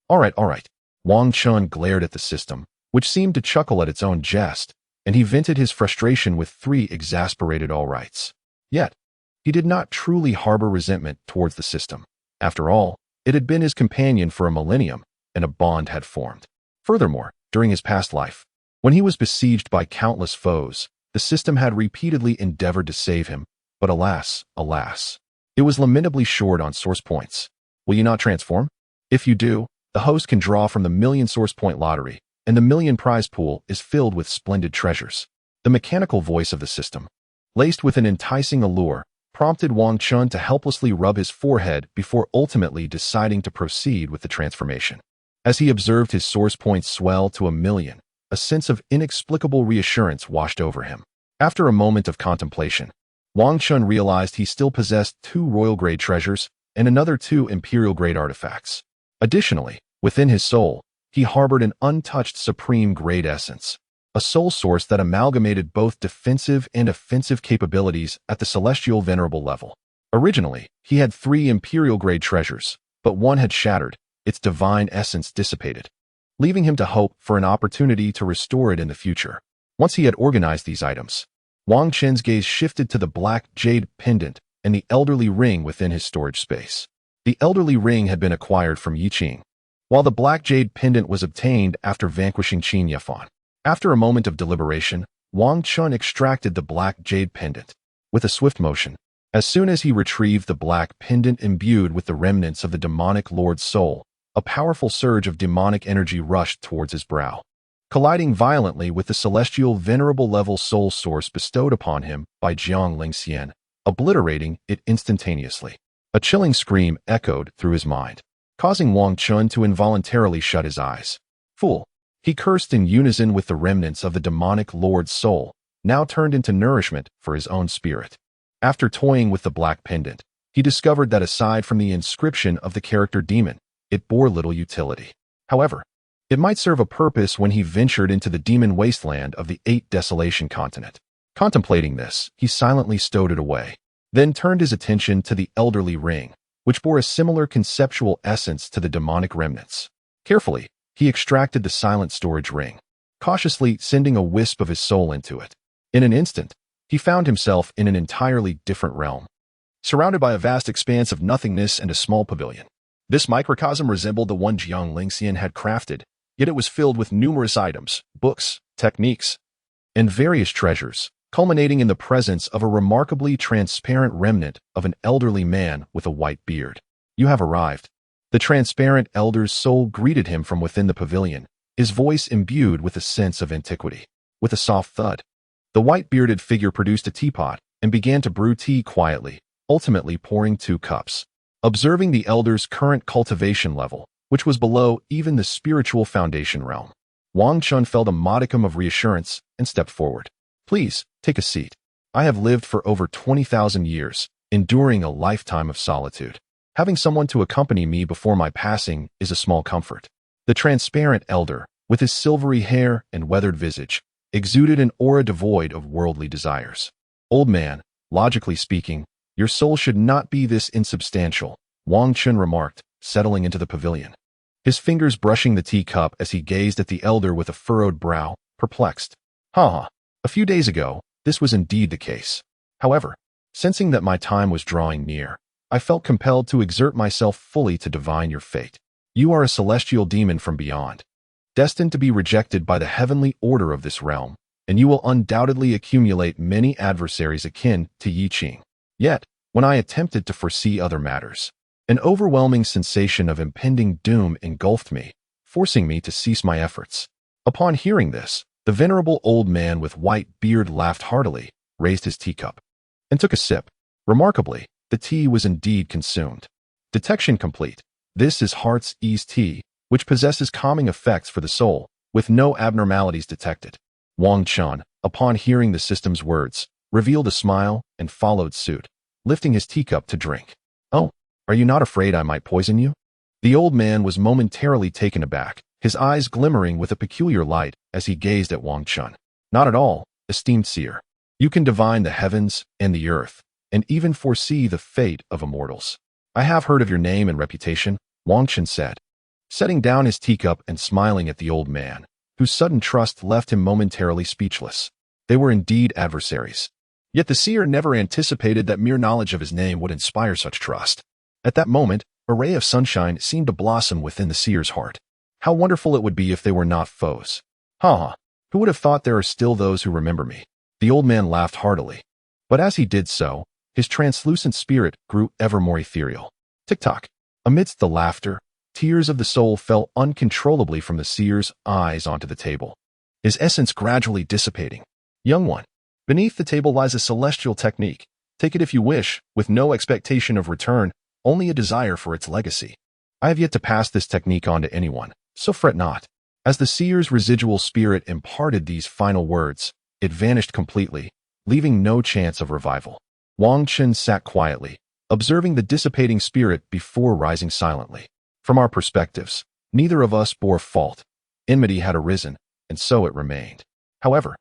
All right. Wang Chen glared at the system, which seemed to chuckle at its own jest, and he vented his frustration with 3 exasperated all rights. Yet, he did not truly harbor resentment towards the system. After all, it had been his companion for a millennium, and a bond had formed. Furthermore, during his past life, when he was besieged by countless foes, the system had repeatedly endeavored to save him, but alas, it was lamentably short on source points. Will you not transform? If you do, the host can draw from the 1,000,000 source point lottery, and the 1,000,000 prize pool is filled with splendid treasures. The mechanical voice of the system, laced with an enticing allure, prompted Wang Chen to helplessly rub his forehead before ultimately deciding to proceed with the transformation. As he observed his source points swell to 1,000,000, a sense of inexplicable reassurance washed over him. After a moment of contemplation, Wang Chen realized he still possessed 2 royal-grade treasures and another 2 imperial-grade artifacts. Additionally, within his soul, he harbored an untouched supreme-grade essence, a soul source that amalgamated both defensive and offensive capabilities at the celestial venerable level. Originally, he had 3 imperial-grade treasures, but one had shattered, its divine essence dissipated, leaving him to hope for an opportunity to restore it in the future. Once he had organized these items, Wang Chen's gaze shifted to the black jade pendant and the elderly ring within his storage space. The elderly ring had been acquired from Yi Qing, while the black jade pendant was obtained after vanquishing Qin Yafan. After a moment of deliberation, Wang Chen extracted the black jade pendant. With a swift motion, as soon as he retrieved the black pendant imbued with the remnants of the demonic lord's soul, a powerful surge of demonic energy rushed towards his brow, colliding violently with the celestial venerable level soul source bestowed upon him by Jiang Lingxian, obliterating it instantaneously. A chilling scream echoed through his mind, causing Wang Chen to involuntarily shut his eyes. Fool! He cursed in unison with the remnants of the demonic lord's soul, now turned into nourishment for his own spirit. After toying with the black pendant, he discovered that aside from the inscription of the character demon, it bore little utility. However, it might serve a purpose when he ventured into the demon wasteland of the 8 Desolation continent. Contemplating this, he silently stowed it away, then turned his attention to the elderly ring, which bore a similar conceptual essence to the demonic remnants. Carefully, he extracted the silent storage ring, cautiously sending a wisp of his soul into it. In an instant, he found himself in an entirely different realm, surrounded by a vast expanse of nothingness and a small pavilion. This microcosm resembled the one Jiang Lingxian had crafted, yet it was filled with numerous items, books, techniques, and various treasures, culminating in the presence of a remarkably transparent remnant of an elderly man with a white beard. "You have arrived." The transparent elder's soul greeted him from within the pavilion, his voice imbued with a sense of antiquity. With a soft thud, the white-bearded figure produced a teapot and began to brew tea quietly, ultimately pouring 2 cups. Observing the elder's current cultivation level, which was below even the spiritual foundation realm, Wang Chen felt a modicum of reassurance and stepped forward. "Please, take a seat. I have lived for over 20,000 years, enduring a lifetime of solitude. Having someone to accompany me before my passing is a small comfort." The transparent elder, with his silvery hair and weathered visage, exuded an aura devoid of worldly desires. "Old man, logically speaking, your soul should not be this insubstantial," Wang Chen remarked, settling into the pavilion, his fingers brushing the teacup as he gazed at the elder with a furrowed brow, perplexed. A few days ago, this was indeed the case. However, sensing that my time was drawing near, I felt compelled to exert myself fully to divine your fate. You are a celestial demon from beyond, destined to be rejected by the heavenly order of this realm, and you will undoubtedly accumulate many adversaries akin to Yi Qing. Yet, when I attempted to foresee other matters, an overwhelming sensation of impending doom engulfed me, forcing me to cease my efforts. Upon hearing this, the venerable old man with white beard laughed heartily, raised his teacup, and took a sip. Remarkably, the tea was indeed consumed. Detection complete. This is Heart's Ease tea, which possesses calming effects for the soul, with no abnormalities detected. Wang Chen, upon hearing the system's words, revealed a smile and followed suit, lifting his teacup to drink. "Oh, are you not afraid I might poison you?" The old man was momentarily taken aback, his eyes glimmering with a peculiar light as he gazed at Wang Chen. "Not at all, esteemed seer. You can divine the heavens and the earth, and even foresee the fate of immortals. I have heard of your name and reputation," Wang Chen said, setting down his teacup and smiling at the old man, whose sudden trust left him momentarily speechless. They were indeed adversaries. Yet the seer never anticipated that mere knowledge of his name would inspire such trust. At that moment, a ray of sunshine seemed to blossom within the seer's heart. How wonderful it would be if they were not foes. Who would have thought there are still those who remember me? The old man laughed heartily. But as he did so, his translucent spirit grew ever more ethereal. Tick-tock. Amidst the laughter, tears of the soul fell uncontrollably from the seer's eyes onto the table, his essence gradually dissipating. "Young one, beneath the table lies a celestial technique. Take it if you wish, with no expectation of return, only a desire for its legacy. I have yet to pass this technique on to anyone, so fret not." As the seer's residual spirit imparted these final words, it vanished completely, leaving no chance of revival. Wang Chen sat quietly, observing the dissipating spirit before rising silently. "From our perspectives, neither of us bore fault. Enmity had arisen, and so it remained. However,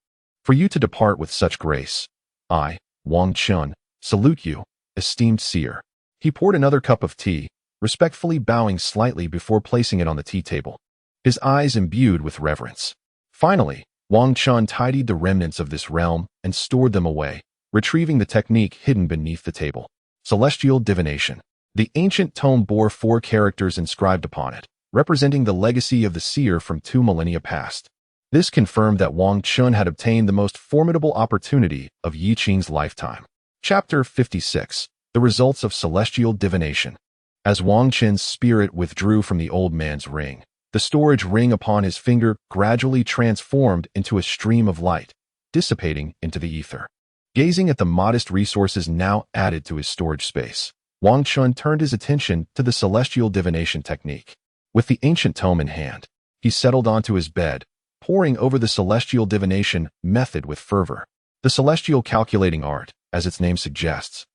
for you to depart with such grace, I, Wang Chen, salute you, esteemed seer." He poured another cup of tea, respectfully bowing slightly before placing it on the tea table, his eyes imbued with reverence. Finally, Wang Chen tidied the remnants of this realm and stored them away, retrieving the technique hidden beneath the table. Celestial divination. The ancient tome bore 4 characters inscribed upon it, representing the legacy of the seer from 2 millennia past. This confirmed that Wang Chen had obtained the most formidable opportunity of Yi Qing's lifetime. Chapter 56. The Results of Celestial Divination. As Wang Chen's spirit withdrew from the old man's ring, the storage ring upon his finger gradually transformed into a stream of light, dissipating into the ether. Gazing at the modest resources now added to his storage space, Wang Chen turned his attention to the celestial divination technique. With the ancient tome in hand, he settled onto his bed, poring over the celestial divination method with fervor. The celestial calculating art, as its name suggests,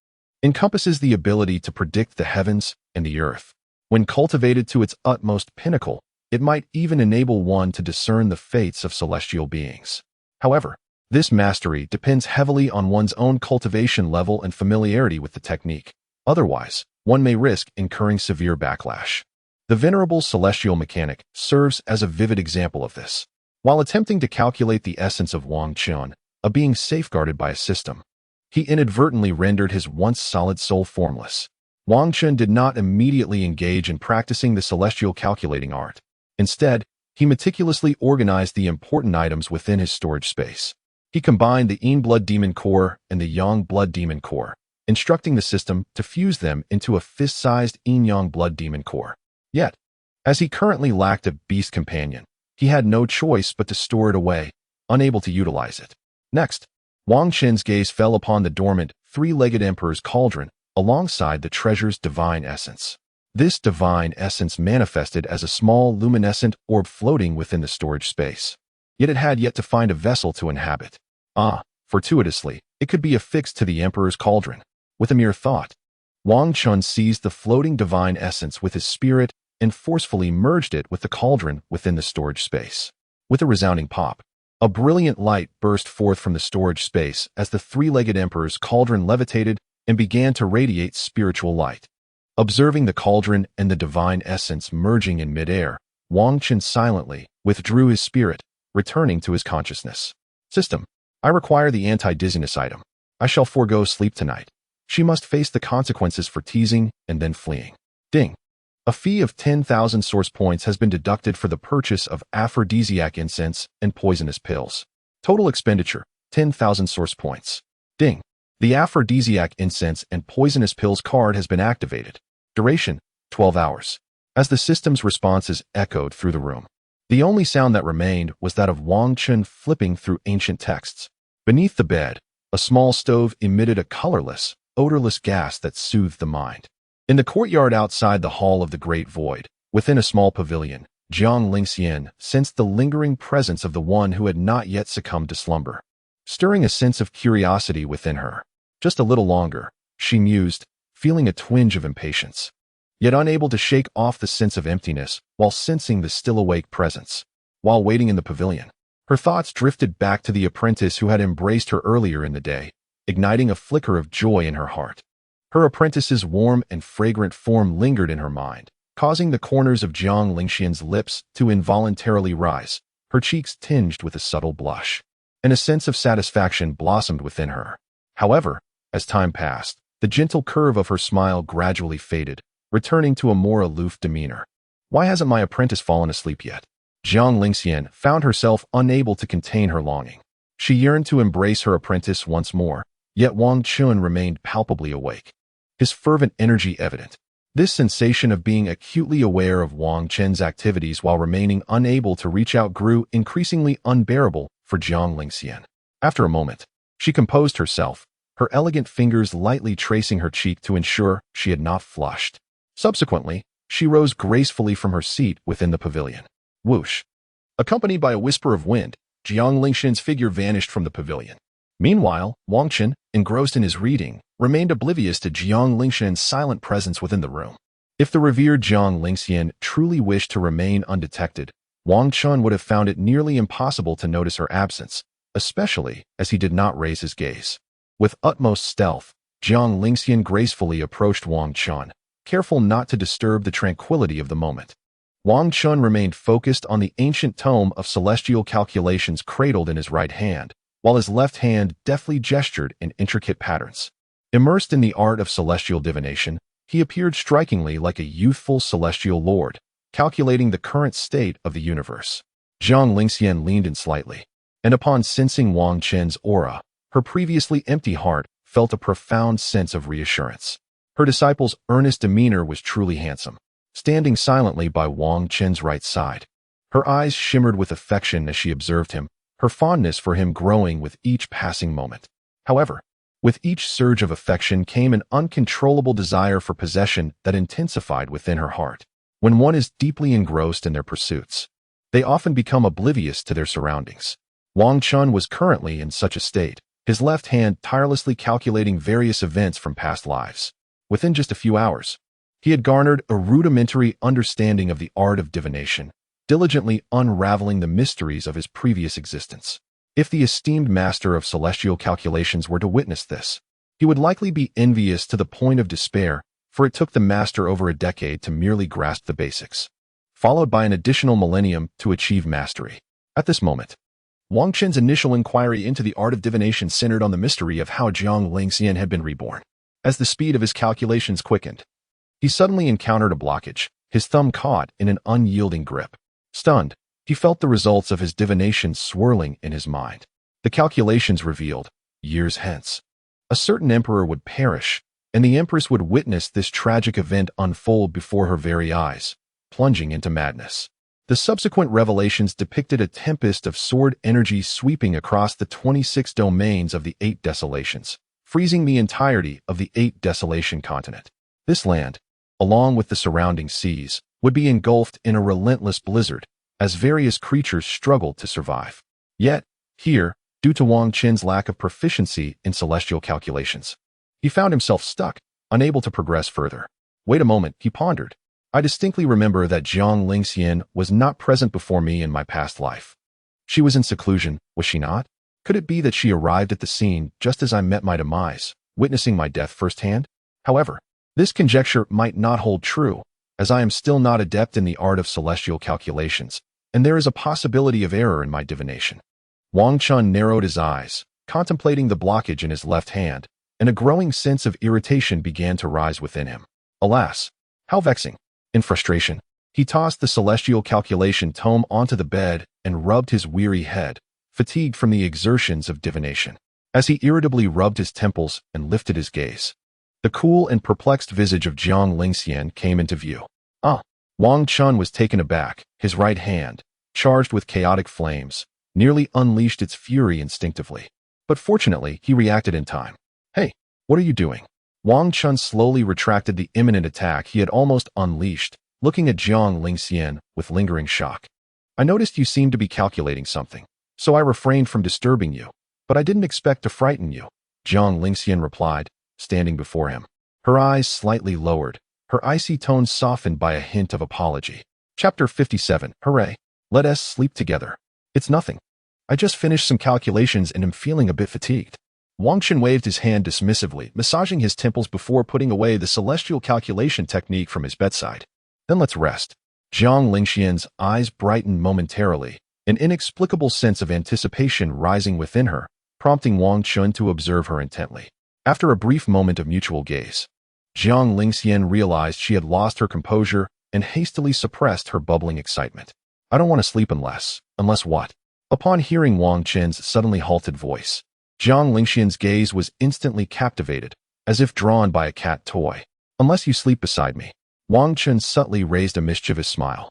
encompasses the ability to predict the heavens and the earth. When cultivated to its utmost pinnacle, it might even enable one to discern the fates of celestial beings. However, this mastery depends heavily on one's own cultivation level and familiarity with the technique. Otherwise, one may risk incurring severe backlash. The venerable celestial mechanic serves as a vivid example of this. While attempting to calculate the essence of Wang Chen, a being safeguarded by a system, he inadvertently rendered his once solid soul formless. Wang Chen did not immediately engage in practicing the celestial calculating art. Instead, he meticulously organized the important items within his storage space. He combined the Yin blood demon core and the Yang blood demon core, instructing the system to fuse them into a fist-sized Yin-Yang blood demon core. Yet, as he currently lacked a beast companion, he had no choice but to store it away, unable to utilize it. Next, Wang Chen's gaze fell upon the dormant, three-legged Emperor's cauldron alongside the treasure's divine essence. This divine essence manifested as a small luminescent orb floating within the storage space. Yet it had yet to find a vessel to inhabit. Fortuitously, it could be affixed to the Emperor's cauldron. With a mere thought, Wang Chen seized the floating divine essence with his spirit and forcefully merged it with the cauldron within the storage space. With a resounding pop, a brilliant light burst forth from the storage space as the three-legged Emperor's cauldron levitated and began to radiate spiritual light. Observing the cauldron and the divine essence merging in midair, Wang Chen silently withdrew his spirit, returning to his consciousness. System, I require the anti-dizziness item. I shall forego sleep tonight. She must face the consequences for teasing and then fleeing. Ding. A fee of 10,000 source points has been deducted for the purchase of aphrodisiac incense and poisonous pills. Total expenditure, 10,000 source points. Ding. The aphrodisiac incense and poisonous pills card has been activated. Duration, 12 hours. As the system's responses echoed through the room, the only sound that remained was that of Wang Chen flipping through ancient texts. Beneath the bed, a small stove emitted a colorless, odorless gas that soothed the mind. In the courtyard outside the Hall of the Great Void, within a small pavilion, Jiang Lingxian sensed the lingering presence of the one who had not yet succumbed to slumber. Stirring a sense of curiosity within her. Just a little longer, she mused, feeling a twinge of impatience, yet unable to shake off the sense of emptiness while sensing the still-awake presence. While waiting in the pavilion, her thoughts drifted back to the apprentice who had embraced her earlier in the day, igniting a flicker of joy in her heart. Her apprentice's warm and fragrant form lingered in her mind, causing the corners of Jiang Lingxian's lips to involuntarily rise, her cheeks tinged with a subtle blush, and a sense of satisfaction blossomed within her. However, as time passed, the gentle curve of her smile gradually faded, returning to a more aloof demeanor. Why hasn't my apprentice fallen asleep yet? Jiang Lingxian found herself unable to contain her longing. She yearned to embrace her apprentice once more, yet Wang Chen remained palpably awake, his fervent energy evident. This sensation of being acutely aware of Wang Chen's activities while remaining unable to reach out grew increasingly unbearable for Jiang Lingxian. After a moment, she composed herself, her elegant fingers lightly tracing her cheek to ensure she had not flushed. Subsequently, she rose gracefully from her seat within the pavilion. Whoosh! Accompanied by a whisper of wind, Jiang Lingxian's figure vanished from the pavilion. Meanwhile, Wang Chen, engrossed in his reading, remained oblivious to Jiang Lingxian's silent presence within the room. If the revered Jiang Lingxian truly wished to remain undetected, Wang Chen would have found it nearly impossible to notice her absence, especially as he did not raise his gaze. With utmost stealth, Jiang Lingxian gracefully approached Wang Chen, careful not to disturb the tranquility of the moment. Wang Chen remained focused on the ancient tome of celestial calculations cradled in his right hand, while his left hand deftly gestured in intricate patterns. Immersed in the art of celestial divination, he appeared strikingly like a youthful celestial lord, calculating the current state of the universe. Jiang Lingxian leaned in slightly, and upon sensing Wang Chen's aura, her previously empty heart felt a profound sense of reassurance. Her disciple's earnest demeanor was truly handsome. Standing silently by Wang Chen's right side, her eyes shimmered with affection as she observed him, her fondness for him growing with each passing moment. However, with each surge of affection came an uncontrollable desire for possession that intensified within her heart. When one is deeply engrossed in their pursuits, they often become oblivious to their surroundings. Wang Chen was currently in such a state, his left hand tirelessly calculating various events from past lives. Within just a few hours, he had garnered a rudimentary understanding of the art of divination, diligently unraveling the mysteries of his previous existence. If the esteemed master of celestial calculations were to witness this, he would likely be envious to the point of despair, for it took the master over a decade to merely grasp the basics, followed by an additional millennium to achieve mastery. At this moment, Wang Chen's initial inquiry into the art of divination centered on the mystery of how Jiang Lingxian had been reborn. As the speed of his calculations quickened, he suddenly encountered a blockage, his thumb caught in an unyielding grip. Stunned, he felt the results of his divination swirling in his mind. The calculations revealed, years hence, a certain emperor would perish, and the Empress would witness this tragic event unfold before her very eyes, plunging into madness. The subsequent revelations depicted a tempest of sword energy sweeping across the 26 domains of the 8 desolations, freezing the entirety of the 8 desolation continent. This land, along with the surrounding seas, would be engulfed in a relentless blizzard as various creatures struggled to survive. Yet, here, due to Wang Chen's lack of proficiency in celestial calculations, he found himself stuck, unable to progress further. Wait a moment, he pondered. I distinctly remember that Jiang Lingxian was not present before me in my past life. She was in seclusion, was she not? Could it be that she arrived at the scene just as I met my demise, witnessing my death firsthand? However, this conjecture might not hold true, as I am still not adept in the art of celestial calculations, and there is a possibility of error in my divination. Wang Chen narrowed his eyes, contemplating the blockage in his left hand, and a growing sense of irritation began to rise within him. Alas, how vexing! In frustration, he tossed the celestial calculation tome onto the bed and rubbed his weary head, fatigued from the exertions of divination. As he irritably rubbed his temples and lifted his gaze, the cool and perplexed visage of Jiang Lingxian came into view. Wang Chen was taken aback. His right hand, charged with chaotic flames, nearly unleashed its fury instinctively. But fortunately, he reacted in time. Hey, what are you doing? Wang Chen slowly retracted the imminent attack he had almost unleashed, looking at Jiang Lingxian with lingering shock. I noticed you seemed to be calculating something, so I refrained from disturbing you, but I didn't expect to frighten you, Jiang Lingxian replied, standing before him. Her eyes slightly lowered, her icy tone softened by a hint of apology. Chapter 57. Hooray! Let us sleep together. It's nothing. I just finished some calculations and am feeling a bit fatigued. Wang Chen waved his hand dismissively, massaging his temples before putting away the celestial calculation technique from his bedside. Then let's rest. Jiang Lingxian's eyes brightened momentarily, an inexplicable sense of anticipation rising within her, prompting Wang Chen to observe her intently. After a brief moment of mutual gaze, Jiang Lingxian realized she had lost her composure and hastily suppressed her bubbling excitement. I don't want to sleep unless what? Upon hearing Wang Chen's suddenly halted voice, Jiang Lingxian's gaze was instantly captivated, as if drawn by a cat toy. Unless you sleep beside me. Wang Chen subtly raised a mischievous smile,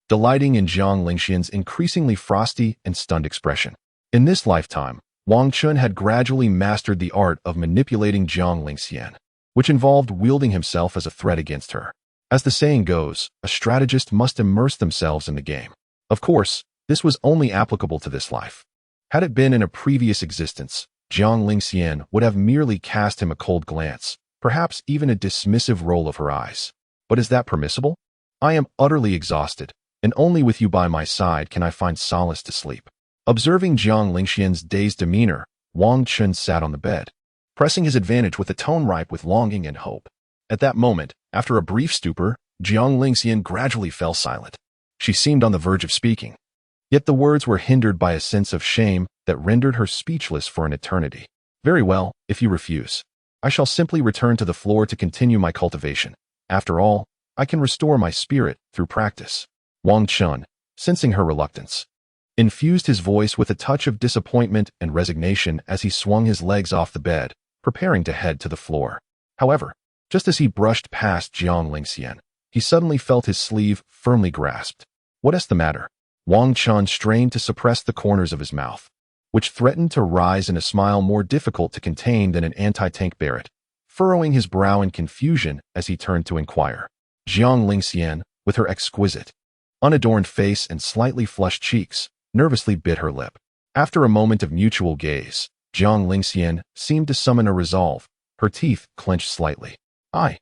delighting in Jiang Lingxian's increasingly frosty and stunned expression. In this lifetime, Wang Chen had gradually mastered the art of manipulating Jiang Lingxian, which involved wielding himself as a threat against her. As the saying goes, a strategist must immerse themselves in the game. Of course, this was only applicable to this life. Had it been in a previous existence, Jiang Lingxian would have merely cast him a cold glance, perhaps even a dismissive roll of her eyes. But is that permissible? I am utterly exhausted, and only with you by my side can I find solace to sleep. Observing Jiang Lingxian's dazed demeanor, Wang Chen sat on the bed, pressing his advantage with a tone ripe with longing and hope. At that moment, after a brief stupor, Jiang Lingxian gradually fell silent. She seemed on the verge of speaking, yet the words were hindered by a sense of shame that rendered her speechless for an eternity. Very well, if you refuse, I shall simply return to the floor to continue my cultivation. After all, I can restore my spirit through practice. Wang Chen, sensing her reluctance, infused his voice with a touch of disappointment and resignation as he swung his legs off the bed, preparing to head to the floor. However, just as he brushed past Jiang Lingxian, he suddenly felt his sleeve firmly grasped. What is the matter? Wang Chen strained to suppress the corners of his mouth, which threatened to rise in a smile more difficult to contain than an anti-tank Barrett, furrowing his brow in confusion as he turned to inquire. Jiang Lingxian, with her exquisite, unadorned face and slightly flushed cheeks, nervously bit her lip. After a moment of mutual gaze, Jiang Lingxian seemed to summon a resolve, her teeth clenched slightly. I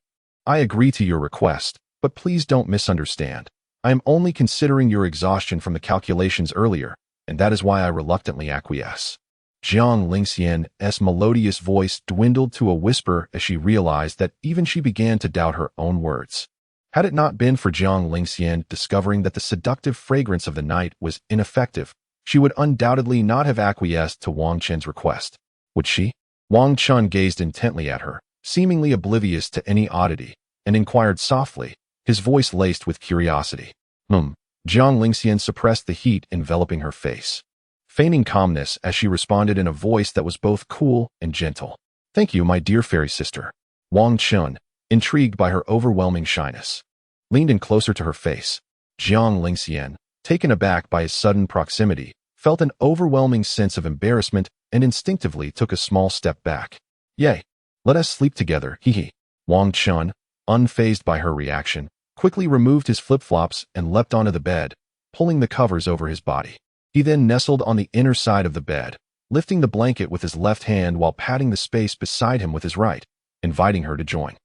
agree to your request, but please don't misunderstand. I am only considering your exhaustion from the calculations earlier, and that is why I reluctantly acquiesce. Jiang Lingxian's melodious voice dwindled to a whisper as she realized that even she began to doubt her own words. Had it not been for Jiang Lingxian discovering that the seductive fragrance of the night was ineffective, she would undoubtedly not have acquiesced to Wang Chen's request. Would she? Wang Chen gazed intently at her, seemingly oblivious to any oddity, and inquired softly, his voice laced with curiosity. Jiang Lingxian suppressed the heat enveloping her face, feigning calmness as she responded in a voice that was both cool and gentle. Thank you, my dear fairy sister. Wang Chen, intrigued by her overwhelming shyness, leaned in closer to her face. Jiang Lingxian, taken aback by his sudden proximity, felt an overwhelming sense of embarrassment and instinctively took a small step back. Yay, let us sleep together, hee. Wang Chen, unfazed by her reaction, quickly removed his flip-flops and leapt onto the bed, pulling the covers over his body. He then nestled on the inner side of the bed, lifting the blanket with his left hand while patting the space beside him with his right, inviting her to join.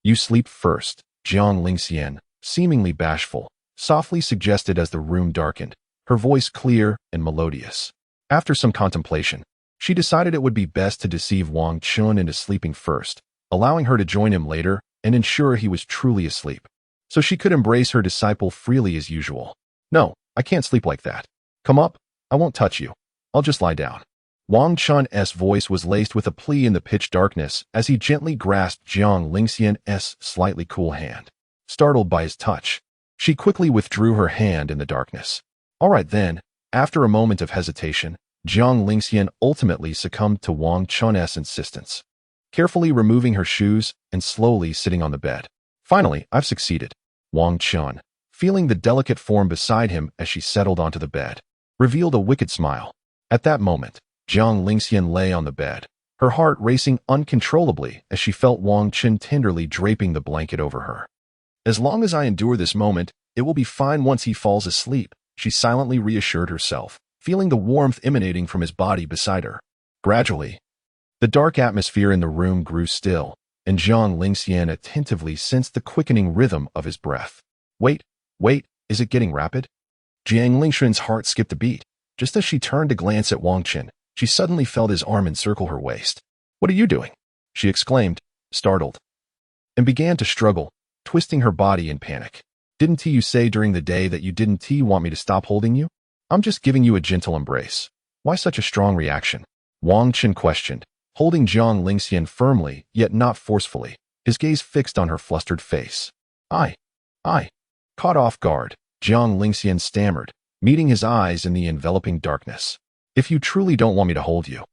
You sleep first, Jiang Lingxian, seemingly bashful, softly suggested as the room darkened, her voice clear and melodious. After some contemplation, she decided it would be best to deceive Wang Chen into sleeping first, allowing her to join him later and ensure he was truly asleep, so she could embrace her disciple freely as usual. No, I can't sleep like that. Come up, I won't touch you. I'll just lie down. Wang Chen's voice was laced with a plea in the pitch darkness as he gently grasped Jiang Lingxian's slightly cool hand. Startled by his touch, she quickly withdrew her hand in the darkness. All right then, after a moment of hesitation, Jiang Lingxian ultimately succumbed to Wang Chen's insistence, carefully removing her shoes and slowly sitting on the bed. Finally, I've succeeded. Wang Chen, feeling the delicate form beside him as she settled onto the bed, revealed a wicked smile. At that moment, Jiang Lingxian lay on the bed, her heart racing uncontrollably as she felt Wang Chen tenderly draping the blanket over her. As long as I endure this moment, it will be fine once he falls asleep, she silently reassured herself, feeling the warmth emanating from his body beside her. Gradually, the dark atmosphere in the room grew still, and Jiang Lingxian attentively sensed the quickening rhythm of his breath. Wait, is it getting rapid? Jiang Lingxian's heart skipped a beat. Just as she turned to glance at Wang Chen, she suddenly felt his arm encircle her waist. What are you doing? She exclaimed, startled, and began to struggle, twisting her body in panic. Didn't you say during the day that you didn't want me to stop holding you? I'm just giving you a gentle embrace. Why such a strong reaction? Wang Chen questioned, holding Jiang Lingxian firmly, yet not forcefully, his gaze fixed on her flustered face. I. Caught off guard, Jiang Lingxian stammered, meeting his eyes in the enveloping darkness. If you truly don't want me to hold you,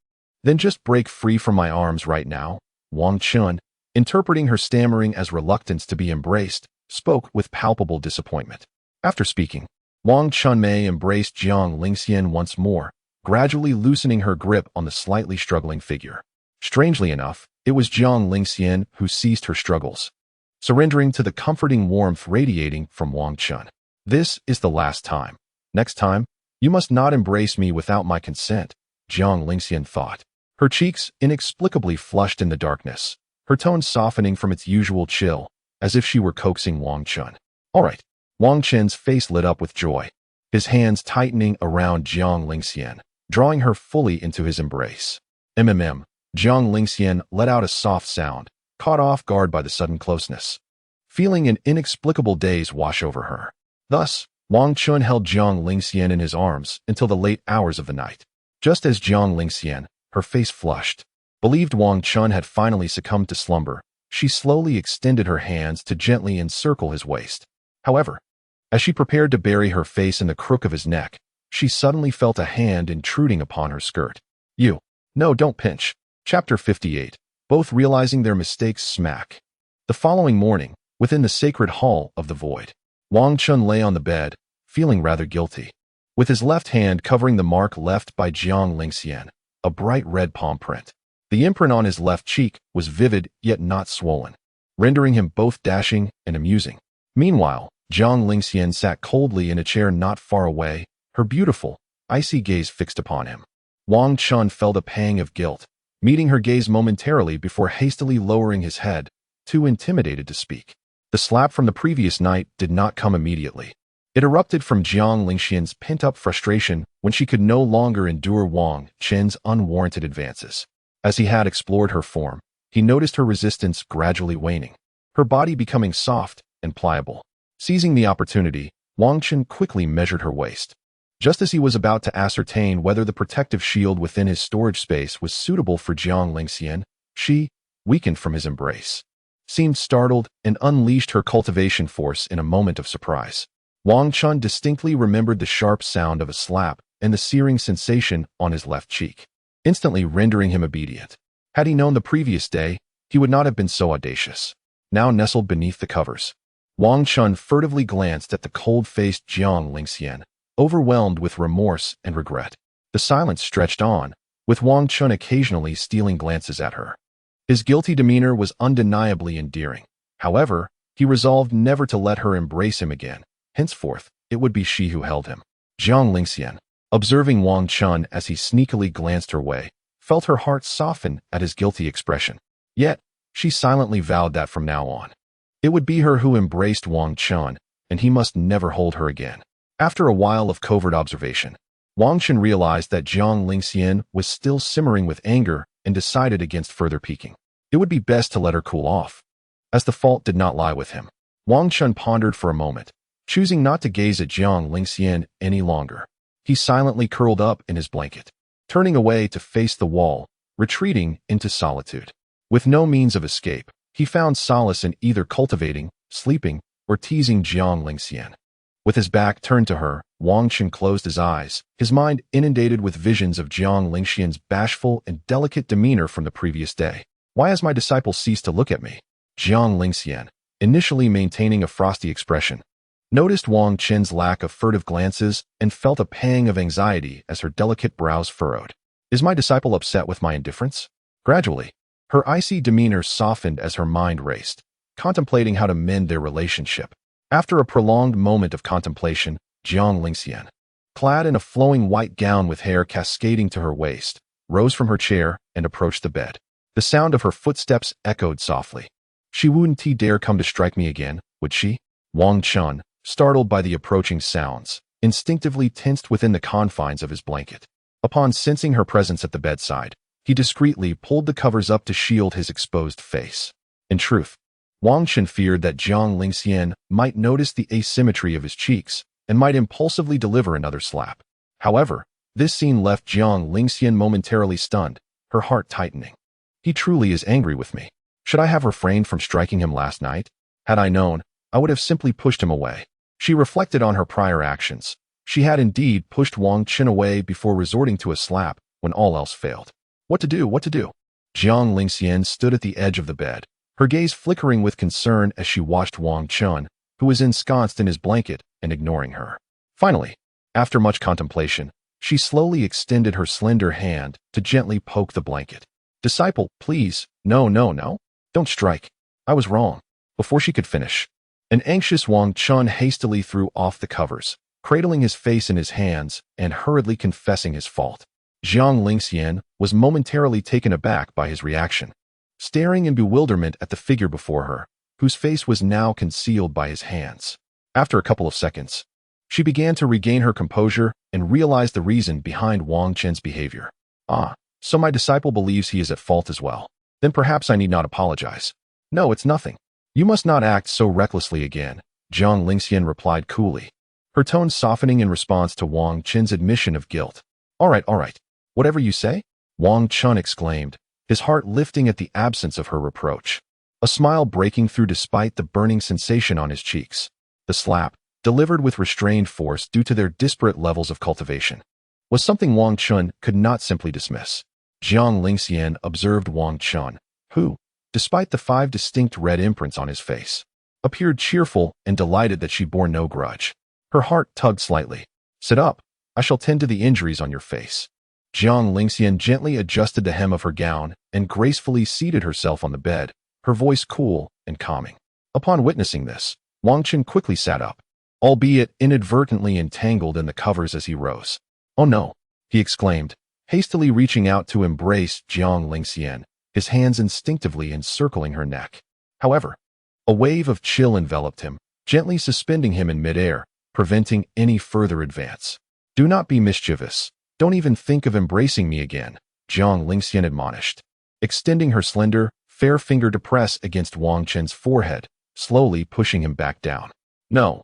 then just break free from my arms right now. Wang Chen, interpreting her stammering as reluctance to be embraced, spoke with palpable disappointment. After speaking, Wang Chen embraced Jiang Lingxian once more, gradually loosening her grip on the slightly struggling figure. Strangely enough, it was Jiang Lingxian who ceased her struggles, surrendering to the comforting warmth radiating from Wang Chen. This is the last time. Next time, you must not embrace me without my consent, Jiang Lingxian thought. Her cheeks inexplicably flushed in the darkness, her tone softening from its usual chill, as if she were coaxing Wang Chen. All right. Wang Chen's face lit up with joy, his hands tightening around Jiang Lingxian, drawing her fully into his embrace. Jiang Lingxian let out a soft sound, caught off guard by the sudden closeness, feeling an inexplicable daze wash over her. Thus, Wang Chen held Jiang Lingxian in his arms until the late hours of the night. Just as Jiang Lingxian, her face flushed, believed Wang Chen had finally succumbed to slumber, she slowly extended her hands to gently encircle his waist. However, as she prepared to bury her face in the crook of his neck, she suddenly felt a hand intruding upon her skirt. No, don't pinch. Chapter 58. Both realizing their mistakes smack. The following morning, within the sacred hall of the void, Wang Chen lay on the bed, feeling rather guilty, with his left hand covering the mark left by Jiang Lingxian, a bright red palm print. The imprint on his left cheek was vivid yet not swollen, rendering him both dashing and amusing. Meanwhile, Jiang Lingxian sat coldly in a chair not far away, her beautiful, icy gaze fixed upon him. Wang Chen felt a pang of guilt, meeting her gaze momentarily before hastily lowering his head, too intimidated to speak. The slap from the previous night did not come immediately. It erupted from Jiang Lingxian's pent-up frustration when she could no longer endure Wang Chen's unwarranted advances. As he had explored her form, he noticed her resistance gradually waning, her body becoming soft and pliable. Seizing the opportunity, Wang Chen quickly measured her waist. Just as he was about to ascertain whether the protective shield within his storage space was suitable for Jiang Lingxian, she, weakened from his embrace, seemed startled and unleashed her cultivation force in a moment of surprise. Wang Chen distinctly remembered the sharp sound of a slap and the searing sensation on his left cheek, instantly rendering him obedient. Had he known the previous day, he would not have been so audacious. Now nestled beneath the covers, Wang Chen furtively glanced at the cold-faced Jiang Lingxian, overwhelmed with remorse and regret. The silence stretched on, with Wang Chen occasionally stealing glances at her. His guilty demeanor was undeniably endearing. However, he resolved never to let her embrace him again. Henceforth, it would be she who held him. Jiang Lingxian, observing Wang Chen as he sneakily glanced her way, felt her heart soften at his guilty expression. Yet, she silently vowed that from now on, it would be her who embraced Wang Chen, and he must never hold her again. After a while of covert observation, Wang Chen realized that Jiang Lingxian was still simmering with anger and decided against further peeking. It would be best to let her cool off. As the fault did not lie with him, Wang Chen pondered for a moment, choosing not to gaze at Jiang Lingxian any longer. He silently curled up in his blanket, turning away to face the wall, retreating into solitude. With no means of escape, he found solace in either cultivating, sleeping, or teasing Jiang Lingxian. With his back turned to her, Wang Chen closed his eyes, his mind inundated with visions of Jiang Lingxian's bashful and delicate demeanor from the previous day. Why has my disciple ceased to look at me? Jiang Lingxian, initially maintaining a frosty expression, noticed Wang Chen's lack of furtive glances and felt a pang of anxiety as her delicate brows furrowed. Is my disciple upset with my indifference? Gradually, her icy demeanor softened as her mind raced, contemplating how to mend their relationship. After a prolonged moment of contemplation, Jiang Lingxian, clad in a flowing white gown with hair cascading to her waist, rose from her chair and approached the bed. The sound of her footsteps echoed softly. She wouldn't dare come to strike me again, would she? Wang Chen, startled by the approaching sounds, instinctively tensed within the confines of his blanket. Upon sensing her presence at the bedside, he discreetly pulled the covers up to shield his exposed face. In truth, Wang Chen feared that Jiang Lingxian might notice the asymmetry of his cheeks and might impulsively deliver another slap. However, this scene left Jiang Lingxian momentarily stunned, her heart tightening. He truly is angry with me. Should I have refrained from striking him last night? Had I known, I would have simply pushed him away. She reflected on her prior actions. She had indeed pushed Wang Chen away before resorting to a slap when all else failed. What to do? What to do? Jiang Lingxian stood at the edge of the bed, her gaze flickering with concern as she watched Wang Chen, who was ensconced in his blanket and ignoring her. Finally, after much contemplation, she slowly extended her slender hand to gently poke the blanket. Disciple, please, no, don't strike. I was wrong. Before she could finish, an anxious Wang Chen hastily threw off the covers, cradling his face in his hands and hurriedly confessing his fault. Jiang Lingxian was momentarily taken aback by his reaction, staring in bewilderment at the figure before her, whose face was now concealed by his hands. After a couple of seconds, she began to regain her composure and realized the reason behind Wang Chen's behavior. Ah, so my disciple believes he is at fault as well. Then perhaps I need not apologize. No, it's nothing. You must not act so recklessly again, Jiang Lingxian replied coolly, her tone softening in response to Wang Chen's admission of guilt. All right. Whatever you say, Wang Chen exclaimed, his heart lifting at the absence of her reproach, a smile breaking through despite the burning sensation on his cheeks. The slap, delivered with restrained force due to their disparate levels of cultivation, was something Wang Chen could not simply dismiss. Jiang Lingxian observed Wang Chen, who, despite the 5 distinct red imprints on his face, appeared cheerful and delighted that she bore no grudge. Her heart tugged slightly. Sit up. I shall tend to the injuries on your face. Jiang Lingxian gently adjusted the hem of her gown and gracefully seated herself on the bed, her voice cool and calming. Upon witnessing this, Wang Chen quickly sat up, albeit inadvertently entangled in the covers as he rose. "Oh no," he exclaimed, hastily reaching out to embrace Jiang Lingxian, his hands instinctively encircling her neck. However, a wave of chill enveloped him, gently suspending him in midair, preventing any further advance. "Do not be mischievous. Don't even think of embracing me again," Jiang Lingxian admonished, extending her slender, fair finger to press against Wang Chen's forehead, slowly pushing him back down. No,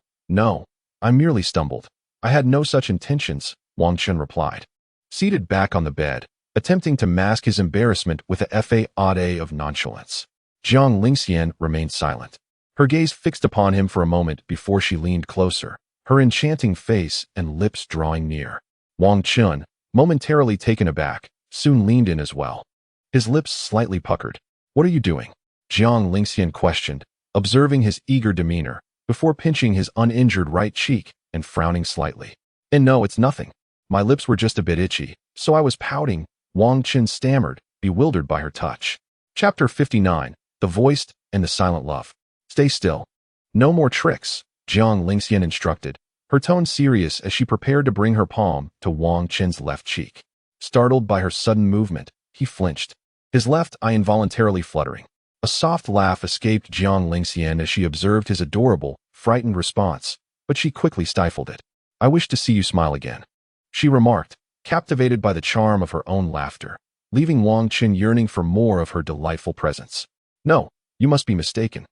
I merely stumbled. I had no such intentions," Wang Chen replied. Seated back on the bed, attempting to mask his embarrassment with a facade of nonchalance, Jiang Lingxian remained silent. Her gaze fixed upon him for a moment before she leaned closer, her enchanting face and lips drawing near. Wang Chen, momentarily taken aback, soon leaned in as well. His lips slightly puckered. "What are you doing?" Jiang Lingxian questioned, observing his eager demeanor, before pinching his uninjured right cheek and frowning slightly. "And no, it's nothing. My lips were just a bit itchy, so I was pouting," Wang Chen stammered, bewildered by her touch. Chapter 59, The Voiced and the Silent Love. "Stay still. No more tricks," Jiang Lingxian instructed, her tone serious as she prepared to bring her palm to Wang Chen's left cheek. Startled by her sudden movement, he flinched, his left eye involuntarily fluttering. A soft laugh escaped Jiang Lingxian as she observed his adorable, frightened response, but she quickly stifled it. "I wish to see you smile again," she remarked, captivated by the charm of her own laughter, leaving Wang Chen yearning for more of her delightful presence. "No, you must be mistaken.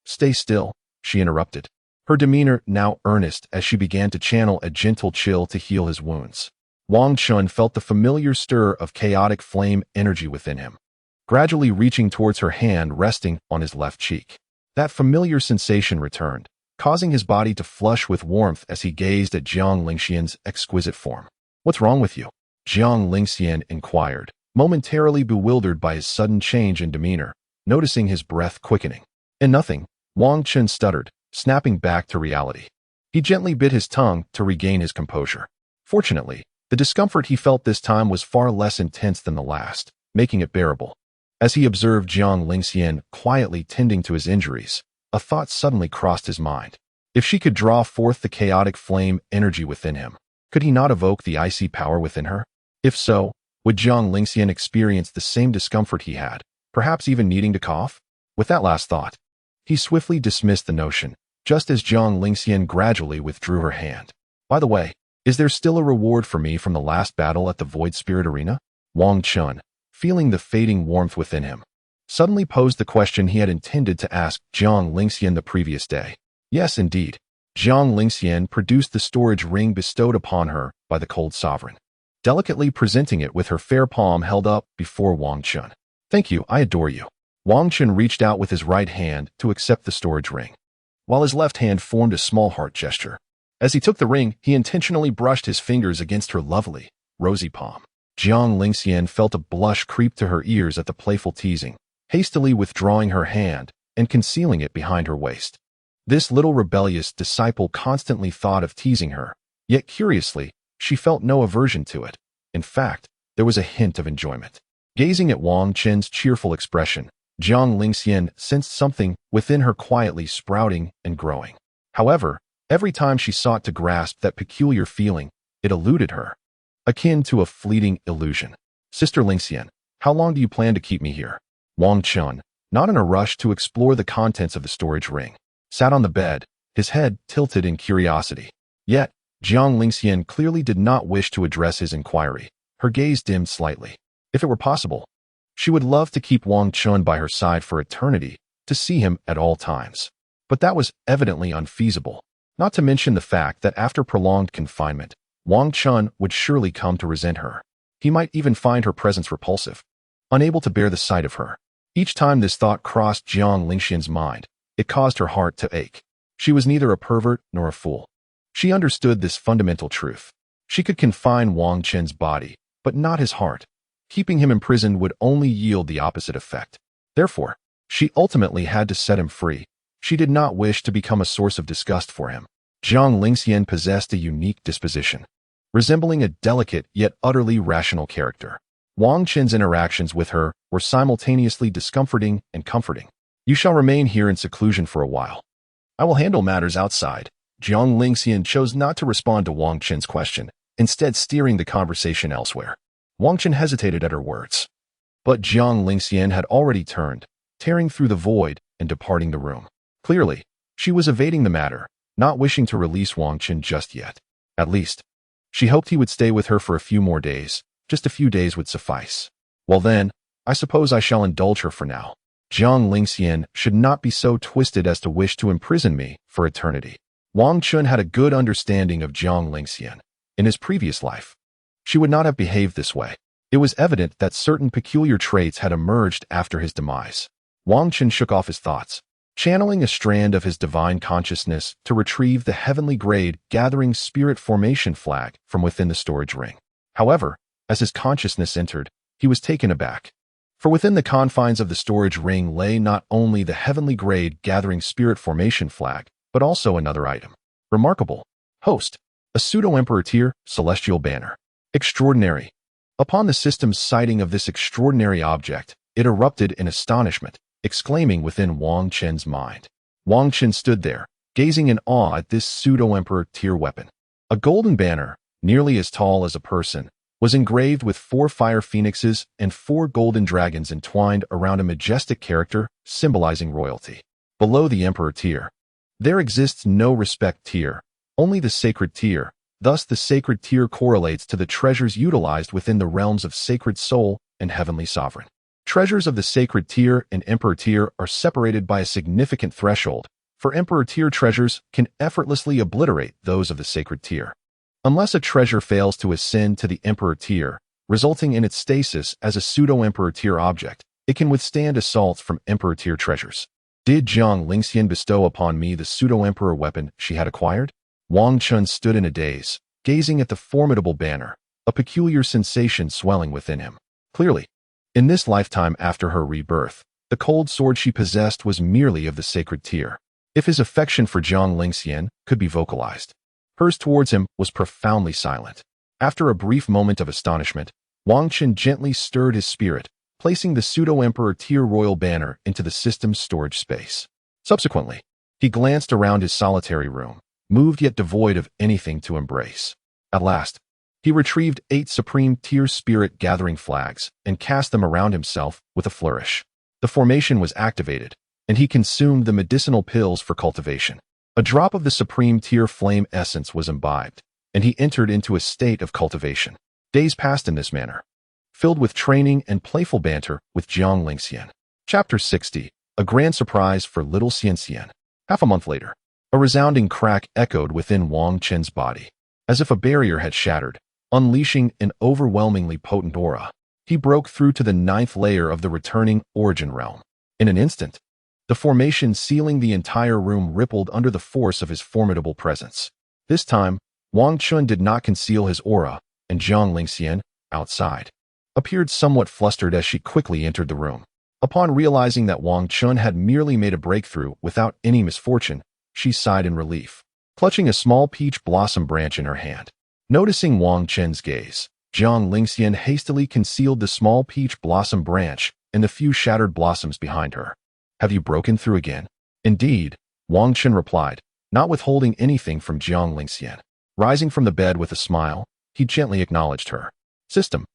Stay still," she interrupted, her demeanor now earnest as she began to channel a gentle chill to heal his wounds. Wang Chen felt the familiar stir of chaotic flame energy within him, gradually reaching towards her hand resting on his left cheek. That familiar sensation returned, causing his body to flush with warmth as he gazed at Jiang Lingxian's exquisite form. "What's wrong with you?" Jiang Lingxian inquired, momentarily bewildered by his sudden change in demeanor, noticing his breath quickening. "And nothing," Wang Chen stuttered, snapping back to reality. He gently bit his tongue to regain his composure. Fortunately, the discomfort he felt this time was far less intense than the last, making it bearable. As he observed Jiang Lingxian quietly tending to his injuries, a thought suddenly crossed his mind. If she could draw forth the chaotic flame energy within him, could he not evoke the icy power within her? If so, would Jiang Lingxian experience the same discomfort he had, perhaps even needing to cough? With that last thought, he swiftly dismissed the notion, just as Jiang Lingxian gradually withdrew her hand. "By the way, is there still a reward for me from the last battle at the Void Spirit Arena?" Wang Chen, feeling the fading warmth within him, suddenly posed the question he had intended to ask Jiang Lingxian the previous day. Yes, indeed. Jiang Lingxian produced the storage ring bestowed upon her by the Cold Sovereign, delicately presenting it with her fair palm held up before Wang Chen. "Thank you, I adore you." Wang Chen reached out with his right hand to accept the storage ring, while his left hand formed a small heart gesture. As he took the ring, he intentionally brushed his fingers against her lovely, rosy palm. Jiang Lingxian felt a blush creep to her ears at the playful teasing, hastily withdrawing her hand and concealing it behind her waist. This little rebellious disciple constantly thought of teasing her, yet curiously, she felt no aversion to it. In fact, there was a hint of enjoyment. Gazing at Wang Chen's cheerful expression, Jiang Lingxian sensed something within her quietly sprouting and growing. However, every time she sought to grasp that peculiar feeling, it eluded her, akin to a fleeting illusion. "Sister Lingxian, how long do you plan to keep me here?" Wang Chen, not in a rush to explore the contents of the storage ring, sat on the bed, his head tilted in curiosity. Yet, Jiang Lingxian clearly did not wish to address his inquiry. Her gaze dimmed slightly. If it were possible, she would love to keep Wang Chen by her side for eternity, to see him at all times. But that was evidently unfeasible, not to mention the fact that after prolonged confinement, Wang Chen would surely come to resent her. He might even find her presence repulsive, unable to bear the sight of her. Each time this thought crossed Jiang Lingxian's mind, it caused her heart to ache. She was neither a pervert nor a fool. She understood this fundamental truth. She could confine Wang Chen's body, but not his heart. Keeping him imprisoned would only yield the opposite effect. Therefore, she ultimately had to set him free. She did not wish to become a source of disgust for him. Jiang Lingxian possessed a unique disposition, resembling a delicate yet utterly rational character. Wang Chen's interactions with her were simultaneously discomforting and comforting. "You shall remain here in seclusion for a while. I will handle matters outside," Jiang Lingxian chose not to respond to Wang Chen's question, instead steering the conversation elsewhere. Wang Chen hesitated at her words. But Jiang Lingxian had already turned, tearing through the void and departing the room. Clearly, she was evading the matter, not wishing to release Wang Chen just yet. At least, she hoped he would stay with her for a few more days. Just a few days would suffice. Well then, I suppose I shall indulge her for now. Jiang Lingxian should not be so twisted as to wish to imprison me for eternity. Wang Chen had a good understanding of Jiang Lingxian. In his previous life, she would not have behaved this way. It was evident that certain peculiar traits had emerged after his demise. Wang Chen shook off his thoughts, channeling a strand of his divine consciousness to retrieve the heavenly grade gathering spirit formation flag from within the storage ring. However, as his consciousness entered, he was taken aback. For within the confines of the storage ring lay not only the heavenly grade gathering spirit formation flag, but also another item. Remarkable. Host. A pseudo-emperor tier celestial banner. Extraordinary. Upon the system's sighting of this extraordinary object, it erupted in astonishment, exclaiming within Wang Chen's mind. Wang Chen stood there, gazing in awe at this pseudo-emperor tier weapon. A golden banner, nearly as tall as a person, was engraved with 4 fire phoenixes and 4 golden dragons entwined around a majestic character symbolizing royalty. Below the emperor tier, there exists no respect tier, only the sacred tier. Thus, the sacred tier correlates to the treasures utilized within the realms of sacred soul and heavenly sovereign. Treasures of the sacred tier and emperor tier are separated by a significant threshold, for emperor tier treasures can effortlessly obliterate those of the sacred tier. Unless a treasure fails to ascend to the emperor tier, resulting in its stasis as a pseudo-emperor tier object, it can withstand assaults from emperor tier treasures. Did Jiang Lingxian bestow upon me the pseudo-emperor weapon she had acquired? Wang Chen stood in a daze, gazing at the formidable banner, a peculiar sensation swelling within him. Clearly, in this lifetime after her rebirth, the cold sword she possessed was merely of the sacred tier. If his affection for Jiang Lingxian could be vocalized, hers towards him was profoundly silent. After a brief moment of astonishment, Wang Chen gently stirred his spirit, placing the pseudo-emperor tier royal banner into the system's storage space. Subsequently, he glanced around his solitary room, moved yet devoid of anything to embrace. At last, he retrieved 8 supreme tier spirit gathering flags and cast them around himself with a flourish. The formation was activated, and he consumed the medicinal pills for cultivation. A drop of the supreme tier flame essence was imbibed, and he entered into a state of cultivation. Days passed in this manner, filled with training and playful banter with Jiang Lingxian. Chapter 60. A grand surprise for little Xian. Half a month later, a resounding crack echoed within Wang Chen's body, as if a barrier had shattered, unleashing an overwhelmingly potent aura. He broke through to the 9th layer of the returning origin realm. In an instant, the formation sealing the entire room rippled under the force of his formidable presence. This time, Wang Chen did not conceal his aura, and Jiang Lingxian, outside, appeared somewhat flustered as she quickly entered the room. Upon realizing that Wang Chen had merely made a breakthrough without any misfortune, she sighed in relief, clutching a small peach blossom branch in her hand. Noticing Wang Chen's gaze, Jiang Lingxian hastily concealed the small peach blossom branch and the few shattered blossoms behind her. Have you broken through again? Indeed, Wang Chen replied, not withholding anything from Jiang Lingxian. Rising from the bed with a smile, he gently acknowledged her. System.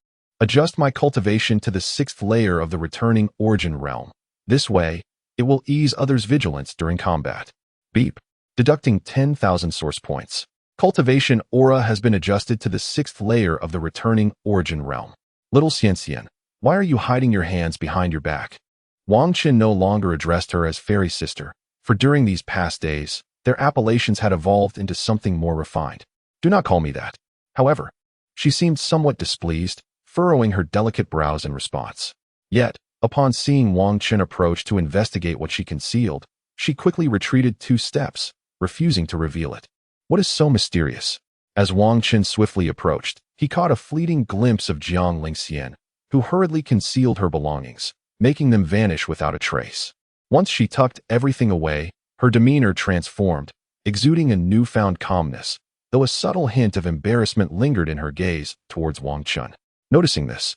Adjust my cultivation to the 6th layer of the returning origin realm. This way, it will ease others' vigilance during combat. Beep. Deducting 10,000 source points. Cultivation aura has been adjusted to the 6th layer of the returning origin realm. Little Xian, why are you hiding your hands behind your back? Wang Chen no longer addressed her as fairy sister, for during these past days, their appellations had evolved into something more refined. Do not call me that. However, she seemed somewhat displeased, furrowing her delicate brows in response. Yet, upon seeing Wang Chen approach to investigate what she concealed, she quickly retreated 2 steps, refusing to reveal it. What is so mysterious? As Wang Chen swiftly approached, he caught a fleeting glimpse of Jiang Lingxian, who hurriedly concealed her belongings, making them vanish without a trace. Once she tucked everything away, her demeanor transformed, exuding a newfound calmness, though a subtle hint of embarrassment lingered in her gaze towards Wang Chen. Noticing this,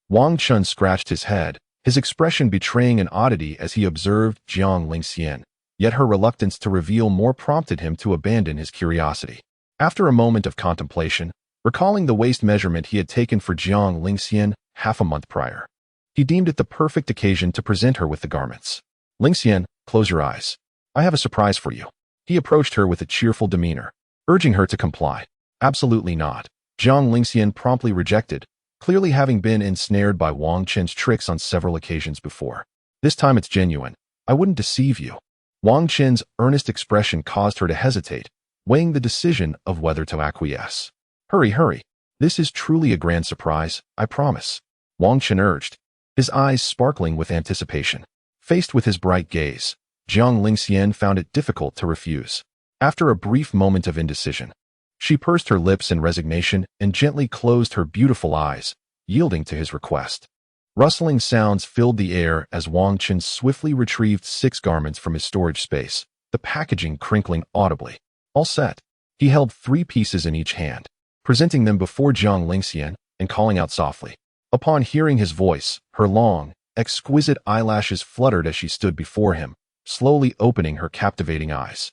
Wang Chen scratched his head, his expression betraying an oddity as he observed Jiang Lingxian. yet her reluctance to reveal more prompted him to abandon his curiosity. After a moment of contemplation, recalling the waist measurement he had taken for Jiang Lingxian half a month prior, he deemed it the perfect occasion to present her with the garments. Lingxian, close your eyes. I have a surprise for you. He approached her with a cheerful demeanor, urging her to comply. Absolutely not. Jiang Lingxian promptly rejected, clearly having been ensnared by Wang Chen's tricks on several occasions before. This time it's genuine. I wouldn't deceive you. Wang Chen's earnest expression caused her to hesitate, weighing the decision of whether to acquiesce. Hurry, hurry. This is truly a grand surprise, I promise. Wang Chen urged, his eyes sparkling with anticipation. Faced with his bright gaze, Jiang Lingxian found it difficult to refuse. After a brief moment of indecision, she pursed her lips in resignation and gently closed her beautiful eyes, yielding to his request. Rustling sounds filled the air as Wang Chen swiftly retrieved 6 garments from his storage space, the packaging crinkling audibly. All set. He held 3 pieces in each hand, presenting them before Jiang Lingxian and calling out softly. Upon hearing his voice, her long, exquisite eyelashes fluttered as she stood before him, slowly opening her captivating eyes.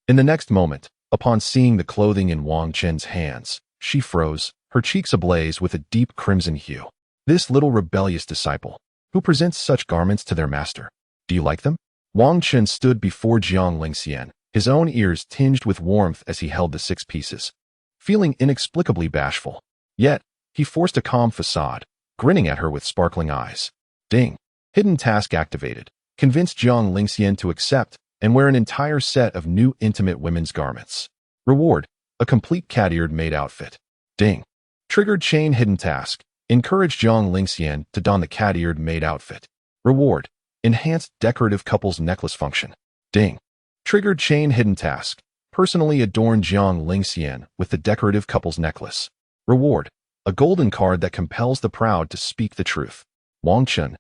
In the next moment, upon seeing the clothing in Wang Chen's hands, she froze, her cheeks ablaze with a deep crimson hue. This little rebellious disciple, who presents such garments to their master. Do you like them? Wang Chen stood before Jiang Lingxian, his own ears tinged with warmth as he held the 6 pieces. Feeling inexplicably bashful, yet, he forced a calm facade, grinning at her with sparkling eyes. Ding. Hidden task activated, convinced Jiang Lingxian to accept and wear an entire set of new intimate women's garments. Reward, a complete cat-eared maid outfit. Ding. Triggered chain hidden task. Encourage Jiang Lingxian to don the cat-eared maid outfit. Reward, enhanced decorative couples necklace function. Ding. Triggered chain hidden task. Personally adorn Jiang Lingxian with the decorative couples necklace. Reward, a golden card that compels the proud to speak the truth. Wang Chen.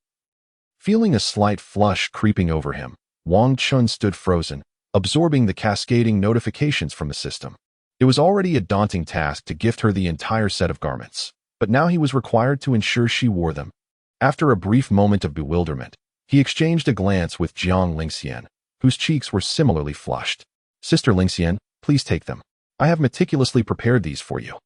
Feeling a slight flush creeping over him, Wang Chen stood frozen, absorbing the cascading notifications from the system. It was already a daunting task to gift her the entire set of garments, but now he was required to ensure she wore them. After a brief moment of bewilderment, he exchanged a glance with Jiang Lingxian, whose cheeks were similarly flushed. Sister Lingxian, please take them. I have meticulously prepared these for you.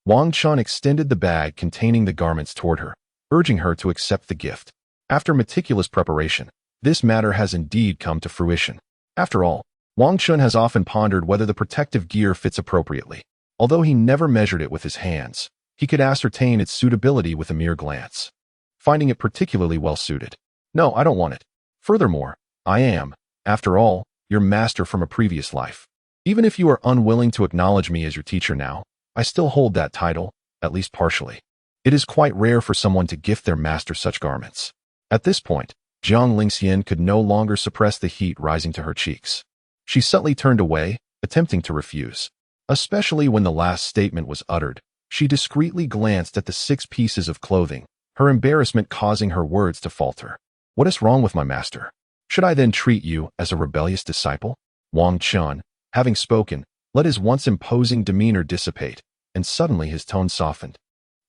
Wang Chen extended the bag containing the garments toward her, urging her to accept the gift. After meticulous preparation, this matter has indeed come to fruition. After all, Wang Chen has often pondered whether the protective gear fits appropriately. Although he never measured it with his hands, he could ascertain its suitability with a mere glance, finding it particularly well-suited. No, I don't want it. Furthermore, I am, after all, your master from a previous life. Even if you are unwilling to acknowledge me as your teacher now, I still hold that title, at least partially. It is quite rare for someone to gift their master such garments. At this point, Jiang Lingxian could no longer suppress the heat rising to her cheeks. She subtly turned away, attempting to refuse. Especially when the last statement was uttered, she discreetly glanced at the 6 pieces of clothing, her embarrassment causing her words to falter. What is wrong with my master? Should I then treat you as a rebellious disciple? Wang Chen, having spoken, let his once imposing demeanor dissipate, and suddenly his tone softened,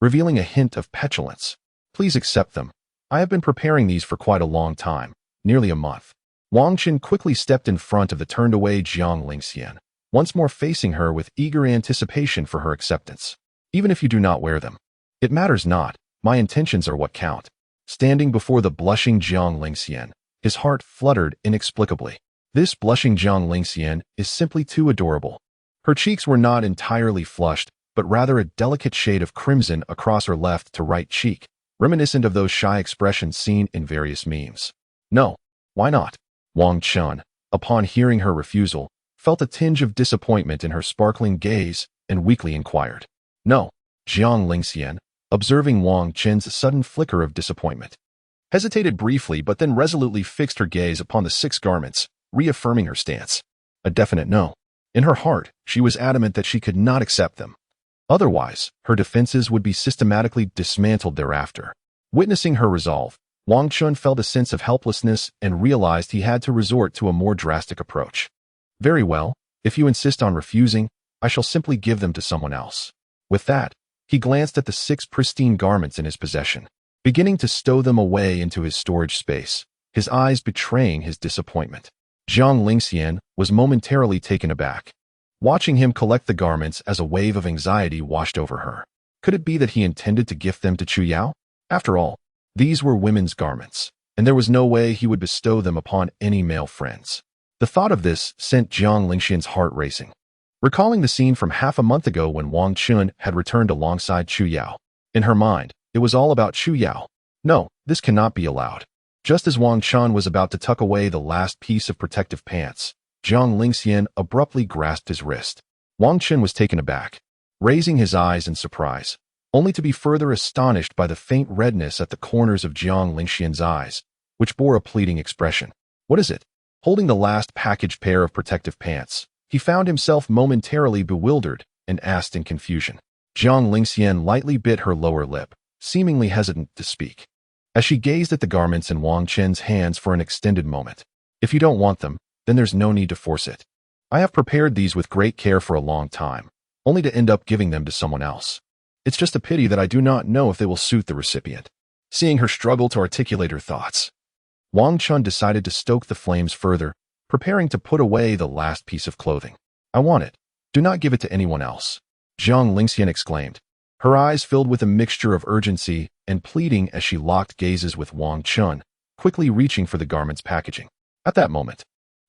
revealing a hint of petulance. Please accept them. I have been preparing these for quite a long time, nearly a month. Wang Chen quickly stepped in front of the turned-away Jiang Lingxian, once more facing her with eager anticipation for her acceptance. Even if you do not wear them, it matters not. My intentions are what count. Standing before the blushing Jiang Lingxian, his heart fluttered inexplicably. This blushing Jiang Lingxian is simply too adorable. Her cheeks were not entirely flushed, but rather a delicate shade of crimson across her left to right cheek, reminiscent of those shy expressions seen in various memes. No, why not? Wang Chen, upon hearing her refusal, felt a tinge of disappointment in her sparkling gaze and weakly inquired. No, Jiang Lingxian, observing Wang Chen's sudden flicker of disappointment, hesitated briefly but then resolutely fixed her gaze upon the 6 garments, reaffirming her stance. A definite no. In her heart, she was adamant that she could not accept them. Otherwise, her defenses would be systematically dismantled thereafter. Witnessing her resolve, Wang Chen felt a sense of helplessness and realized he had to resort to a more drastic approach. Very well, if you insist on refusing, I shall simply give them to someone else. With that, he glanced at the 6 pristine garments in his possession, beginning to stow them away into his storage space, his eyes betraying his disappointment. Jiang Lingxian was momentarily taken aback, watching him collect the garments as a wave of anxiety washed over her. Could it be that he intended to gift them to Chu Yao? After all, these were women's garments, and there was no way he would bestow them upon any male friends. The thought of this sent Jiang Lingxian's heart racing. Recalling the scene from half a month ago when Wang Chen had returned alongside Chu Yao, in her mind, it was all about Chu Yao. No, this cannot be allowed. Just as Wang Chen was about to tuck away the last piece of protective pants, Jiang Lingxian abruptly grasped his wrist. Wang Chen was taken aback, raising his eyes in surprise, only to be further astonished by the faint redness at the corners of Jiang Lingxian's eyes, which bore a pleading expression. What is it? Holding the last packaged pair of protective pants, he found himself momentarily bewildered and asked in confusion. Jiang Lingxian lightly bit her lower lip, seemingly hesitant to speak, as she gazed at the garments in Wang Chen's hands for an extended moment. If you don't want them, then there's no need to force it. I have prepared these with great care for a long time, only to end up giving them to someone else. It's just a pity that I do not know if they will suit the recipient. Seeing her struggle to articulate her thoughts, Wang Chen decided to stoke the flames further, preparing to put away the last piece of clothing. I want it. Do not give it to anyone else, Jiang Lingxian exclaimed, her eyes filled with a mixture of urgency and pleading as she locked gazes with Wang Chen, quickly reaching for the garment's packaging. At that moment,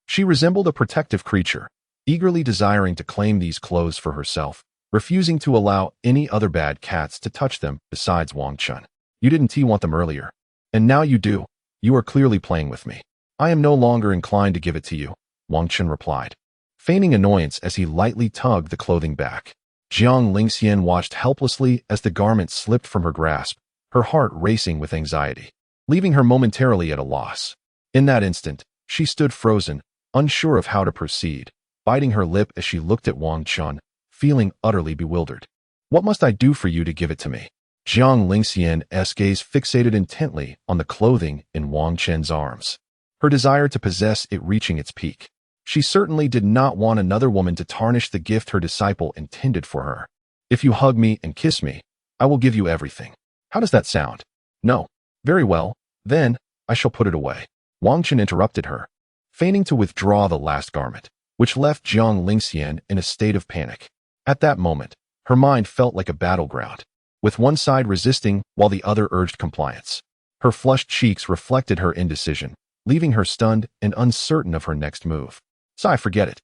she resembled a protective creature, eagerly desiring to claim these clothes for herself, refusing to allow any other bad cats to touch them besides Wang Chen. You didn't want them earlier, and now you do. You are clearly playing with me. I am no longer inclined to give it to you, Wang Chen replied, feigning annoyance as he lightly tugged the clothing back. Jiang Lingxian watched helplessly as the garment slipped from her grasp, her heart racing with anxiety, leaving her momentarily at a loss. In that instant, she stood frozen, unsure of how to proceed, biting her lip as she looked at Wang Chen, feeling utterly bewildered. What must I do for you to give it to me? Jiang Lingxian's gaze fixated intently on the clothing in Wang Chen's arms, her desire to possess it reaching its peak. She certainly did not want another woman to tarnish the gift her disciple intended for her. If you hug me and kiss me, I will give you everything. How does that sound? No. Very well, then, I shall put it away. Wang Chen interrupted her, feigning to withdraw the last garment, which left Jiang Lingxian in a state of panic. At that moment, her mind felt like a battleground, with one side resisting while the other urged compliance. Her flushed cheeks reflected her indecision, leaving her stunned and uncertain of her next move. Sigh, forget it.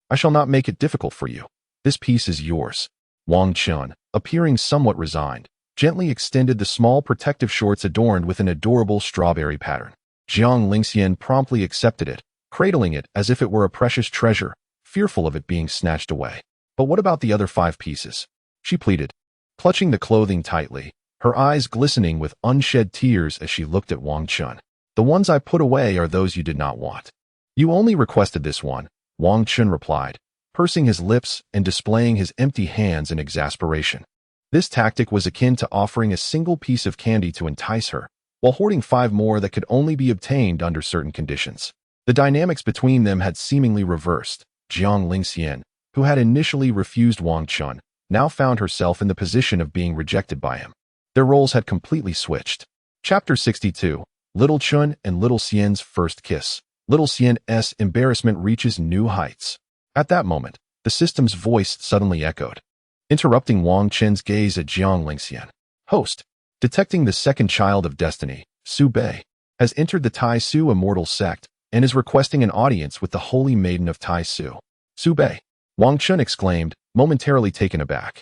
I shall not make it difficult for you. This piece is yours. Wang Chen, appearing somewhat resigned, gently extended the small protective shorts adorned with an adorable strawberry pattern. Jiang Lingxian promptly accepted it, cradling it as if it were a precious treasure, fearful of it being snatched away. But what about the other 5 pieces? She pleaded, clutching the clothing tightly, her eyes glistening with unshed tears as she looked at Wang Chen. The ones I put away are those you did not want. You only requested this one, Wang Chen replied, pursing his lips and displaying his empty hands in exasperation. This tactic was akin to offering a single piece of candy to entice her, while hoarding 5 more that could only be obtained under certain conditions. The dynamics between them had seemingly reversed. Jiang Lingxian, who had initially refused Wang Chen, now found herself in the position of being rejected by him. Their roles had completely switched. Chapter 62, Little Chen and Little Xian's First Kiss. Little Xian's embarrassment reaches new heights. At that moment, the system's voice suddenly echoed, interrupting Wang Chen's gaze at Jiang Lingxian. Host, detecting the second child of destiny, Su Bei, has entered the Tai Su immortal sect and is requesting an audience with the Holy Maiden of Tai Su. Su Bei, Wang Chen exclaimed, momentarily taken aback.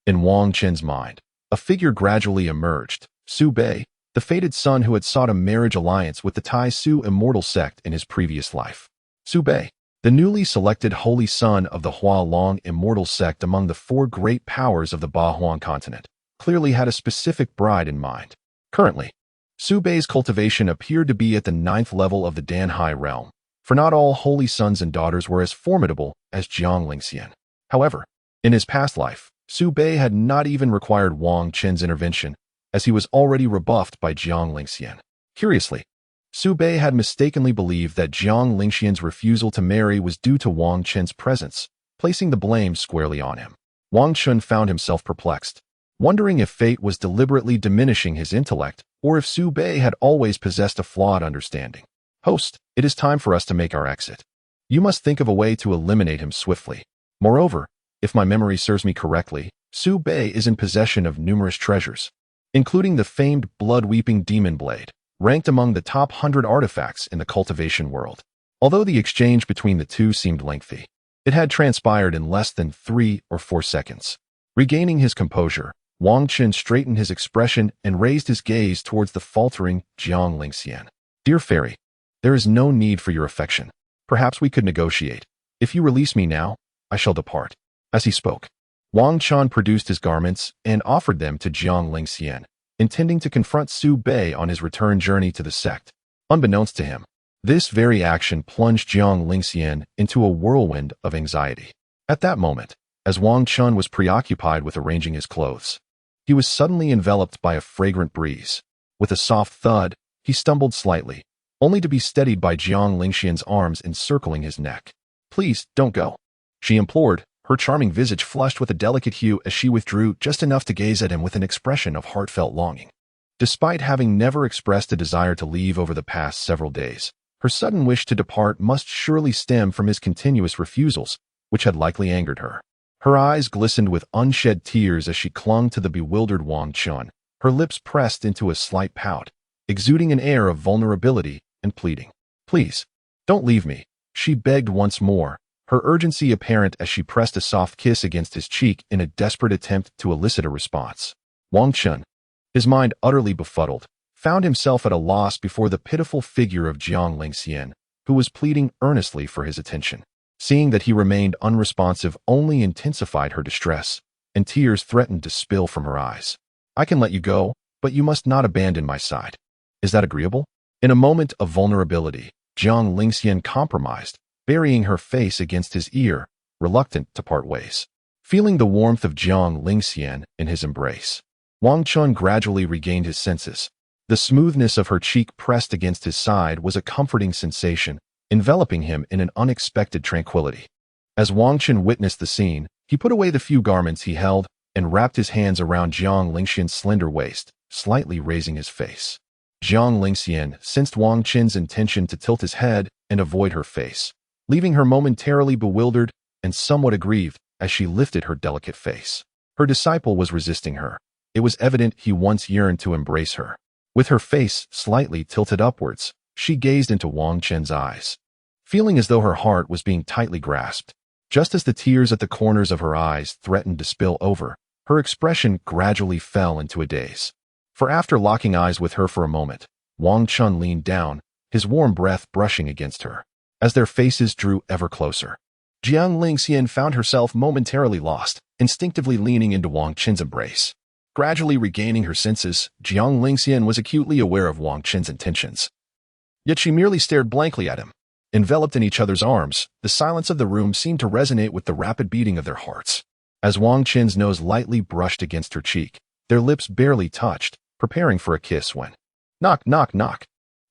In Wang Chen's mind, a figure gradually emerged, Su Bei, the fated son who had sought a marriage alliance with the Tai Su immortal sect in his previous life. Su Bei, the newly selected holy son of the Hua Long immortal sect among the 4 great powers of the Bahuan continent, clearly had a specific bride in mind. Currently, Su Bei's cultivation appeared to be at the 9th level of the Danhai realm, for not all holy sons and daughters were as formidable as Jiang Lingxian. However, in his past life, Su Bei had not even required Wang Chen's intervention, as he was already rebuffed by Jiang Lingxian. Curiously, Su Bei had mistakenly believed that Jiang Lingxian's refusal to marry was due to Wang Chen's presence, placing the blame squarely on him. Wang Chen found himself perplexed, wondering if fate was deliberately diminishing his intellect or if Su Bei had always possessed a flawed understanding. Host, it is time for us to make our exit. You must think of a way to eliminate him swiftly. Moreover, if my memory serves me correctly, Su Bei is in possession of numerous treasures, including the famed blood-weeping demon blade, ranked among the top 100 artifacts in the cultivation world. Although the exchange between the two seemed lengthy, it had transpired in less than 3 or 4 seconds. Regaining his composure, Wang Chen straightened his expression and raised his gaze towards the faltering Jiang Lingxian. Dear fairy, there is no need for your affection. Perhaps we could negotiate. If you release me now, I shall depart. As he spoke, Wang Chen produced his garments and offered them to Jiang Lingxian, intending to confront Su Bei on his return journey to the sect. Unbeknownst to him, this very action plunged Jiang Lingxian into a whirlwind of anxiety. At that moment, as Wang Chen was preoccupied with arranging his clothes, he was suddenly enveloped by a fragrant breeze. With a soft thud, he stumbled slightly, only to be steadied by Jiang Lingxian's arms encircling his neck. Please, don't go, she implored, her charming visage flushed with a delicate hue as she withdrew just enough to gaze at him with an expression of heartfelt longing. Despite having never expressed a desire to leave over the past several days, her sudden wish to depart must surely stem from his continuous refusals, which had likely angered her. Her eyes glistened with unshed tears as she clung to the bewildered Wang Chen, her lips pressed into a slight pout, exuding an air of vulnerability and pleading. Please, don't leave me, she begged once more, her urgency apparent as she pressed a soft kiss against his cheek in a desperate attempt to elicit a response. Wang Chen, his mind utterly befuddled, found himself at a loss before the pitiful figure of Jiang Lingxian, who was pleading earnestly for his attention. Seeing that he remained unresponsive only intensified her distress, and tears threatened to spill from her eyes. I can let you go, but you must not abandon my side. Is that agreeable? In a moment of vulnerability, Jiang Lingxian compromised, burying her face against his ear, reluctant to part ways. Feeling the warmth of Jiang Lingxian in his embrace, Wang Chen gradually regained his senses. The smoothness of her cheek pressed against his side was a comforting sensation, enveloping him in an unexpected tranquility. As Wang Chen witnessed the scene, he put away the few garments he held and wrapped his hands around Jiang Lingxian's slender waist, slightly raising his face. Jiang Lingxian sensed Wang Chen's intention to tilt his head and avoid her face, leaving her momentarily bewildered and somewhat aggrieved as she lifted her delicate face. Her disciple was resisting her. It was evident he once yearned to embrace her. With her face slightly tilted upwards, she gazed into Wang Chen's eyes, feeling as though her heart was being tightly grasped. Just as the tears at the corners of her eyes threatened to spill over, her expression gradually fell into a daze. For after locking eyes with her for a moment, Wang Chen leaned down, his warm breath brushing against her. As their faces drew ever closer, Jiang Lingxian found herself momentarily lost, instinctively leaning into Wang Chen's embrace. Gradually regaining her senses, Jiang Lingxian was acutely aware of Wang Chen's intentions. Yet she merely stared blankly at him. Enveloped in each other's arms, the silence of the room seemed to resonate with the rapid beating of their hearts. As Wang Chen's nose lightly brushed against her cheek, their lips barely touched, preparing for a kiss when, knock, knock, knock.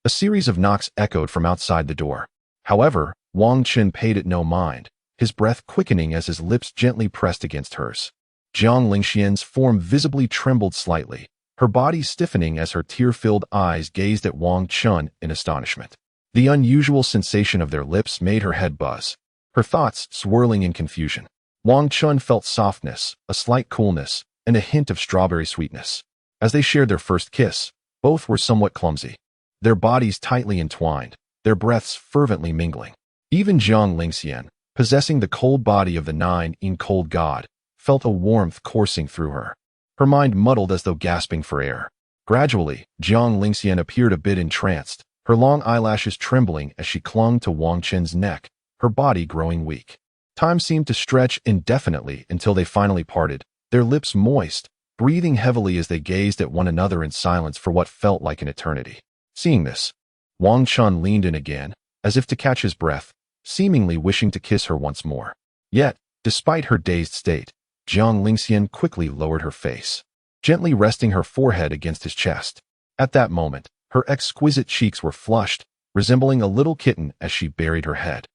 A series of knocks echoed from outside the door. However, Wang Chen paid it no mind, his breath quickening as his lips gently pressed against hers. Jiang Lingxian's form visibly trembled slightly, her body stiffening as her tear-filled eyes gazed at Wang Chen in astonishment. The unusual sensation of their lips made her head buzz, her thoughts swirling in confusion. Wang Chen felt softness, a slight coolness, and a hint of strawberry sweetness. As they shared their first kiss, both were somewhat clumsy, their bodies tightly entwined, their breaths fervently mingling. Even Jiang Lingxian, possessing the cold body of the nine-in-cold god, felt a warmth coursing through her. Her mind muddled as though gasping for air. Gradually, Jiang Lingxian appeared a bit entranced, her long eyelashes trembling as she clung to Wang Chen's neck, her body growing weak. Time seemed to stretch indefinitely until they finally parted, their lips moist, breathing heavily as they gazed at one another in silence for what felt like an eternity. Seeing this, Wang Chen leaned in again, as if to catch his breath, seemingly wishing to kiss her once more. Yet, despite her dazed state, Jiang Lingxian quickly lowered her face, gently resting her forehead against his chest. At that moment, her exquisite cheeks were flushed, resembling a little kitten as she buried her head.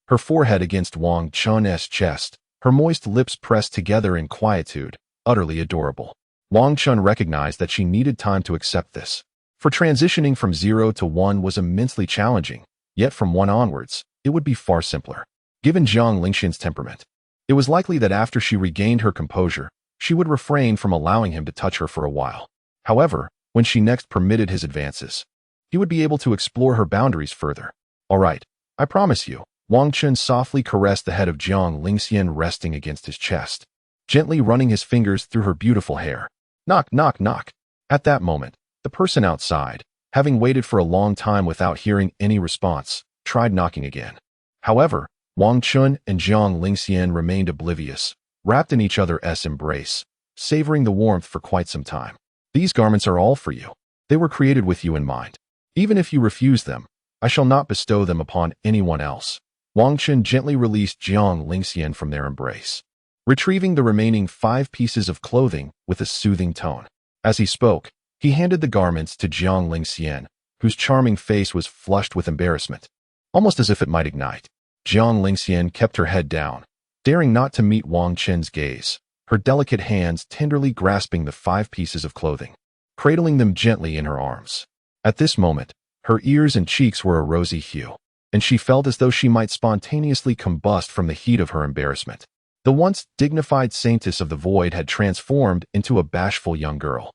Her forehead against Wang Chen's chest, her moist lips pressed together in quietude, utterly adorable. Wang Chen recognized that she needed time to accept this. For transitioning from 0 to 1 was immensely challenging, yet from 1 onwards, it would be far simpler. Given Jiang Lingxian's temperament, it was likely that after she regained her composure, she would refrain from allowing him to touch her for a while. However, when she next permitted his advances, he would be able to explore her boundaries further. All right, I promise you. Wang Chen softly caressed the head of Jiang Lingxian resting against his chest, gently running his fingers through her beautiful hair. Knock, knock, knock. At that moment, the person outside, having waited for a long time without hearing any response, tried knocking again. However, Wang Chen and Jiang Lingxian remained oblivious, wrapped in each other's embrace, savoring the warmth for quite some time. These garments are all for you. They were created with you in mind. Even if you refuse them, I shall not bestow them upon anyone else. Wang Chen gently released Jiang Lingxian from their embrace, retrieving the remaining 5 pieces of clothing with a soothing tone. As he spoke, he handed the garments to Jiang Lingxian, whose charming face was flushed with embarrassment, almost as if it might ignite. Jiang Lingxian kept her head down, daring not to meet Wang Chen's gaze, her delicate hands tenderly grasping the 5 pieces of clothing, cradling them gently in her arms. At this moment, her ears and cheeks were a rosy hue, and she felt as though she might spontaneously combust from the heat of her embarrassment. The once dignified saintess of the void had transformed into a bashful young girl,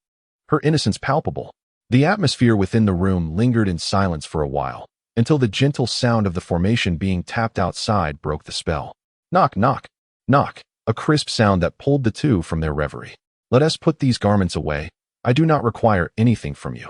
her innocence palpable. The atmosphere within the room lingered in silence for a while, until the gentle sound of the formation being tapped outside broke the spell. Knock, knock, knock, a crisp sound that pulled the two from their reverie. Let us put these garments away. I do not require anything from you.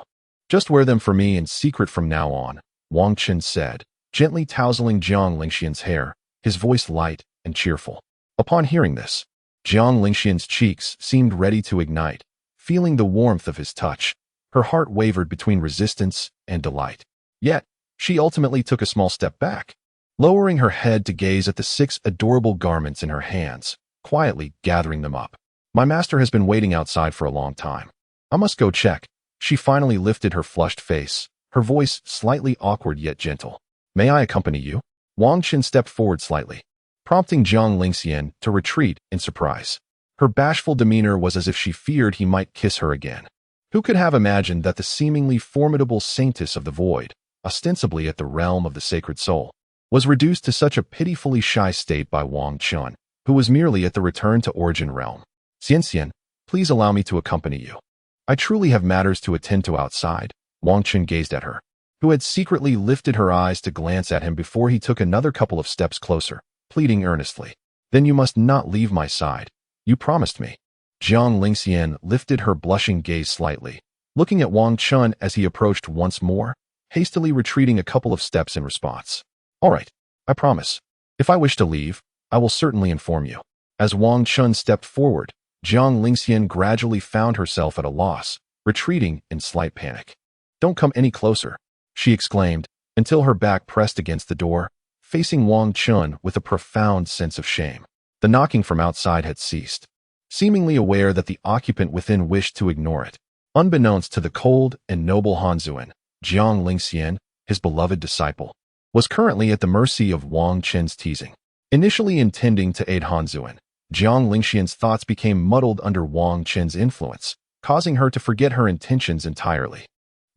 Just wear them for me in secret from now on, Wang Chen said, gently tousling Jiang Lingxian's hair, his voice light and cheerful. Upon hearing this, Jiang Lingxian's cheeks seemed ready to ignite. Feeling the warmth of his touch, her heart wavered between resistance and delight. Yet, she ultimately took a small step back, lowering her head to gaze at the 6 adorable garments in her hands, quietly gathering them up. My master has been waiting outside for a long time. I must go check. She finally lifted her flushed face, her voice slightly awkward yet gentle. May I accompany you? Wang Chen stepped forward slightly, prompting Jiang Lingxian to retreat in surprise. Her bashful demeanor was as if she feared he might kiss her again. Who could have imagined that the seemingly formidable saintess of the void, ostensibly at the realm of the sacred soul, was reduced to such a pitifully shy state by Wang Chen, who was merely at the return to origin realm. Xian, please allow me to accompany you. I truly have matters to attend to outside. Wang Chen gazed at her, who had secretly lifted her eyes to glance at him before he took another couple of steps closer, pleading earnestly. Then you must not leave my side. You promised me. Jiang Lingxian lifted her blushing gaze slightly, looking at Wang Chen as he approached once more, hastily retreating a couple of steps in response. All right, I promise. If I wish to leave, I will certainly inform you. As Wang Chen stepped forward, Jiang Lingxian gradually found herself at a loss, retreating in slight panic. Don't come any closer, she exclaimed, until her back pressed against the door, facing Wang Chen with a profound sense of shame. The knocking from outside had ceased, seemingly aware that the occupant within wished to ignore it. Unbeknownst to the cold and noble Hanzuan, Jiang Lingxian, his beloved disciple, was currently at the mercy of Wang Chen's teasing. Initially intending to aid Hanzuan, Jiang Lingxian's thoughts became muddled under Wang Chen's influence, causing her to forget her intentions entirely.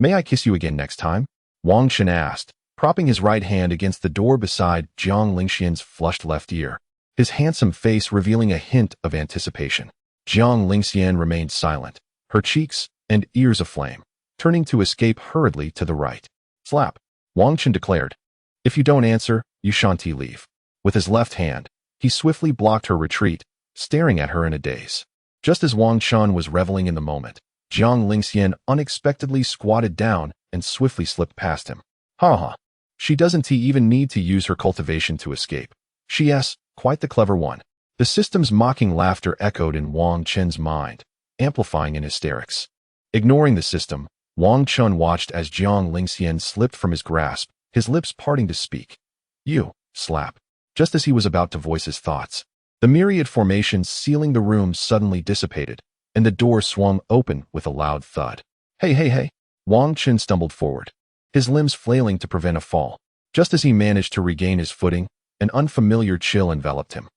May I kiss you again next time? Wang Chen asked, propping his right hand against the door beside Jiang Lingxian's flushed left ear, his handsome face revealing a hint of anticipation. Jiang Lingxian remained silent, her cheeks and ears aflame, turning to escape hurriedly to the right. Slap, Wang Chen declared. If you don't answer, you shan't leave. With his left hand, he swiftly blocked her retreat, staring at her in a daze. Just as Wang Chen was reveling in the moment, Jiang Lingxian unexpectedly squatted down and swiftly slipped past him. Ha ha. She doesn't even need to use her cultivation to escape. She's quite the clever one. The system's mocking laughter echoed in Wang Chen's mind, amplifying in hysterics. Ignoring the system, Wang Chen watched as Jiang Lingxian slipped from his grasp, his lips parting to speak. You, slap. Just as he was about to voice his thoughts, the myriad formations sealing the room suddenly dissipated, and the door swung open with a loud thud. Hey. Wang Chen stumbled forward, his limbs flailing to prevent a fall. Just as he managed to regain his footing, an unfamiliar chill enveloped him.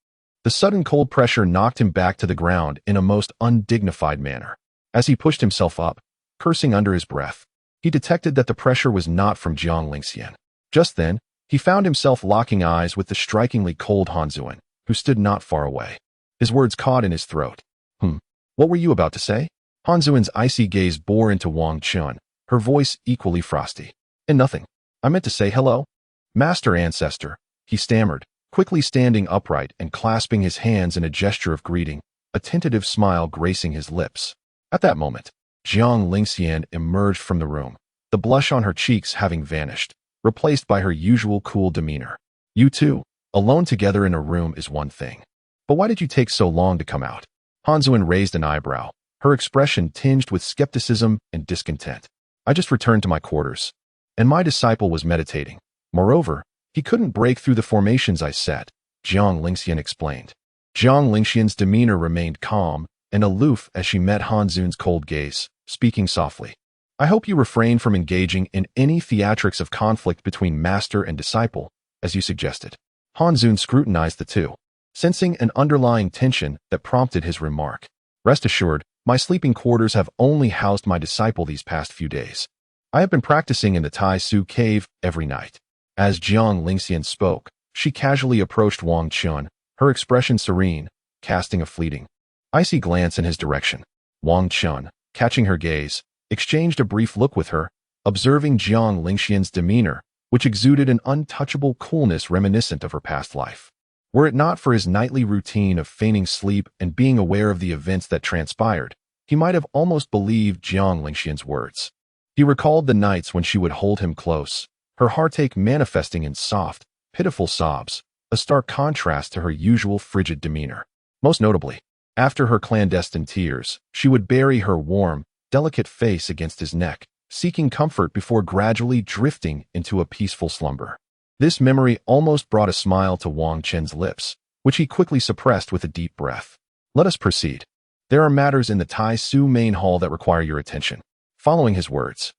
The sudden cold pressure knocked him back to the ground in a most undignified manner. As he pushed himself up, cursing under his breath, he detected that the pressure was not from Jiang Lingxian. Just then, He found himself locking eyes with the strikingly cold Han Zun, who stood not far away. His words caught in his throat. What were you about to say? Han Zun's icy gaze bore into Wang Chen, her voice equally frosty. Nothing. I meant to say hello. Master Ancestor, he stammered, quickly standing upright and clasping his hands in a gesture of greeting, a tentative smile gracing his lips. At that moment, Jiang Lingxian emerged from the room, the blush on her cheeks having vanished, replaced by her usual cool demeanor. You two, alone together in a room is one thing. But why did you take so long to come out? Han Zun raised an eyebrow, her expression tinged with skepticism and discontent. I just returned to my quarters, and my disciple was meditating. Moreover, he couldn't break through the formations I set, Jiang Lingxian explained. Jiang Lingxian's demeanor remained calm and aloof as she met Han Zun's cold gaze, speaking softly. I hope you refrain from engaging in any theatrics of conflict between master and disciple, as you suggested. Han Zun scrutinized the two, sensing an underlying tension that prompted his remark. Rest assured, my sleeping quarters have only housed my disciple these past few days. I have been practicing in the Tai Su cave every night. As Jiang Lingxian spoke, she casually approached Wang Chen, her expression serene, casting a fleeting, icy glance in his direction. Wang Chen, catching her gaze, exchanged a brief look with her, observing Jiang Lingxian's demeanor, which exuded an untouchable coolness reminiscent of her past life. Were it not for his nightly routine of feigning sleep and being aware of the events that transpired, he might have almost believed Jiang Lingxian's words. He recalled the nights when she would hold him close, her heartache manifesting in soft, pitiful sobs, a stark contrast to her usual frigid demeanor. Most notably, after her clandestine tears, she would bury her warm, delicate face against his neck, seeking comfort before gradually drifting into a peaceful slumber. This memory almost brought a smile to Wang Chen's lips, which he quickly suppressed with a deep breath. Let us proceed. There are matters in the Tai Su main hall that require your attention. Following his words,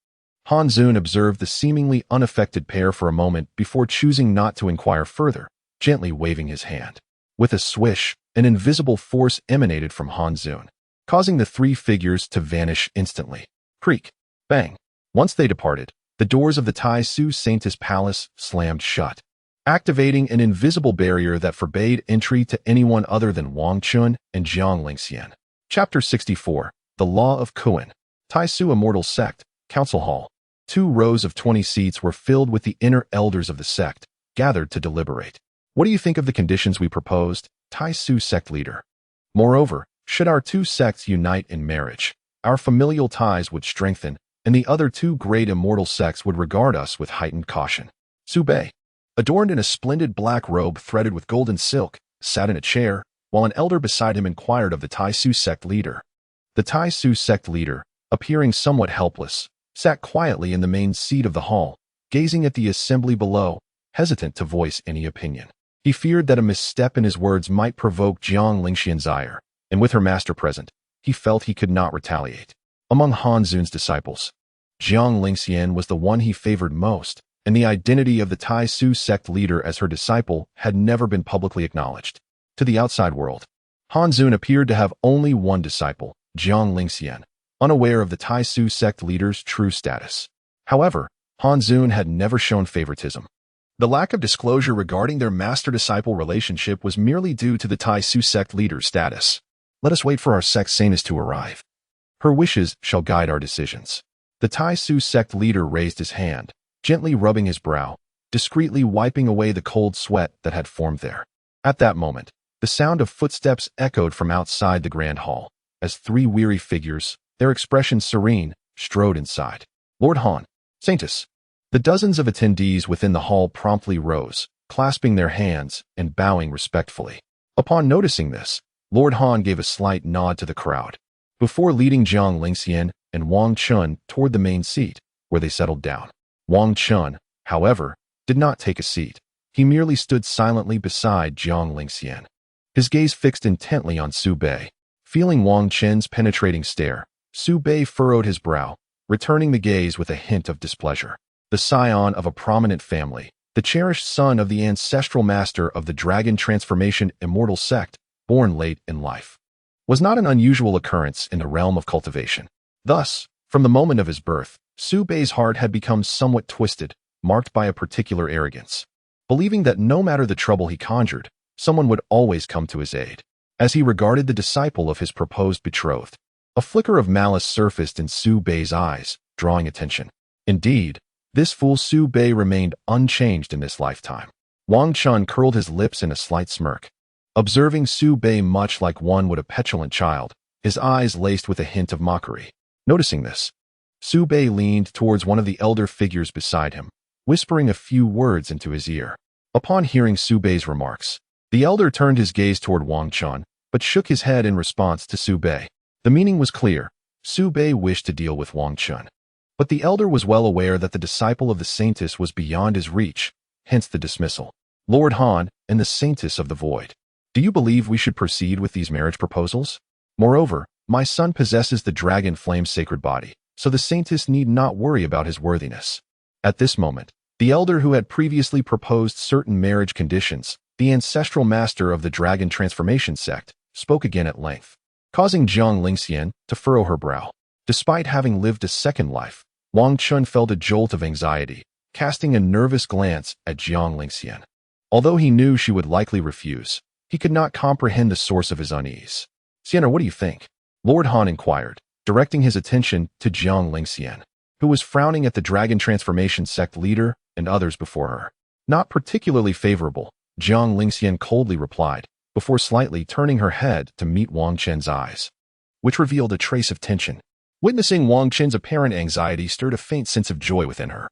Han Zun observed the seemingly unaffected pair for a moment before choosing not to inquire further, gently waving his hand. With a swish, an invisible force emanated from Han Zun, causing the three figures to vanish instantly. Creak, bang. Once they departed, the doors of the Tai Su Saintess Palace slammed shut, activating an invisible barrier that forbade entry to anyone other than Wang Chen and Jiang Lingxian. Chapter 64, The Law of Kuan. Tai Su Immortal Sect, Council Hall. 2 rows of 20 seats were filled with the inner elders of the sect, gathered to deliberate. What do you think of the conditions we proposed? Tai Su sect leader. Moreover, should our 2 sects unite in marriage, our familial ties would strengthen, and the other 2 great immortal sects would regard us with heightened caution. Su Bei, adorned in a splendid black robe threaded with golden silk, sat in a chair, while an elder beside him inquired of the Tai Su sect leader. The Tai Su sect leader, appearing somewhat helpless, sat quietly in the main seat of the hall, gazing at the assembly below, hesitant to voice any opinion. He feared that a misstep in his words might provoke Jiang Lingxian's ire, and with her master present, he felt he could not retaliate. Among Han Zun's disciples, Jiang Lingxian was the one he favored most, and the identity of the Tai Su sect leader as her disciple had never been publicly acknowledged. To the outside world, Han Zun appeared to have only one disciple, Jiang Lingxian, unaware of the Tai Su sect leader's true status. However, Han Zun had never shown favoritism. The lack of disclosure regarding their master-disciple relationship was merely due to the Tai Su sect leader's status. Let us wait for our sect saintess to arrive. Her wishes shall guide our decisions. The Tai Su sect leader raised his hand, gently rubbing his brow, discreetly wiping away the cold sweat that had formed there. At that moment, the sound of footsteps echoed from outside the grand hall, as 3 weary figures, their expressions serene, strode inside. Lord Han, Saintess. The dozens of attendees within the hall promptly rose, clasping their hands and bowing respectfully. Upon noticing this, Lord Han gave a slight nod to the crowd, before leading Jiang Lingxian and Wang Chen toward the main seat, where they settled down. Wang Chen, however, did not take a seat. He merely stood silently beside Jiang Lingxian, his gaze fixed intently on Su Bei. Feeling Wang Chen's penetrating stare, Su Bei furrowed his brow, returning the gaze with a hint of displeasure. The scion of a prominent family, the cherished son of the ancestral master of the Dragon Transformation Immortal Sect, born late in life, was not an unusual occurrence in the realm of cultivation. Thus, from the moment of his birth, Su Bei's heart had become somewhat twisted, marked by a particular arrogance. believing that no matter the trouble he conjured, someone would always come to his aid. As he regarded the disciple of his proposed betrothed, a flicker of malice surfaced in Su Bei's eyes, drawing attention. Indeed, this fool Su Bei remained unchanged in this lifetime. Wang Chen curled his lips in a slight smirk. Observing Su Bei much like one would a petulant child, his eyes laced with a hint of mockery. Noticing this, Su Bei leaned towards one of the elder figures beside him, whispering a few words into his ear. Upon hearing Su Bei's remarks, the elder turned his gaze toward Wang Chen, but shook his head in response to Su Bei. The meaning was clear. Su Bei wished to deal with Wang Chen. But the elder was well aware that the disciple of the saintess was beyond his reach, hence the dismissal. Lord Han and the saintess of the void. Do you believe we should proceed with these marriage proposals? Moreover, my son possesses the dragon flame's sacred body, so the saintess need not worry about his worthiness. At this moment, the elder who had previously proposed certain marriage conditions, the ancestral master of the dragon transformation sect, spoke again at length, causing Jiang Lingxian to furrow her brow. Despite having lived a second life, Wang Chen felt a jolt of anxiety, casting a nervous glance at Jiang Lingxian. Although he knew she would likely refuse, he could not comprehend the source of his unease. "Sienna, what do you think?" Lord Han inquired, directing his attention to Jiang Lingxian, who was frowning at the dragon transformation sect leader and others before her. "Not particularly favorable," Jiang Lingxian coldly replied, before slightly turning her head to meet Wang Chen's eyes, which revealed a trace of tension. Witnessing Wang Chen's apparent anxiety stirred a faint sense of joy within her.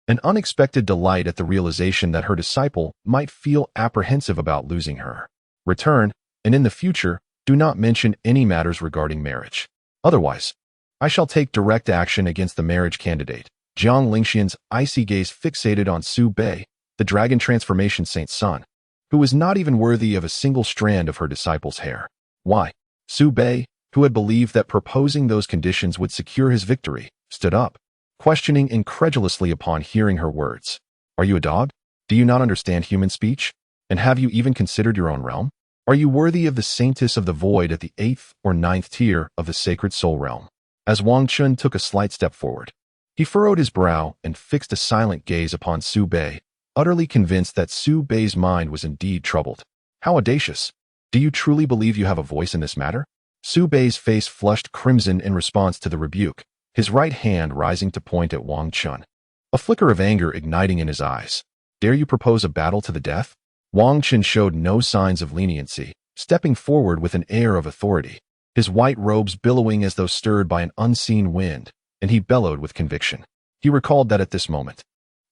An unexpected delight at the realization that her disciple might feel apprehensive about losing her. "Return, and in the future, do not mention any matters regarding marriage. Otherwise, I shall take direct action against the marriage candidate." Jiang Lingxian's icy gaze fixated on Su Bei, the dragon transformation saint's son, who was not even worthy of a single strand of her disciple's hair. Why? Su Bei, who had believed that proposing those conditions would secure his victory, stood up, questioning incredulously upon hearing her words. "Are you a dog? Do you not understand human speech? And have you even considered your own realm? Are you worthy of the saintess of the void at the 8th or 9th tier of the sacred soul realm?" As Wang Chen took a slight step forward, he furrowed his brow and fixed a silent gaze upon Su Bei, utterly convinced that Su Bei's mind was indeed troubled. "How audacious! Do you truly believe you have a voice in this matter?" Su Bei's face flushed crimson in response to the rebuke, his right hand rising to point at Wang Chen, a flicker of anger igniting in his eyes. "Dare you propose a battle to the death?" Wang Chen showed no signs of leniency, stepping forward with an air of authority, his white robes billowing as though stirred by an unseen wind, and he bellowed with conviction. He recalled that at this moment,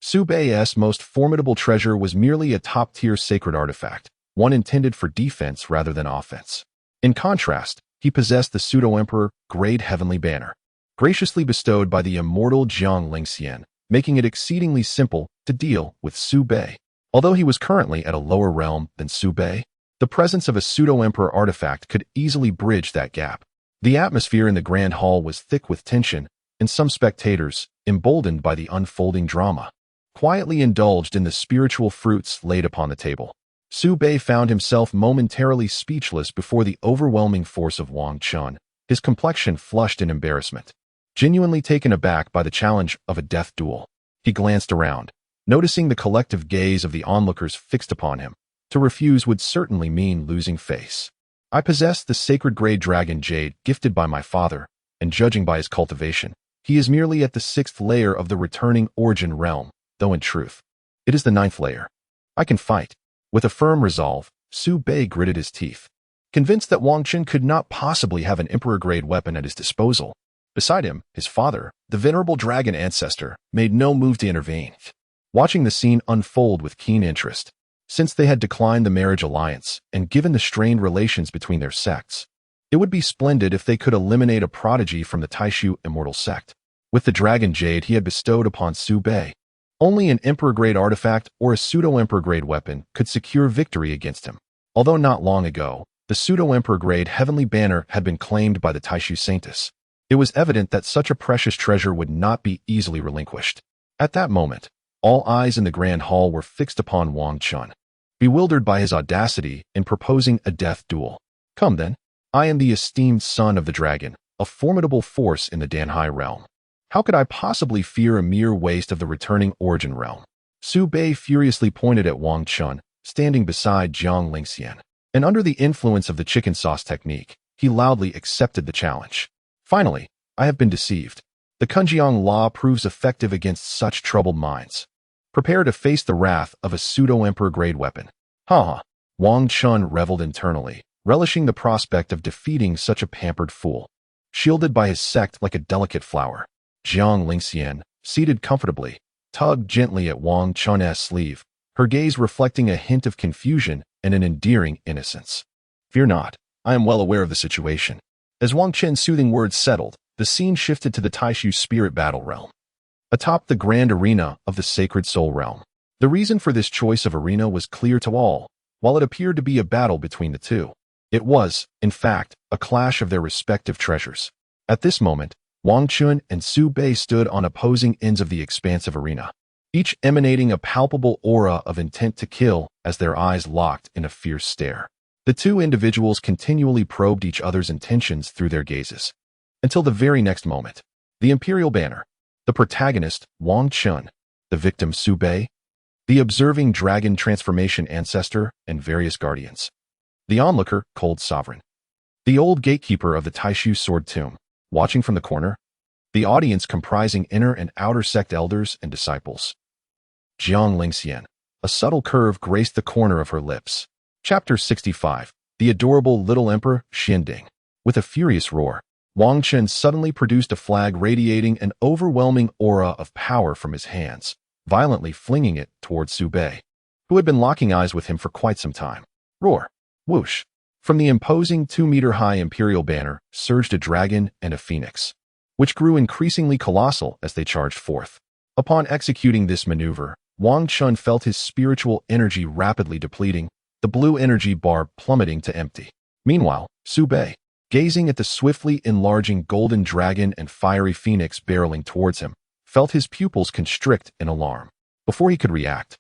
Su Bei's most formidable treasure was merely a top-tier sacred artifact, one intended for defense rather than offense. In contrast, he possessed the pseudo-emperor grade heavenly banner, graciously bestowed by the immortal Jiang Lingxian, making it exceedingly simple to deal with Su Bei. Although he was currently at a lower realm than Su Bei, the presence of a pseudo-emperor artifact could easily bridge that gap. The atmosphere in the grand hall was thick with tension, and some spectators, emboldened by the unfolding drama, quietly indulged in the spiritual fruits laid upon the table. Su Bei found himself momentarily speechless before the overwhelming force of Wang Chen, his complexion flushed in embarrassment. Genuinely taken aback by the challenge of a death duel, he glanced around, noticing the collective gaze of the onlookers fixed upon him. To refuse would certainly mean losing face. "I possess the sacred grade dragon jade gifted by my father, and judging by his cultivation, he is merely at the 6th layer of the returning origin realm, though in truth, it is the 9th layer. I can fight." With a firm resolve, Su Bei gritted his teeth, convinced that Wang Chen could not possibly have an emperor-grade weapon at his disposal. Beside him, his father, the venerable dragon ancestor, made no move to intervene, watching the scene unfold with keen interest. Since they had declined the marriage alliance, and given the strained relations between their sects, it would be splendid if they could eliminate a prodigy from the Taishu immortal sect. With the dragon jade he had bestowed upon Su Bei, only an emperor-grade artifact or a pseudo-emperor-grade weapon could secure victory against him. Although not long ago, the pseudo-emperor-grade heavenly banner had been claimed by the Taishu saintess, it was evident that such a precious treasure would not be easily relinquished. At that moment, all eyes in the grand hall were fixed upon Wang Chen, bewildered by his audacity in proposing a death duel. "Come then, I am the esteemed son of the dragon, a formidable force in the Danhai realm. How could I possibly fear a mere waste of the returning origin realm?" Su Bei furiously pointed at Wang Chen, standing beside Jiang Lingxian. And under the influence of the chicken sauce technique, he loudly accepted the challenge. Finally, I have been deceived. The Kunjiang law proves effective against such troubled minds. Prepare to face the wrath of a pseudo-emperor-grade weapon. Ha! Wang Chen reveled internally, relishing the prospect of defeating such a pampered fool. Shielded by his sect like a delicate flower, Jiang Lingxian, seated comfortably, tugged gently at Wang Chen's sleeve, her gaze reflecting a hint of confusion and an endearing innocence. Fear not, I am well aware of the situation. As Wang Chen's soothing words settled, the scene shifted to the Taishu spirit battle realm. Atop the grand arena of the sacred soul realm. The reason for this choice of arena was clear to all. While it appeared to be a battle between the two, it was, in fact, a clash of their respective treasures. At this moment, Wang Chen and Su Bei stood on opposing ends of the expansive arena, each emanating a palpable aura of intent to kill as their eyes locked in a fierce stare. The two individuals continually probed each other's intentions through their gazes. Until the very next moment. The Imperial Banner. The protagonist, Wang Chen. The victim, Su Bei. The observing dragon transformation ancestor and various guardians. The onlooker, Cold Sovereign. The old gatekeeper of the Taishu Sword Tomb, watching from the corner. The audience comprising inner and outer sect elders and disciples. Jiang Lingxian. A subtle curve graced the corner of her lips. Chapter 65. The adorable little emperor, Xinding. With a furious roar, Wang Chen suddenly produced a flag radiating an overwhelming aura of power from his hands, violently flinging it towards Su Bei, who had been locking eyes with him for quite some time. Roar! Whoosh! From the imposing 2-meter-high imperial banner surged a dragon and a phoenix, which grew increasingly colossal as they charged forth. Upon executing this maneuver, Wang Chen felt his spiritual energy rapidly depleting, the blue energy bar plummeting to empty. Meanwhile, Su Bei, gazing at the swiftly enlarging golden dragon and fiery phoenix barreling towards him, felt his pupils constrict in alarm. Before he could react,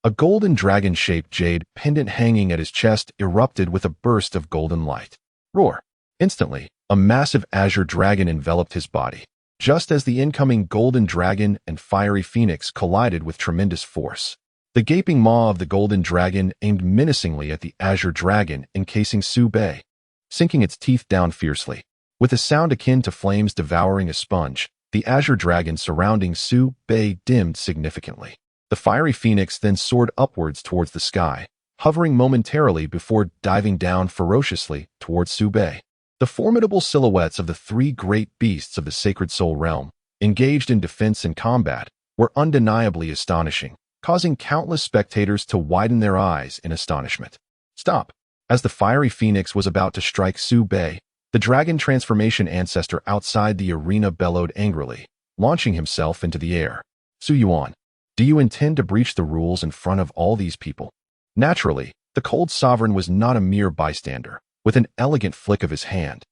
a golden dragon-shaped jade pendant hanging at his chest erupted with a burst of golden light. Roar! Instantly, a massive azure dragon enveloped his body, just as the incoming golden dragon and fiery phoenix collided with tremendous force. The gaping maw of the golden dragon aimed menacingly at the azure dragon encasing Su Bei, sinking its teeth down fiercely. With a sound akin to flames devouring a sponge, the azure dragon surrounding Su Bei dimmed significantly. The fiery phoenix then soared upwards towards the sky, hovering momentarily before diving down ferociously towards Su Bei. The formidable silhouettes of the three great beasts of the sacred soul realm, engaged in defense and combat, were undeniably astonishing, causing countless spectators to widen their eyes in astonishment. Stop! As the fiery phoenix was about to strike Su Bei, the dragon transformation ancestor outside the arena bellowed angrily, launching himself into the air. Su Yuan, do you intend to breach the rules in front of all these people? Naturally, the cold sovereign was not a mere bystander. With an elegant flick of his hand,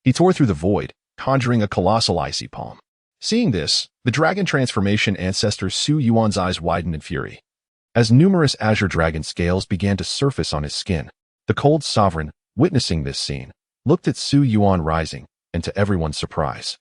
he tore through the void, conjuring a colossal icy palm. Seeing this, the dragon transformation ancestor Su Yuan's eyes widened in fury. As numerous azure dragon scales began to surface on his skin, the cold sovereign, witnessing this scene, looked at Su Yuan rising, and to everyone's surprise,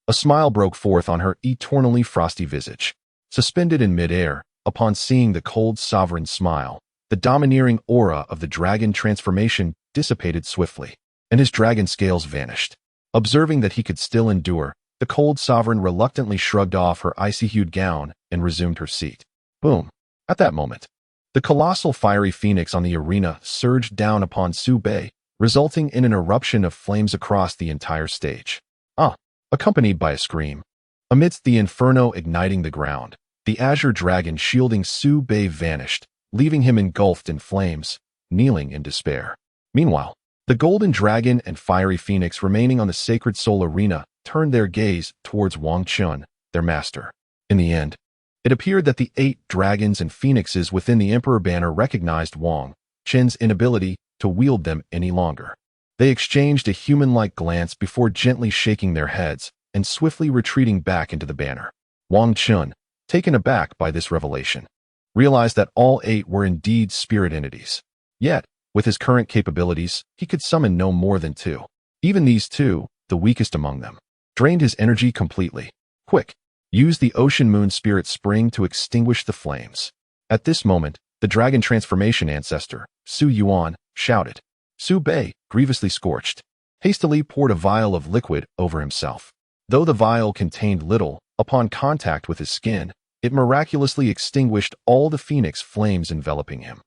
a smile broke forth on her eternally frosty visage. Suspended in midair, upon seeing the cold sovereign's smile, the domineering aura of the dragon transformation dissipated swiftly, and his dragon scales vanished. Observing that he could still endure, the cold sovereign reluctantly shrugged off her icy-hued gown and resumed her seat. Boom! At that moment, the colossal fiery phoenix on the arena surged down upon Su Bei, resulting in an eruption of flames across the entire stage. Accompanied by a scream. Amidst the inferno igniting the ground, the azure dragon shielding Su Bei vanished, leaving him engulfed in flames, kneeling in despair. Meanwhile, the golden dragon and fiery phoenix remaining on the sacred soul arena turned their gaze towards Wang Chen, their master. In the end, it appeared that the 8 dragons and phoenixes within the Emperor banner recognized Wang Chen's inability to wield them any longer. They exchanged a human-like glance before gently shaking their heads and swiftly retreating back into the banner. Wang Chen, taken aback by this revelation, realized that all 8 were indeed spirit entities. Yet, with his current capabilities, he could summon no more than 2. Even these 2, the weakest among them, drained his energy completely. Quick! Use the Ocean Moon Spirit Spring to extinguish the flames. At this moment, the dragon transformation ancestor, Su Yuan, shouted. Su Bei, grievously scorched, hastily poured a vial of liquid over himself. Though the vial contained little, upon contact with his skin, it miraculously extinguished all the phoenix flames enveloping him.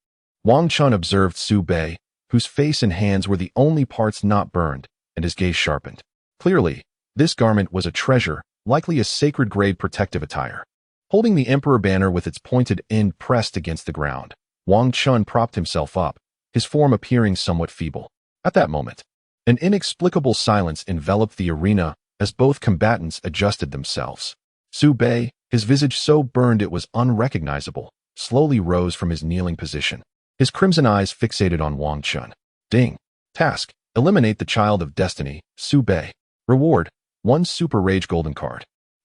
Wang Chen observed Su Bei, whose face and hands were the only parts not burned, and his gaze sharpened. Clearly, this garment was a treasure, likely a sacred-grade protective attire. Holding the emperor banner with its pointed end pressed against the ground, Wang Chen propped himself up, his form appearing somewhat feeble. At that moment, an inexplicable silence enveloped the arena as both combatants adjusted themselves. Su Bei, his visage so burned it was unrecognizable, slowly rose from his kneeling position, his crimson eyes fixated on Wang Chen. Ding. Task: eliminate the child of destiny, Su Bei. Reward: 1 super rage golden card.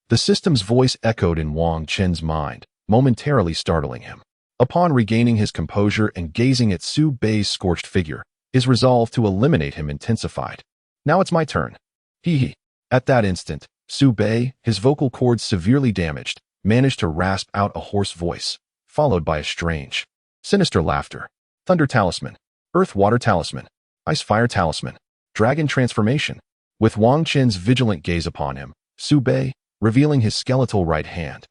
The system's voice echoed in Wang Chen's mind, momentarily startling him. Upon regaining his composure and gazing at Su Bei's scorched figure, his resolve to eliminate him intensified. Now it's my turn. Hee hee. At that instant, Su Bei, his vocal cords severely damaged, managed to rasp out a hoarse voice, followed by a strange, sinister laughter. Thunder Talisman, Earth Water Talisman, Ice Fire Talisman, Dragon Transformation. With Wang Chen's vigilant gaze upon him, Su Bei, revealing his skeletal right hand,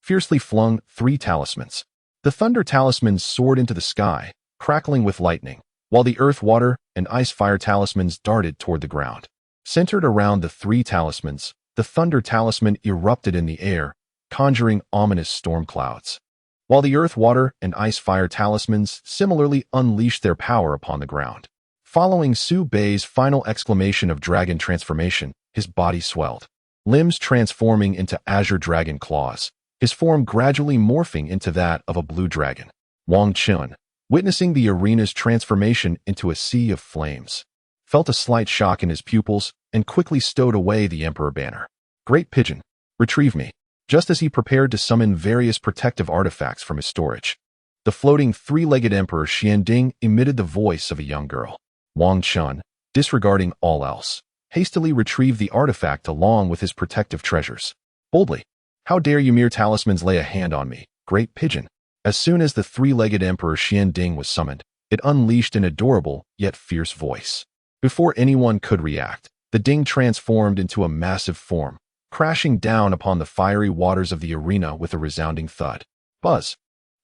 fiercely flung 3 talismans. The Thunder Talismans soared into the sky, crackling with lightning, while the Earth Water and Ice Fire Talismans darted toward the ground. Centered around the 3 talismans, the Thunder Talisman erupted in the air, conjuring ominous storm clouds, while the Earth Water and Ice Fire Talismans similarly unleashed their power upon the ground. Following Su Bei's final exclamation of dragon transformation, his body swelled, limbs transforming into azure dragon claws, his form gradually morphing into that of a blue dragon. Wang Chen, witnessing the arena's transformation into a sea of flames, felt a slight shock in his pupils and quickly stowed away the emperor banner. Great Pigeon, retrieve me. Just as he prepared to summon various protective artifacts from his storage, the floating 3-legged emperor Xianding emitted the voice of a young girl. Wang Chen, disregarding all else, hastily retrieved the artifact along with his protective treasures. Boldly, how dare you mere talismans lay a hand on me, Great Pigeon? As soon as the 3-legged emperor Xianding was summoned, it unleashed an adorable yet fierce voice. Before anyone could react, the ding transformed into a massive form, crashing down upon the fiery waters of the arena with a resounding thud. Buzz.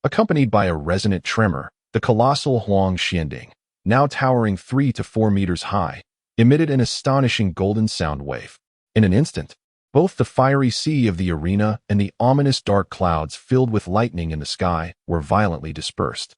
Accompanied by a resonant tremor, the colossal Huang Xianding, now towering 3 to 4 meters high, emitted an astonishing golden sound wave. In an instant, both the fiery sea of the arena and the ominous dark clouds filled with lightning in the sky were violently dispersed.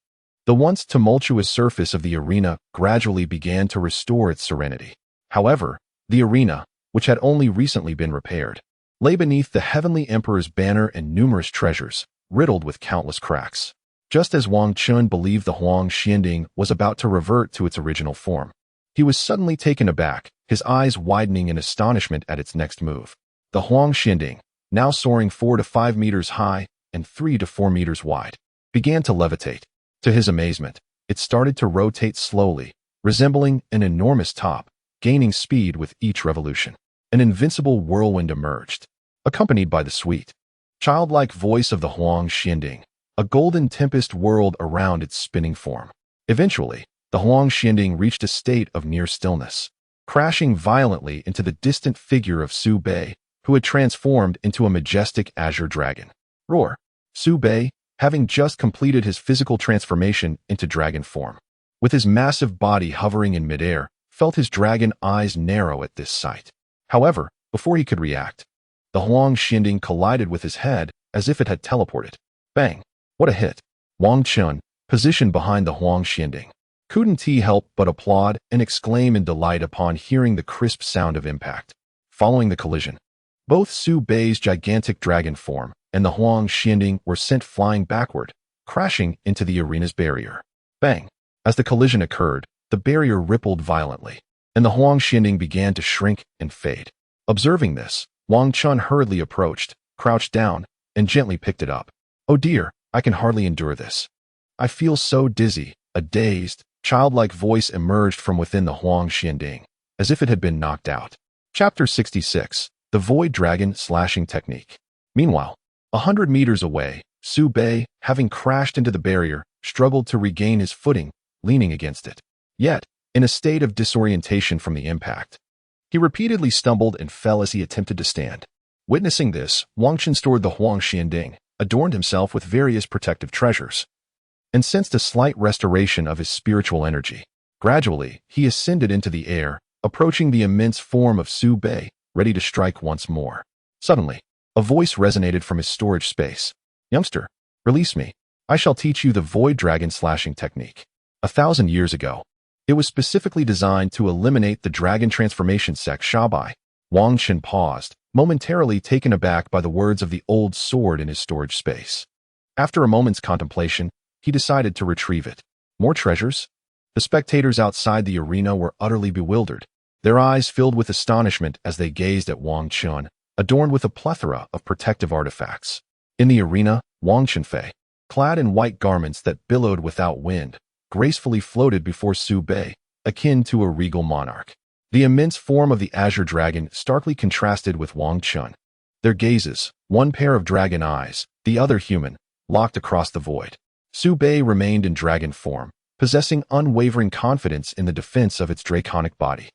The once tumultuous surface of the arena gradually began to restore its serenity. However, the arena, which had only recently been repaired, lay beneath the heavenly emperor's banner and numerous treasures, riddled with countless cracks. Just as Wang Chen believed the Huang Xianding was about to revert to its original form, he was suddenly taken aback, his eyes widening in astonishment at its next move. The Huang Xianding, now soaring 4 to 5 meters high and 3 to 4 meters wide, began to levitate. To his amazement, it started to rotate slowly, resembling an enormous top, gaining speed with each revolution. An invincible whirlwind emerged, accompanied by the sweet, childlike voice of the Huang Xianding. A golden tempest whirled around its spinning form. Eventually, the Huang Xianding reached a state of near stillness, crashing violently into the distant figure of Su Bei, who had transformed into a majestic azure dragon. Roar! Su Bei, having just completed his physical transformation into dragon form, with his massive body hovering in midair, felt his dragon eyes narrow at this sight. However, before he could react, the Huang Xianding collided with his head as if it had teleported. Bang! What a hit! Wang Chen, positioned behind the Huang Xianding, couldn't he help but applaud and exclaim in delight upon hearing the crisp sound of impact. Following the collision, both Su Bei's gigantic dragon form and the Huang Xianding were sent flying backward, crashing into the arena's barrier. Bang! As the collision occurred, the barrier rippled violently, and the Huang Xianding began to shrink and fade. Observing this, Wang Chen hurriedly approached, crouched down, and gently picked it up. Oh dear! I can hardly endure this. I feel so dizzy. A dazed, childlike voice emerged from within the Huang Xianding, as if it had been knocked out. Chapter 66. The Void Dragon Slashing Technique. Meanwhile, 100 meters away, Su Bei, having crashed into the barrier, struggled to regain his footing, leaning against it. Yet, in a state of disorientation from the impact, he repeatedly stumbled and fell as he attempted to stand. Witnessing this, Wang Chen stored the Huang Xianding, adorned himself with various protective treasures, and sensed a slight restoration of his spiritual energy. Gradually, he ascended into the air, approaching the immense form of Su Bei, ready to strike once more. Suddenly, a voice resonated from his storage space. "Youngster, release me. I shall teach you the Void Dragon slashing technique." 1,000 years ago, it was specifically designed to eliminate the dragon transformation sect Shabai. Wang Chen paused, momentarily taken aback by the words of the old sword in his storage space. After a moment's contemplation, he decided to retrieve it. More treasures? The spectators outside the arena were utterly bewildered, their eyes filled with astonishment as they gazed at Wang Chen, adorned with a plethora of protective artifacts. In the arena, Wang Chenfei, clad in white garments that billowed without wind, gracefully floated before Su Bei, akin to a regal monarch. The immense form of the azure dragon starkly contrasted with Wang Chen. Their gazes, one pair of dragon eyes, the other human, locked across the void. Su Bei remained in dragon form, possessing unwavering confidence in the defense of its draconic body.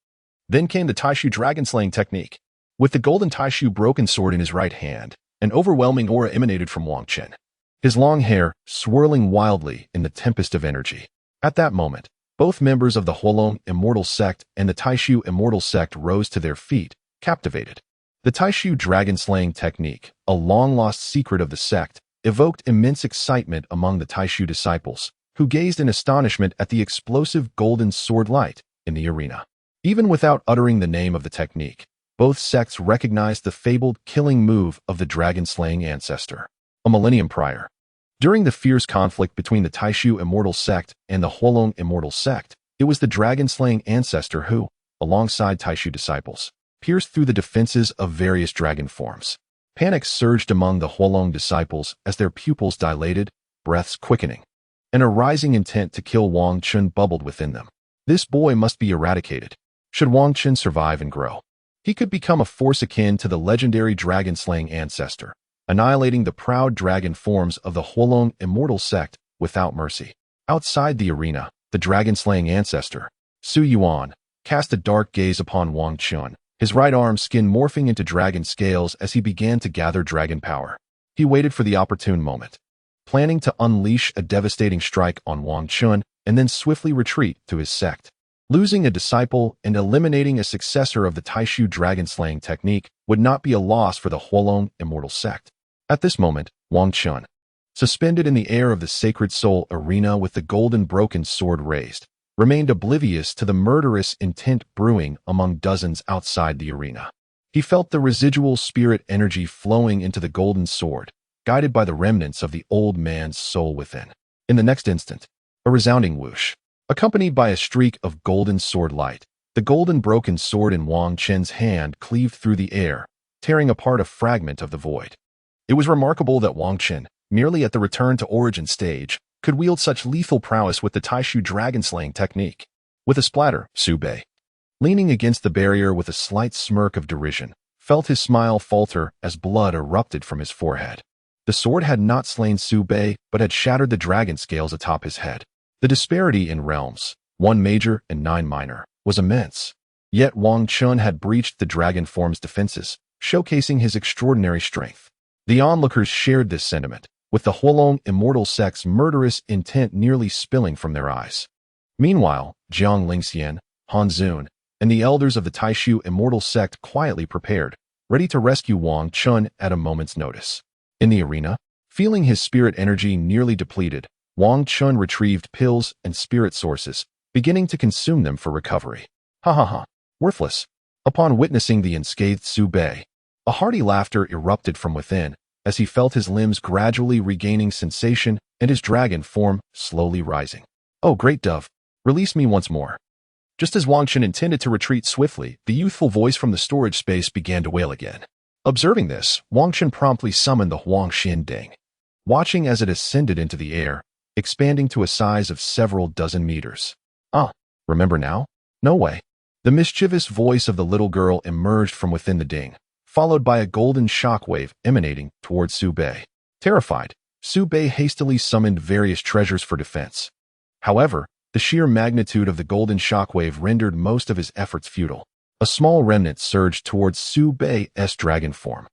Then came the Taishu dragon-slaying technique. With the golden Taishu broken sword in his right hand, an overwhelming aura emanated from Wang Chen, his long hair swirling wildly in the tempest of energy. At that moment, both members of the Huolong Immortal Sect and the Taishu Immortal Sect rose to their feet, captivated. The Taishu dragon-slaying technique, a long-lost secret of the sect, evoked immense excitement among the Taishu disciples, who gazed in astonishment at the explosive golden sword light in the arena. Even without uttering the name of the technique, both sects recognized the fabled killing move of the dragon-slaying ancestor. A millennium prior, during the fierce conflict between the Taishu Immortal Sect and the Huolong Immortal Sect, it was the dragon-slaying ancestor who, alongside Taishu disciples, pierced through the defenses of various dragon forms. Panic surged among the Huolong disciples as their pupils dilated, breaths quickening, and a rising intent to kill Wang Chen bubbled within them. This boy must be eradicated. Should Wang Chen survive and grow, he could become a force akin to the legendary dragon-slaying ancestor, annihilating the proud dragon forms of the Huolong Immortal Sect without mercy. Outside the arena, the dragon-slaying ancestor, Su Yuan, cast a dark gaze upon Wang Chen, his right arm skin morphing into dragon scales as he began to gather dragon power. He waited for the opportune moment, planning to unleash a devastating strike on Wang Chen and then swiftly retreat to his sect. Losing a disciple and eliminating a successor of the Taishu dragon-slaying technique would not be a loss for the Huolong Immortal Sect. At this moment, Wang Chen, suspended in the air of the Sacred Soul arena with the golden broken sword raised, remained oblivious to the murderous intent brewing among dozens outside the arena. He felt the residual spirit energy flowing into the golden sword, guided by the remnants of the old man's soul within. In the next instant, a resounding whoosh, accompanied by a streak of golden sword light, the golden broken sword in Wang Chen's hand cleaved through the air, tearing apart a fragment of the void. It was remarkable that Wang Chen, merely at the return to origin stage, could wield such lethal prowess with the Taishu dragon-slaying technique. With a splatter, Su Bei, leaning against the barrier with a slight smirk of derision, felt his smile falter as blood erupted from his forehead. The sword had not slain Su Bei, but had shattered the dragon scales atop his head. The disparity in realms, 1 major and 9 minor, was immense. Yet Wang Chen had breached the dragon form's defenses, showcasing his extraordinary strength. The onlookers shared this sentiment, with the Huolong Immortal Sect's murderous intent nearly spilling from their eyes. Meanwhile, Jiang Lingxian, Han Zun, and the elders of the Taishu Immortal Sect quietly prepared, ready to rescue Wang Chen at a moment's notice. In the arena, feeling his spirit energy nearly depleted, Wang Chen retrieved pills and spirit sources, beginning to consume them for recovery. Ha ha ha, worthless. Upon witnessing the unscathed Su Bei, a hearty laughter erupted from within as he felt his limbs gradually regaining sensation and his dragon form slowly rising. "Oh, great dove, release me once more." Just as Wang Chen intended to retreat swiftly, the youthful voice from the storage space began to wail again. Observing this, Wang Chen promptly summoned the Huang Xianding, watching as it ascended into the air, expanding to a size of several dozen meters. "Ah, remember now? No way." The mischievous voice of the little girl emerged from within the ding, followed by a golden shockwave emanating towards Su Bei. Terrified, Su Bei hastily summoned various treasures for defense. However, the sheer magnitude of the golden shockwave rendered most of his efforts futile. A small remnant surged towards Su Bei's dragon form,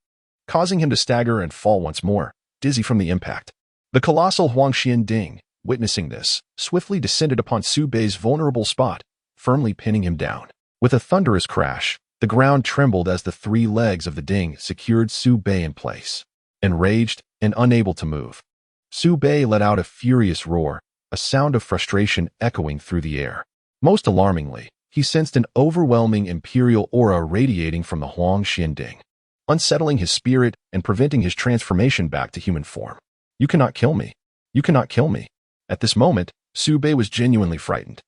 causing him to stagger and fall once more, dizzy from the impact. The colossal Huang Xianding, witnessing this, swiftly descended upon Su Bei's vulnerable spot, firmly pinning him down. With a thunderous crash, the ground trembled as the three legs of the ding secured Su Bei in place. Enraged and unable to move, Su Bei let out a furious roar, a sound of frustration echoing through the air. Most alarmingly, he sensed an overwhelming imperial aura radiating from the Huang Xianding, unsettling his spirit and preventing his transformation back to human form. "You cannot kill me. You cannot kill me." At this moment, Su Bei was genuinely frightened.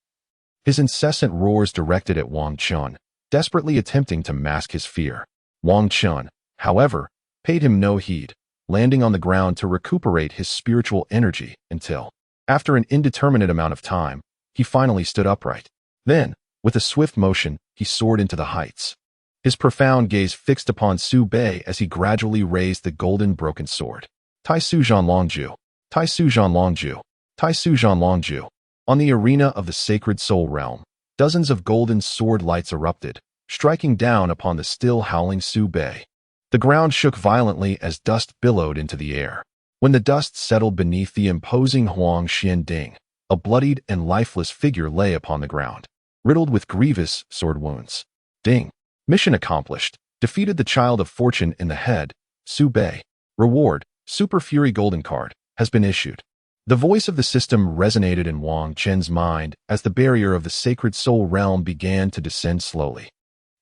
His incessant roars directed at Wang Chen, desperately attempting to mask his fear. Wang Chen, however, paid him no heed, landing on the ground to recuperate his spiritual energy until, after an indeterminate amount of time, he finally stood upright. Then, with a swift motion, he soared into the heights. His profound gaze fixed upon Su Bei as he gradually raised the golden broken sword. Tai Su Zhan Longju, Tai Su Zhan Longju, Tai Su Zhan Longju. On the arena of the sacred soul realm, dozens of golden sword lights erupted, striking down upon the still howling Su Bei. The ground shook violently as dust billowed into the air. When the dust settled beneath the imposing Huang Xianding, a bloodied and lifeless figure lay upon the ground, riddled with grievous sword wounds. Ding. Mission accomplished. Defeated the Child of Fortune in the head, Su Bei. Reward, Super Fury Golden Card, has been issued. The voice of the system resonated in Wang Chen's mind as the barrier of the sacred soul realm began to descend slowly.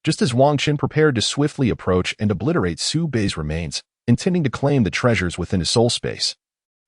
Just as Wang Chen prepared to swiftly approach and obliterate Su Bei's remains, intending to claim the treasures within his soul space,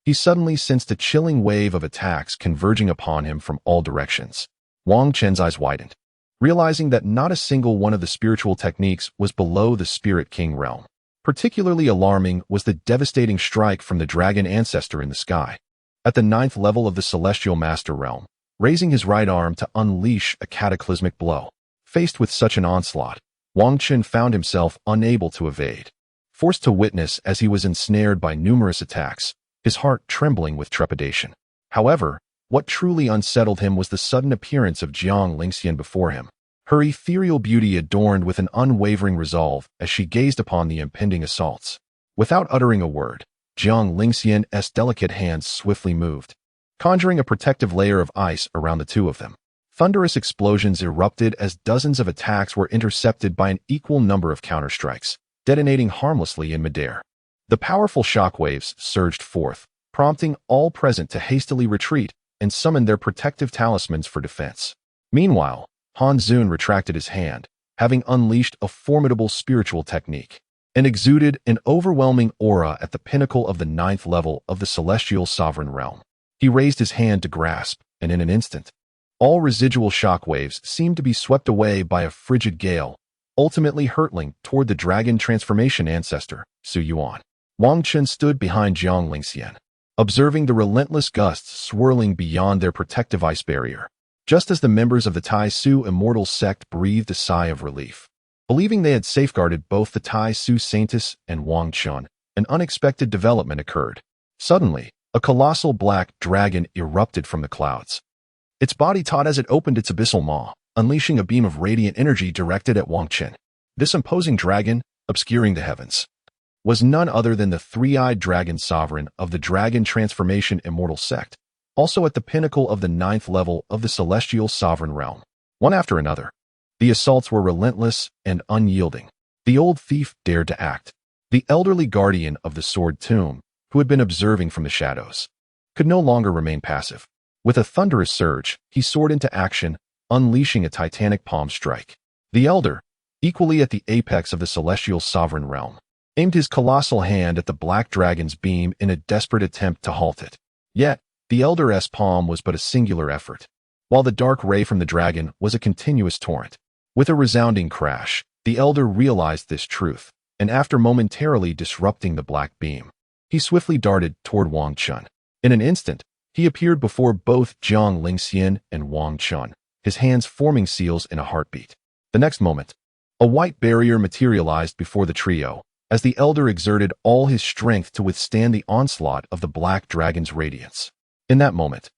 he suddenly sensed a chilling wave of attacks converging upon him from all directions. Wang Chen's eyes widened, realizing that not a single one of the spiritual techniques was below the Spirit King realm. Particularly alarming was the devastating strike from the dragon ancestor in the sky, at the 9th level of the Celestial Master realm, raising his right arm to unleash a cataclysmic blow. Faced with such an onslaught, Wang Chen found himself unable to evade. Forced to witness as he was ensnared by numerous attacks, his heart trembling with trepidation. However, what truly unsettled him was the sudden appearance of Jiang Lingxian before him, her ethereal beauty adorned with an unwavering resolve as she gazed upon the impending assaults. Without uttering a word, Jiang Lingxian's delicate hands swiftly moved, conjuring a protective layer of ice around the two of them. Thunderous explosions erupted as dozens of attacks were intercepted by an equal number of counterstrikes, detonating harmlessly in midair. The powerful shockwaves surged forth, prompting all present to hastily retreat and summon their protective talismans for defense. Meanwhile, Han Zun retracted his hand, having unleashed a formidable spiritual technique, and exuded an overwhelming aura at the pinnacle of the 9th level of the celestial sovereign realm. He raised his hand to grasp, and in an instant, all residual shockwaves seemed to be swept away by a frigid gale, ultimately hurtling toward the dragon transformation ancestor, Su Yuan. Wang Chen stood behind Jiang Lingxian, observing the relentless gusts swirling beyond their protective ice barrier. Just as the members of the Tai Su immortal sect breathed a sigh of relief, believing they had safeguarded both the Tai Su Saintess and Wang Chen, an unexpected development occurred. Suddenly, a colossal black dragon erupted from the clouds. Its body taut as it opened its abyssal maw, unleashing a beam of radiant energy directed at Wang Chen. This imposing dragon, obscuring the heavens, was none other than the three-eyed dragon sovereign of the Dragon Transformation Immortal Sect, also at the pinnacle of the 9th level of the Celestial Sovereign Realm. One after another, the assaults were relentless and unyielding. The old thief dared to act. The elderly guardian of the Sword Tomb, who had been observing from the shadows, could no longer remain passive. With a thunderous surge, he soared into action, unleashing a titanic palm strike. The elder, equally at the apex of the Celestial Sovereign Realm, aimed his colossal hand at the black dragon's beam in a desperate attempt to halt it. Yet, the elder's palm was but a singular effort, while the dark ray from the dragon was a continuous torrent. With a resounding crash, the elder realized this truth, and after momentarily disrupting the black beam, he swiftly darted toward Wang Chen. In an instant, he appeared before both Jiang Lingxian and Wang Chen, his hands forming seals in a heartbeat. The next moment, a white barrier materialized before the trio, as the elder exerted all his strength to withstand the onslaught of the black dragon's radiance. In that moment,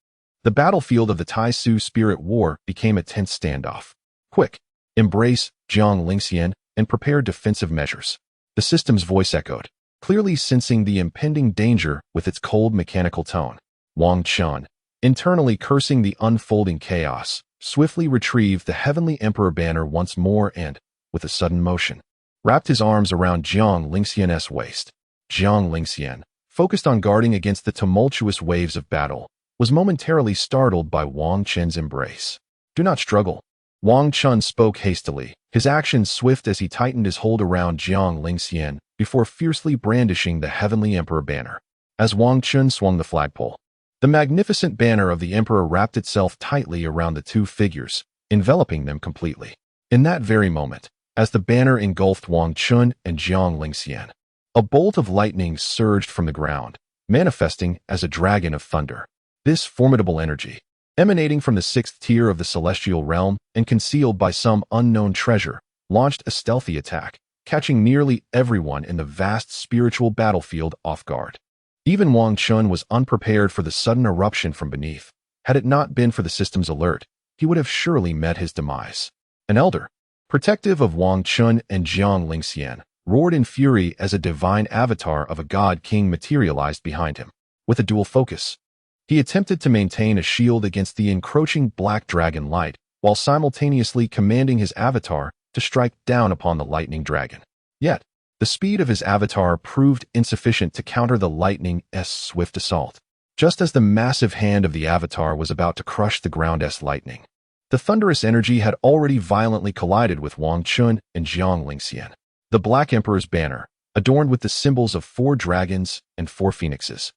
the battlefield of the Tai Su Spirit War became a tense standoff. Quick, embrace Jiang Lingxian and prepare defensive measures. The system's voice echoed, clearly sensing the impending danger with its cold mechanical tone. Wang Chen, internally cursing the unfolding chaos, swiftly retrieved the Heavenly Emperor banner once more and, with a sudden motion, wrapped his arms around Jiang Lingxian's waist. Jiang Lingxian, focused on guarding against the tumultuous waves of battle, was momentarily startled by Wang Chen's embrace. "Do not struggle." Wang Chen spoke hastily, his actions swift as he tightened his hold around Jiang Lingxian before fiercely brandishing the Heavenly Emperor banner. As Wang Chen swung the flagpole, the magnificent banner of the Emperor wrapped itself tightly around the two figures, enveloping them completely. In that very moment, as the banner engulfed Wang Chen and Jiang Lingxian, a bolt of lightning surged from the ground, manifesting as a dragon of thunder. This formidable energy, emanating from the sixth tier of the celestial realm and concealed by some unknown treasure, launched a stealthy attack, catching nearly everyone in the vast spiritual battlefield off guard. Even Wang Chen was unprepared for the sudden eruption from beneath. Had it not been for the system's alert, he would have surely met his demise. An elder, protective of Wang Chen and Jiang Lingxian, roared in fury as a divine avatar of a god-king materialized behind him. With a dual focus, he attempted to maintain a shield against the encroaching black dragon light, while simultaneously commanding his avatar to strike down upon the lightning dragon. Yet, the speed of his avatar proved insufficient to counter the lightning's swift assault. Just as the massive hand of the avatar was about to crush the ground's lightning, the thunderous energy had already violently collided with Wang Chen and Jiang Lingxian. The Black Emperor's banner, adorned with the symbols of 4 dragons and 4 phoenixes,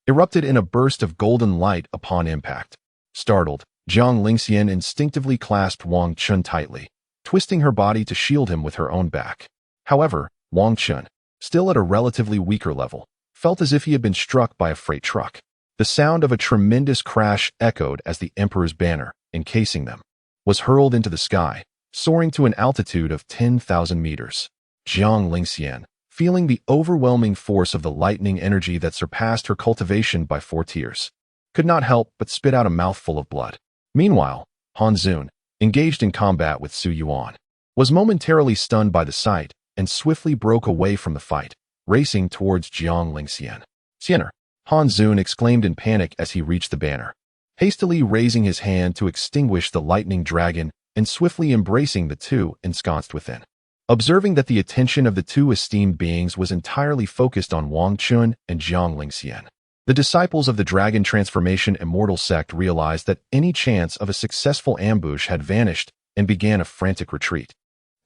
erupted in a burst of golden light upon impact. Startled, Jiang Lingxian instinctively clasped Wang Chen tightly, twisting her body to shield him with her own back. However, Wang Chen, still at a relatively weaker level, felt as if he had been struck by a freight truck. The sound of a tremendous crash echoed as the Emperor's banner, encasing them, was hurled into the sky, soaring to an altitude of 10,000 meters. Jiang Lingxian, feeling the overwhelming force of the lightning energy that surpassed her cultivation by 4 tiers, could not help but spit out a mouthful of blood. Meanwhile, Han Zun, engaged in combat with Su Yuan, was momentarily stunned by the sight and swiftly broke away from the fight, racing towards Jiang Lingxian. "Xiener!" Han Zun exclaimed in panic as he reached the banner, hastily raising his hand to extinguish the lightning dragon and swiftly embracing the two ensconced within. Observing that the attention of the two esteemed beings was entirely focused on Wang Chen and Jiang Lingxian, the disciples of the Dragon Transformation Immortal Sect realized that any chance of a successful ambush had vanished and began a frantic retreat.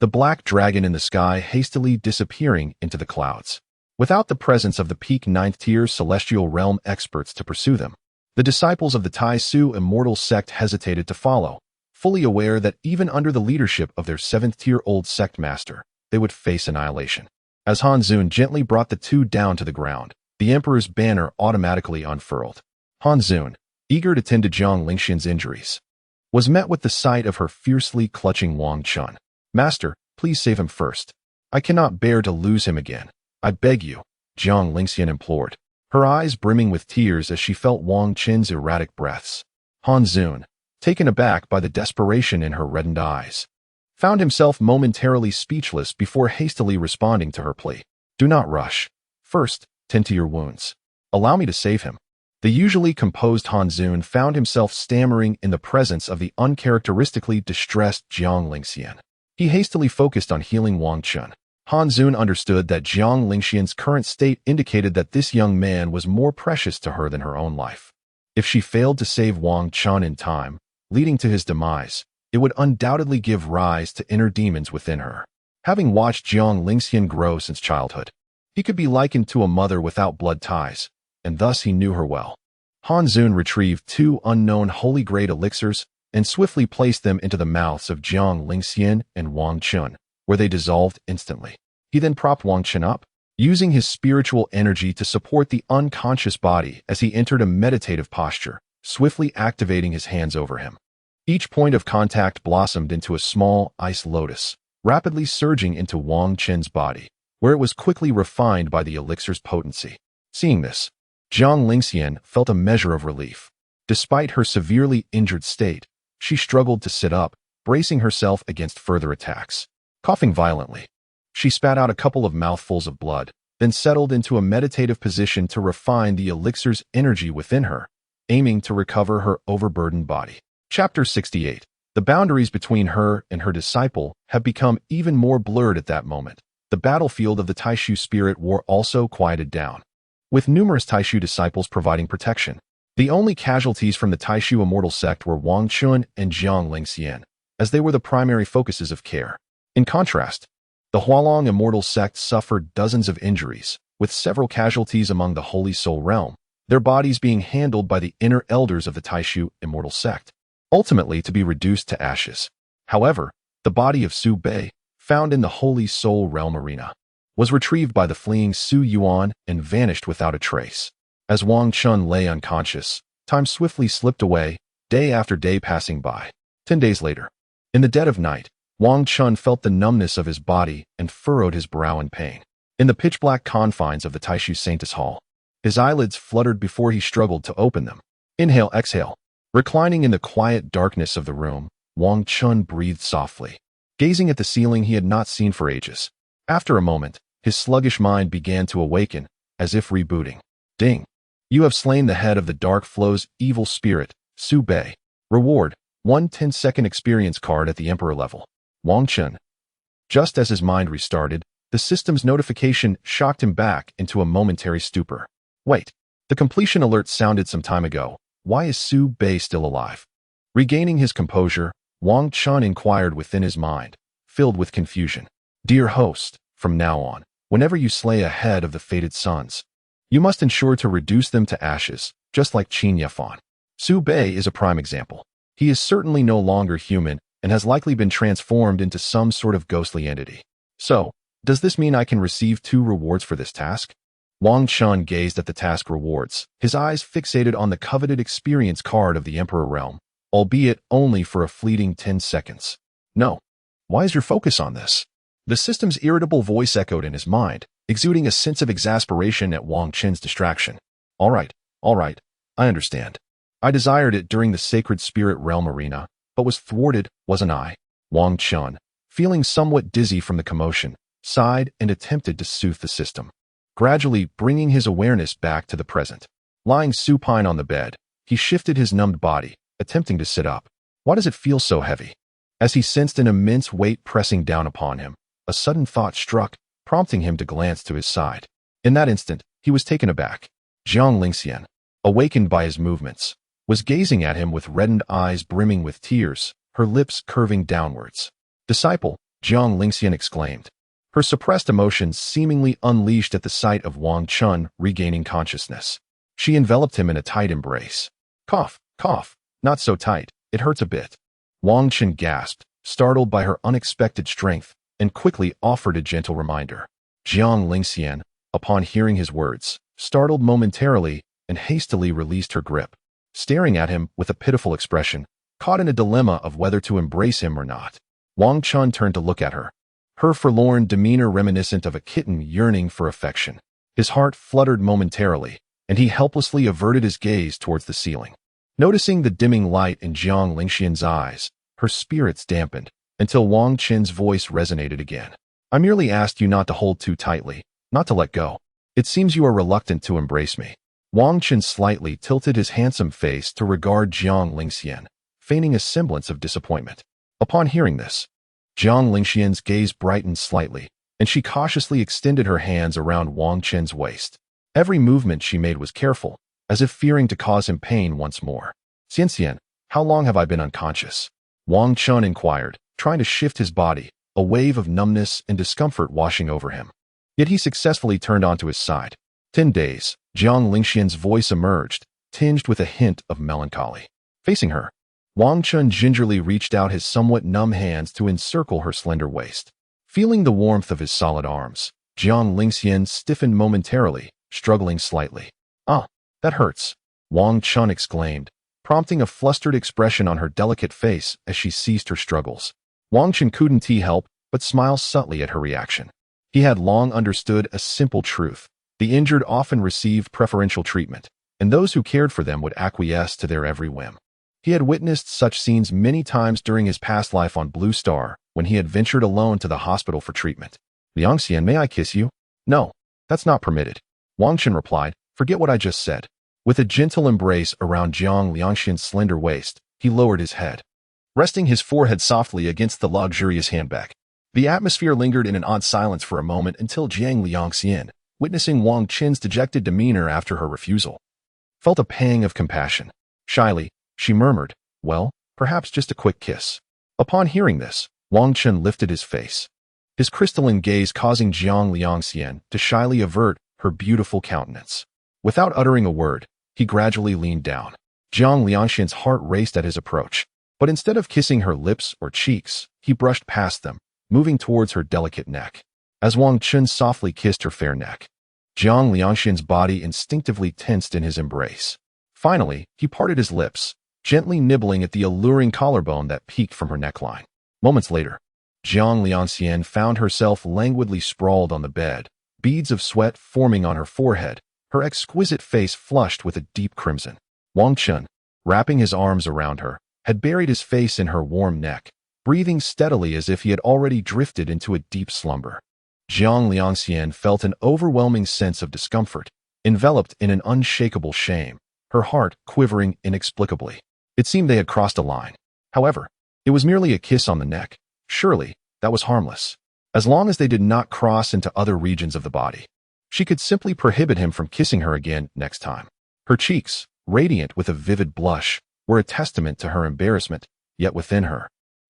The black dragon in the sky hastily disappearing into the clouds. Without the presence of the peak 9th tier celestial realm experts to pursue them, the disciples of the Tai Su Immortal Sect hesitated to follow, fully aware that even under the leadership of their 7th tier old sect master, they would face annihilation. As Han Zun gently brought the two down to the ground, the Emperor's banner automatically unfurled. Han Zun, eager to tend to Jiang Lingxian's injuries, was met with the sight of her fiercely clutching Wang Chen. "Master, please save him first. I cannot bear to lose him again. I beg you," Jiang Lingxian implored, her eyes brimming with tears as she felt Wang Chen's erratic breaths. Han Zun, taken aback by the desperation in her reddened eyes, found himself momentarily speechless before hastily responding to her plea. "Do not rush. First, tend to your wounds. Allow me to save him." The usually composed Han Zun found himself stammering in the presence of the uncharacteristically distressed Jiang Lingxian. He hastily focused on healing Wang Chen. Han Zun understood that Jiang Lingxian's current state indicated that this young man was more precious to her than her own life. If she failed to save Wang Chen in time, leading to his demise, it would undoubtedly give rise to inner demons within her. Having watched Jiang Lingxian grow since childhood, he could be likened to a mother without blood ties, and thus he knew her well. Han Zun retrieved 2 unknown holy grade elixirs and swiftly placed them into the mouths of Jiang Lingxian and Wang Chen, where they dissolved instantly. He then propped Wang Chen up, using his spiritual energy to support the unconscious body as he entered a meditative posture, swiftly activating his hands over him. Each point of contact blossomed into a small ice lotus, rapidly surging into Wang Chen's body, where it was quickly refined by the elixir's potency. Seeing this, Jiang Lingxian felt a measure of relief. Despite her severely injured state, she struggled to sit up, bracing herself against further attacks. Coughing violently, she spat out a couple of mouthfuls of blood, then settled into a meditative position to refine the elixir's energy within her, aiming to recover her overburdened body. Chapter 68. The boundaries between her and her disciple have become even more blurred at that moment. The battlefield of the Taishu spirit war also quieted down, with numerous Taishu disciples providing protection. The only casualties from the Taishu immortal sect were Wang Chen and Jiang Lingxian, as they were the primary focuses of care. In contrast, the Hualong immortal sect suffered dozens of injuries, with several casualties among the Holy Soul realm, their bodies being handled by the inner elders of the Taishu immortal sect, ultimately to be reduced to ashes. However, the body of Su Bei, found in the Holy Soul realm arena, was retrieved by the fleeing Su Yuan and vanished without a trace. As Wang Chen lay unconscious, time swiftly slipped away, day after day passing by. 10 days later, in the dead of night, Wang Chen felt the numbness of his body and furrowed his brow in pain. In the pitch-black confines of the Taishu Sanctus Hall, his eyelids fluttered before he struggled to open them. Inhale, exhale. Reclining in the quiet darkness of the room, Wang Chen breathed softly, gazing at the ceiling he had not seen for ages. After a moment, his sluggish mind began to awaken, as if rebooting. Ding! You have slain the head of the Dark Flow's evil spirit, Su Bei. Reward, 1 10-second experience card at the Emperor level. Wang Chen. Just as his mind restarted, the system's notification shocked him back into a momentary stupor. Wait, the completion alert sounded some time ago. Why is Su Bei still alive? Regaining his composure, Wang Chen inquired within his mind, filled with confusion. Dear host, from now on, whenever you slay a head of the fated sons, you must ensure to reduce them to ashes, just like Qin Yafan. Su Bei is a prime example. He is certainly no longer human and has likely been transformed into some sort of ghostly entity. So, does this mean I can receive 2 rewards for this task? Wang Chen gazed at the task rewards, his eyes fixated on the coveted experience card of the Emperor realm, albeit only for a fleeting 10 seconds. No. Why is your focus on this? The system's irritable voice echoed in his mind, exuding a sense of exasperation at Wang Chen's distraction. All right, I understand. I desired it during the Sacred Spirit Realm arena, but was thwarted, wasn't I? Wang Chen, feeling somewhat dizzy from the commotion, sighed and attempted to soothe the system, gradually bringing his awareness back to the present. Lying supine on the bed, he shifted his numbed body, attempting to sit up. Why does it feel so heavy? As he sensed an immense weight pressing down upon him, a sudden thought struck, prompting him to glance to his side. In that instant, he was taken aback. Jiang Lingxian, awakened by his movements, was gazing at him with reddened eyes brimming with tears, her lips curving downwards. Disciple, Jiang Lingxian exclaimed, her suppressed emotions seemingly unleashed at the sight of Wang Chen regaining consciousness. She enveloped him in a tight embrace. Cough, not so tight, it hurts a bit. Wang Chen gasped, startled by her unexpected strength, and quickly offered a gentle reminder. Jiang Lingxian, upon hearing his words, startled momentarily and hastily released her grip, staring at him with a pitiful expression, caught in a dilemma of whether to embrace him or not. Wang Chen turned to look at her, her forlorn demeanor reminiscent of a kitten yearning for affection. His heart fluttered momentarily, and he helplessly averted his gaze towards the ceiling. Noticing the dimming light in Jiang Lingxian's eyes, her spirits dampened, until Wang Chen's voice resonated again. I merely asked you not to hold too tightly, not to let go. It seems you are reluctant to embrace me. Wang Chen slightly tilted his handsome face to regard Jiang Lingxian, feigning a semblance of disappointment. Upon hearing this, Jiang Lingxian's gaze brightened slightly, and she cautiously extended her hands around Wang Chen's waist. Every movement she made was careful, as if fearing to cause him pain once more. Xianxian, how long have I been unconscious? Wang Chen inquired, trying to shift his body, a wave of numbness and discomfort washing over him. Yet he successfully turned onto his side. 10 days, Jiang Lingxian's voice emerged, tinged with a hint of melancholy. Facing her, Wang Chen gingerly reached out his somewhat numb hands to encircle her slender waist. Feeling the warmth of his solid arms, Jiang Lingxian stiffened momentarily, struggling slightly. Ah, that hurts, Wang Chen exclaimed, prompting a flustered expression on her delicate face as she ceased her struggles. Wang Chen couldn't help but smile subtly at her reaction. He had long understood a simple truth. The injured often received preferential treatment, and those who cared for them would acquiesce to their every whim. He had witnessed such scenes many times during his past life on Blue Star, when he had ventured alone to the hospital for treatment. Liang Xian, may I kiss you? No, that's not permitted. Wang Chen replied, forget what I just said. With a gentle embrace around Jiang Liangxian's slender waist, he lowered his head, resting his forehead softly against the luxurious handbag. The atmosphere lingered in an odd silence for a moment until Jiang Liangxian, witnessing Wang Chen's dejected demeanor after her refusal, felt a pang of compassion. Shyly, she murmured, well, perhaps just a quick kiss. Upon hearing this, Wang Chen lifted his face, his crystalline gaze causing Jiang Liangxian to shyly avert her beautiful countenance. Without uttering a word, he gradually leaned down. Jiang Liangxian's heart raced at his approach, but instead of kissing her lips or cheeks, he brushed past them, moving towards her delicate neck. As Wang Chen softly kissed her fair neck, Jiang Liangxian's body instinctively tensed in his embrace. Finally, he parted his lips, gently nibbling at the alluring collarbone that peeked from her neckline. Moments later, Jiang Liangxian found herself languidly sprawled on the bed, beads of sweat forming on her forehead, her exquisite face flushed with a deep crimson. Wang Chen, wrapping his arms around her, had buried his face in her warm neck, breathing steadily as if he had already drifted into a deep slumber. Jiang Liangxian felt an overwhelming sense of discomfort, enveloped in an unshakable shame, her heart quivering inexplicably. It seemed they had crossed a line. However, it was merely a kiss on the neck. Surely, that was harmless. As long as they did not cross into other regions of the body, she could simply prohibit him from kissing her again next time. Her cheeks, radiant with a vivid blush, were a testament to her embarrassment, yet within her,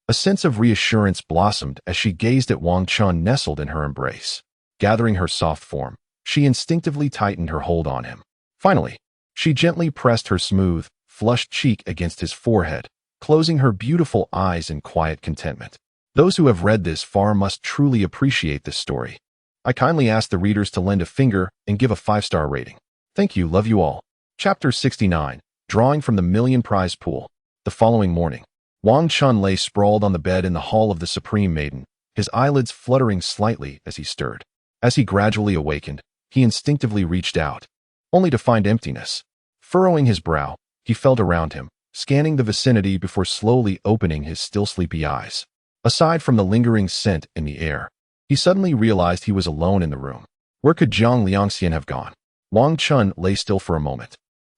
a sense of reassurance blossomed as she gazed at Wang Chen nestled in her embrace. Gathering her soft form, she instinctively tightened her hold on him. Finally, she gently pressed her smooth, flushed cheek against his forehead, closing her beautiful eyes in quiet contentment. Those who have read this far must truly appreciate this story. I kindly ask the readers to lend a finger and give a 5-star rating. Thank you, love you all. Chapter 69, Drawing from the Million Prize Pool. The following morning, Wang Chen lay sprawled on the bed in the hall of the Supreme Maiden, his eyelids fluttering slightly as he stirred. As he gradually awakened, he instinctively reached out, only to find emptiness. Furrowing his brow, he felt around him, scanning the vicinity before slowly opening his still sleepy eyes. Aside from the lingering scent in the air, he suddenly realized he was alone in the room. Where could Jiang Liangxian have gone? Wang Chen lay still for a moment,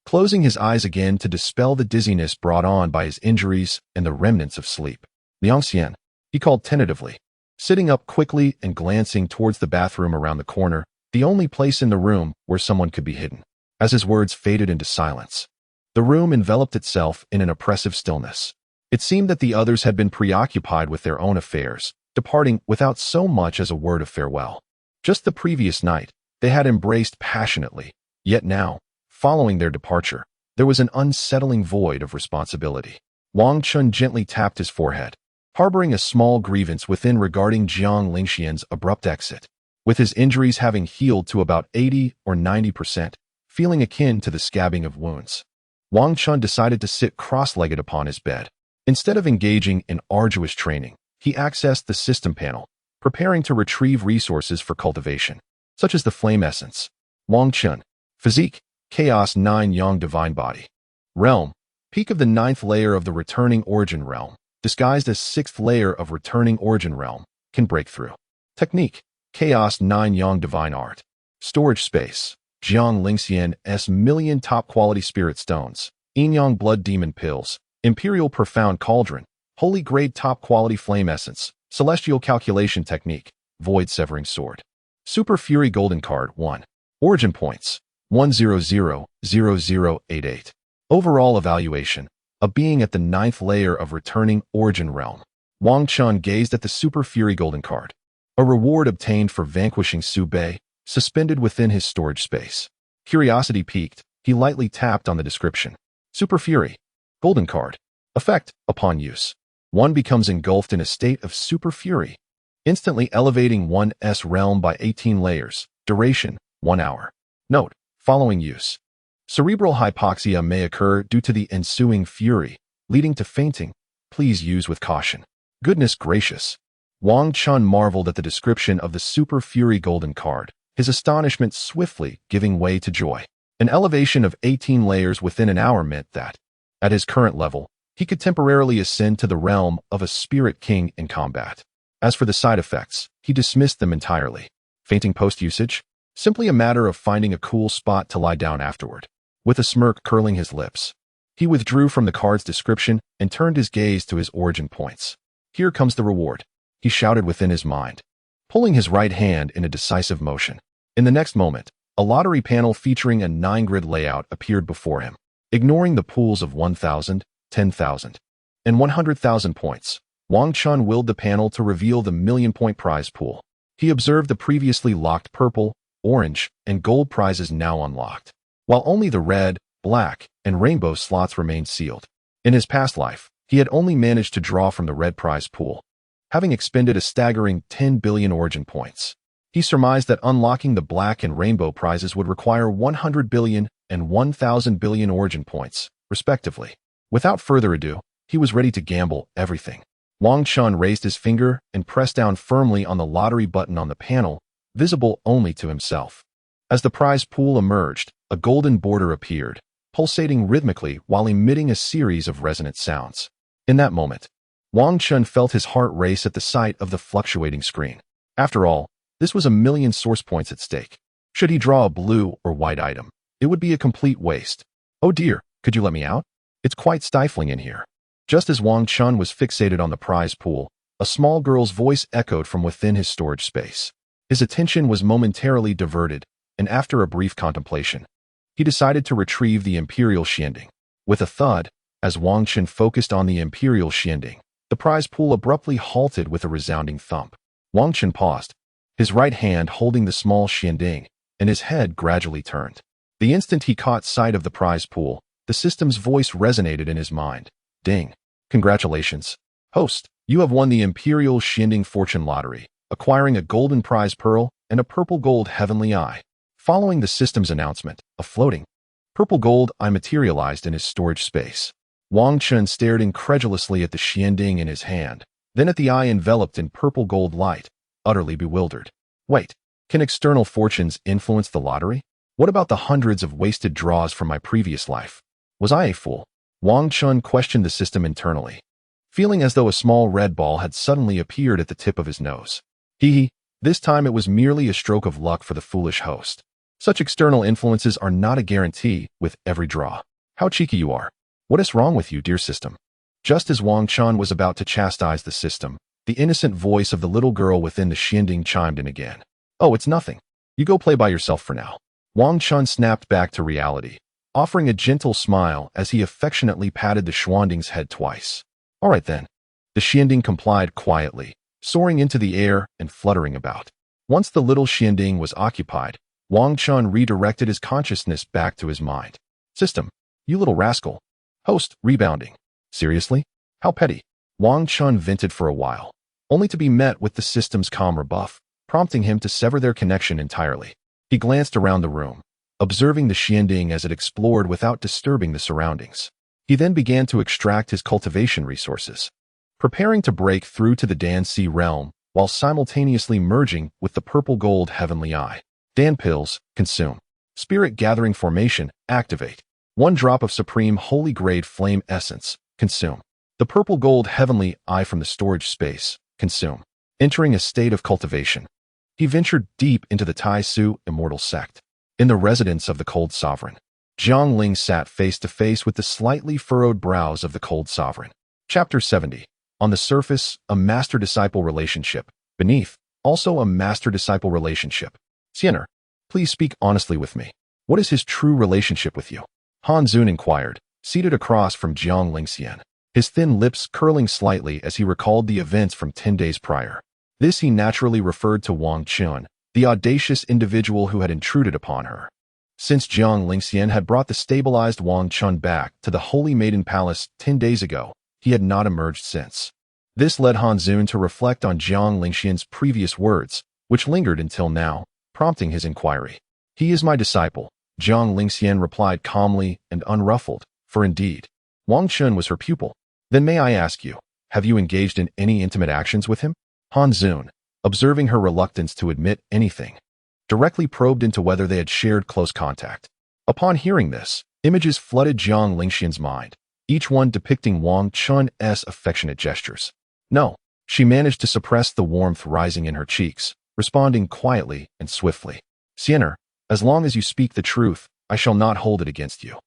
closing his eyes again to dispel the dizziness brought on by his injuries and the remnants of sleep. Liangxian, he called tentatively, sitting up quickly and glancing towards the bathroom around the corner, the only place in the room where someone could be hidden. As his words faded into silence, the room enveloped itself in an oppressive stillness. It seemed that the others had been preoccupied with their own affairs, departing without so much as a word of farewell. Just the previous night, they had embraced passionately, yet now, following their departure, there was an unsettling void of responsibility. Wang Chen gently tapped his forehead, harboring a small grievance within regarding Jiang Liangxian's abrupt exit. With his injuries having healed to about 80 or 90%, feeling akin to the scabbing of wounds, Wang Chen decided to sit cross-legged upon his bed. Instead of engaging in arduous training, he accessed the system panel, preparing to retrieve resources for cultivation, such as the flame essence. Wang Chen, physique, Chaos 9 Yang Divine Body. Realm, peak of the 9th layer of the Returning Origin Realm, disguised as 6th layer of Returning Origin Realm, can break through. Technique, Chaos 9 Yang Divine Art. Storage space, Jiang Liangxian's million top-quality spirit stones, Yin-Yang Blood Demon Pills, Imperial Profound Cauldron, Holy Grade Top-Quality Flame Essence, Celestial Calculation Technique, Void Severing Sword. Super Fury Golden Card 1. Origin Points, 1000088. Overall evaluation, a being at the 9th layer of Returning Origin Realm. Wang Chen gazed at the Super Fury Golden Card, a reward obtained for vanquishing Su Bei, suspended within his storage space. Curiosity piqued, he lightly tapped on the description. Super Fury. Golden Card. Effect, upon use. One becomes engulfed in a state of Super Fury, instantly elevating one's realm by 18 layers. Duration, 1 hour. Note, following use. Cerebral hypoxia may occur due to the ensuing fury, leading to fainting. Please use with caution. Goodness gracious. Wang Chen marveled at the description of the Super Fury Golden card, his astonishment swiftly giving way to joy. An elevation of 18 layers within an hour meant that, at his current level, he could temporarily ascend to the realm of a spirit king in combat. As for the side effects, he dismissed them entirely. Fainting post-usage? Simply a matter of finding a cool spot to lie down afterward. With a smirk curling his lips, he withdrew from the card's description and turned his gaze to his origin points. Here comes the reward, he shouted within his mind, pulling his right hand in a decisive motion. In the next moment, a lottery panel featuring a 9-grid layout appeared before him. Ignoring the pools of 1,000, 10,000, and 100,000 points, Wang Chen willed the panel to reveal the million-point prize pool. He observed the previously locked purple, orange, and gold prizes now unlocked, while only the red, black, and rainbow slots remained sealed. In his past life, he had only managed to draw from the red prize pool, having expended a staggering 10 billion origin points. He surmised that unlocking the black and rainbow prizes would require 100 billion and 1,000 billion origin points, respectively. Without further ado, he was ready to gamble everything. Wang Chen raised his finger and pressed down firmly on the lottery button on the panel, visible only to himself. As the prize pool emerged, a golden border appeared, pulsating rhythmically while emitting a series of resonant sounds. In that moment, Wang Chen felt his heart race at the sight of the fluctuating screen. After all, this was a million source points at stake. Should he draw a blue or white item, it would be a complete waste. Oh dear, could you let me out? It's quite stifling in here. Just as Wang Chen was fixated on the prize pool, a small girl's voice echoed from within his storage space. His attention was momentarily diverted, and after a brief contemplation, he decided to retrieve the Imperial Xianding. With a thud, as Wang Chen focused on the Imperial Xianding, the prize pool abruptly halted with a resounding thump. Wang Chen paused, his right hand holding the small Xianding, and his head gradually turned. The instant he caught sight of the prize pool, the system's voice resonated in his mind. Ding. Congratulations, host. You have won the Imperial Xianding Fortune Lottery, acquiring a golden prize pearl and a purple gold heavenly eye. Following the system's announcement, a floating purple gold eye materialized in his storage space. Wang Chen stared incredulously at the Xianding in his hand, then at the eye enveloped in purple gold light, utterly bewildered. Wait, can external fortunes influence the lottery? What about the hundreds of wasted draws from my previous life? Was I a fool? Wang Chen questioned the system internally, feeling as though a small red ball had suddenly appeared at the tip of his nose. This time it was merely a stroke of luck for the foolish host. Such external influences are not a guarantee with every draw. How cheeky you are. What is wrong with you, dear system? Just as Wang Chen was about to chastise the system, the innocent voice of the little girl within the Xianding chimed in again. Oh, it's nothing. You go play by yourself for now. Wang Chen snapped back to reality, offering a gentle smile as he affectionately patted the Xianding's head twice. All right then. The Xianding complied quietly, soaring into the air and fluttering about. Once the little Xianding was occupied, Wang Chen redirected his consciousness back to his mind. System, you little rascal. Host, rebounding. Seriously? How petty. Wang Chen vented for a while, only to be met with the system's calm rebuff, prompting him to sever their connection entirely. He glanced around the room, observing the Xianding as it explored without disturbing the surroundings. He then began to extract his cultivation resources, preparing to break through to the Dan Sea realm while simultaneously merging with the purple gold heavenly eye. Dan pills, consume. Spirit gathering formation, activate. 1 drop of supreme holy grade flame essence, consume. The purple gold heavenly eye from the storage space, consume. Entering a state of cultivation, he ventured deep into the Tai Su immortal sect. In the residence of the Cold Sovereign, Jiang Ling sat face to face with the slightly furrowed brows of the Cold Sovereign. Chapter 70. On the surface, a master-disciple relationship. Beneath, also a master-disciple relationship. Xiener, please speak honestly with me. What is his true relationship with you? Han Zun inquired, seated across from Jiang Lingxian, his thin lips curling slightly as he recalled the events from 10 days prior. This he naturally referred to Wang Chen, the audacious individual who had intruded upon her. Since Jiang Lingxian had brought the stabilized Wang Chen back to the Holy Maiden Palace 10 days ago, he had not emerged since. This led Han Zun to reflect on Jiang Lingxian's previous words, which lingered until now, prompting his inquiry. He is my disciple, Jiang Lingxian replied calmly and unruffled, for indeed, Wang Chen was her pupil. Then may I ask you, have you engaged in any intimate actions with him? Han Zun, observing her reluctance to admit anything, directly probed into whether they had shared close contact. Upon hearing this, images flooded Jiang Lingxian's mind, each one depicting Wang Chen's affectionate gestures. No, she managed to suppress the warmth rising in her cheeks, responding quietly and swiftly. Xiener, as long as you speak the truth, I shall not hold it against you.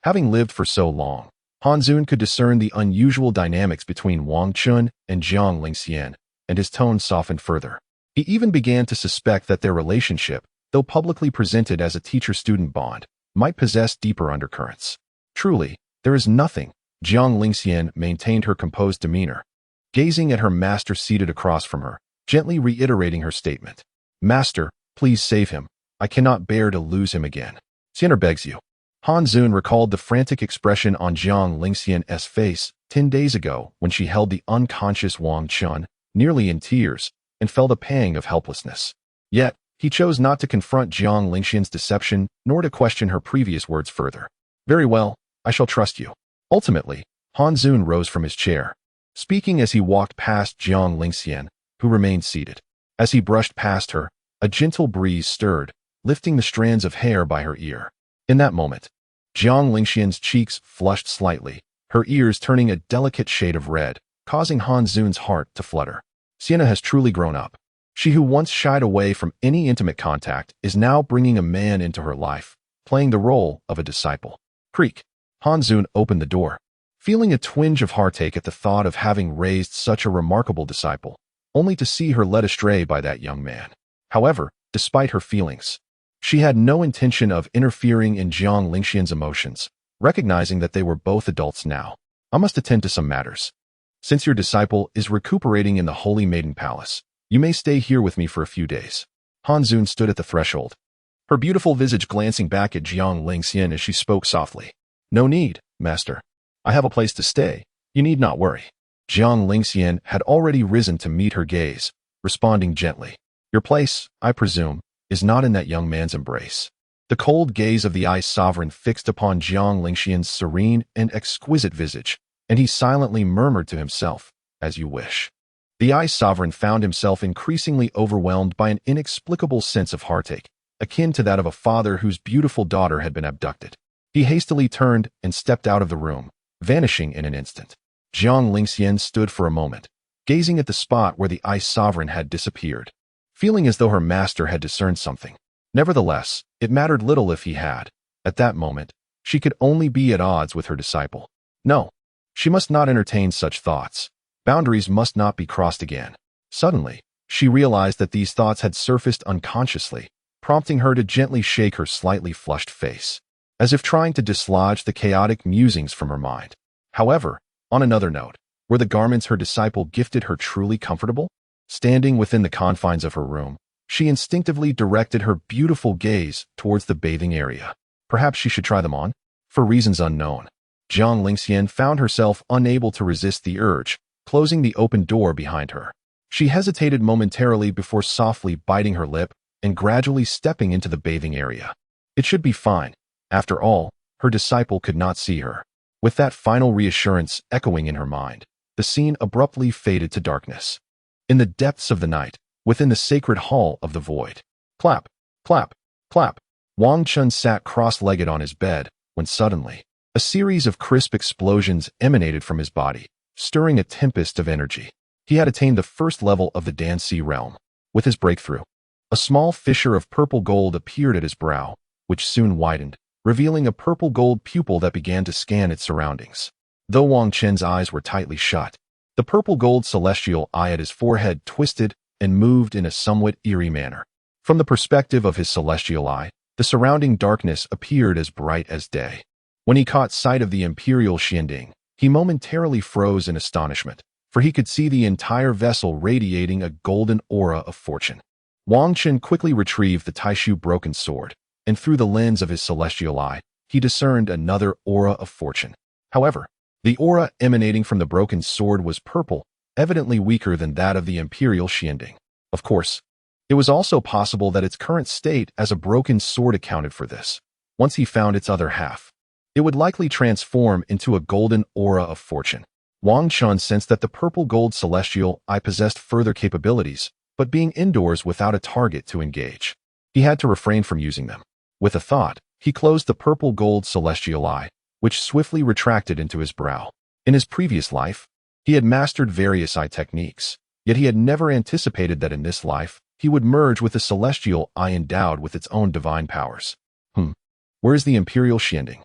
Having lived for so long, Han Zun could discern the unusual dynamics between Wang Chen and Jiang Lingxian, and his tone softened further. He even began to suspect that their relationship, though publicly presented as a teacher-student bond, might possess deeper undercurrents. Truly, there is nothing. Jiang Lingxian maintained her composed demeanor, gazing at her master seated across from her, gently reiterating her statement. Master, please save him. I cannot bear to lose him again. Xiener begs you. Han Zun recalled the frantic expression on Jiang Lingxian's face 10 days ago when she held the unconscious Wang Chen, nearly in tears, and felt a pang of helplessness. Yet, he chose not to confront Jiang Lingxian's deception nor to question her previous words further. Very well, I shall trust you. Ultimately, Han Zun rose from his chair, speaking as he walked past Jiang Lingxian, who remained seated. As he brushed past her, a gentle breeze stirred, lifting the strands of hair by her ear. In that moment, Jiang Lingxian's cheeks flushed slightly, her ears turning a delicate shade of red, causing Han Zun's heart to flutter. Xiener has truly grown up. She who once shied away from any intimate contact is now bringing a man into her life, playing the role of a disciple. Creak. Han Zun opened the door, feeling a twinge of heartache at the thought of having raised such a remarkable disciple, only to see her led astray by that young man. However, despite her feelings, she had no intention of interfering in Jiang Lingxian's emotions, recognizing that they were both adults now. I must attend to some matters. Since your disciple is recuperating in the Holy Maiden Palace, you may stay here with me for a few days. Han Zun stood at the threshold, her beautiful visage glancing back at Jiang Lingxian as she spoke softly. No need, master. I have a place to stay. You need not worry. Jiang Lingxian had already risen to meet her gaze, responding gently. Your place, I presume, is not in that young man's embrace. The cold gaze of the Ice Sovereign fixed upon Jiang Lingxian's serene and exquisite visage, and he silently murmured to himself, as you wish. The Ice Sovereign found himself increasingly overwhelmed by an inexplicable sense of heartache, akin to that of a father whose beautiful daughter had been abducted. He hastily turned and stepped out of the room, vanishing in an instant. Jiang Lingxian stood for a moment, gazing at the spot where the Ice Sovereign had disappeared, feeling as though her master had discerned something. Nevertheless, it mattered little if he had. At that moment, she could only be at odds with her disciple. No, she must not entertain such thoughts. Boundaries must not be crossed again. Suddenly, she realized that these thoughts had surfaced unconsciously, prompting her to gently shake her slightly flushed face, as if trying to dislodge the chaotic musings from her mind. However, on another note, were the garments her disciple gifted her truly comfortable? Standing within the confines of her room, she instinctively directed her beautiful gaze towards the bathing area. Perhaps she should try them on? For reasons unknown, Jiang Lingxian found herself unable to resist the urge, closing the open door behind her. She hesitated momentarily before softly biting her lip and gradually stepping into the bathing area. It should be fine. After all, her disciple could not see her. With that final reassurance echoing in her mind, the scene abruptly faded to darkness. In the depths of the night, within the sacred hall of the void. Clap, clap, clap. Wang Chen sat cross-legged on his bed, when suddenly, a series of crisp explosions emanated from his body, stirring a tempest of energy. He had attained the first level of the Danxi realm. With his breakthrough, a small fissure of purple gold appeared at his brow, which soon widened, revealing a purple gold pupil that began to scan its surroundings. Though Wang Chen's eyes were tightly shut, the purple gold celestial eye at his forehead twisted and moved in a somewhat eerie manner. From the perspective of his celestial eye, the surrounding darkness appeared as bright as day. When he caught sight of the imperial Xianding, he momentarily froze in astonishment, for he could see the entire vessel radiating a golden aura of fortune. Wang Chen quickly retrieved the Taishu broken sword, and through the lens of his celestial eye, he discerned another aura of fortune. However, the aura emanating from the broken sword was purple, evidently weaker than that of the imperial Xianding. Of course, it was also possible that its current state as a broken sword accounted for this. Once he found its other half, it would likely transform into a golden aura of fortune. Wang Chen sensed that the purple gold celestial eye possessed further capabilities, but being indoors without a target to engage, he had to refrain from using them. With a thought, he closed the purple gold celestial eye, which swiftly retracted into his brow. In his previous life, he had mastered various eye techniques, yet he had never anticipated that in this life, he would merge with a celestial eye endowed with its own divine powers. Where is the Imperial Xianding?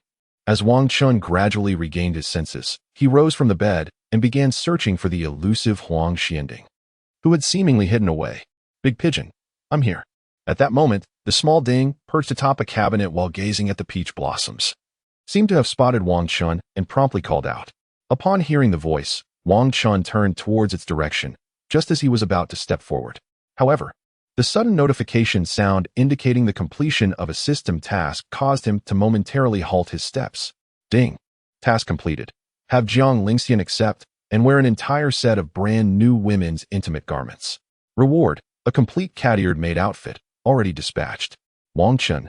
As Wang Chen gradually regained his senses, he rose from the bed and began searching for the elusive Huang Xianding, who had seemingly hidden away. Big Pigeon, I'm here. At that moment, the small Ding, perched atop a cabinet while gazing at the peach blossoms, seemed to have spotted Wang Chen and promptly called out. Upon hearing the voice, Wang Chen turned towards its direction, just as he was about to step forward. However, the sudden notification sound indicating the completion of a system task caused him to momentarily halt his steps. Ding. Task completed. Have Jiang Lingxian accept and wear an entire set of brand new women's intimate garments. Reward, a complete cat-eared maid outfit, already dispatched. Wang Chen.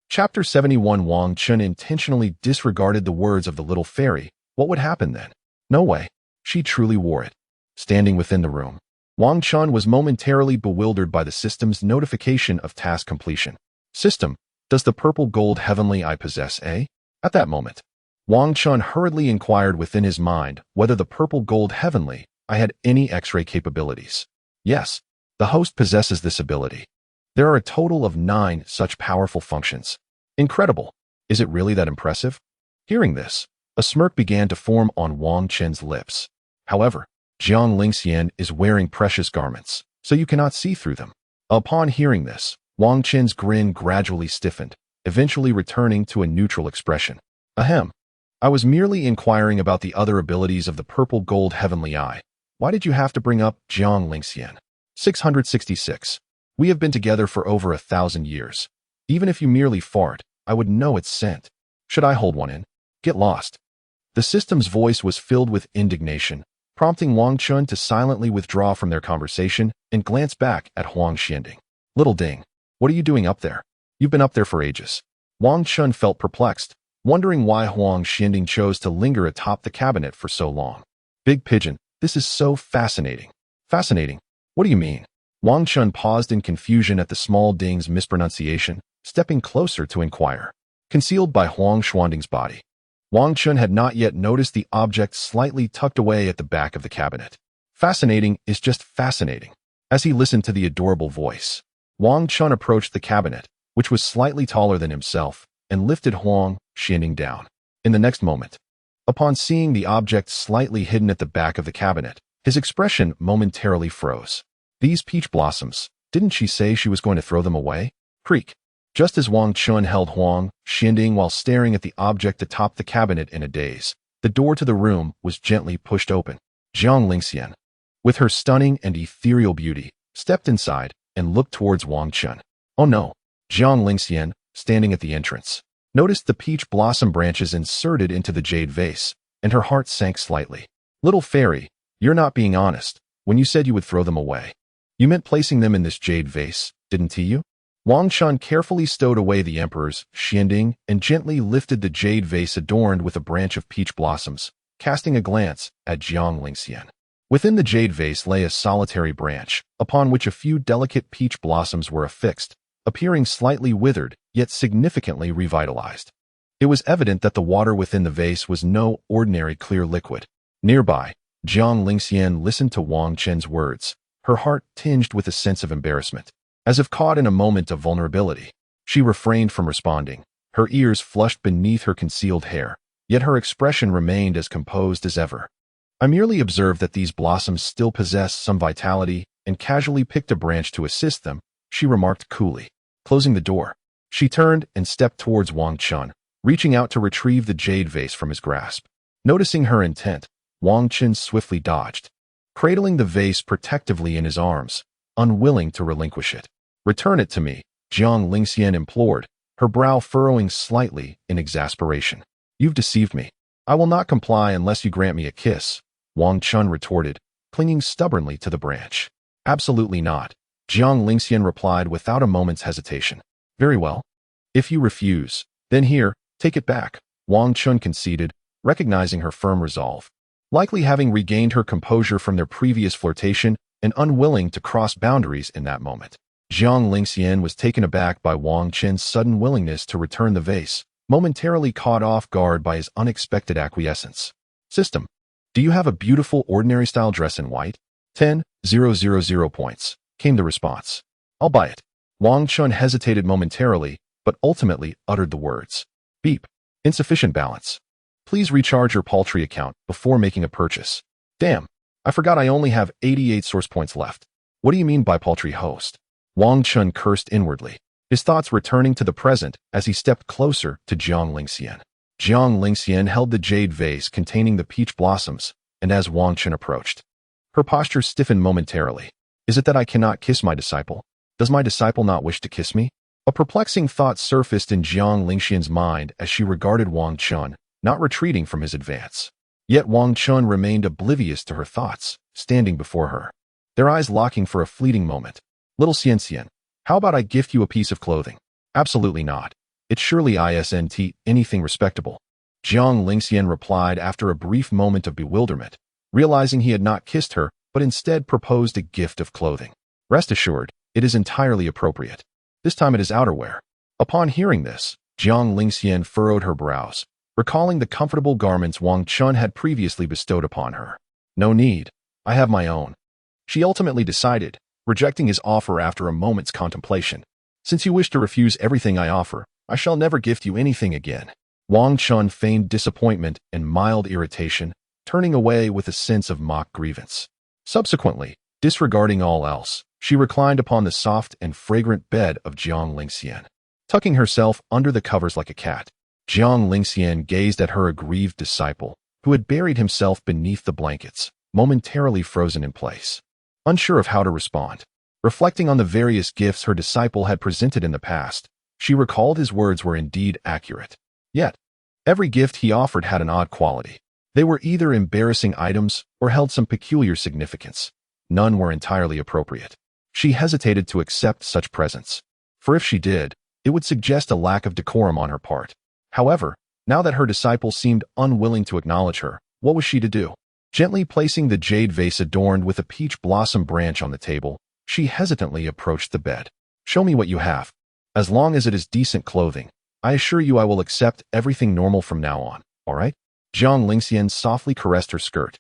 Chapter 71. Wang Chen intentionally disregarded the words of the little fairy. What would happen then? No way. She truly wore it. Standing within the room, Wang Chen was momentarily bewildered by the system's notification of task completion. System, does the purple gold heavenly eye possess a? At that moment, Wang Chen hurriedly inquired within his mind whether the purple gold heavenly eye had any X-ray capabilities. Yes, the host possesses this ability. There are a total of 9 such powerful functions. Incredible. Is it really that impressive? Hearing this, a smirk began to form on Wang Chen's lips. However, Jiang Lingxian is wearing precious garments, so you cannot see through them. Upon hearing this, Wang Chen's grin gradually stiffened, eventually returning to a neutral expression. Ahem. I was merely inquiring about the other abilities of the purple gold heavenly eye. Why did you have to bring up Jiang Lingxian? 666. We have been together for over 1,000 years. Even if you merely fart, I would know its scent. Should I hold one in? Get lost. The system's voice was filled with indignation, prompting Wang Chen to silently withdraw from their conversation and glance back at Huang Xianding. Little Ding, what are you doing up there? You've been up there for ages. Wang Chen felt perplexed, wondering why Huang Xianding chose to linger atop the cabinet for so long. Big Pigeon, this is so fascinating. Fascinating? What do you mean? Wang Chen paused in confusion at the small Ding's mispronunciation, stepping closer to inquire. Concealed by Huang Xianding's body, Wang Chen had not yet noticed the object slightly tucked away at the back of the cabinet. Fascinating is just fascinating. As he listened to the adorable voice, Wang Chen approached the cabinet, which was slightly taller than himself, and lifted Huang Xianding down. In the next moment, upon seeing the object slightly hidden at the back of the cabinet, his expression momentarily froze. These peach blossoms, didn't she say she was going to throw them away? Creak. Just as Wang Chen held Huang Xianding while staring at the object atop the cabinet in a daze, the door to the room was gently pushed open. Jiang Lingxian, with her stunning and ethereal beauty, stepped inside and looked towards Wang Chen. Oh no! Jiang Lingxian, standing at the entrance, noticed the peach blossom branches inserted into the jade vase, and her heart sank slightly. Little fairy, you're not being honest when you said you would throw them away. You meant placing them in this jade vase, didn't you? Wang Chen carefully stowed away the Emperor's Xianding and gently lifted the jade vase adorned with a branch of peach blossoms, casting a glance at Jiang Lingxian. Within the jade vase lay a solitary branch, upon which a few delicate peach blossoms were affixed, appearing slightly withered, yet significantly revitalized. It was evident that the water within the vase was no ordinary clear liquid. Nearby, Jiang Lingxian listened to Wang Chen's words, her heart tinged with a sense of embarrassment. As if caught in a moment of vulnerability, she refrained from responding, her ears flushed beneath her concealed hair, yet her expression remained as composed as ever. I merely observed that these blossoms still possess some vitality and casually picked a branch to assist them, she remarked coolly. Closing the door, she turned and stepped towards Wang Chen, reaching out to retrieve the jade vase from his grasp. Noticing her intent, Wang Chen swiftly dodged, cradling the vase protectively in his arms, unwilling to relinquish it. Return it to me, Jiang Lingxian implored, her brow furrowing slightly in exasperation. You've deceived me. I will not comply unless you grant me a kiss, Wang Chen retorted, clinging stubbornly to the branch. Absolutely not, Jiang Lingxian replied without a moment's hesitation. Very well. If you refuse, then here, take it back, Wang Chen conceded, recognizing her firm resolve. likely having regained her composure from their previous flirtation and unwilling to cross boundaries in that moment. Jiang Lingxian was taken aback by Wang Chen's sudden willingness to return the vase, momentarily caught off guard by his unexpected acquiescence. System. Do you have a beautiful ordinary-style dress in white? 10,000 points, came the response. I'll buy it. Wang Chen hesitated momentarily, but ultimately uttered the words. Beep. Insufficient balance. Please recharge your paltry account before making a purchase. Damn, I forgot I only have 88 source points left. What do you mean by paltry host? Wang Chen cursed inwardly, his thoughts returning to the present as he stepped closer to Jiang Lingxian. Jiang Lingxian held the jade vase containing the peach blossoms, and as Wang Chen approached, her posture stiffened momentarily. Is it that I cannot kiss my disciple? Does my disciple not wish to kiss me? A perplexing thought surfaced in Jiang Lingxian's mind as she regarded Wang Chen, not retreating from his advance. Yet Wang Chen remained oblivious to her thoughts, standing before her, their eyes locking for a fleeting moment. Little Xian, how about I gift you a piece of clothing? Absolutely not. It surely isn't anything respectable. Jiang Lingxian replied after a brief moment of bewilderment, realizing he had not kissed her, but instead proposed a gift of clothing. Rest assured, it is entirely appropriate. This time it is outerwear. Upon hearing this, Jiang Lingxian furrowed her brows, recalling the comfortable garments Wang Chen had previously bestowed upon her. No need. I have my own. She ultimately decided, rejecting his offer after a moment's contemplation. Since you wish to refuse everything I offer, I shall never gift you anything again. Wang Chen feigned disappointment and mild irritation, turning away with a sense of mock grievance. Subsequently, disregarding all else, she reclined upon the soft and fragrant bed of Jiang Lingxian, tucking herself under the covers like a cat. Jiang Lingxian gazed at her aggrieved disciple, who had buried himself beneath the blankets, momentarily frozen in place, unsure of how to respond. Reflecting on the various gifts her disciple had presented in the past, she recalled his words were indeed accurate. Yet, every gift he offered had an odd quality. They were either embarrassing items or held some peculiar significance. None were entirely appropriate. She hesitated to accept such presents, for if she did, it would suggest a lack of decorum on her part. However, now that her disciple seemed unwilling to acknowledge her, what was she to do? Gently placing the jade vase adorned with a peach blossom branch on the table, she hesitantly approached the bed. Show me what you have. As long as it is decent clothing, I assure you I will accept everything normal from now on, all right? Jiang Lingxian softly caressed her skirt,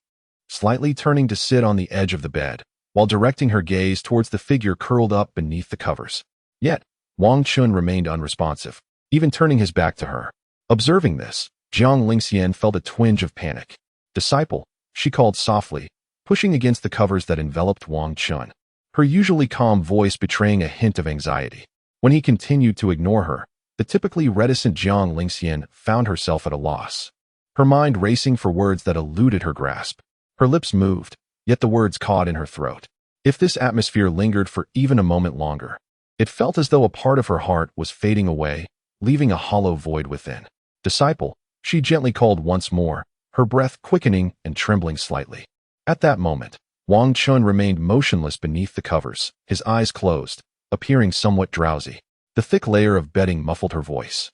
slightly turning to sit on the edge of the bed, while directing her gaze towards the figure curled up beneath the covers. Yet, Wang Chen remained unresponsive, even turning his back to her. Observing this, Jiang Lingxian felt a twinge of panic. Disciple, she called softly, pushing against the covers that enveloped Wang Chen, her usually calm voice betraying a hint of anxiety. When he continued to ignore her, the typically reticent Jiang Lingxian found herself at a loss, her mind racing for words that eluded her grasp. Her lips moved, yet the words caught in her throat. If this atmosphere lingered for even a moment longer, it felt as though a part of her heart was fading away, leaving a hollow void within. Disciple, she gently called once more, her breath quickening and trembling slightly. At that moment, Wang Chen remained motionless beneath the covers, his eyes closed, appearing somewhat drowsy. The thick layer of bedding muffled her voice,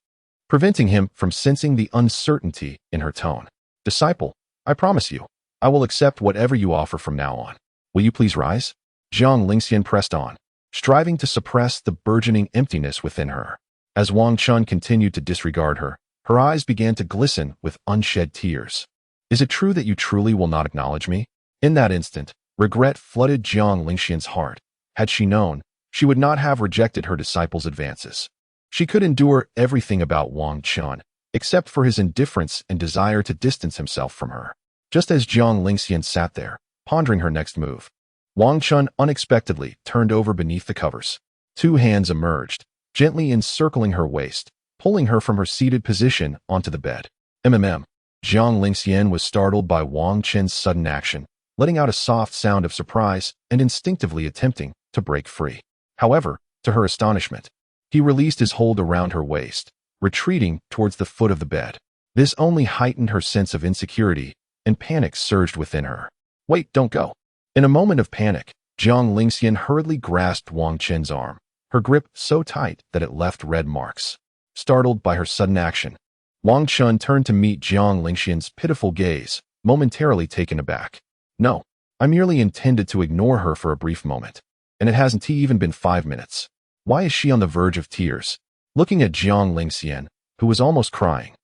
preventing him from sensing the uncertainty in her tone. Disciple, I promise you, I will accept whatever you offer from now on. Will you please rise? Jiang Lingxian pressed on, striving to suppress the burgeoning emptiness within her. As Wang Chen continued to disregard her, her eyes began to glisten with unshed tears. Is it true that you truly will not acknowledge me? In that instant, regret flooded Jiang Lingxian's heart. Had she known, she would not have rejected her disciple's advances. She could endure everything about Wang Chen, except for his indifference and desire to distance himself from her. Just as Jiang Lingxian sat there, pondering her next move, Wang Chen unexpectedly turned over beneath the covers. Two hands emerged, gently encircling her waist, pulling her from her seated position onto the bed. Jiang Lingxian was startled by Wang Chen's sudden action, letting out a soft sound of surprise and instinctively attempting to break free. However, to her astonishment, he released his hold around her waist, retreating towards the foot of the bed. This only heightened her sense of insecurity, and panic surged within her. Wait, don't go. In a moment of panic, Jiang Lingxian hurriedly grasped Wang Chen's arm, her grip so tight that it left red marks. Startled by her sudden action, Wang Chen turned to meet Jiang Lingxian's pitiful gaze, momentarily taken aback. No, I merely intended to ignore her for a brief moment. And it hasn't even been 5 minutes. Why is she on the verge of tears? Looking at Jiang Lingxian, who was almost crying,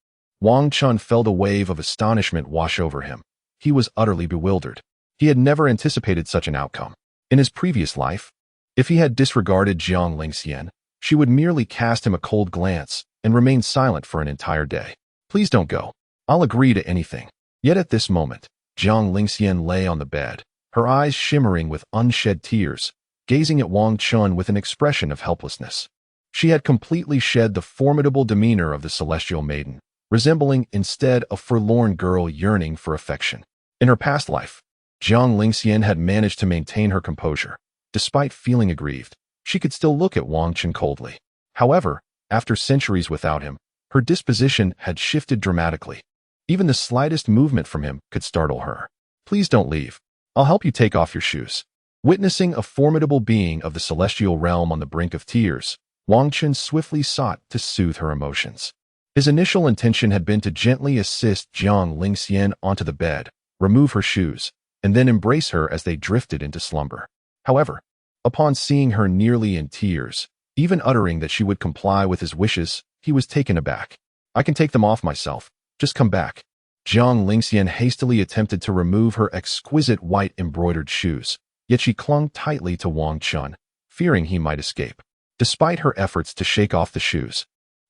Wang Chen felt a wave of astonishment wash over him. He was utterly bewildered. He had never anticipated such an outcome. In his previous life, if he had disregarded Jiang Lingxian, she would merely cast him a cold glance and remain silent for an entire day. Please don't go. I'll agree to anything. Yet at this moment, Jiang Lingxian lay on the bed, her eyes shimmering with unshed tears, gazing at Wang Chen with an expression of helplessness. She had completely shed the formidable demeanor of the celestial maiden, resembling instead a forlorn girl yearning for affection. In her past life, Jiang Lingxian had managed to maintain her composure. Despite feeling aggrieved, she could still look at Wang Chen coldly. However, after centuries without him, her disposition had shifted dramatically. Even the slightest movement from him could startle her. Please don't leave. I'll help you take off your shoes. Witnessing a formidable being of the celestial realm on the brink of tears, Wang Chen swiftly sought to soothe her emotions. His initial intention had been to gently assist Jiang Lingxian onto the bed, remove her shoes, and then embrace her as they drifted into slumber. However, upon seeing her nearly in tears, even uttering that she would comply with his wishes, he was taken aback. I can take them off myself. Just come back. Jiang Lingxian hastily attempted to remove her exquisite white embroidered shoes, yet she clung tightly to Wang Chen, fearing he might escape. Despite her efforts to shake off the shoes,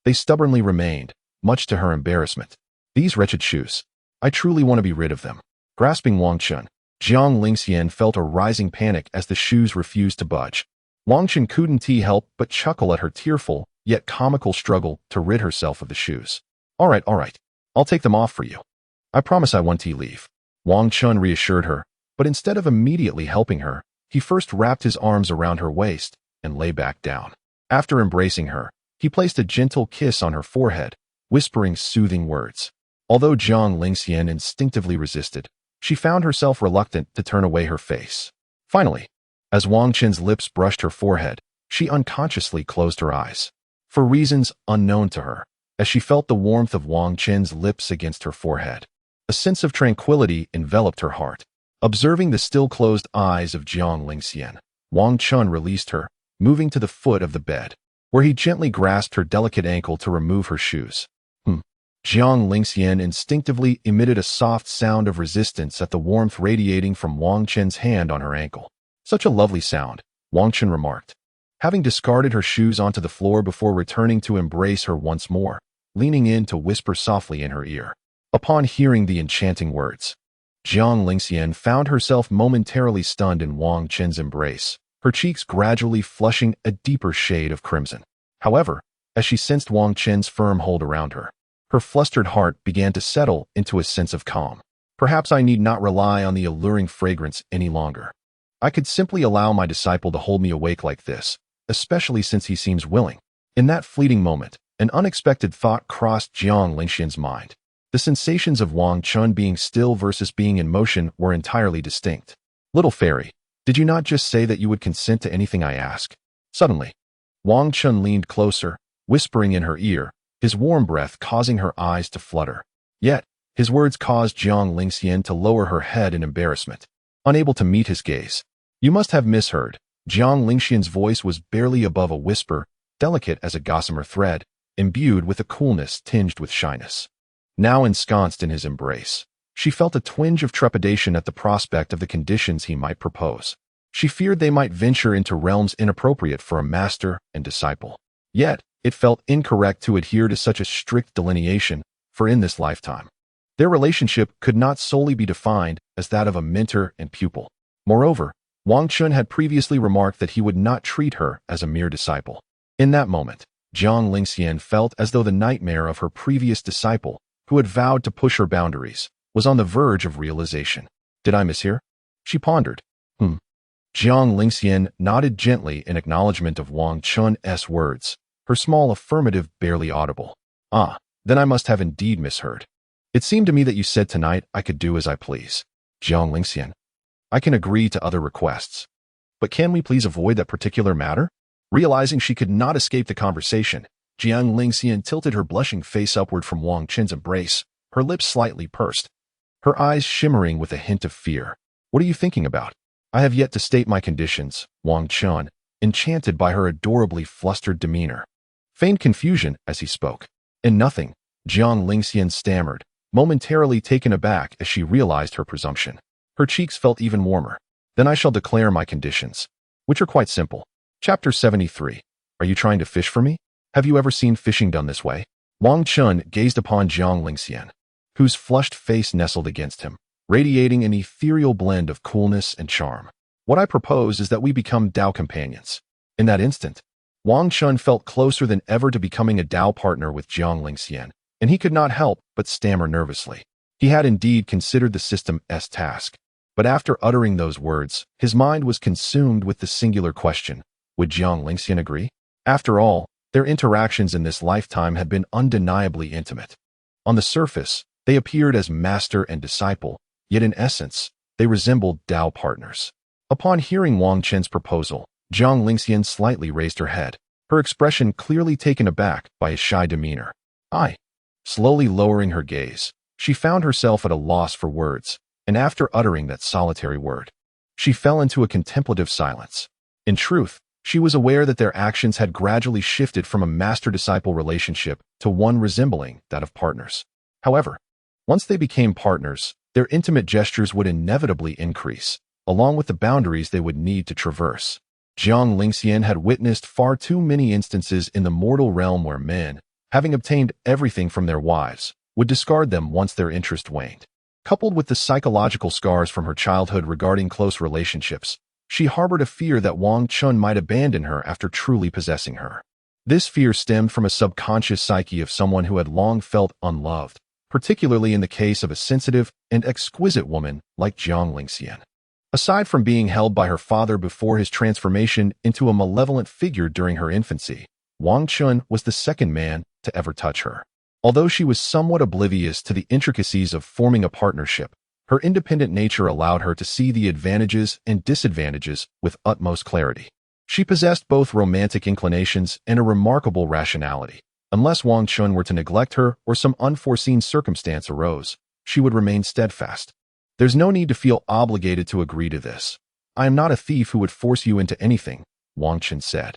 they stubbornly remained, much to her embarrassment. These wretched shoes. I truly want to be rid of them. Grasping Wang Chen, Jiang Lingxian felt a rising panic as the shoes refused to budge. Wang Chen couldn't help but chuckle at her tearful, yet comical struggle to rid herself of the shoes. All right. I'll take them off for you. I promise I won't leave. Wang Chen reassured her, but instead of immediately helping her, he first wrapped his arms around her waist and lay back down. After embracing her, he placed a gentle kiss on her forehead, whispering soothing words. Although Jiang Lingxian instinctively resisted, she found herself reluctant to turn away her face. Finally, as Wang Chen's lips brushed her forehead, she unconsciously closed her eyes. For reasons unknown to her, as she felt the warmth of Wang Chen's lips against her forehead, a sense of tranquility enveloped her heart. Observing the still closed eyes of Jiang Lingxian, Wang Chen released her, moving to the foot of the bed, where he gently grasped her delicate ankle to remove her shoes. Jiang Lingxian instinctively emitted a soft sound of resistance at the warmth radiating from Wang Chen's hand on her ankle. Such a lovely sound, Wang Chen remarked. Having discarded her shoes onto the floor before returning to embrace her once more, leaning in to whisper softly in her ear. Upon hearing the enchanting words, Jiang Lingxian found herself momentarily stunned in Wang Chen's embrace, her cheeks gradually flushing a deeper shade of crimson. However, as she sensed Wang Chen's firm hold around her, her flustered heart began to settle into a sense of calm. Perhaps I need not rely on the alluring fragrance any longer. I could simply allow my disciple to hold me awake like this, especially since he seems willing. In that fleeting moment, an unexpected thought crossed Jiang Lingxian's mind. The sensations of Wang Chen being still versus being in motion were entirely distinct. Little fairy, did you not just say that you would consent to anything I ask? Suddenly, Wang Chen leaned closer, whispering in her ear, his warm breath causing her eyes to flutter. Yet, his words caused Jiang Lingxian to lower her head in embarrassment, unable to meet his gaze. You must have misheard. Jiang Lingxian's voice was barely above a whisper, delicate as a gossamer thread, imbued with a coolness tinged with shyness. Now ensconced in his embrace, she felt a twinge of trepidation at the prospect of the conditions he might propose. She feared they might venture into realms inappropriate for a master and disciple. Yet, it felt incorrect to adhere to such a strict delineation, for in this lifetime, their relationship could not solely be defined as that of a mentor and pupil. Moreover, Wang Chen had previously remarked that he would not treat her as a mere disciple. In that moment, Jiang Lingxian felt as though the nightmare of her previous disciple, who had vowed to push her boundaries, was on the verge of realization. Did I mishear? She pondered. Jiang Lingxian nodded gently in acknowledgement of Wang Chen's words, her small affirmative barely audible. Then I must have indeed misheard. It seemed to me that you said tonight I could do as I please. Jiang Lingxian, I can agree to other requests. But can we please avoid that particular matter? Realizing she could not escape the conversation, Jiang Lingxian tilted her blushing face upward from Wang Chen's embrace, her lips slightly pursed. her eyes shimmering with a hint of fear. "What are you thinking about?" "I have yet to state my conditions," Wang Chen, enchanted by her adorably flustered demeanor, feigned confusion as he spoke. "And nothing," Jiang Lingxian stammered, momentarily taken aback as she realized her presumption. Her cheeks felt even warmer. "Then I shall declare my conditions, which are quite simple." Chapter 73. Are you trying to fish for me? Have you ever seen fishing done this way? Wang Chen gazed upon Jiang Lingxian, whose flushed face nestled against him, radiating an ethereal blend of coolness and charm. "What I propose is that we become Dao companions." In that instant, Wang Chen felt closer than ever to becoming a Dao partner with Jiang Lingxian, and he could not help but stammer nervously. He had indeed considered the system's task, but after uttering those words, his mind was consumed with the singular question, would Jiang Lingxian agree? After all, their interactions in this lifetime had been undeniably intimate. On the surface, they appeared as master and disciple, yet in essence, they resembled Dao partners. Upon hearing Wang Chen's proposal, Jiang Lingxian slightly raised her head, her expression clearly taken aback by his shy demeanor. Slowly lowering her gaze, she found herself at a loss for words, and after uttering that solitary word, she fell into a contemplative silence. In truth, she was aware that their actions had gradually shifted from a master-disciple relationship to one resembling that of partners. However, once they became partners, their intimate gestures would inevitably increase, along with the boundaries they would need to traverse. Jiang Lingxian had witnessed far too many instances in the mortal realm where men, having obtained everything from their wives, would discard them once their interest waned. Coupled with the psychological scars from her childhood regarding close relationships, she harbored a fear that Wang Chen might abandon her after truly possessing her. This fear stemmed from a subconscious psyche of someone who had long felt unloved, particularly in the case of a sensitive and exquisite woman like Jiang Lingxian. Aside from being held by her father before his transformation into a malevolent figure during her infancy, Wang Chen was the second man to ever touch her. Although she was somewhat oblivious to the intricacies of forming a partnership, her independent nature allowed her to see the advantages and disadvantages with utmost clarity. She possessed both romantic inclinations and a remarkable rationality. Unless Wang Chen were to neglect her or some unforeseen circumstance arose, she would remain steadfast. "There's no need to feel obligated to agree to this. I am not a thief who would force you into anything," Wang Chen said.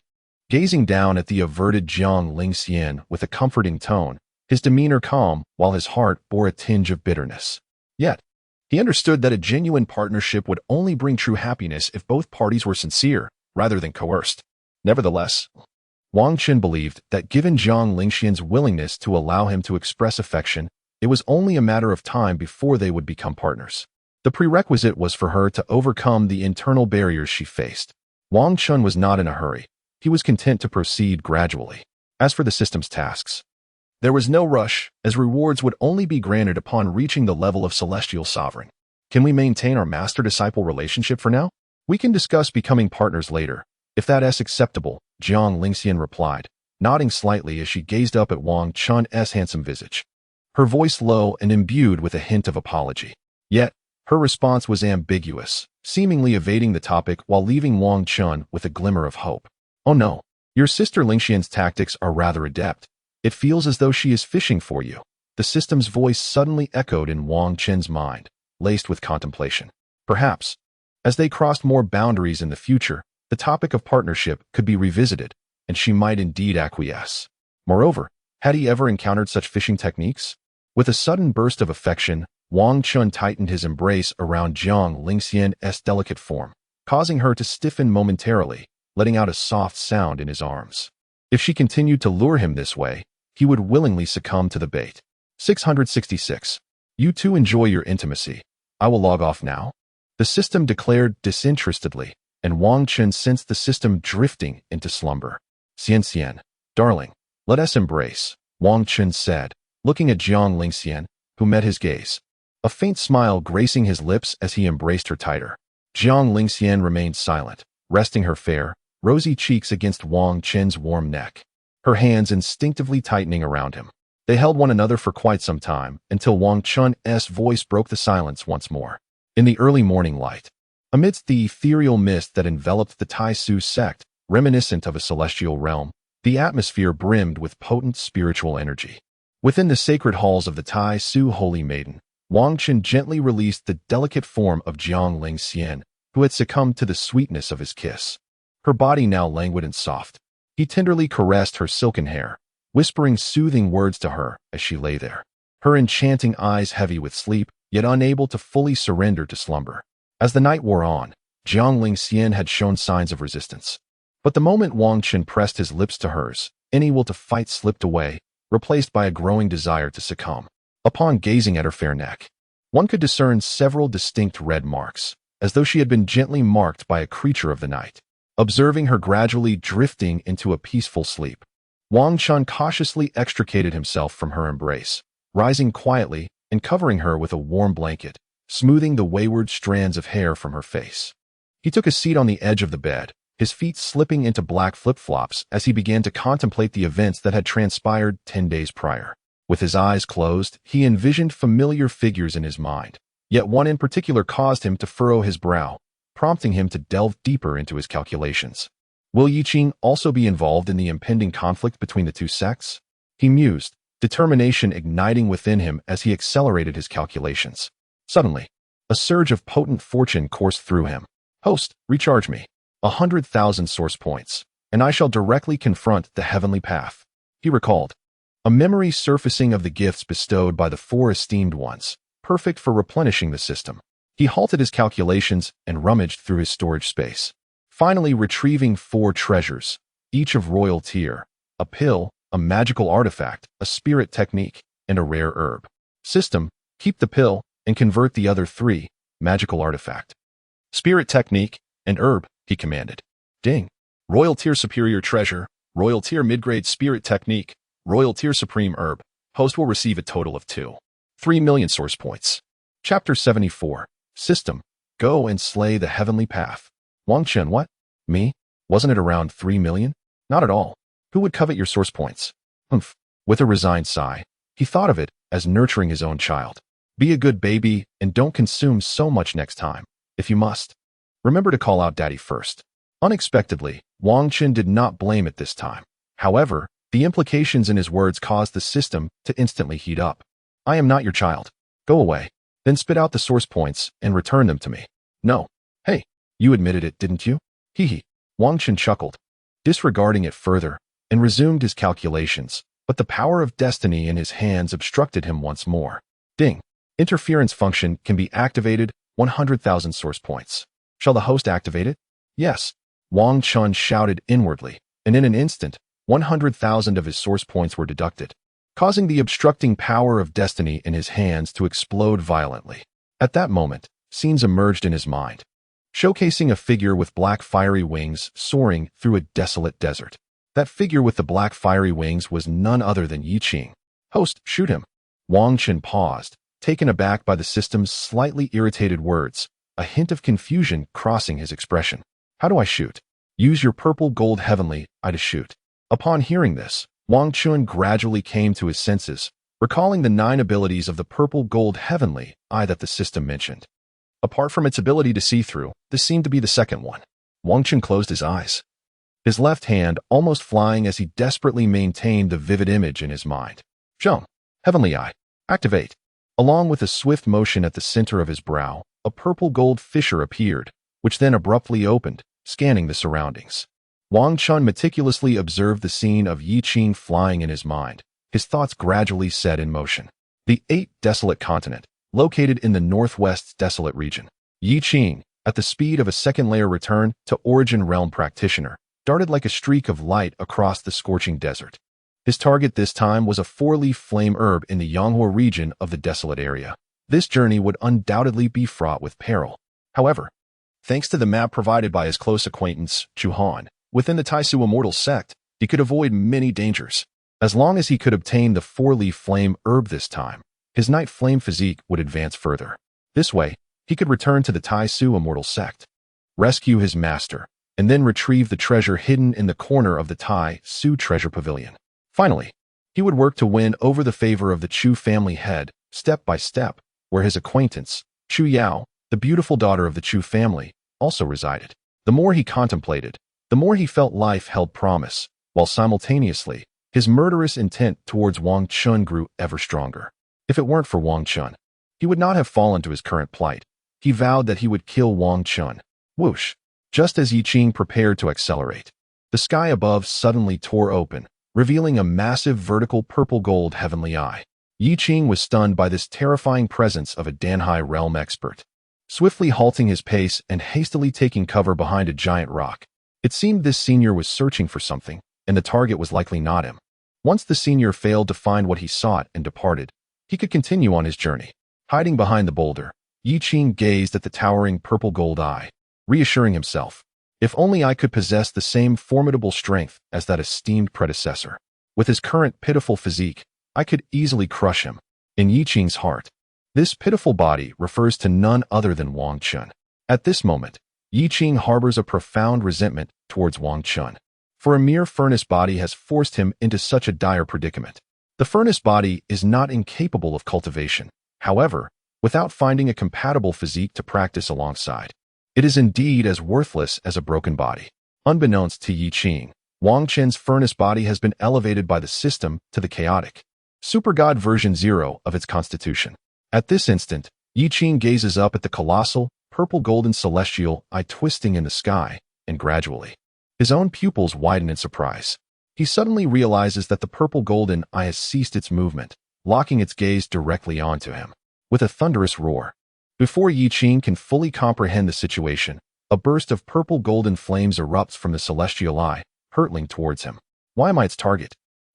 Gazing down at the averted Jiang Lingxian with a comforting tone, his demeanor calm while his heart bore a tinge of bitterness. Yet, he understood that a genuine partnership would only bring true happiness if both parties were sincere, rather than coerced. Nevertheless, Wang Chen believed that given Jiang Lingxian's willingness to allow him to express affection, it was only a matter of time before they would become partners. The prerequisite was for her to overcome the internal barriers she faced. Wang Chen was not in a hurry. He was content to proceed gradually. As for the system's tasks, there was no rush, as rewards would only be granted upon reaching the level of celestial sovereign. "Can we maintain our master-disciple relationship for now? We can discuss becoming partners later, if that is acceptable," Jiang Lingxian replied, nodding slightly as she gazed up at Wang Chen's handsome visage, her voice low and imbued with a hint of apology. Yet, her response was ambiguous, seemingly evading the topic while leaving Wang Chen with a glimmer of hope. "Oh no, your sister Lingxian's tactics are rather adept. It feels as though she is fishing for you." The system's voice suddenly echoed in Wang Chen's mind, laced with contemplation. Perhaps, as they crossed more boundaries in the future, the topic of partnership could be revisited, and she might indeed acquiesce. Moreover, had he ever encountered such fishing techniques? With a sudden burst of affection, Wang Chen tightened his embrace around Jiang Lingxian's delicate form, causing her to stiffen momentarily, letting out a soft sound in his arms. If she continued to lure him this way, he would willingly succumb to the bait. 666. "You two enjoy your intimacy. I will log off now," the system declared disinterestedly, and Wang Chen sensed the system drifting into slumber. "Xian, darling, let us embrace," Wang Chen said, looking at Jiang Lingxian, who met his gaze, a faint smile gracing his lips as he embraced her tighter. Jiang Lingxian remained silent, resting her fair, rosy cheeks against Wang Chen's warm neck, her hands instinctively tightening around him. They held one another for quite some time, until Wang Chen's voice broke the silence once more. In the early morning light, amidst the ethereal mist that enveloped the Tai Su sect, reminiscent of a celestial realm, the atmosphere brimmed with potent spiritual energy. Within the sacred halls of the Tai Su Holy Maiden, Wang Chen gently released the delicate form of Jiang Lingxian, who had succumbed to the sweetness of his kiss. Her body now languid and soft. He tenderly caressed her silken hair, whispering soothing words to her as she lay there, her enchanting eyes heavy with sleep, yet unable to fully surrender to slumber. As the night wore on, Jiang Lingxian had shown signs of resistance. But the moment Wang Chen pressed his lips to hers, any will to fight slipped away, replaced by a growing desire to succumb. Upon gazing at her fair neck, one could discern several distinct red marks, as though she had been gently marked by a creature of the night. Observing her gradually drifting into a peaceful sleep, Wang Chen cautiously extricated himself from her embrace, rising quietly and covering her with a warm blanket, smoothing the wayward strands of hair from her face. He took a seat on the edge of the bed, his feet slipping into black flip-flops as he began to contemplate the events that had transpired 10 days prior. With his eyes closed, he envisioned familiar figures in his mind, yet one in particular caused him to furrow his brow, prompting him to delve deeper into his calculations. Will Yiqing also be involved in the impending conflict between the two sects? He mused, determination igniting within him as he accelerated his calculations. Suddenly, a surge of potent fortune coursed through him. Host, recharge me. 100,000 source points, and I shall directly confront the heavenly path. He recalled, a memory surfacing of the gifts bestowed by the 4 esteemed ones, perfect for replenishing the system. He halted his calculations and rummaged through his storage space, finally retrieving 4 treasures, each of royal tier, a pill, a magical artifact, a spirit technique, and a rare herb. System, keep the pill and convert the other 3, magical artifact, spirit technique, and herb, he commanded. Ding. Royal tier superior treasure, royal tier mid-grade spirit technique, royal tier supreme herb. Host will receive a total of 3 million source points. Chapter 74. System. Go and slay the heavenly path. Wang Chen, what? Me? Wasn't it around 3 million? Not at all. Who would covet your source points? Humph. With a resigned sigh, he thought of it as nurturing his own child. Be a good baby and don't consume so much next time. If you must, remember to call out daddy first. Unexpectedly, Wang Chen did not blame it this time. However, the implications in his words caused the system to instantly heat up. I am not your child. Go away. Then spit out the source points and return them to me. No. Hey, you admitted it, didn't you? Hee hee. Wang Chen chuckled, disregarding it further, and resumed his calculations, but the power of destiny in his hands obstructed him once more. Ding. Interference function can be activated, 100,000 source points. Shall the host activate it? Yes. Wang Chen shouted inwardly, and in an instant, 100,000 of his source points were deducted, causing the obstructing power of destiny in his hands to explode violently. At that moment, scenes emerged in his mind, showcasing a figure with black fiery wings soaring through a desolate desert. That figure with the black fiery wings was none other than Yiqing. Host, shoot him. Wang Chen paused, taken aback by the system's slightly irritated words, a hint of confusion crossing his expression. How do I shoot? Use your purple gold heavenly eye to shoot. Upon hearing this, Wang Chen gradually came to his senses, recalling the 9 abilities of the purple gold heavenly eye that the system mentioned. Apart from its ability to see through, this seemed to be the second one. Wang Chen closed his eyes, his left hand almost flying as he desperately maintained the vivid image in his mind. Jump. Heavenly eye. Activate. Along with a swift motion at the center of his brow, a purple gold fissure appeared, which then abruptly opened, scanning the surroundings. Wang Chen meticulously observed the scene of Yiqing flying in his mind. His thoughts gradually set in motion. The 8th desolate continent, located in the northwest's desolate region. Yiqing, at the speed of a second-layer return to origin realm practitioner, darted like a streak of light across the scorching desert. His target this time was a 4-leaf flame herb in the Yanghua region of the desolate area. This journey would undoubtedly be fraught with peril. However, thanks to the map provided by his close acquaintance, Chu Han, within the Taisu immortal sect, he could avoid many dangers. As long as he could obtain the 4-leaf flame herb this time, his night flame physique would advance further. This way, he could return to the Taisu immortal sect, rescue his master, and then retrieve the treasure hidden in the corner of the Taisu treasure pavilion. Finally, he would work to win over the favor of the Chu family head, step by step, where his acquaintance, Chu Yao, the beautiful daughter of the Chu family, also resided. The more he contemplated, the more he felt life held promise, while simultaneously, his murderous intent towards Wang Chen grew ever stronger. If it weren't for Wang Chen, He would not have fallen to his current plight. He vowed that he would kill Wang Chen. Whoosh! Just as Yi Qing prepared to accelerate, the sky above suddenly tore open, revealing a massive vertical purple-gold heavenly eye. Yi Qing was stunned by this terrifying presence of a Danhai realm expert. Swiftly halting his pace and hastily taking cover behind a giant rock, it seemed this senior was searching for something, and the target was likely not him. Once the senior failed to find what he sought and departed, he could continue on his journey. Hiding behind the boulder, Yi Qing gazed at the towering purple-gold eye, reassuring himself, if only I could possess the same formidable strength as that esteemed predecessor. With his current pitiful physique, I could easily crush him. In Yi Qing's heart, this pitiful body refers to none other than Wang Chen. At this moment, Yi Qing harbors a profound resentment towards Wang Chen, for a mere furnace body has forced him into such a dire predicament. The furnace body is not incapable of cultivation. However, without finding a compatible physique to practice alongside, it is indeed as worthless as a broken body. Unbeknownst to Yi Qing, Wang Chen's furnace body has been elevated by the system to the chaotic supergod version 0 of its constitution. At this instant, Yi Qing gazes up at the colossal, purple-golden celestial eye twisting in the sky, and gradually, his own pupils widen in surprise. He suddenly realizes that the purple-golden eye has ceased its movement, locking its gaze directly onto him. With a thunderous roar, before Yi Qing can fully comprehend the situation, a burst of purple-golden flames erupts from the celestial eye, hurtling towards him. Why am I its target?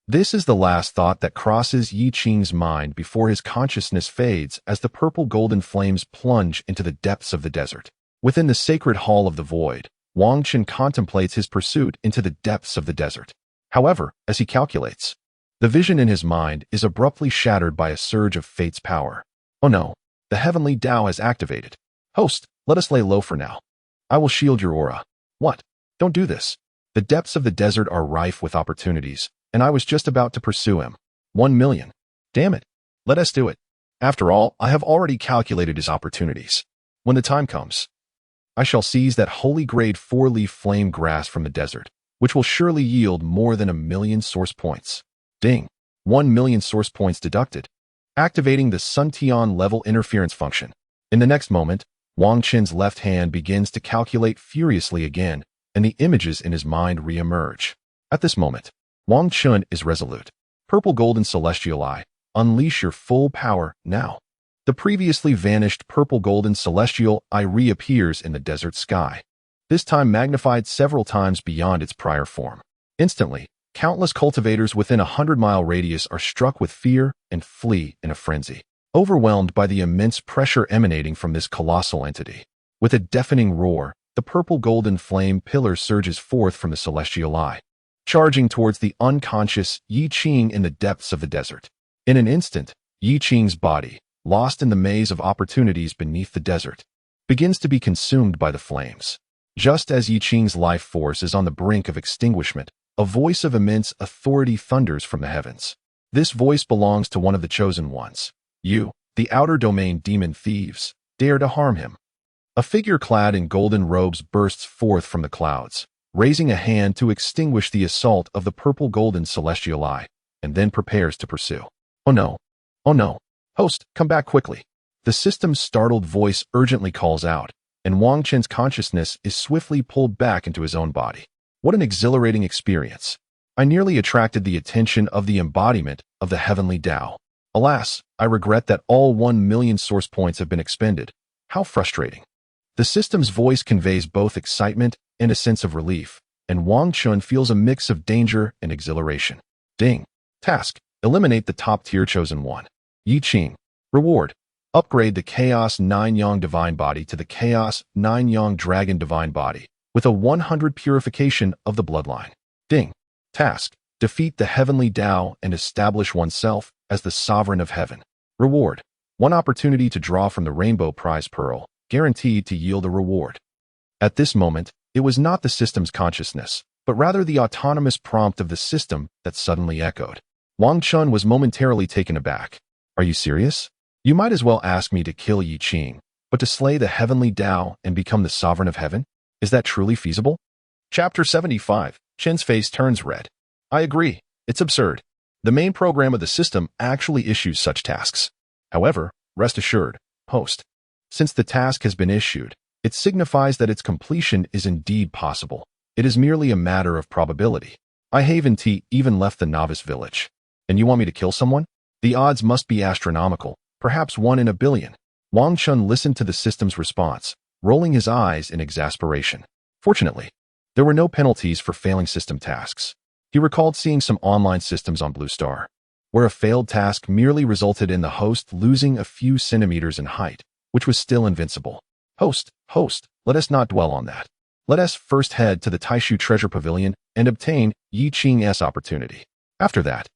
This is the last thought that crosses Yi Qing's mind before his consciousness fades as the purple-golden flames plunge into the depths of the desert. Within the sacred hall of the void, Wang Chen contemplates his pursuit into the depths of the desert. However, as he calculates, the vision in his mind is abruptly shattered by a surge of fate's power. Oh no, the heavenly Tao has activated. Host, let us lay low for now. I will shield your aura. What? Don't do this. The depths of the desert are rife with opportunities, and I was just about to pursue him. 1 million. Damn it. Let us do it. After all, I have already calculated his opportunities. When the time comes, I shall seize that holy-grade 4-leaf flame grass from the desert, which will surely yield more than 1 million source points. Ding. 1 million source points deducted, activating the Sun-Tian level interference function. In the next moment, Wang Chen's left hand begins to calculate furiously again, and the images in his mind re-emerge. At this moment, Wang Chen is resolute. Purple golden celestial eye, unleash your full power now. The previously vanished purple golden celestial eye reappears in the desert sky, this time magnified several times beyond its prior form. Instantly, countless cultivators within a 100-mile radius are struck with fear and flee in a frenzy, overwhelmed by the immense pressure emanating from this colossal entity. With a deafening roar, the purple golden flame pillar surges forth from the celestial eye, charging towards the unconscious Yi Qing in the depths of the desert. In an instant, Yi Qing's body, lost in the maze of opportunities beneath the desert, begins to be consumed by the flames. Just as Yi Qing's life force is on the brink of extinguishment, a voice of immense authority thunders from the heavens. This voice belongs to one of the chosen ones. You, the outer domain demon thieves, dare to harm him. A figure clad in golden robes bursts forth from the clouds, raising a hand to extinguish the assault of the purple golden celestial eye, and then prepares to pursue. Oh no! Oh no! Host, come back quickly! The system's startled voice urgently calls out, and Wang Chen's consciousness is swiftly pulled back into his own body. What an exhilarating experience! I nearly attracted the attention of the embodiment of the heavenly Tao. Alas, I regret that all 1 million source points have been expended. How frustrating! The system's voice conveys both excitement and a sense of relief, and Wang Chen feels a mix of danger and exhilaration. Ding. Task. Eliminate the top-tier chosen one. Yi Qing. Reward. Upgrade the Chaos 9 Yang Divine Body to the Chaos 9 Yang Dragon Divine Body, with a 100 purification of the bloodline. Ding. Task. Defeat the heavenly Tao and establish oneself as the sovereign of heaven. Reward. 1 opportunity to draw from the Rainbow Prize Pearl, guaranteed to yield a reward. At this moment, it was not the system's consciousness, but rather the autonomous prompt of the system that suddenly echoed. Wang Chen was momentarily taken aback. Are you serious? You might as well ask me to kill Yi Qing, but to slay the heavenly Tao and become the sovereign of heaven? Is that truly feasible? Chapter 75. Chen's face turns red. I agree. It's absurd. The main program of the system actually issues such tasks. However, rest assured, Host. Since the task has been issued, it signifies that its completion is indeed possible. It is merely a matter of probability. I haven't even left the novice village. And you want me to kill someone? The odds must be astronomical, perhaps 1 in a billion. Wang Chen listened to the system's response, rolling his eyes in exasperation. Fortunately, there were no penalties for failing system tasks. He recalled seeing some online systems on Blue Star, where a failed task merely resulted in the host losing a few centimeters in height, which was still invincible. Host, let us not dwell on that. Let us first head to the Taishu Treasure Pavilion and obtain Yi Qing's opportunity. After that,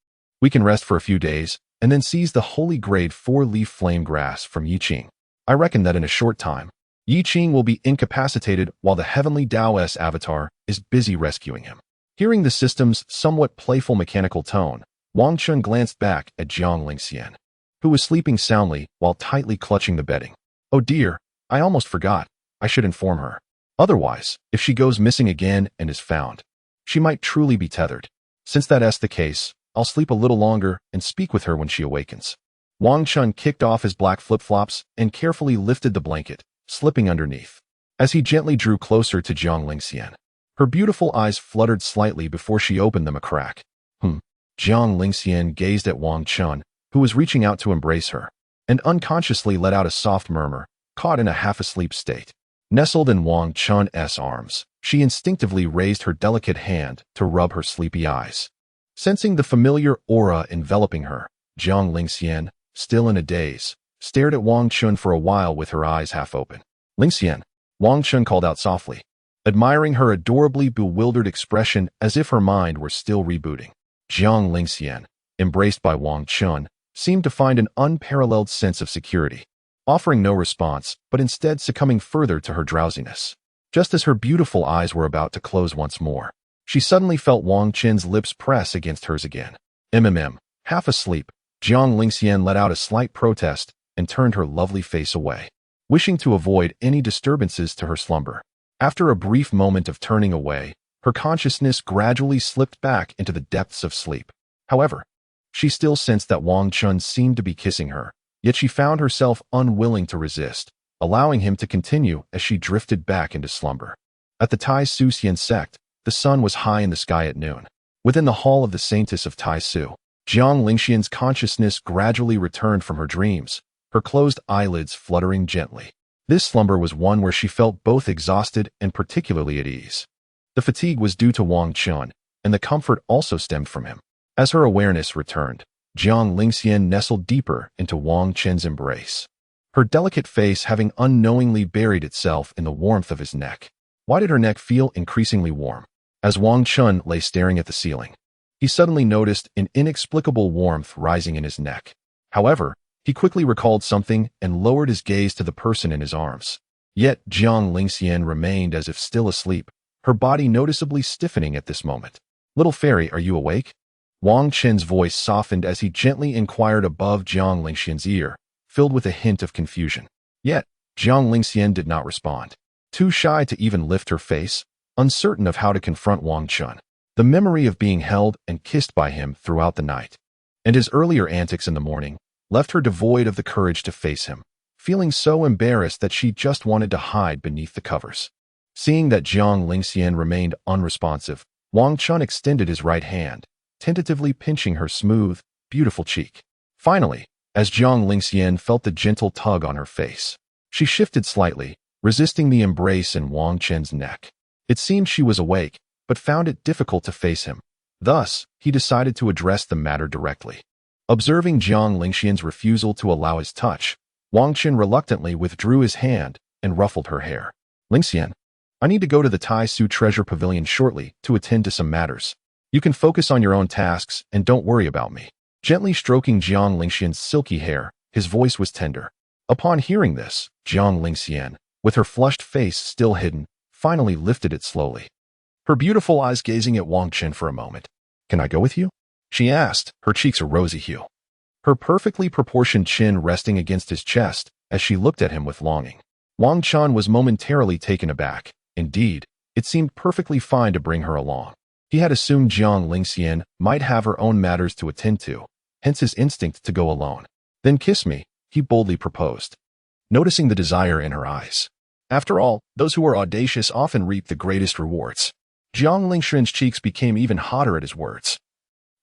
we can rest for a few days and then seize the holy grade 4-leaf flame grass from Yi Qing. I reckon that in a short time, Yi Qing will be incapacitated while the heavenly Taoist avatar is busy rescuing him. Hearing the system's somewhat playful mechanical tone, Wang Chen glanced back at Jiang Lingxian, who was sleeping soundly while tightly clutching the bedding. Oh dear, I almost forgot. I should inform her. Otherwise, if she goes missing again and is found, she might truly be tethered. Since that's the case, I'll sleep a little longer and speak with her when she awakens. Wang Chen kicked off his black flip-flops and carefully lifted the blanket, slipping underneath. As he gently drew closer to Jiang Lingxian, her beautiful eyes fluttered slightly before she opened them a crack. Jiang Lingxian gazed at Wang Chen, who was reaching out to embrace her, and unconsciously let out a soft murmur, caught in a half-asleep state. Nestled in Wang Chen's arms, she instinctively raised her delicate hand to rub her sleepy eyes. Sensing the familiar aura enveloping her, Jiang Lingxian, still in a daze, stared at Wang Chen for a while with her eyes half open. Lingxian, Wang Chen called out softly, admiring her adorably bewildered expression as if her mind were still rebooting. Jiang Lingxian, embraced by Wang Chen, seemed to find an unparalleled sense of security, offering no response but instead succumbing further to her drowsiness. Just as her beautiful eyes were about to close once more, she suddenly felt Wang Chen's lips press against hers again. Half asleep, Jiang Lingxian let out a slight protest and turned her lovely face away, wishing to avoid any disturbances to her slumber. After a brief moment of turning away, her consciousness gradually slipped back into the depths of sleep. However, she still sensed that Wang Chen seemed to be kissing her, yet she found herself unwilling to resist, allowing him to continue as she drifted back into slumber. At the Tai Su Xian sect, the sun was high in the sky at noon. Within the hall of the Saintess of Tai Su, Jiang Lingxian's consciousness gradually returned from her dreams, her closed eyelids fluttering gently. This slumber was one where she felt both exhausted and particularly at ease. The fatigue was due to Wang Chen, and the comfort also stemmed from him. As her awareness returned, Jiang Lingxian nestled deeper into Wang Chen's embrace, her delicate face having unknowingly buried itself in the warmth of his neck. Why did her neck feel increasingly warm? As Wang Chen lay staring at the ceiling, he suddenly noticed an inexplicable warmth rising in his neck. However, he quickly recalled something and lowered his gaze to the person in his arms. Yet Jiang Lingxian remained as if still asleep, her body noticeably stiffening at this moment. "Little fairy, are you awake?" Wang Chen's voice softened as he gently inquired above Jiang Lingxian's ear, filled with a hint of confusion. Yet, Jiang Lingxian did not respond. Too shy to even lift her face, uncertain of how to confront Wang Chen. The memory of being held and kissed by him throughout the night, and his earlier antics in the morning, left her devoid of the courage to face him, feeling so embarrassed that she just wanted to hide beneath the covers. Seeing that Jiang Lingxian remained unresponsive, Wang Chen extended his right hand, tentatively pinching her smooth, beautiful cheek. Finally, as Jiang Lingxian felt the gentle tug on her face, she shifted slightly, resisting the embrace in Wang Chen's neck. It seemed she was awake, but found it difficult to face him. Thus, he decided to address the matter directly. Observing Jiang Lingxian's refusal to allow his touch, Wang Chen reluctantly withdrew his hand and ruffled her hair. "Lingxian, I need to go to the Tai Su Treasure Pavilion shortly to attend to some matters. You can focus on your own tasks and don't worry about me." Gently stroking Jiang Lingxian's silky hair, his voice was tender. Upon hearing this, Jiang Lingxian, with her flushed face still hidden, finally lifted it slowly, her beautiful eyes gazing at Wang Chen for a moment. "Can I go with you?" she asked, her cheeks a rosy hue, her perfectly proportioned chin resting against his chest as she looked at him with longing. Wang Chen was momentarily taken aback. Indeed, it seemed perfectly fine to bring her along. He had assumed Jiang Lingxian might have her own matters to attend to, hence his instinct to go alone. "Then kiss me," he boldly proposed. noticing the desire in her eyes. After all, those who are audacious often reap the greatest rewards. Jiang Lingxian's cheeks became even hotter at his words,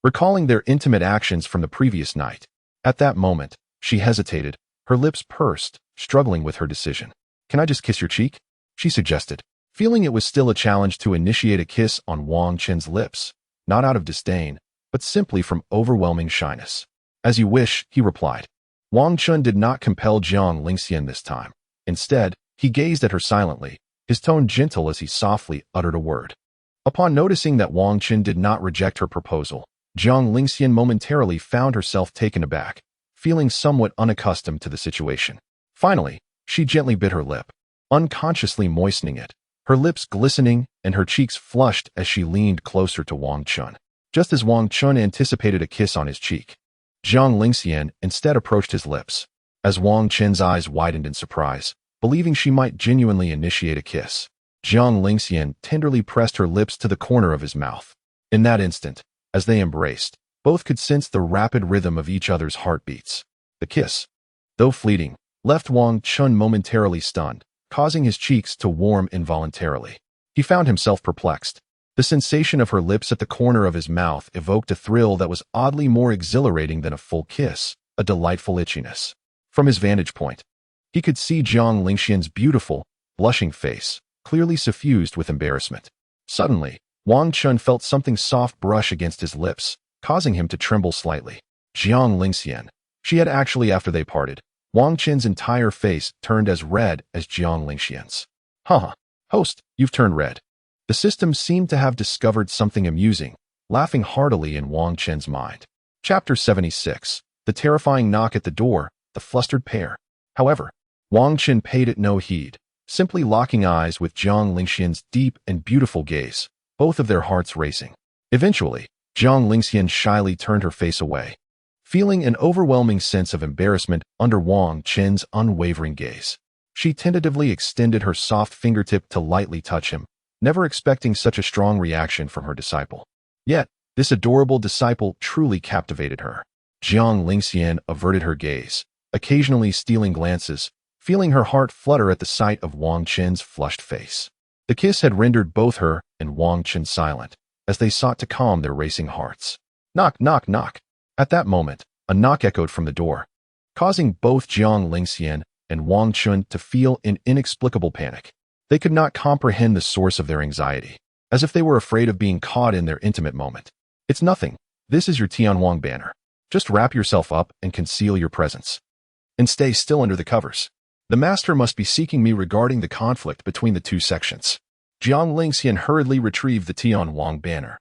recalling their intimate actions from the previous night. At that moment, she hesitated, her lips pursed, struggling with her decision. "Can I just kiss your cheek?" she suggested, feeling it was still a challenge to initiate a kiss on Wang Chen's lips, not out of disdain, but simply from overwhelming shyness. "As you wish," he replied. Wang Chen did not compel Jiang Lingxian this time. Instead, he gazed at her silently, his tone gentle as he softly uttered a word. Upon noticing that Wang Chen did not reject her proposal, Jiang Lingxian momentarily found herself taken aback, feeling somewhat unaccustomed to the situation. Finally, she gently bit her lip, unconsciously moistening it, her lips glistening and her cheeks flushed as she leaned closer to Wang Chen. Just as Wang Chen anticipated a kiss on his cheek, Jiang Lingxian instead approached his lips. As Wang Chen's eyes widened in surprise, believing she might genuinely initiate a kiss, Jiang Lingxian tenderly pressed her lips to the corner of his mouth. In that instant, as they embraced, both could sense the rapid rhythm of each other's heartbeats. The kiss, though fleeting, left Wang Chen momentarily stunned, causing his cheeks to warm involuntarily. He found himself perplexed. The sensation of her lips at the corner of his mouth evoked a thrill that was oddly more exhilarating than a full kiss, a delightful itchiness. From his vantage point, he could see Jiang Lingxian's beautiful, blushing face, clearly suffused with embarrassment. Suddenly, Wang Chen felt something soft brush against his lips, causing him to tremble slightly. Jiang Lingxian. She had actually after they parted. Wang Chen's entire face turned as red as Jiang Lingxian's. "Haha, host, you've turned red." The system seemed to have discovered something amusing, laughing heartily in Wang Chen's mind. Chapter 76. The terrifying knock at the door, the flustered pair. However, Wang Chen paid it no heed, simply locking eyes with Jiang Lingxian's deep and beautiful gaze, both of their hearts racing. Eventually, Jiang Lingxian shyly turned her face away, feeling an overwhelming sense of embarrassment under Wang Chen's unwavering gaze. She tentatively extended her soft fingertip to lightly touch him, never expecting such a strong reaction from her disciple. Yet, this adorable disciple truly captivated her. Jiang Lingxian averted her gaze, occasionally stealing glances, feeling her heart flutter at the sight of Wang Chen's flushed face. The kiss had rendered both her and Wang Chen silent, as they sought to calm their racing hearts. Knock, knock, knock. At that moment, a knock echoed from the door, causing both Jiang Lingxian and Wang Chen to feel an inexplicable panic. They could not comprehend the source of their anxiety, as if they were afraid of being caught in their intimate moment. "It's nothing. This is your Tianhuang banner. Just wrap yourself up and conceal your presence. And stay still under the covers. The master must be seeking me regarding the conflict between the two sections." Jiang Lingxian hurriedly retrieved the Tianhuang banner,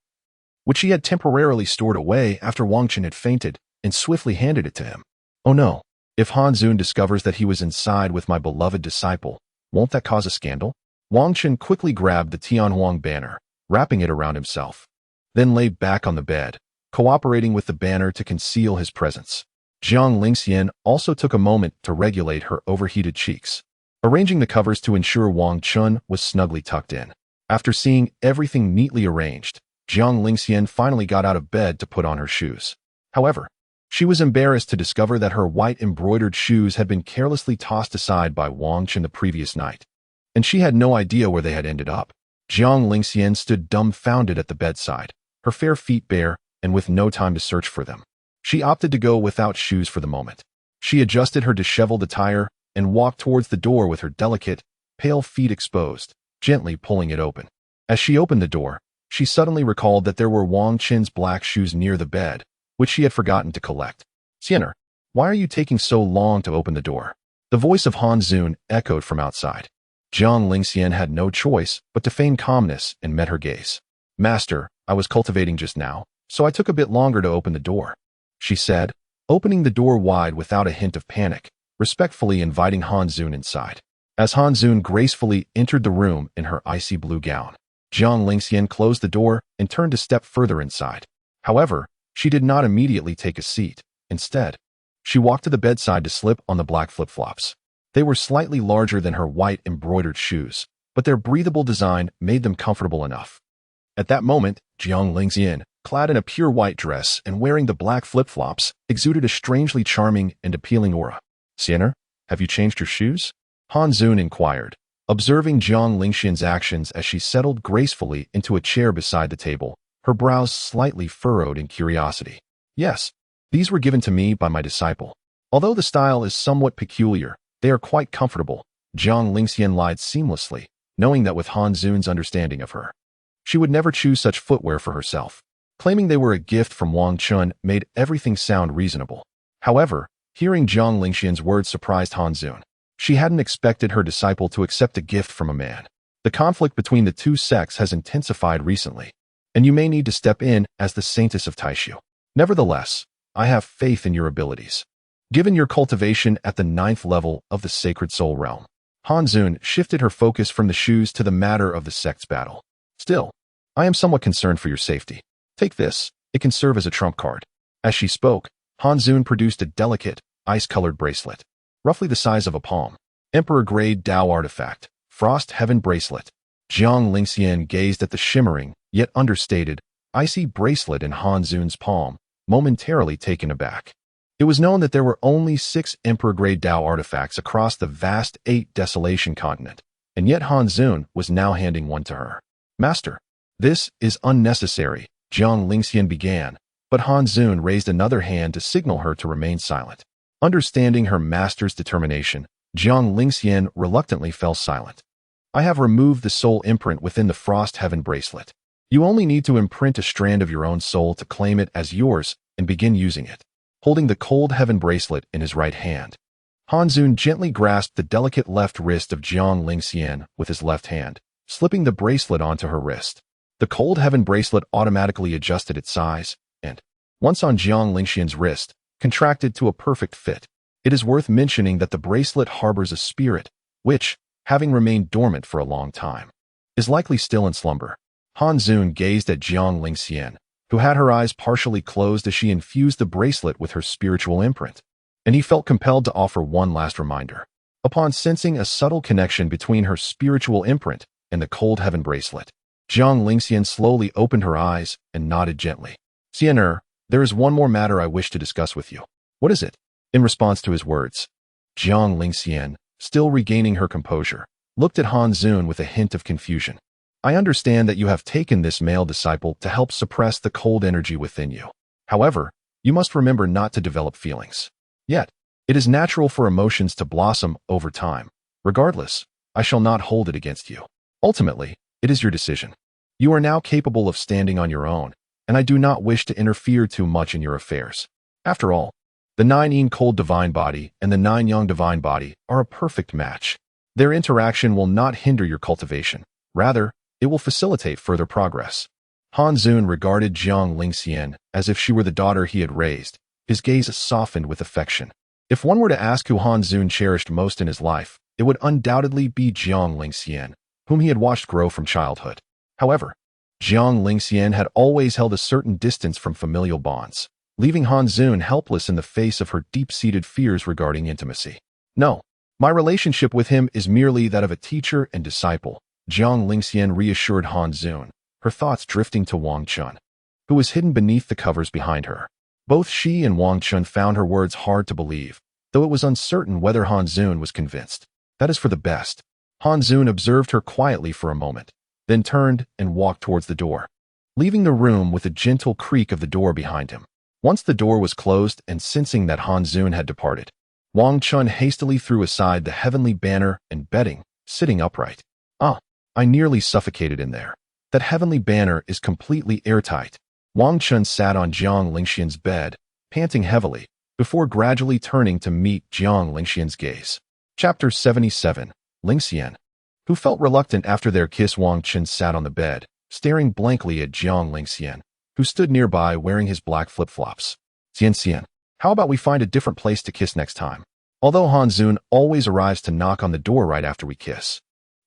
which he had temporarily stored away after Wang Chen had fainted, and swiftly handed it to him. "Oh no, if Han Zun discovers that he was inside with my beloved disciple, won't that cause a scandal?" Wang Chen quickly grabbed the Tianhuang banner, wrapping it around himself, then lay back on the bed, cooperating with the banner to conceal his presence. Jiang Lingxian also took a moment to regulate her overheated cheeks, arranging the covers to ensure Wang Chen was snugly tucked in. After seeing everything neatly arranged, Jiang Lingxian finally got out of bed to put on her shoes. However, she was embarrassed to discover that her white embroidered shoes had been carelessly tossed aside by Wang Chen the previous night, and she had no idea where they had ended up. Jiang Lingxian stood dumbfounded at the bedside, her fair feet bare, and with no time to search for them. She opted to go without shoes for the moment. She adjusted her disheveled attire and walked towards the door with her delicate, pale feet exposed, gently pulling it open. As she opened the door, she suddenly recalled that there were Wang Chen's black shoes near the bed, which she had forgotten to collect. "Xiener, why are you taking so long to open the door?" The voice of Han Zun echoed from outside. Jiang Lingxian had no choice but to feign calmness and met her gaze. "Master, I was cultivating just now, so I took a bit longer to open the door," she said, opening the door wide without a hint of panic, respectfully inviting Han Zun inside. As Han Zun gracefully entered the room in her icy blue gown, Jiang Lingxian closed the door and turned a step further inside. However, she did not immediately take a seat. Instead, she walked to the bedside to slip on the black flip-flops. They were slightly larger than her white embroidered shoes, but their breathable design made them comfortable enough. At that moment, Jiang Lingxian, clad in a pure white dress and wearing the black flip-flops, exuded a strangely charming and appealing aura. "Xiener, have you changed your shoes? Han Zun inquired, observing Jiang Lingxian's actions as she settled gracefully into a chair beside the table, her brows slightly furrowed in curiosity. Yes, these were given to me by my disciple. Although the style is somewhat peculiar, they are quite comfortable. Jiang Lingxian lied seamlessly, knowing that with Han Zun's understanding of her, she would never choose such footwear for herself. Claiming they were a gift from Wang Chen made everything sound reasonable. However, hearing Jiang Lingxian's words surprised Han Zun. She hadn't expected her disciple to accept a gift from a man. The conflict between the two sects has intensified recently, and you may need to step in as the saintess of Taishu. Nevertheless, I have faith in your abilities. Given your cultivation at the 9th level of the Sacred Soul Realm, Han Zun shifted her focus from the shoes to the matter of the sect's battle. Still, I am somewhat concerned for your safety. Take this, it can serve as a trump card. As she spoke, Han Zun produced a delicate, ice-colored bracelet, roughly the size of a palm. Emperor-grade Dao artifact, Frost Heaven Bracelet. Jiang Lingxian gazed at the shimmering, yet understated, icy bracelet in Han Zun's palm, momentarily taken aback. It was known that there were only 6 Emperor-grade Dao artifacts across the vast 8 Desolation continent, and yet Han Zun was now handing one to her. Master, this is unnecessary, Jiang Lingxian began, but Han Zun raised another hand to signal her to remain silent. Understanding her master's determination, Jiang Lingxian reluctantly fell silent. I have removed the soul imprint within the Frost Heaven bracelet. You only need to imprint a strand of your own soul to claim it as yours and begin using it. Holding the cold Heaven bracelet in his right hand, Han Zun gently grasped the delicate left wrist of Jiang Lingxian with his left hand, slipping the bracelet onto her wrist. The cold Heaven bracelet automatically adjusted its size, and, once on Jiang Lingxian's wrist, contracted to a perfect fit. It is worth mentioning that the bracelet harbors a spirit, which, having remained dormant for a long time, is likely still in slumber. Han Zun gazed at Jiang Lingxian, who had her eyes partially closed as she infused the bracelet with her spiritual imprint, and he felt compelled to offer one last reminder. Upon sensing a subtle connection between her spiritual imprint and the cold Heaven bracelet, Jiang Lingxian slowly opened her eyes and nodded gently. Xianer, there is one more matter I wish to discuss with you. What is it? In response to his words, Jiang Lingxian, still regaining her composure, looked at Han Zun with a hint of confusion. I understand that you have taken this male disciple to help suppress the cold energy within you. However, you must remember not to develop feelings. Yet, it is natural for emotions to blossom over time. Regardless, I shall not hold it against you. Ultimately, it is your decision. You are now capable of standing on your own, and I do not wish to interfere too much in your affairs. After all, the 9 Yin cold divine body and the 9 Yang divine body are a perfect match. Their interaction will not hinder your cultivation. Rather, it will facilitate further progress. Han Zun regarded Jiang Lingxian as if she were the daughter he had raised, his gaze softened with affection. If one were to ask who Han Zun cherished most in his life, it would undoubtedly be Jiang Lingxian, whom he had watched grow from childhood. However, Jiang Lingxian had always held a certain distance from familial bonds, leaving Han Zun helpless in the face of her deep-seated fears regarding intimacy. No, my relationship with him is merely that of a teacher and disciple, Jiang Lingxian reassured Han Zun, her thoughts drifting to Wang Chen, who was hidden beneath the covers behind her. Both she and Wang Chen found her words hard to believe, though it was uncertain whether Han Zun was convinced. That is for the best. Han Zun observed her quietly for a moment, then turned and walked towards the door, leaving the room with a gentle creak of the door behind him. Once the door was closed and sensing that Han Zun had departed, Wang Chen hastily threw aside the heavenly banner and bedding, sitting upright. I nearly suffocated in there. That heavenly banner is completely airtight. Wang Chen sat on Jiang Lingxian's bed, panting heavily, before gradually turning to meet Jiang Lingxian's gaze. Chapter 77, Lingxian. Who felt reluctant after their kiss. Wang Chen sat on the bed, staring blankly at Jiang Lingxian, who stood nearby wearing his black flip-flops. Xian, how about we find a different place to kiss next time? Although Han Zun always arrives to knock on the door right after we kiss,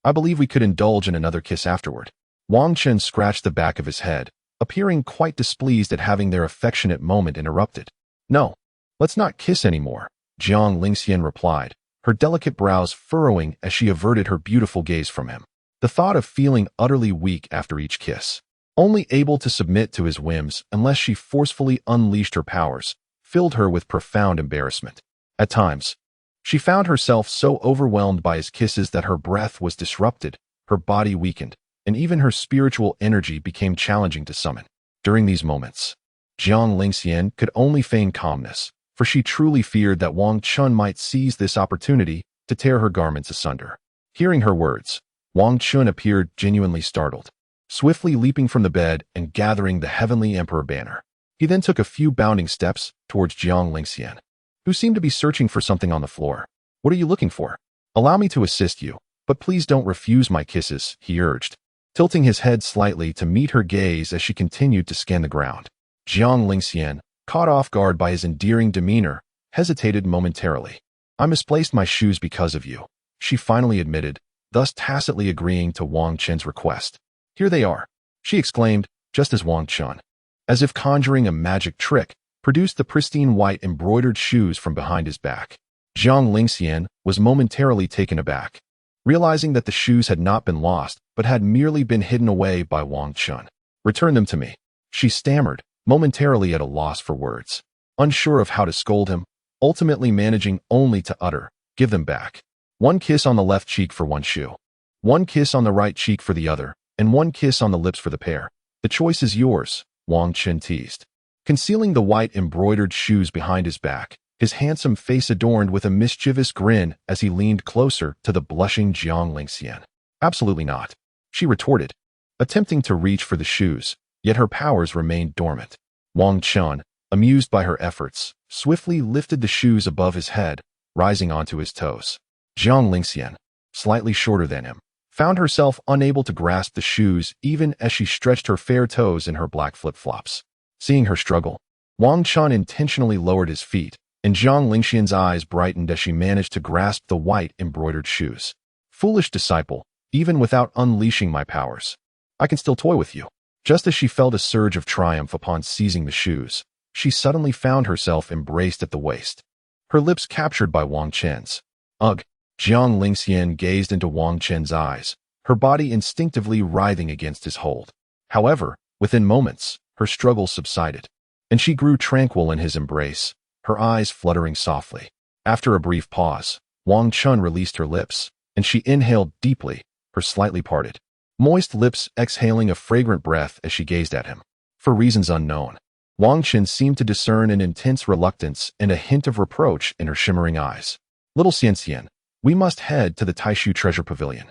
I believe we could indulge in another kiss afterward. Wang Chen scratched the back of his head, appearing quite displeased at having their affectionate moment interrupted. No, let's not kiss anymore, Jiang Lingxian replied, her delicate brows furrowing as she averted her beautiful gaze from him. The thought of feeling utterly weak after each kiss, only able to submit to his whims unless she forcefully unleashed her powers, filled her with profound embarrassment. At times, She found herself so overwhelmed by his kisses that her breath was disrupted, her body weakened, and even her spiritual energy became challenging to summon. During these moments, Jiang Lingxian could only feign calmness, for she truly feared that Wang Chen might seize this opportunity to tear her garments asunder. Hearing her words, Wang Chen appeared genuinely startled, swiftly leaping from the bed and gathering the heavenly emperor banner. He then took a few bounding steps towards Jiang Lingxian, who seemed to be searching for something on the floor. "What are you looking for? Allow me to assist you, but please don't refuse my kisses," he urged, tilting his head slightly to meet her gaze as she continued to scan the ground. Jiang Lingxian, caught off guard by his endearing demeanor, hesitated momentarily. "I misplaced my shoes because of you," she finally admitted, thus tacitly agreeing to Wang Chen's request. "Here they are," she exclaimed, just as Wang Chen, as if conjuring a magic trick, produced the pristine white embroidered shoes from behind his back. Jiang Lingxian was momentarily taken aback, realizing that the shoes had not been lost, but had merely been hidden away by Wang Chen. "Return them to me," she stammered, momentarily at a loss for words, unsure of how to scold him, ultimately managing only to utter, "Give them back. One kiss on the left cheek for one shoe, one kiss on the right cheek for the other, and one kiss on the lips for the pair. The choice is yours," Wang Chen teased, concealing the white embroidered shoes behind his back, his handsome face adorned with a mischievous grin as he leaned closer to the blushing Jiang Lingxian. "Absolutely not," she retorted, attempting to reach for the shoes, yet her powers remained dormant. Wang Chen, amused by her efforts, swiftly lifted the shoes above his head, rising onto his toes. Jiang Lingxian, slightly shorter than him, found herself unable to grasp the shoes even as she stretched her fair toes in her black flip-flops. Seeing her struggle, Wang Chen intentionally lowered his feet, and Jiang Lingxian's eyes brightened as she managed to grasp the white embroidered shoes. "Foolish disciple, even without unleashing my powers, I can still toy with you." Just as she felt a surge of triumph upon seizing the shoes, she suddenly found herself embraced at the waist, her lips captured by Wang Chen's. "Ugh!" Jiang Lingxian gazed into Wang Chen's eyes, her body instinctively writhing against his hold. However, within moments, her struggle subsided, and she grew tranquil in his embrace, her eyes fluttering softly. After a brief pause, Wang Chen released her lips, and she inhaled deeply, her slightly parted, moist lips exhaling a fragrant breath as she gazed at him. For reasons unknown, Wang Chen seemed to discern an intense reluctance and a hint of reproach in her shimmering eyes. "Little Xian, we must head to the Taishu Treasure Pavilion.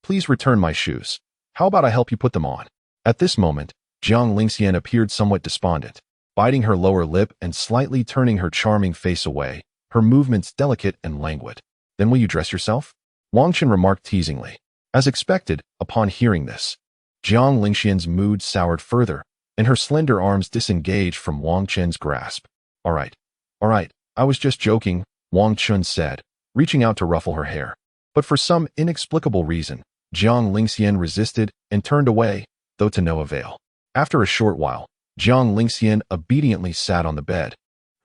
Please return my shoes. How about I help you put them on?" At this moment, Jiang Lingxian appeared somewhat despondent, biting her lower lip and slightly turning her charming face away, her movements delicate and languid. "Then will you dress yourself?" Wang Chen remarked teasingly. As expected, upon hearing this, Jiang Lingxian's mood soured further, and her slender arms disengaged from Wang Chen's grasp. All right, I was just joking," Wang Chen said, reaching out to ruffle her hair. But for some inexplicable reason, Jiang Lingxian resisted and turned away, though to no avail. After a short while, Jiang Lingxian obediently sat on the bed,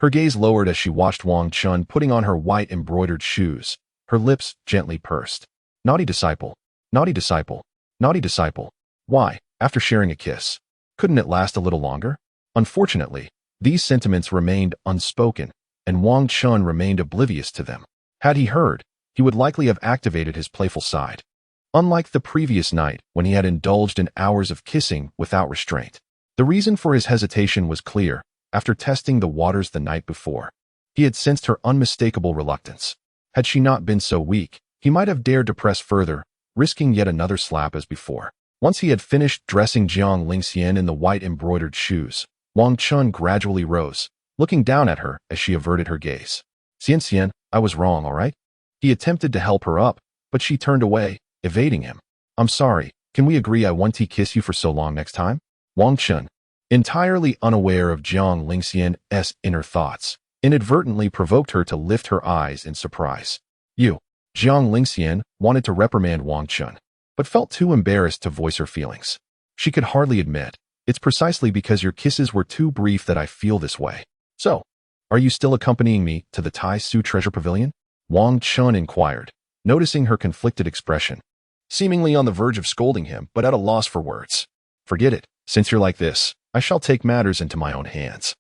her gaze lowered as she watched Wang Chen putting on her white embroidered shoes, her lips gently pursed. "Naughty disciple, naughty disciple, naughty disciple." Why, after sharing a kiss, couldn't it last a little longer? Unfortunately, these sentiments remained unspoken, and Wang Chen remained oblivious to them. Had he heard, he would likely have activated his playful side. Unlike the previous night when he had indulged in hours of kissing without restraint. The reason for his hesitation was clear. After testing the waters the night before, he had sensed her unmistakable reluctance. Had she not been so weak, he might have dared to press further, risking yet another slap as before. Once he had finished dressing Jiang Lingxian in the white embroidered shoes, Wang Chen gradually rose, looking down at her as she averted her gaze. "Xian, I was wrong, all right?" He attempted to help her up, but she turned away, evading him. "I'm sorry, can we agree I won't kiss you for so long next time?" Wang Chen, entirely unaware of Jiang Lingxian's inner thoughts, inadvertently provoked her to lift her eyes in surprise. "You." Jiang Lingxian wanted to reprimand Wang Chen, but felt too embarrassed to voice her feelings. She could hardly admit, "It's precisely because your kisses were too brief that I feel this way." "So, are you still accompanying me to the Taishu Treasure Pavilion?" Wang Chen inquired, noticing her conflicted expression, seemingly on the verge of scolding him, but at a loss for words. "Forget it. Since you're like this, I shall take matters into my own hands,"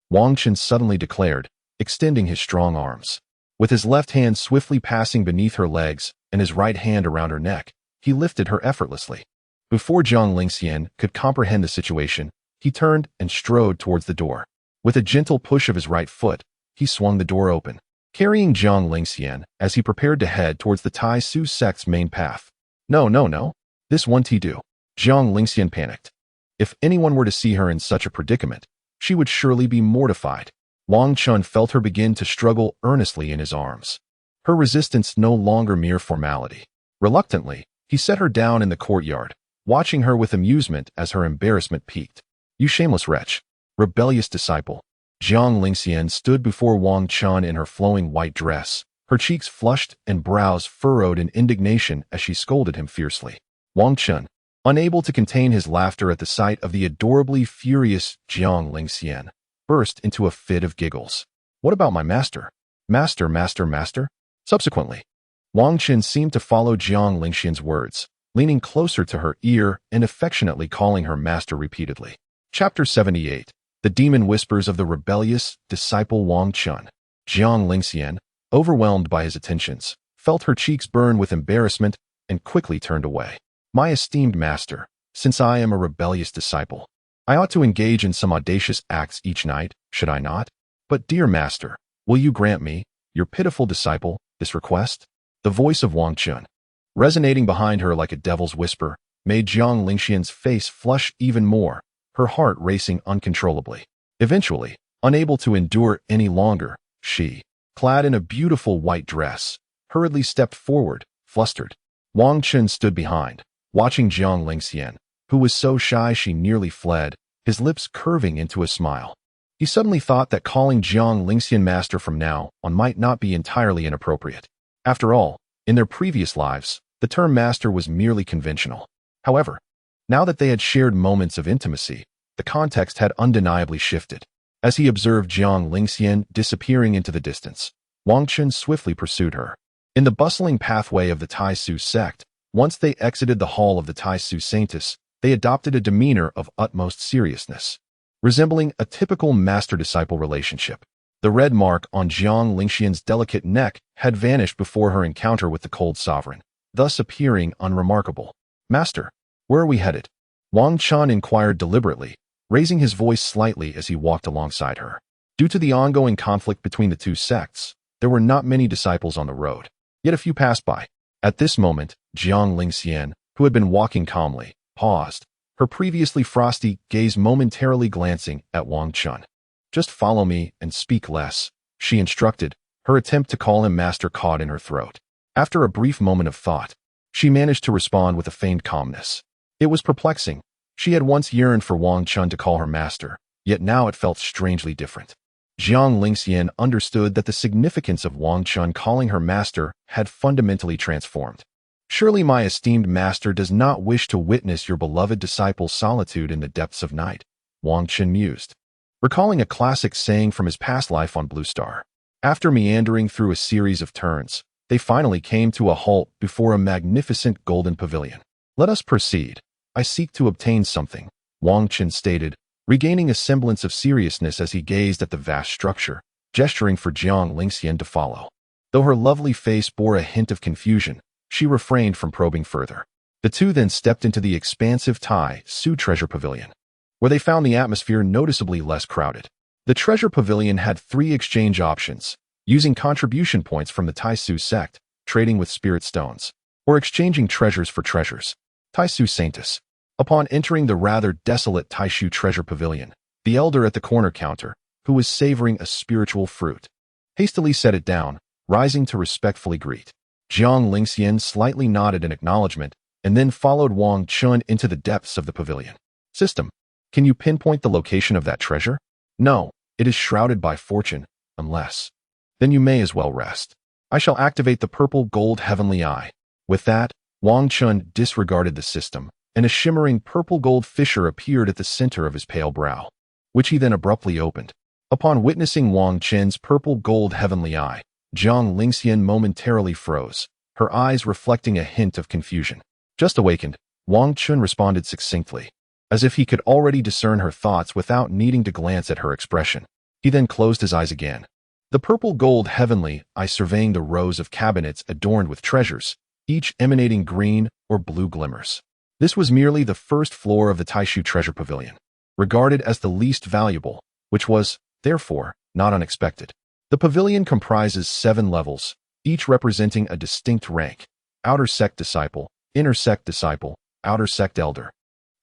Wang Chen suddenly declared, extending his strong arms. With his left hand swiftly passing beneath her legs and his right hand around her neck, he lifted her effortlessly. Before Jiang Lingxian could comprehend the situation, he turned and strode towards the door. With a gentle push of his right foot, he swung the door open, carrying Jiang Lingxian as he prepared to head towards the Tai Su sect's main path. No, no, no. This won't do. Jiang Lingxian panicked. If anyone were to see her in such a predicament, she would surely be mortified. Wang Chen felt her begin to struggle earnestly in his arms. Her resistance no longer mere formality. Reluctantly, he set her down in the courtyard, watching her with amusement as her embarrassment peaked. You shameless wretch, rebellious disciple. Jiang Lingxian stood before Wang Chen in her flowing white dress, her cheeks flushed and brows furrowed in indignation as she scolded him fiercely. Wang Chen, unable to contain his laughter at the sight of the adorably furious Jiang Lingxian, burst into a fit of giggles. What about my master? Master? Subsequently, Wang Chen seemed to follow Jiang Lingxian's words, leaning closer to her ear and affectionately calling her master repeatedly. Chapter 78. The Demon Whispers of the Rebellious Disciple Wang Chen. Jiang Lingxian, overwhelmed by his attentions, felt her cheeks burn with embarrassment and quickly turned away. My esteemed master, since I am a rebellious disciple, I ought to engage in some audacious acts each night, should I not? But dear master, will you grant me, your pitiful disciple, this request? The voice of Wang Chen, resonating behind her like a devil's whisper, made Jiang Lingxian's face flush even more, her heart racing uncontrollably. Eventually, unable to endure any longer, she, clad in a beautiful white dress, hurriedly stepped forward, flustered. Wang Chen stood behind, watching Jiang Lingxian, who was so shy she nearly fled, his lips curving into a smile. He suddenly thought that calling Jiang Lingxian master from now on might not be entirely inappropriate. After all, in their previous lives, the term master was merely conventional. However, now that they had shared moments of intimacy, the context had undeniably shifted. As he observed Jiang Lingxian disappearing into the distance, Wang Chen swiftly pursued her. In the bustling pathway of the Tai Su sect, once they exited the hall of the Tai Su Saintess, they adopted a demeanor of utmost seriousness, resembling a typical master-disciple relationship. The red mark on Jiang Lingxian's delicate neck had vanished before her encounter with the cold sovereign, thus appearing unremarkable. Master, where are we headed? Wang Chen inquired deliberately, raising his voice slightly as he walked alongside her. Due to the ongoing conflict between the two sects, there were not many disciples on the road, yet a few passed by. At this moment, Jiang Lingxian, who had been walking calmly, paused, her previously frosty gaze momentarily glancing at Wang Chen. Just follow me and speak less, she instructed, her attempt to call him master caught in her throat. After a brief moment of thought, she managed to respond with a feigned calmness. It was perplexing. She had once yearned for Wang Chen to call her master, yet now it felt strangely different. Jiang Lingxian understood that the significance of Wang Chen calling her master had fundamentally transformed. Surely my esteemed master does not wish to witness your beloved disciple's solitude in the depths of night, Wang Chen mused, recalling a classic saying from his past life on Blue Star. After meandering through a series of turns, they finally came to a halt before a magnificent golden pavilion. Let us proceed. I seek to obtain something, Wang Chen stated, regaining a semblance of seriousness as he gazed at the vast structure, gesturing for Jiang Lingxian to follow. Though her lovely face bore a hint of confusion, she refrained from probing further. The two then stepped into the expansive Tai Su treasure pavilion, where they found the atmosphere noticeably less crowded. The treasure pavilion had 3 exchange options, using contribution points from the Tai Su sect, trading with spirit stones, or exchanging treasures for treasures. Tai Su Saintess. Upon entering the rather desolate Tai Su treasure pavilion, the elder at the corner counter, who was savoring a spiritual fruit, hastily set it down, rising to respectfully greet. Jiang Lingxian slightly nodded in acknowledgement and then followed Wang Chen into the depths of the pavilion. System, can you pinpoint the location of that treasure? No, it is shrouded by fortune, unless. Then you may as well rest. I shall activate the purple gold heavenly eye. With that, Wang Chen disregarded the system, and a shimmering purple gold fissure appeared at the center of his pale brow, which he then abruptly opened. Upon witnessing Wang Chen's purple gold heavenly eye, Jiang Lingxian momentarily froze, her eyes reflecting a hint of confusion. Just awakened, Wang Chen responded succinctly, as if he could already discern her thoughts without needing to glance at her expression. He then closed his eyes again, The purple gold heavenly eye surveying the rows of cabinets adorned with treasures, each emanating green or blue glimmers. This was merely the first floor of the Taishu treasure pavilion, regarded as the least valuable, which was, therefore, not unexpected. The pavilion comprises 7 levels, each representing a distinct rank: outer sect disciple, inner sect disciple, outer sect elder,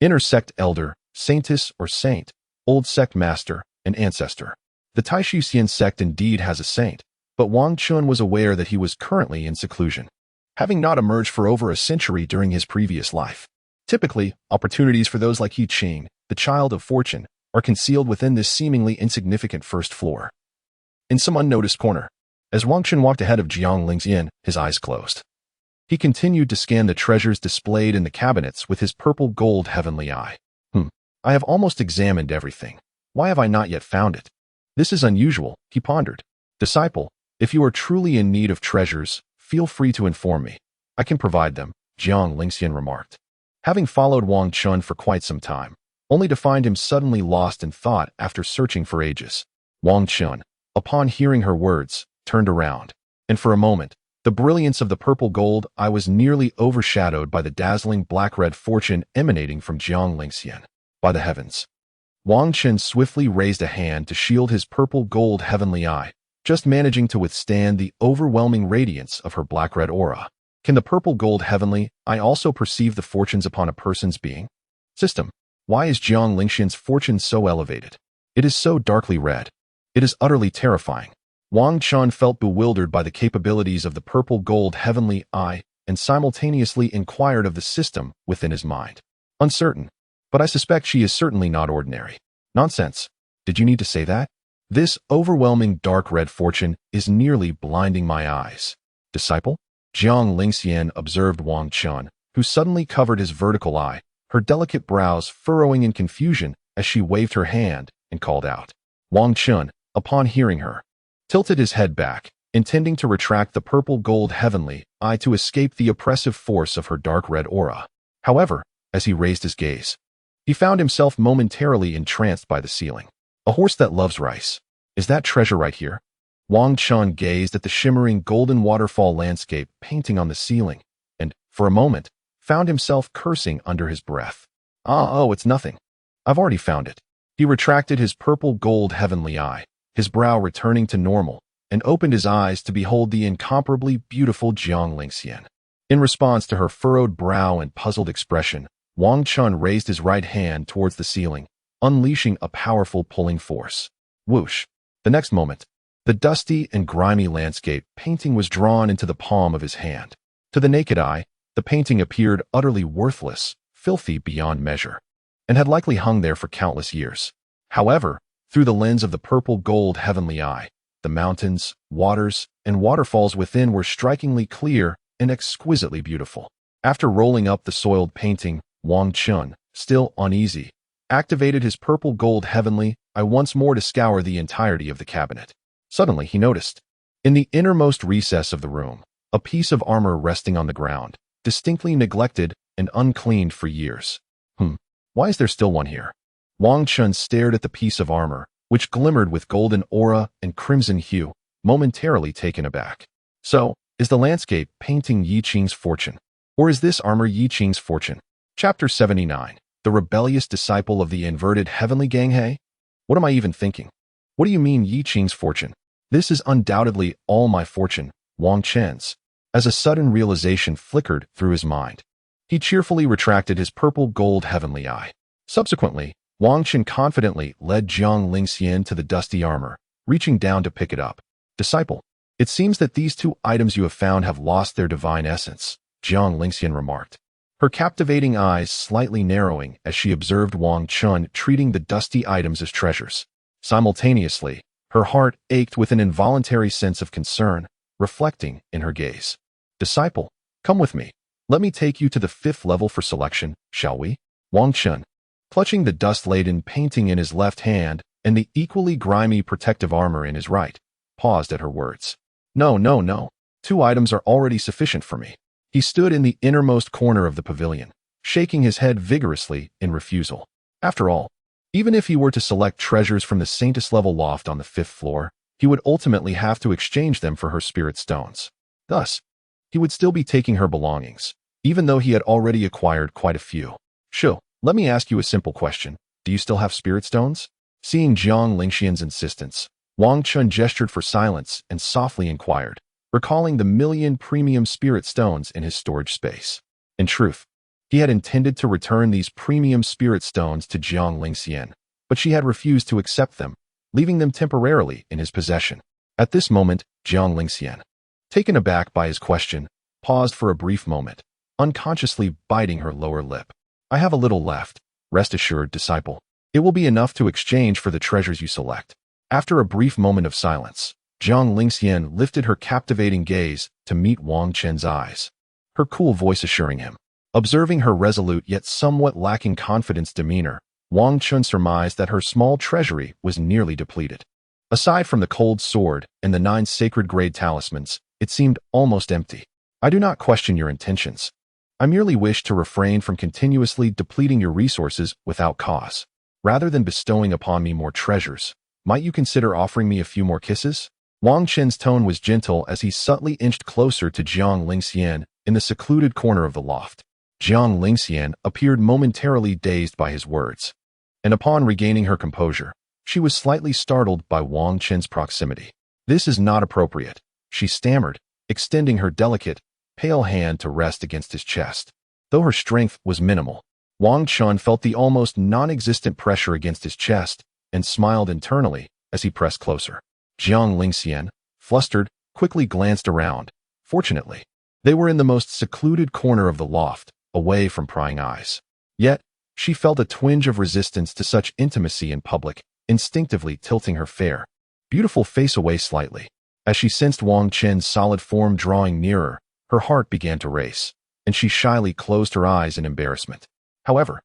inner sect elder, saintess or saint, old sect master, and ancestor. The Taishu Xian sect indeed has a saint, but Wang Chen was aware that he was currently in seclusion, having not emerged for over a century during his previous life. Typically, opportunities for those like Yi Qing, the child of fortune, are concealed within this seemingly insignificant first floor. In some unnoticed corner, as Wang Chen walked ahead of Jiang Lingxian, his eyes closed. He continued to scan the treasures displayed in the cabinets with his purple gold heavenly eye. I have almost examined everything. Why have I not yet found it? This is unusual, he pondered. Disciple, if you are truly in need of treasures, feel free to inform me. I can provide them, Jiang Lingxian remarked. Having followed Wang Chen for quite some time, only to find him suddenly lost in thought after searching for ages, Wang Chen, upon hearing her words, turned around, and for a moment, the brilliance of the purple gold eye was nearly overshadowed by the dazzling black-red fortune emanating from Jiang Lingxian. By the heavens! Wang Chen swiftly raised a hand to shield his purple gold heavenly eye, just managing to withstand the overwhelming radiance of her black-red aura. Can the purple gold heavenly eye also perceive the fortunes upon a person's being? System. Why is Jiang Lingxian's fortune so elevated? It is so darkly red. It is utterly terrifying. Wang Chen felt bewildered by the capabilities of the purple gold heavenly eye and simultaneously inquired of the system within his mind. Uncertain. But I suspect she is certainly not ordinary. Nonsense. Did you need to say that? This overwhelming dark red fortune is nearly blinding my eyes. Disciple? Jiang Lingxian observed Wang Chen, who suddenly covered his vertical eye, her delicate brows furrowing in confusion as she waved her hand and called out. Wang Chen, upon hearing her, tilted his head back, intending to retract the purple gold heavenly eye to escape the oppressive force of her dark red aura. However, as he raised his gaze, he found himself momentarily entranced by the ceiling. A horse that loves rice. Is that treasure right here? Wang Chen gazed at the shimmering golden waterfall landscape painting on the ceiling, and, for a moment, found himself cursing under his breath. Oh, it's nothing. I've already found it. He retracted his purple gold heavenly eye, his brow returning to normal, and opened his eyes to behold the incomparably beautiful Jiang Lingxian. In response to her furrowed brow and puzzled expression, Wang Chen raised his right hand towards the ceiling, unleashing a powerful pulling force. Whoosh! The next moment, the dusty and grimy landscape painting was drawn into the palm of his hand. To the naked eye, the painting appeared utterly worthless, filthy beyond measure, and had likely hung there for countless years. However, through the lens of the purple gold heavenly eye, the mountains, waters, and waterfalls within were strikingly clear and exquisitely beautiful. After rolling up the soiled painting, Wang Chen, still uneasy, activated his purple gold heavenly eye once more to scour the entirety of the cabinet. Suddenly, he noticed, in the innermost recess of the room, a piece of armor resting on the ground, distinctly neglected and uncleaned for years. Why is there still one here? Wang Chen stared at the piece of armor, which glimmered with golden aura and crimson hue, momentarily taken aback. So, is the landscape painting Yi Qing's fortune? Or is this armor Yi Qing's fortune? Chapter 79. The rebellious disciple of the inverted heavenly Ganghe? What am I even thinking? What do you mean Yi Qing's fortune? This is undoubtedly all my fortune, Wang Chen's. As a sudden realization flickered through his mind, he cheerfully retracted his purple gold heavenly eye. Subsequently, Wang Chen confidently led Jiang Lingxian to the dusty armor, reaching down to pick it up. Disciple, it seems that these 2 items you have found have lost their divine essence, Jiang Lingxian remarked, her captivating eyes slightly narrowing as she observed Wang Chen treating the dusty items as treasures. Simultaneously, her heart ached with an involuntary sense of concern, reflecting in her gaze. Disciple, come with me. Let me take you to the 5th level for selection, shall we? Wang Chen, clutching the dust-laden painting in his left hand and the equally grimy protective armor in his right, paused at her words. No. 2 items are already sufficient for me. He stood in the innermost corner of the pavilion, shaking his head vigorously in refusal. After all, even if he were to select treasures from the Saintess level loft on the 5th floor, he would ultimately have to exchange them for her spirit stones. Thus, he would still be taking her belongings, even though he had already acquired quite a few. Sure, let me ask you a simple question. Do you still have spirit stones? Seeing Jiang Lingxian's insistence, Wang Chen gestured for silence and softly inquired, recalling the million premium spirit stones in his storage space. In truth, he had intended to return these premium spirit stones to Jiang Lingxian, but she had refused to accept them, leaving them temporarily in his possession. At this moment, Jiang Lingxian, taken aback by his question, paused for a brief moment, unconsciously biting her lower lip. I have a little left. Rest assured, disciple. It will be enough to exchange for the treasures you select. After a brief moment of silence, Jiang Lingxian lifted her captivating gaze to meet Wang Chen's eyes, her cool voice assuring him. Observing her resolute yet somewhat lacking confidence demeanor, Wang Chen surmised that her small treasury was nearly depleted. Aside from the cold sword and the 9 sacred grade talismans, it seemed almost empty. I do not question your intentions. I merely wish to refrain from continuously depleting your resources without cause. Rather than bestowing upon me more treasures, might you consider offering me a few more kisses? Wang Chen's tone was gentle as he subtly inched closer to Jiang Lingxian in the secluded corner of the loft. Jiang Lingxian appeared momentarily dazed by his words, and upon regaining her composure, she was slightly startled by Wang Chen's proximity. This is not appropriate, she stammered, extending her delicate, pale hand to rest against his chest. Though her strength was minimal, Wang Chen felt the almost non-existent pressure against his chest and smiled internally as he pressed closer. Jiang Lingxian, flustered, quickly glanced around. Fortunately, they were in the most secluded corner of the loft, away from prying eyes. Yet, she felt a twinge of resistance to such intimacy in public, instinctively tilting her fair, beautiful face away slightly. As she sensed Wang Chen's solid form drawing nearer, her heart began to race, and she shyly closed her eyes in embarrassment. However,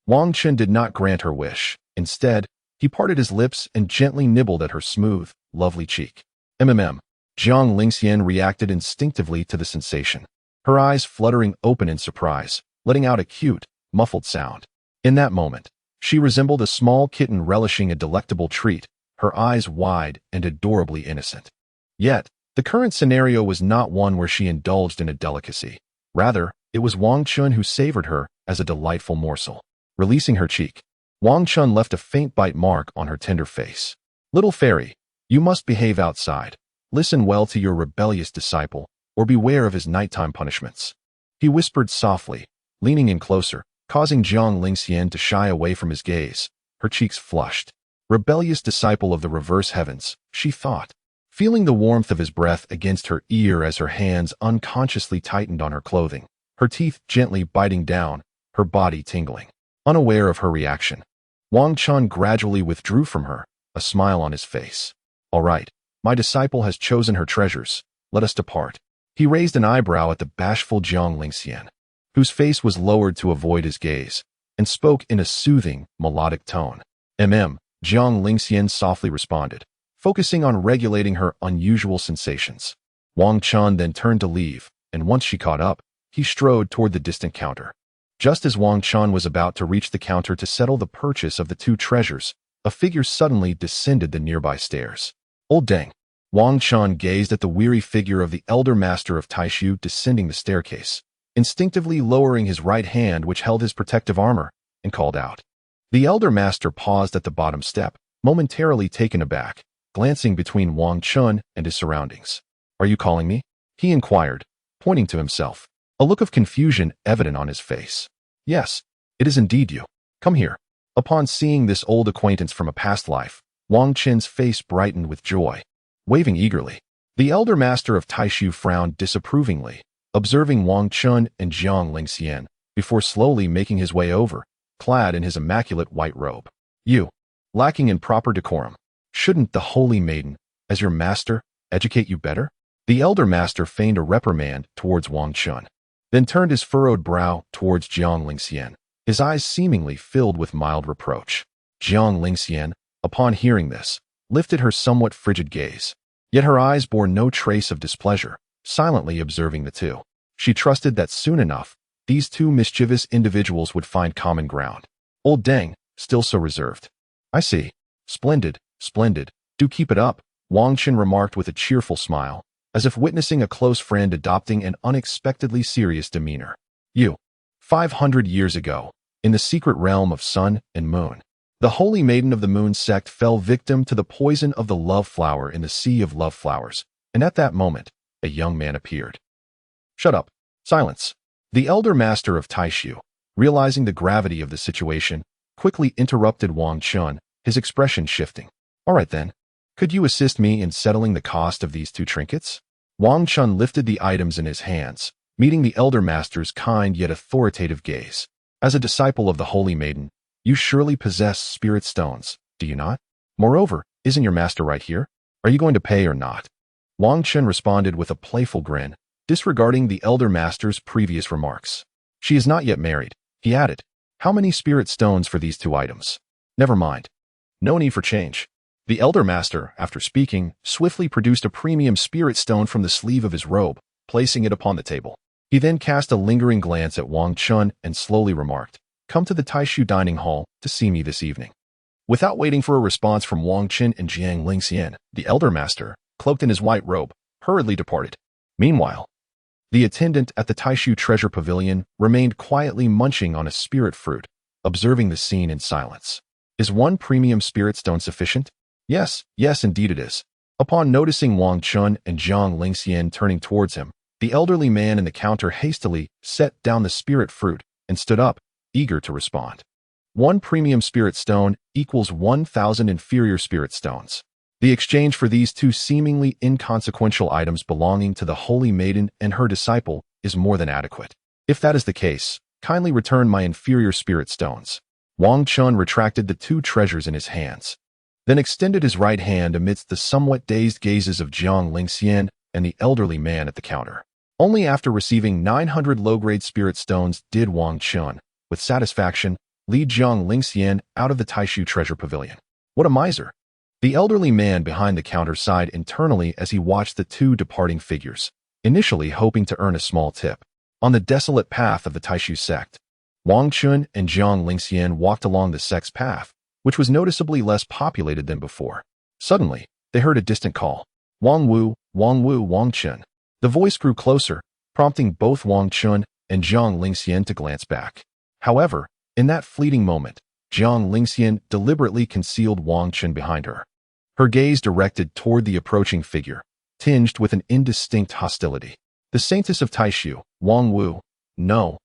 Wang Chen did not grant her wish. Instead, he parted his lips and gently nibbled at her smooth, lovely cheek. Jiang Lingxian reacted instinctively to the sensation, her eyes fluttering open in surprise, letting out a cute, muffled sound. In that moment, she resembled a small kitten relishing a delectable treat, her eyes wide and adorably innocent. Yet, the current scenario was not one where she indulged in a delicacy. Rather, it was Wang Chen who savored her as a delightful morsel. Releasing her cheek, Wang Chen left a faint bite mark on her tender face. Little fairy, you must behave outside. Listen well to your rebellious disciple, or beware of his nighttime punishments. He whispered softly, leaning in closer, causing Jiang Lingxian to shy away from his gaze. Her cheeks flushed. Rebellious disciple of the reverse heavens, she thought, feeling the warmth of his breath against her ear as her hands unconsciously tightened on her clothing, her teeth gently biting down, her body tingling. Unaware of her reaction, Wang Chen gradually withdrew from her, a smile on his face. All right, my disciple has chosen her treasures. Let us depart. He raised an eyebrow at the bashful Jiang Lingxian, whose face was lowered to avoid his gaze, and spoke in a soothing, melodic tone. Jiang Lingxian softly responded, focusing on regulating her unusual sensations. Wang Chen then turned to leave, and once she caught up, he strode toward the distant counter. Just as Wang Chen was about to reach the counter to settle the purchase of the 2 treasures, a figure suddenly descended the nearby stairs. Old dang! Wang Chen gazed at the weary figure of the elder master of Taishu descending the staircase, instinctively lowering his right hand which held his protective armor, and called out. The elder master paused at the bottom step, momentarily taken aback, glancing between Wang Chen and his surroundings. Are you calling me? He inquired, pointing to himself, a look of confusion evident on his face. Yes, it is indeed you. Come here. Upon seeing this old acquaintance from a past life, Wang Chen's face brightened with joy. Waving eagerly, the elder master of Taishu frowned disapprovingly, observing Wang Chen and Jiang Lingxian, before slowly making his way over, clad in his immaculate white robe. You, lacking in proper decorum. Shouldn't the holy maiden, as your master, educate you better? The elder master feigned a reprimand towards Wang Chen, then turned his furrowed brow towards Jiang Lingxian, his eyes seemingly filled with mild reproach. Jiang Lingxian, upon hearing this, lifted her somewhat frigid gaze. Yet her eyes bore no trace of displeasure, silently observing the two. She trusted that soon enough, these 2 mischievous individuals would find common ground. Old dang, still so reserved. I see. Splendid, splendid. Do keep it up, Wang Chen remarked with a cheerful smile, as if witnessing a close friend adopting an unexpectedly serious demeanor. 500 years ago, in the secret realm of Sun and Moon, the Holy Maiden of the Moon sect fell victim to the poison of the love flower in the Sea of Love Flowers, and at that moment, a young man appeared. Shut up. Silence. The elder master of Taishu, realizing the gravity of the situation, quickly interrupted Wang Chen, his expression shifting. All right then. Could you assist me in settling the cost of these two trinkets? Wang Chen lifted the items in his hands, meeting the elder master's kind yet authoritative gaze. As a disciple of the Holy Maiden, you surely possess spirit stones, do you not? Moreover, isn't your master right here? Are you going to pay or not? Wang Chen responded with a playful grin, disregarding the elder master's previous remarks. She is not yet married, he added. How many spirit stones for these two items? Never mind. No need for change. The elder master, after speaking, swiftly produced a premium spirit stone from the sleeve of his robe, placing it upon the table. He then cast a lingering glance at Wang Chen and slowly remarked, "Come to the Taishu dining hall to see me this evening." Without waiting for a response from Wang Chen and Jiang Lingxian, the elder master, cloaked in his white robe, hurriedly departed. Meanwhile, the attendant at the Taishu treasure pavilion remained quietly munching on a spirit fruit, observing the scene in silence. Is one premium spirit stone sufficient? Yes, indeed it is. Upon noticing Wang Chen and Jiang Lingxian turning towards him, the elderly man in the counter hastily set down the spirit fruit and stood up, eager to respond. One premium spirit stone equals 1,000 inferior spirit stones. The exchange for these two seemingly inconsequential items belonging to the Holy Maiden and her disciple is more than adequate. If that is the case, kindly return my inferior spirit stones. Wang Chen retracted the two treasures in his hands, then extended his right hand amidst the somewhat dazed gazes of Jiang Lingxian and the elderly man at the counter. Only after receiving 900 low-grade spirit stones did Wang Chen, with satisfaction, lead Jiang Lingxian out of the Taishu treasure pavilion. What a miser! The elderly man behind the counter sighed internally as he watched the two departing figures, initially hoping to earn a small tip. On the desolate path of the Taishu sect, Wang Chen and Jiang Lingxian walked along the sect's path, which was noticeably less populated than before. Suddenly, they heard a distant call. Wang Wu, Wang Chen. The voice grew closer, prompting both Wang Chen and Jiang Lingxian to glance back. However, in that fleeting moment, Jiang Lingxian deliberately concealed Wang Chen behind her. Her gaze directed toward the approaching figure, tinged with an indistinct hostility. The saintess of Taishu, Wang Wu. No,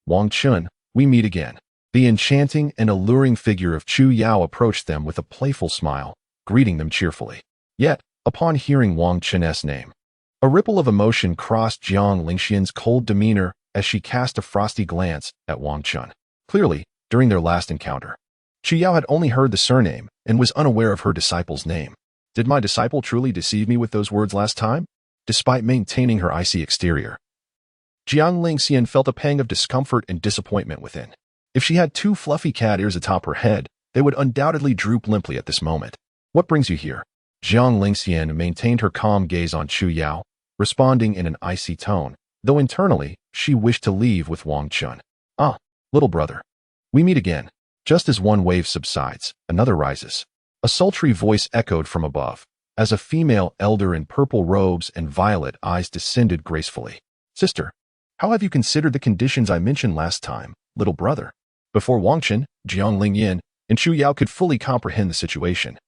Wang Chen, we meet again. The enchanting and alluring figure of Chu Yao approached them with a playful smile, greeting them cheerfully. Yet, upon hearing Wang Chen's name, a ripple of emotion crossed Jiang Lingxian's cold demeanor as she cast a frosty glance at Wang Chen. Clearly, during their last encounter, Chu Yao had only heard the surname and was unaware of her disciple's name. Did my disciple truly deceive me with those words last time? Despite maintaining her icy exterior, Jiang Lingxian felt a pang of discomfort and disappointment within. If she had two fluffy cat ears atop her head, they would undoubtedly droop limply at this moment. What brings you here? Jiang Lingxian maintained her calm gaze on Chu Yao, responding in an icy tone, though internally, she wished to leave with Wang Chen. Ah, little brother. We meet again. Just as one wave subsides, another rises. A sultry voice echoed from above, as a female elder in purple robes and violet eyes descended gracefully. Sister, how have you considered the conditions I mentioned last time, little brother? Before Wang Chen, Jiang Lingyan, and Chu Yao could fully comprehend the situation,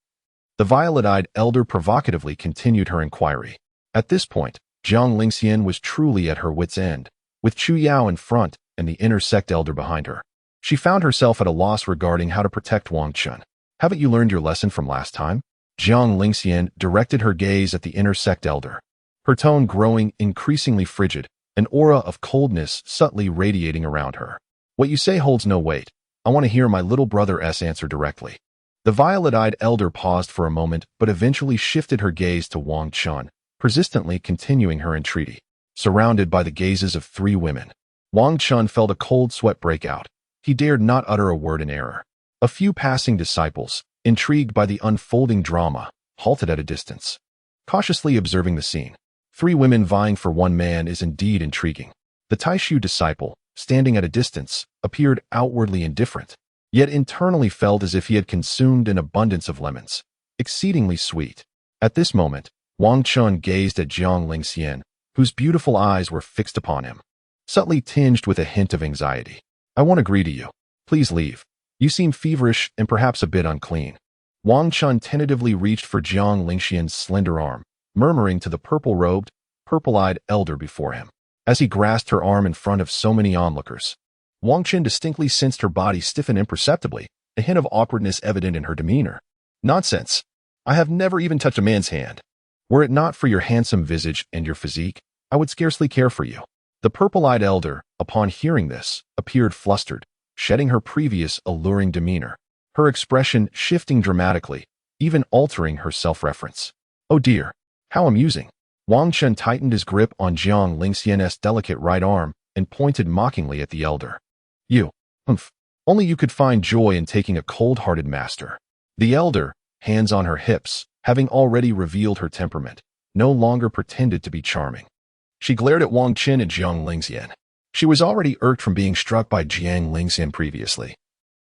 the violet-eyed elder provocatively continued her inquiry. At this point, Jiang Lingxian was truly at her wit's end, with Chu Yao in front and the inner sect elder behind her. She found herself at a loss regarding how to protect Wang Chen. Haven't you learned your lesson from last time? Jiang Lingxian directed her gaze at the inner sect elder, her tone growing increasingly frigid, an aura of coldness subtly radiating around her. What you say holds no weight. I want to hear my little brother's answer directly. The violet-eyed elder paused for a moment but eventually shifted her gaze to Wang Chen, persistently continuing her entreaty. Surrounded by the gazes of three women, Wang Chen felt a cold sweat break out. He dared not utter a word in error. A few passing disciples, intrigued by the unfolding drama, halted at a distance, cautiously observing the scene. Three women vying for one man is indeed intriguing. The Taishu disciple, standing at a distance, appeared outwardly indifferent, yet internally felt as if he had consumed an abundance of lemons. exceedingly sweet. At this moment, Wang Chen gazed at Jiang Lingxian, whose beautiful eyes were fixed upon him, subtly tinged with a hint of anxiety. I won't agree to you. Please leave. You seem feverish and perhaps a bit unclean. Wang Chen tentatively reached for Jiang Lingxian's slender arm, murmuring to the purple-robed, purple-eyed elder before him. As he grasped her arm in front of so many onlookers, Wang Chen distinctly sensed her body stiffen imperceptibly, a hint of awkwardness evident in her demeanor. Nonsense. I have never even touched a man's hand. Were it not for your handsome visage and your physique, I would scarcely care for you. The purple-eyed elder, upon hearing this, appeared flustered, shedding her previous alluring demeanor, her expression shifting dramatically, even altering her self-reference. Oh dear, how amusing. Wang Chen tightened his grip on Jiang Lingxian's delicate right arm and pointed mockingly at the elder. You, only you could find joy in taking a cold-hearted master. The elder, hands on her hips, having already revealed her temperament, no longer pretended to be charming. She glared at Wang Chen and Jiang Lingxian. She was already irked from being struck by Jiang Lingxian previously.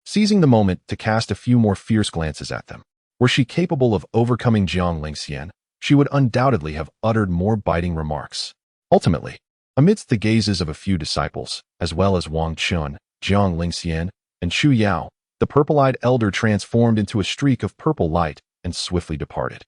Seizing the moment to cast a few more fierce glances at them, were she capable of overcoming Jiang Lingxian, she would undoubtedly have uttered more biting remarks. Ultimately, amidst the gazes of a few disciples, as well as Wang Chen, Jiang Lingxian, and Chu Yao, the purple-eyed elder transformed into a streak of purple light and swiftly departed.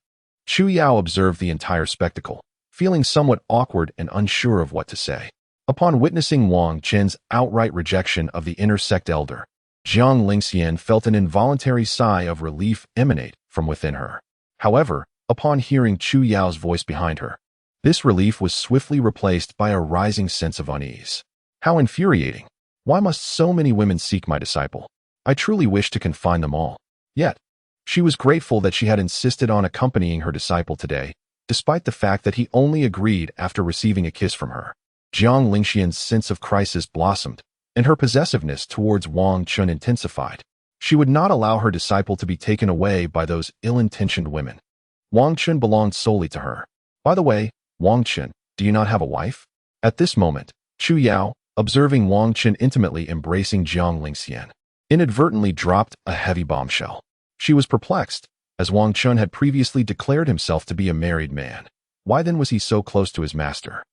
Chu Yao observed the entire spectacle, feeling somewhat awkward and unsure of what to say. Upon witnessing Wang Chen's outright rejection of the intersect elder, Jiang Lingxian felt an involuntary sigh of relief emanate from within her. However, upon hearing Chu Yao's voice behind her, this relief was swiftly replaced by a rising sense of unease. How infuriating! Why must so many women seek my disciple? I truly wish to confine them all. Yet, she was grateful that she had insisted on accompanying her disciple today, despite the fact that he only agreed after receiving a kiss from her. Jiang Lingxian's sense of crisis blossomed, and her possessiveness towards Wang Chen intensified. She would not allow her disciple to be taken away by those ill-intentioned women. Wang Chen belonged solely to her. By the way, Wang Chen, do you not have a wife? At this moment, Chu Yao, observing Wang Chen intimately embracing Jiang Lingxian, inadvertently dropped a heavy bombshell. She was perplexed, as Wang Chen had previously declared himself to be a married man. Why then was he so close to his master?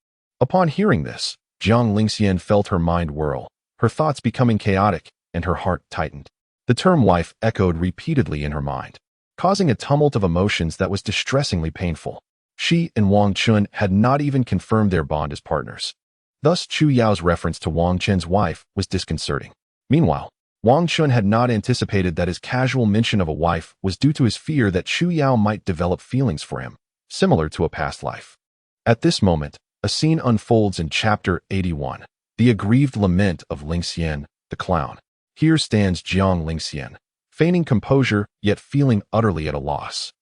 Upon hearing this, Jiang Lingxian felt her mind whirl, her thoughts becoming chaotic, and her heart tightened. The term wife echoed repeatedly in her mind, causing a tumult of emotions that was distressingly painful. She and Wang Chen had not even confirmed their bond as partners. Thus, Chu Yao's reference to Wang Chen's wife was disconcerting. Meanwhile, Wang Chen had not anticipated that his casual mention of a wife was due to his fear that Chu Yao might develop feelings for him, similar to a past life. At this moment, a scene unfolds in Chapter 81, The Aggrieved Lament of Lingxian, the Clown. Here stands Jiang Lingxian, feigning composure, yet feeling utterly at a loss.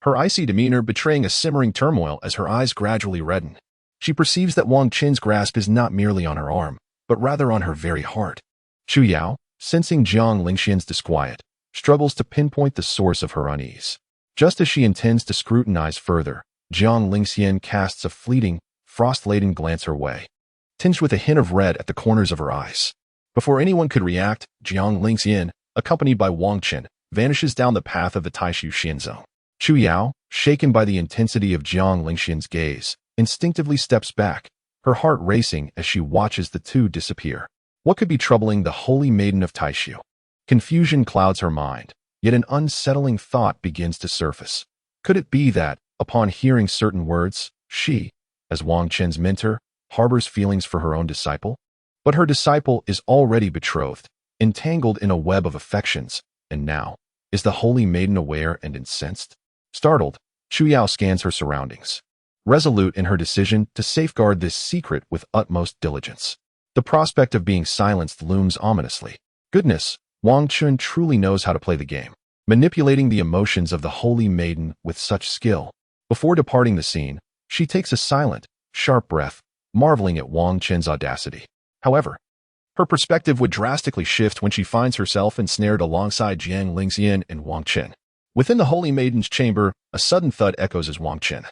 Her icy demeanor betraying a simmering turmoil as her eyes gradually redden. She perceives that Wang Chen's grasp is not merely on her arm, but rather on her very heart. Chu Yao, sensing Jiang Lingxian's disquiet, struggles to pinpoint the source of her unease. Just as she intends to scrutinize further, Jiang Lingxian casts a fleeting, frost-laden glance her way, tinged with a hint of red at the corners of her eyes. Before anyone could react, Jiang Lingxian, accompanied by Wang Chen, vanishes down the path of the Taishu Xianzong. Chu Yao, shaken by the intensity of Jiang Lingxian's gaze, instinctively steps back, her heart racing as she watches the two disappear. What could be troubling the holy maiden of Taishu? Confusion clouds her mind, yet an unsettling thought begins to surface. Could it be that, upon hearing certain words, she, as Wang Chen's mentor, harbors feelings for her own disciple? But her disciple is already betrothed, entangled in a web of affections, and now, is the holy maiden aware and incensed? Startled, Chu Yao scans her surroundings, resolute in her decision to safeguard this secret with utmost diligence. The prospect of being silenced looms ominously. Goodness, Wang Chen truly knows how to play the game, manipulating the emotions of the holy maiden with such skill. Before departing the scene, she takes a silent, sharp breath, marveling at Wang Chen's audacity. However, her perspective would drastically shift when she finds herself ensnared alongside Jiang Lingxian and Wang Chen. Within the holy maiden's chamber, a sudden thud echoes as Wang Chen,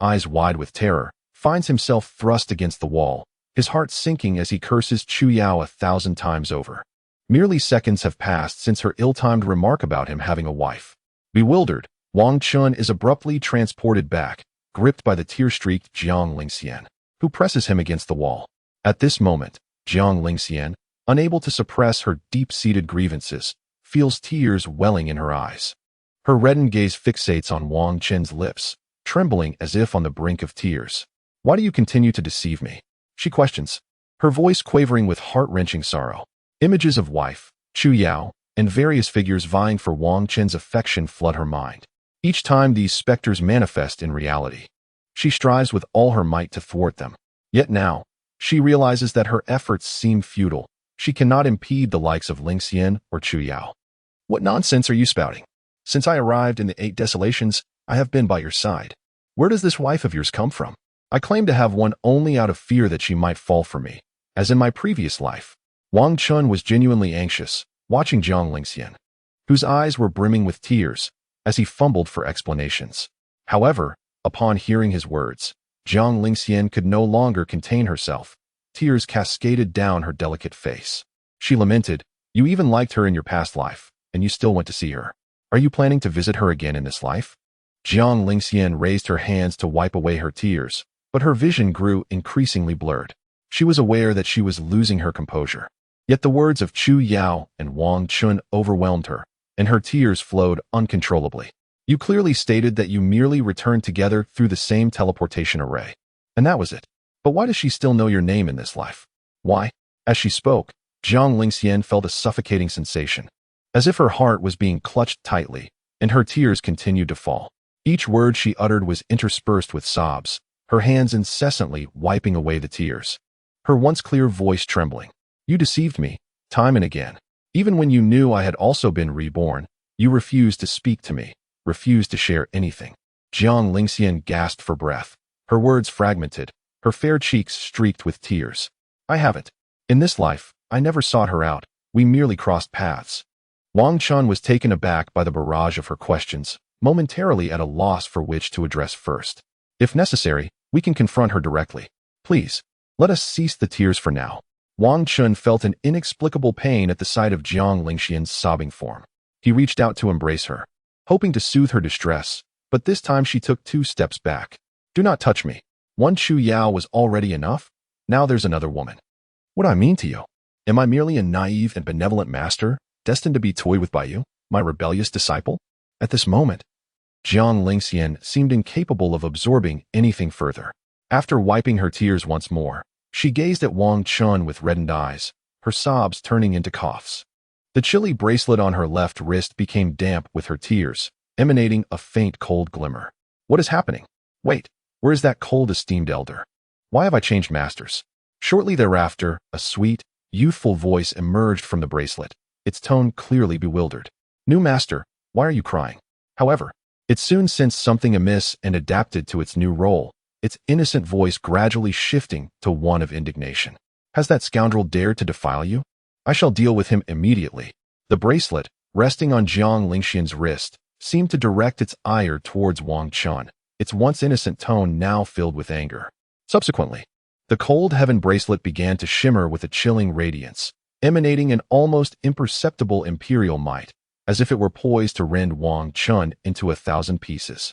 eyes wide with terror, finds himself thrust against the wall, his heart sinking as he curses Chu Yao 1,000 times over. Merely seconds have passed since her ill-timed remark about him having a wife. Bewildered, Wang Chen is abruptly transported back, gripped by the tear-streaked Jiang Lingxian, who presses him against the wall. At this moment, Jiang Lingxian, unable to suppress her deep-seated grievances, feels tears welling in her eyes. Her reddened gaze fixates on Wang Chen's lips, trembling as if on the brink of tears. "Why do you continue to deceive me?" she questions, her voice quavering with heart-wrenching sorrow. Images of wife, Chu Yao, and various figures vying for Wang Chen's affection flood her mind. Each time these specters manifest in reality, she strives with all her might to thwart them. Yet now, she realizes that her efforts seem futile. She cannot impede the likes of Lingxian or Chu Yao. "What nonsense are you spouting? Since I arrived in the 8 Desolations, I have been by your side. Where does this wife of yours come from? I claim to have one only out of fear that she might fall for me, as in my previous life." Wang Chen was genuinely anxious, watching Jiang Lingxian, whose eyes were brimming with tears, as he fumbled for explanations. However, upon hearing his words, Jiang Lingxian could no longer contain herself. Tears cascaded down her delicate face. She lamented, "You even liked her in your past life, and you still went to see her. Are you planning to visit her again in this life?" Jiang Lingxian raised her hands to wipe away her tears, but her vision grew increasingly blurred. She was aware that she was losing her composure. Yet the words of Chu Yao and Wang Chen overwhelmed her, and her tears flowed uncontrollably. "You clearly stated that you merely returned together through the same teleportation array. And that was it. But why does she still know your name in this life? Why?" As she spoke, Jiang Lingxian felt a suffocating sensation, as if her heart was being clutched tightly, and her tears continued to fall. Each word she uttered was interspersed with sobs, her hands incessantly wiping away the tears. Her once clear voice trembling. "You deceived me, time and again. Even when you knew I had also been reborn, you refused to speak to me, refused to share anything." Jiang Lingxian gasped for breath, her words fragmented, her fair cheeks streaked with tears. "I haven't. In this life, I never sought her out, we merely crossed paths." Wang Chen was taken aback by the barrage of her questions, momentarily at a loss for which to address first. "If necessary, we can confront her directly. Please, let us cease the tears for now." Wang Chen felt an inexplicable pain at the sight of Jiang Lingxian's sobbing form. He reached out to embrace her, hoping to soothe her distress, but this time she took 2 steps back. "Do not touch me. One Chu Yao was already enough. Now there's another woman. What do I mean to you? Am I merely a naive and benevolent master, destined to be toyed with by you, my rebellious disciple?" At this moment, Jiang Lingxian seemed incapable of absorbing anything further. After wiping her tears once more, she gazed at Wang Chen with reddened eyes, her sobs turning into coughs. The chilly bracelet on her left wrist became damp with her tears, emanating a faint cold glimmer. "What is happening? Wait, where is that cold esteemed elder? Why have I changed masters?" Shortly thereafter, a sweet, youthful voice emerged from the bracelet, its tone clearly bewildered. "New master, why are you crying?" However, it soon sensed something amiss and adapted to its new role, its innocent voice gradually shifting to one of indignation. "Has that scoundrel dared to defile you? I shall deal with him immediately." The bracelet, resting on Jiang Lingxian's wrist, seemed to direct its ire towards Wang Chen, its once innocent tone now filled with anger. Subsequently, the cold heaven bracelet began to shimmer with a chilling radiance, emanating an almost imperceptible imperial might, as if it were poised to rend Wang Chen into 1,000 pieces.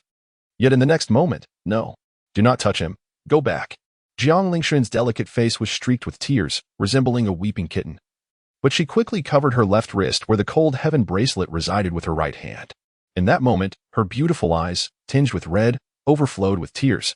Yet in the next moment, "No. Do not touch him. Go back." Jiang Lingxian's delicate face was streaked with tears, resembling a weeping kitten. But she quickly covered her left wrist where the cold heaven bracelet resided with her right hand. In that moment, her beautiful eyes, tinged with red, overflowed with tears,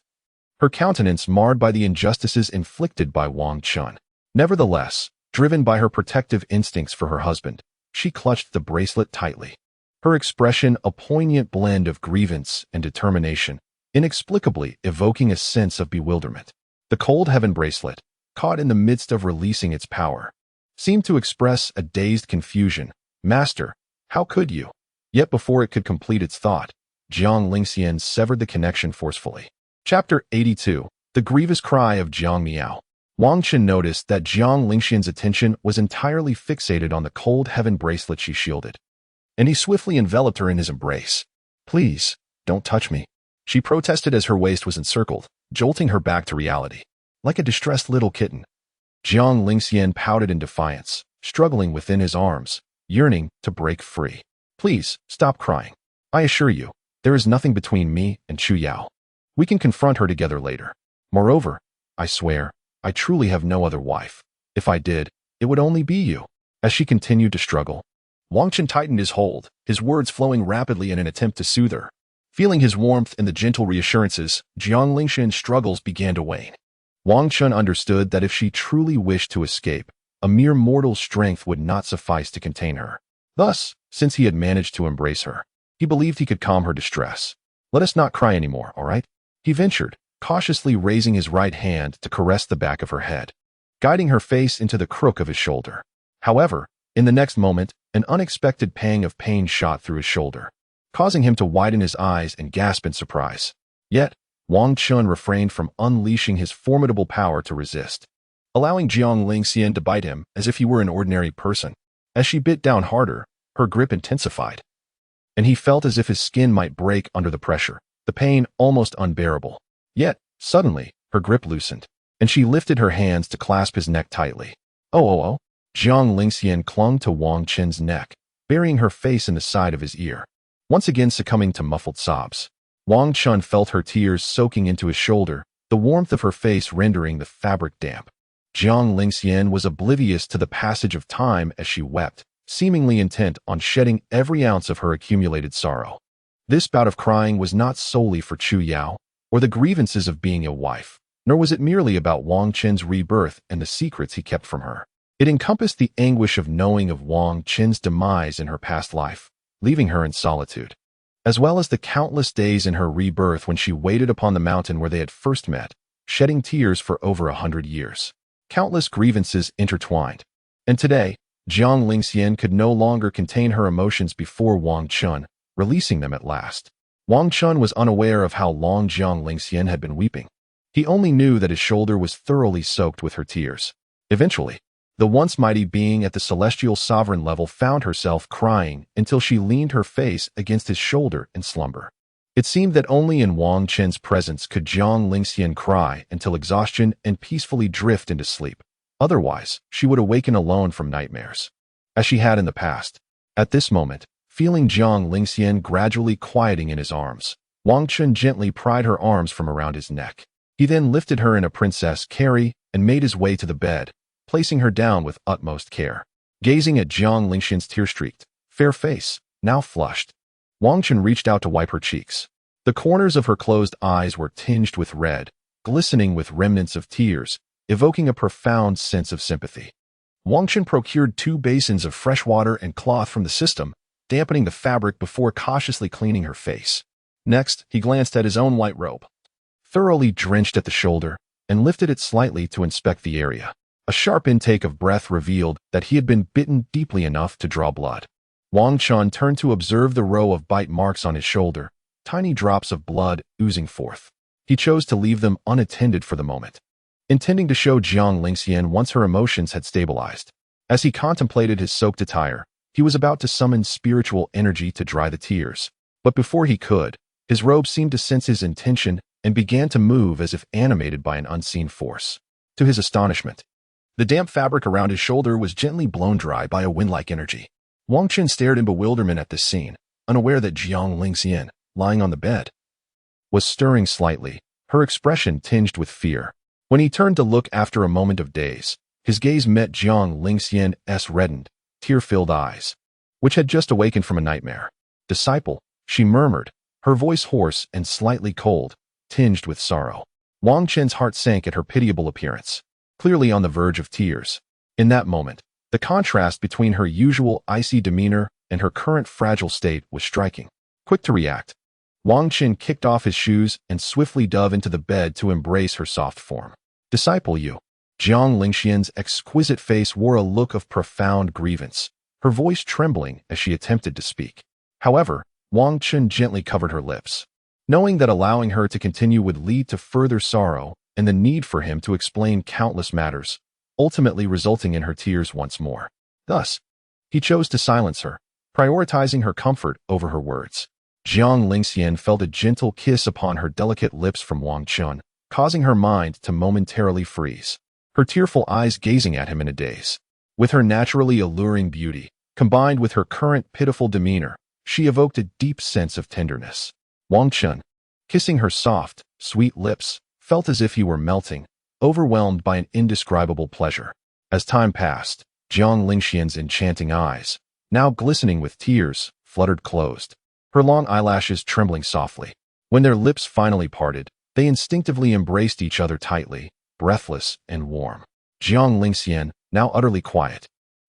her countenance marred by the injustices inflicted by Wang Chen. Nevertheless, driven by her protective instincts for her husband, she clutched the bracelet tightly, her expression a poignant blend of grievance and determination, inexplicably evoking a sense of bewilderment. The cold heaven bracelet, caught in the midst of releasing its power, seemed to express a dazed confusion. "Master, how could you?" Yet before it could complete its thought, Jiang Lingxian severed the connection forcefully. Chapter 82. The Grievous Cry of Jiang Miao. Wang Chen noticed that Jiang Lingxian's attention was entirely fixated on the cold heaven bracelet she shielded, and he swiftly enveloped her in his embrace. "Please, don't touch me," she protested as her waist was encircled, jolting her back to reality. Like a distressed little kitten, Jiang Lingxian pouted in defiance, struggling within his arms, yearning to break free. "Please, stop crying. I assure you, There is nothing between me and Chu Yao. We can confront her together later. Moreover, I swear, I truly have no other wife. If I did, it would only be you." As she continued to struggle, Wang Chen tightened his hold, his words flowing rapidly in an attempt to soothe her. Feeling his warmth and the gentle reassurances, Jiang Lingxian's struggles began to wane. Wang Chen understood that if she truly wished to escape, a mere mortal's strength would not suffice to contain her. Thus, since he had managed to embrace her, he believed he could calm her distress. "Let us not cry anymore, all right?" he ventured, cautiously raising his right hand to caress the back of her head, guiding her face into the crook of his shoulder. However, in the next moment, an unexpected pang of pain shot through his shoulder, causing him to widen his eyes and gasp in surprise. Yet, Wang Chen refrained from unleashing his formidable power to resist, allowing Jiang Lingxian to bite him as if he were an ordinary person. As she bit down harder, her grip intensified, and he felt as if his skin might break under the pressure, the pain almost unbearable. Yet, suddenly, her grip loosened, and she lifted her hands to clasp his neck tightly. Oh! Jiang Lingxian clung to Wang Chen's neck, burying her face in the side of his ear, once again succumbing to muffled sobs. Wang Chen felt her tears soaking into his shoulder, the warmth of her face rendering the fabric damp. Jiang Lingxian was oblivious to the passage of time as she wept, seemingly intent on shedding every ounce of her accumulated sorrow. This bout of crying was not solely for Chu Yao, or the grievances of being a wife, nor was it merely about Wang Chen's rebirth and the secrets he kept from her. It encompassed the anguish of knowing of Wang Chen's demise in her past life, leaving her in solitude, as well as the countless days in her rebirth when she waited upon the mountain where they had first met, shedding tears for over 100 years. Countless grievances intertwined. And today, Jiang Lingxian could no longer contain her emotions before Wang Chen, releasing them at last. Wang Chen was unaware of how long Jiang Lingxian had been weeping. He only knew that his shoulder was thoroughly soaked with her tears. Eventually, the once mighty being at the celestial sovereign level found herself crying until she leaned her face against his shoulder in slumber. It seemed that only in Wang Chen's presence could Jiang Lingxian cry until exhaustion and peacefully drift into sleep. Otherwise, she would awaken alone from nightmares, as she had in the past. At this moment, feeling Jiang Lingxian gradually quieting in his arms, Wang Chen gently pried her arms from around his neck. He then lifted her in a princess carry and made his way to the bed, placing her down with utmost care. Gazing at Jiang Lingxian's tear-streaked, fair face, now flushed, Wang Chen reached out to wipe her cheeks. The corners of her closed eyes were tinged with red, glistening with remnants of tears, evoking a profound sense of sympathy. Wang Chen procured 2 basins of fresh water and cloth from the system, dampening the fabric before cautiously cleaning her face. Next, he glanced at his own white robe, thoroughly drenched at the shoulder, and lifted it slightly to inspect the area. A sharp intake of breath revealed that he had been bitten deeply enough to draw blood. Wang Chen turned to observe the row of bite marks on his shoulder, tiny drops of blood oozing forth. He chose to leave them unattended for the moment, intending to show Jiang Lingxian once her emotions had stabilized. As he contemplated his soaked attire, he was about to summon spiritual energy to dry the tears. But before he could, his robe seemed to sense his intention and began to move as if animated by an unseen force. To his astonishment, the damp fabric around his shoulder was gently blown dry by a wind-like energy. Wang Chen stared in bewilderment at this scene, unaware that Jiang Lingxian, lying on the bed, was stirring slightly, her expression tinged with fear. When he turned to look after a moment of daze, his gaze met Jiang Lingxian's reddened, tear-filled eyes, which had just awakened from a nightmare. "Disciple," she murmured, her voice hoarse and slightly cold, tinged with sorrow. Wang Chen's heart sank at her pitiable appearance, clearly on the verge of tears. In that moment, the contrast between her usual icy demeanor and her current fragile state was striking. Quick to react, Wang Chen kicked off his shoes and swiftly dove into the bed to embrace her soft form. "Disciple, you." Jiang Lingxian's exquisite face wore a look of profound grievance, her voice trembling as she attempted to speak. However, Wang Chen gently covered her lips, knowing that allowing her to continue would lead to further sorrow and the need for him to explain countless matters, ultimately resulting in her tears once more. Thus, he chose to silence her, prioritizing her comfort over her words. Jiang Lingxian felt a gentle kiss upon her delicate lips from Wang Chen, causing her mind to momentarily freeze, her tearful eyes gazing at him in a daze. With her naturally alluring beauty, combined with her current pitiful demeanor, she evoked a deep sense of tenderness. Wang Chen, kissing her soft, sweet lips, felt as if he were melting, overwhelmed by an indescribable pleasure. As time passed, Jiang Lingxian's enchanting eyes, now glistening with tears, fluttered closed, her long eyelashes trembling softly. When their lips finally parted, they instinctively embraced each other tightly, breathless and warm. Jiang Lingxian, now utterly quiet,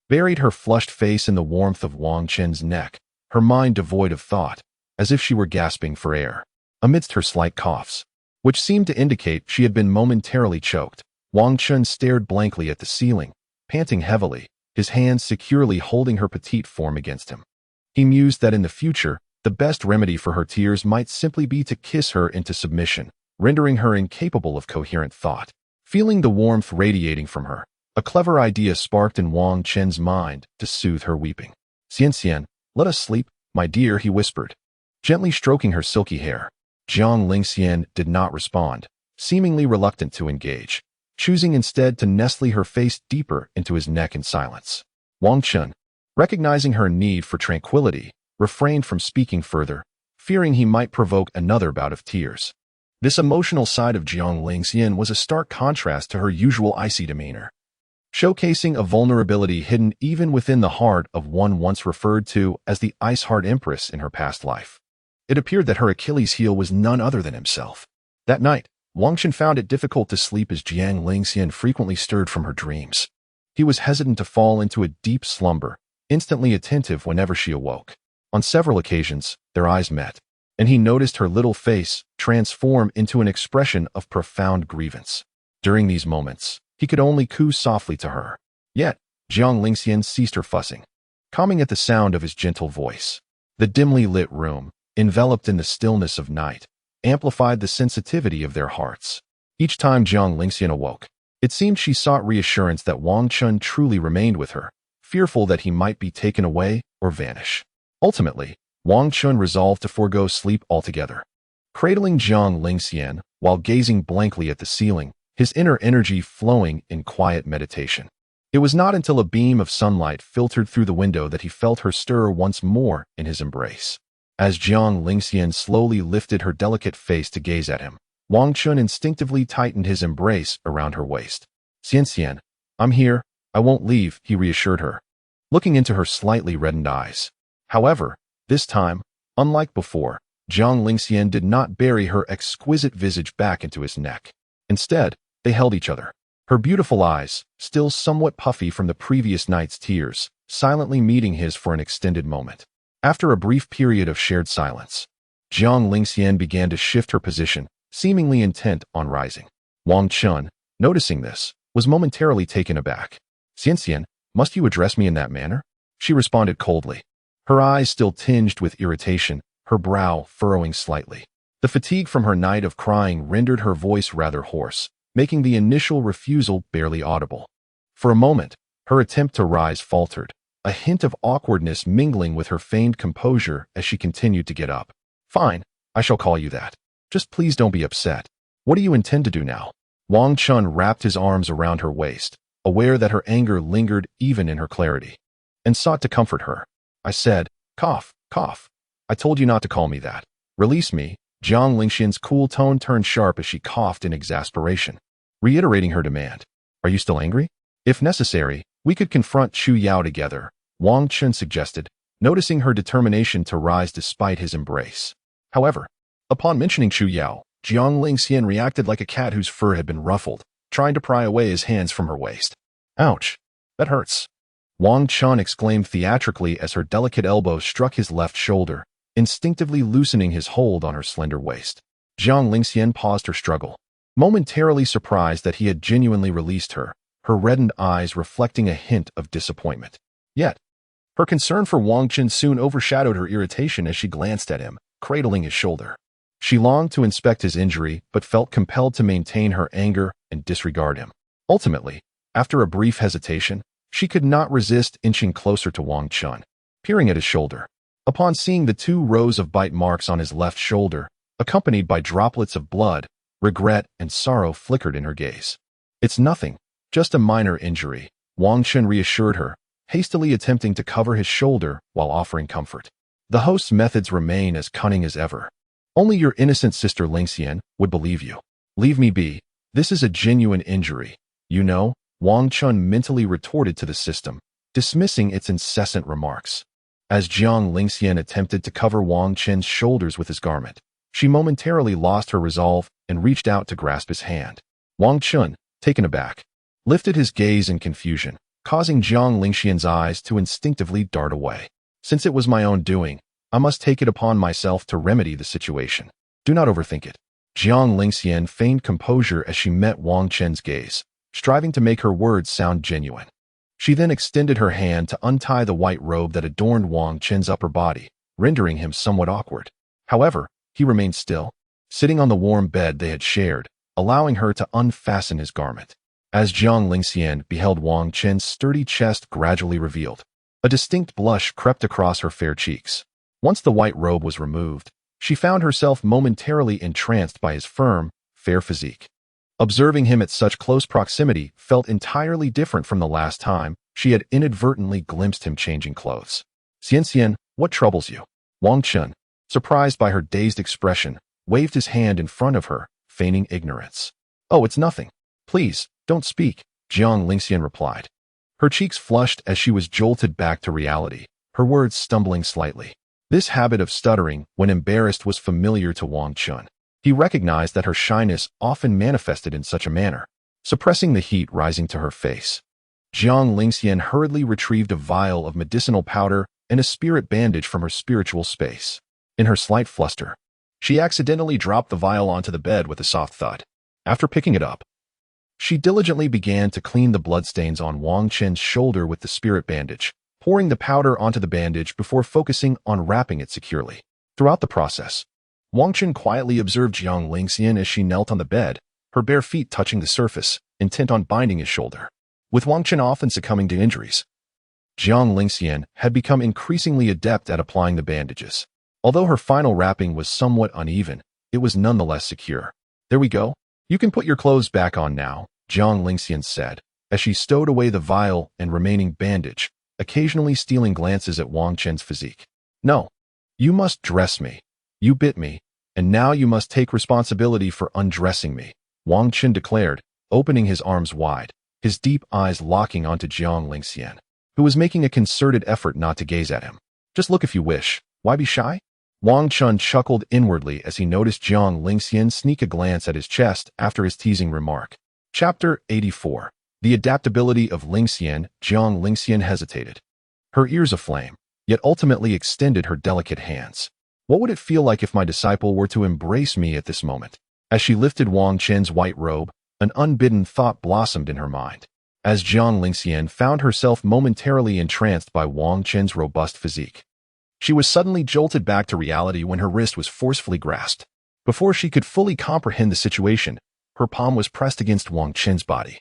buried her flushed face in the warmth of Wang Chen's neck, her mind devoid of thought, as if she were gasping for air. Amidst her slight coughs, which seemed to indicate she had been momentarily choked, Wang Chen stared blankly at the ceiling, panting heavily, his hands securely holding her petite form against him. He mused that in the future, the best remedy for her tears might simply be to kiss her into submission, rendering her incapable of coherent thought. Feeling the warmth radiating from her, a clever idea sparked in Wang Chen's mind to soothe her weeping. "Xian, let us sleep, my dear," he whispered, gently stroking her silky hair. Jiang Lingxian did not respond, seemingly reluctant to engage, choosing instead to nestle her face deeper into his neck in silence. Wang Chen, recognizing her need for tranquility, refrained from speaking further, fearing he might provoke another bout of tears. This emotional side of Jiang Lingxian was a stark contrast to her usual icy demeanor, showcasing a vulnerability hidden even within the heart of one once referred to as the ice-hard Empress in her past life. It appeared that her Achilles' heel was none other than himself. That night, Wang Chen found it difficult to sleep as Jiang Lingxian frequently stirred from her dreams. He was hesitant to fall into a deep slumber, instantly attentive whenever she awoke. On several occasions, their eyes met, and he noticed her little face transform into an expression of profound grievance. During these moments, he could only coo softly to her. Yet, Jiang Lingxian ceased her fussing, calming at the sound of his gentle voice. The dimly lit room, enveloped in the stillness of night, amplified the sensitivity of their hearts. Each time Jiang Lingxian awoke, it seemed she sought reassurance that Wang Chen truly remained with her, fearful that he might be taken away or vanish. Ultimately, Wang Chen resolved to forego sleep altogether. Cradling Jiang Lingxian while gazing blankly at the ceiling, his inner energy flowing in quiet meditation. It was not until a beam of sunlight filtered through the window that he felt her stir once more in his embrace. As Jiang Lingxian slowly lifted her delicate face to gaze at him, Wang Chen instinctively tightened his embrace around her waist. "Xian, I'm here, I won't leave," he reassured her, looking into her slightly reddened eyes. However, this time, unlike before, Jiang Lingxian did not bury her exquisite visage back into his neck. Instead, they held each other, her beautiful eyes, still somewhat puffy from the previous night's tears, silently meeting his for an extended moment. After a brief period of shared silence, Jiang Lingxian began to shift her position, seemingly intent on rising. Wang Chen, noticing this, was momentarily taken aback. "Xian, must you address me in that manner?" She responded coldly, her eyes still tinged with irritation, her brow furrowing slightly. The fatigue from her night of crying rendered her voice rather hoarse, making the initial refusal barely audible. For a moment, her attempt to rise faltered, a hint of awkwardness mingling with her feigned composure as she continued to get up. "Fine, I shall call you that. Just please don't be upset. What do you intend to do now?" Wang Chen wrapped his arms around her waist, aware that her anger lingered even in her clarity, and sought to comfort her. "I said, cough, cough. I told you not to call me that. Release me." Jiang Lingxian's cool tone turned sharp as she coughed in exasperation, reiterating her demand. "Are you still angry? If necessary, we could confront Chu Yao together," Wang Chen suggested, noticing her determination to rise despite his embrace. However, upon mentioning Chu Yao, Jiang Lingxian reacted like a cat whose fur had been ruffled, trying to pry away his hands from her waist. "Ouch, that hurts," Wang Chen exclaimed theatrically as her delicate elbow struck his left shoulder, instinctively loosening his hold on her slender waist. Jiang Lingxian paused her struggle, momentarily surprised that he had genuinely released her, her reddened eyes reflecting a hint of disappointment. Yet, her concern for Wang Chen soon overshadowed her irritation as she glanced at him, cradling his shoulder. She longed to inspect his injury, but felt compelled to maintain her anger and disregard him. Ultimately, after a brief hesitation, she could not resist inching closer to Wang Chen, peering at his shoulder. Upon seeing the 2 rows of bite marks on his left shoulder, accompanied by droplets of blood, regret and sorrow flickered in her gaze. "It's nothing, just a minor injury," Wang Chen reassured her, hastily attempting to cover his shoulder while offering comfort. The host's methods remain as cunning as ever. Only your innocent sister Lingxian would believe you. Leave me be. This is a genuine injury. You know, Wang Chen mentally retorted to the system, dismissing its incessant remarks. As Jiang Lingxian attempted to cover Wang Chen's shoulders with his garment, she momentarily lost her resolve and reached out to grasp his hand. Wang Chen, taken aback, lifted his gaze in confusion, causing Jiang Lingxian's eyes to instinctively dart away. Since it was my own doing, I must take it upon myself to remedy the situation. Do not overthink it. Jiang Lingxian feigned composure as she met Wang Chen's gaze, striving to make her words sound genuine. She then extended her hand to untie the white robe that adorned Wang Chen's upper body, rendering him somewhat awkward. However, he remained still, sitting on the warm bed they had shared, allowing her to unfasten his garment. As Jiang Lingxian beheld Wang Chen's sturdy chest gradually revealed, a distinct blush crept across her fair cheeks. Once the white robe was removed, she found herself momentarily entranced by his firm, fair physique. Observing him at such close proximity felt entirely different from the last time she had inadvertently glimpsed him changing clothes. Xian, what troubles you? Wang Chen, surprised by her dazed expression, waved his hand in front of her, feigning ignorance. Oh, it's nothing. Please, don't speak, Jiang Lingxian replied. Her cheeks flushed as she was jolted back to reality, her words stumbling slightly. This habit of stuttering when embarrassed was familiar to Wang Chen. He recognized that her shyness often manifested in such a manner, suppressing the heat rising to her face. Jiang Lingxian hurriedly retrieved a vial of medicinal powder and a spirit bandage from her spiritual space. In her slight fluster, she accidentally dropped the vial onto the bed with a soft thud. After picking it up, she diligently began to clean the bloodstains on Wang Chen's shoulder with the spirit bandage, pouring the powder onto the bandage before focusing on wrapping it securely. Throughout the process, Wang Chen quietly observed Jiang Lingxian as she knelt on the bed, her bare feet touching the surface, intent on binding his shoulder. With Wang Chen often succumbing to injuries, Jiang Lingxian had become increasingly adept at applying the bandages. Although her final wrapping was somewhat uneven, it was nonetheless secure. There we go. You can put your clothes back on now, Jiang Lingxian said, as she stowed away the vial and remaining bandage, occasionally stealing glances at Wang Chen's physique. No, you must dress me. You bit me, and now you must take responsibility for undressing me, Wang Chen declared, opening his arms wide, his deep eyes locking onto Jiang Lingxian, who was making a concerted effort not to gaze at him. Just look if you wish. Why be shy? Wang Chen chuckled inwardly as he noticed Jiang Lingxian sneak a glance at his chest after his teasing remark. Chapter 84. The adaptability of Lingxian. Jiang Lingxian hesitated, her ears aflame, yet ultimately extended her delicate hands. What would it feel like if my disciple were to embrace me at this moment? As she lifted Wang Chen's white robe, an unbidden thought blossomed in her mind. As Jiang Lingxian found herself momentarily entranced by Wang Chen's robust physique, she was suddenly jolted back to reality when her wrist was forcefully grasped. Before she could fully comprehend the situation, her palm was pressed against Wang Chen's body,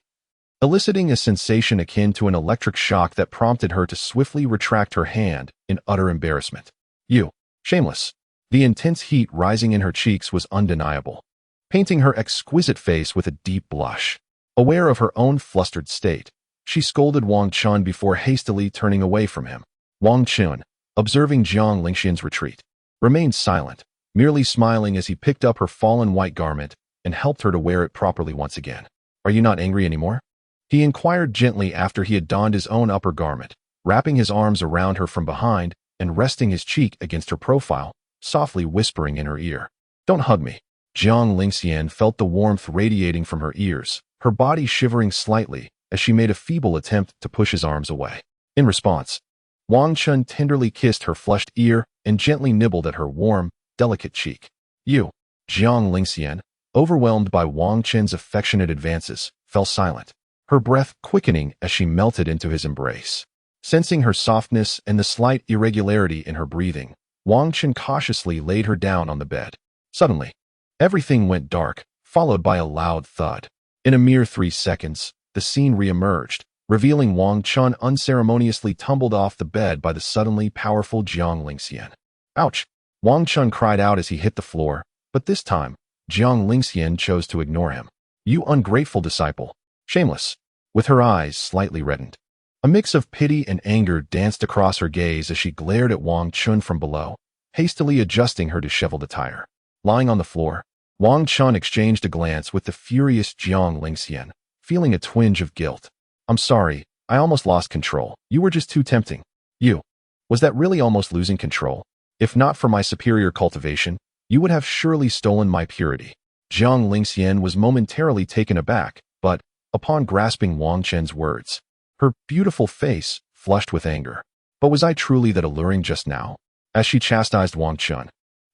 eliciting a sensation akin to an electric shock that prompted her to swiftly retract her hand in utter embarrassment. You, shameless. The intense heat rising in her cheeks was undeniable, painting her exquisite face with a deep blush. Aware of her own flustered state, she scolded Wang Chen before hastily turning away from him. Wang Chen, observing Jiang Lingxian's retreat, remained silent, merely smiling as he picked up her fallen white garment and helped her to wear it properly once again. Are you not angry anymore? He inquired gently after he had donned his own upper garment, wrapping his arms around her from behind and resting his cheek against her profile, softly whispering in her ear. Don't hug me. Jiang Lingxian felt the warmth radiating from her ears, her body shivering slightly as she made a feeble attempt to push his arms away. In response, Wang Chen tenderly kissed her flushed ear and gently nibbled at her warm, delicate cheek. You, Jiang Lingxian, overwhelmed by Wang Chen's affectionate advances, fell silent, her breath quickening as she melted into his embrace. Sensing her softness and the slight irregularity in her breathing, Wang Chen cautiously laid her down on the bed. Suddenly, everything went dark, followed by a loud thud. In a mere 3 seconds, the scene re-emerged, revealing Wang Chen unceremoniously tumbled off the bed by the suddenly powerful Jiang Lingxian. Ouch! Wang Chen cried out as he hit the floor, but this time, Jiang Lingxian chose to ignore him. You ungrateful disciple. Shameless. With her eyes slightly reddened, a mix of pity and anger danced across her gaze as she glared at Wang Chen from below, hastily adjusting her disheveled attire. Lying on the floor, Wang Chen exchanged a glance with the furious Jiang Lingxian, feeling a twinge of guilt. I'm sorry, I almost lost control. You were just too tempting. You. Was that really almost losing control? If not for my superior cultivation, you would have surely stolen my purity. Jiang Lingxian was momentarily taken aback, but, upon grasping Wang Chen's words, her beautiful face flushed with anger. But was I truly that alluring just now? As she chastised Wang Chen,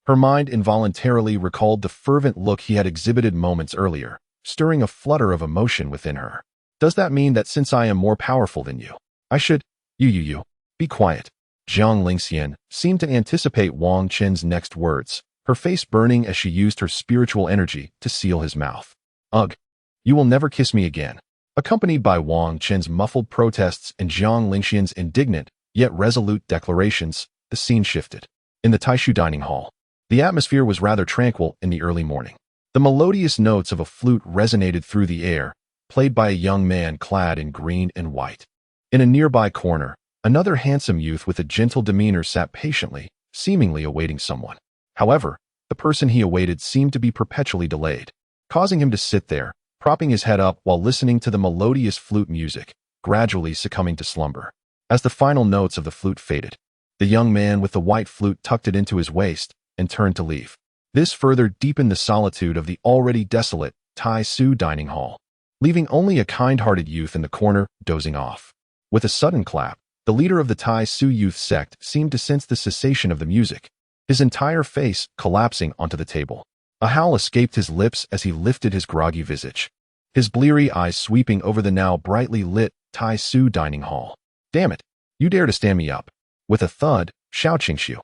her mind involuntarily recalled the fervent look he had exhibited moments earlier, stirring a flutter of emotion within her. Does that mean that since I am more powerful than you, I should… You. Be quiet. Jiang Lingxian seemed to anticipate Wang Chen's next words, her face burning as she used her spiritual energy to seal his mouth. Ugh. You will never kiss me again. Accompanied by Wang Chen's muffled protests and Jiang Lingxian's indignant, yet resolute declarations, the scene shifted. In the Taishu dining hall, the atmosphere was rather tranquil in the early morning. The melodious notes of a flute resonated through the air, played by a young man clad in green and white. In a nearby corner, another handsome youth with a gentle demeanor sat patiently, seemingly awaiting someone. However, the person he awaited seemed to be perpetually delayed, causing him to sit there, propping his head up while listening to the melodious flute music, gradually succumbing to slumber. As the final notes of the flute faded, the young man with the white flute tucked it into his waist and turned to leave. This further deepened the solitude of the already desolate Tai Su dining hall, leaving only a kind-hearted youth in the corner dozing off. With a sudden clap, the leader of the Tai Su youth sect seemed to sense the cessation of the music, his entire face collapsing onto the table. A howl escaped his lips as he lifted his groggy visage, his bleary eyes sweeping over the now brightly lit Tai Su dining hall. Damn it! You dare to stand me up! With a thud, Xiao Qingshu,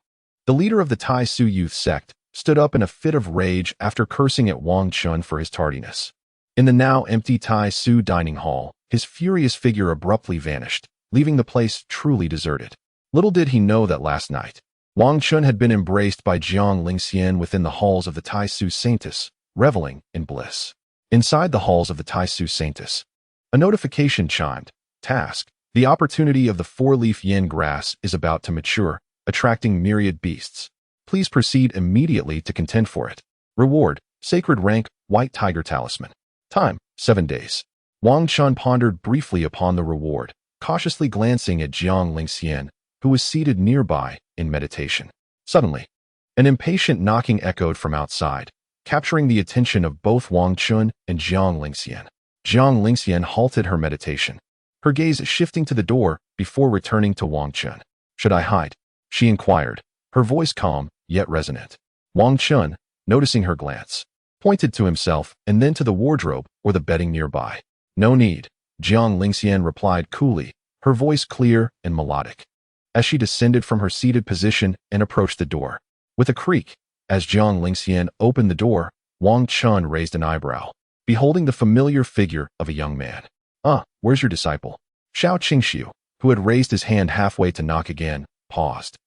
the leader of the Tai Su youth sect, stood up in a fit of rage after cursing at Wang Chen for his tardiness. In the now empty Tai Su dining hall, his furious figure abruptly vanished, leaving the place truly deserted. Little did he know that last night, Wang Chen had been embraced by Jiang Lingxian within the halls of the Tai Su Saintess, reveling in bliss. Inside the halls of the Tai Su Saintess, a notification chimed. Task: the opportunity of the four-leaf yin grass is about to mature, attracting myriad beasts. Please proceed immediately to contend for it. Reward: sacred rank, white tiger talisman. Time: 7 days. Wang Chen pondered briefly upon the reward, cautiously glancing at Jiang Lingxian, who was seated nearby in meditation. Suddenly, an impatient knocking echoed from outside, capturing the attention of both Wang Chen and Jiang Lingxian. Jiang Lingxian halted her meditation, her gaze shifting to the door before returning to Wang Chen. Should I hide? She inquired, her voice calm yet resonant. Wang Chen, noticing her glance, pointed to himself and then to the wardrobe or the bedding nearby. No need, Jiang Lingxian replied coolly, her voice clear and melodic, as she descended from her seated position and approached the door. With a creak, as Jiang Lingxian opened the door, Wang Chen raised an eyebrow, beholding the familiar figure of a young man. Where's your disciple? Xiao Qingshu, who had raised his hand halfway to knock again, paused,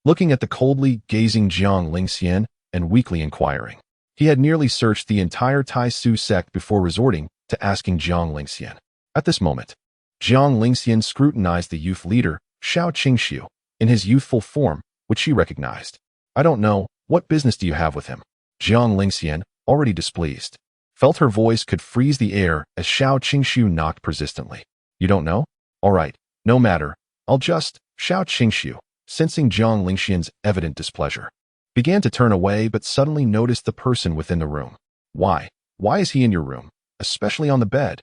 looking at the coldly gazing Jiang Lingxian and weakly inquiring. He had nearly searched the entire Tai Su sect before resorting to asking Jiang Lingxian. At this moment, Jiang Lingxian scrutinized the youth leader, Xiao Qingshu, in his youthful form, which she recognized. I don't know, what business do you have with him? Jiang Lingxian, already displeased, felt her voice could freeze the air as Xiao Qingshu knocked persistently. You don't know? All right, no matter, I'll just… Xiao Qingshu, sensing Jiang Lingxian's evident displeasure, began to turn away but suddenly noticed the person within the room. Why is he in your room, especially on the bed?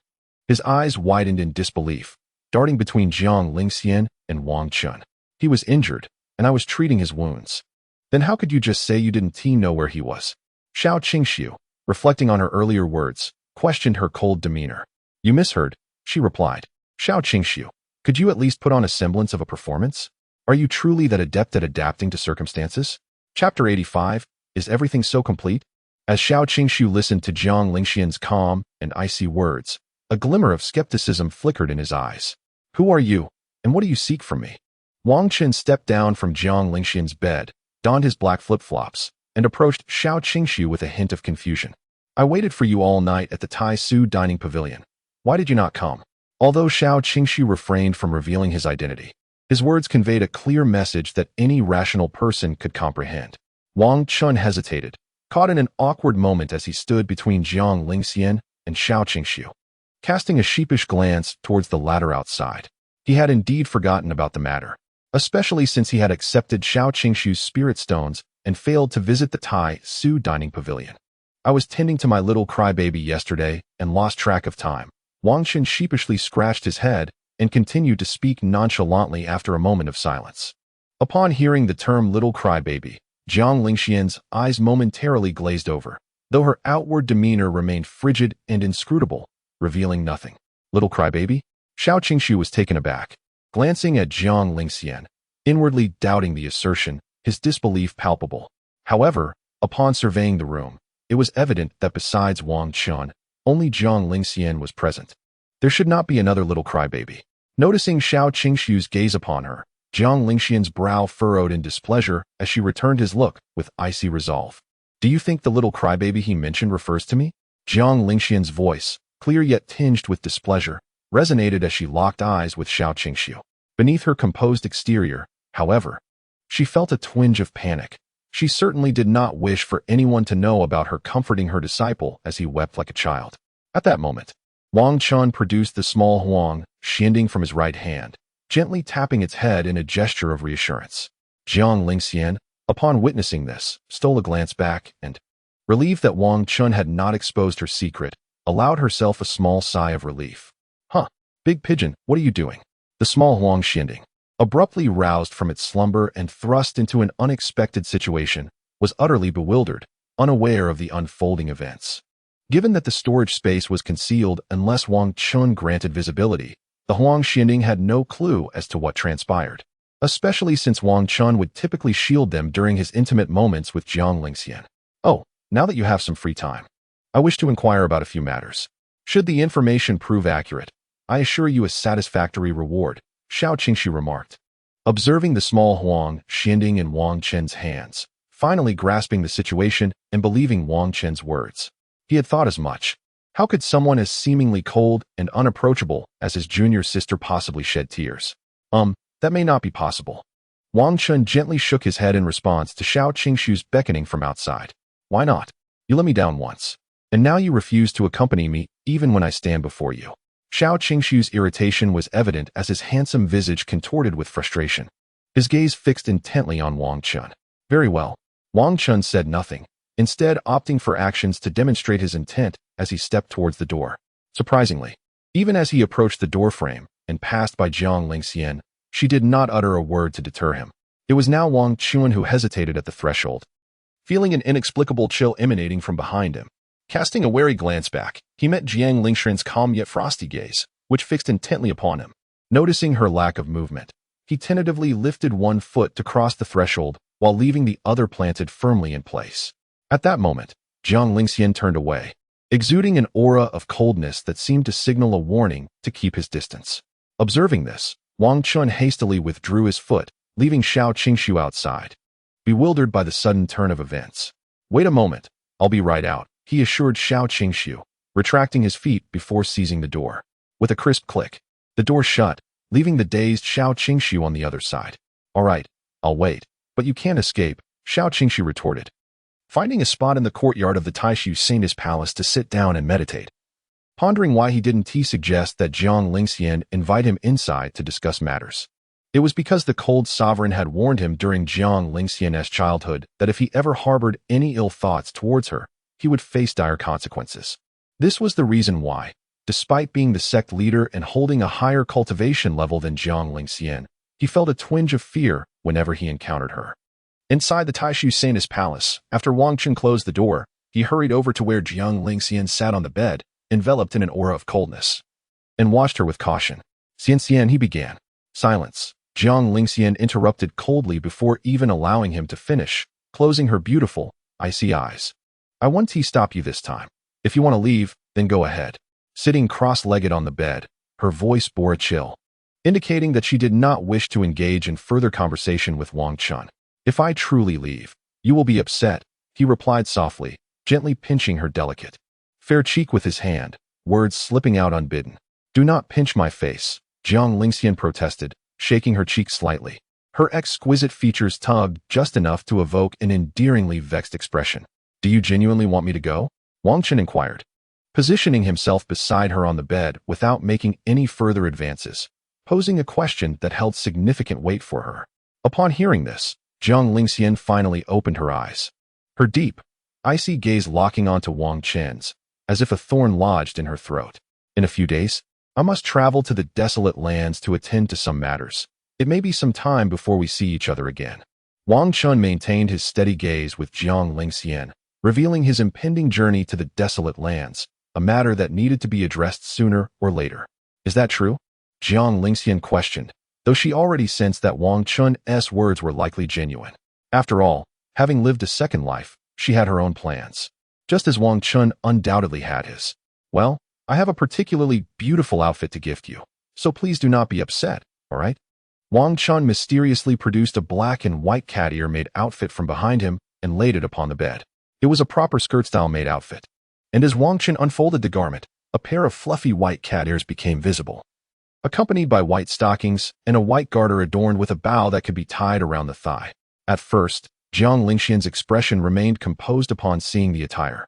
His eyes widened in disbelief, darting between Jiang Lingxian and Wang Chen. He was injured, and I was treating his wounds. Then how could you just say you didn't know where he was? Xiao Qingshu, reflecting on her earlier words, questioned her cold demeanor. You misheard, she replied. Xiao Qingshu, could you at least put on a semblance of a performance? Are you truly that adept at adapting to circumstances? Chapter 85, Is Everything So Complete? As Xiao Qingshu listened to Jiang Lingxian's calm and icy words, a glimmer of skepticism flickered in his eyes. Who are you, and what do you seek from me? Wang Chen stepped down from Jiang Lingxian's bed, donned his black flip-flops, and approached Xiao Qingshu with a hint of confusion. I waited for you all night at the Tai Su dining pavilion. Why did you not come? Although Xiao Qingshu refrained from revealing his identity, his words conveyed a clear message that any rational person could comprehend. Wang Chen hesitated, caught in an awkward moment as he stood between Jiang Lingxian and Xiao Qingxiu. Casting a sheepish glance towards the latter outside, he had indeed forgotten about the matter, especially since he had accepted Xiao Qingxiu's spirit stones and failed to visit the Tai Su dining pavilion. I was tending to my little crybaby yesterday and lost track of time. Wang Chen sheepishly scratched his head and continued to speak nonchalantly after a moment of silence. Upon hearing the term little crybaby, Jiang Lingxian's eyes momentarily glazed over, though her outward demeanor remained frigid and inscrutable, revealing nothing. Little crybaby? Xiao Qingxiu was taken aback, glancing at Jiang Lingxian, inwardly doubting the assertion, his disbelief palpable. However, upon surveying the room, it was evident that besides Wang Chen, only Jiang Lingxian was present. There should not be another little crybaby. Noticing Xiao Qingxiu's gaze upon her, Jiang Lingxian's brow furrowed in displeasure as she returned his look with icy resolve. Do you think the little crybaby he mentioned refers to me? Jiang Lingxian's voice, clear yet tinged with displeasure, resonated as she locked eyes with Xiao Qingxiu. Beneath her composed exterior, however, she felt a twinge of panic. She certainly did not wish for anyone to know about her comforting her disciple as he wept like a child. At that moment, Wang Chen produced the small huang xianding from his right hand, gently tapping its head in a gesture of reassurance. Jiang Lingxian, upon witnessing this, stole a glance back and, relieved that Wang Chen had not exposed her secret, allowed herself a small sigh of relief. Huh, big pigeon, what are you doing? The small huang xianding, abruptly roused from its slumber and thrust into an unexpected situation, was utterly bewildered, unaware of the unfolding events. Given that the storage space was concealed unless Wang Chen granted visibility, the huang xianding had no clue as to what transpired, especially since Wang Chen would typically shield them during his intimate moments with Jiang Lingxian. Oh, now that you have some free time, I wish to inquire about a few matters. Should the information prove accurate, I assure you a satisfactory reward, Xiao Qingxiu remarked. Observing the small huang xianding in Wang Chen's hands, finally grasping the situation and believing Wang Chen's words. He had thought as much. How could someone as seemingly cold and unapproachable as his junior sister possibly shed tears? That may not be possible. Wang Chen gently shook his head in response to Xiao Qingxiu's beckoning from outside. Why not? You let me down once, and now you refuse to accompany me even when I stand before you. Xiao Qingxiu's irritation was evident as his handsome visage contorted with frustration. His gaze fixed intently on Wang Chen. Very well. Wang Chen said nothing, instead opting for actions to demonstrate his intent as he stepped towards the door. Surprisingly, even as he approached the doorframe and passed by Jiang Lingxian, she did not utter a word to deter him. It was now Wang Chen who hesitated at the threshold, feeling an inexplicable chill emanating from behind him. Casting a wary glance back, he met Jiang Lingxian's calm yet frosty gaze, which fixed intently upon him. Noticing her lack of movement, he tentatively lifted one foot to cross the threshold while leaving the other planted firmly in place. At that moment, Jiang Lingxian turned away, exuding an aura of coldness that seemed to signal a warning to keep his distance. Observing this, Wang Chen hastily withdrew his foot, leaving Xiao Qingxiu outside, bewildered by the sudden turn of events. Wait a moment, I'll be right out, he assured Xiao Qingxiu, retracting his feet before seizing the door. With a crisp click, the door shut, leaving the dazed Xiao Qingxiu on the other side. All right, I'll wait, but you can't escape, Xiao Qingxiu retorted, finding a spot in the courtyard of the Taishu Saint's palace to sit down and meditate. Pondering why didn't he suggest that Jiang Lingxian invite him inside to discuss matters. It was because the cold sovereign had warned him during Jiang Lingxian's childhood that if he ever harbored any ill thoughts towards her, he would face dire consequences. This was the reason why, despite being the sect leader and holding a higher cultivation level than Jiang Lingxian, he felt a twinge of fear whenever he encountered her. Inside the Taishu Saint's palace, after Wang Chen closed the door, he hurried over to where Jiang Lingxian sat on the bed, enveloped in an aura of coldness, and watched her with caution. Xian, he began. Silence. Jiang Lingxian interrupted coldly before even allowing him to finish, closing her beautiful, icy eyes. I won't stop you this time. If you want to leave, then go ahead. Sitting cross-legged on the bed, her voice bore a chill, indicating that she did not wish to engage in further conversation with Wang Chen. If I truly leave, you will be upset, he replied softly, gently pinching her delicate, fair cheek with his hand, words slipping out unbidden. Do not pinch my face, Jiang Lingxian protested, shaking her cheek slightly. Her exquisite features tugged just enough to evoke an endearingly vexed expression. Do you genuinely want me to go? Wang Chen inquired, positioning himself beside her on the bed without making any further advances, posing a question that held significant weight for her. Upon hearing this, Jiang Lingxian finally opened her eyes, her deep, icy gaze locking onto Wang Chen's, as if a thorn lodged in her throat. In a few days, I must travel to the desolate lands to attend to some matters. It may be some time before we see each other again. Wang Chen maintained his steady gaze with Jiang Lingxian, revealing his impending journey to the desolate lands, a matter that needed to be addressed sooner or later. Is that true? Jiang Lingxian questioned, though she already sensed that Wang Chen's words were likely genuine. After all, having lived a second life, she had her own plans, just as Wang Chen undoubtedly had his. Well, I have a particularly beautiful outfit to gift you, so please do not be upset, all right? Wang Chen mysteriously produced a black and white cat ear-made outfit from behind him and laid it upon the bed. It was a proper skirt-style made outfit, and as Wang Chen unfolded the garment, a pair of fluffy white cat ears became visible, accompanied by white stockings and a white garter adorned with a bow that could be tied around the thigh. At first, Jiang Lingxian's expression remained composed upon seeing the attire,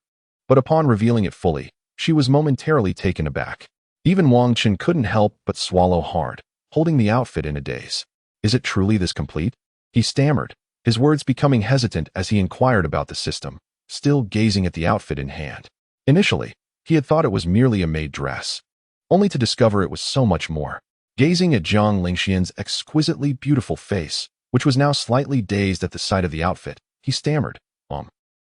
but upon revealing it fully, she was momentarily taken aback. Even Wang Chen couldn't help but swallow hard, holding the outfit in a daze. Is it truly this complete? He stammered, his words becoming hesitant as he inquired about the system, still gazing at the outfit in hand. Initially, he had thought it was merely a maid dress, only to discover it was so much more. Gazing at Jiang Lingxian's exquisitely beautiful face, which was now slightly dazed at the sight of the outfit, he stammered,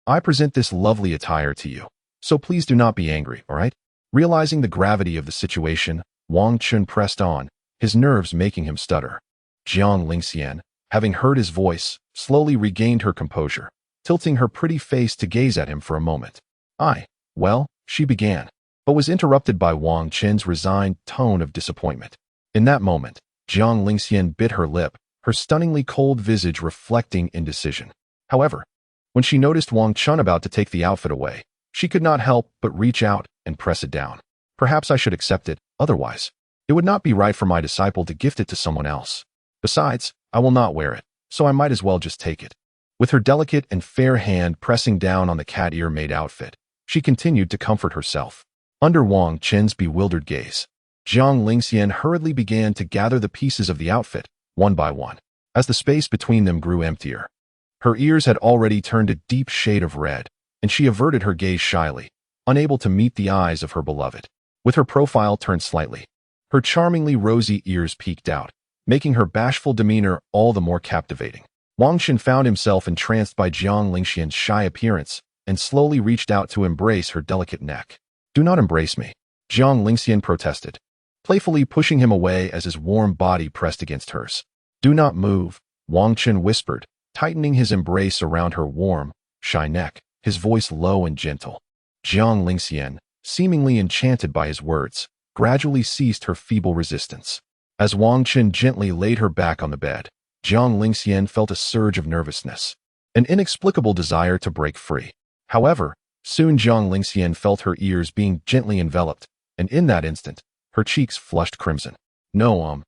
I present this lovely attire to you, so please do not be angry, all right? Realizing the gravity of the situation, Wang Chen pressed on, his nerves making him stutter. Jiang Lingxian, having heard his voice, slowly regained her composure, tilting her pretty face to gaze at him for a moment. Well, she began, but was interrupted by Wang Chen's resigned tone of disappointment. In that moment, Jiang Lingxian bit her lip, her stunningly cold visage reflecting indecision. However, when she noticed Wang Chen about to take the outfit away, she could not help but reach out and press it down. Perhaps I should accept it, otherwise, it would not be right for my disciple to gift it to someone else. Besides, I will not wear it, so I might as well just take it. With her delicate and fair hand pressing down on the cat ear-made outfit, she continued to comfort herself. Under Wang Chen's bewildered gaze, Jiang Lingxian hurriedly began to gather the pieces of the outfit, one by one, as the space between them grew emptier. Her ears had already turned a deep shade of red, and she averted her gaze shyly, unable to meet the eyes of her beloved. With her profile turned slightly, her charmingly rosy ears peeked out, making her bashful demeanor all the more captivating. Wang Chen found himself entranced by Jiang Lingxian's shy appearance and slowly reached out to embrace her delicate neck. Do not embrace me, Jiang Lingxian protested, playfully pushing him away as his warm body pressed against hers. Do not move, Wang Chen whispered, tightening his embrace around her warm, shy neck, his voice low and gentle. Jiang Lingxian, seemingly enchanted by his words, gradually ceased her feeble resistance. As Wang Chen gently laid her back on the bed, Jiang Lingxian felt a surge of nervousness, an inexplicable desire to break free. However, soon Jiang Lingxian felt her ears being gently enveloped, and in that instant, her cheeks flushed crimson. No,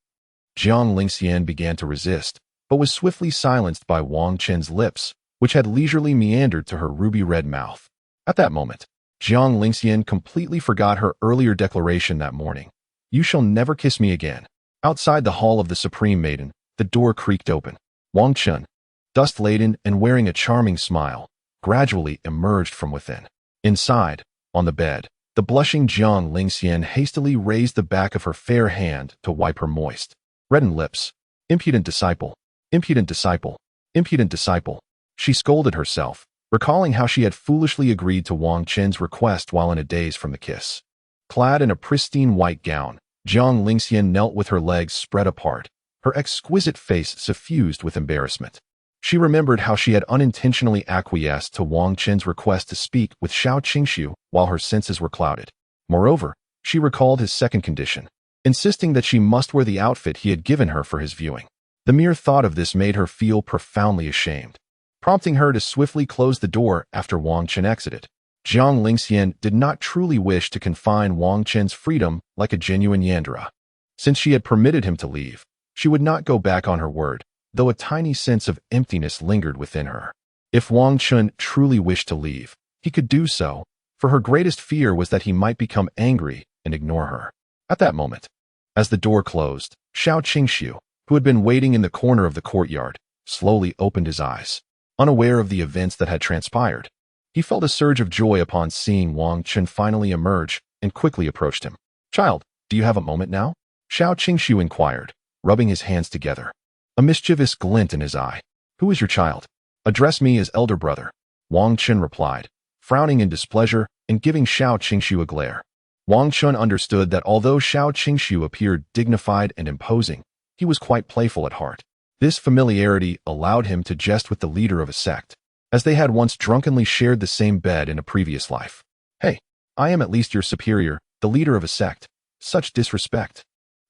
Jiang Lingxian began to resist, but was swiftly silenced by Wang Chen's lips, which had leisurely meandered to her ruby-red mouth. At that moment, Jiang Lingxian completely forgot her earlier declaration that morning. You shall never kiss me again. Outside the hall of the Supreme Maiden, the door creaked open. Wang Chen, dust-laden and wearing a charming smile, gradually emerged from within. Inside, on the bed, the blushing Jiang Lingxian hastily raised the back of her fair hand to wipe her moist, reddened lips. Impudent disciple, impudent disciple, impudent disciple. She scolded herself, recalling how she had foolishly agreed to Wang Chen's request while in a daze from the kiss. Clad in a pristine white gown, Jiang Lingxian knelt with her legs spread apart, her exquisite face suffused with embarrassment. She remembered how she had unintentionally acquiesced to Wang Chen's request to speak with Xiao Qingxiu while her senses were clouded. Moreover, she recalled his second condition, insisting that she must wear the outfit he had given her for his viewing. The mere thought of this made her feel profoundly ashamed, prompting her to swiftly close the door after Wang Chen exited. Jiang Lingxian did not truly wish to confine Wang Chen's freedom like a genuine yandere. Since she had permitted him to leave, she would not go back on her word, though a tiny sense of emptiness lingered within her. If Wang Chen truly wished to leave, he could do so, for her greatest fear was that he might become angry and ignore her. At that moment, as the door closed, Xiao Qingxiu, who had been waiting in the corner of the courtyard, slowly opened his eyes. Unaware of the events that had transpired, he felt a surge of joy upon seeing Wang Chen finally emerge and quickly approached him. "Child, do you have a moment now?" Xiao Qingxiu inquired, rubbing his hands together, a mischievous glint in his eye. "Who is your child?" "Address me as elder brother," Wang Chen replied, frowning in displeasure and giving Xiao Qingxiu a glare. Wang Chen understood that although Xiao Qingxiu appeared dignified and imposing, he was quite playful at heart. This familiarity allowed him to jest with the leader of a sect, as they had once drunkenly shared the same bed in a previous life. "Hey, I am at least your superior, the leader of a sect. Such disrespect."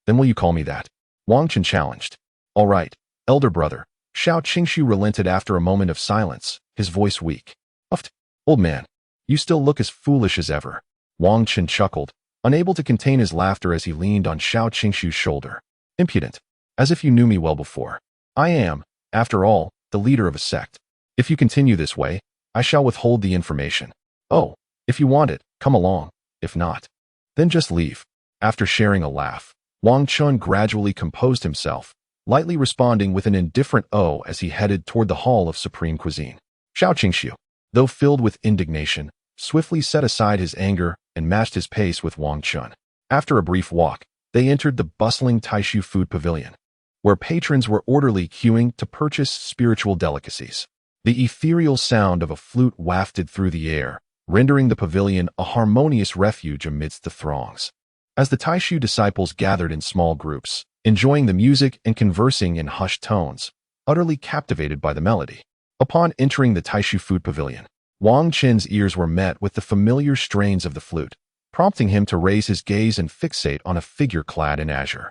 "Then will you call me that?" Wang Chen challenged. "All right, elder brother." Xiao Qingxiu relented after a moment of silence, his voice weak. "Uft, old man, you still look as foolish as ever." Wang Chen chuckled, unable to contain his laughter as he leaned on Xiao Qingxiu's shoulder. "Impudent, as if you knew me well before. I am, after all, the leader of a sect. If you continue this way, I shall withhold the information. Oh, if you want it, come along. If not, then just leave." After sharing a laugh, Wang Chen gradually composed himself, lightly responding with an indifferent "oh" as he headed toward the hall of supreme cuisine. Xiao Qingxiu, though filled with indignation, swiftly set aside his anger and matched his pace with Wang Chen. After a brief walk, they entered the bustling Taishu food pavilion, where patrons were orderly queuing to purchase spiritual delicacies. The ethereal sound of a flute wafted through the air, rendering the pavilion a harmonious refuge amidst the throngs. As the Taishu disciples gathered in small groups, enjoying the music and conversing in hushed tones, utterly captivated by the melody. Upon entering the Taishu food pavilion, Wang Chen's ears were met with the familiar strains of the flute, prompting him to raise his gaze and fixate on a figure clad in azure.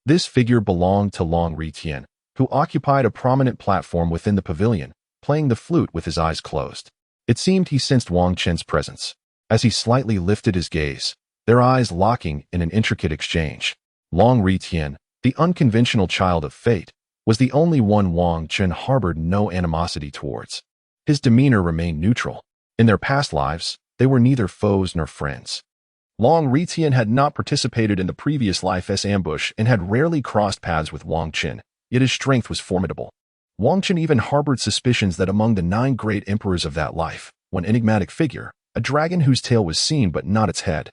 This figure belonged to Long Ritian, who occupied a prominent platform within the pavilion, playing the flute with his eyes closed. It seemed he sensed Wang Chen's presence. As he slightly lifted his gaze, their eyes locking in an intricate exchange. Long Ritian, the unconventional child of fate, was the only one Wang Chen harbored no animosity towards. His demeanor remained neutral. In their past lives, they were neither foes nor friends. Long Ritian had not participated in the previous life's ambush and had rarely crossed paths with Wang Chen, yet his strength was formidable. Wang Chen even harbored suspicions that among the 9 great emperors of that life, one enigmatic figure, a dragon whose tail was seen but not its head,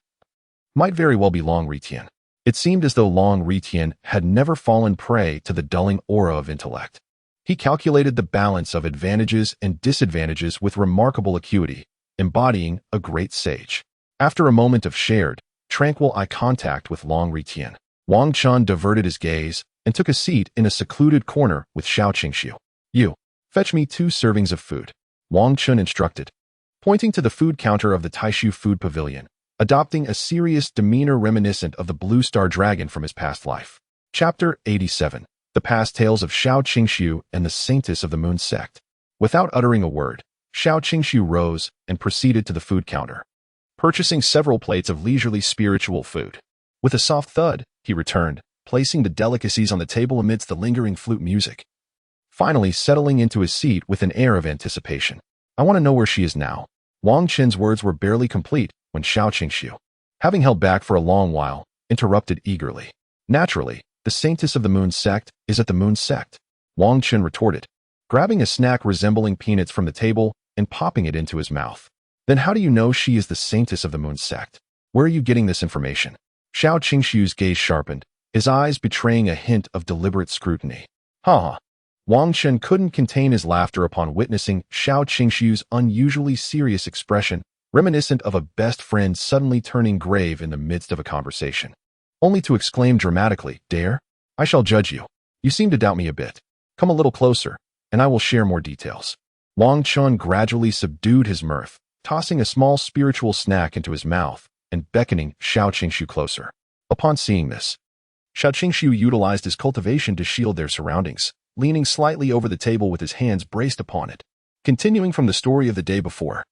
might very well be Long Ritian. It seemed as though Long Ritian had never fallen prey to the dulling aura of intellect. He calculated the balance of advantages and disadvantages with remarkable acuity, embodying a great sage. After a moment of shared, tranquil eye contact with Long Ritian, Wang Chen diverted his gaze and took a seat in a secluded corner with Xiao Qingxiu. "You, fetch me 2 servings of food," Wang Chen instructed, pointing to the food counter of the Taishu food pavilion, adopting a serious demeanor reminiscent of the Blue Star Dragon from his past life. Chapter 87. The Past Tales of Xiao Qingxiu and the Saintess of the Moon Sect. Without uttering a word, Xiao Qingxiu rose and proceeded to the food counter, purchasing several plates of leisurely spiritual food. With a soft thud, he returned, placing the delicacies on the table amidst the lingering flute music. Finally settling into his seat with an air of anticipation. "I want to know where she is now." Wang Chen's words were barely complete when Xiao Qingxiu, having held back for a long while, interrupted eagerly. "Naturally, the Saintess of the Moon Sect is at the Moon Sect," Wang Chen retorted, grabbing a snack resembling peanuts from the table and popping it into his mouth. "Then how do you know she is the Saintess of the Moon Sect? Where are you getting this information?" Xiao Qingxiu's gaze sharpened, his eyes betraying a hint of deliberate scrutiny. "Ha!" Wang Chen couldn't contain his laughter upon witnessing Xiao Qingxiu's unusually serious expression, reminiscent of a best friend suddenly turning grave in the midst of a conversation, only to exclaim dramatically, "Dare? I shall judge you. You seem to doubt me a bit. Come a little closer, and I will share more details." Wang Chen gradually subdued his mirth, tossing a small spiritual snack into his mouth and beckoning Xiao Qingxiu closer. Upon seeing this, Xiao Qingxiu utilized his cultivation to shield their surroundings, leaning slightly over the table with his hands braced upon it. Continuing from the story of the day before,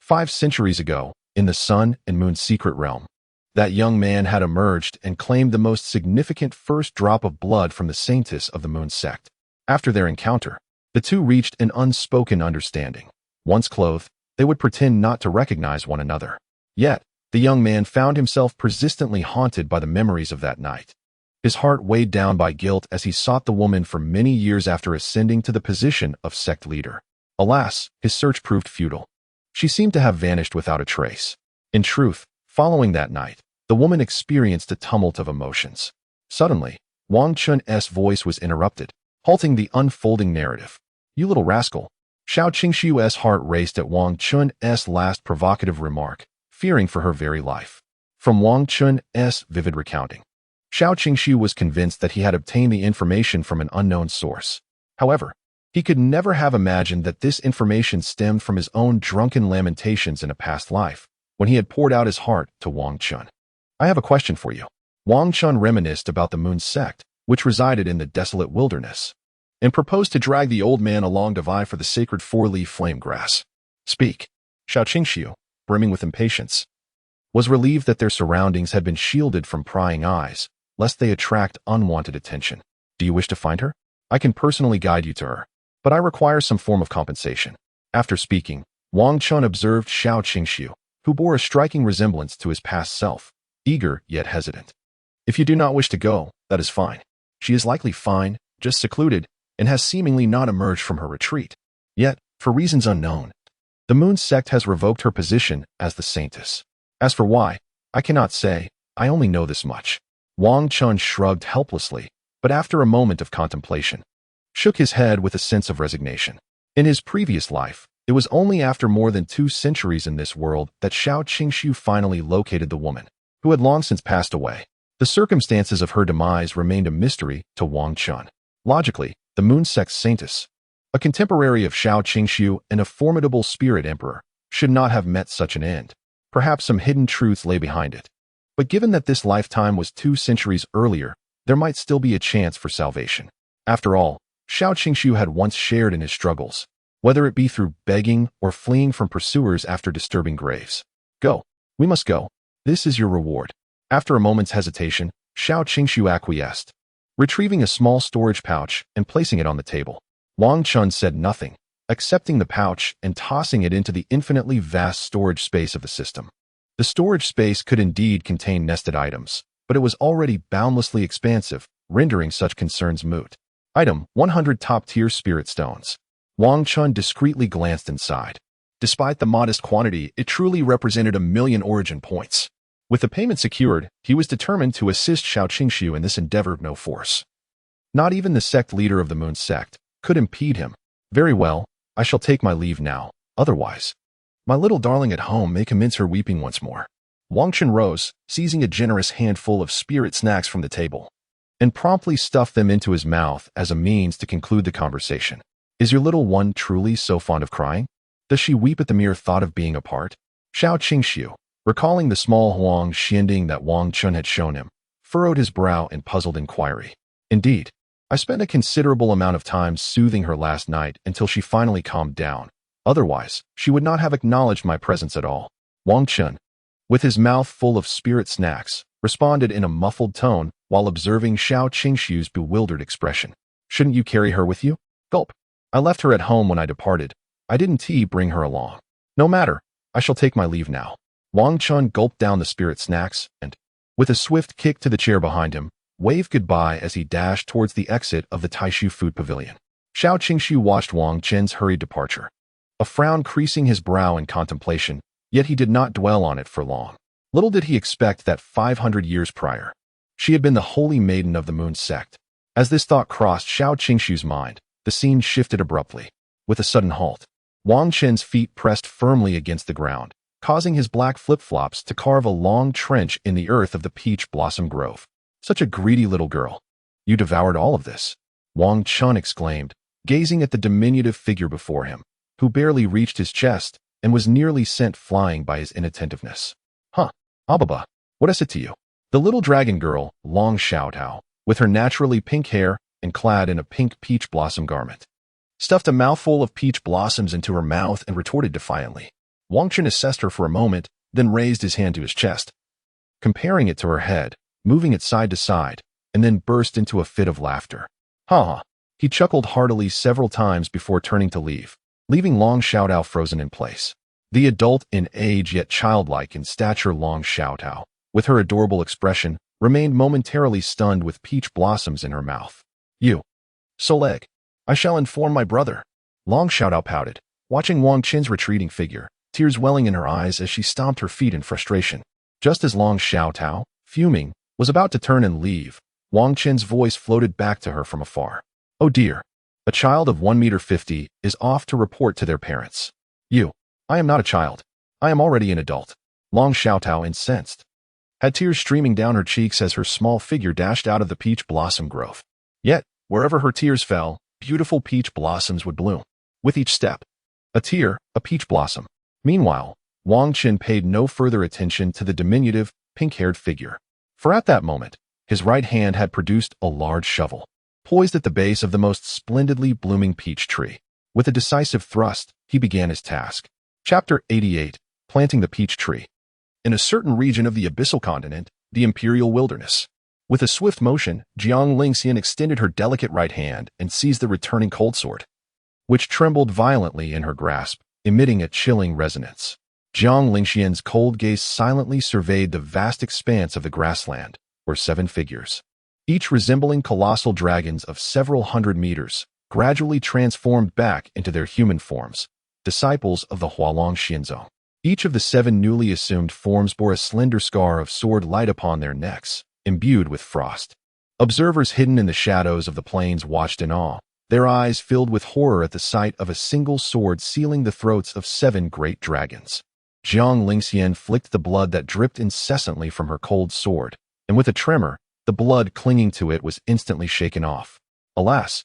5 centuries ago, in the Sun and Moon secret realm, that young man had emerged and claimed the most significant first drop of blood from the Saintess of the Moon Sect. After their encounter, the two reached an unspoken understanding. Once clothed, they would pretend not to recognize one another. Yet, the young man found himself persistently haunted by the memories of that night. His heart weighed down by guilt as he sought the woman for many years after ascending to the position of sect leader. Alas, his search proved futile. She seemed to have vanished without a trace. In truth, following that night, the woman experienced a tumult of emotions. Suddenly, Wang Chen's voice was interrupted, halting the unfolding narrative. "You little rascal." Xiao Qingxiu's heart raced at Wang Chen's last provocative remark, fearing for her very life. From Wang Chen's vivid recounting, Xiao Qingxiu was convinced that he had obtained the information from an unknown source. However, he could never have imagined that this information stemmed from his own drunken lamentations in a past life, when he had poured out his heart to Wang Chen. "I have a question for you." Wang Chen reminisced about the Moon sect, which resided in the desolate wilderness, and proposed to drag the old man along to vie for the sacred four-leaf flame grass. "Speak." Xiao Qingxiu, brimming with impatience, was relieved that their surroundings had been shielded from prying eyes, lest they attract unwanted attention. "Do you wish to find her? I can personally guide you to her, but I require some form of compensation." After speaking, Wang Chen observed Xiao Qingxiu, who bore a striking resemblance to his past self, eager yet hesitant. "If you do not wish to go, that is fine. She is likely fine, just secluded, and has seemingly not emerged from her retreat. Yet, for reasons unknown, the Moon sect has revoked her position as the saintess. As for why, I cannot say, I only know this much." Wang Chen shrugged helplessly, but after a moment of contemplation, shook his head with a sense of resignation. In his previous life, it was only after more than 2 centuries in this world that Xiao Qingxiu finally located the woman, who had long since passed away. The circumstances of her demise remained a mystery to Wang Chen. Logically, the Moon sect's saintess, a contemporary of Xiao Qingxiu and a formidable spirit emperor, should not have met such an end. Perhaps some hidden truths lay behind it. But given that this lifetime was 2 centuries earlier, there might still be a chance for salvation. After all, Xiao Qingxiu had once shared in his struggles, whether it be through begging or fleeing from pursuers after disturbing graves. "Go. We must go. This is your reward." After a moment's hesitation, Xiao Qingxiu acquiesced, retrieving a small storage pouch and placing it on the table. Wang Chen said nothing, accepting the pouch and tossing it into the infinitely vast storage space of the system. The storage space could indeed contain nested items, but it was already boundlessly expansive, rendering such concerns moot. Item 100 top-tier spirit stones. Wang Chen discreetly glanced inside. Despite the modest quantity, it truly represented 1,000,000 origin points. With the payment secured, he was determined to assist Xiao Qingxiu in this endeavor no force. Not even the sect leader of the Moon sect could impede him. "Very well, I shall take my leave now. Otherwise, my little darling at home may commence her weeping once more." Wang Chen rose, seizing a generous handful of spirit snacks from the table, and promptly stuffed them into his mouth as a means to conclude the conversation. "Is your little one truly so fond of crying? Does she weep at the mere thought of being apart?" Xiao Qingxiu, recalling the small Huang Xianding that Wang Chen had shown him, furrowed his brow in puzzled inquiry. "Indeed, I spent a considerable amount of time soothing her last night until she finally calmed down. Otherwise, she would not have acknowledged my presence at all." Wang Chen, with his mouth full of spirit snacks, responded in a muffled tone while observing Xiao Qingxiu's bewildered expression. "Shouldn't you carry her with you?" Gulp. "I left her at home when I departed. I didn't bring her along." "No matter. I shall take my leave now." Wang Chen gulped down the spirit snacks and, with a swift kick to the chair behind him, waved goodbye as he dashed towards the exit of the Taishu food pavilion. Xiao Qingxiu watched Wang Chen's hurried departure, a frown creasing his brow in contemplation, yet he did not dwell on it for long. Little did he expect that 500 years prior, she had been the holy maiden of the Moon sect. As this thought crossed Xiao Qingxiu's mind, the scene shifted abruptly. With a sudden halt, Wang Chen's feet pressed firmly against the ground, causing his black flip-flops to carve a long trench in the earth of the peach blossom grove. "Such a greedy little girl. You devoured all of this?" Wang Chen exclaimed, gazing at the diminutive figure before him, who barely reached his chest and was nearly sent flying by his inattentiveness. "Huh, Ababa, what is it to you?" The little dragon girl, Long Xiaotao, with her naturally pink hair and clad in a pink peach blossom garment, stuffed a mouthful of peach blossoms into her mouth and retorted defiantly. Wang Chen assessed her for a moment, then raised his hand to his chest, comparing it to her head, moving it side to side, and then burst into a fit of laughter. "Ha ha." He chuckled heartily several times before turning to leave, leaving Long Xiaotao frozen in place. The adult in age yet childlike in stature Long Xiaotao, with her adorable expression, remained momentarily stunned with peach blossoms in her mouth. You. Soleg. I shall inform my brother. Long Xiaotao pouted, watching Wang Chen's retreating figure, tears welling in her eyes as she stomped her feet in frustration. Just as Long Xiaotao, fuming, was about to turn and leave, Wang Chen's voice floated back to her from afar. Oh dear. A child of 1.50 meters is off to report to their parents. You. I am not a child. I am already an adult. Long Xiaotao, incensed, had tears streaming down her cheeks as her small figure dashed out of the peach blossom grove. Yet, wherever her tears fell, beautiful peach blossoms would bloom. With each step, a tear, a peach blossom. Meanwhile, Wang Chen paid no further attention to the diminutive, pink-haired figure. For at that moment, his right hand had produced a large shovel, poised at the base of the most splendidly blooming peach tree. With a decisive thrust, he began his task. Chapter 88. Planting the Peach Tree. In a certain region of the abyssal continent, the imperial wilderness. With a swift motion, Jiang Lingxian extended her delicate right hand and seized the returning cold sword, which trembled violently in her grasp, emitting a chilling resonance. Jiang Lingxian's cold gaze silently surveyed the vast expanse of the grassland, where 7 figures, each resembling colossal dragons of several hundred meters, gradually transformed back into their human forms, disciples of the Hualong Xianzhou. Each of the 7 newly assumed forms bore a slender scar of sword light upon their necks, imbued with frost. Observers hidden in the shadows of the plains watched in awe, their eyes filled with horror at the sight of a single sword sealing the throats of 7 great dragons. Jiang Lingxian flicked the blood that dripped incessantly from her cold sword, and with a tremor, the blood clinging to it was instantly shaken off. Alas,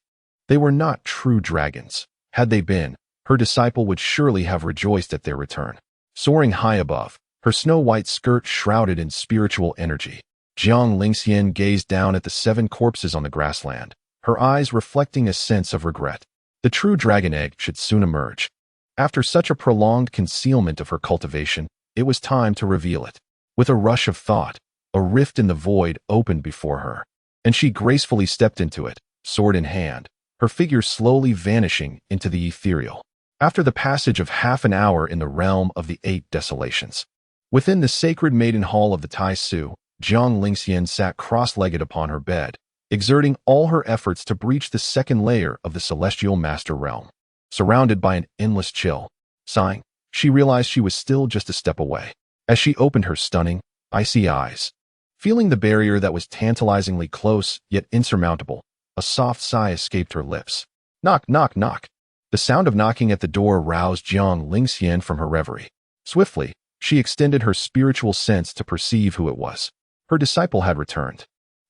they were not true dragons. Had they been, her disciple would surely have rejoiced at their return. Soaring high above, her snow-white skirt shrouded in spiritual energy, Jiang Lingxian gazed down at the 7 corpses on the grassland, her eyes reflecting a sense of regret. The true dragon egg should soon emerge. After such a prolonged concealment of her cultivation, it was time to reveal it. With a rush of thought, a rift in the void opened before her, and she gracefully stepped into it, sword in hand, her figure slowly vanishing into the ethereal. After the passage of half an hour in the realm of the 8 desolations, within the sacred maiden hall of the Tai Su, Jiang Lingxian sat cross-legged upon her bed, exerting all her efforts to breach the 2nd layer of the celestial master realm. Surrounded by an endless chill, sighing, she realized she was still just a step away. As she opened her stunning, icy eyes, feeling the barrier that was tantalizingly close yet insurmountable, a soft sigh escaped her lips. Knock, knock, knock. The sound of knocking at the door roused Jiang Lingxian from her reverie. Swiftly, she extended her spiritual sense to perceive who it was. Her disciple had returned.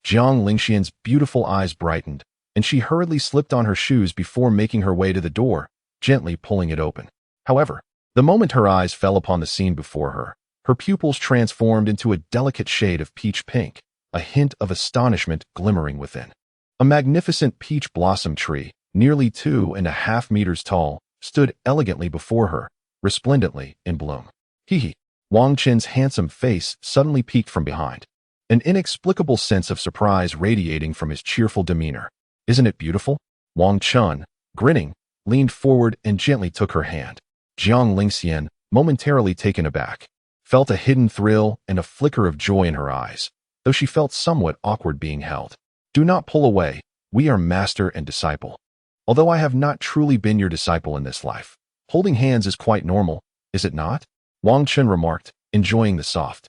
Jiang Lingxian's beautiful eyes brightened, and she hurriedly slipped on her shoes before making her way to the door, gently pulling it open. However, the moment her eyes fell upon the scene before her, her pupils transformed into a delicate shade of peach pink, a hint of astonishment glimmering within. A magnificent peach blossom tree, nearly 2.5 meters tall, stood elegantly before her, resplendently in bloom. Hee. Wang Chen's handsome face suddenly peeked from behind, an inexplicable sense of surprise radiating from his cheerful demeanor. Isn't it beautiful? Wang Chen, grinning, leaned forward and gently took her hand. Jiang Lingxian, momentarily taken aback, felt a hidden thrill and a flicker of joy in her eyes, though she felt somewhat awkward being held. Do not pull away, we are master and disciple. Although I have not truly been your disciple in this life, holding hands is quite normal, is it not? Wang Chen remarked, enjoying the soft,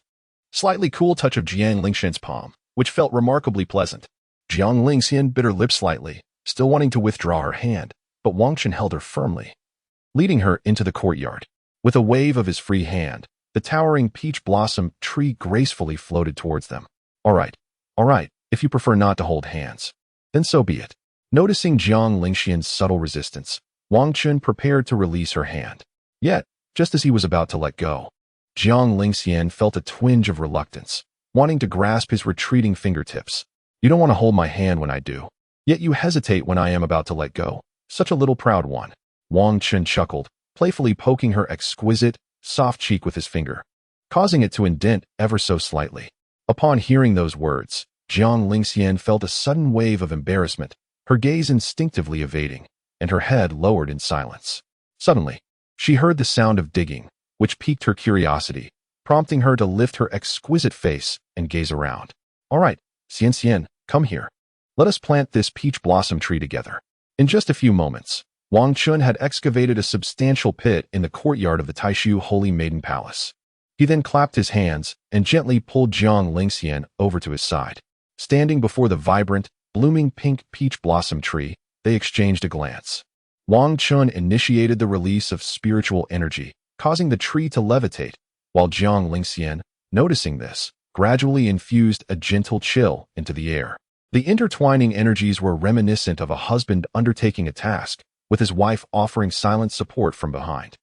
slightly cool touch of Jiang Lingxian's palm, which felt remarkably pleasant. Jiang Lingxian bit her lip slightly, still wanting to withdraw her hand, but Wang Chen held her firmly, leading her into the courtyard. With a wave of his free hand, the towering peach blossom tree gracefully floated towards them. All right, if you prefer not to hold hands, then so be it. Noticing Jiang Lingxian's subtle resistance, Wang Chen prepared to release her hand. Yet, just as he was about to let go, Jiang Lingxian felt a twinge of reluctance, wanting to grasp his retreating fingertips. You don't want to hold my hand when I do, yet you hesitate when I am about to let go. Such a little proud one. Wang Chen chuckled, playfully poking her exquisite, soft cheek with his finger, causing it to indent ever so slightly. Upon hearing those words, Jiang Lingxian felt a sudden wave of embarrassment, her gaze instinctively evading, and her head lowered in silence. Suddenly, she heard the sound of digging, which piqued her curiosity, prompting her to lift her exquisite face and gaze around. All right, Xian, come here. Let us plant this peach blossom tree together. In just a few moments, Wang Chen had excavated a substantial pit in the courtyard of the Taishu Holy Maiden Palace. He then clapped his hands and gently pulled Jiang Lingxian over to his side. Standing before the vibrant, blooming pink peach blossom tree, they exchanged a glance. Wang Chen initiated the release of spiritual energy, causing the tree to levitate, while Jiang Lingxian, noticing this, gradually infused a gentle chill into the air. The intertwining energies were reminiscent of a husband undertaking a task, with his wife offering silent support from behind.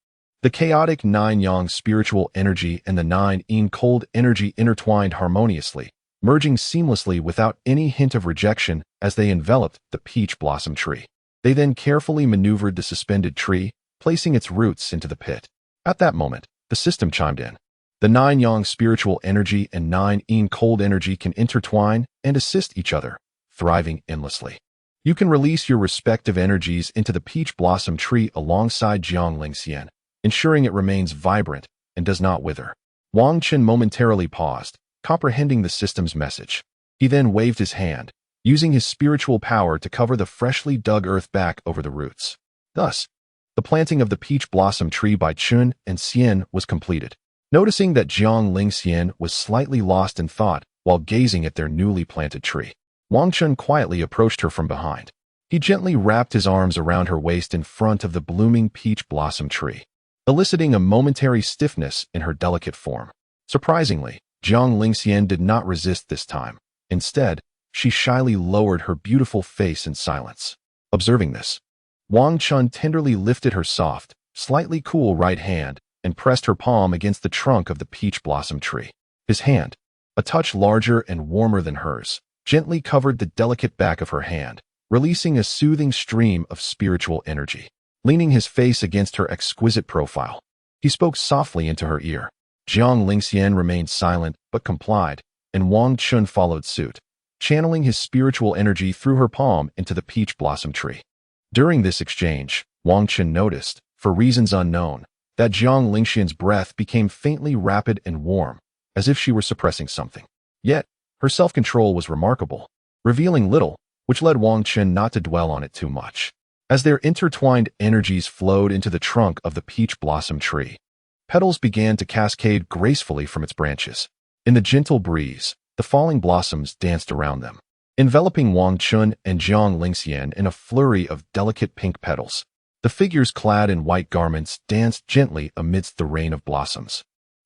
The chaotic 9-yang spiritual energy and the 9-yin cold energy intertwined harmoniously, merging seamlessly without any hint of rejection as they enveloped the peach blossom tree. They then carefully maneuvered the suspended tree, placing its roots into the pit. At that moment, the system chimed in. The 9-yang spiritual energy and 9-yin cold energy can intertwine and assist each other, thriving endlessly. You can release your respective energies into the peach blossom tree alongside Jiang Lingxian, ensuring it remains vibrant and does not wither. Wang Chen momentarily paused, comprehending the system's message. He then waved his hand, using his spiritual power to cover the freshly dug earth back over the roots. Thus, the planting of the peach blossom tree by Chun and Xian was completed. Noticing that Jiang Lingxian was slightly lost in thought while gazing at their newly planted tree, Wang Chen quietly approached her from behind. He gently wrapped his arms around her waist in front of the blooming peach blossom tree, eliciting a momentary stiffness in her delicate form. Surprisingly, Jiang Lingxian did not resist this time. Instead, she shyly lowered her beautiful face in silence. Observing this, Wang Chen tenderly lifted her soft, slightly cool right hand and pressed her palm against the trunk of the peach blossom tree. His hand, a touch larger and warmer than hers, gently covered the delicate back of her hand, releasing a soothing stream of spiritual energy. Leaning his face against her exquisite profile, he spoke softly into her ear. Jiang Lingxian remained silent but complied, and Wang Chen followed suit, channeling his spiritual energy through her palm into the peach blossom tree. During this exchange, Wang Chen noticed, for reasons unknown, that Jiang Lingxian's breath became faintly rapid and warm, as if she were suppressing something. Yet, her self-control was remarkable, revealing little, which led Wang Chen not to dwell on it too much. As their intertwined energies flowed into the trunk of the peach blossom tree, petals began to cascade gracefully from its branches. In the gentle breeze, the falling blossoms danced around them, enveloping Wang Chen and Jiang Lingxian in a flurry of delicate pink petals. The figures clad in white garments danced gently amidst the rain of blossoms,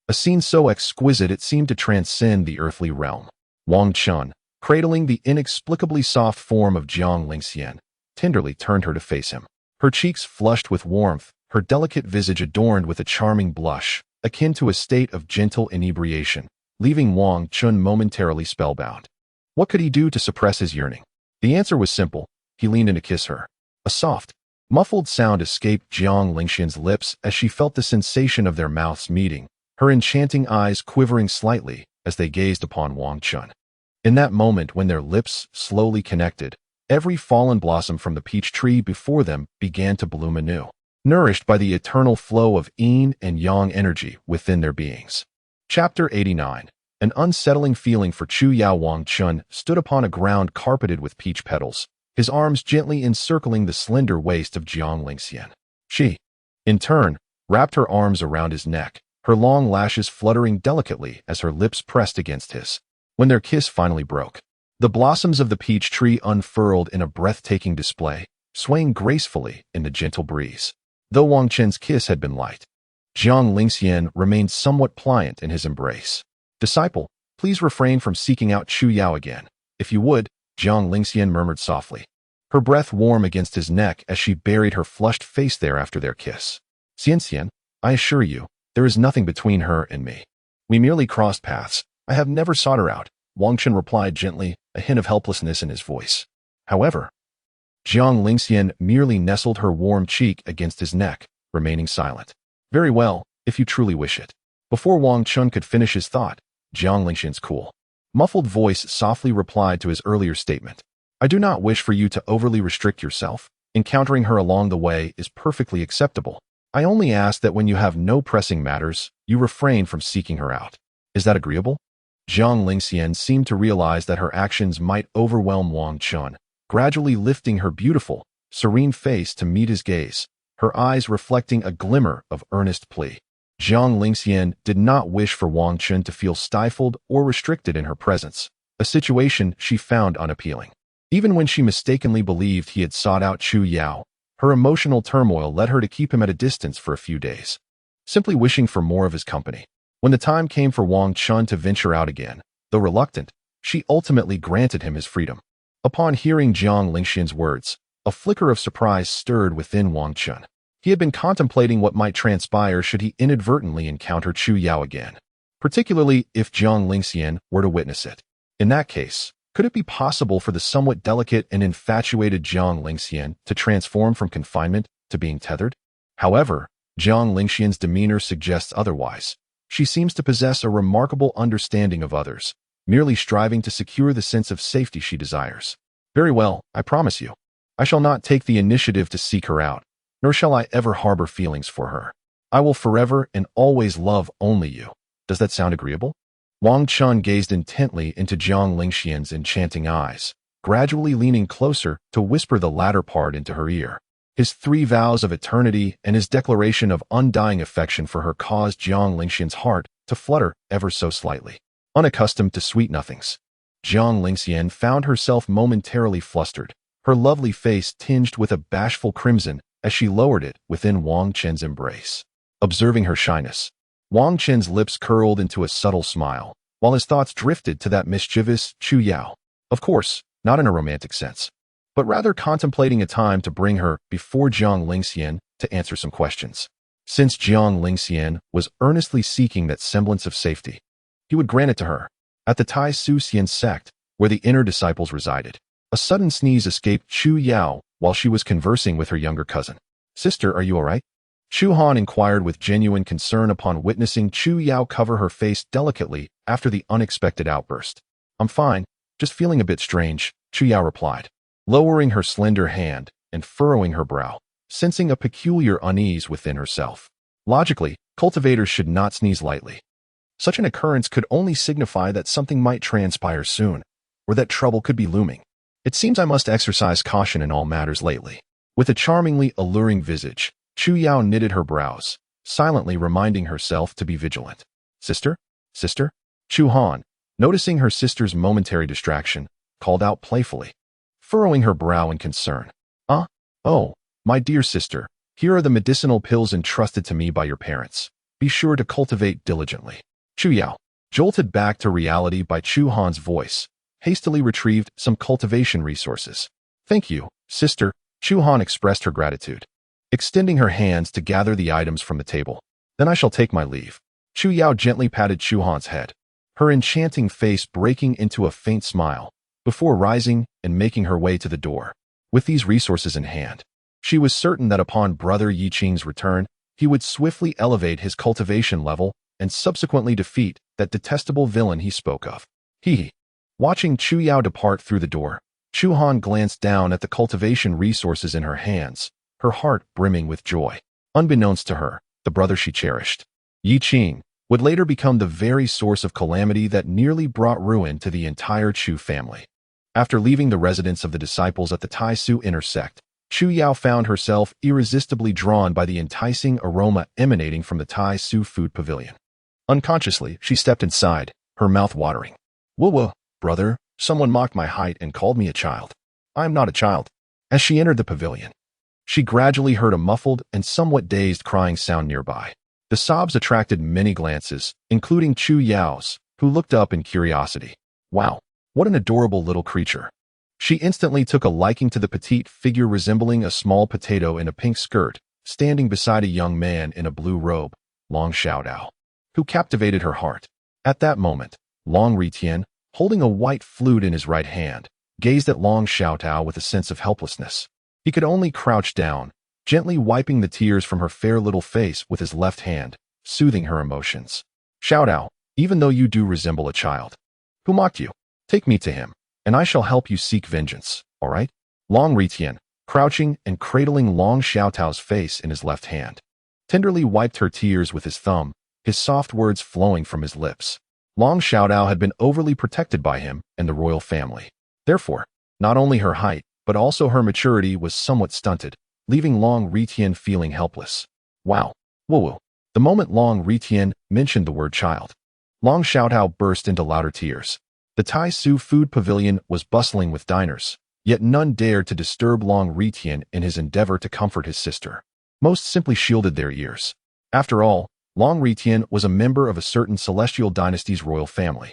a scene so exquisite it seemed to transcend the earthly realm. Wang Chen, cradling the inexplicably soft form of Jiang Lingxian, tenderly turned her to face him. Her cheeks flushed with warmth, her delicate visage adorned with a charming blush, akin to a state of gentle inebriation, leaving Wang Chen momentarily spellbound. What could he do to suppress his yearning? The answer was simple. He leaned in to kiss her. A soft, muffled sound escaped Jiang Lingxian's lips as she felt the sensation of their mouths meeting, her enchanting eyes quivering slightly as they gazed upon Wang Chen. In that moment when their lips slowly connected, every fallen blossom from the peach tree before them began to bloom anew, nourished by the eternal flow of yin and yang energy within their beings. Chapter 89. An unsettling feeling for Chu Yao. Wang Chen stood upon a ground carpeted with peach petals, his arms gently encircling the slender waist of Jiang Lingxian. She, in turn, wrapped her arms around his neck, her long lashes fluttering delicately as her lips pressed against his. When their kiss finally broke, the blossoms of the peach tree unfurled in a breathtaking display, swaying gracefully in the gentle breeze. Though Wang Chen's kiss had been light, Jiang Lingxian remained somewhat pliant in his embrace. Disciple, please refrain from seeking out Chu Yao again. If you would, Jiang Lingxian murmured softly, her breath warm against his neck as she buried her flushed face there after their kiss. Xian, I assure you, there is nothing between her and me. We merely crossed paths. I have never sought her out, Wang Chen replied gently, a hint of helplessness in his voice. However, Jiang Lingxian merely nestled her warm cheek against his neck, remaining silent. Very well, if you truly wish it. Before Wang Chen could finish his thought, Jiang Lingxian's cool, muffled voice softly replied to his earlier statement. I do not wish for you to overly restrict yourself. Encountering her along the way is perfectly acceptable. I only ask that when you have no pressing matters, you refrain from seeking her out. Is that agreeable? Jiang Lingxian seemed to realize that her actions might overwhelm Wang Chen, gradually lifting her beautiful, serene face to meet his gaze, her eyes reflecting a glimmer of earnest plea. Jiang Lingxian did not wish for Wang Chen to feel stifled or restricted in her presence, a situation she found unappealing. Even when she mistakenly believed he had sought out Chu Yao, her emotional turmoil led her to keep him at a distance for a few days, simply wishing for more of his company. When the time came for Wang Chen to venture out again, though reluctant, she ultimately granted him his freedom. Upon hearing Jiang Lingxian's words, a flicker of surprise stirred within Wang Chen. He had been contemplating what might transpire should he inadvertently encounter Chu Yao again, particularly if Jiang Lingxian were to witness it. In that case, could it be possible for the somewhat delicate and infatuated Jiang Lingxian to transform from confinement to being tethered? However, Jiang Lingxian's demeanor suggests otherwise. She seems to possess a remarkable understanding of others, merely striving to secure the sense of safety she desires. Very well, I promise you. I shall not take the initiative to seek her out, nor shall I ever harbor feelings for her. I will forever and always love only you. Does that sound agreeable? Wang Chen gazed intently into Jiang Lingxian's enchanting eyes, gradually leaning closer to whisper the latter part into her ear. His 3 vows of eternity and his declaration of undying affection for her caused Jiang Lingxian's heart to flutter ever so slightly. Unaccustomed to sweet nothings, Jiang Lingxian found herself momentarily flustered, her lovely face tinged with a bashful crimson as she lowered it within Wang Chen's embrace. Observing her shyness, Wang Chen's lips curled into a subtle smile, while his thoughts drifted to that mischievous Chu Yao. Of course, not in a romantic sense, but rather contemplating a time to bring her before Jiang Lingxian to answer some questions. Since Jiang Lingxian was earnestly seeking that semblance of safety, he would grant it to her. At the Tai Su Xian sect, where the inner disciples resided, a sudden sneeze escaped Chu Yao while she was conversing with her younger cousin. Sister, are you all right? Chu Han inquired with genuine concern upon witnessing Chu Yao cover her face delicately after the unexpected outburst. I'm fine, just feeling a bit strange, Chu Yao replied, lowering her slender hand and furrowing her brow, sensing a peculiar unease within herself. Logically, cultivators should not sneeze lightly. Such an occurrence could only signify that something might transpire soon, or that trouble could be looming. It seems I must exercise caution in all matters lately. With a charmingly alluring visage, Chu Yao knitted her brows, silently reminding herself to be vigilant. Sister? Sister? Chu Han, noticing her sister's momentary distraction, called out playfully, furrowing her brow in concern. Oh, my dear sister, here are the medicinal pills entrusted to me by your parents. Be sure to cultivate diligently. Chu Yao, jolted back to reality by Chu Han's voice, hastily retrieved some cultivation resources. Thank you, sister, Chu Han expressed her gratitude, extending her hands to gather the items from the table. Then I shall take my leave. Chu Yao gently patted Chu Han's head, her enchanting face breaking into a faint smile, before rising and making her way to the door. With these resources in hand, she was certain that upon Brother Yi Qing's return, he would swiftly elevate his cultivation level and subsequently defeat that detestable villain he spoke of. Watching Chu Yao depart through the door, Chu Han glanced down at the cultivation resources in her hands, her heart brimming with joy. Unbeknownst to her, the brother she cherished, Yi Qing, would later become the very source of calamity that nearly brought ruin to the entire Chu family. After leaving the residence of the disciples at the Tai Su inner sect, Chu Yao found herself irresistibly drawn by the enticing aroma emanating from the Tai Su food pavilion. Unconsciously, she stepped inside, her mouth watering. Whoa, brother, someone mocked my height and called me a child. I am not a child. As she entered the pavilion, she gradually heard a muffled and somewhat dazed crying sound nearby. The sobs attracted many glances, including Chu Yao's, who looked up in curiosity. Wow, what an adorable little creature. She instantly took a liking to the petite figure resembling a small potato in a pink skirt, standing beside a young man in a blue robe, Long Xiaodao, who captivated her heart. At that moment, Long Ritian, holding a white flute in his right hand, gazed at Long Xiaodao with a sense of helplessness. He could only crouch down, gently wiping the tears from her fair little face with his left hand, soothing her emotions. Xiaodao, even though you do resemble a child, who mocked you, take me to him, and I shall help you seek vengeance, all right? Long Ritian, crouching and cradling Long Xiaotao's face in his left hand, tenderly wiped her tears with his thumb, his soft words flowing from his lips. Long Xiaotao had been overly protected by him and the royal family. Therefore, not only her height, but also her maturity was somewhat stunted, leaving Long Ritian feeling helpless. Wow. Woo-woo. The moment Long Ritian mentioned the word child, Long Xiaotao burst into louder tears. The Tai Su food pavilion was bustling with diners, yet none dared to disturb Long Ritian in his endeavor to comfort his sister. Most simply shielded their ears. After all, Long Ritian was a member of a certain celestial dynasty's royal family,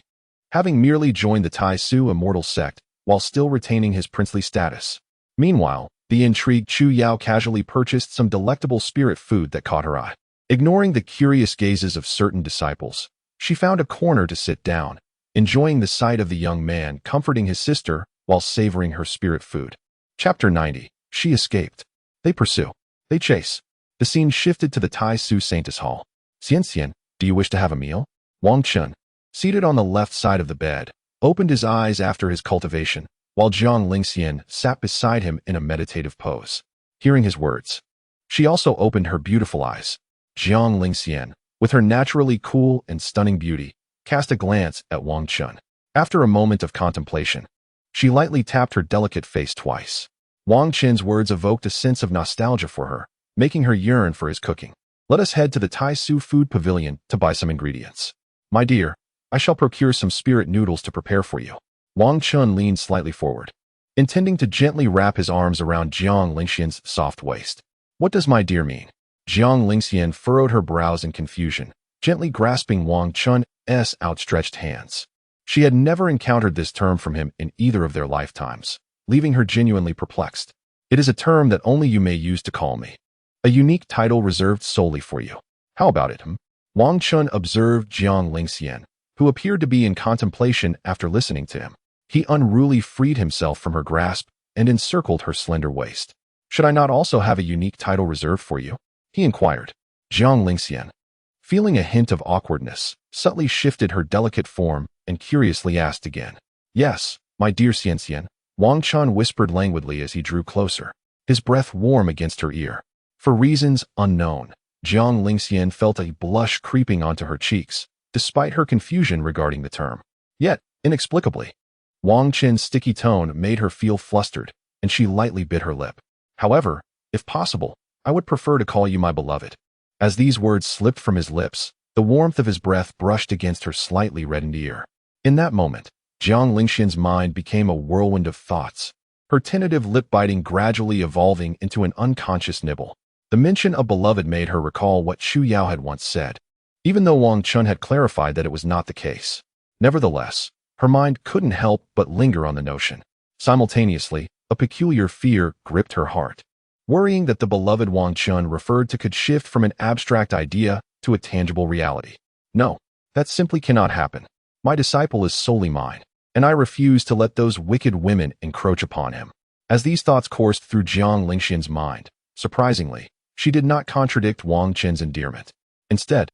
having merely joined the Tai Su immortal sect while still retaining his princely status. Meanwhile, the intrigued Chu Yao casually purchased some delectable spirit food that caught her eye. Ignoring the curious gazes of certain disciples, she found a corner to sit down, enjoying the sight of the young man comforting his sister while savoring her spirit food. Chapter 90. She escaped. They pursue. They chase. The scene shifted to the Tai Su Saintess Hall. Xian, do you wish to have a meal? Wang Chen, seated on the left side of the bed, opened his eyes after his cultivation, while Jiang Lingxian sat beside him in a meditative pose. Hearing his words, she also opened her beautiful eyes. Jiang Lingxian, with her naturally cool and stunning beauty, cast a glance at Wang Chen. After a moment of contemplation, she lightly tapped her delicate face twice. Wang Chen's words evoked a sense of nostalgia for her, making her yearn for his cooking. Let us head to the Tai Su food pavilion to buy some ingredients. My dear, I shall procure some spirit noodles to prepare for you. Wang Chen leaned slightly forward, intending to gently wrap his arms around Jiang Lingxian's soft waist. What does my dear mean? Jiang Lingxian furrowed her brows in confusion, gently grasping Wang Chen's outstretched hands. She had never encountered this term from him in either of their lifetimes, leaving her genuinely perplexed. It is a term that only you may use to call me. A unique title reserved solely for you. How about it, Wang Chen observed Jiang Lingxian, who appeared to be in contemplation after listening to him. He unruly freed himself from her grasp and encircled her slender waist. Should I not also have a unique title reserved for you? He inquired. Jiang Lingxian, feeling a hint of awkwardness, subtly shifted her delicate form and curiously asked again. Yes, my dear Xian, Wang Chen whispered languidly as he drew closer, his breath warm against her ear. For reasons unknown, Jiang Lingxian felt a blush creeping onto her cheeks, despite her confusion regarding the term. Yet, inexplicably, Wang Chen's sticky tone made her feel flustered, and she lightly bit her lip. However, if possible, I would prefer to call you my beloved. As these words slipped from his lips, the warmth of his breath brushed against her slightly reddened ear. In that moment, Jiang Lingxian's mind became a whirlwind of thoughts, her tentative lip-biting gradually evolving into an unconscious nibble. The mention of beloved made her recall what Chu Yao had once said, even though Wang Chen had clarified that it was not the case. Nevertheless, her mind couldn't help but linger on the notion. Simultaneously, a peculiar fear gripped her heart. Worrying that the beloved Wang Chen referred to could shift from an abstract idea to a tangible reality. No, that simply cannot happen. My disciple is solely mine, and I refuse to let those wicked women encroach upon him. As these thoughts coursed through Jiang Lingxian's mind, surprisingly, she did not contradict Wang Chen's endearment. Instead,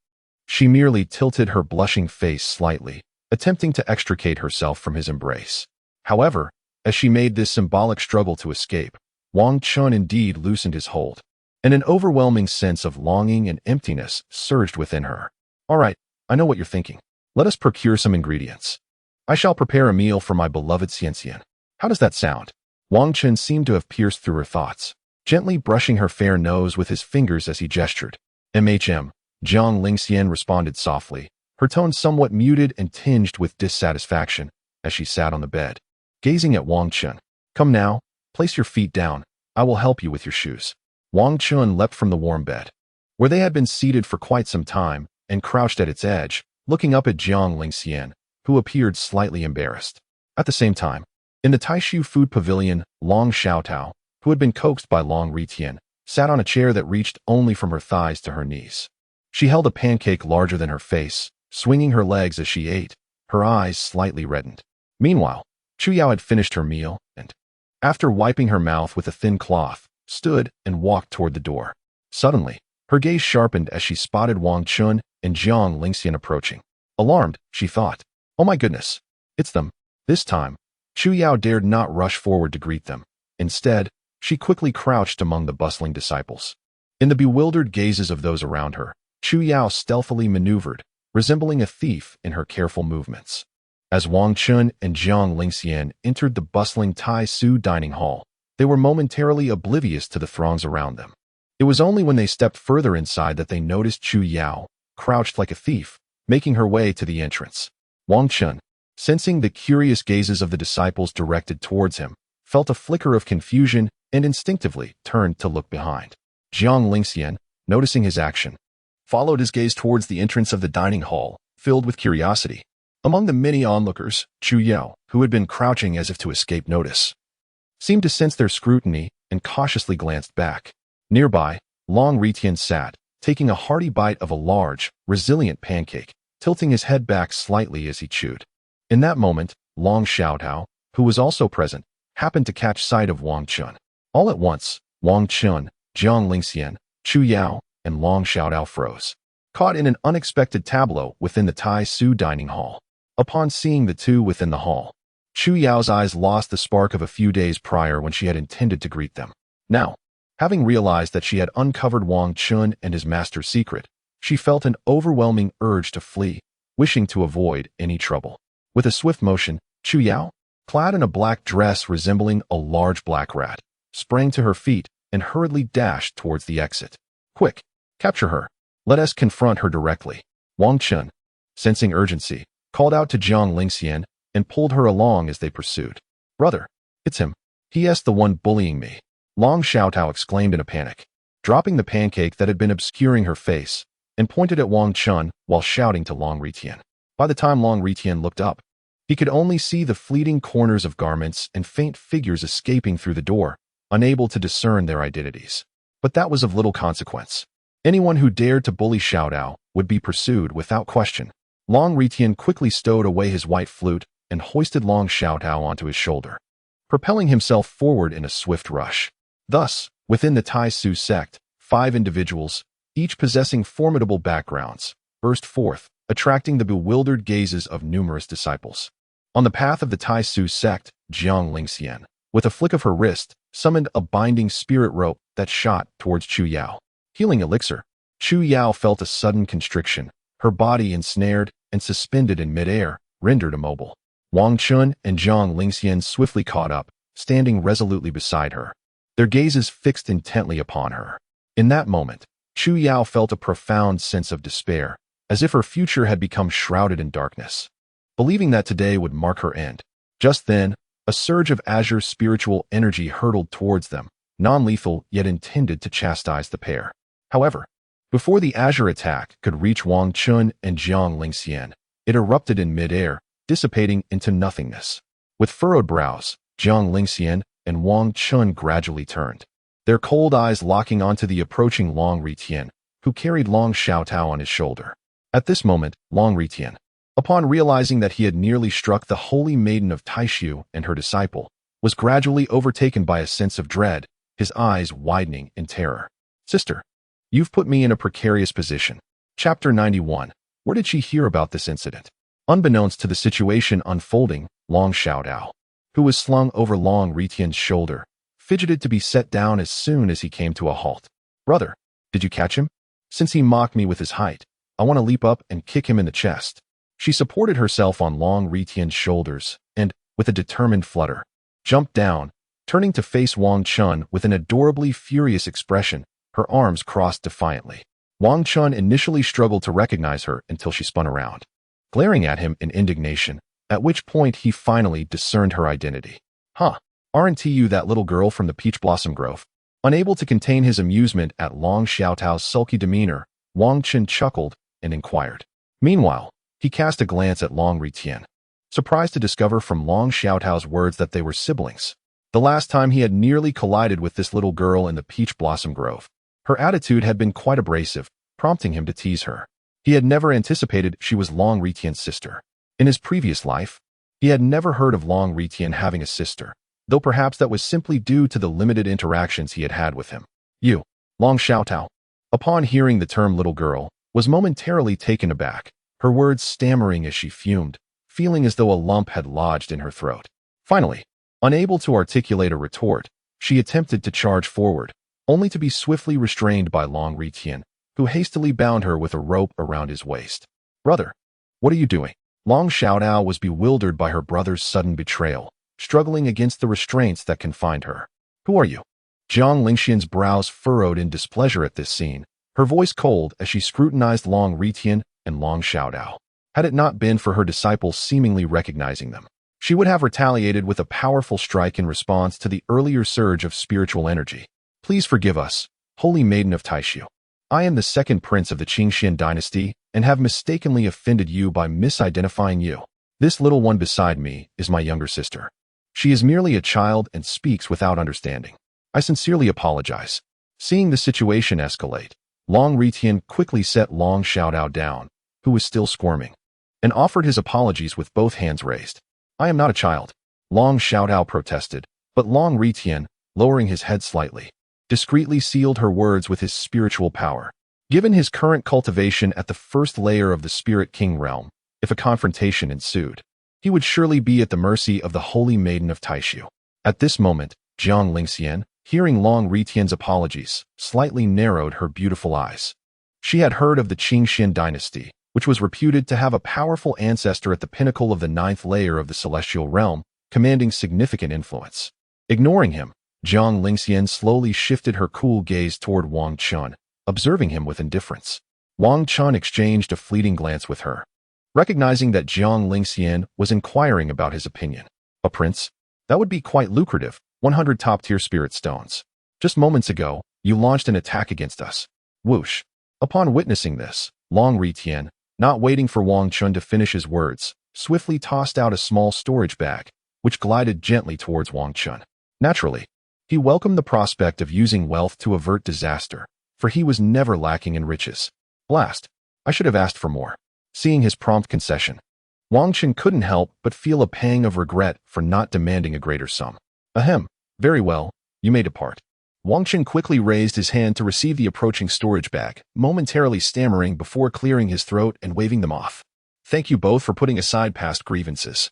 she merely tilted her blushing face slightly, attempting to extricate herself from his embrace. However, as she made this symbolic struggle to escape, Wang Chen indeed loosened his hold, and an overwhelming sense of longing and emptiness surged within her. All right, I know what you're thinking. Let us procure some ingredients. I shall prepare a meal for my beloved Xian. How does that sound? Wang Chen seemed to have pierced through her thoughts, gently brushing her fair nose with his fingers as he gestured. Jiang Lingxian responded softly, her tone somewhat muted and tinged with dissatisfaction, as she sat on the bed, gazing at Wang Chen. Come now, place your feet down. I will help you with your shoes. Wang Chen leapt from the warm bed, where they had been seated for quite some time, and crouched at its edge, looking up at Jiang Lingxian, who appeared slightly embarrassed. At the same time, in the Taishu food pavilion, Long Xiaotao, who had been coaxed by Long Ritian, sat on a chair that reached only from her thighs to her knees. She held a pancake larger than her face, swinging her legs as she ate, her eyes slightly reddened. Meanwhile, Chu Yao had finished her meal and, after wiping her mouth with a thin cloth, stood and walked toward the door. Suddenly, her gaze sharpened as she spotted Wang Chen and Jiang Lingxian approaching. Alarmed, she thought, "Oh my goodness, it's them." This time, Chu Yao dared not rush forward to greet them. Instead, she quickly crouched among the bustling disciples. In the bewildered gazes of those around her, Chu Yao stealthily maneuvered, resembling a thief in her careful movements. As Wang Chen and Jiang Lingxian entered the bustling Tai Su dining hall, they were momentarily oblivious to the throngs around them. It was only when they stepped further inside that they noticed Chu Yao, crouched like a thief, making her way to the entrance. Wang Chen, sensing the curious gazes of the disciples directed towards him, felt a flicker of confusion and instinctively turned to look behind. Jiang Lingxian, noticing his action, followed his gaze towards the entrance of the dining hall, filled with curiosity. Among the many onlookers, Chu Yao, who had been crouching as if to escape notice, seemed to sense their scrutiny and cautiously glanced back. Nearby, Long Ritian sat, taking a hearty bite of a large, resilient pancake, tilting his head back slightly as he chewed. In that moment, Long Xiaotao, who was also present, happened to catch sight of Wang Chen. All at once, Wang Chen, Jiang Lingxian, Chu Yao, and Long Xiaotao froze, caught in an unexpected tableau within the Tai Su dining hall. Upon seeing the two within the hall, Chu Yao's eyes lost the spark of a few days prior when she had intended to greet them. Now, having realized that she had uncovered Wang Chen and his master's secret, she felt an overwhelming urge to flee, wishing to avoid any trouble. With a swift motion, Chu Yao, clad in a black dress resembling a large black rat, sprang to her feet and hurriedly dashed towards the exit. Quick, capture her. Let us confront her directly. Wang Chen, sensing urgency, called out to Jiang Lingxian and pulled her along as they pursued. Brother, it's him. He.S. the one bullying me. Long Xiaotao exclaimed in a panic, dropping the pancake that had been obscuring her face, and pointed at Wang Chen while shouting to Long Ritian. By the time Long Ritian looked up, he could only see the fleeting corners of garments and faint figures escaping through the door, unable to discern their identities. But that was of little consequence. Anyone who dared to bully Xiaotao would be pursued without question. Long Ritian quickly stowed away his white flute and hoisted Long Xiaotao onto his shoulder, propelling himself forward in a swift rush. Thus, within the Tai Su sect, 5 individuals, each possessing formidable backgrounds, burst forth, attracting the bewildered gazes of numerous disciples. On the path of the Tai Su sect, Jiang Lingxian, with a flick of her wrist, summoned a binding spirit rope that shot towards Chu Yao. Healing elixir. Chu Yao felt a sudden constriction, her body ensnared and suspended in midair, rendered immobile. Wang Chen and Jiang Lingxian swiftly caught up, standing resolutely beside her, their gazes fixed intently upon her. In that moment, Chu Yao felt a profound sense of despair, as if her future had become shrouded in darkness, believing that today would mark her end. Just then, a surge of azure spiritual energy hurtled towards them, non-lethal yet intended to chastise the pair. However, before the azure attack could reach Wang Chen and Jiang Lingxian, it erupted in midair, dissipating into nothingness. With furrowed brows, Jiang Lingxian and Wang Chen gradually turned, their cold eyes locking onto the approaching Long Ritian, who carried Long Xiaotao on his shoulder. At this moment, Long Ritian, upon realizing that he had nearly struck the holy maiden of Taishu and her disciple, was gradually overtaken by a sense of dread, his eyes widening in terror. Sister, you've put me in a precarious position. Chapter 91. Where did she hear about this incident? Unbeknownst to the situation unfolding, Long Xiaotao, who was slung over Long Ritian's shoulder, fidgeted to be set down as soon as he came to a halt. Brother, did you catch him? Since he mocked me with his height, I want to leap up and kick him in the chest. She supported herself on Long Ritian's shoulders and, with a determined flutter, jumped down, turning to face Wang Chen with an adorably furious expression, her arms crossed defiantly. Wang Chen initially struggled to recognize her until she spun around, glaring at him in indignation, at which point he finally discerned her identity. Huh, aren't you that little girl from the Peach Blossom Grove? Unable to contain his amusement at Long Xiaotao's sulky demeanor, Wang Chen chuckled and inquired. Meanwhile, he cast a glance at Long Ritian, surprised to discover from Long Xiaotao's words that they were siblings. The last time he had nearly collided with this little girl in the Peach Blossom Grove, her attitude had been quite abrasive, prompting him to tease her. He had never anticipated she was Long Ritian's sister. In his previous life, he had never heard of Long Ritian having a sister, though perhaps that was simply due to the limited interactions he had had with him. You, Long Xiaotao, upon hearing the term little girl, was momentarily taken aback, her words stammering as she fumed, feeling as though a lump had lodged in her throat. Finally, unable to articulate a retort, she attempted to charge forward, only to be swiftly restrained by Long Ritien, who hastily bound her with a rope around his waist. "Brother, what are you doing?" Long Xiaodao was bewildered by her brother's sudden betrayal, struggling against the restraints that confined her. "Who are you?" Jiang Lingxian's brows furrowed in displeasure at this scene, her voice cold as she scrutinized Long Ritien and Long Xiaodao. Had it not been for her disciples seemingly recognizing them, she would have retaliated with a powerful strike in response to the earlier surge of spiritual energy. "Please forgive us, Holy Maiden of Taishu. I am the second prince of the Qingxian dynasty and have mistakenly offended you by misidentifying you. This little one beside me is my younger sister. She is merely a child and speaks without understanding. I sincerely apologize." Seeing the situation escalate, Long Ritien quickly set Long Xiaodao down, who was still squirming, and offered his apologies with both hands raised. "I am not a child," Long Xiaodao protested, but Long Ritien, lowering his head slightly, discreetly sealed her words with his spiritual power. Given his current cultivation at the first layer of the Spirit King realm, if a confrontation ensued, he would surely be at the mercy of the Holy Maiden of Taishu. At this moment, Jiang Lingxian, hearing Long Ritian's apologies, slightly narrowed her beautiful eyes. She had heard of the Qingxian dynasty, which was reputed to have a powerful ancestor at the pinnacle of the 9th layer of the celestial realm, commanding significant influence. Ignoring him, Jiang Lingxian slowly shifted her cool gaze toward Wang Chen, observing him with indifference. Wang Chen exchanged a fleeting glance with her, recognizing that Jiang Lingxian was inquiring about his opinion. "A prince? That would be quite lucrative, 100 top-tier spirit stones. Just moments ago, you launched an attack against us." Whoosh. Upon witnessing this, Long Ritien, not waiting for Wang Chen to finish his words, swiftly tossed out a small storage bag, which glided gently towards Wang Chen. Naturally, he welcomed the prospect of using wealth to avert disaster, for he was never lacking in riches. Blast. I should have asked for more. Seeing his prompt concession, Wang Chen couldn't help but feel a pang of regret for not demanding a greater sum. "Ahem. Very well, you may depart." Wang Chen quickly raised his hand to receive the approaching storage bag, momentarily stammering before clearing his throat and waving them off. "Thank you both for putting aside past grievances."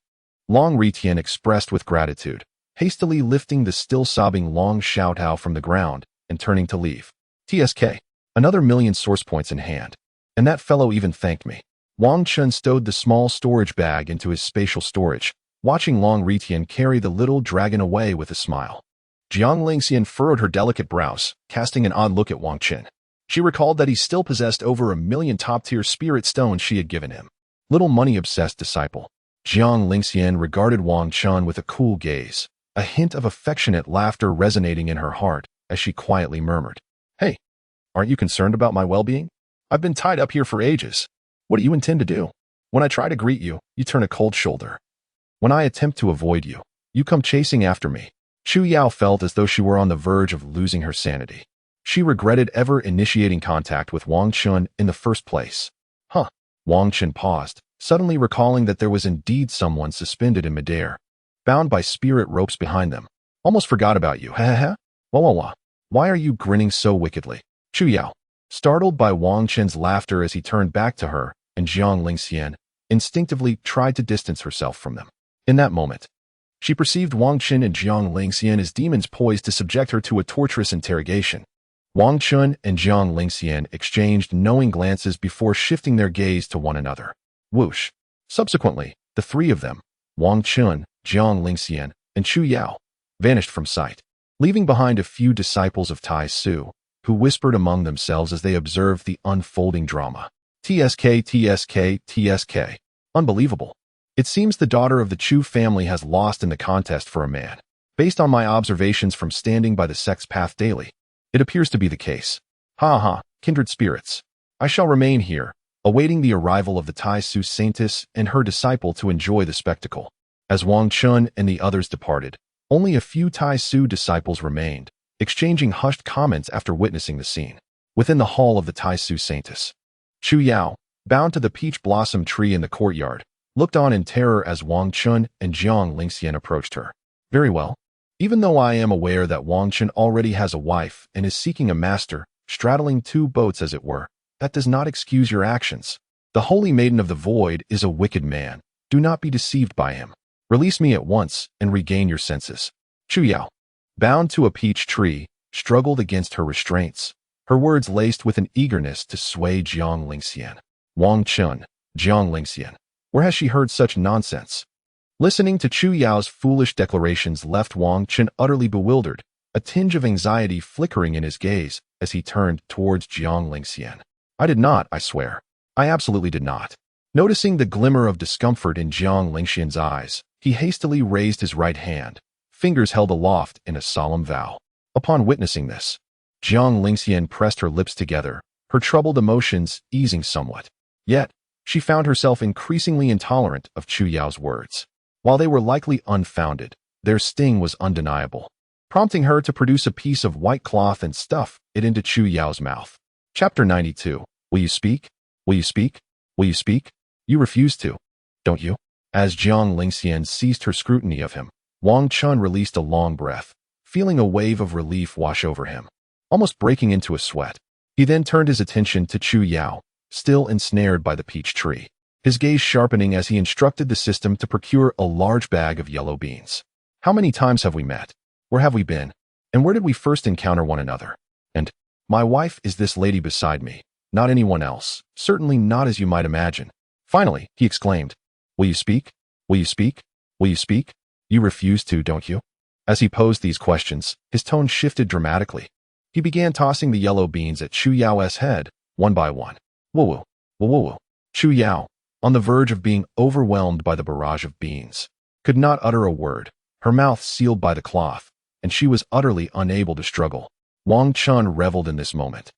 Long Ritien expressed with gratitude, hastily lifting the still sobbing Long Xiaodao from the ground and turning to leave. "TSK. Another 1,000,000 source points in hand. And that fellow even thanked me." Wang Chen stowed the small storage bag into his spatial storage, watching Long Ritien carry the little dragon away with a smile. Jiang Lingxian furrowed her delicate brows, casting an odd look at Wang Chen. She recalled that he still possessed over 1,000,000 top-tier spirit stones she had given him. Little money-obsessed disciple. Jiang Lingxian regarded Wang Chen with a cool gaze, a hint of affectionate laughter resonating in her heart as she quietly murmured, "Hey, aren't you concerned about my well-being? I've been tied up here for ages. What do you intend to do? When I try to greet you, you turn a cold shoulder. When I attempt to avoid you, you come chasing after me." Chu Yao felt as though she were on the verge of losing her sanity. She regretted ever initiating contact with Wang Chen in the first place. "Huh." Wang Chen paused, suddenly recalling that there was indeed someone suspended in midair, bound by spirit ropes behind them. "Almost forgot about you, ha ha ha. Wah. Why are you grinning so wickedly?" Chu Yao, startled by Wang Chen's laughter as he turned back to her, and Jiang Lingxian, instinctively tried to distance herself from them. In that moment, she perceived Wang Chen and Jiang Lingxian as demons poised to subject her to a torturous interrogation. Wang Chen and Jiang Lingxian exchanged knowing glances before shifting their gaze to one another. Whoosh. Subsequently, the three of them, Wang Chen, Jiang Lingxian, and Chu Yao, vanished from sight, leaving behind a few disciples of Tai Su, who whispered among themselves as they observed the unfolding drama. TSK. Unbelievable. It seems the daughter of the Chu family has lost in the contest for a man. Based on my observations from standing by the sex path daily, it appears to be the case. Ha, kindred spirits. I shall remain here, awaiting the arrival of the Tai Su saintess and her disciple to enjoy the spectacle. As Wang Chen and the others departed, only a few Tai Su disciples remained, exchanging hushed comments after witnessing the scene. Within the hall of the Tai Su saintess, Chu Yao, bound to the peach blossom tree in the courtyard, looked on in terror as Wang Chen and Jiang Lingxian approached her. "Very well. Even though I am aware that Wang Chen already has a wife and is seeking a master, straddling two boats as it were, that does not excuse your actions. The Holy Maiden of the Void is a wicked man. Do not be deceived by him. Release me at once and regain your senses." Chu Yao, bound to a peach tree, struggled against her restraints, her words laced with an eagerness to sway Jiang Lingxian. Wang Chen, Jiang Lingxian. Where has she heard such nonsense? Listening to Chu Yao's foolish declarations left Wang Chen utterly bewildered, a tinge of anxiety flickering in his gaze as he turned towards Jiang Lingxian. I did not, I swear. I absolutely did not. Noticing the glimmer of discomfort in Jiang Lingxian's eyes, he hastily raised his right hand, fingers held aloft in a solemn vow. Upon witnessing this, Jiang Lingxian pressed her lips together, her troubled emotions easing somewhat. Yet, she found herself increasingly intolerant of Chu Yao's words. While they were likely unfounded, their sting was undeniable, prompting her to produce a piece of white cloth and stuff it into Chu Yao's mouth. Chapter 92. Will you speak? Will you speak? Will you speak? You refuse to, don't you? As Jiang Lingxian ceased her scrutiny of him, Wang Chen released a long breath, feeling a wave of relief wash over him, almost breaking into a sweat. He then turned his attention to Chu Yao, still ensnared by the peach tree, his gaze sharpening as he instructed the system to procure a large bag of yellow beans. How many times have we met? Where have we been? And where did we first encounter one another? And my wife is this lady beside me, not anyone else, certainly not as you might imagine. Finally, he exclaimed, Will you speak? Will you speak? Will you speak? You refuse to, don't you? As he posed these questions, his tone shifted dramatically. He began tossing the yellow beans at Chu Yao's head, one by one. Woo-woo, woo-woo-woo. Chu Yao, on the verge of being overwhelmed by the barrage of beans, could not utter a word, her mouth sealed by the cloth, and she was utterly unable to struggle. Wang Chen reveled in this moment.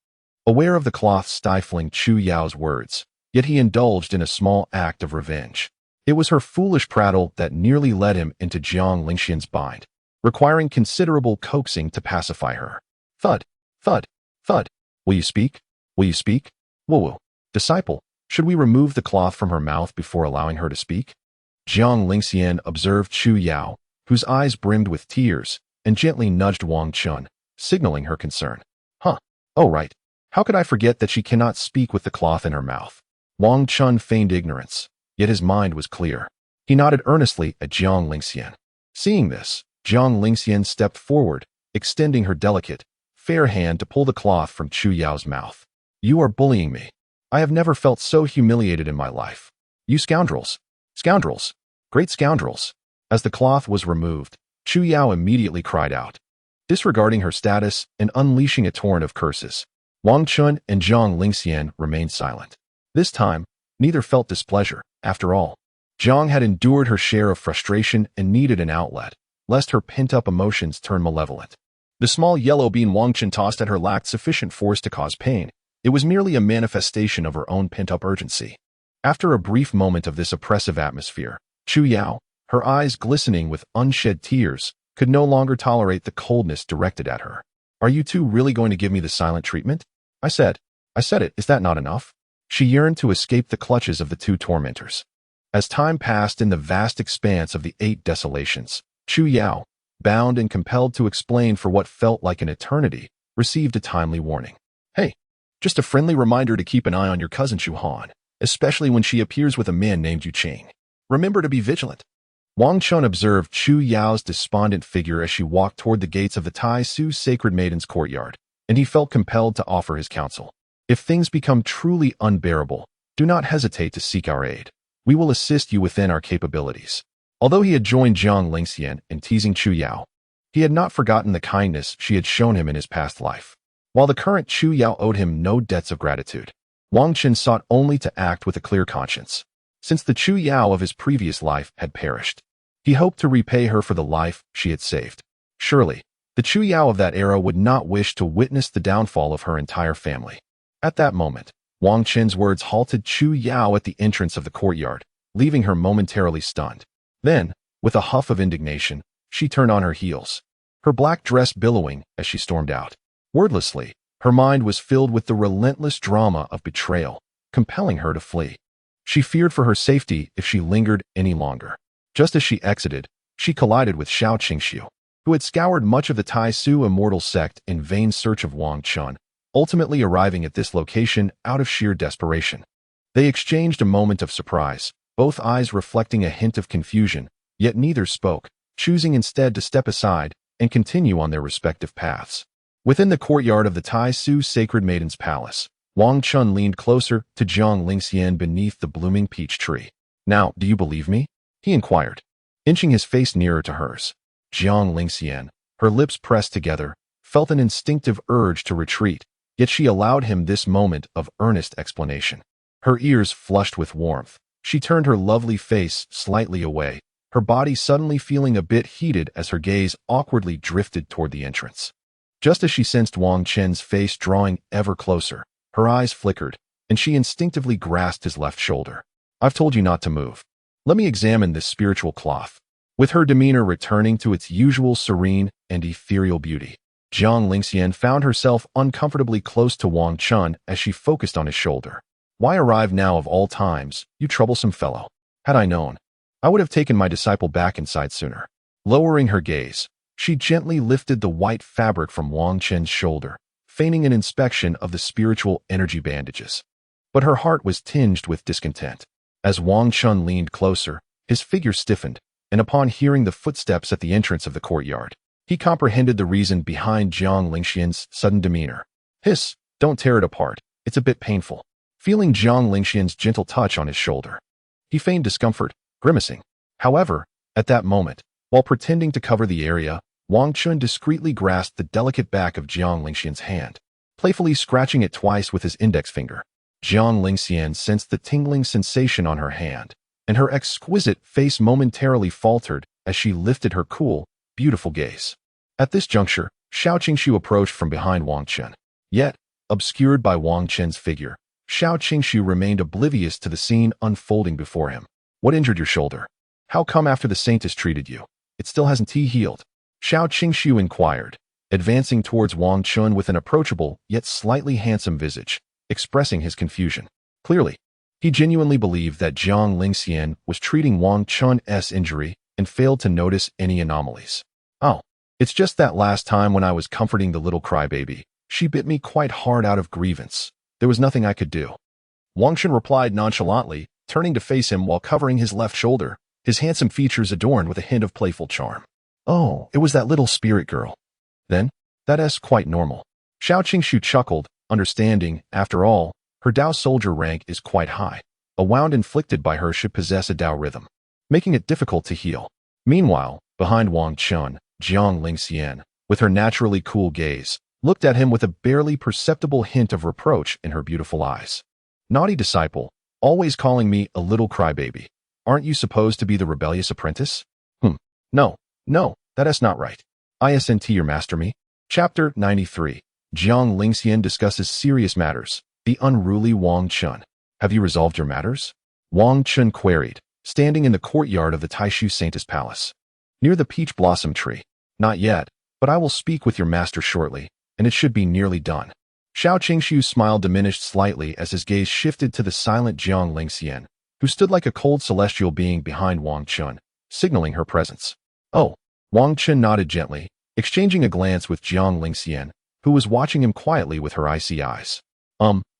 Aware of the cloth stifling Chu Yao's words, yet he indulged in a small act of revenge. It was her foolish prattle that nearly led him into Jiang Lingxian's bind, requiring considerable coaxing to pacify her. Thud, thud, thud. Will you speak? Will you speak? Woo-woo. Disciple, should we remove the cloth from her mouth before allowing her to speak? Jiang Lingxian observed Chu Yao, whose eyes brimmed with tears, and gently nudged Wang Chen, signaling her concern. Huh. Oh, right. How could I forget that she cannot speak with the cloth in her mouth? Wang Chen feigned ignorance, yet his mind was clear. He nodded earnestly at Jiang Lingxian. Seeing this, Jiang Lingxian stepped forward, extending her delicate, fair hand to pull the cloth from Chu Yao's mouth. You are bullying me. I have never felt so humiliated in my life. You scoundrels. Scoundrels. Great scoundrels. As the cloth was removed, Chu Yao immediately cried out, disregarding her status and unleashing a torrent of curses. Wang Chen and Jiang Lingxian remained silent. This time, neither felt displeasure. After all, Jiang had endured her share of frustration and needed an outlet, lest her pent-up emotions turn malevolent. The small yellow bean Wang Chen tossed at her lacked sufficient force to cause pain. It was merely a manifestation of her own pent-up urgency. After a brief moment of this oppressive atmosphere, Chu Yao, her eyes glistening with unshed tears, could no longer tolerate the coldness directed at her. Are you two really going to give me the silent treatment? I said it, is that not enough? She yearned to escape the clutches of the two tormentors. As time passed in the vast expanse of the 8 desolations, Chu Yao, bound and compelled to explain for what felt like an eternity, received a timely warning. Hey, just a friendly reminder to keep an eye on your cousin Chu Han, especially when she appears with a man named Yu Qing. Remember to be vigilant. Wang Chen observed Chu Yao's despondent figure as she walked toward the gates of the Tai Su Sacred Maiden's courtyard, and he felt compelled to offer his counsel. If things become truly unbearable, do not hesitate to seek our aid. We will assist you within our capabilities. Although he had joined Jiang Lingxian in teasing Chu Yao, he had not forgotten the kindness she had shown him in his past life. While the current Chu Yao owed him no debts of gratitude, Wang Chen sought only to act with a clear conscience. Since the Chu Yao of his previous life had perished, he hoped to repay her for the life she had saved. Surely, the Chu Yao of that era would not wish to witness the downfall of her entire family. At that moment, Wang Chen's words halted Chu Yao at the entrance of the courtyard, leaving her momentarily stunned. Then, with a huff of indignation, she turned on her heels, her black dress billowing as she stormed out. Wordlessly, her mind was filled with the relentless drama of betrayal, compelling her to flee. She feared for her safety if she lingered any longer. Just as she exited, she collided with Xiao Qingxiu, who had scoured much of the Tai Su immortal sect in vain search of Wang Chen, ultimately arriving at this location out of sheer desperation. They exchanged a moment of surprise, both eyes reflecting a hint of confusion, yet neither spoke, choosing instead to step aside and continue on their respective paths. Within the courtyard of the Tai Su Sacred Maiden's Palace, Wang Chen leaned closer to Jiang Lingxian beneath the blooming peach tree. Now, do you believe me? He inquired, inching his face nearer to hers. Jiang Lingxian, her lips pressed together, felt an instinctive urge to retreat, yet she allowed him this moment of earnest explanation. Her ears flushed with warmth. She turned her lovely face slightly away, her body suddenly feeling a bit heated as her gaze awkwardly drifted toward the entrance. Just as she sensed Wang Chen's face drawing ever closer, her eyes flickered, and she instinctively grasped his left shoulder. I've told you not to move. Let me examine this spiritual cloth. With her demeanor returning to its usual serene and ethereal beauty, Jiang Lingxian found herself uncomfortably close to Wang Chen as she focused on his shoulder. Why arrive now of all times, you troublesome fellow? Had I known, I would have taken my disciple back inside sooner. Lowering her gaze, she gently lifted the white fabric from Wang Chen's shoulder, feigning an inspection of the spiritual energy bandages. But her heart was tinged with discontent. As Wang Chen leaned closer, his figure stiffened, and upon hearing the footsteps at the entrance of the courtyard, he comprehended the reason behind Jiang Lingxian's sudden demeanor. Hiss, don't tear it apart, it's a bit painful. Feeling Jiang Lingxian's gentle touch on his shoulder, he feigned discomfort, grimacing. However, at that moment, while pretending to cover the area, Wang Chen discreetly grasped the delicate back of Jiang Lingxian's hand, playfully scratching it twice with his index finger. Jiang Lingxian sensed the tingling sensation on her hand, and her exquisite face momentarily faltered as she lifted her cool, beautiful gaze. At this juncture, Xiao Qingshu approached from behind Wang Chen. Yet, obscured by Wang Chen's figure, Xiao Qingshu remained oblivious to the scene unfolding before him. What injured your shoulder? How come after the saintess treated you, it still hasn't healed? Xiao Qingshu inquired, advancing towards Wang Chen with an approachable yet slightly handsome visage, expressing his confusion. Clearly, he genuinely believed that Jiang Lingxian was treating Wang Chen's injury and failed to notice any anomalies. Oh, it's just that last time when I was comforting the little crybaby, she bit me quite hard out of grievance. There was nothing I could do. Wang Chen replied nonchalantly, turning to face him while covering his left shoulder, his handsome features adorned with a hint of playful charm. Oh, it was that little spirit girl. Then, that's quite normal. Xiao Qingshu chuckled, understanding, after all, her Dao soldier rank is quite high. A wound inflicted by her should possess a Dao rhythm, making it difficult to heal. Meanwhile, behind Wang Chen, Jiang Lingxian, with her naturally cool gaze, looked at him with a barely perceptible hint of reproach in her beautiful eyes. Naughty disciple, always calling me a little crybaby. Aren't you supposed to be the rebellious apprentice? No, that's not right. ISNT your master me. Chapter 93. Jiang Lingxian discusses serious matters. The unruly Wang Chen. Have you resolved your matters? Wang Chen queried, standing in the courtyard of the Taishu Saintess Palace, near the peach blossom tree. Not yet, but I will speak with your master shortly, and it should be nearly done. Xiao Qingshu's smile diminished slightly as his gaze shifted to the silent Jiang Lingxian, who stood like a cold celestial being behind Wang Chen, signaling her presence. Oh, Wang Chen nodded gently, exchanging a glance with Jiang Lingxian, who was watching him quietly with her icy eyes.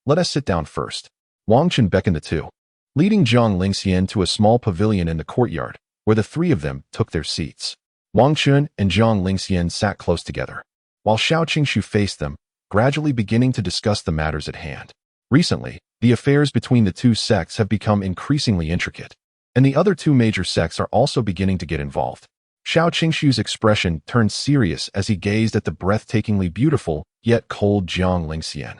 Let us sit down first. Wang Chen beckoned the two, leading Jiang Lingxian to a small pavilion in the courtyard, where the three of them took their seats. Wang Chen and Jiang Lingxian sat close together, while Xiao Qingshu faced them, gradually beginning to discuss the matters at hand. Recently, the affairs between the two sects have become increasingly intricate, and the other two major sects are also beginning to get involved. Xiao Qingshu's expression turned serious as he gazed at the breathtakingly beautiful, yet cold Jiang Lingxian,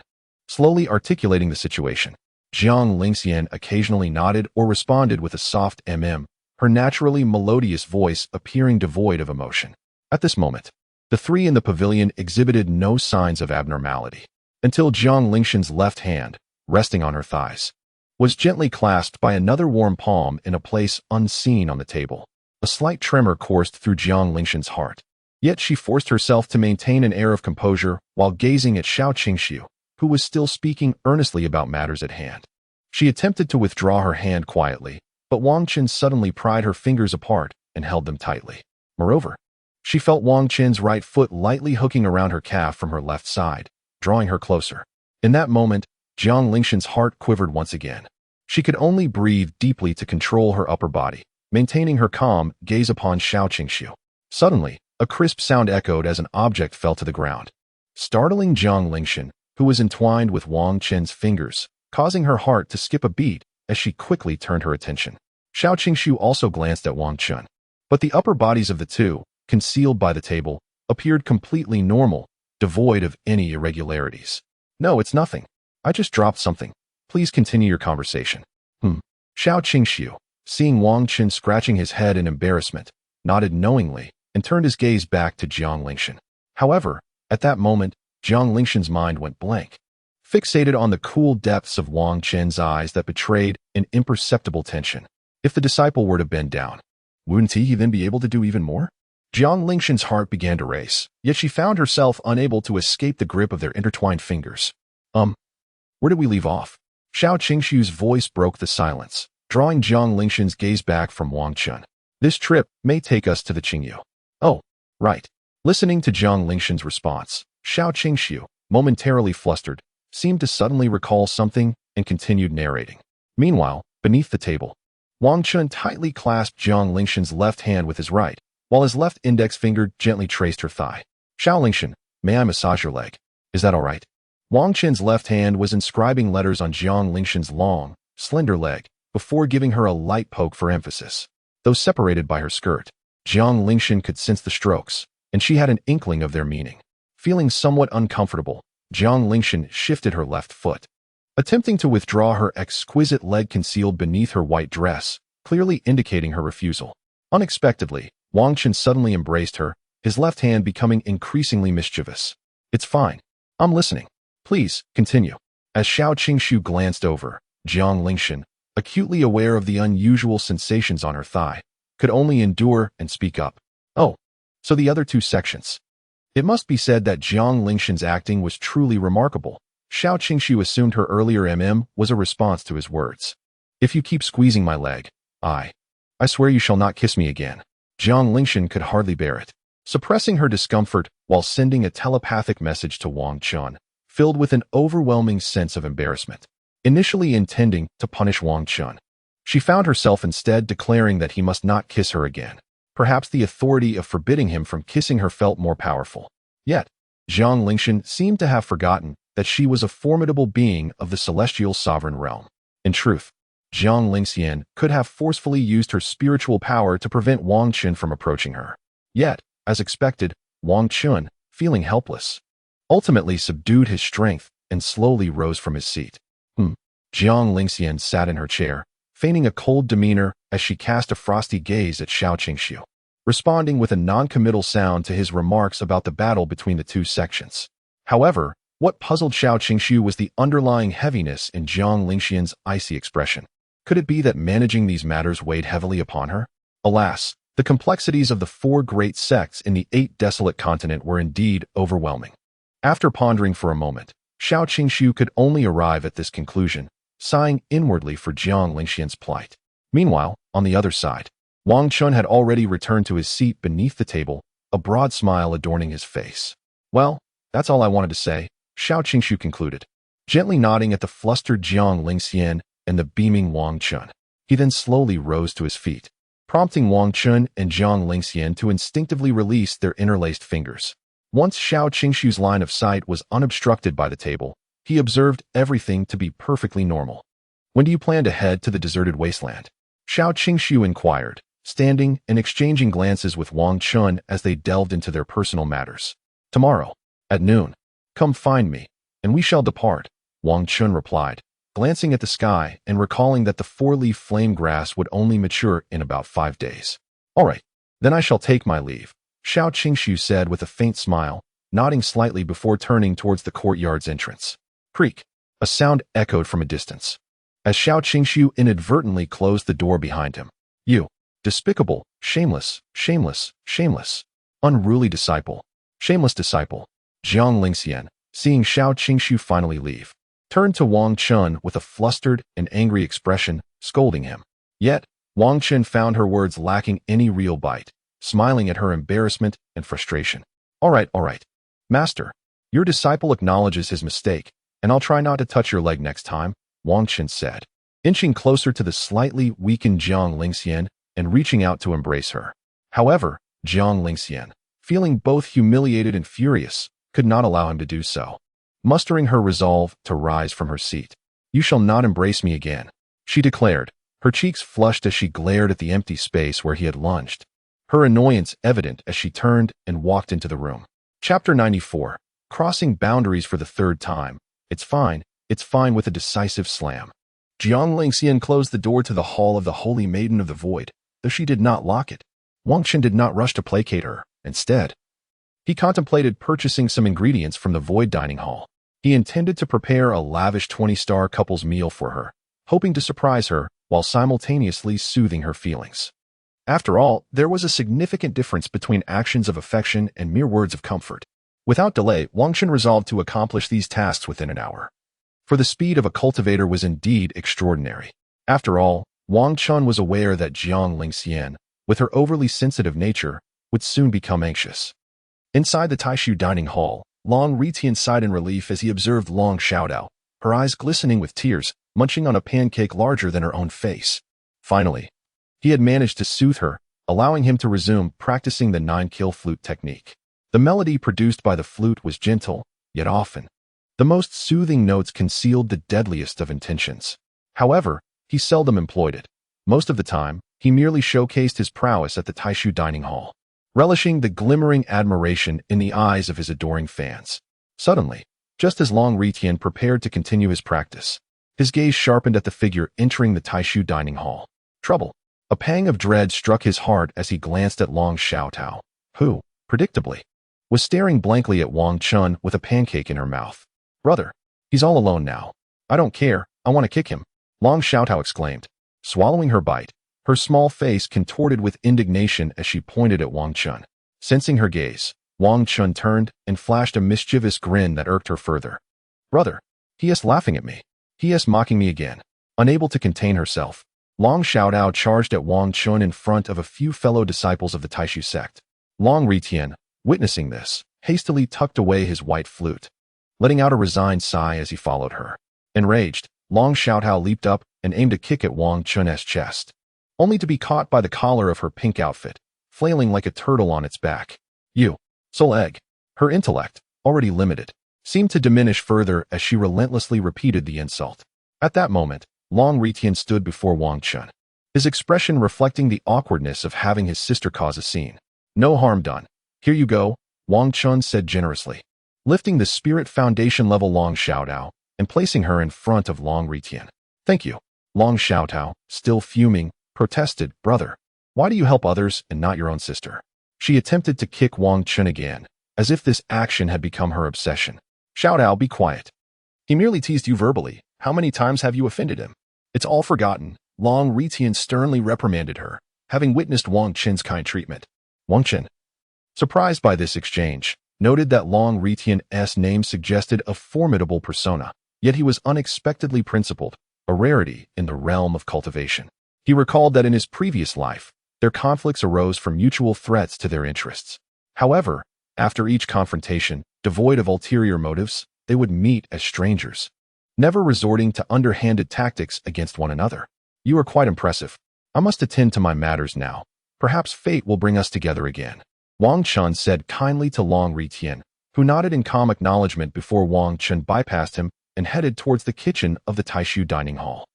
slowly articulating the situation. Jiang Lingxian occasionally nodded or responded with a soft her naturally melodious voice appearing devoid of emotion. At this moment, the three in the pavilion exhibited no signs of abnormality, until Jiang Lingxian's left hand, resting on her thighs, was gently clasped by another warm palm in a place unseen on the table. A slight tremor coursed through Jiang Lingxian's heart, yet she forced herself to maintain an air of composure while gazing at Xiao Qingshu, who was still speaking earnestly about matters at hand. She attempted to withdraw her hand quietly, but Wang Chen suddenly pried her fingers apart and held them tightly. Moreover, she felt Wang Chen's right foot lightly hooking around her calf from her left side, drawing her closer. In that moment, Jiang Lingxian's heart quivered once again. She could only breathe deeply to control her upper body, maintaining her calm gaze upon Xiao Qingshu. Suddenly, a crisp sound echoed as an object fell to the ground. startling Jiang Lingshan, who was entwined with Wang Chen's fingers, causing her heart to skip a beat as she quickly turned her attention. Xiao Qingshu also glanced at Wang Chen. But the upper bodies of the two, concealed by the table, appeared completely normal, devoid of any irregularities. No, it's nothing. I just dropped something. Please continue your conversation. Xiao Qingshu, seeing Wang Chen scratching his head in embarrassment, nodded knowingly and turned his gaze back to Jiang Lingshan. However, at that moment, Jiang Lingshan's mind went blank, fixated on the cool depths of Wang Chen's eyes that betrayed an imperceptible tension. If the disciple were to bend down, wouldn't he then be able to do even more? Jiang Lingshan's heart began to race, yet she found herself unable to escape the grip of their intertwined fingers. Where did we leave off? Xiao Qingshu's voice broke the silence, drawing Jiang Lingshan's gaze back from Wang Chen. This trip may take us to the Qingyu. Oh, right. Listening to Jiang Lingshan's response, Xiao Qingshu, momentarily flustered, seemed to suddenly recall something and continued narrating. Meanwhile, beneath the table, Wang Chen tightly clasped Jiang Lingshan's left hand with his right, while his left index finger gently traced her thigh. Xiao Lingshan, may I massage your leg? Is that all right? Wang Chen's left hand was inscribing letters on Jiang Lingshan's long, slender leg, before giving her a light poke for emphasis. Though separated by her skirt, Jiang Lingshan could sense the strokes, and she had an inkling of their meaning. Feeling somewhat uncomfortable, Jiang Lingshan shifted her left foot, attempting to withdraw her exquisite leg concealed beneath her white dress, clearly indicating her refusal. Unexpectedly, Wang Chen suddenly embraced her, his left hand becoming increasingly mischievous. It's fine. I'm listening. Please, continue. As Xiao Qingshu glanced over, Jiang Lingshan, acutely aware of the unusual sensations on her thigh, could only endure and speak up. Oh, so the other two sections. It must be said that Jiang Lingshan's acting was truly remarkable. Xiao Qingshu assumed her earlier was a response to his words. If you keep squeezing my leg, I swear you shall not kiss me again. Jiang Lingshan could hardly bear it, suppressing her discomfort while sending a telepathic message to Wang Chen, filled with an overwhelming sense of embarrassment. Initially intending to punish Wang Chen, she found herself instead declaring that he must not kiss her again. Perhaps the authority of forbidding him from kissing her felt more powerful. Yet, Jiang Lingshan seemed to have forgotten that she was a formidable being of the celestial sovereign realm. In truth, Jiang Lingshan could have forcefully used her spiritual power to prevent Wang Chen from approaching her. Yet, as expected, Wang Chen, feeling helpless, ultimately subdued his strength and slowly rose from his seat. Jiang Lingshan sat in her chair, feigning a cold demeanor as she cast a frosty gaze at Xiao Qingshu, responding with a non-committal sound to his remarks about the battle between the two sections. However, what puzzled Xiao Qingshu was the underlying heaviness in Jiang Lingshan's icy expression. Could it be that managing these matters weighed heavily upon her? Alas, the complexities of the four great sects in the 8 desolate continent were indeed overwhelming. After pondering for a moment, Xiao Qingshu could only arrive at this conclusion, sighing inwardly for Jiang Lingshan's plight. Meanwhile, on the other side, Wang Chen had already returned to his seat beneath the table, a broad smile adorning his face. Well, that's all I wanted to say, Xiao Qingshu concluded, gently nodding at the flustered Jiang Lingshan and the beaming Wang Chen. He then slowly rose to his feet, prompting Wang Chen and Jiang Lingshan to instinctively release their interlaced fingers. Once Xiao Qingshu's line of sight was unobstructed by the table, he observed everything to be perfectly normal. When do you plan to head to the deserted wasteland? Xiao Qingshu inquired, standing and exchanging glances with Wang Chen as they delved into their personal matters. Tomorrow, at noon. Come find me, and we shall depart, Wang Chen replied, glancing at the sky and recalling that the 4-leaf flame grass would only mature in about 5 days. All right, then I shall take my leave, Xiao Qingshu said with a faint smile, nodding slightly before turning towards the courtyard's entrance. Creak! A sound echoed from a distance, as Xiao Qingshu inadvertently closed the door behind him. You, despicable, shameless, unruly disciple, shameless disciple. Jiang Lingshan, seeing Xiao Qingshu finally leave, turned to Wang Chen with a flustered and angry expression, scolding him. Yet, Wang Chen found her words lacking any real bite, smiling at her embarrassment and frustration. All right. Master, your disciple acknowledges his mistake, and I'll try not to touch your leg next time, Wang Chen said, inching closer to the slightly weakened Jiang Lingshan and reaching out to embrace her. However, Jiang Lingshan, feeling both humiliated and furious, could not allow him to do so. Mustering her resolve to rise from her seat. "You shall not embrace me again," she declared, her cheeks flushed as she glared at the empty space where he had lunged, her annoyance evident as she turned and walked into the room. Chapter 94. Crossing boundaries for the third time. It's fine with a decisive slam. Jiang Lingxian closed the door to the hall of the Holy Maiden of the Void, though she did not lock it. Wang Chen did not rush to placate her. Instead, he contemplated purchasing some ingredients from the Void Dining Hall. He intended to prepare a lavish 20-star couple's meal for her, hoping to surprise her while simultaneously soothing her feelings. After all, there was a significant difference between actions of affection and mere words of comfort. Without delay, Wang Chen resolved to accomplish these tasks within an hour. For the speed of a cultivator was indeed extraordinary. After all, Wang Chen was aware that Jiang Lingxian, with her overly sensitive nature, would soon become anxious. Inside the Taishu dining hall, Long Ritian sighed in relief as he observed Long Xiaodao, her eyes glistening with tears, munching on a pancake larger than her own face. Finally, he had managed to soothe her, allowing him to resume practicing the 9-kill flute technique. The melody produced by the flute was gentle, yet often. The most soothing notes concealed the deadliest of intentions. However, he seldom employed it. Most of the time, he merely showcased his prowess at the Taishu dining hall, relishing the glimmering admiration in the eyes of his adoring fans. Suddenly, just as Long Ritian prepared to continue his practice, his gaze sharpened at the figure entering the Taishu dining hall. Trouble. A pang of dread struck his heart as he glanced at Long Xiaotao, who, predictably, was staring blankly at Wang Chen with a pancake in her mouth. "Brother, he's all alone now. I don't care, I want to kick him," Long Xiaotao exclaimed, swallowing her bite, her small face contorted with indignation as she pointed at Wang Chen. Sensing her gaze, Wang Chen turned and flashed a mischievous grin that irked her further. "Brother, he is laughing at me. He is mocking me again." Unable to contain herself, Long Xiaodao charged at Wang Chen in front of a few fellow disciples of the Taishu sect. Long Ritian, witnessing this, hastily tucked away his white flute, letting out a resigned sigh as he followed her. Enraged, Long Xiaotao leaped up and aimed a kick at Wang Chen's chest, only to be caught by the collar of her pink outfit, flailing like a turtle on its back. "You, soul egg." Her intellect, already limited, seemed to diminish further as she relentlessly repeated the insult. At that moment, Long Ritian stood before Wang Chen, his expression reflecting the awkwardness of having his sister cause a scene. "No harm done. Here you go," Wang Chen said generously, lifting the spirit foundation level Long Xiaodao and placing her in front of Long Ritian. "Thank you." Long Xiaotao, still fuming, protested, "Brother, why do you help others and not your own sister?" She attempted to kick Wang Chen again, as if this action had become her obsession. "Xiaodao, be quiet. He merely teased you verbally. How many times have you offended him?" "It's all forgotten," Long Ritian sternly reprimanded her, having witnessed Wang Chen's kind treatment. Wang Chen, surprised by this exchange, noted that Long Ritian's name suggested a formidable persona, yet he was unexpectedly principled, a rarity in the realm of cultivation. He recalled that in his previous life, their conflicts arose from mutual threats to their interests. However, after each confrontation, devoid of ulterior motives, they would meet as strangers, never resorting to underhanded tactics against one another. "You are quite impressive. I must attend to my matters now. Perhaps fate will bring us together again," Wang Chen said kindly to Long Ritian, who nodded in calm acknowledgement before Wang Chen bypassed him and headed towards the kitchen of the Taishu dining hall.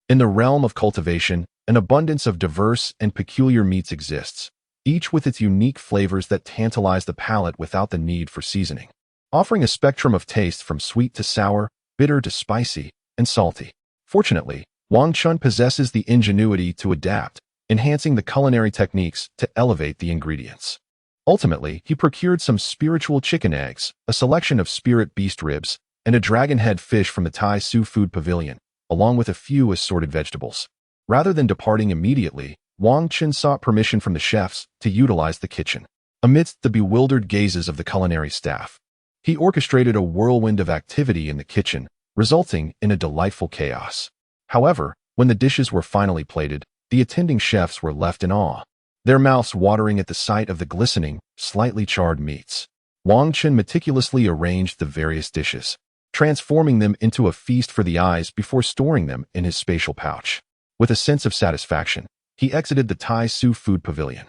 In the realm of cultivation, an abundance of diverse and peculiar meats exists, each with its unique flavors that tantalize the palate without the need for seasoning, offering a spectrum of taste from sweet to sour, bitter to spicy, and salty. Fortunately, Wang Chen possesses the ingenuity to adapt, enhancing the culinary techniques to elevate the ingredients. Ultimately, he procured some spiritual chicken eggs, a selection of spirit beast ribs, and a dragon-head fish from the Thai Su Food Pavilion, along with a few assorted vegetables. Rather than departing immediately, Wang Chen sought permission from the chefs to utilize the kitchen. Amidst the bewildered gazes of the culinary staff, he orchestrated a whirlwind of activity in the kitchen, resulting in a delightful chaos. However, when the dishes were finally plated, the attending chefs were left in awe, their mouths watering at the sight of the glistening, slightly charred meats. Wang Chen meticulously arranged the various dishes, transforming them into a feast for the eyes before storing them in his spatial pouch. With a sense of satisfaction, he exited the Thai Su Food Pavilion.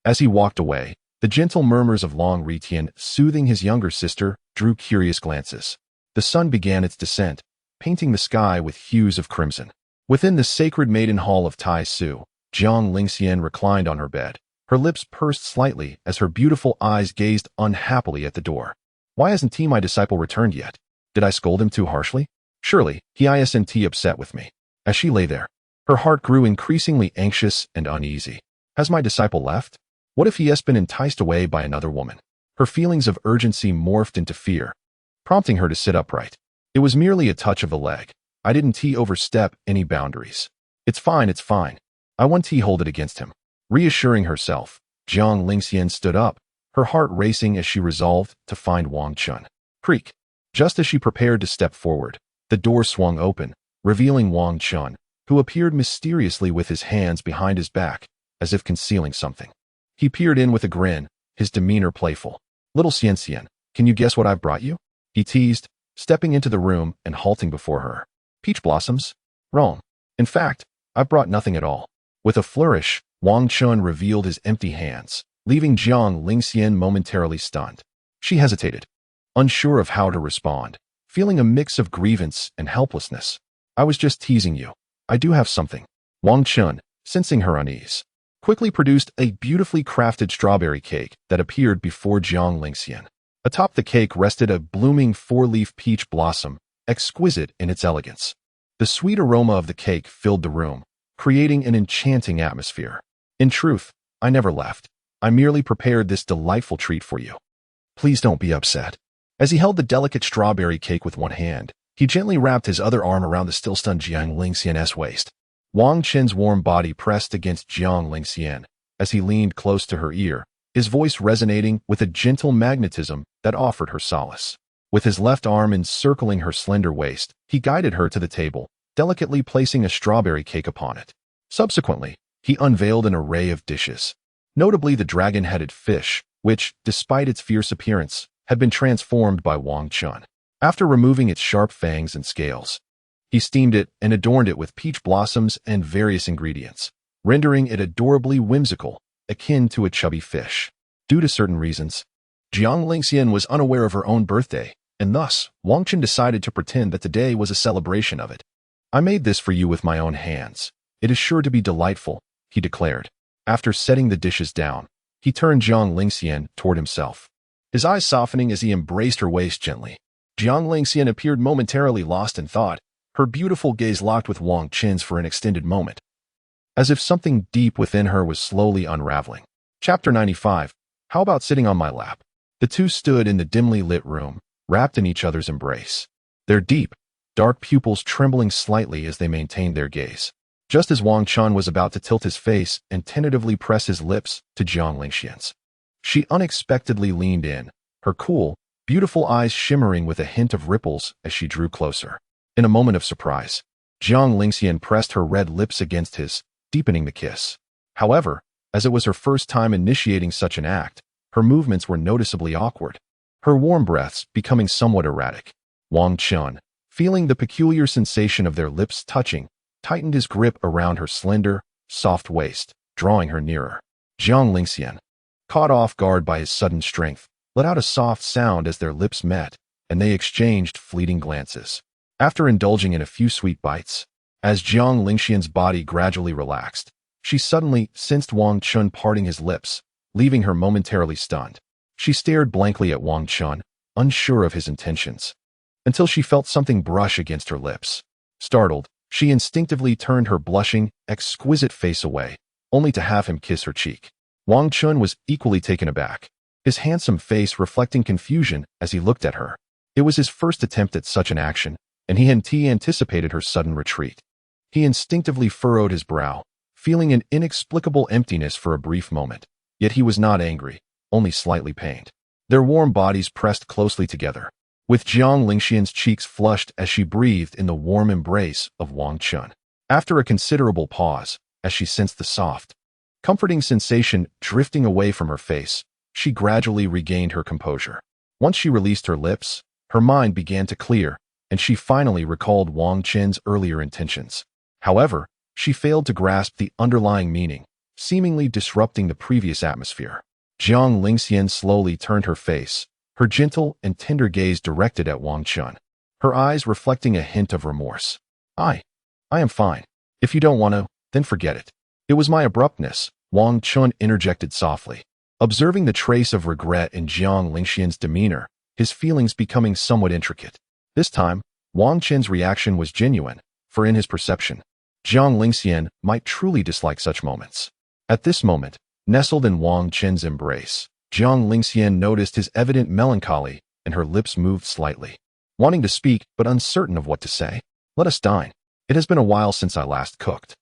As he walked away, The gentle murmurs of Long Retian soothing his younger sister drew curious glances. The sun began its descent, painting the sky with hues of crimson. Within the sacred maiden hall of Tai Su, Jiang Lingxian reclined on her bed. Her lips pursed slightly as her beautiful eyes gazed unhappily at the door. Why hasn't T my disciple returned yet? Did I scold him too harshly? Surely, he isn't upset with me. As she lay there, her heart grew increasingly anxious and uneasy. Has my disciple left? What if he has been enticed away by another woman? Her feelings of urgency morphed into fear, prompting her to sit upright. It was merely a touch of the leg. I didn't overstep any boundaries. It's fine, it's fine. I won't hold it against him. Reassuring herself, Jiang Lingxian stood up, her heart racing as she resolved to find Wang Chen. Creak. Just as she prepared to step forward, the door swung open, revealing Wang Chen, who appeared mysteriously with his hands behind his back, as if concealing something. He peered in with a grin, his demeanor playful. Little Xian, can you guess what I've brought you? He teased, stepping into the room and halting before her. Peach blossoms? Wrong. In fact, I've brought nothing at all. With a flourish, Wang Chen revealed his empty hands, leaving Jiang Lingxian momentarily stunned. She hesitated, unsure of how to respond, feeling a mix of grievance and helplessness. I was just teasing you. I do have something. Wang Chen, sensing her unease, quickly produced a beautifully crafted strawberry cake that appeared before Jiang Lingxian. Atop the cake rested a blooming four-leaf peach blossom, exquisite in its elegance. The sweet aroma of the cake filled the room, creating an enchanting atmosphere. In truth, I never left. I merely prepared this delightful treat for you. Please don't be upset. As he held the delicate strawberry cake with one hand, he gently wrapped his other arm around the still-stunned Jiang Lingxian's waist. Wang Chen's warm body pressed against Jiang Lingxian as he leaned close to her ear, his voice resonating with a gentle magnetism that offered her solace. With his left arm encircling her slender waist, he guided her to the table, delicately placing a strawberry cake upon it. Subsequently, he unveiled an array of dishes, notably the dragon-headed fish, which, despite its fierce appearance, had been transformed by Wang Chen. After removing its sharp fangs and scales, he steamed it and adorned it with peach blossoms and various ingredients, rendering it adorably whimsical, akin to a chubby fish. Due to certain reasons, Jiang Lingxian was unaware of her own birthday, and thus, Wang Chen decided to pretend that today was a celebration of it. I made this for you with my own hands. It is sure to be delightful, he declared. After setting the dishes down, he turned Jiang Lingxian toward himself, his eyes softening as he embraced her waist gently. Jiang Lingxian appeared momentarily lost in thought, her beautiful gaze locked with Wang Chen's for an extended moment, as if something deep within her was slowly unraveling. Chapter 95. How about sitting on my lap? The two stood in the dimly lit room, wrapped in each other's embrace, their deep, dark pupils trembling slightly as they maintained their gaze. Just as Wang Chen was about to tilt his face and tentatively press his lips to Jiang Lingxian's, she unexpectedly leaned in, her cool, beautiful eyes shimmering with a hint of ripples as she drew closer. In a moment of surprise, Jiang Lingxian pressed her red lips against his, deepening the kiss. However, as it was her first time initiating such an act, her movements were noticeably awkward, her warm breaths becoming somewhat erratic. Wang Chen, feeling the peculiar sensation of their lips touching, tightened his grip around her slender, soft waist, drawing her nearer. Jiang Lingxian, caught off guard by his sudden strength, let out a soft sound as their lips met, and they exchanged fleeting glances. After indulging in a few sweet bites, as Jiang Lingxian's body gradually relaxed, she suddenly sensed Wang Chen parting his lips, leaving her momentarily stunned. She stared blankly at Wang Chen, unsure of his intentions, until she felt something brush against her lips. Startled, she instinctively turned her blushing, exquisite face away, only to have him kiss her cheek. Wang Chen was equally taken aback, his handsome face reflecting confusion as he looked at her. It was his first attempt at such an action, and he hadn't anticipated her sudden retreat. He instinctively furrowed his brow, feeling an inexplicable emptiness for a brief moment. Yet he was not angry, only slightly pained. Their warm bodies pressed closely together, with Jiang Lingxian's cheeks flushed as she breathed in the warm embrace of Wang Chen. After a considerable pause, as she sensed the soft, comforting sensation drifting away from her face, she gradually regained her composure. Once she released her lips, her mind began to clear, and she finally recalled Wang Chen's earlier intentions. However, she failed to grasp the underlying meaning, seemingly disrupting the previous atmosphere. Jiang Lingxian slowly turned her face, her gentle and tender gaze directed at Wang Chen, her eyes reflecting a hint of remorse. I am fine. If you don't want to, then forget it. It was my abruptness, Wang Chen interjected softly. Observing the trace of regret in Jiang Lingxian's demeanor, his feelings becoming somewhat intricate. This time, Wang Chen's reaction was genuine, for in his perception, Jiang Lingxian might truly dislike such moments. At this moment, nestled in Wang Chen's embrace, Jiang Lingxian noticed his evident melancholy, and her lips moved slightly. Wanting to speak, but uncertain of what to say. Let us dine. It has been a while since I last cooked.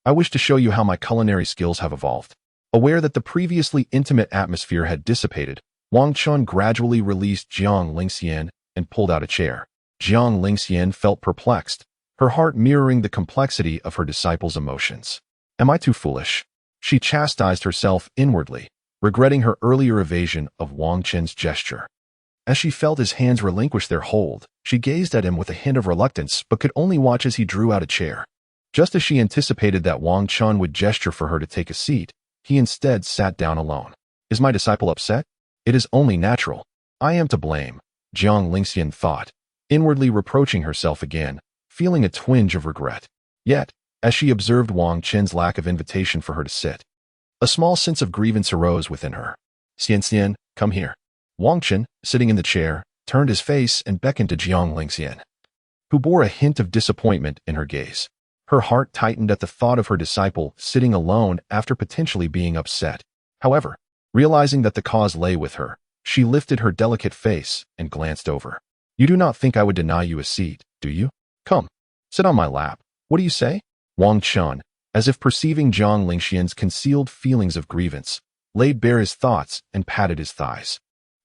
I wish to show you how my culinary skills have evolved. Aware that the previously intimate atmosphere had dissipated, Wang Chen gradually released Jiang Lingxian and pulled out a chair. Jiang Lingxian felt perplexed, her heart mirroring the complexity of her disciple's emotions. Am I too foolish? She chastised herself inwardly, regretting her earlier evasion of Wang Chen's gesture. As she felt his hands relinquish their hold, she gazed at him with a hint of reluctance but could only watch as he drew out a chair. Just as she anticipated that Wang Chen would gesture for her to take a seat, he instead sat down alone. Is my disciple upset? It is only natural. I am to blame, Jiang Lingxian thought, inwardly reproaching herself again, feeling a twinge of regret. Yet, as she observed Wang Chen's lack of invitation for her to sit, a small sense of grievance arose within her. Xian, come here. Wang Chen, sitting in the chair, turned his face and beckoned to Jiang Lingxian, who bore a hint of disappointment in her gaze. Her heart tightened at the thought of her disciple sitting alone after potentially being upset. However, realizing that the cause lay with her, she lifted her delicate face and glanced over. You do not think I would deny you a seat, do you? Come, sit on my lap. What do you say? Wang Chen, as if perceiving Jiang Lingxian's concealed feelings of grievance, laid bare his thoughts and patted his thighs.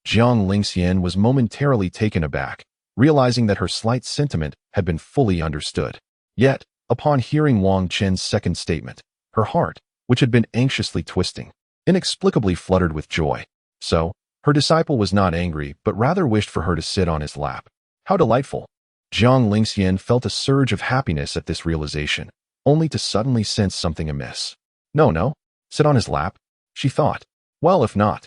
Jiang Lingxian was momentarily taken aback, realizing that her slight sentiment had been fully understood. Yet, upon hearing Wang Chen's second statement, her heart, which had been anxiously twisting, inexplicably fluttered with joy. So, her disciple was not angry but rather wished for her to sit on his lap. How delightful! Jiang Lingxian felt a surge of happiness at this realization, only to suddenly sense something amiss. No, sit on his lap, she thought. Well, if not,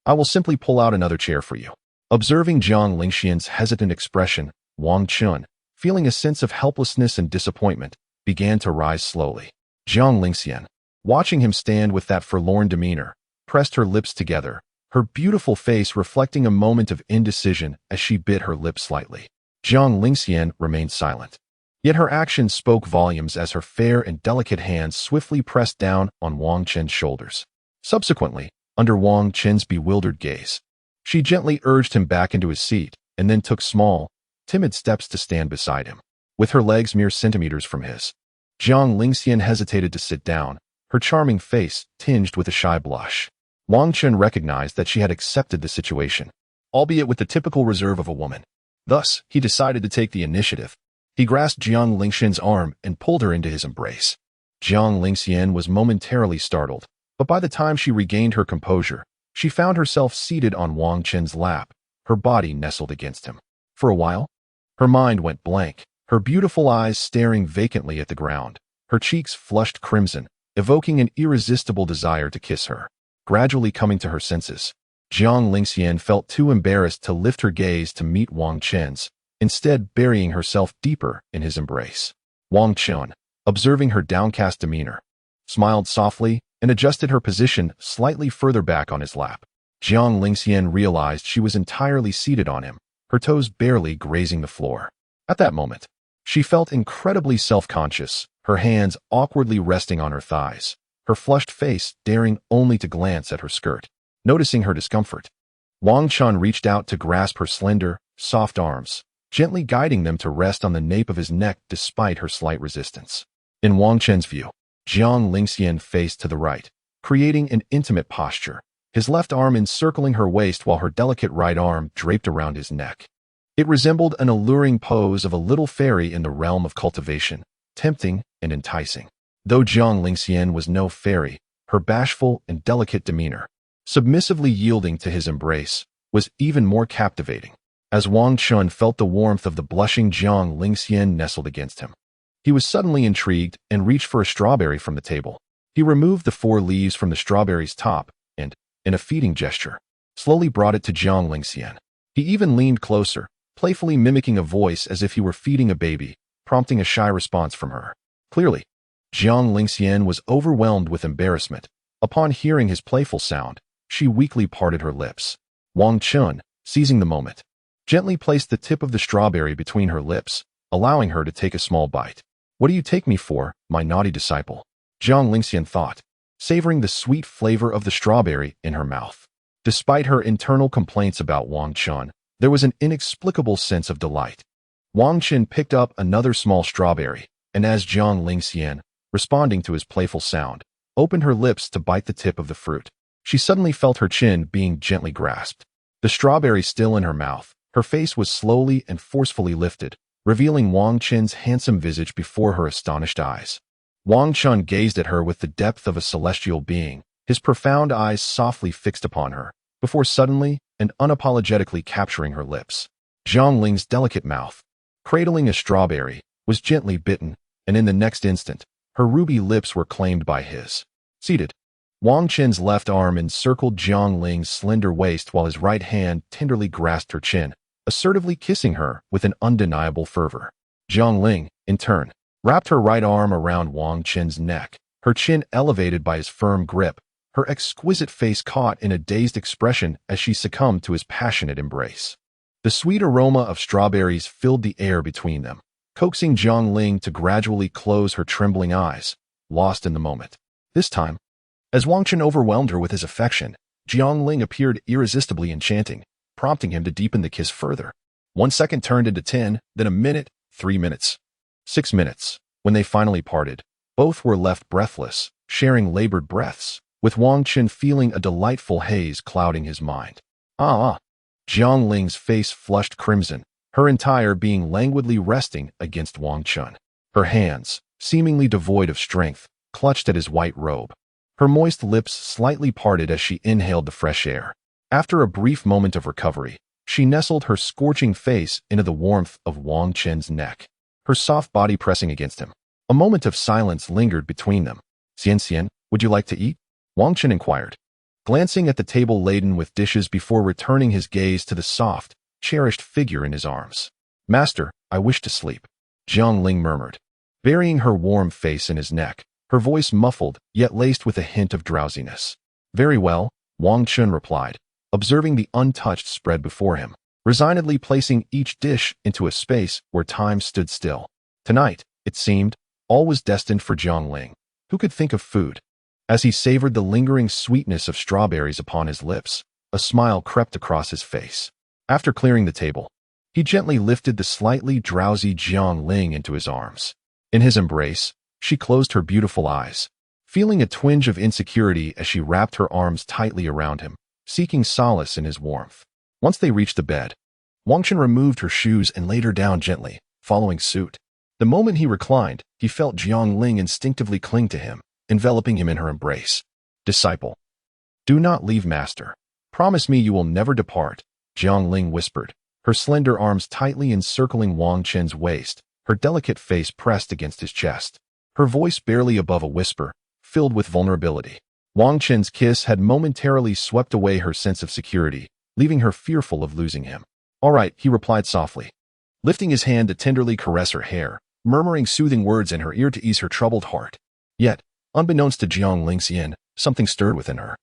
I will simply pull out another chair for you. Observing Jiang Lingxian's hesitant expression, Wang Chen, feeling a sense of helplessness and disappointment, began to rise slowly. Jiang Lingxian, watching him stand with that forlorn demeanor, pressed her lips together, her beautiful face reflecting a moment of indecision as she bit her lip slightly. Jiang Lingxian remained silent. Yet her actions spoke volumes as her fair and delicate hands swiftly pressed down on Wang Chen's shoulders. Subsequently, under Wang Chen's bewildered gaze, she gently urged him back into his seat and then took small, timid steps to stand beside him. With her legs mere centimeters from his, Jiang Lingxian hesitated to sit down, her charming face tinged with a shy blush. Wang Chen recognized that she had accepted the situation, albeit with the typical reserve of a woman. Thus, he decided to take the initiative. He grasped Jiang Lingxian's arm and pulled her into his embrace. Jiang Lingxian was momentarily startled, but by the time she regained her composure, she found herself seated on Wang Chen's lap, her body nestled against him. For a while, her mind went blank, her beautiful eyes staring vacantly at the ground, her cheeks flushed crimson, evoking an irresistible desire to kiss her. Gradually coming to her senses, Jiang Lingxian felt too embarrassed to lift her gaze to meet Wang Chen's, instead burying herself deeper in his embrace. Wang Chen, observing her downcast demeanor, smiled softly and adjusted her position slightly further back on his lap. Jiang Lingxian realized she was entirely seated on him, her toes barely grazing the floor. At that moment, she felt incredibly self-conscious, her hands awkwardly resting on her thighs, her flushed face daring only to glance at her skirt. Noticing her discomfort, Wang Chen reached out to grasp her slender, soft arms, gently guiding them to rest on the nape of his neck despite her slight resistance. In Wang Chen's view, Jiang Lingxian faced to the right, creating an intimate posture, his left arm encircling her waist while her delicate right arm draped around his neck. It resembled an alluring pose of a little fairy in the realm of cultivation, tempting and enticing. Though Jiang Lingxian was no fairy, her bashful and delicate demeanor, submissively yielding to his embrace, was even more captivating. As Wang Chen felt the warmth of the blushing Jiang Lingxian nestled against him, he was suddenly intrigued and reached for a strawberry from the table. He removed the 4 leaves from the strawberry's top and, in a feeding gesture, slowly brought it to Jiang Lingxian. He even leaned closer, playfully mimicking a voice as if he were feeding a baby, prompting a shy response from her. Clearly, Jiang Lingxian was overwhelmed with embarrassment. Upon hearing his playful sound, she weakly parted her lips. Wang Chen, seizing the moment, gently placed the tip of the strawberry between her lips, allowing her to take a small bite. "What do you take me for, my naughty disciple?" Jiang Lingxian thought, savoring the sweet flavor of the strawberry in her mouth. Despite her internal complaints about Wang Chen, there was an inexplicable sense of delight. Wang Chen picked up another small strawberry, and as Jiang Lingxian, responding to his playful sound, opened her lips to bite the tip of the fruit, she suddenly felt her chin being gently grasped. The strawberry still in her mouth, her face was slowly and forcefully lifted, revealing Wang Chen's handsome visage before her astonished eyes. Wang Chen gazed at her with the depth of a celestial being, his profound eyes softly fixed upon her, before suddenly and unapologetically capturing her lips. Jiang Ling's delicate mouth, cradling a strawberry, was gently bitten, and in the next instant, her ruby lips were claimed by his. Seated, Wang Chen's left arm encircled Jiang Ling's slender waist while his right hand tenderly grasped her chin, assertively kissing her with an undeniable fervor. Jiang Ling, in turn, wrapped her right arm around Wang Chen's neck, her chin elevated by his firm grip, her exquisite face caught in a dazed expression as she succumbed to his passionate embrace. The sweet aroma of strawberries filled the air between them, coaxing Jiang Ling to gradually close her trembling eyes, lost in the moment. This time, as Wang Chen overwhelmed her with his affection, Jiang Ling appeared irresistibly enchanting, prompting him to deepen the kiss further. 1 second turned into 10, then a minute, 3 minutes, 6 minutes. When they finally parted, both were left breathless, sharing labored breaths, with Wang Chen feeling a delightful haze clouding his mind. Jiang Ling's face flushed crimson, her entire being languidly resting against Wang Chen. Her hands, seemingly devoid of strength, clutched at his white robe. Her moist lips slightly parted as she inhaled the fresh air. After a brief moment of recovery, she nestled her scorching face into the warmth of Wang Chen's neck, her soft body pressing against him. A moment of silence lingered between them. "Xian, would you like to eat?" Wang Chen inquired, glancing at the table laden with dishes before returning his gaze to the soft, cherished figure in his arms. "Master, I wish to sleep," Jiang Ling murmured, burying her warm face in his neck, her voice muffled yet laced with a hint of drowsiness. "Very well," Wang Chen replied, observing the untouched spread before him, resignedly placing each dish into a space where time stood still. Tonight, it seemed, all was destined for Jiang Ling, who could think of food. As he savored the lingering sweetness of strawberries upon his lips, a smile crept across his face. After clearing the table, he gently lifted the slightly drowsy Jiang Ling into his arms. In his embrace, she closed her beautiful eyes, feeling a twinge of insecurity as she wrapped her arms tightly around him, seeking solace in his warmth. Once they reached the bed, Wang Chen removed her shoes and laid her down gently, following suit. The moment he reclined, he felt Jiang Ling instinctively cling to him, enveloping him in her embrace. "Disciple, do not leave, master. Promise me you will never depart," Jiang Ling whispered, her slender arms tightly encircling Wang Chen's waist, her delicate face pressed against his chest, her voice barely above a whisper, filled with vulnerability. Wang Chen's kiss had momentarily swept away her sense of security, leaving her fearful of losing him. "All right," he replied softly, lifting his hand to tenderly caress her hair, murmuring soothing words in her ear to ease her troubled heart. Yet, unbeknownst to Jiang Lingxian, something stirred within her.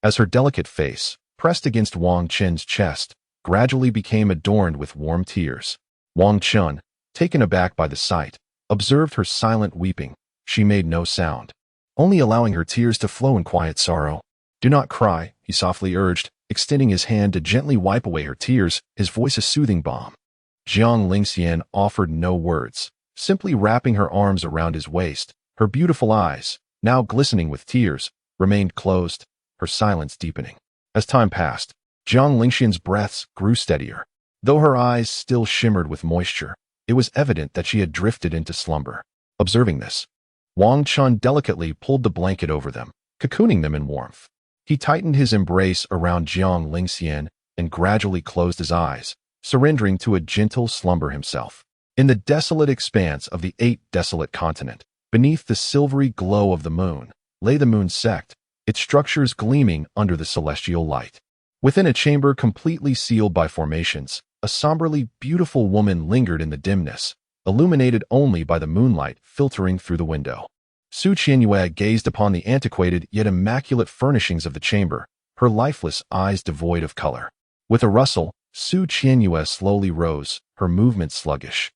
As her delicate face, pressed against Wang Chen's chest, gradually became adorned with warm tears. Wang Chen, taken aback by the sight, observed her silent weeping. She made no sound, only allowing her tears to flow in quiet sorrow. "Do not cry," he softly urged, extending his hand to gently wipe away her tears, his voice a soothing balm. Jiang Lingxian offered no words, simply wrapping her arms around his waist. Her beautiful eyes, now glistening with tears, remained closed, her silence deepening. As time passed, Jiang Lingxian's breaths grew steadier. Though her eyes still shimmered with moisture, it was evident that she had drifted into slumber. Observing this, Wang Chen delicately pulled the blanket over them, cocooning them in warmth. He tightened his embrace around Jiang Lingxian and gradually closed his eyes, surrendering to a gentle slumber himself. In the desolate expanse of the 8 desolate continent, beneath the silvery glow of the moon, lay the moon's sect, its structures gleaming under the celestial light. Within a chamber completely sealed by formations, a somberly beautiful woman lingered in the dimness, illuminated only by the moonlight filtering through the window. Su Qianyue gazed upon the antiquated yet immaculate furnishings of the chamber, her lifeless eyes devoid of color. With a rustle, Su Qianyue slowly rose, her movement sluggish.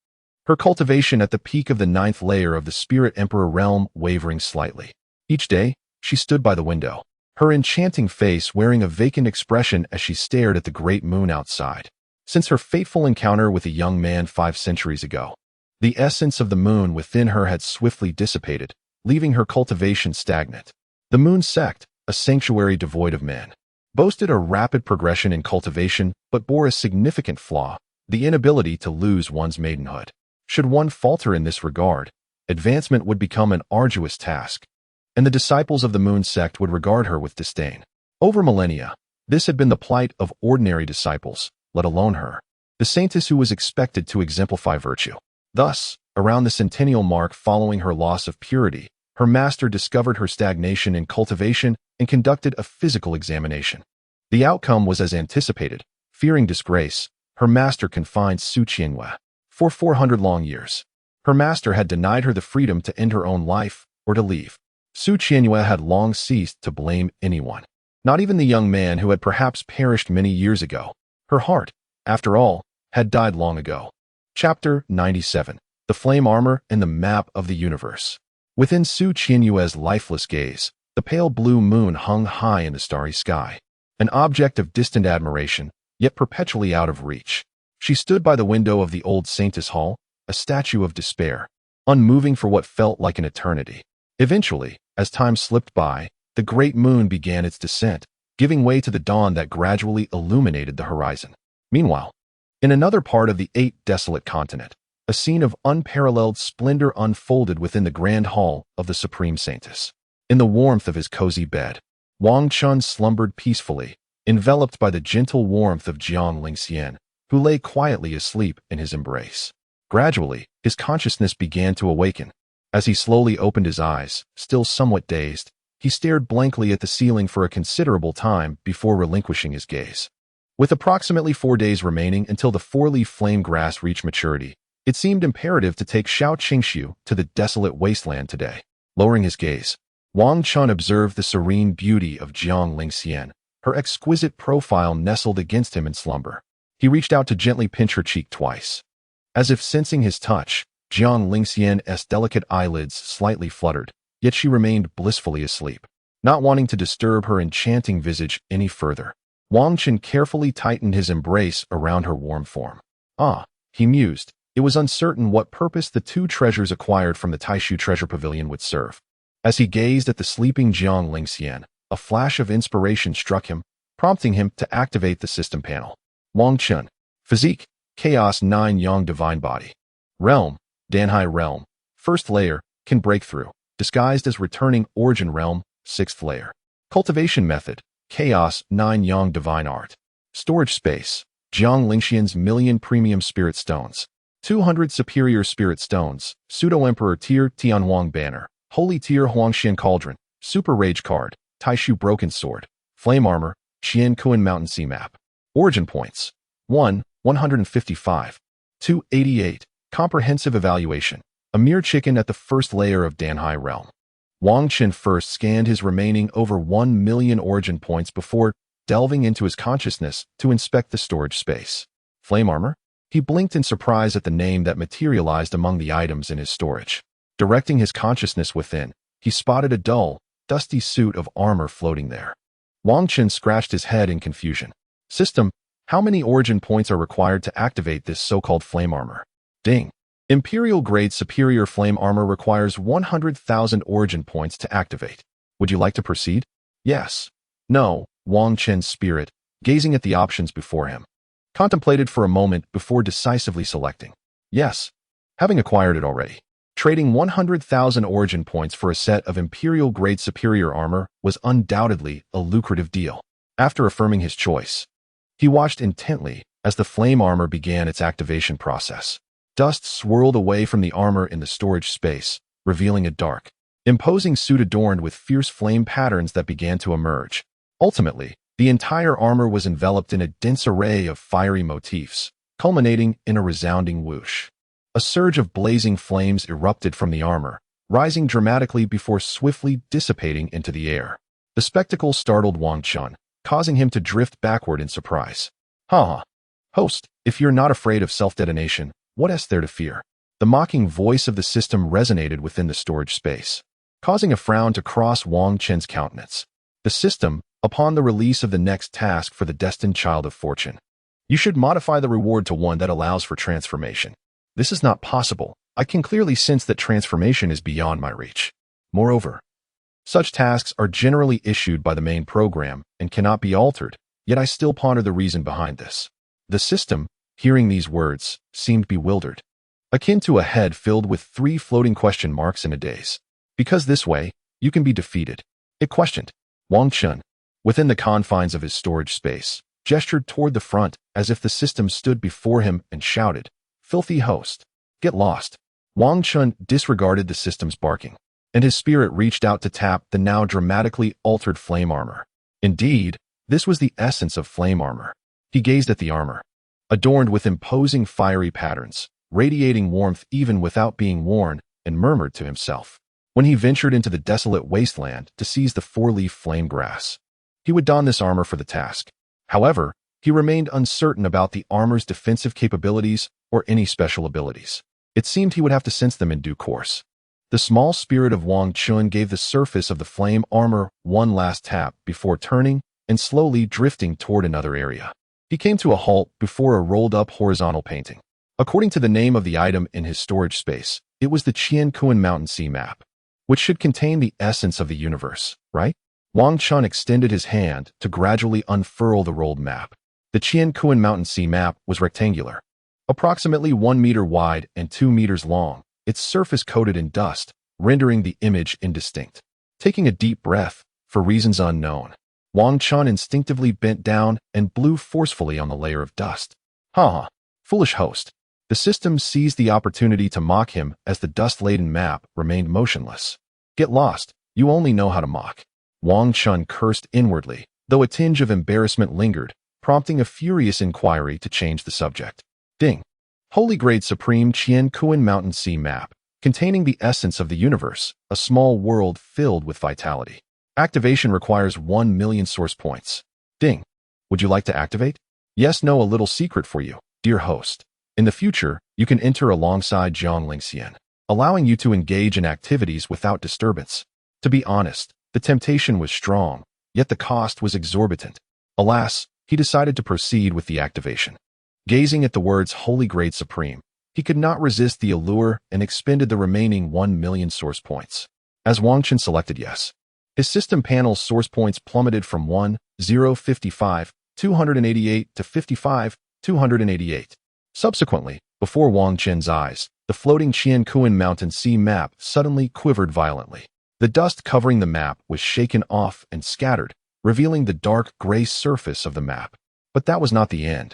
Her cultivation at the peak of the 9th layer of the Spirit Emperor realm wavering slightly. Each day, she stood by the window, her enchanting face wearing a vacant expression as she stared at the great moon outside. Since her fateful encounter with a young man 5 centuries ago, the essence of the moon within her had swiftly dissipated, leaving her cultivation stagnant. The moon sect, a sanctuary devoid of man, boasted a rapid progression in cultivation but bore a significant flaw, the inability to lose one's maidenhood. Should one falter in this regard, advancement would become an arduous task, and the disciples of the moon sect would regard her with disdain. Over millennia, this had been the plight of ordinary disciples, let alone her, the saintess who was expected to exemplify virtue. Thus, around the centennial mark following her loss of purity, her master discovered her stagnation in cultivation and conducted a physical examination. The outcome was as anticipated. Fearing disgrace, her master confined Su Qianyue for 400 long years. Her master had denied her the freedom to end her own life or to leave. Su Qianyue had long ceased to blame anyone, not even the young man who had perhaps perished many years ago. Her heart, after all, had died long ago. Chapter 97. The Flame Armor and the Map of the Universe. Within Su Qianyue's lifeless gaze, the pale blue moon hung high in the starry sky, an object of distant admiration, yet perpetually out of reach. She stood by the window of the old Saintess Hall, a statue of despair, unmoving for what felt like an eternity. Eventually, as time slipped by, the great moon began its descent, giving way to the dawn that gradually illuminated the horizon. Meanwhile, in another part of the 8th desolate continent, a scene of unparalleled splendor unfolded within the grand hall of the Supreme Saintess. In the warmth of his cozy bed, Wang Chen slumbered peacefully, enveloped by the gentle warmth of Jiang Lingxian, who lay quietly asleep in his embrace. Gradually, his consciousness began to awaken. As he slowly opened his eyes, still somewhat dazed, he stared blankly at the ceiling for a considerable time before relinquishing his gaze. With approximately 4 days remaining until the 4-leaf flame grass reached maturity, it seemed imperative to take Xiao Qingxiu to the desolate wasteland today. Lowering his gaze, Wang Chen observed the serene beauty of Jiang Lingxian, her exquisite profile nestled against him in slumber. He reached out to gently pinch her cheek twice. As if sensing his touch, Jiang Lingxian's delicate eyelids slightly fluttered, yet she remained blissfully asleep. Not wanting to disturb her enchanting visage any further, Wang Chen carefully tightened his embrace around her warm form. Ah, he mused. It was uncertain what purpose the 2 treasures acquired from the Taishu treasure pavilion would serve. As he gazed at the sleeping Jiang Lingxian, a flash of inspiration struck him, prompting him to activate the system panel. Wang Chen. Physique, Chaos 9 Yang Divine Body. Realm, Danhai Realm. 1st layer, can break through, disguised as returning Origin Realm, 6th layer. Cultivation method, Chaos 9 Yang Divine Art. Storage space, Jiang Lingxian's million premium spirit stones. 200 superior spirit stones, Pseudo-Emperor Tier Tianhuang Banner, Holy Tier Huangxian Cauldron, Super Rage Card, Taishu Broken Sword, Flame Armor, Qian Kuan Mountain Sea Map. Origin Points. 1, 155. 288. Comprehensive Evaluation. A mere chicken at the 1st layer of Danhai Realm. Wang Chen first scanned his remaining over 1 million origin points before delving into his consciousness to inspect the storage space. Flame Armor? He blinked in surprise at the name that materialized among the items in his storage. Directing his consciousness within, he spotted a dull, dusty suit of armor floating there. Wang Chen scratched his head in confusion. System, how many origin points are required to activate this so-called flame armor? Ding. Imperial grade superior flame armor requires 100,000 origin points to activate. Would you like to proceed? Yes. No, Wang Chen's spirit, gazing at the options before him, contemplated for a moment before decisively selecting. Yes, having acquired it already. Trading 100,000 origin points for a set of Imperial-grade superior armor was undoubtedly a lucrative deal. After affirming his choice, he watched intently as the flame armor began its activation process. Dust swirled away from the armor in the storage space, revealing a dark, imposing suit adorned with fierce flame patterns that began to emerge. Ultimately, the entire armor was enveloped in a dense array of fiery motifs, culminating in a resounding whoosh. A surge of blazing flames erupted from the armor, rising dramatically before swiftly dissipating into the air. The spectacle startled Wang Chen, causing him to drift backward in surprise. "Ha! Host, if you're not afraid of self-detonation, what is there to fear?" The mocking voice of the system resonated within the storage space, causing a frown to cross Wang Chen's countenance. The system, upon the release of the next task for the destined child of fortune. "You should modify the reward to one that allows for transformation." "This is not possible. I can clearly sense that transformation is beyond my reach. Moreover, such tasks are generally issued by the main program and cannot be altered, yet I still ponder the reason behind this." The system, hearing these words, seemed bewildered, akin to a head filled with 3 floating question marks in a daze. "Because this way, you can be defeated," it questioned. Wang Chen, within the confines of his storage space, gestured toward the front as if the system stood before him and shouted, "Filthy host, get lost." Wang Chen disregarded the system's barking, and his spirit reached out to tap the now dramatically altered flame armor. Indeed, this was the essence of flame armor. He gazed at the armor, adorned with imposing fiery patterns, radiating warmth even without being worn, and murmured to himself. When he ventured into the desolate wasteland to seize the 4-leaf flame grass, he would don this armor for the task. However, he remained uncertain about the armor's defensive capabilities or any special abilities. It seemed he would have to sense them in due course. The small spirit of Wang Chen gave the surface of the flame armor one last tap before turning and slowly drifting toward another area. He came to a halt before a rolled-up horizontal painting. According to the name of the item in his storage space, it was the Qiankuan Mountain Sea Map, which should contain the essence of the universe, right? Wang Chen extended his hand to gradually unfurl the rolled map. The Qiankuan Mountain Sea Map was rectangular, approximately 1 meter wide and 2 meters long, its surface coated in dust, rendering the image indistinct. Taking a deep breath, for reasons unknown, Wang Chen instinctively bent down and blew forcefully on the layer of dust. "Ha! Foolish host." The system seized the opportunity to mock him as the dust-laden map remained motionless. "Get lost, you only know how to mock." Wang Chen cursed inwardly, though a tinge of embarrassment lingered, prompting a furious inquiry to change the subject. Ding! Holy Grade Supreme Qiankuan Mountain Sea Map, containing the essence of the universe, a small world filled with vitality. Activation requires 1 million source points. Ding! Would you like to activate? Yes, no, a little secret for you, dear host. In the future, you can enter alongside Zhang Lingxian, allowing you to engage in activities without disturbance. To be honest, the temptation was strong, yet the cost was exorbitant. Alas, he decided to proceed with the activation. Gazing at the words Holy Grade Supreme, he could not resist the allure and expended the remaining 1 million source points. As Wang Chen selected yes, his system panel's source points plummeted from 1,055, 288 to 55, 288. Subsequently, before Wang Chen's eyes, the floating Qiankuan Mountain Sea Map suddenly quivered violently. The dust covering the map was shaken off and scattered, revealing the dark gray surface of the map. But that was not the end.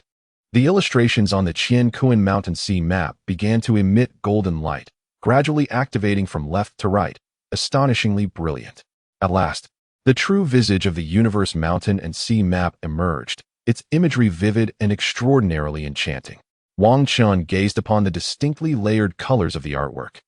The illustrations on the Qiankuan Mountain Sea Map began to emit golden light, gradually activating from left to right, astonishingly brilliant. At last, the true visage of the universe mountain and sea map emerged, its imagery vivid and extraordinarily enchanting. Wang Chen gazed upon the distinctly layered colors of the artwork,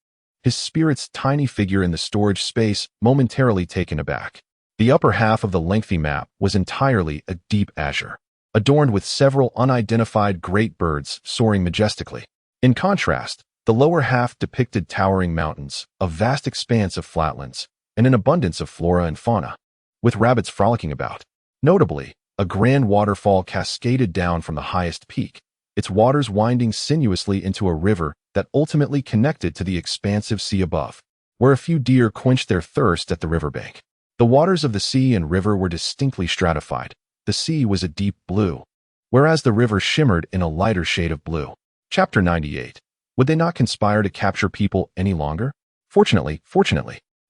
his spirit's tiny figure in the storage space momentarily taken aback. The upper half of the lengthy map was entirely a deep azure, adorned with several unidentified great birds soaring majestically. In contrast, the lower half depicted towering mountains, a vast expanse of flatlands, and an abundance of flora and fauna, with rabbits frolicking about. Notably, a grand waterfall cascaded down from the highest peak, its waters winding sinuously into a river that ultimately connected to the expansive sea above, where a few deer quenched their thirst at the riverbank. The waters of the sea and river were distinctly stratified. The sea was a deep blue, whereas the river shimmered in a lighter shade of blue. Chapter 98. Would they not conspire to capture people any longer? Fortunately.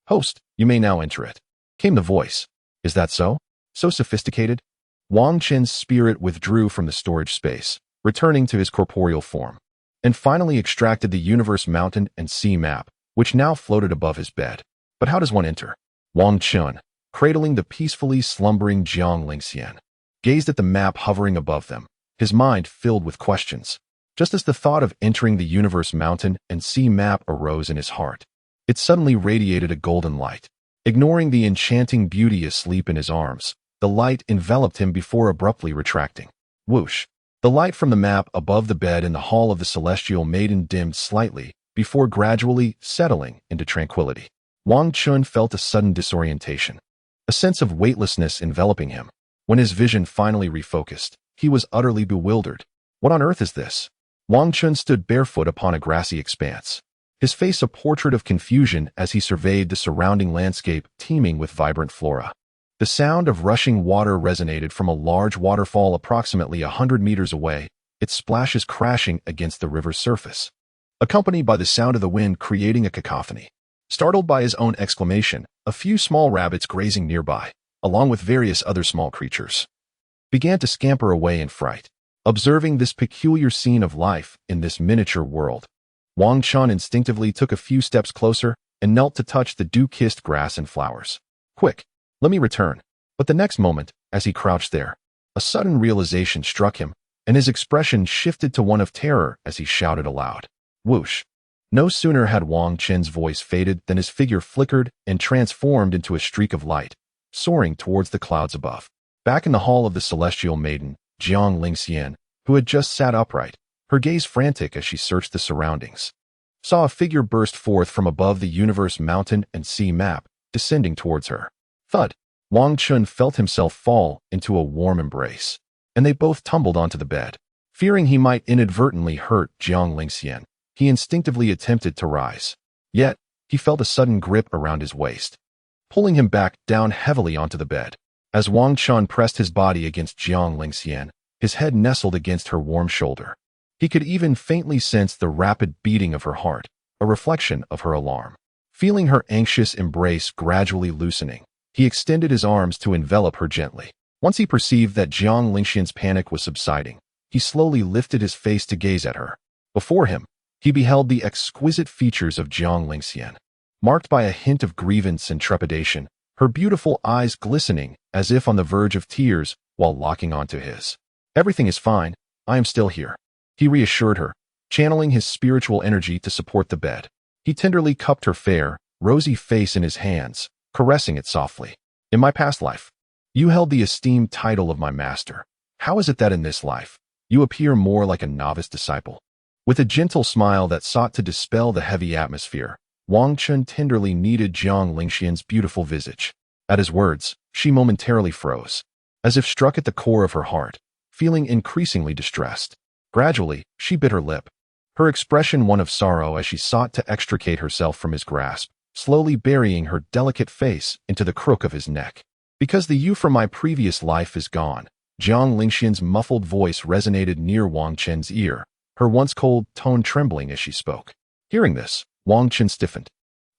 Host, you may now enter it. Came the voice. Is that so? So sophisticated? Wang Chen's spirit withdrew from the storage space, returning to his corporeal form, and finally extracted the universe mountain and sea map, which now floated above his bed. But how does one enter? Wang Chen, cradling the peacefully slumbering Jiang Lingxian, gazed at the map hovering above them, his mind filled with questions. Just as the thought of entering the universe mountain and sea map arose in his heart, it suddenly radiated a golden light. Ignoring the enchanting beauty asleep in his arms, the light enveloped him before abruptly retracting. Whoosh! The light from the map above the bed in the hall of the celestial maiden dimmed slightly before gradually settling into tranquility. Wang Chen felt a sudden disorientation, a sense of weightlessness enveloping him. When his vision finally refocused, he was utterly bewildered. What on earth is this? Wang Chen stood barefoot upon a grassy expanse, his face a portrait of confusion as he surveyed the surrounding landscape teeming with vibrant flora. The sound of rushing water resonated from a large waterfall approximately 100 meters away, its splashes crashing against the river's surface, accompanied by the sound of the wind creating a cacophony. Startled by his own exclamation, a few small rabbits grazing nearby, along with various other small creatures, began to scamper away in fright. Observing this peculiar scene of life in this miniature world, Wang Chen instinctively took a few steps closer and knelt to touch the dew-kissed grass and flowers. Quick, let me return. But the next moment, as he crouched there, a sudden realization struck him, and his expression shifted to one of terror as he shouted aloud. Whoosh! No sooner had Wang Chen's voice faded than his figure flickered and transformed into a streak of light, soaring towards the clouds above. Back in the hall of the celestial maiden, Jiang Lingxian, who had just sat upright, her gaze frantic as she searched the surroundings, saw a figure burst forth from above the universe mountain and sea map, descending towards her. Thud! Wang Chen felt himself fall into a warm embrace, and they both tumbled onto the bed. Fearing he might inadvertently hurt Jiang Lingxian, he instinctively attempted to rise. Yet, he felt a sudden grip around his waist, pulling him back down heavily onto the bed. As Wang Chen pressed his body against Jiang Lingxian, his head nestled against her warm shoulder. He could even faintly sense the rapid beating of her heart, a reflection of her alarm. Feeling her anxious embrace gradually loosening, he extended his arms to envelop her gently. Once he perceived that Jiang Lingxian's panic was subsiding, he slowly lifted his face to gaze at her. Before him, he beheld the exquisite features of Jiang Lingxian, marked by a hint of grievance and trepidation, her beautiful eyes glistening as if on the verge of tears while locking onto his. Everything is fine, I am still here, he reassured her, channeling his spiritual energy to support the bed. He tenderly cupped her fair, rosy face in his hands, caressing it softly. In my past life, you held the esteemed title of my master. How is it that in this life, you appear more like a novice disciple? With a gentle smile that sought to dispel the heavy atmosphere, Wang Chen tenderly kneaded Jiang Lingxian's beautiful visage. At his words, she momentarily froze, as if struck at the core of her heart, feeling increasingly distressed. Gradually, she bit her lip, her expression one of sorrow as she sought to extricate herself from his grasp, slowly burying her delicate face into the crook of his neck. Because the you from my previous life is gone, Jiang Lingxian's muffled voice resonated near Wang Chen's ear, her once cold tone trembling as she spoke. Hearing this, Wang Chen stiffened,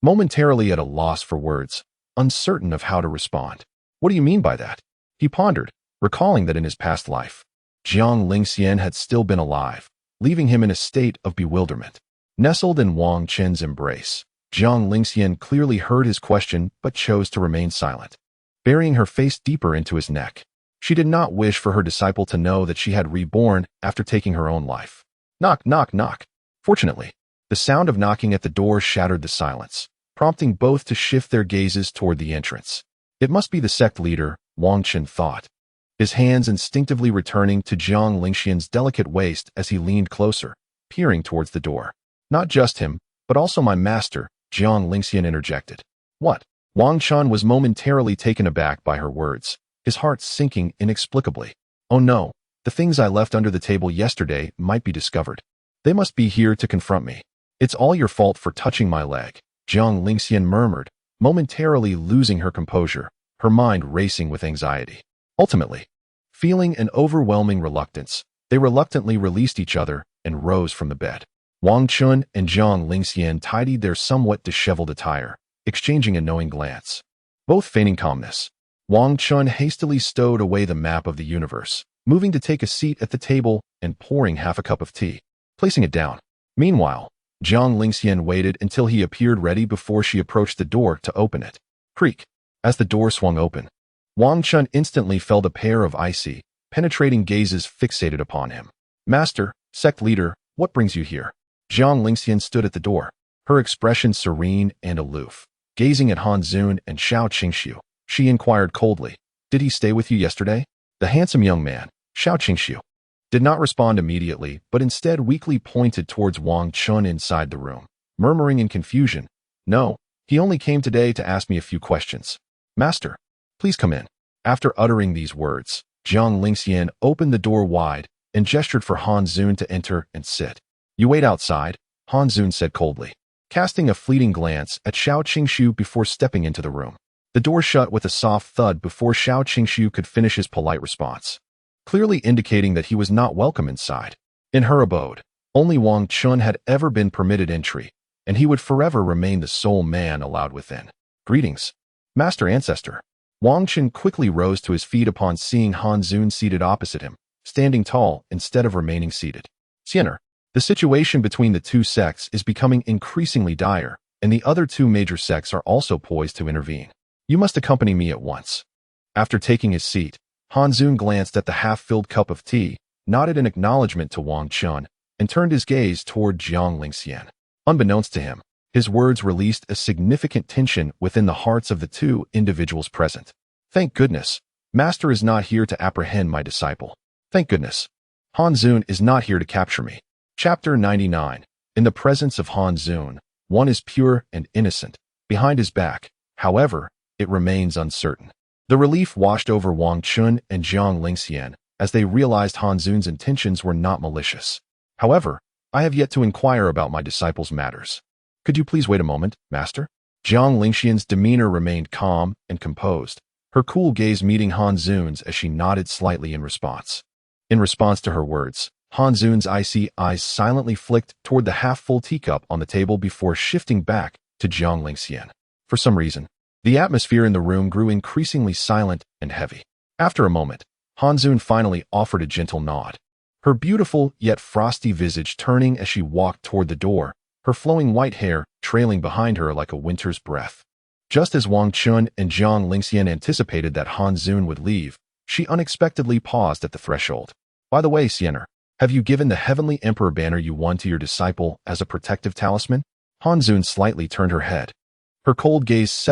momentarily at a loss for words, uncertain of how to respond. What do you mean by that? He pondered, recalling that in his past life, Jiang Lingxian had still been alive, leaving him in a state of bewilderment. Nestled in Wang Chen's embrace, Jiang Lingxian clearly heard his question but chose to remain silent, burying her face deeper into his neck. She did not wish for her disciple to know that she had reborn after taking her own life. Knock, knock, knock. Fortunately, the sound of knocking at the door shattered the silence, prompting both to shift their gazes toward the entrance. It must be the sect leader, Wang Chen thought, his hands instinctively returning to Jiang Lingxian's delicate waist as he leaned closer, peering towards the door. Not just him, but also my master, Jiang Lingxian interjected. What? Wang Chen was momentarily taken aback by her words, his heart sinking inexplicably. Oh no, the things I left under the table yesterday might be discovered. They must be here to confront me. It's all your fault for touching my leg, Jiang Lingxian murmured, momentarily losing her composure, her mind racing with anxiety. Ultimately, feeling an overwhelming reluctance, they reluctantly released each other and rose from the bed. Wang Chen and Jiang Lingxian tidied their somewhat disheveled attire, exchanging a knowing glance. Both feigning calmness, Wang Chen hastily stowed away the map of the universe, moving to take a seat at the table and pouring half a cup of tea, placing it down. Meanwhile, Jiang Lingxian waited until he appeared ready before she approached the door to open it. Creak. As the door swung open, Wang Chen instantly felt a pair of icy, penetrating gazes fixated upon him. Master, sect leader, what brings you here? Jiang Lingxian stood at the door, her expression serene and aloof. Gazing at Han Zun and Xiao Qingxiu, she inquired coldly, did he stay with you yesterday? The handsome young man, Xiao Qingxiu, did not respond immediately, but instead weakly pointed towards Wang Chen inside the room, murmuring in confusion, no, he only came today to ask me a few questions. Master, please come in. After uttering these words, Jiang Lingxian opened the door wide and gestured for Han Zun to enter and sit. You wait outside, Han Zun said coldly, casting a fleeting glance at Xiao Qingxiu before stepping into the room. The door shut with a soft thud before Xiao Qingxiu could finish his polite response, clearly indicating that he was not welcome inside. In her abode, only Wang Chen had ever been permitted entry, and he would forever remain the sole man allowed within. Greetings, Master Ancestor. Wang Chen quickly rose to his feet upon seeing Han Zun seated opposite him, standing tall instead of remaining seated. Siener, the situation between the two sects is becoming increasingly dire, and the other two major sects are also poised to intervene. You must accompany me at once. After taking his seat, Han Zun glanced at the half-filled cup of tea, nodded in acknowledgement to Wang Chen, and turned his gaze toward Jiang Lingxian. Unbeknownst to him, his words released a significant tension within the hearts of the two individuals present. Thank goodness, Master is not here to apprehend my disciple. Thank goodness, Han Zun is not here to capture me. Chapter 99. In the presence of Han Zun, one is pure and innocent. Behind his back, however, it remains uncertain. The relief washed over Wang Chen and Jiang Lingxian as they realized Han Zun's intentions were not malicious. However, I have yet to inquire about my disciple's matters. Could you please wait a moment, Master? Jiang Lingxian's demeanor remained calm and composed, her cool gaze meeting Han Zun's as she nodded slightly in response. In response to her words, Han Zun's icy eyes silently flicked toward the half-full teacup on the table before shifting back to Jiang Lingxian. For some reason, the atmosphere in the room grew increasingly silent and heavy. After a moment, Han Zun finally offered a gentle nod, her beautiful yet frosty visage turning as she walked toward the door, her flowing white hair trailing behind her like a winter's breath. Just as Wang Chen and Jiang Lingxian anticipated that Han Zun would leave, she unexpectedly paused at the threshold. By the way, Siener, have you given the Heavenly Emperor banner you won to your disciple as a protective talisman? Han Zun slightly turned her head. Her cold gaze